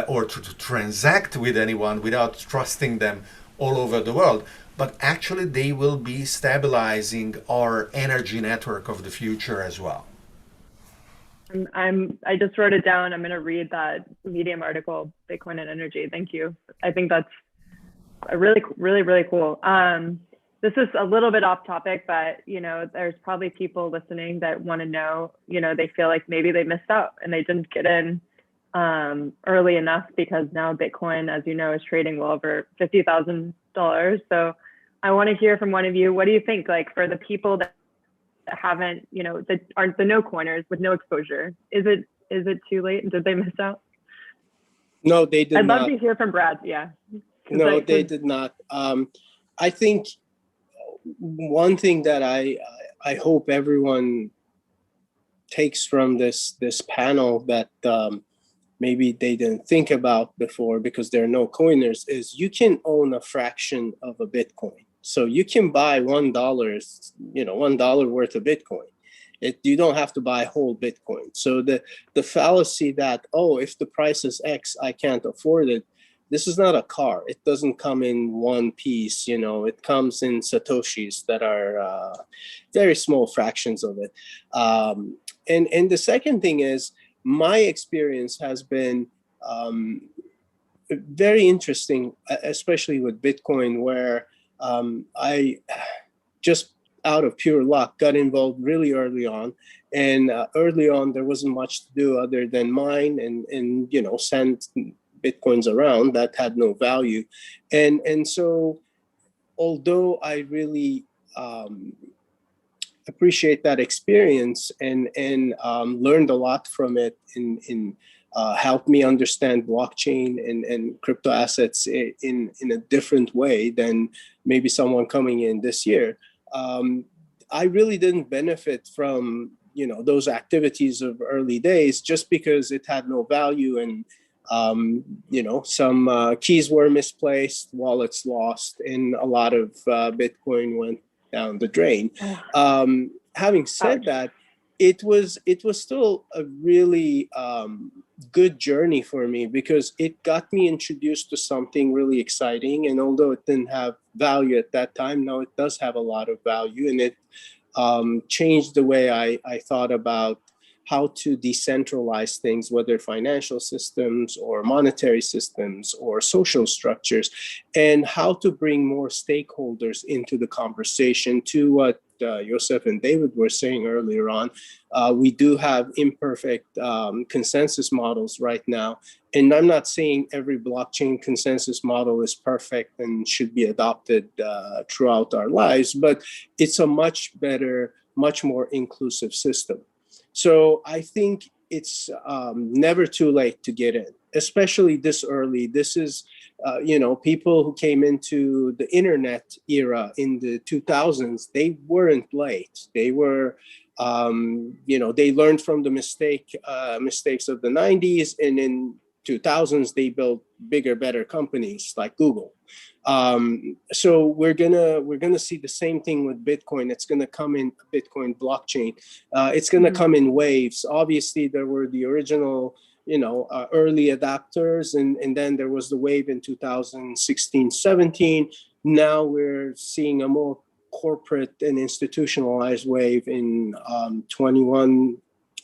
or to transact with anyone without trusting them all over the world, but actually they will be stabilizing our energy network of the future as well. I just wrote it down. I'm going to read that Medium article, Bitcoin and Energy. Thank you. I think that's really cool. This is a little bit off topic, but there's probably people listening that want to know, they feel like maybe they missed out and they didn't get in early enough because now Bitcoin, as you know, is trading well over $50,000. So I want to hear from one of you. What do you think, like, for the people that haven't, that aren't the no coiners with no exposure? Is it too late? Did they miss out? No, they did not. I'd love to hear from Brad. Yeah. No, they did not. I think one thing that I hope everyone takes from this panel that maybe they didn't think about before because there are no coiners is you can own a fraction of a Bitcoin. So you can buy $1, $1 worth of Bitcoin. You don't have to buy whole Bitcoin. So the fallacy that, if the price is X, I can't afford it. This is not a car. It doesn't come in one piece, it comes in Satoshis that are very small fractions of it. And the second thing is, my experience has been very interesting, especially with Bitcoin, where I just out of pure luck got involved really early on. And early on, there wasn't much to do other than mine and send Bitcoins around that had no value. And so although I really appreciate that experience and learned a lot from it in helped me understand blockchain and crypto assets in a different way than maybe someone coming in this year. I really didn't benefit from those activities of early days just because it had no value and some keys were misplaced, wallets lost, and a lot of Bitcoin went down the drain. Having said that, it was still a really good journey for me because it got me introduced to something really exciting. And although it didn't have value at that time, now it does have a lot of value, and it changed the way I thought about how to decentralize things, whether financial systems or monetary systems or social structures, and how to bring more stakeholders into the conversation. To what Joseph and David were saying earlier on, we do have imperfect consensus models right now. And I'm not saying every blockchain consensus model is perfect and should be adopted throughout our lives, but it's a much better, much more inclusive system. So I think it's never too late to get in, especially this early. This is, people who came into the internet era in the 2000s, they weren't late. They were, they learned from the mistakes of the 90s, and in 2000s they built bigger, better companies like Google. So we're gonna see the same thing with Bitcoin. It's gonna come in Bitcoin blockchain. It's gonna come in waves. Obviously, there were the original, early adapters, and then there was the wave in 2016, 17. Now we're seeing a more corporate and institutionalized wave in 21,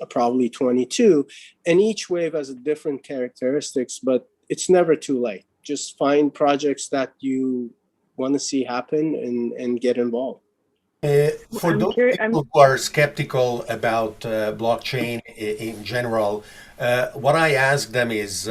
probably 22, and each wave has a different characteristics, but it's never too late. Just find projects that you want to see happen and get involved. For those people who are skeptical about blockchain in general, what I ask them is,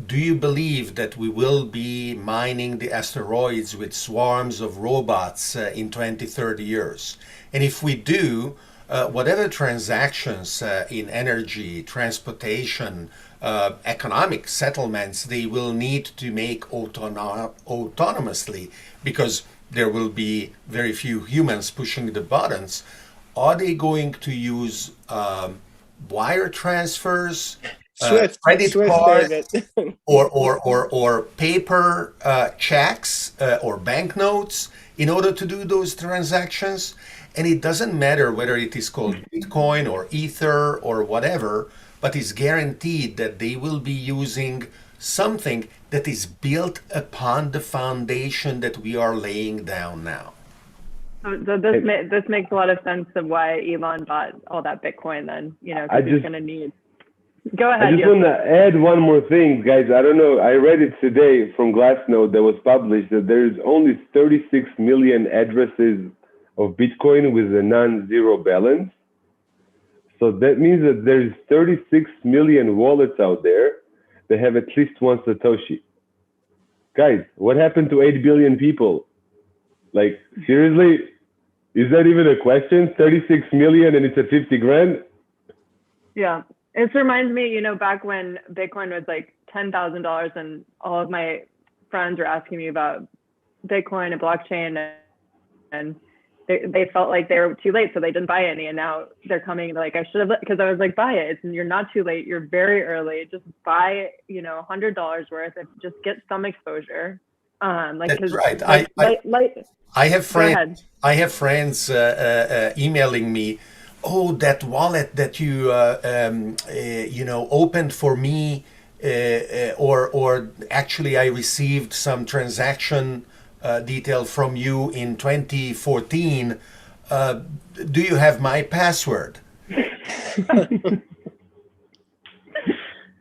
do you believe that we will be mining the asteroids with swarms of robots in 20, 30 years? And if we do, whatever transactions in energy, transportation, economic settlements they will need to make autonomously, because there will be very few humans pushing the buttons, are they going to use wire transfers, credit cards, or paper checks or banknotes in order to do those transactions? And it doesn't matter whether it is called Bitcoin or Ether or whatever, but it's guaranteed that they will be using something that is built upon the foundation that we are laying down now. So this makes a lot of sense of why Elon bought all that Bitcoin then, because he's going to need. Go ahead. I just want to add one more thing, guys. I don't know. I read it today from Glassnode that was published that there's only 36 million addresses of Bitcoin with a non-zero balance. So that means that there's 36 million wallets out there that have at least one Satoshi. Guys, what happened to 8 billion people? Like, seriously? Is that even a question? 36 million and it's at 50 grand? Yeah. It reminds me, back when Bitcoin was like $10,000 and all of my friends were asking me about Bitcoin and blockchain, and they felt like they were too late, so they didn't buy any. And now they're coming like, I should have, because I was like, buy it. You're not too late. You're very early. Just buy, $100 worth and just get some exposure. That's right. I have friends. I have friends emailing me. Oh, that wallet that you opened for me, or actually I received some transaction detail from you in 2014. Do you have my password?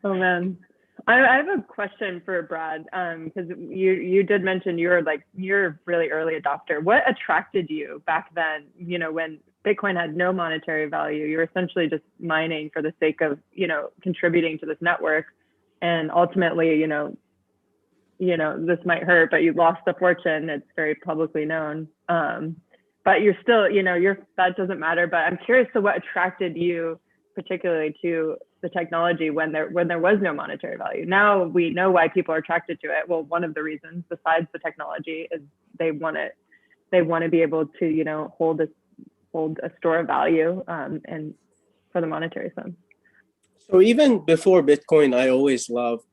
Oh man, I have a question for Brad, because you did mention you're a really early adopter. What attracted you back then? When Bitcoin had no monetary value, you were essentially just mining for the sake of contributing to this network, and ultimately this might hurt, but you lost a fortune. It's very publicly known. But you're still, that doesn't matter. But I'm curious to what attracted you particularly to the technology when there was no monetary value. Now we know why people are attracted to it. Well, one of the reasons besides the technology is they want to be able to, hold a store of value, and for the monetary sense. So even before Bitcoin, I always loved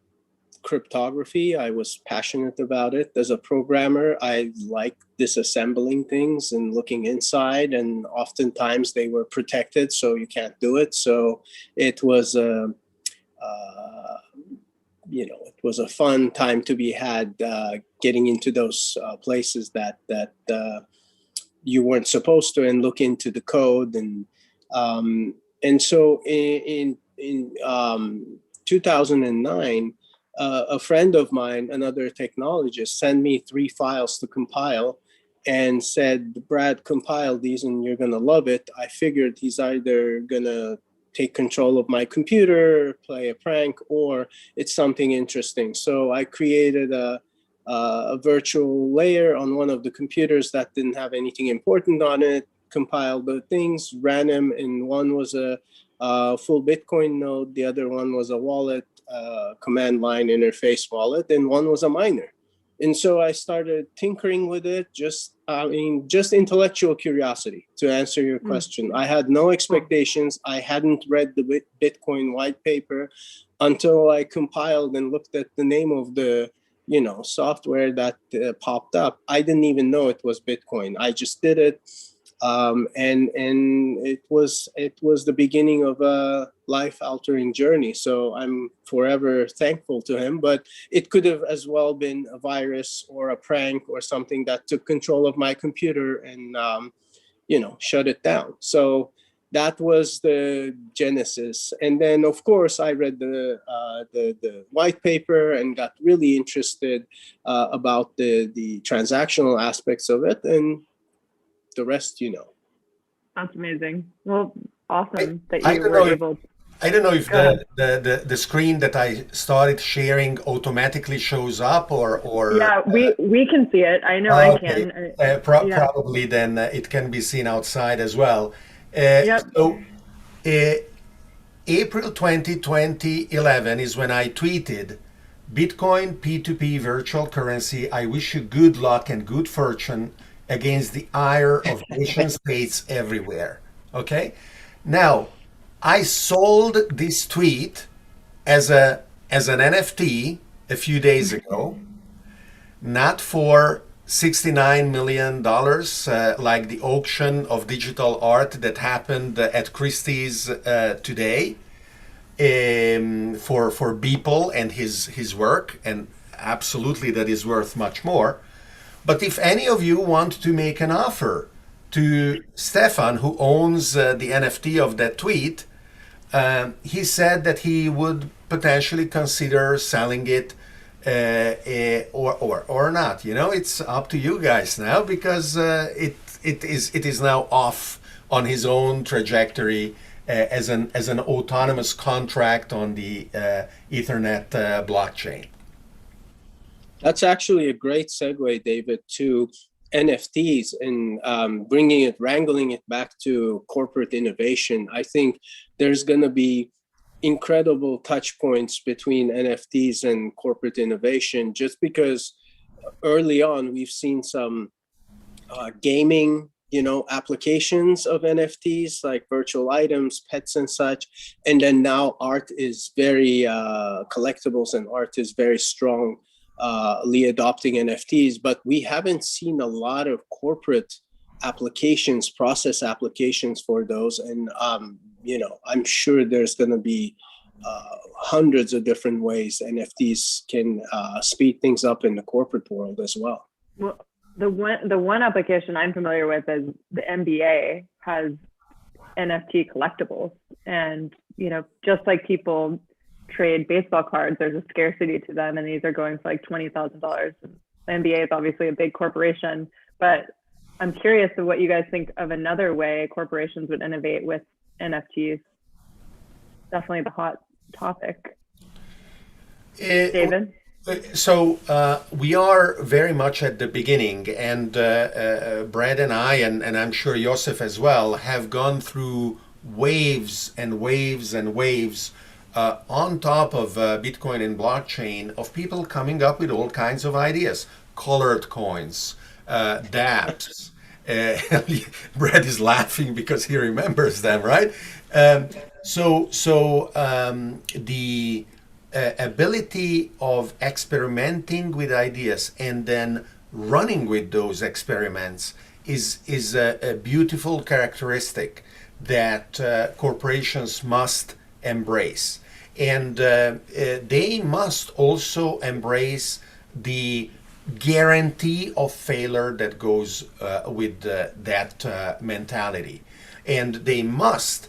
cryptography. I was passionate about it. As a programmer, I liked disassembling things and looking inside, and oftentimes they were protected, so you can't do it. So it was it was a fun time to be had, getting into those places that you weren't supposed to, and look into the code. And so in 2009, a friend of mine, another technologist, sent me 3 files to compile and said, Brad, compile these and you're going to love it. I figured he's either going to take control of my computer, play a prank, or it's something interesting. So I created a virtual layer on one of the computers that didn't have anything important on it, compiled the things, ran them, and one was a full Bitcoin node, the other one was a wallet, command line interface wallet, and one was a miner. And so I started tinkering with it, just intellectual curiosity, to answer your question. I had no expectations. I hadn't read the Bitcoin white paper until I compiled and looked at the name of the software that popped up. I didn't even know it was Bitcoin. I just did it. And it was the beginning of a life-altering journey. So I'm forever thankful to him. But it could have as well been a virus or a prank or something that took control of my computer and shut it down. So that was the genesis. And then, of course, I read the white paper and got really interested about the transactional aspects of it, and the rest, That's amazing. Well, awesome that you were able. I don't know if the screen that I started sharing automatically shows up or Yeah, we can see it. I know I okay. can. Yeah. Probably then it can be seen outside as well. Yep. So April 2011 is when I tweeted, Bitcoin P2P virtual currency, I wish you good luck and good fortune against the ire of nation states everywhere. Okay? Now, I sold this tweet as an NFT a few days ago, not for $69 million like the auction of digital art that happened at Christie's today for Beeple and his work, and absolutely that is worth much more. But if any of you want to make an offer to Stefan, who owns the NFT of that tweet, he said that he would potentially consider selling it or not. You know, it's up to you guys now, because it is now off on his own trajectory as an autonomous contract on the Ethernet blockchain. That's actually a great segue, David, to NFTs and wrangling it back to corporate innovation. I think there's going to be incredible touch points between NFTs and corporate innovation, just because early on we've seen some gaming, applications of NFTs like virtual items, pets and such. And then now art is very collectibles, and art is very strongly adopting NFTs, but we haven't seen a lot of corporate applications, process applications for those. And, I'm sure there's going to be hundreds of different ways NFTs can speed things up in the corporate world as well. Well, the one application I'm familiar with is the NBA has NFT collectibles, and just like people trade baseball cards, there's a scarcity to them, and these are going for like $20,000. The NBA is obviously a big corporation, but I'm curious of what you guys think of another way corporations would innovate with NFTs. Definitely the hot topic. David? So we are very much at the beginning, and Brad and I, and I'm sure Joseph as well, have gone through waves and waves and waves on top of Bitcoin and blockchain of people coming up with all kinds of ideas. Colored coins, dApps. Brad is laughing because he remembers them, right? So the ability of experimenting with ideas and then running with those experiments is a beautiful characteristic that corporations must embrace. And they must also embrace the guarantee of failure that goes with that mentality. And they must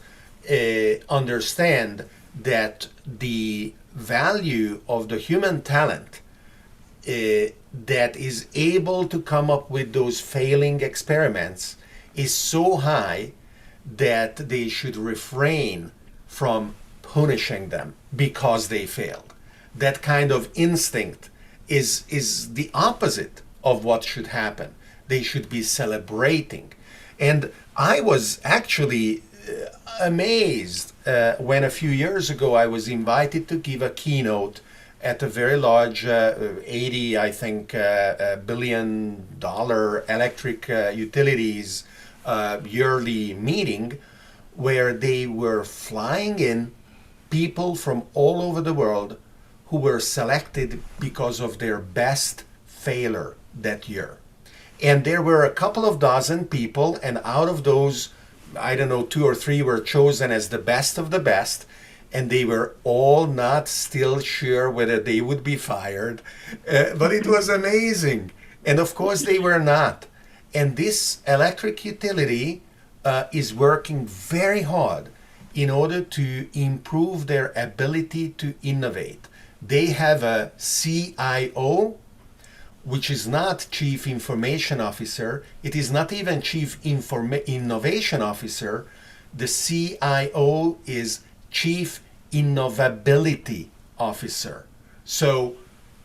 understand that the value of the human talent that is able to come up with those failing experiments is so high that they should refrain from punishing them because they failed. That kind of instinct is the opposite of what should happen. They should be celebrating. And I was actually amazed when a few years ago I was invited to give a keynote at a very large 80, I think, $1 billion electric utilities yearly meeting, where they were flying in people from all over the world who were selected because of their best failure that year. And there were a couple of dozen people, and out of those, I don't know, 2 or 3 were chosen as the best of the best, and they were all not still sure whether they would be fired. But it was amazing. And of course they were not. And this electric utility is working very hard in order to improve their ability to innovate. They have a CIO, which is not Chief Information Officer. It is not even Chief Innovation Officer. The CIO is Chief Innovability Officer. So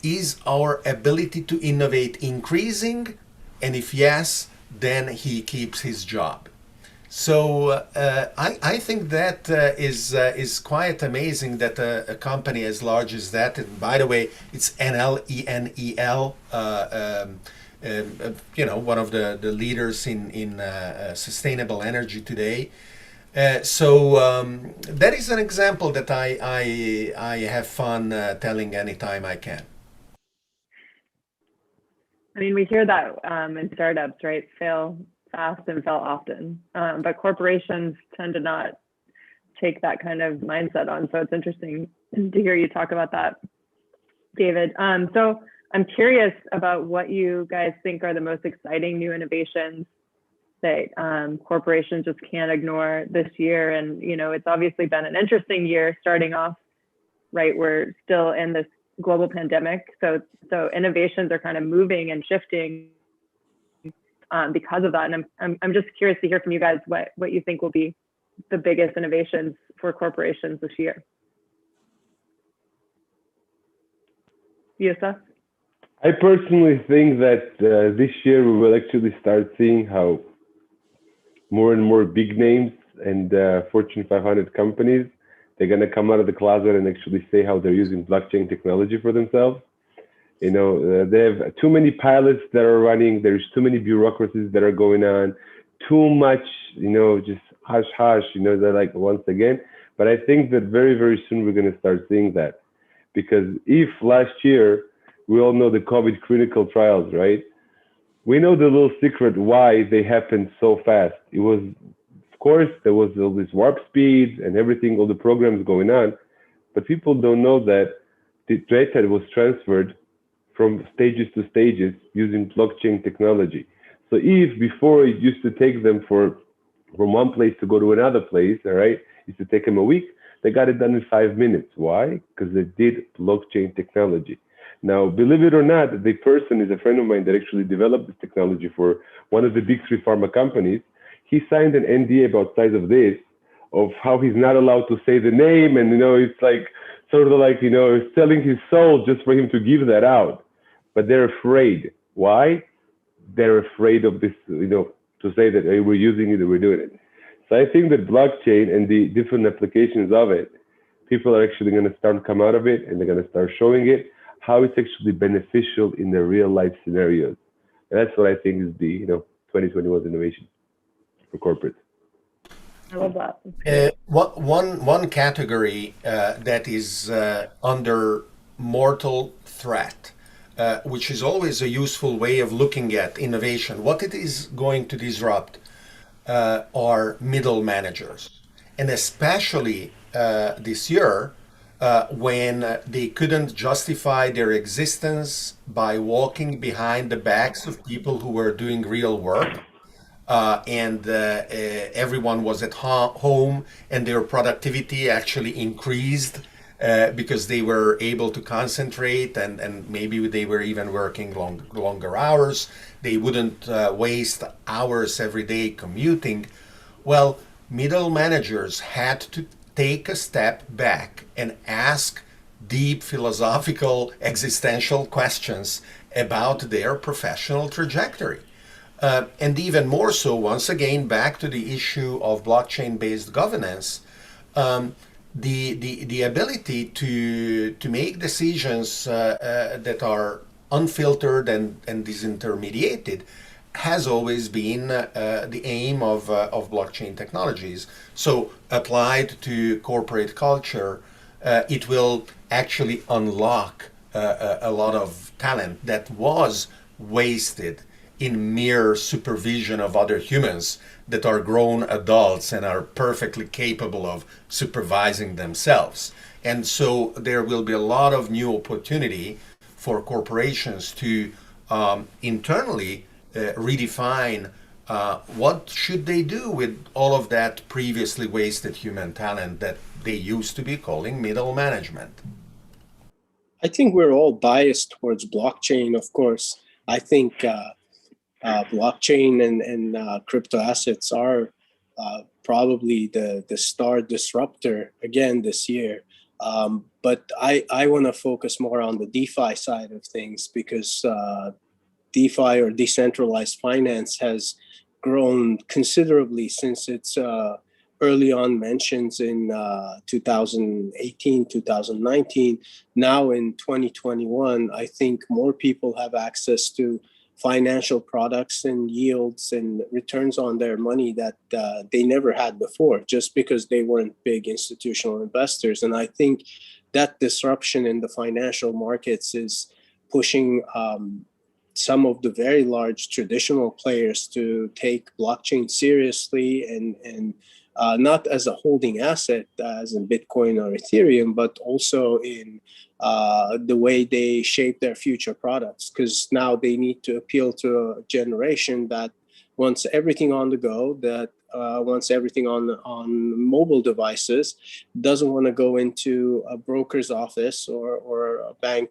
is our ability to innovate increasing? And if yes, then he keeps his job. So I think that is quite amazing that a company as large as that, and by the way, it's NLENEL, one of the leaders in sustainable energy today. So that is an example that I have fun telling anytime I can. I mean, we hear that in startups, right? Fail fast and fail often. But corporations tend to not take that kind of mindset on. So it's interesting to hear you talk about that, David. So I'm curious about what you guys think are the most exciting new innovations that corporations just can't ignore this year. And, it's obviously been an interesting year starting off, right? We're still in this global pandemic. So innovations are kind of moving and shifting because of that. And I'm just curious to hear from you guys what you think will be the biggest innovations for corporations this year. Yusuf? I personally think that this year we will actually start seeing how more and more big names and Fortune 500 companies, they're going to come out of the closet and actually say how they're using blockchain technology for themselves. They have too many pilots that are running. There's too many bureaucracies that are going on. Too much, just hush hush. They're like once again. But I think that very, very soon we're going to start seeing that, because if last year we all know the COVID clinical trials, right? We know the little secret why they happened so fast. It was, of course, there was all this warp speed and everything, all the programs going on, but people don't know that the data was transferred from stages to stages using blockchain technology. So if before it used to take them from one place to go to another place, all right, it used to take them a week, they got it done in 5 minutes. Why? Because they did blockchain technology. Now, believe it or not, the person is a friend of mine that actually developed this technology for one of the big 3 pharma companies. He signed an NDA about size of this, of how he's not allowed to say the name. And, it's like, sort of like, selling his soul just for him to give that out. But they're afraid. Why? They're afraid of this, to say that, hey, we're using it and we're doing it. So I think that blockchain and the different applications of it, people are actually going to start come out of it, and they're going to start showing it, how it's actually beneficial in the real life scenarios. And that's what I think is the 2021 innovation for corporate. I love that. One category that is under mortal threat, which is always a useful way of looking at innovation, what it is going to disrupt are middle managers. And especially this year, when they couldn't justify their existence by walking behind the backs of people who were doing real work, and everyone was at home, and their productivity actually increased because they were able to concentrate, and maybe they were even working longer hours. They wouldn't waste hours every day commuting. Well, middle managers had to take a step back and ask deep philosophical existential questions about their professional trajectory. And even more so, once again, back to the issue of blockchain-based governance, the ability to make decisions that are unfiltered and disintermediated has always been the aim of blockchain technologies. So applied to corporate culture, it will actually unlock a lot of talent that was wasted in mere supervision of other humans that are grown adults and are perfectly capable of supervising themselves. And so there will be a lot of new opportunity for corporations to internally redefine what should they do with all of that previously wasted human talent that they used to be calling middle management. I think we're all biased towards blockchain, of course. I think blockchain and crypto assets are probably the star disruptor again this year. But I want to focus more on the DeFi side of things, because DeFi, or decentralized finance, has grown considerably since its early on mentions in 2018, 2019. Now in 2021, I think more people have access to financial products and yields and returns on their money that they never had before, just because they weren't big institutional investors. And I think that disruption in the financial markets is pushing some of the very large traditional players to take blockchain seriously, and not as a holding asset as in Bitcoin or Ethereum, but also in the way they shape their future products. Because now they need to appeal to a generation that wants everything on the go, that wants everything on mobile devices, doesn't want to go into a broker's office or a bank,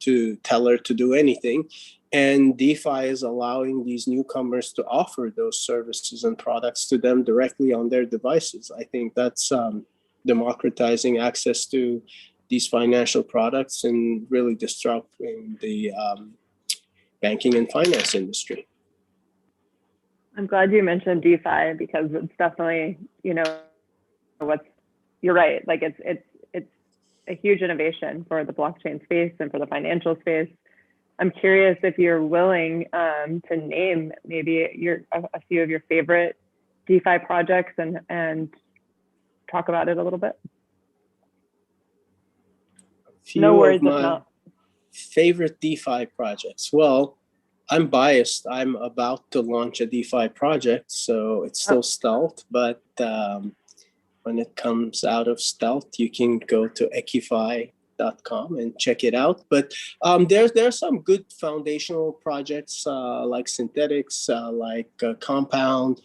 to tell her to do anything. And DeFi is allowing these newcomers to offer those services and products to them directly on their devices. I think that's democratizing access to these financial products and really disrupting the banking and finance industry. I'm glad you mentioned DeFi, because it's definitely, you're right. Like it's a huge innovation for the blockchain space and for the financial space. I'm curious if you're willing to name maybe a few of your favorite DeFi projects and talk about it a little bit. No worries if not. Favorite DeFi projects. Well, I'm biased. I'm about to launch a DeFi project, so it's still stealth. But when it comes out of stealth, you can go to Equify.com and check it out. But there's some good foundational projects like Synthetics, like Compound,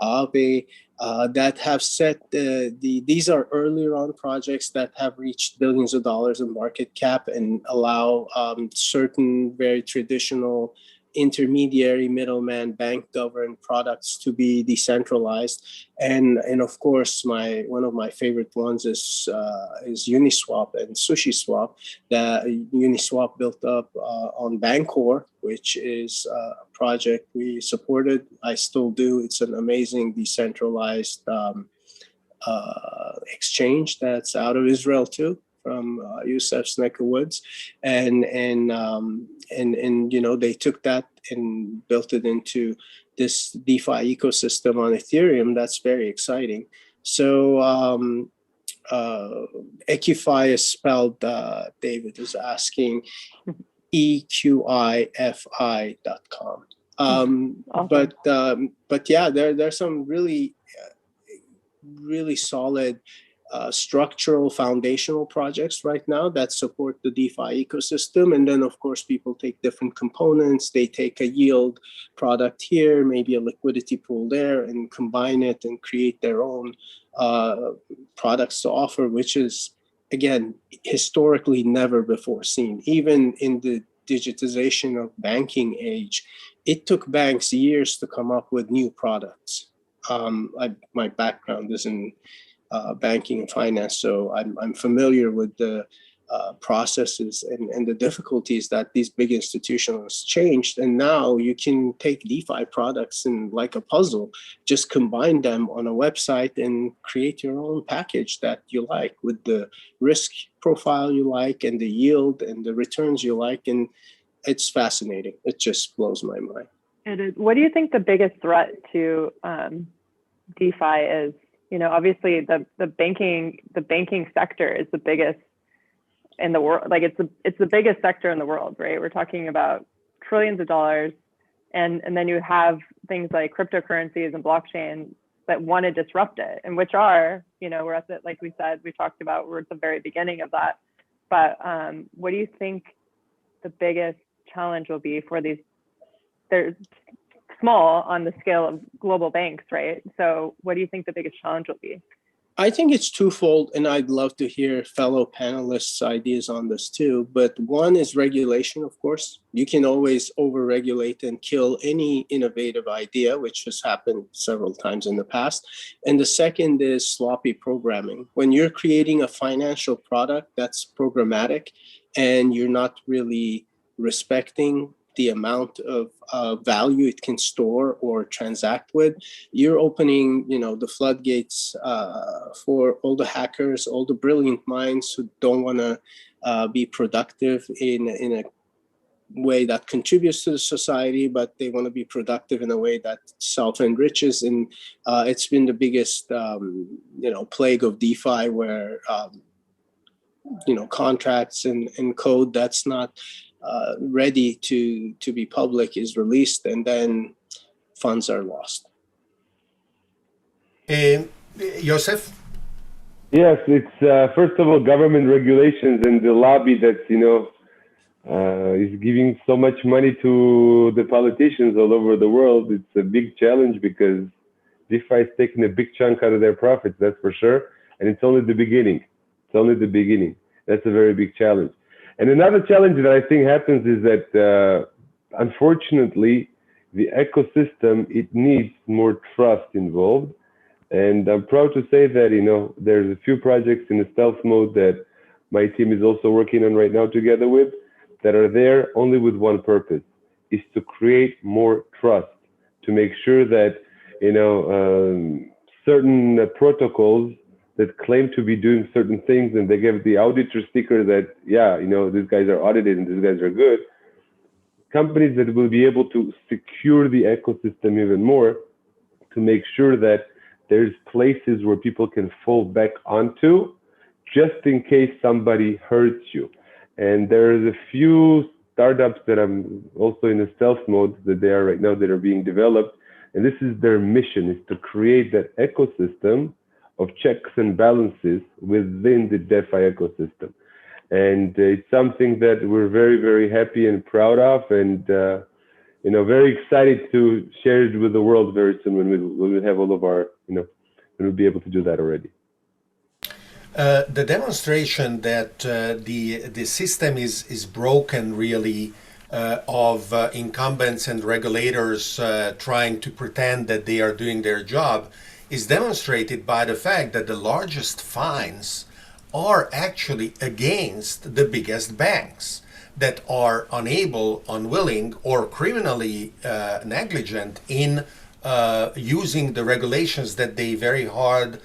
Aave, that have set these are earlier on projects that have reached billions of dollars in market cap and allow certain very traditional intermediary, middleman, bank governed products to be decentralized. And of course, one of my favorite ones is Uniswap and SushiSwap. That Uniswap built up on Bancor, which is a project we supported. I still do. It's an amazing decentralized exchange that's out of Israel too, from Youssef's neck of woods, and they took that and built it into this DeFi ecosystem on Ethereum. That's very exciting. So Equify is spelled, David is asking, EQIFI.com. Awesome. But yeah, there's some really solid structural foundational projects right now that support the DeFi ecosystem. And then of course, people take different components. They take a yield product here, maybe a liquidity pool there, and combine it and create their own products to offer, which is, again, historically never before seen. Even in the digitization of banking age, it took banks years to come up with new products. My background is in banking and finance, so I'm familiar with the processes and the difficulties that these big institutions changed. And now you can take DeFi products and, like a puzzle, just combine them on a website and create your own package that you like, with the risk profile you like and the yield and the returns you like. And it's fascinating. It just blows my mind. It is. What do you think the biggest threat to DeFi is? Obviously the banking sector is the biggest in the world. Like it's the biggest sector in the world, right? We're talking about trillions of dollars, and then you have things like cryptocurrencies and blockchain that want to disrupt it, and which are, we're at the, like we said, we talked about, we're at the very beginning of that. But what do you think the biggest challenge will be for these? They're small on the scale of global banks, right? So what do you think the biggest challenge will be? I think it's twofold, and I'd love to hear fellow panelists' ideas on this too. But one is regulation, of course. You can always overregulate and kill any innovative idea, which has happened several times in the past. And the second is sloppy programming. When you're creating a financial product that's programmatic and you're not really respecting the amount of value it can store or transact with, you're opening, the floodgates for all the hackers, all the brilliant minds who don't want to be productive in a way that contributes to the society, but they want to be productive in a way that self-enriches. And it's been the biggest, plague of DeFi, where contracts and code that's not ready to be public is released, and then funds are lost. Joseph? Yes, it's first of all government regulations and the lobby that is giving so much money to the politicians all over the world. It's a big challenge because DeFi is taking a big chunk out of their profits, that's for sure. And it's only the beginning. It's only the beginning. That's a very big challenge. And another challenge that I think happens is that, unfortunately, the ecosystem, it needs more trust involved. And I'm proud to say that, there's a few projects in the stealth mode that my team is also working on right now together with, that are there only with one purpose, is to create more trust, to make sure that, certain protocols that claim to be doing certain things, and they give the auditor sticker that, these guys are audited and these guys are good. Companies that will be able to secure the ecosystem even more, to make sure that there's places where people can fall back onto, just in case somebody hurts you. And there's a few startups that I'm also in the stealth mode that they are right now that are being developed. And this is their mission, is to create that ecosystem of checks and balances within the DeFi ecosystem. And it's something that we're very, very happy and proud of, and very excited to share it with the world very soon when we have all of our, when we'll be able to do that already. The demonstration that the system is broken, really, of incumbents and regulators trying to pretend that they are doing their job, is demonstrated by the fact that the largest fines are actually against the biggest banks that are unable, unwilling, or criminally negligent in using the regulations that they very hard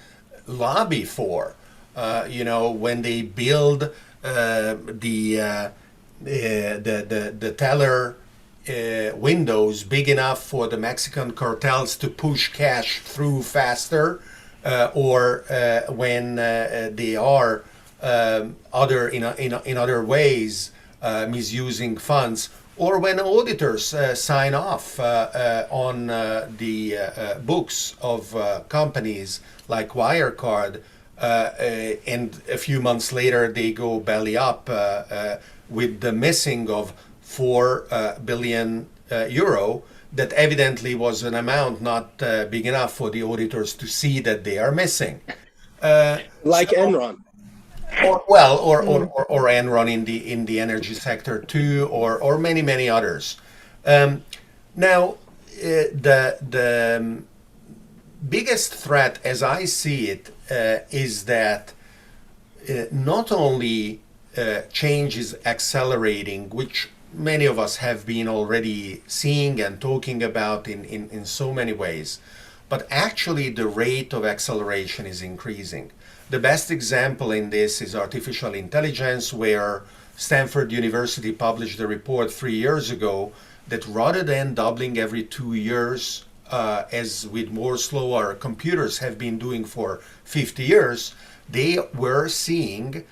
lobby for. When they build the teller windows big enough for the Mexican cartels to push cash through faster, or when they are in other ways misusing funds, or when auditors sign off on the books of companies like Wirecard, and a few months later they go belly up with the missing of 4 billion euro, that evidently was an amount not big enough for the auditors to see that they are missing. Like Enron. Or Enron in the energy sector too, or many others. Now, the biggest threat, as I see it, is that not only change is accelerating, which many of us have been already seeing and talking about in so many ways, but actually the rate of acceleration is increasing. The best example in this is artificial intelligence, where Stanford University published a report 3 years ago that rather than doubling every 2 years, as with more slower computers have been doing for 50 years, they were seeing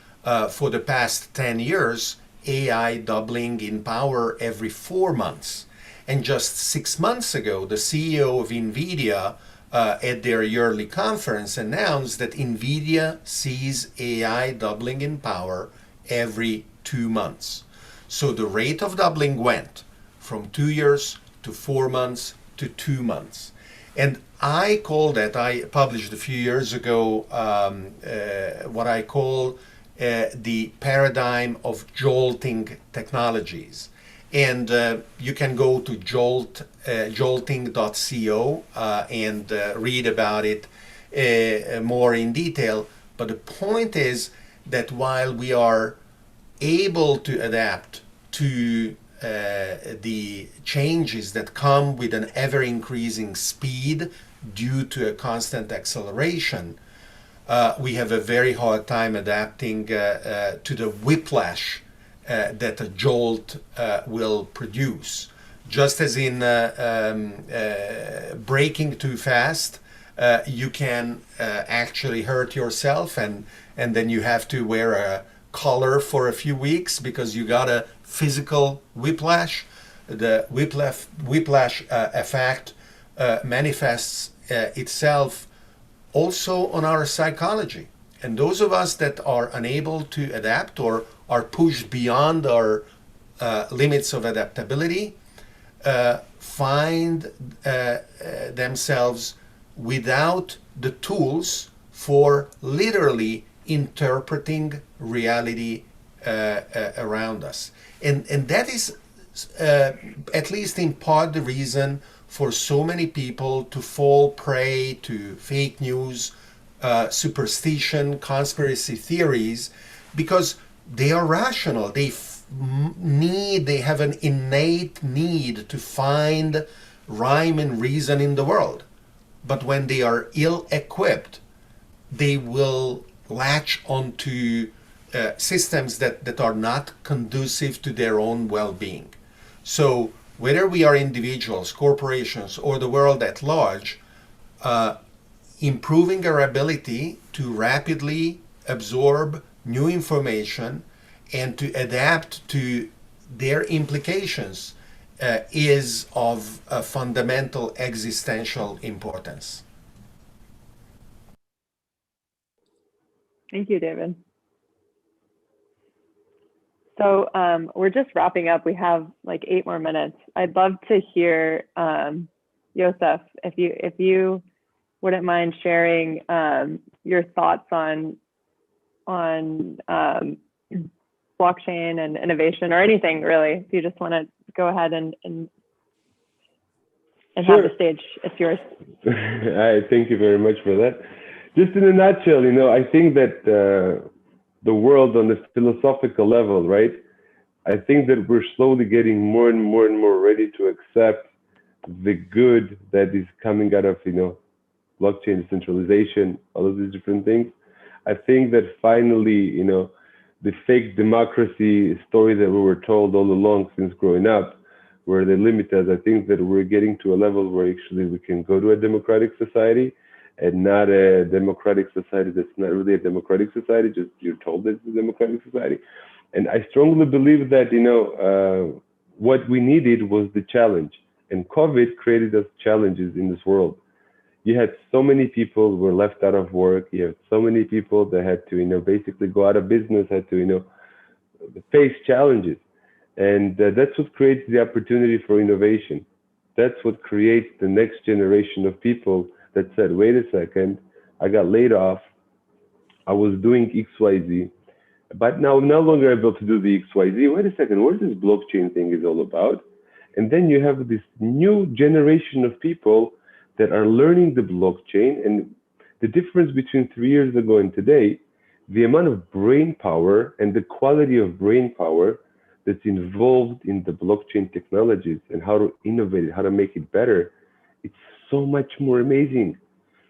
for the past 10 years AI doubling in power every 4 months. And just 6 months ago, the CEO of NVIDIA at their yearly conference announced that NVIDIA sees AI doubling in power every 2 months. So the rate of doubling went from 2 years to 4 months to 2 months. And I published a few years ago what I call the paradigm of jolting technologies. And you can go to jolting.co and read about it more in detail. But the point is that while we are able to adapt to the changes that come with an ever-increasing speed due to a constant acceleration, we have a very hard time adapting to the whiplash that a jolt will produce. Just as in braking too fast, you can actually hurt yourself, and then you have to wear a collar for a few weeks because you got a physical whiplash. The whiplash effect manifests itself also on our psychology. And those of us that are unable to adapt or are pushed beyond our limits of adaptability find themselves without the tools for literally interpreting reality around us. And that is, at least in part, the reason for so many people to fall prey to fake news, superstition, conspiracy theories, because they are rational. They have an innate need to find rhyme and reason in the world. But when they are ill-equipped, they will latch onto systems that are not conducive to their own well-being. So whether we are individuals, corporations, or the world at large, improving our ability to rapidly absorb new information and to adapt to their implications is of a fundamental existential importance. Thank you, David. So we're just wrapping up. We have like 8 more minutes. I'd love to hear, Joseph, if you wouldn't mind sharing your thoughts on blockchain and innovation, or anything really. If you just want to go ahead and have the stage, it's yours. Thank you very much for that. Just in a nutshell, I think that the world on the philosophical level, right? I think that we're slowly getting more and more and more ready to accept the good that is coming out of, blockchain decentralization, all of these different things. I think that finally, the fake democracy story that we were told all along since growing up, where they limit us, I think that we're getting to a level where actually we can go to a democratic society, and not a democratic society that's not really a democratic society, just you're told that it's a democratic society. And I strongly believe that, what we needed was the challenge. And COVID created us challenges in this world. You had so many people who were left out of work. You had so many people that had to, basically go out of business, had to, face challenges. And that's what creates the opportunity for innovation. That's what creates the next generation of people that said, wait a second, I got laid off. I was doing XYZ, but now I'm no longer able to do the XYZ. Wait a second, what this blockchain thing is all about? And then you have this new generation of people that are learning the blockchain. And the difference between 3 years ago and today, the amount of brain power and the quality of brain power that's involved in the blockchain technologies and how to innovate it, how to make it better, it's so much more amazing.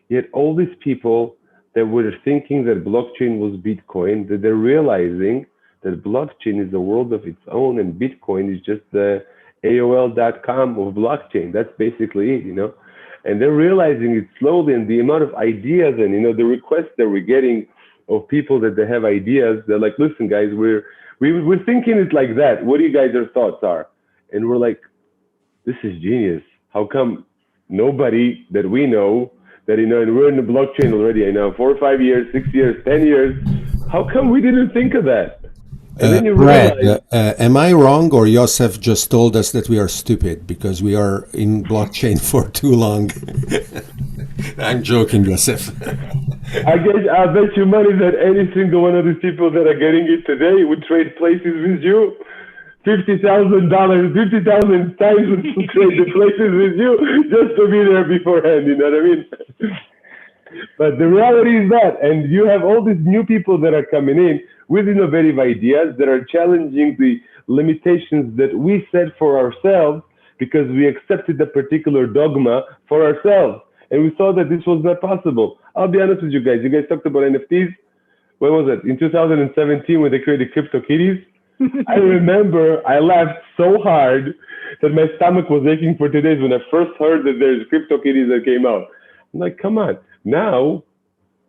Yet all these people that were thinking that blockchain was Bitcoin, that they're realizing that blockchain is a world of its own, and Bitcoin is just the AOL.com of blockchain. That's basically it, And they're realizing it slowly, and the amount of ideas and, the requests that we're getting of people that they have ideas, they're like, listen, guys, we're thinking it like that. What do you guys' thoughts are? And we're like, this is genius. How come nobody that we know that, and we're in the blockchain already, 4 or 5 years, 6 years, 10 years, how come we didn't think of that? And then you Brad, realize, am I wrong, or Yosef just told us that we are stupid because we are in blockchain for too long? I'm joking, Yosef. I bet you money that any single one of these people that are getting it today would trade places with you. $50,000, 50,000 times would trade the places with you just to be there beforehand, you know what I mean? But the reality is that, and you have all these new people that are coming in with innovative ideas that are challenging the limitations that we set for ourselves because we accepted a particular dogma for ourselves. And we saw that this was not possible. I'll be honest with you guys. You guys talked about NFTs. When was it? In 2017 when they created CryptoKitties? I remember I laughed so hard that my stomach was aching for 2 days when I first heard that there's CryptoKitties that came out. I'm like, come on. Now,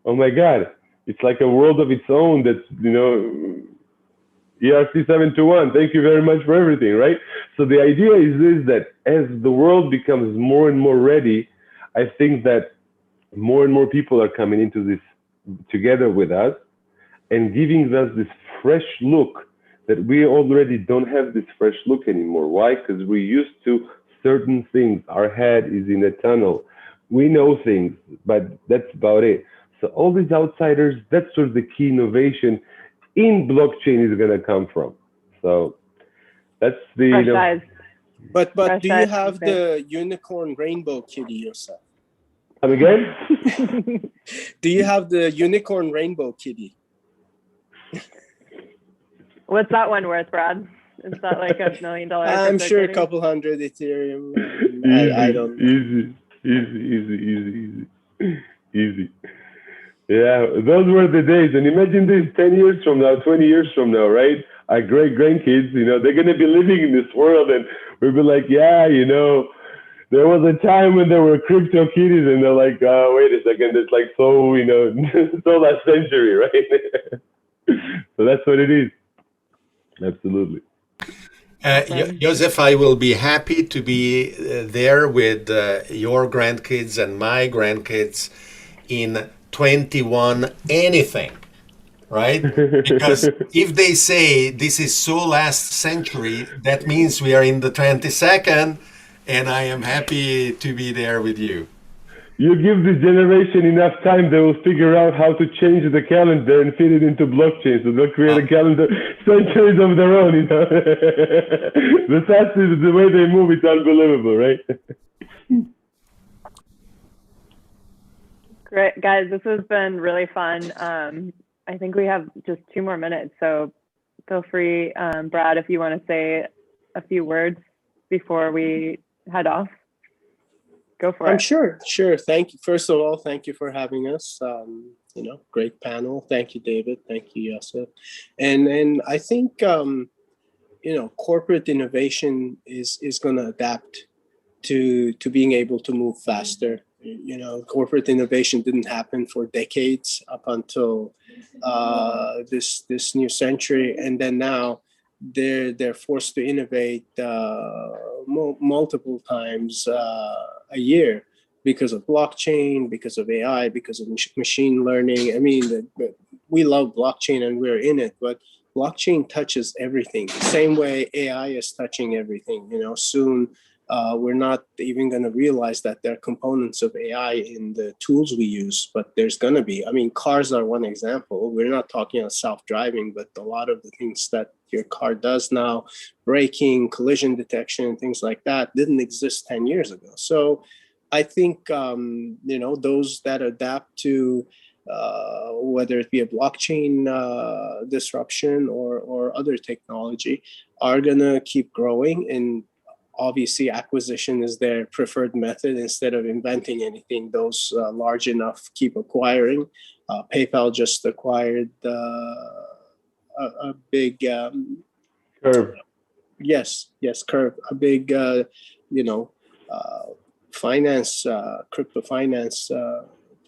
oh my God, it's like a world of its own that's, you know, ERC721, thank you very much for everything, right? So the idea is this, that as the world becomes more and more ready, I think that more and more people are coming into this together with us and giving us this fresh look that we already don't have this fresh look anymore. Why? Because we're used to certain things. Our head is in a tunnel. We know things, but that's about it. So all these outsiders, that's where the key innovation in blockchain is going to come from. So that's the, you know, But do you have the unicorn rainbow kitty yourself? Come again? Do you have the unicorn rainbow kitty? What's that one worth, Brad? Is that like $1 million? I'm sure a couple hundred Ethereum. I don't know. Easy. Yeah, those were the days. And imagine this 10 years from now, 20 years from now, right? Our great grandkids, you know, they're going to be living in this world and we'll be like, yeah, you know, there was a time when there were crypto kitties and they're like, oh, wait a second, it's like so, you know, so last century, right? So that's what it is. Absolutely. Joseph, I will be happy to be there with your grandkids and my grandkids in 21 anything, right? Because if they say this is so last century, that means we are in the 22nd, and I am happy to be there with you. You give this generation enough time, they will figure out how to change the calendar and fit it into blockchain. So they'll create a calendar centuries of their own, you know. The fact is the way they move, it's unbelievable, right? Great, guys, this has been really fun. I think we have just 2 more minutes, so feel free, Brad, if you want to say a few words before we head off. Go for it. Sure. Thank you. First of all, thank you for having us. You know, great panel. Thank you, David. Thank you, Yosef. And I think you know, corporate innovation is going to adapt to being able to move faster. You know, corporate innovation didn't happen for decades up until this new century, and then now they're forced to innovate multiple times a year because of blockchain, because of AI, because of machine learning. I mean, we love blockchain and we're in it, but blockchain touches everything. The same way AI is touching everything. You know, soon we're not even going to realize that there are components of AI in the tools we use, but there's going to be. I mean, cars are one example. We're not talking about self-driving, but a lot of the things that your car does now, braking, collision detection, things like that, didn't exist 10 years ago. So I think, you know, those that adapt to whether it be a blockchain disruption or other technology are going to keep growing. And obviously acquisition is their preferred method. Instead of inventing anything, those large enough keep acquiring. PayPal just acquired a big Curve. Yes, Curve, a big you know, finance, crypto finance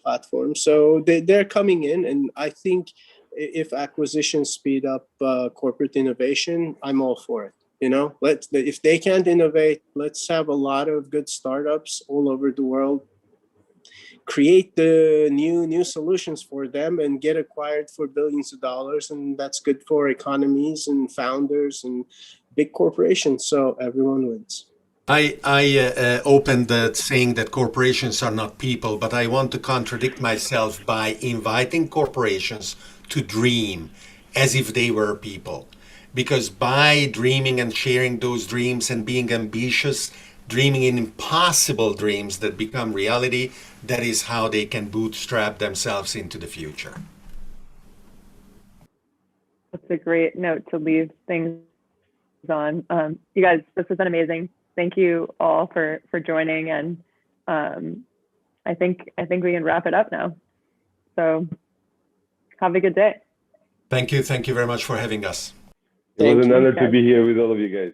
platform. So they're coming in, and I think if acquisitions speed up corporate innovation, I'm all for it. You know, if they can't innovate, let's have a lot of good startups all over the world create the new solutions for them and get acquired for billions of dollars, and that's good for economies and founders and big corporations. So everyone wins. I opened saying that corporations are not people, but I want to contradict myself by inviting corporations to dream as if they were people. Because by dreaming and sharing those dreams and being ambitious, dreaming in impossible dreams that become reality, that is how they can bootstrap themselves into the future. That's a great note to leave things on. You guys, this has been amazing. Thank you all for joining, and I think we can wrap it up now. So have a good day. Thank you very much for having us. It was an honor to be here with all of you guys.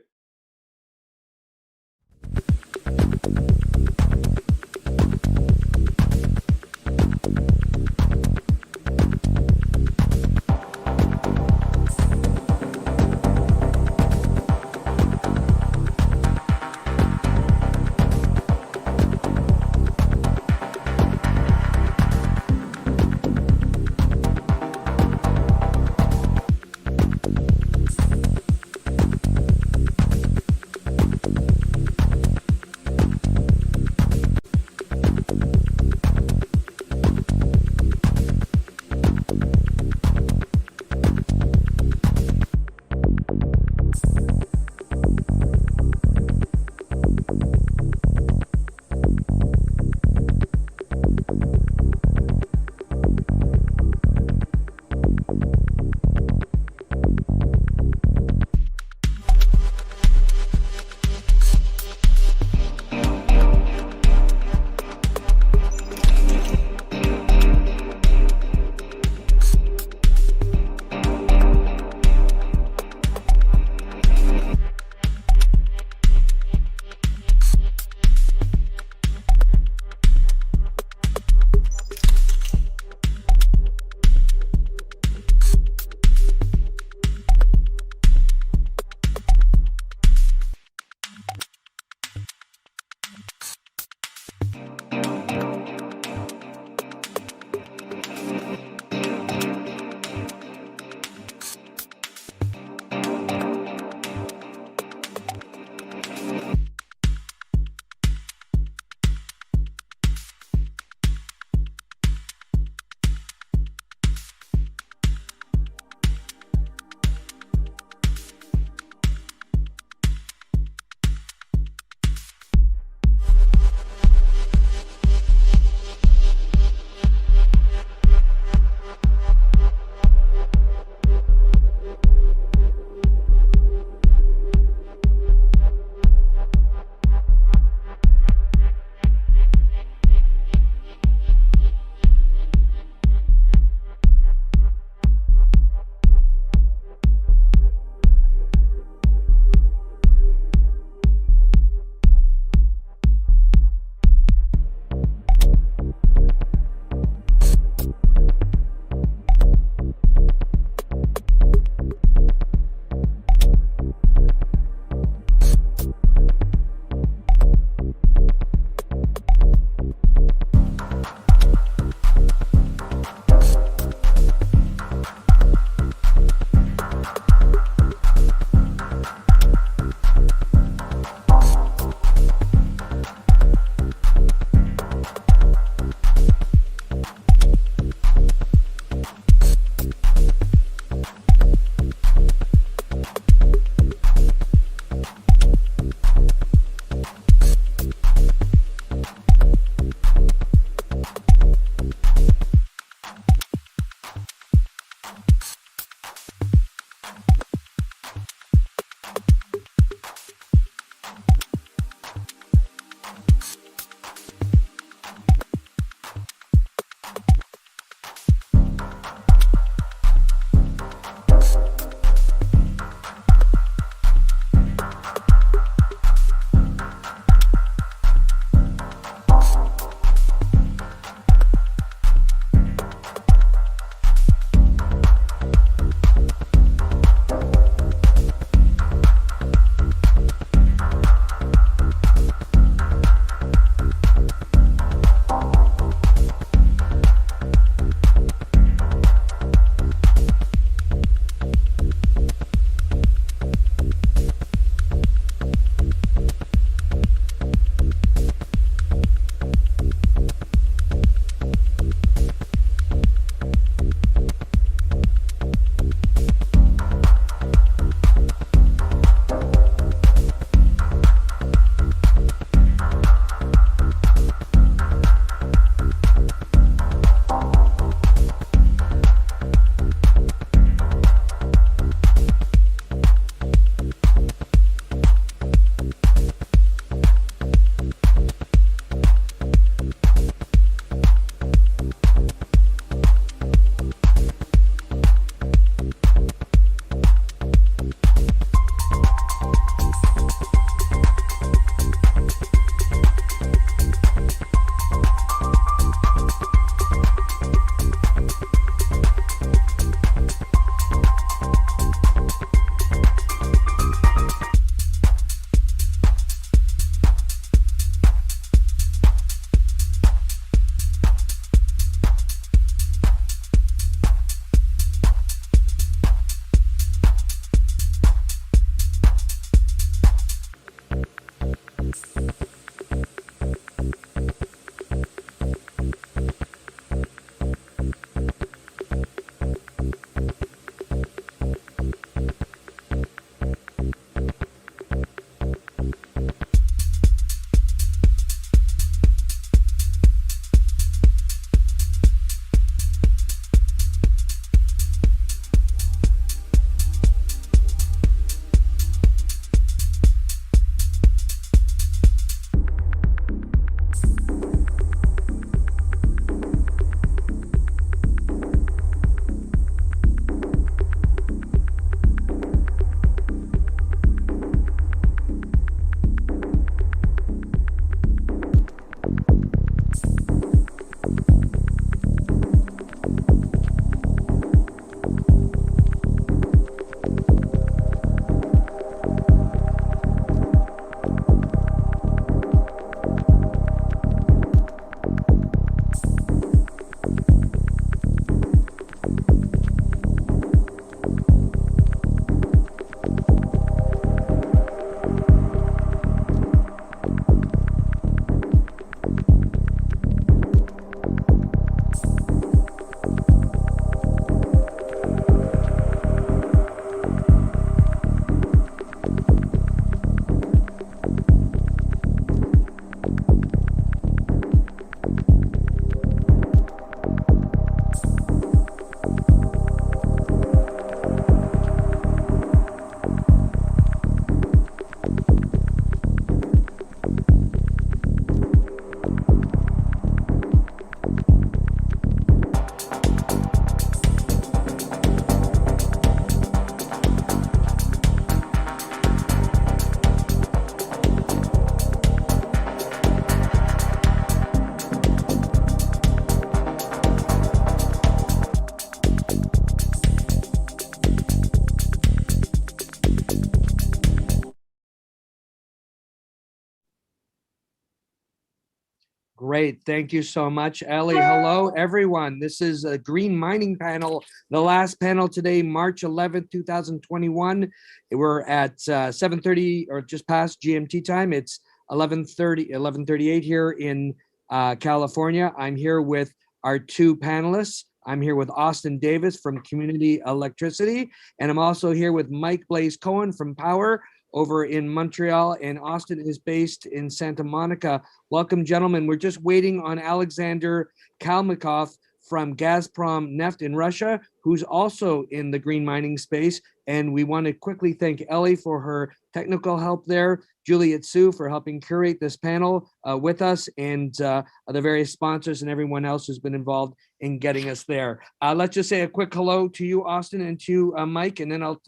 Great. Thank you so much, Ellie. Hello, everyone. This is a green mining panel, the last panel today, March 11th, 2021. We're at 7:30 or just past GMT time. It's 11:38 here in California. I'm here with our two panelists. I'm here with Austin Davis from Community Electricity, and I'm also here with Mike Blaze Cohen from Power over in Montreal, and Austin is based in Santa Monica. Welcome, gentlemen. We're just waiting on Alexander Kalmykov from Gazprom Neft in Russia, who's also in the green mining space. And we want to quickly thank Ellie for her technical help there, Juliet Sue for helping curate this panel with us, and the various sponsors and everyone else who's been involved in getting us there. Let's just say a quick hello to you, Austin, and to Mike, and then I'll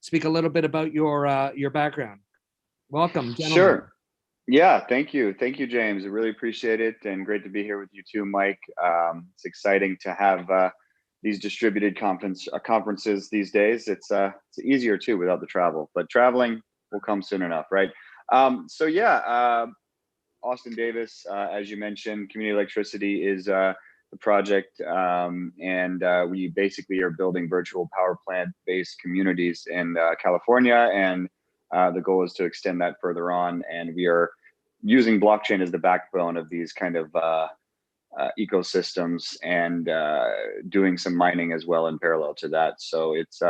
speak a little bit about your background. Welcome, gentlemen. Sure. Yeah, thank you. Thank you, James. I really appreciate it, and great to be here with you too, Mike. It's exciting to have these distributed conferences these days. It's easier too without the travel, but traveling will come soon enough, right? So yeah, Austin Davis, as you mentioned, Community Electricity is the project, and we basically are building virtual power plant-based communities in California, and the goal is to extend that further on, and we are using blockchain as the backbone of these kind of ecosystems, and doing some mining as well in parallel to that. So it's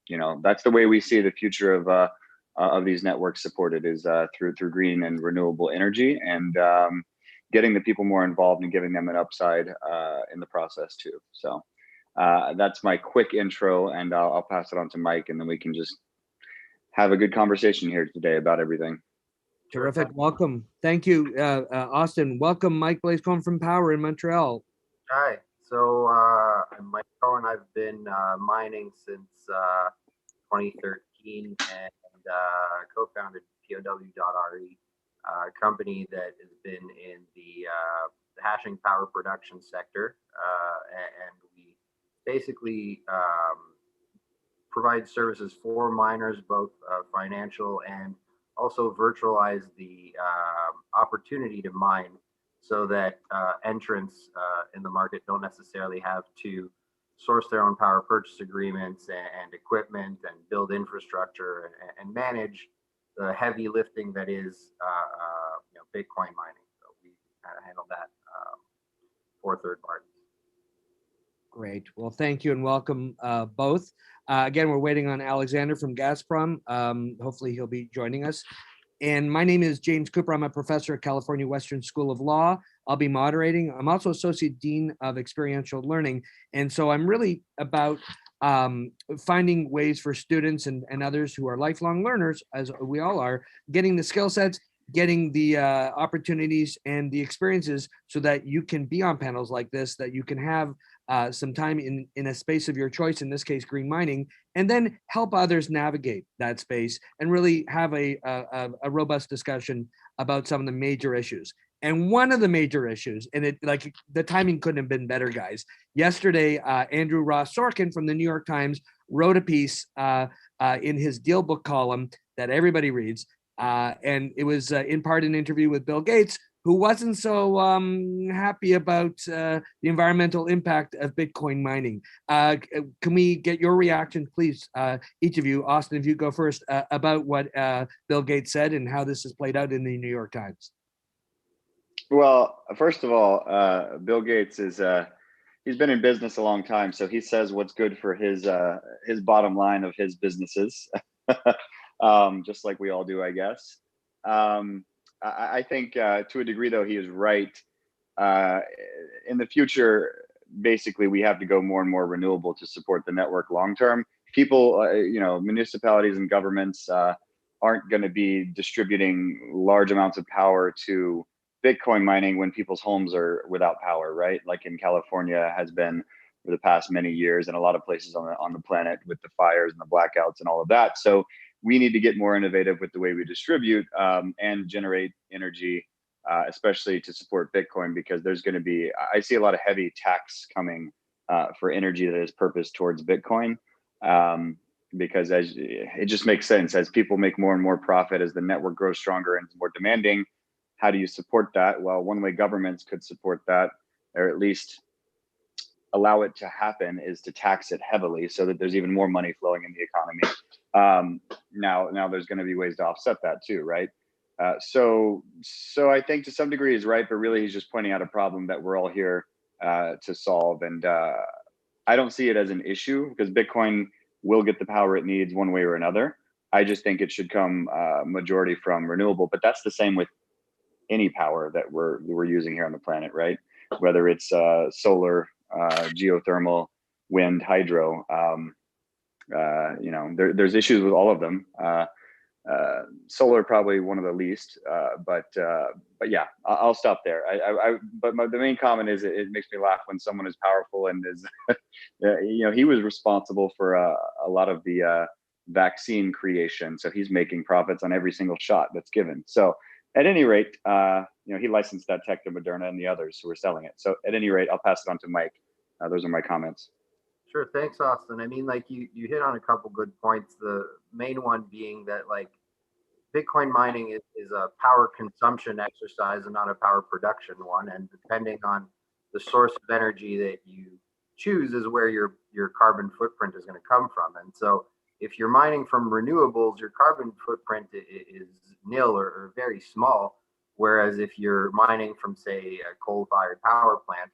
you know, that's the way we see the future of these networks supported, is through green and renewable energy, and getting the people more involved and giving them an upside in the process too. So that's my quick intro, and I'll pass it on to Mike, and then we can just have a good conversation here today about everything. Terrific. Welcome. Thank you, Austin. Welcome, Mike Blaze Cohen from Power in Montreal. Hi. So I'm Mike Cohen. I've been mining since 2013, and co-founded POW.RE, a company that has been in the hashing power production sector, and we basically provide services for miners, both financial and also virtualize the opportunity to mine, so that entrants in the market don't necessarily have to source their own power purchase agreements and equipment and build infrastructure and manage the heavy lifting that is you know, Bitcoin mining. So we handle that for third parties. Great. Well, thank you and welcome both. Again, we're waiting on Alexander from Gazprom. Hopefully he'll be joining us. And my name is James Cooper. I'm a professor at California Western School of Law. I'll be moderating. I'm also Associate Dean of Experiential Learning. And so I'm really about finding ways for students and others who are lifelong learners, as we all are, getting the skill sets, getting the opportunities and the experiences so that you can be on panels like this, that you can have some time in a space of your choice, in this case, green mining, and then help others navigate that space and really have a robust discussion about some of the major issues. And one of the major issues, and it, like, the timing couldn't have been better, guys. Yesterday, Andrew Ross Sorkin from the New York Times wrote a piece in his Deal Book column that everybody reads. And it was in part an interview with Bill Gates, who wasn't so happy about the environmental impact of Bitcoin mining. Can we get your reaction, please, each of you? Austin, if you go first, about what Bill Gates said and how this has played out in the New York Times. Well, first of all, Bill Gates is he's been in business a long time, so he says what's good for his bottom line of his businesses, just like we all do, I guess. I think to a degree, though, he is right. In the future, basically, we have to go more and more renewable to support the network long term. People, you know, municipalities and governments aren't going to be distributing large amounts of power to Bitcoin mining when people's homes are without power, right? Like in California has been for the past many years, and a lot of places on the planet with the fires and the blackouts and all of that. So we need to get more innovative with the way we distribute and generate energy, especially to support Bitcoin, because there's going to be, I see a lot of heavy tax coming for energy that is purposed towards Bitcoin, because it just makes sense as people make more and more profit, as the network grows stronger and more demanding. how do you support that? Well, one way governments could support that, or at least allow it to happen, is to tax it heavily so that there's even more money flowing in the economy. Now there's going to be ways to offset that too, right? So I think to some degree he's right, but really he's just pointing out a problem that we're all here to solve. And I don't see it as an issue because Bitcoin will get the power it needs one way or another. I just think it should come majority from renewable, but that's the same with any power that we're using here on the planet, right? Whether it's solar, geothermal, wind, hydro, there's issues with all of them. Solar probably one of the least, but yeah, I'll stop there. But the main comment is it makes me laugh when someone is powerful and is, he was responsible for a lot of the vaccine creation, so he's making profits on every single shot that's given. So at any rate, he licensed that tech to Moderna and the others who were selling it. So at any rate, I'll pass it on to Mike. Those are my comments. Sure. Thanks, Austin. I mean, like you hit on a couple good points. The main one being that like Bitcoin mining is a power consumption exercise and not a power production one. And depending on the source of energy that you choose is where your carbon footprint is going to come from. And so if you're mining from renewables, your carbon footprint is nil or very small. Whereas if you're mining from, say, a coal-fired power plant,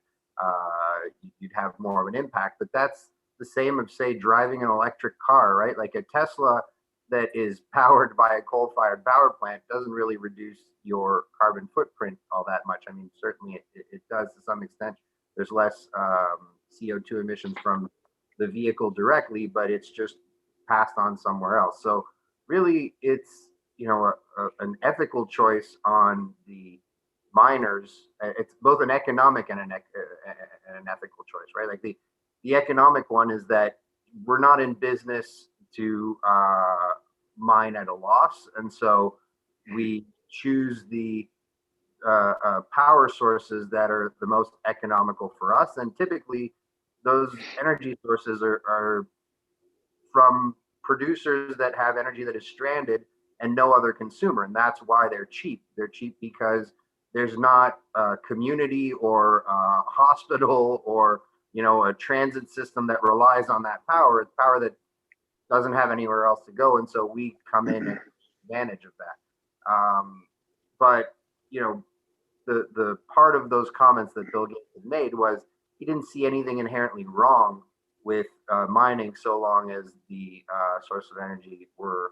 you'd have more of an impact. But that's the same of, say, driving an electric car, right? Like a Tesla that is powered by a coal-fired power plant doesn't really reduce your carbon footprint all that much. I mean, certainly it does to some extent. There's less CO2 emissions from the vehicle directly, but it's just passed on somewhere else. So really, it's an ethical choice on the miners. It's both an economic and an ethical choice, right? Like the economic one is that we're not in business to mine at a loss, and so we choose the power sources that are the most economical for us. And typically, those energy sources are from producers that have energy that is stranded and no other consumer, and that's why they're cheap. They're cheap because there's not a community or a hospital or a transit system that relies on that power. It's power that doesn't have anywhere else to go, and so we come in and take advantage of that. But the part of those comments that Bill Gates had made was he didn't see anything inherently wrong with mining so long as the source of energy were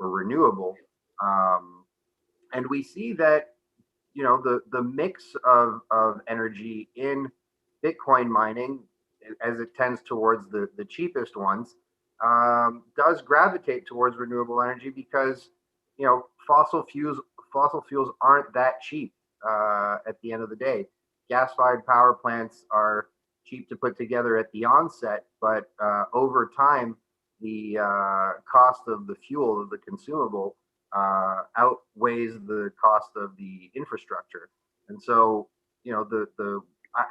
renewable. And we see that the mix of energy in Bitcoin mining, as it tends towards the cheapest ones, does gravitate towards renewable energy because fossil fuels aren't that cheap at the end of the day. Gas-fired power plants are cheap to put together at the onset, but over time, the cost of the fuel, of the consumable, outweighs the cost of the infrastructure. And so,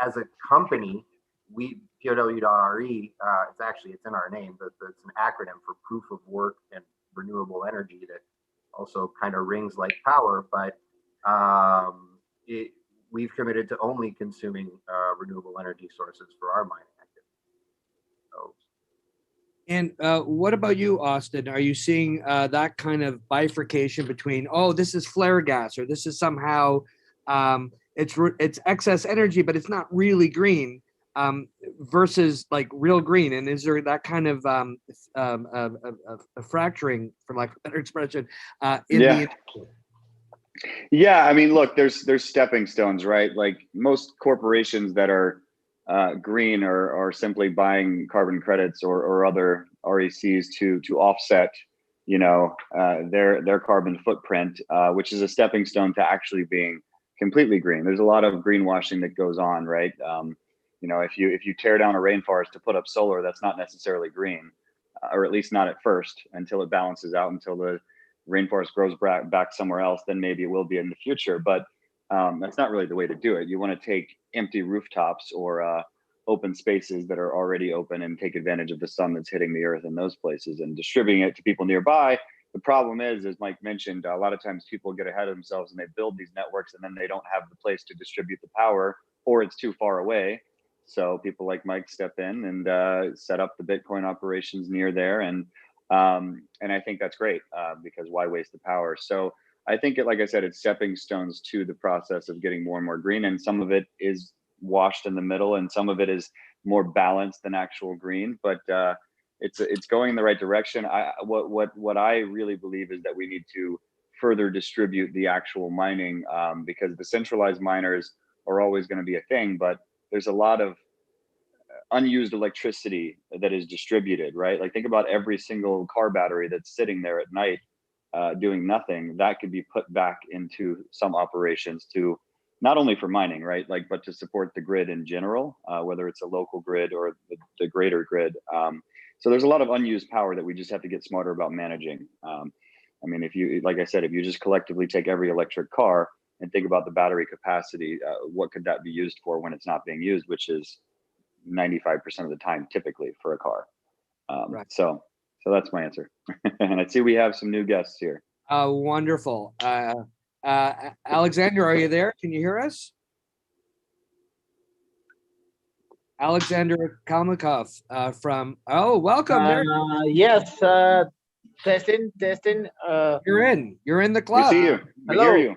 as a company, we POW.RE, it's in our name, but it's an acronym for Proof of Work and Renewable Energy that also kind of rings like power, but we've committed to only consuming renewable energy sources for our mining activity. So. And what about you, Austin? Are you seeing that kind of bifurcation between, oh, this is flare gas, or this is somehow it's excess energy, but it's not really green, versus like real green? And is there that kind of a fracturing, for lack of a better expression, in the industry? Yeah, I mean, look, there's stepping stones, right? Like most corporations that are green are simply buying carbon credits or other RECs to offset, their carbon footprint, which is a stepping stone to actually being completely green. There's a lot of greenwashing that goes on, right? If you tear down a rainforest to put up solar, that's not necessarily green, or at least not at first, until it balances out, until the rainforest grows back somewhere else, then maybe it will be in the future. But that's not really the way to do it. You want to take empty rooftops or open spaces that are already open and take advantage of the sun that's hitting the earth in those places and distributing it to people nearby The problem is, as Mike mentioned, a lot of times people get ahead of themselves and they build these networks and then they don't have the place to distribute the power, or it's too far away. So people like Mike step in and set up the Bitcoin operations near there, and I think that's great because why waste the power? So I think, like I said, it's stepping stones to the process of getting more and more green, and some of it is washed in the middle, and some of it is more balanced than actual green. But it's going in the right direction. What I really believe is that we need to further distribute the actual mining because the centralized miners are always going to be a thing, but there's a lot of unused electricity that is distributed, right? Like think about every single car battery that's sitting there at night doing nothing. That could be put back into some operations to not only for mining, right? Like, but to support the grid in general, whether it's a local grid or the greater grid. So there's a lot of unused power that we just have to get smarter about managing. I mean, if you, like I said, if you just collectively take every electric car and think about the battery capacity, what could that be used for when it's not being used, which is 95% of the time, typically for a car. Right. So that's my answer. And I see we have some new guests here. Wonderful. Alexander, are you there? Can you hear us? Alexander Kalmykov from, welcome. There. Yes, testing. You're in the club. We see you. We hear you.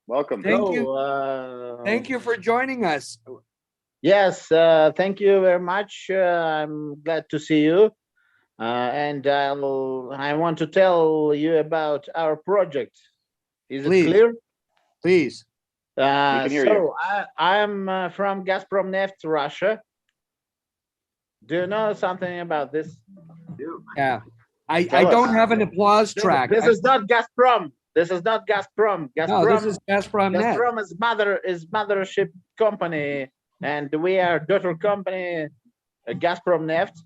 Welcome. Thank you. Thank you for joining us. Yes, thank you very much. I'm glad to see you. And I want to tell you about our project. Is it clear? Please. We can hear you. I'm from Gazprom Neft, Russia. Do you know something about this? Yeah. I don't have an applause track. This is not Gazprom. This is not Gazprom. No, this is Gazprom Net. Gazprom is mothership company, and we are daughter company, Gazprom Neft,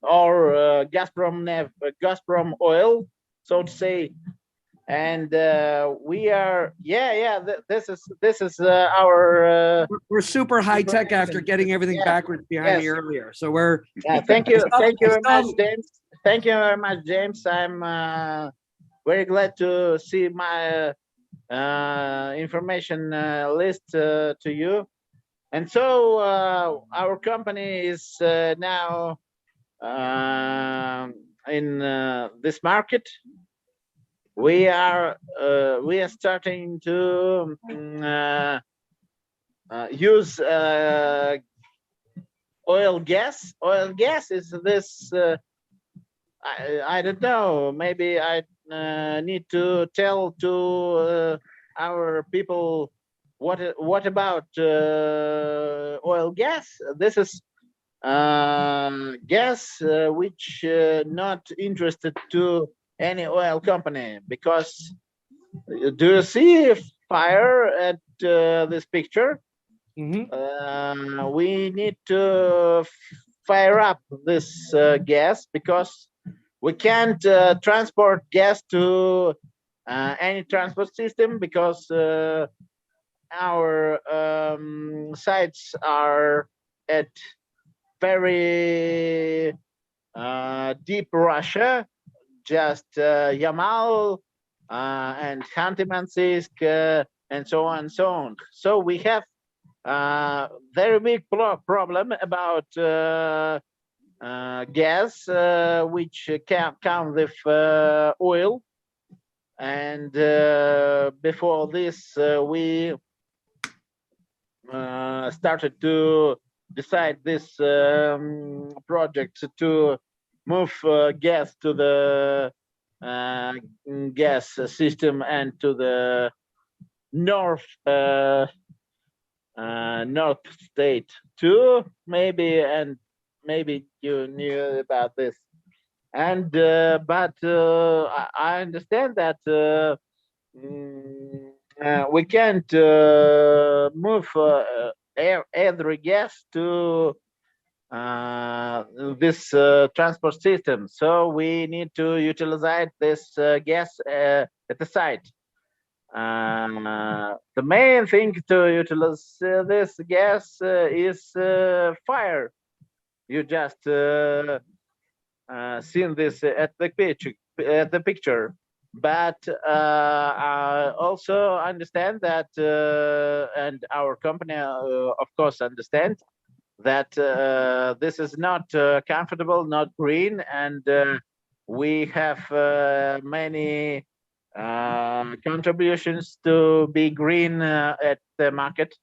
or Gazprom Oil, so to say. And we are, this is our. We're super high tech after getting everything backwards behind me earlier. So we're. Thank you very much, James. Thank you very much, James. I'm very glad to see my information list to you. And so our company is now in this market. We are starting to use oil gas. Oil gas is this. I don't know. Maybe I need to tell to our people what about oil gas. This is gas which not interested to any oil company, because do you see fire at this picture? Mm-hmm. We need to fire up this gas, because we can't transport gas to any transport system, because our sites are at very deep Russia, just Yamal and Khanty-Mansiysk and so on and so on. So we have very big problem about gas, which can come with oil. And before this, we started to decide this project to move gas to the gas system and to the north state too, maybe, and maybe you knew about this. And but I understand that we can't move every gas to this transport system, so we need to utilize this gas at the site. The main thing to utilize this gas is fire. You just seen this at the the picture, but I also understand that, and our company, of course, understand that this is not comfortable, not green, and we have many contributions to be green at the market.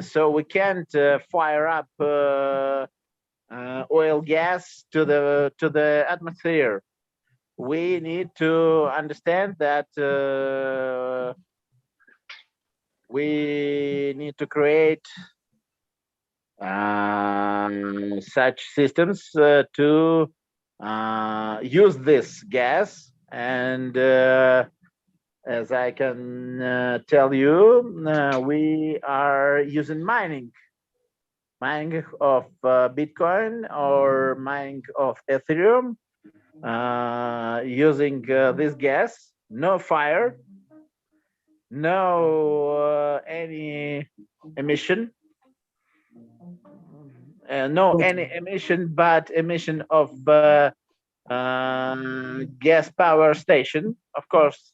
So we can't fire up oil gas to the atmosphere. We need to understand that we need to create such systems to use this gas, and as I can tell you, we are using mining of Bitcoin or mining of Ethereum, using this gas, no fire, no any emission, no any emission, but emission of gas power station, of course,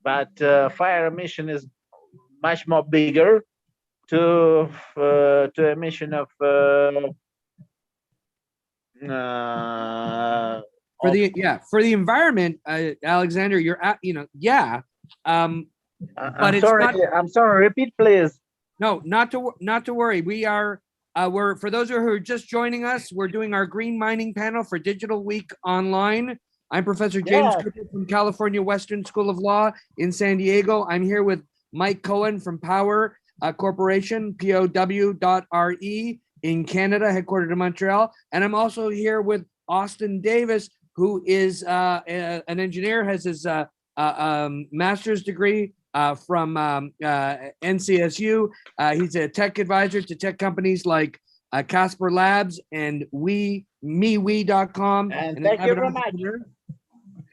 but fire emission is much more bigger to emission of for the environment, Alexander, you're at, but it's sorry, not. I'm sorry. Repeat, please. No, not to worry. We are we're, for those who are just joining us, we're doing our green mining panel for Digital Week Online. I'm Professor James Cooper from California Western School of Law in San Diego. I'm here with Mike Cohen from Power Corporation, POW.RE in Canada, headquartered in Montreal. And I'm also here with Austin Davis, who is an engineer, has his master's degree from NCSU. He's a tech advisor to tech companies like Casper Labs and MeWe.com. And thank you very much.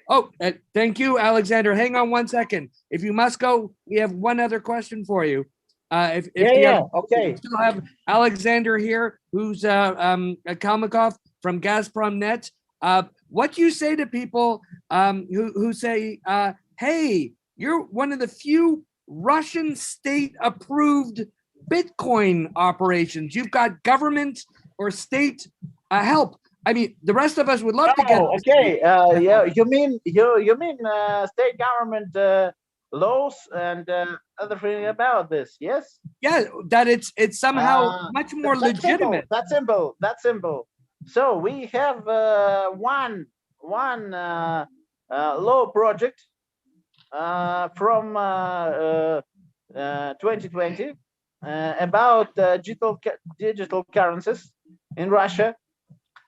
Oh, thank you, Alexander. Hang on one second. If you must go, we have one other question for you. Okay. We still have Alexander here, who's Kalmykov from Gazprom Net. What do you say to people who say, hey, you're one of the few Russian state-approved Bitcoin operations. You've got government or state help. I mean, the rest of us would love to get. Okay. Yeah. You mean state government laws and everything about this? Yes. Yeah. That it's somehow much more legitimate. That's simple. So we have one law project from 2020 about digital currencies in Russia,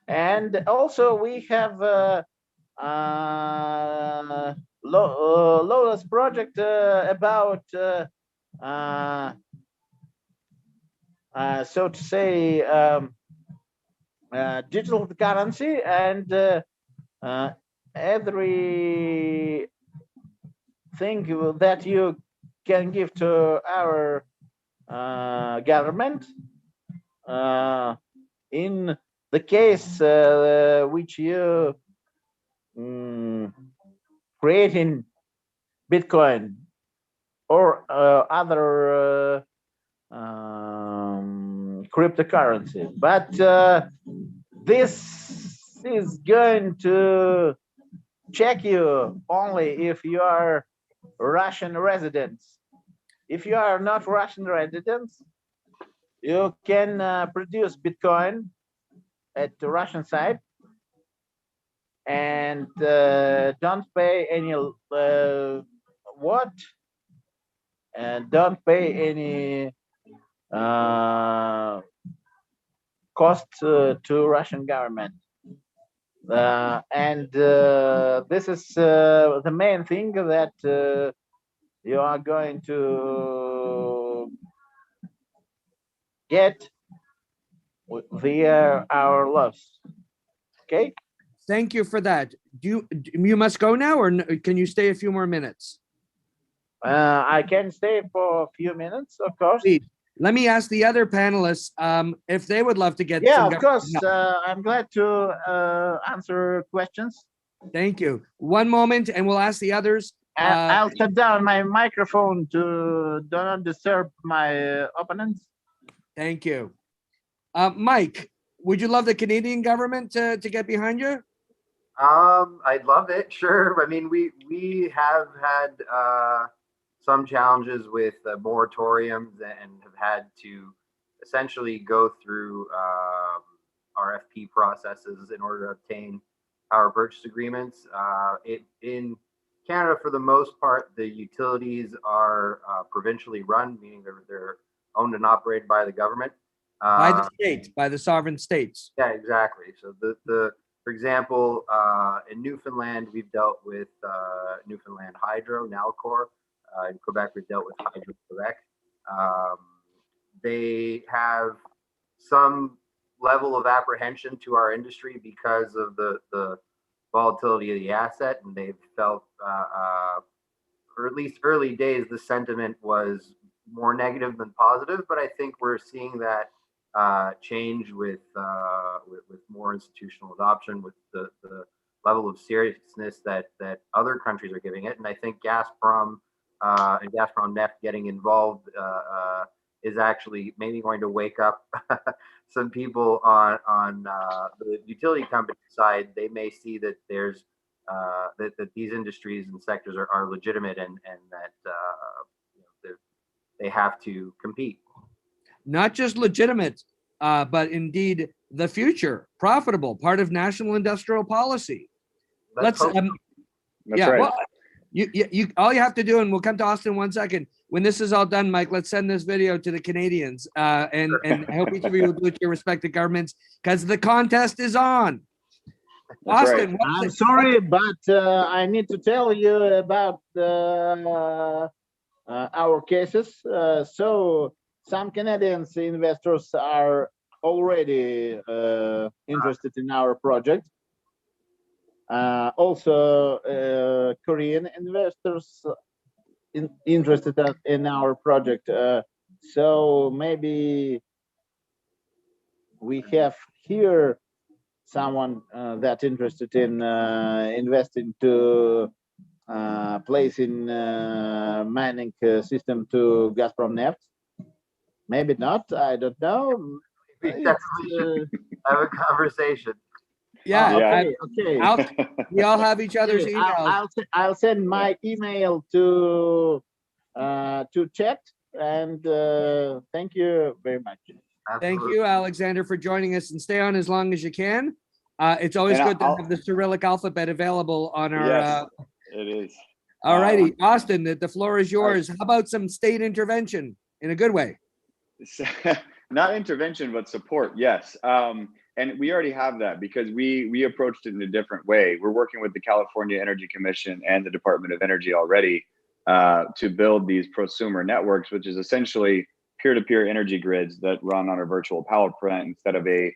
and also we have lawless project about so to say digital currency, and every thing that you can give to our government in the case which you creating Bitcoin or other cryptocurrency. But this is going to check you only if you are Russian residents. If you are not Russian residents, you can produce Bitcoin at the Russian side and don't pay any and don't pay any cost to Russian government. And this is the main thing that you are going to get via our laws. Okay. Thank you for that. You must go now, or can you stay a few more minutes? I can stay for a few minutes, of course. Please. Let me ask the other panelists if they would love to get. Yeah, of course. I'm glad to answer questions. Thank you. One moment, and we'll ask the others. I'll shut down my microphone to do not disturb my opponents. Thank you. Mike, would you love the Canadian government to get behind you? I'd love it. Sure. I mean, we have had some challenges with moratoriums and have had to essentially go through RFP processes in order to obtain power purchase agreements. In Canada, for the most part, the utilities are provincially run, meaning they're owned and operated by the government. By the state, by the sovereign states. Yeah, exactly. So for example, in Newfoundland, we've dealt with Newfoundland Hydro, Nalcor. In Quebec, we've dealt with Hydro Quebec. They have some level of apprehension to our industry because of the volatility of the asset, and they've felt, or at least early days, the sentiment was more negative than positive. But I think we're seeing that change with more institutional adoption, with the level of seriousness that other countries are giving it. And I think Gazprom and Gazprom Neft getting involved is actually maybe going to wake up some people on the utility company side. They may see that there's that these industries and sectors are legitimate, and that they have to compete. Not just legitimate, but indeed the future, profitable, part of national industrial policy. That's Let's, yeah, right. well, you all you have to do, and we'll come to Austin in 1 second. When this is all done, Mike, let's send this video to the Canadians, and I hope each of you will do it to your respective governments, because the contest is on. That's Austin, right. I'm sorry, but I need to tell you about our cases. So some Canadian investors are already interested in our project. Also, Korean investors interested in our project. So maybe we have here someone that interested in investing to place in mining system to Gazprom Neft. Maybe not. I don't know. We definitely should have a conversation. Yeah. Okay. We all have each other's Okay, emails. I'll send my email to chat, and thank you very much. Thank you, Alexander, for joining us, and stay on as long as you can. It's always And good to have the Cyrillic alphabet available on our. Yes, it is. All righty, Austin, the floor is yours. How about some state intervention in a good way? Not intervention, but support. Yes. And we already have that because we approached it in a different way. We're working with the California Energy Commission and the Department of Energy already to build these prosumer networks, which is essentially peer-to-peer energy grids that run on a virtual power plant instead of a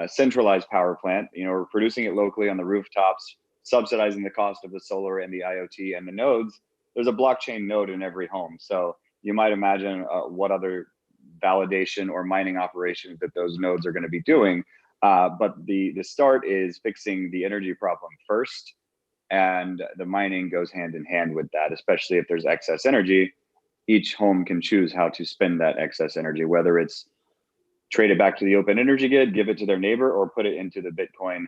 centralized power plant. You know, we're producing it locally on the rooftops, subsidizing the cost of the solar and the IoT and the nodes. There's a blockchain node in every home. So you might imagine what other validation or mining operations that those nodes are going to be doing. But the start is fixing the energy problem first, and the mining goes hand in hand with that, especially if there's excess energy. Each home can choose how to spend that excess energy, whether it's trade it back to the open energy grid, give it to their neighbor, or put it into the Bitcoin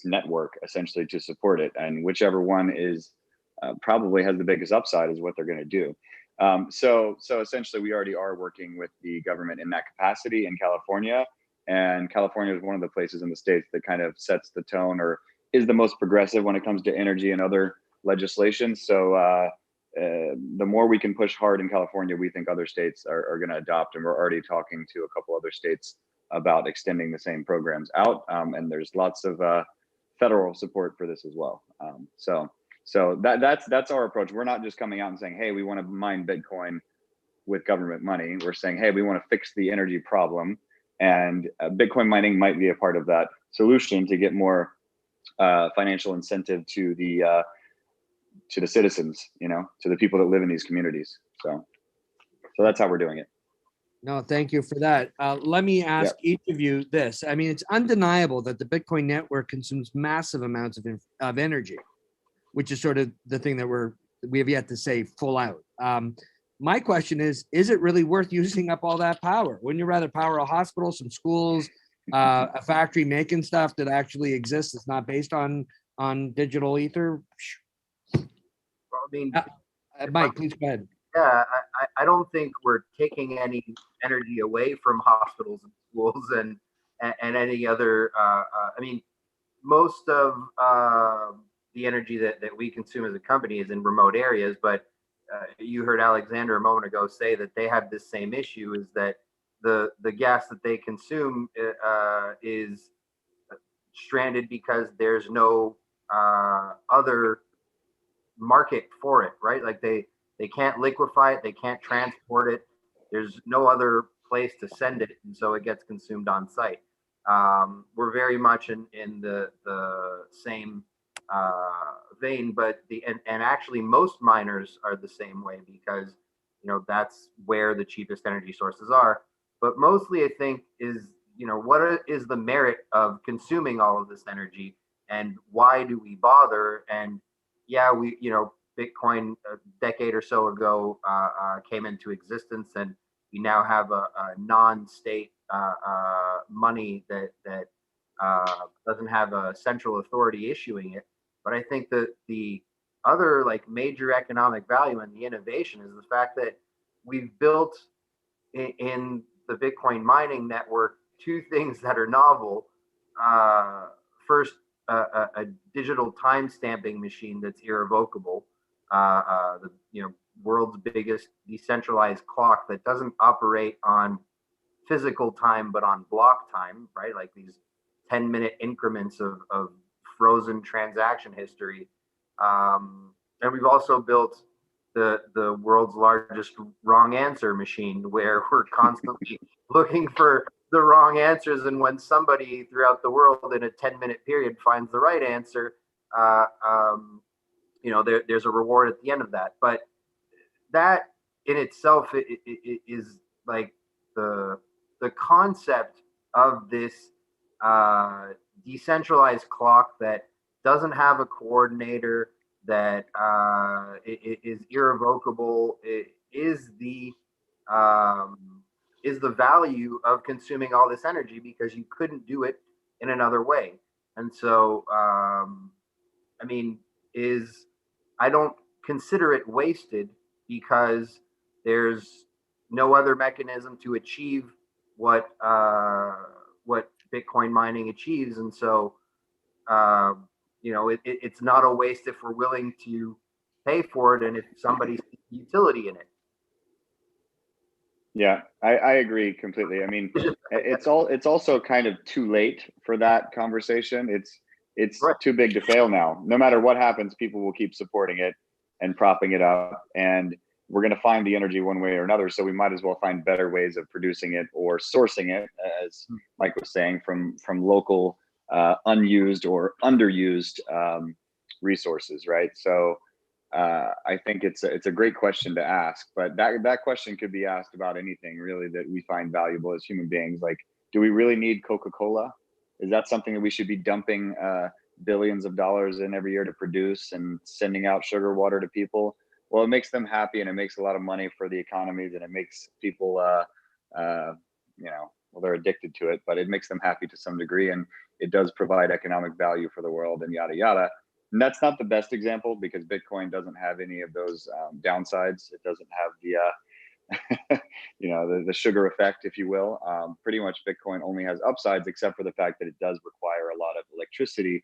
network, essentially, to support it. And whichever one is probably has the biggest upside is what they're going to do. So essentially, we already are working with the government in that capacity in California. And California is one of the places in the states that kind of sets the tone or is the most progressive when it comes to energy and other legislation. So the more we can push hard in California, we think other states are going to adopt. And we're already talking to a couple other states about extending the same programs out. And there's lots of federal support for this as well. So that's our approach. We're not just coming out and saying, hey, we want to mine Bitcoin with government money. We're saying, hey, we want to fix the energy problem. And Bitcoin mining might be a part of that solution to get more financial incentive to the citizens, you know, to the people that live in these communities. So that's how we're doing it. No, thank you for that. Let me ask each of you this. I mean, it's undeniable that the Bitcoin network consumes massive amounts of energy, which is sort of the thing that we have yet to say full out. My question is it really worth using up all that power? Wouldn't you rather power a hospital, some schools, a factory making stuff that actually exists that's not based on digital ether? Well, I mean, Mike, please go ahead. Yeah, I don't think we're taking any energy away from hospitals and schools and any other. I mean, most of the energy that we consume as a company is in remote areas, but you heard Alexander a moment ago say that they have this same issue, is that the gas that they consume is stranded because there's no other market for it, right? Like they can't liquefy it, they can't transport it. There's no other place to send it, and so it gets consumed on site. We're very much in the same vein, but and actually most miners are the same way, because that's where the cheapest energy sources are. But mostly, I think, is what is the merit of consuming all of this energy, and why do we bother? And yeah, Bitcoin a decade or so ago came into existence, and we now have a non-state money that doesn't have a central authority issuing it. But I think that the other major economic value and the innovation is the fact that we've built in the Bitcoin mining network two things that are novel. First, a digital time stamping machine that's irrevocable, the world's biggest decentralized clock that doesn't operate on physical time but on block time, right? Like these 10-minute increments of frozen transaction history. And we've also built the world's largest wrong answer machine, where we're constantly looking for the wrong answers, and when somebody throughout the world in a 10-minute period finds the right answer, there's a reward at the end of that. But that in itself is like the concept of this decentralized clock that doesn't have a coordinator, that is irrevocable. It is the value of consuming all this energy, because you couldn't do it in another way. And so, I don't consider it wasted, because there's no other mechanism to achieve what Bitcoin mining achieves. And so, it's not a waste if we're willing to pay for it, and if somebody sees utility in it. Yeah, I agree completely. I mean, it's also kind of too late for that conversation. It's too big to fail now. No matter what happens, people will keep supporting it and propping it up, and we're going to find the energy one way or another. So we might as well find better ways of producing it or sourcing it, as Mike was saying, from local unused or underused resources, right? So I think it's a great question to ask, but that question could be asked about anything really that we find valuable as human beings. Like, do we really need Coca-Cola? Is that something that we should be dumping billions of dollars in every year to produce and sending out sugar water to people? Well, it makes them happy, and it makes a lot of money for the economies, and it makes people, well, they're addicted to it, but it makes them happy to some degree, and it does provide economic value for the world, and yada yada. And that's not the best example, because Bitcoin doesn't have any of those downsides. It doesn't have the the sugar effect, if you will. Pretty much Bitcoin only has upsides, except for the fact that it does require a lot of electricity,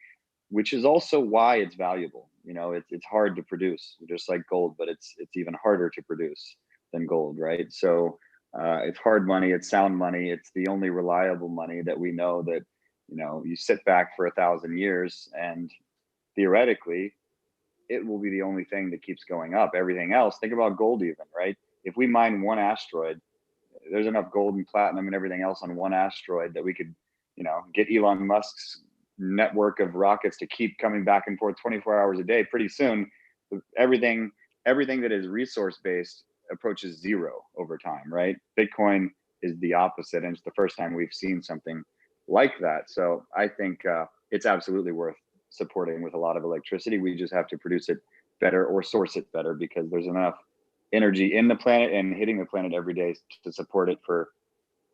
which is also why it's valuable. It's hard to produce, just like gold, but it's even harder to produce than gold, right? So it's hard money, it's sound money, it's the only reliable money that we know that, you sit back for 1,000 years and theoretically it will be the only thing that keeps going up. Everything else, think about gold even, right? If we mine one asteroid, there's enough gold and platinum and everything else on one asteroid that we could, get Elon Musk's network of rockets to keep coming back and forth 24 hours a day. Pretty soon, everything that is resource based approaches zero over time, right? Bitcoin is the opposite, and it's the first time we've seen something like that. So I think it's absolutely worth supporting with a lot of electricity. We just have to produce it better or source it better, because there's enough energy in the planet and hitting the planet every day to support it for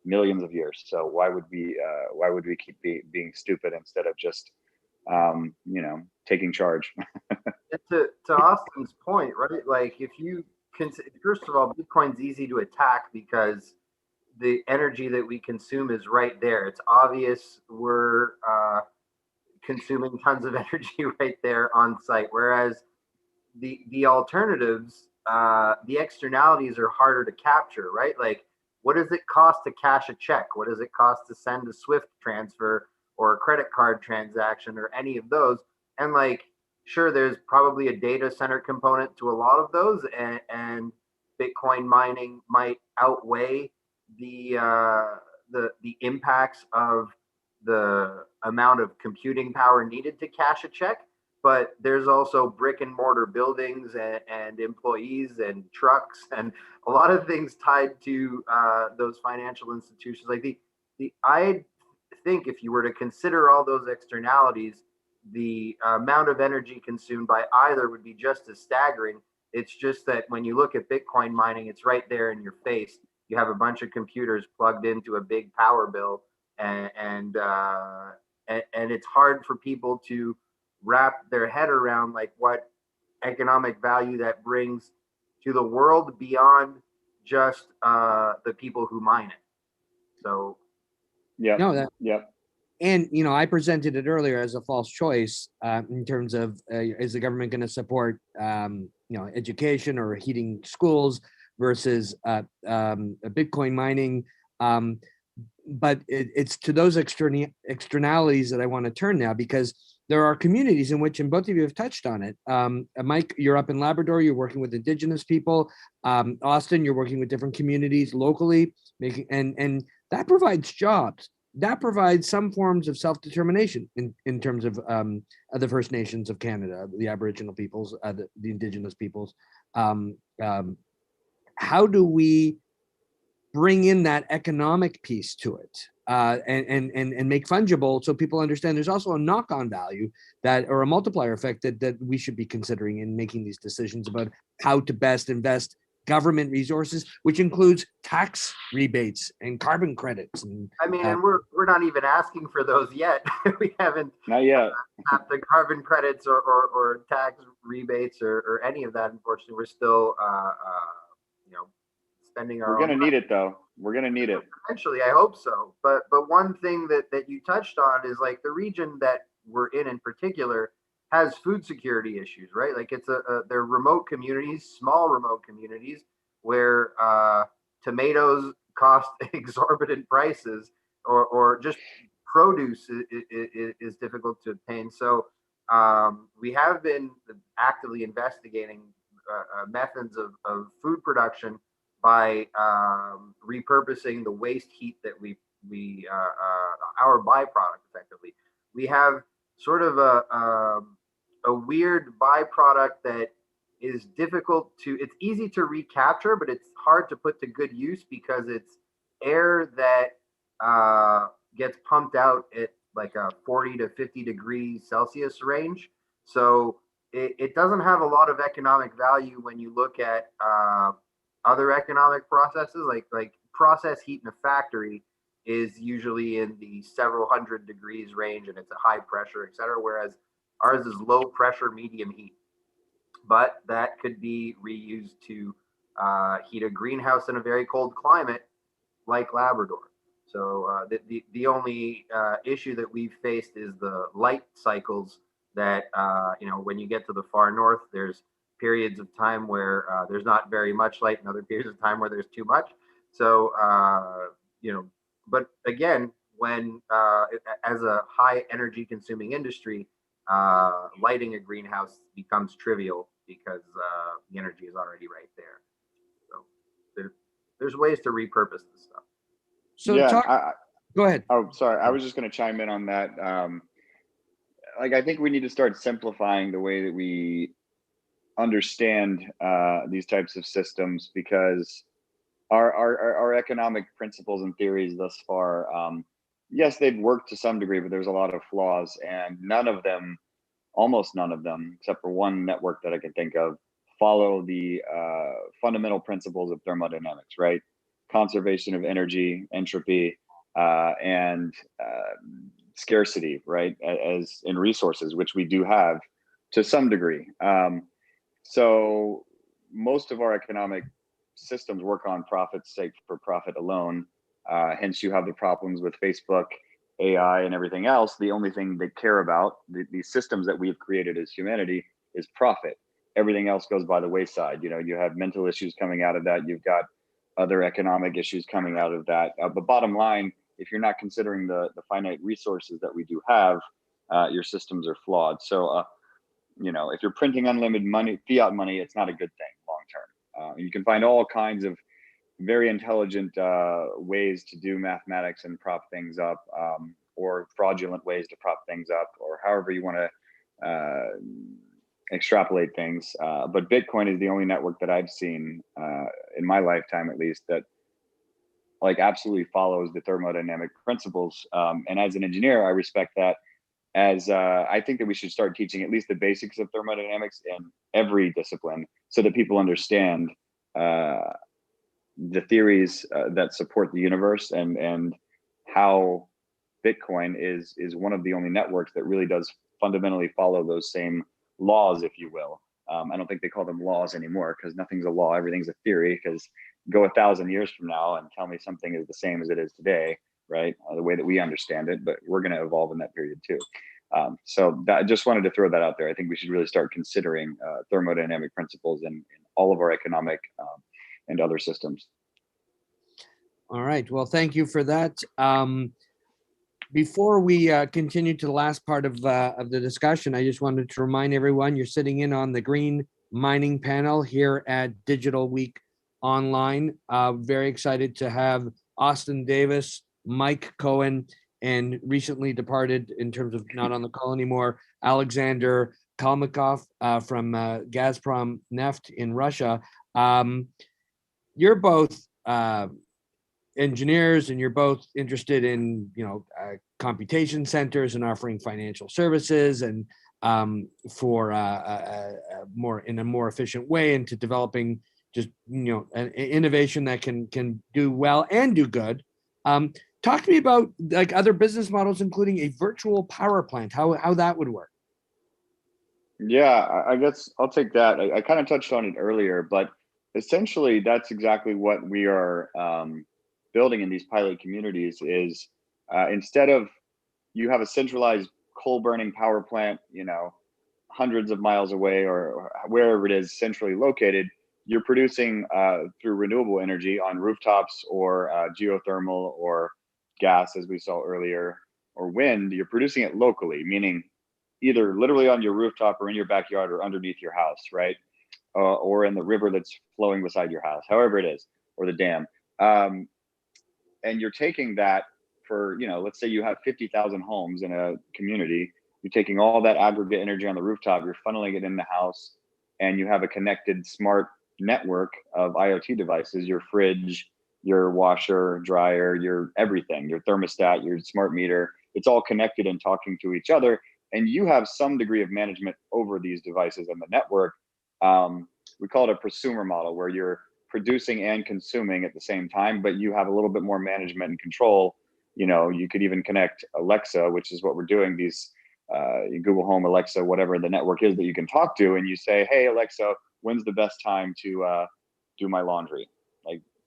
millions of years. So why would we keep being stupid instead of just taking charge? To Austin's point, right? Like if you first of all, Bitcoin's easy to attack because the energy that we consume is right there. It's obvious we're consuming tons of energy right there on site. Whereas the alternatives, the externalities are harder to capture, right? Like, what does it cost to cash a check? What does it cost to send a SWIFT transfer or a credit card transaction or any of those? And like, sure, there's probably a data center component to a lot of those, and Bitcoin mining might outweigh the impacts of the amount of computing power needed to cash a check. But there's also brick and mortar buildings and employees and trucks and a lot of things tied to those financial institutions. Like I think if you were to consider all those externalities, the amount of energy consumed by either would be just as staggering. It's just that when you look at Bitcoin mining, it's right there in your face. You have a bunch of computers plugged into a big power bill, and it's hard for people to wrap their head around like what economic value that brings to the world beyond just the people who mine it. So and I presented it earlier as a false choice in terms of is the government going to support education or heating schools versus Bitcoin mining, but it's to those externalities that I want to turn now, because there are communities in which, and both of you have touched on it. Mike, you're up in Labrador, you're working with indigenous people. Austin, you're working with different communities locally, and that provides jobs. That provides some forms of self-determination in terms of the First Nations of Canada, the Aboriginal peoples, the indigenous peoples. How do we bring in that economic piece to it and make fungible so people understand there's also a knock-on value or a multiplier effect that we should be considering in making these decisions about how to best invest government resources, which includes tax rebates and carbon credits. And and we're not even asking for those yet. We haven't not yet have the carbon credits or tax rebates or any of that. Unfortunately, we're still spending our. We're gonna need it though. We're gonna need it eventually. I hope so. But one thing that you touched on is like the region that we're in particular has food security issues, right? Like they're remote communities, small remote communities where tomatoes cost exorbitant prices, or just produce is difficult to obtain. So we have been actively investigating methods of food production by repurposing the waste heat that we our byproduct effectively. We have sort of a weird byproduct that is difficult it's easy to recapture, but it's hard to put to good use because it's air that gets pumped out at like a 40 to 50 degrees Celsius range. So it doesn't have a lot of economic value when you look at other economic processes, like process heat in a factory is usually in the several hundred degrees range and it's a high pressure, et cetera, whereas ours is low pressure, medium heat. But that could be reused to heat a greenhouse in a very cold climate like Labrador. So the only issue that we've faced is the light cycles that, when you get to the far north, there's periods of time where there's not very much light and other periods of time where there's too much. So, but again, when as a high energy consuming industry, lighting a greenhouse becomes trivial because the energy is already right there. So there's ways to repurpose this stuff. So go ahead. Oh, sorry. I was just going to chime in on that. I think we need to start simplifying the way that we understand these types of systems, because our economic principles and theories thus far, yes, they've worked to some degree, but there's a lot of flaws, and almost none of them, except for one network that I can think of, follow the fundamental principles of thermodynamics, right? Conservation of energy, entropy, and scarcity, right? As in resources, which we do have to some degree. So most of our economic systems work on profit's sake for profit alone. Hence, you have the problems with Facebook, AI, and everything else. The only thing they care about, these systems that we've created as humanity, is profit. Everything else goes by the wayside. You have mental issues coming out of that. You've got other economic issues coming out of that. But bottom line, if you're not considering the finite resources that we do have, your systems are flawed. So, if you're printing unlimited money, fiat money, it's not a good thing long term. You can find all kinds of very intelligent ways to do mathematics and prop things up, or fraudulent ways to prop things up, or however you want to extrapolate things. But Bitcoin is the only network that I've seen in my lifetime, at least, that absolutely follows the thermodynamic principles. And as an engineer, I respect that. As I think that we should start teaching at least the basics of thermodynamics in every discipline, so that people understand the theories that support the universe, and how Bitcoin is one of the only networks that really does fundamentally follow those same laws, if you will. I don't think they call them laws anymore, because nothing's a law, everything's a theory. Because go 1,000 years from now and tell me something is the same as it is today, right? The way that we understand it, but we're going to evolve in that period too. So I just wanted to throw that out there. I think we should really start considering thermodynamic principles in all of our economic and other systems. All right. Well, thank you for that. Before we continue to the last part of the discussion, I just wanted to remind everyone you're sitting in on the green mining panel here at Digital Week Online. Very excited to have Austin Davis, Mike Cohen, and recently departed, in terms of not on the call anymore, Alexander Kalmykov from Gazprom Neft in Russia. You're both engineers, and you're both interested in computation centers and offering financial services, and for in a more efficient way, into developing just an innovation that can do well and do good. Talk to me about other business models, including a virtual power plant, how that would work. Yeah, I guess I'll take that. I kind of touched on it earlier, but essentially that's exactly what we are building in these pilot communities. Is instead of you have a centralized coal burning power plant, hundreds of miles away or wherever it is centrally located, you're producing through renewable energy on rooftops, or geothermal, or gas, as we saw earlier, or wind. You're producing it locally, meaning either literally on your rooftop, or in your backyard, or underneath your house, right? Or in the river that's flowing beside your house, however it is, or the dam. And you're taking that for, let's say you have 50,000 homes in a community. You're taking all that aggregate energy on the rooftop, you're funneling it in the house, and you have a connected smart network of IoT devices, your fridge, your washer, dryer, your everything, your thermostat, your smart meter. It's all connected and talking to each other. And you have some degree of management over these devices and the network. We call it a prosumer model, where you're producing and consuming at the same time, but you have a little bit more management and control. You could even connect Alexa, which is what we're doing, these Google Home, Alexa, whatever the network is that you can talk to, and you say, hey, Alexa, when's the best time to do my laundry,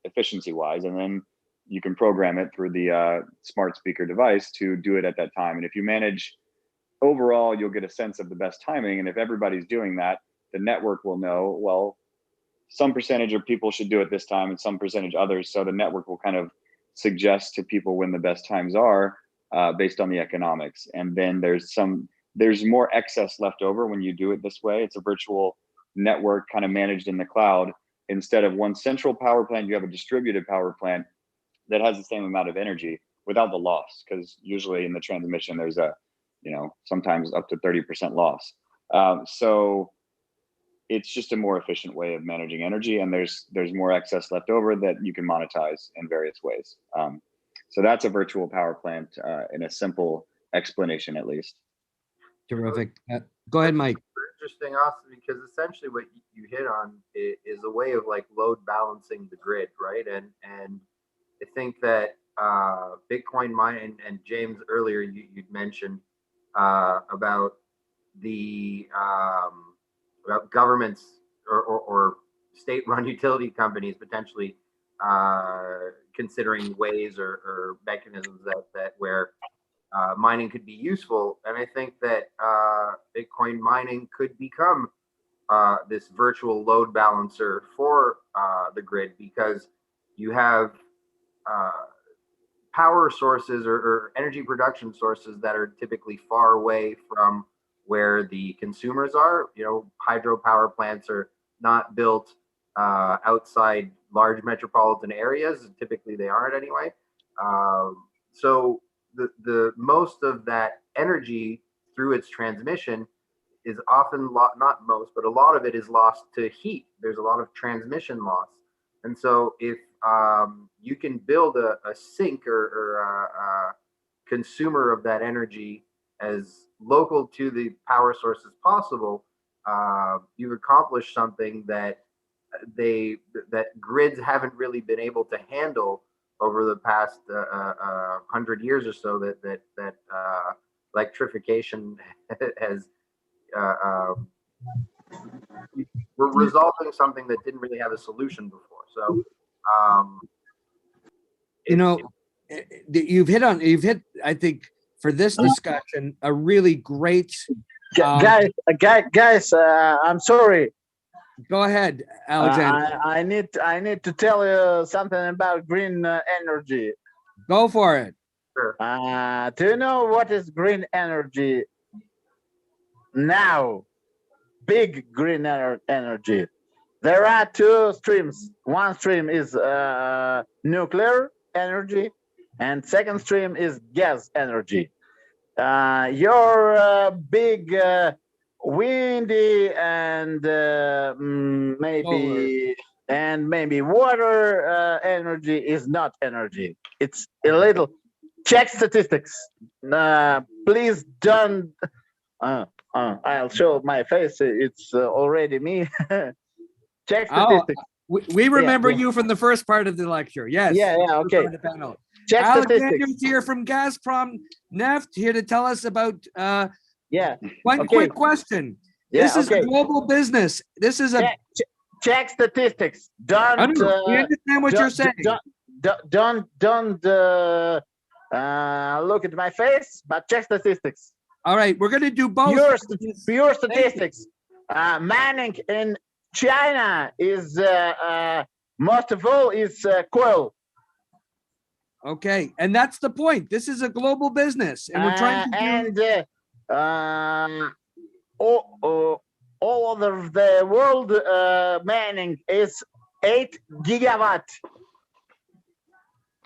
efficiency wise? And then you can program it through the smart speaker device to do it at that time. And if you manage overall, you'll get a sense of the best timing. And if everybody's doing that, the network will know, well, some percentage of people should do it this time and some percentage others. So the network will kind of suggest to people when the best times are based on the economics. And then there's more excess left over when you do it this way. It's a virtual network kind of managed in the cloud. Instead of one central power plant, you have a distributed power plant that has the same amount of energy without the loss. Because usually in the transmission, there's sometimes up to 30% loss. So it's just a more efficient way of managing energy, and there's more excess left over that you can monetize in various ways. So that's a virtual power plant in a simple explanation, at least. Terrific. Go ahead, Mike. Interesting, also, because essentially what you hit on is a way of like load balancing the grid, right? And I think that Bitcoin mine and James earlier you'd mentioned about the about governments or state-run utility companies potentially considering ways or mechanisms that where mining could be useful. And I think that Bitcoin mining could become this virtual load balancer for the grid, because you have power sources or energy production sources that are typically far away from where the consumers are. You know, hydropower plants are not built outside large metropolitan areas. Typically they aren't anyway. So the most of that energy through its transmission is often not most, but a lot of it is lost to heat. There's a lot of transmission loss. And so if you can build a sink or a consumer of that energy as local to the power source as possible, you've accomplished something that grids haven't really been able to handle over the past 100 years or so. That electrification has we're resolving something that didn't really have a solution before. So you know, you've hit I think for this discussion a really great guys, I'm sorry. Go ahead, Alexander. I need to tell you something about green energy. Go for it. Sure. Do you know what is green energy now? Big green energy. There are two streams. One stream is nuclear energy, and second stream is gas energy. Your big windy and maybe water energy is not energy. It's a little. Check statistics. Please don't. I'll show my face. It's already me. Check statistics. We remember you from the first part of the lecture. Yes. Yeah. Okay. The panel. Check Alexander's statistics. here from Gazprom Neft, here to tell us about. One Okay. quick question. This is a global business. This is a check statistics. Don't. We understand what you're saying. Don't look at my face, but check statistics. All right, we're going to do both. Pure statistics. Mining in China is most of all is coal. Okay, and that's the point. This is a global business, and we're trying to all over the world mining is 8 gigawatt.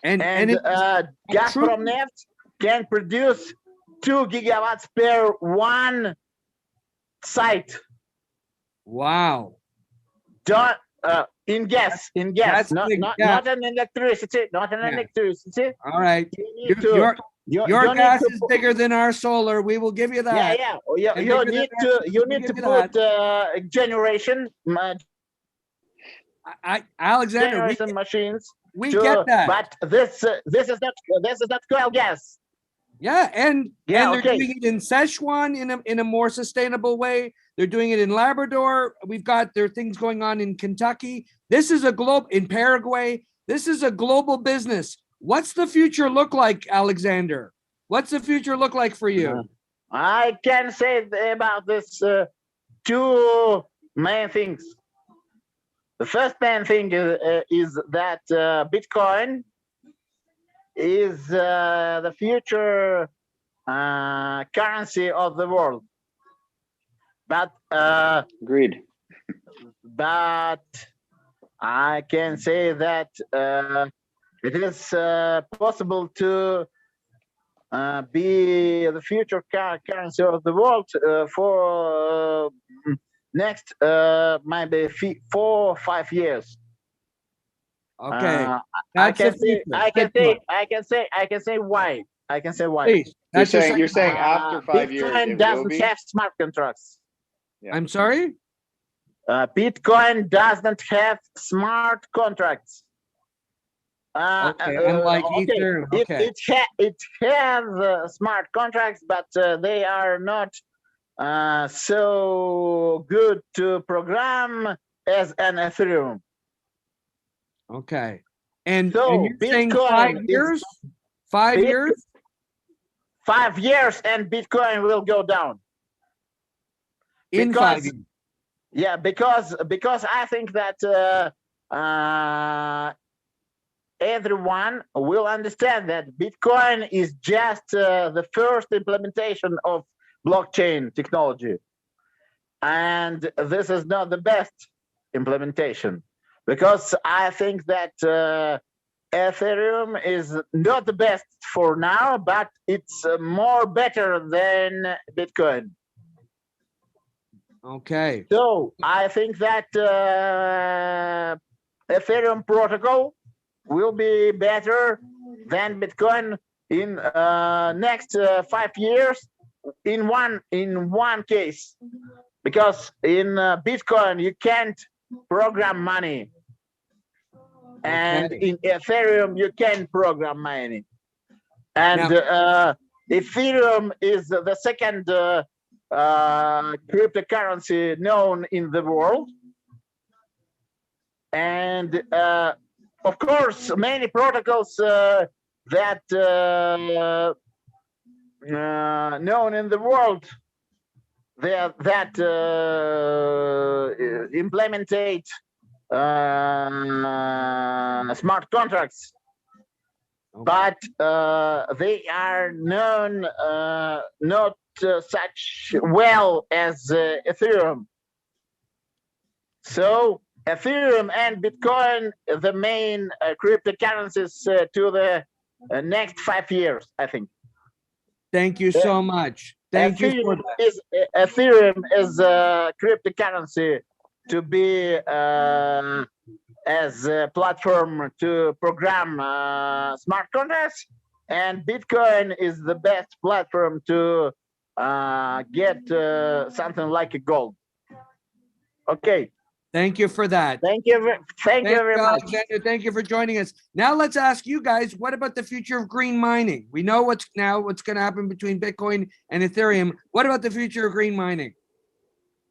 And Gazprom Neft can produce 2 gigawatts per one site. Wow. In gas, not in electricity, electricity. All right. Your gas is bigger than our solar. We will give you that. Yeah. You need to put generation. Alexander, generation machines. We get that. But this is not coal gas. Yeah, and they're doing it in Szechuan in a more sustainable way. They're doing it in Labrador. There are things going on in Kentucky. This is in Paraguay. This is a global business. What's the future look like, Alexander? What's the future look like for you? I can say about this two main things. The first main thing is that Bitcoin is the future currency of the world. But agreed. But I can say that it is possible to be the future currency of the world for next maybe 4 or 5 years. Okay. I That's the can say, future. I can Good say, one. I can say why. I can say why. Please. You're That's your saying second one. after 5 years Bitcoin it will doesn't be? have smart contracts. Yeah. I'm sorry? Bitcoin doesn't have smart contracts. Okay, unlike Ethereum. Okay. It has smart contracts, but they are not so good to program as an Ethereum. Okay. And So you're saying 5 Bitcoin years? 5 years? 5 years and Bitcoin will go down. In 5 years. Yeah, because I think that everyone will understand that Bitcoin is just the first implementation of blockchain technology. And this is not the best implementation, because I think that Ethereum is not the best for now, but it's more better than Bitcoin. Okay. So I think that Ethereum protocol will be better than Bitcoin in next 5 years. In one case, because in Bitcoin you can't program money, and in Ethereum you can program money. And Ethereum is the second cryptocurrency known in the world. And of course, many protocols that known in the world that implementate smart contracts, but they are known not such well as Ethereum. So Ethereum and Bitcoin, the main cryptocurrencies to the next 5 years, I think. Thank you so much. Thank you for that. Ethereum is a cryptocurrency to be as a platform to program smart contracts, and Bitcoin is the best platform to get something like a gold. Okay. Thank you for that. Thank you very much. Alexander. Thank you for joining us. Now let's ask you guys, what about the future of green mining? We know what's going to happen between Bitcoin and Ethereum. What about the future of green mining?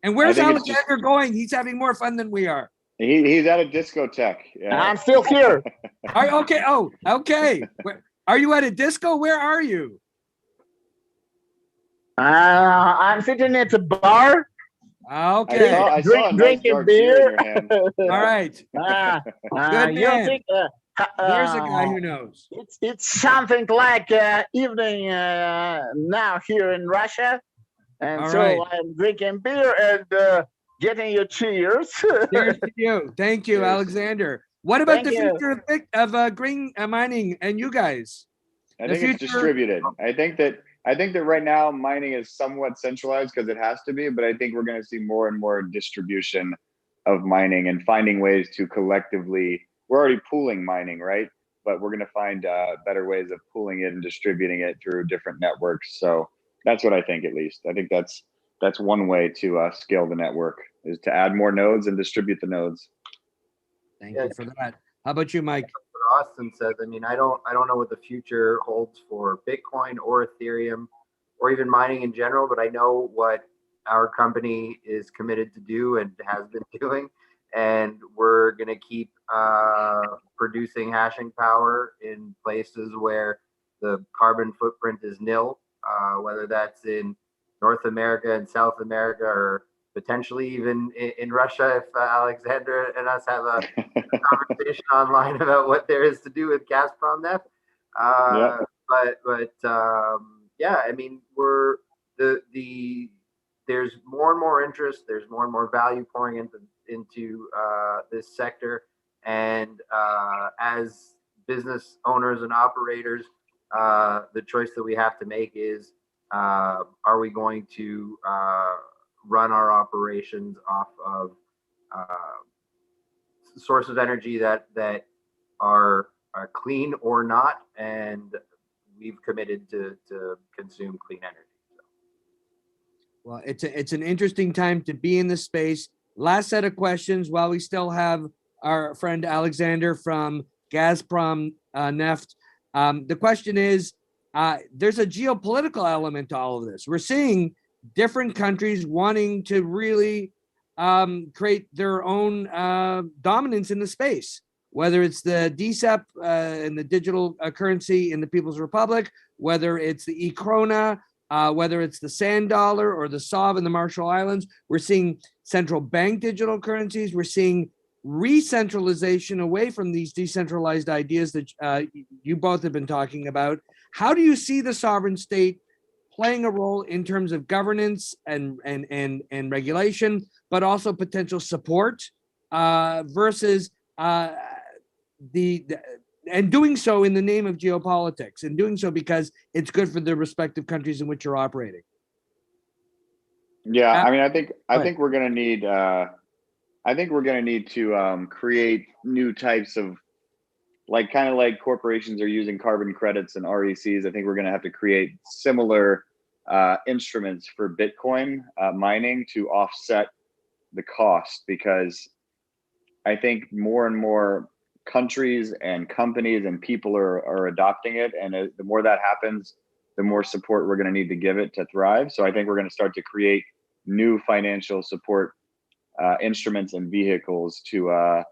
And where's Alexander going? He's having more fun than we are. He's at a discotheque. Yeah. I'm still here. Okay. Oh, okay. Are you at a disco? Where are you? I'm sitting at a bar. Okay. I saw a nice drinking dark beer. in your hand. All right. Good You man. think, There's a guy who knows. It's something like evening now here in Russia, and All so right. I'm drinking beer and getting you cheers. Cheers to you. Thank you, Alexander. What about the future of green mining and you guys? I think it's distributed. I think that right now mining is somewhat centralized because it has to be, but I think we're going to see more and more distribution of mining and finding ways to collectively. We're already pooling mining, right? But we're going to find better ways of pooling it and distributing it through different networks. So that's what I think, at least. I think that's one way to scale the network, is to add more nodes and distribute the nodes. Thank you for that. How about you, Mike? Austin says, I mean, I don't know what the future holds for Bitcoin or Ethereum or even mining in general, but I know what our company is committed to do and has been doing, and we're going to keep producing hashing power in places where the carbon footprint is nil, whether that's in North America and South America, or potentially even in Russia, if Alexander and us have a conversation online about what there is to do with Gazprom Neft. But yeah, I mean, we're there's more and more interest. There's more and more value pouring into this sector, and as business owners and operators, the choice that we have to make is: are we going to run our operations off of sources of energy that are clean or not, and we've committed to consume clean energy. Well, it's an interesting time to be in this space. Last set of questions while we still have our friend Alexander from Gazprom Neft. The question is, there's a geopolitical element to all of this. We're seeing different countries wanting to really create their own dominance in the space, whether it's the DCEP and the digital currency in the People's Republic, whether it's the e-krona, whether it's the sand dollar or the SOV in the Marshall Islands. We're seeing central bank digital currencies. We're seeing re-centralization away from these decentralized ideas that you both have been talking about. How do you see the sovereign state playing a role in terms of governance and regulation, but also potential support versus and doing so in the name of geopolitics, and doing so because it's good for the respective countries in which you're operating? Yeah, I mean, I think we're going to need to create new types of, kind of like corporations are using carbon credits and RECs. I think we're going to have to create similar instruments for Bitcoin mining to offset the cost, because I think more and more countries and companies and people are adopting it, and the more that happens, the more support we're going to need to give it to thrive. So I think we're going to start to create new financial support instruments and vehicles to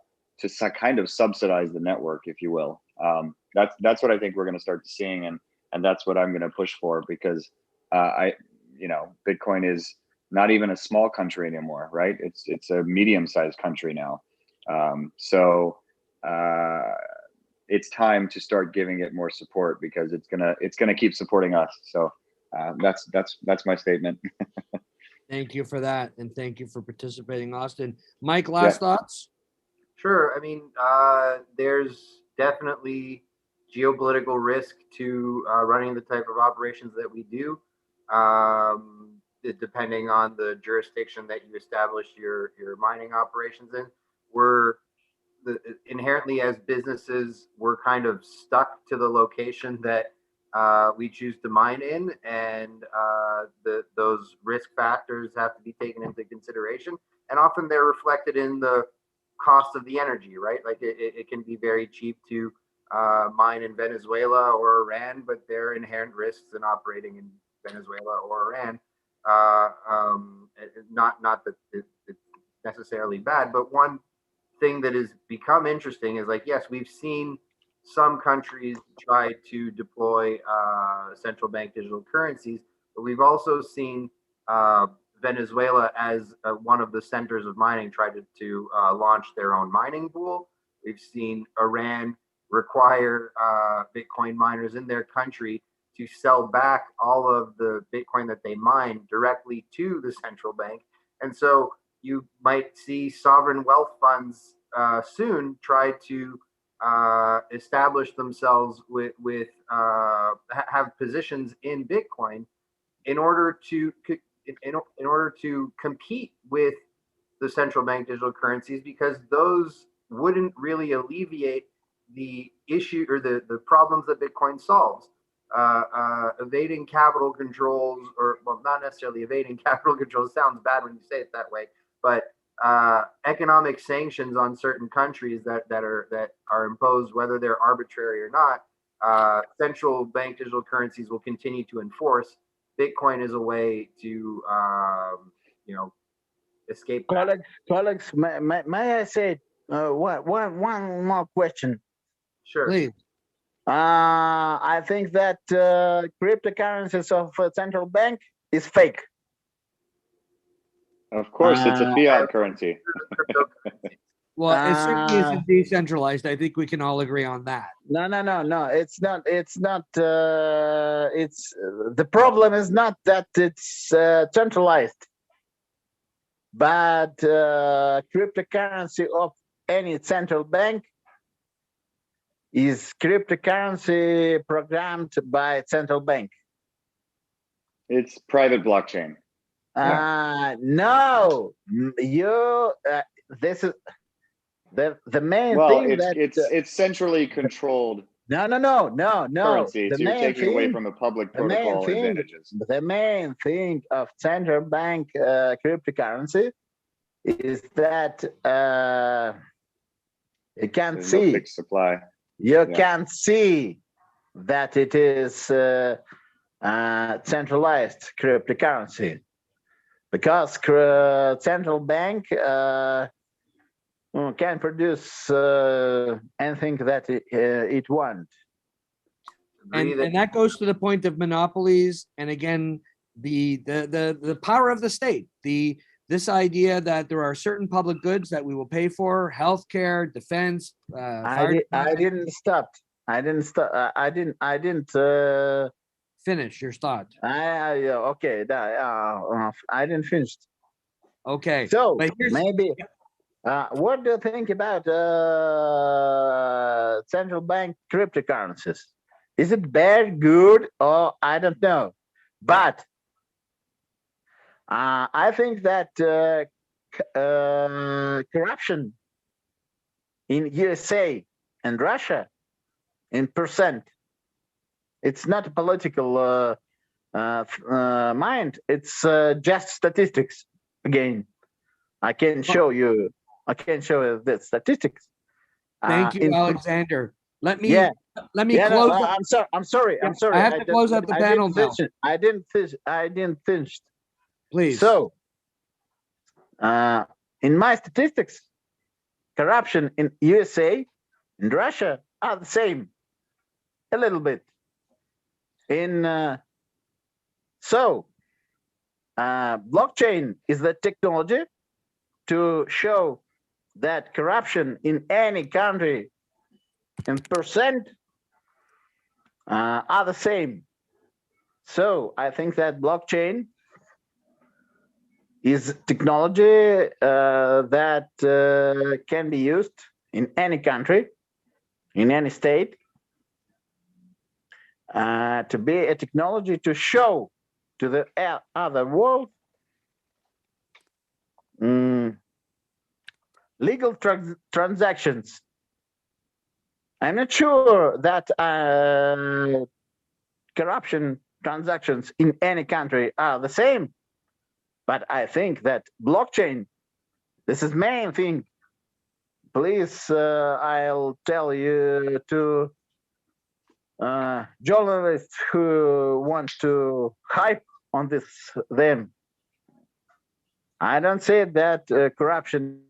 kind of subsidize the network, if you will. That's what I think we're going to start seeing, and that's what I'm going to push for, because Bitcoin is not even a small country anymore, right? It's a medium-sized country now. So it's time to start giving it more support, because it's gonna keep supporting us. So that's my statement. Thank you for that, and thank you for participating, Austin. Mike, last thoughts? Sure. I mean, there's definitely geopolitical risk to running the type of operations that we do, depending on the jurisdiction that you establish your mining operations in. Inherently, as businesses, we're kind of stuck to the location that we choose to mine in, and those risk factors have to be taken into consideration, and often they're reflected in the cost of the energy, right? Like it can be very cheap to mine in Venezuela or Iran, but there are inherent risks in operating in Venezuela or Iran. Not that it's necessarily bad, but one thing that has become interesting is, yes, we've seen some countries try to deploy central bank digital currencies, but we've also seen Venezuela, as one of the centers of mining, try to launch their own mining pool. We've seen Iran require Bitcoin miners in their country to sell back all of the Bitcoin that they mine directly to the central bank. And so you might see sovereign wealth funds soon try to establish themselves with have positions in Bitcoin in order to compete with the central bank digital currencies, because those wouldn't really alleviate the issue or the problems that Bitcoin solves. Evading capital controls, or, well, not necessarily evading capital controls, sounds bad when you say it that way, but economic sanctions on certain countries that are imposed, whether they're arbitrary or not, central bank digital currencies will continue to enforce. Bitcoin is a way to escape. Colleagues, may I say one more question? Sure. Please. I think that cryptocurrencies of a central bank is fake. Of course, it's a fiat currency. Well, it certainly isn't decentralized. I think we can all agree on that. No. It's not. It's the problem is not that it's centralized, but cryptocurrency of any central bank is cryptocurrency programmed by central bank. It's private blockchain. No, this is the main Well, thing that it's centrally controlled no. currency, The so you're main taking away thing, from the public the main protocol thing, advantages. the main thing of central bank cryptocurrency is that you can't There's see. no fixed supply. You can't see that it is centralized cryptocurrency because central bank can produce anything that it wants. And that goes to the point of monopolies, and again, the power of the state. This idea that there are certain public goods that we will pay for: healthcare, defense. I didn't stop. I didn't finish your thought. Okay. I didn't finish. Okay. So but maybe. What do you think about central bank cryptocurrencies? Is it bad, good, or I don't know? But I think that corruption in USA and Russia in percent, it's not a political mind. It's just statistics. Again, I can show you. I can show you the statistics. Thank you, Alexander. Let me No, close. I'm sorry. I have to close out the panel now. I didn't finish. Please. So, in my statistics, corruption in USA and Russia are the same, a little bit. Blockchain is the technology to show that corruption in any country in percent are the same. So I think that blockchain is technology that can be used in any country, in any state, to be a technology to show to the other world legal transactions. I'm not sure that corruption transactions in any country are the same, but I think that blockchain, this is main thing. Please, I'll tell you to journalists who want to hype on this them. I don't say that corruption.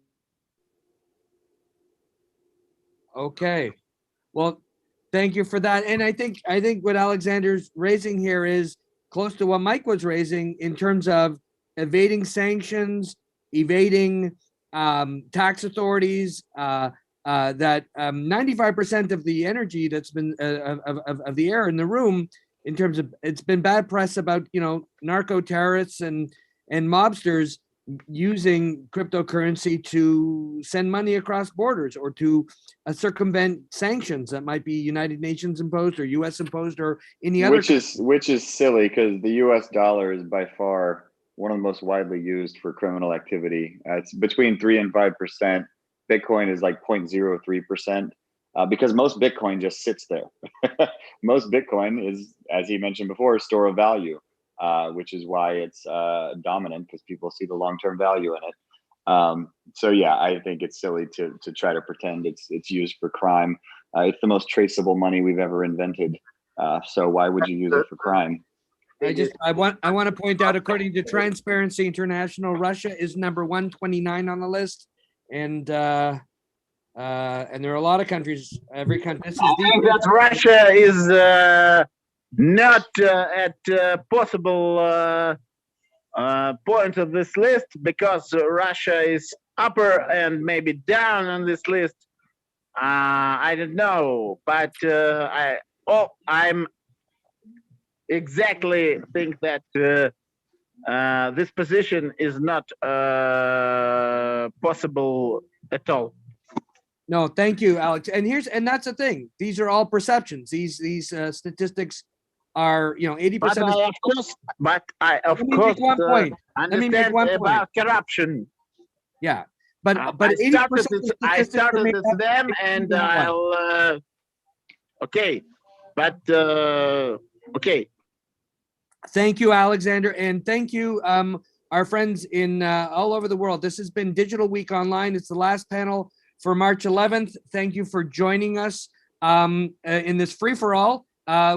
Okay. Well, thank you for that. And I think what Alexander's raising here is close to what Mike was raising in terms of evading sanctions, evading tax authorities, that 95% of the energy that's been of the air in the room, in terms of, it's been bad press about, narco terrorists and mobsters using cryptocurrency to send money across borders or to circumvent sanctions that might be United Nations imposed or US imposed or any other. Which is silly, because the US dollar is by far one of the most widely used for criminal activity. It's between 3 and 5%. Bitcoin is like 0.03%, because most Bitcoin just sits there. Most Bitcoin is, as he mentioned before, a store of value. Which is why it's dominant, because people see the long-term value in it. So yeah, I think it's silly to try to pretend it's used for crime. It's the most traceable money we've ever invented. So why would you use it for crime? I want to point out, according to Transparency International, Russia is number 129 on the list, and there are a lot of countries. Every country. I think that Russia is not at possible point of this list, because Russia is upper and maybe down on this list. I don't know, but I'm exactly think that this position is not possible at all. No, thank you, Alex. And that's the thing. These are all perceptions. These statistics are, 80%. But I, of Let me course, make one point. Let me make understand one point. about corruption. Yeah, but I 80% started of this, I statistics are started made this up. them, and I'll. Okay, but okay. Thank you, Alexander, and thank you, our friends in all over the world. This has been Digital Week Online. It's the last panel for March 11th. Thank you for joining us in this free-for-all.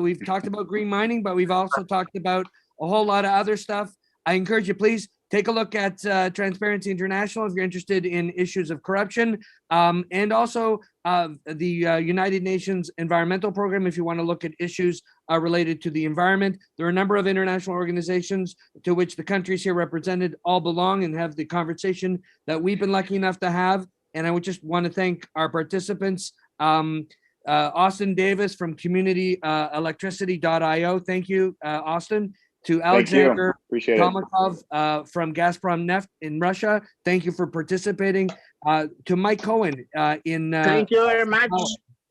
We've talked about green mining, but we've also talked about a whole lot of other stuff. I encourage you, please take a look at Transparency International if you're interested in issues of corruption, and also the United Nations Environmental Program if you want to look at issues related to the environment. There are a number of international organizations to which the countries here represented all belong and have the conversation that we've been lucky enough to have. And I would just want to thank our participants. Austin Davis from communityelectricity.io. Thank you, Austin. To Alexander Tomakov from Gazprom Neft in Russia. Thank you for participating. To Mike Cohen in Thank you very much.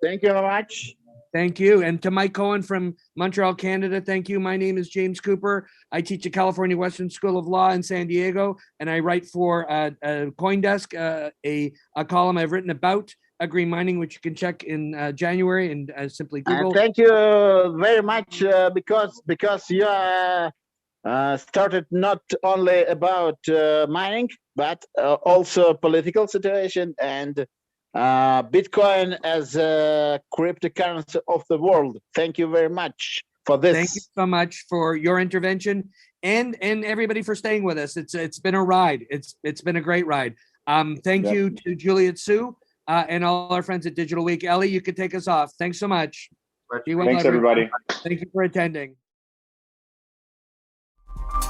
Thank you very much. Thank you. And to Mike Cohen from Montreal, Canada, thank you. My name is James Cooper. I teach at California Western School of Law in San Diego, and I write for CoinDesk, a column I've written about green mining, which you can check in January, and simply Google. And thank you very much because you started not only about mining, but also political situation and Bitcoin as a cryptocurrency of the world. Thank you very much for this. Thank you so much for your intervention and everybody for staying with us. It's been a ride. It's been a great ride. Thank you to Juliet Sue and all our friends at Digital Week. Ellie, you could take us off. Thanks so much. Thanks, everybody. Thank you for attending.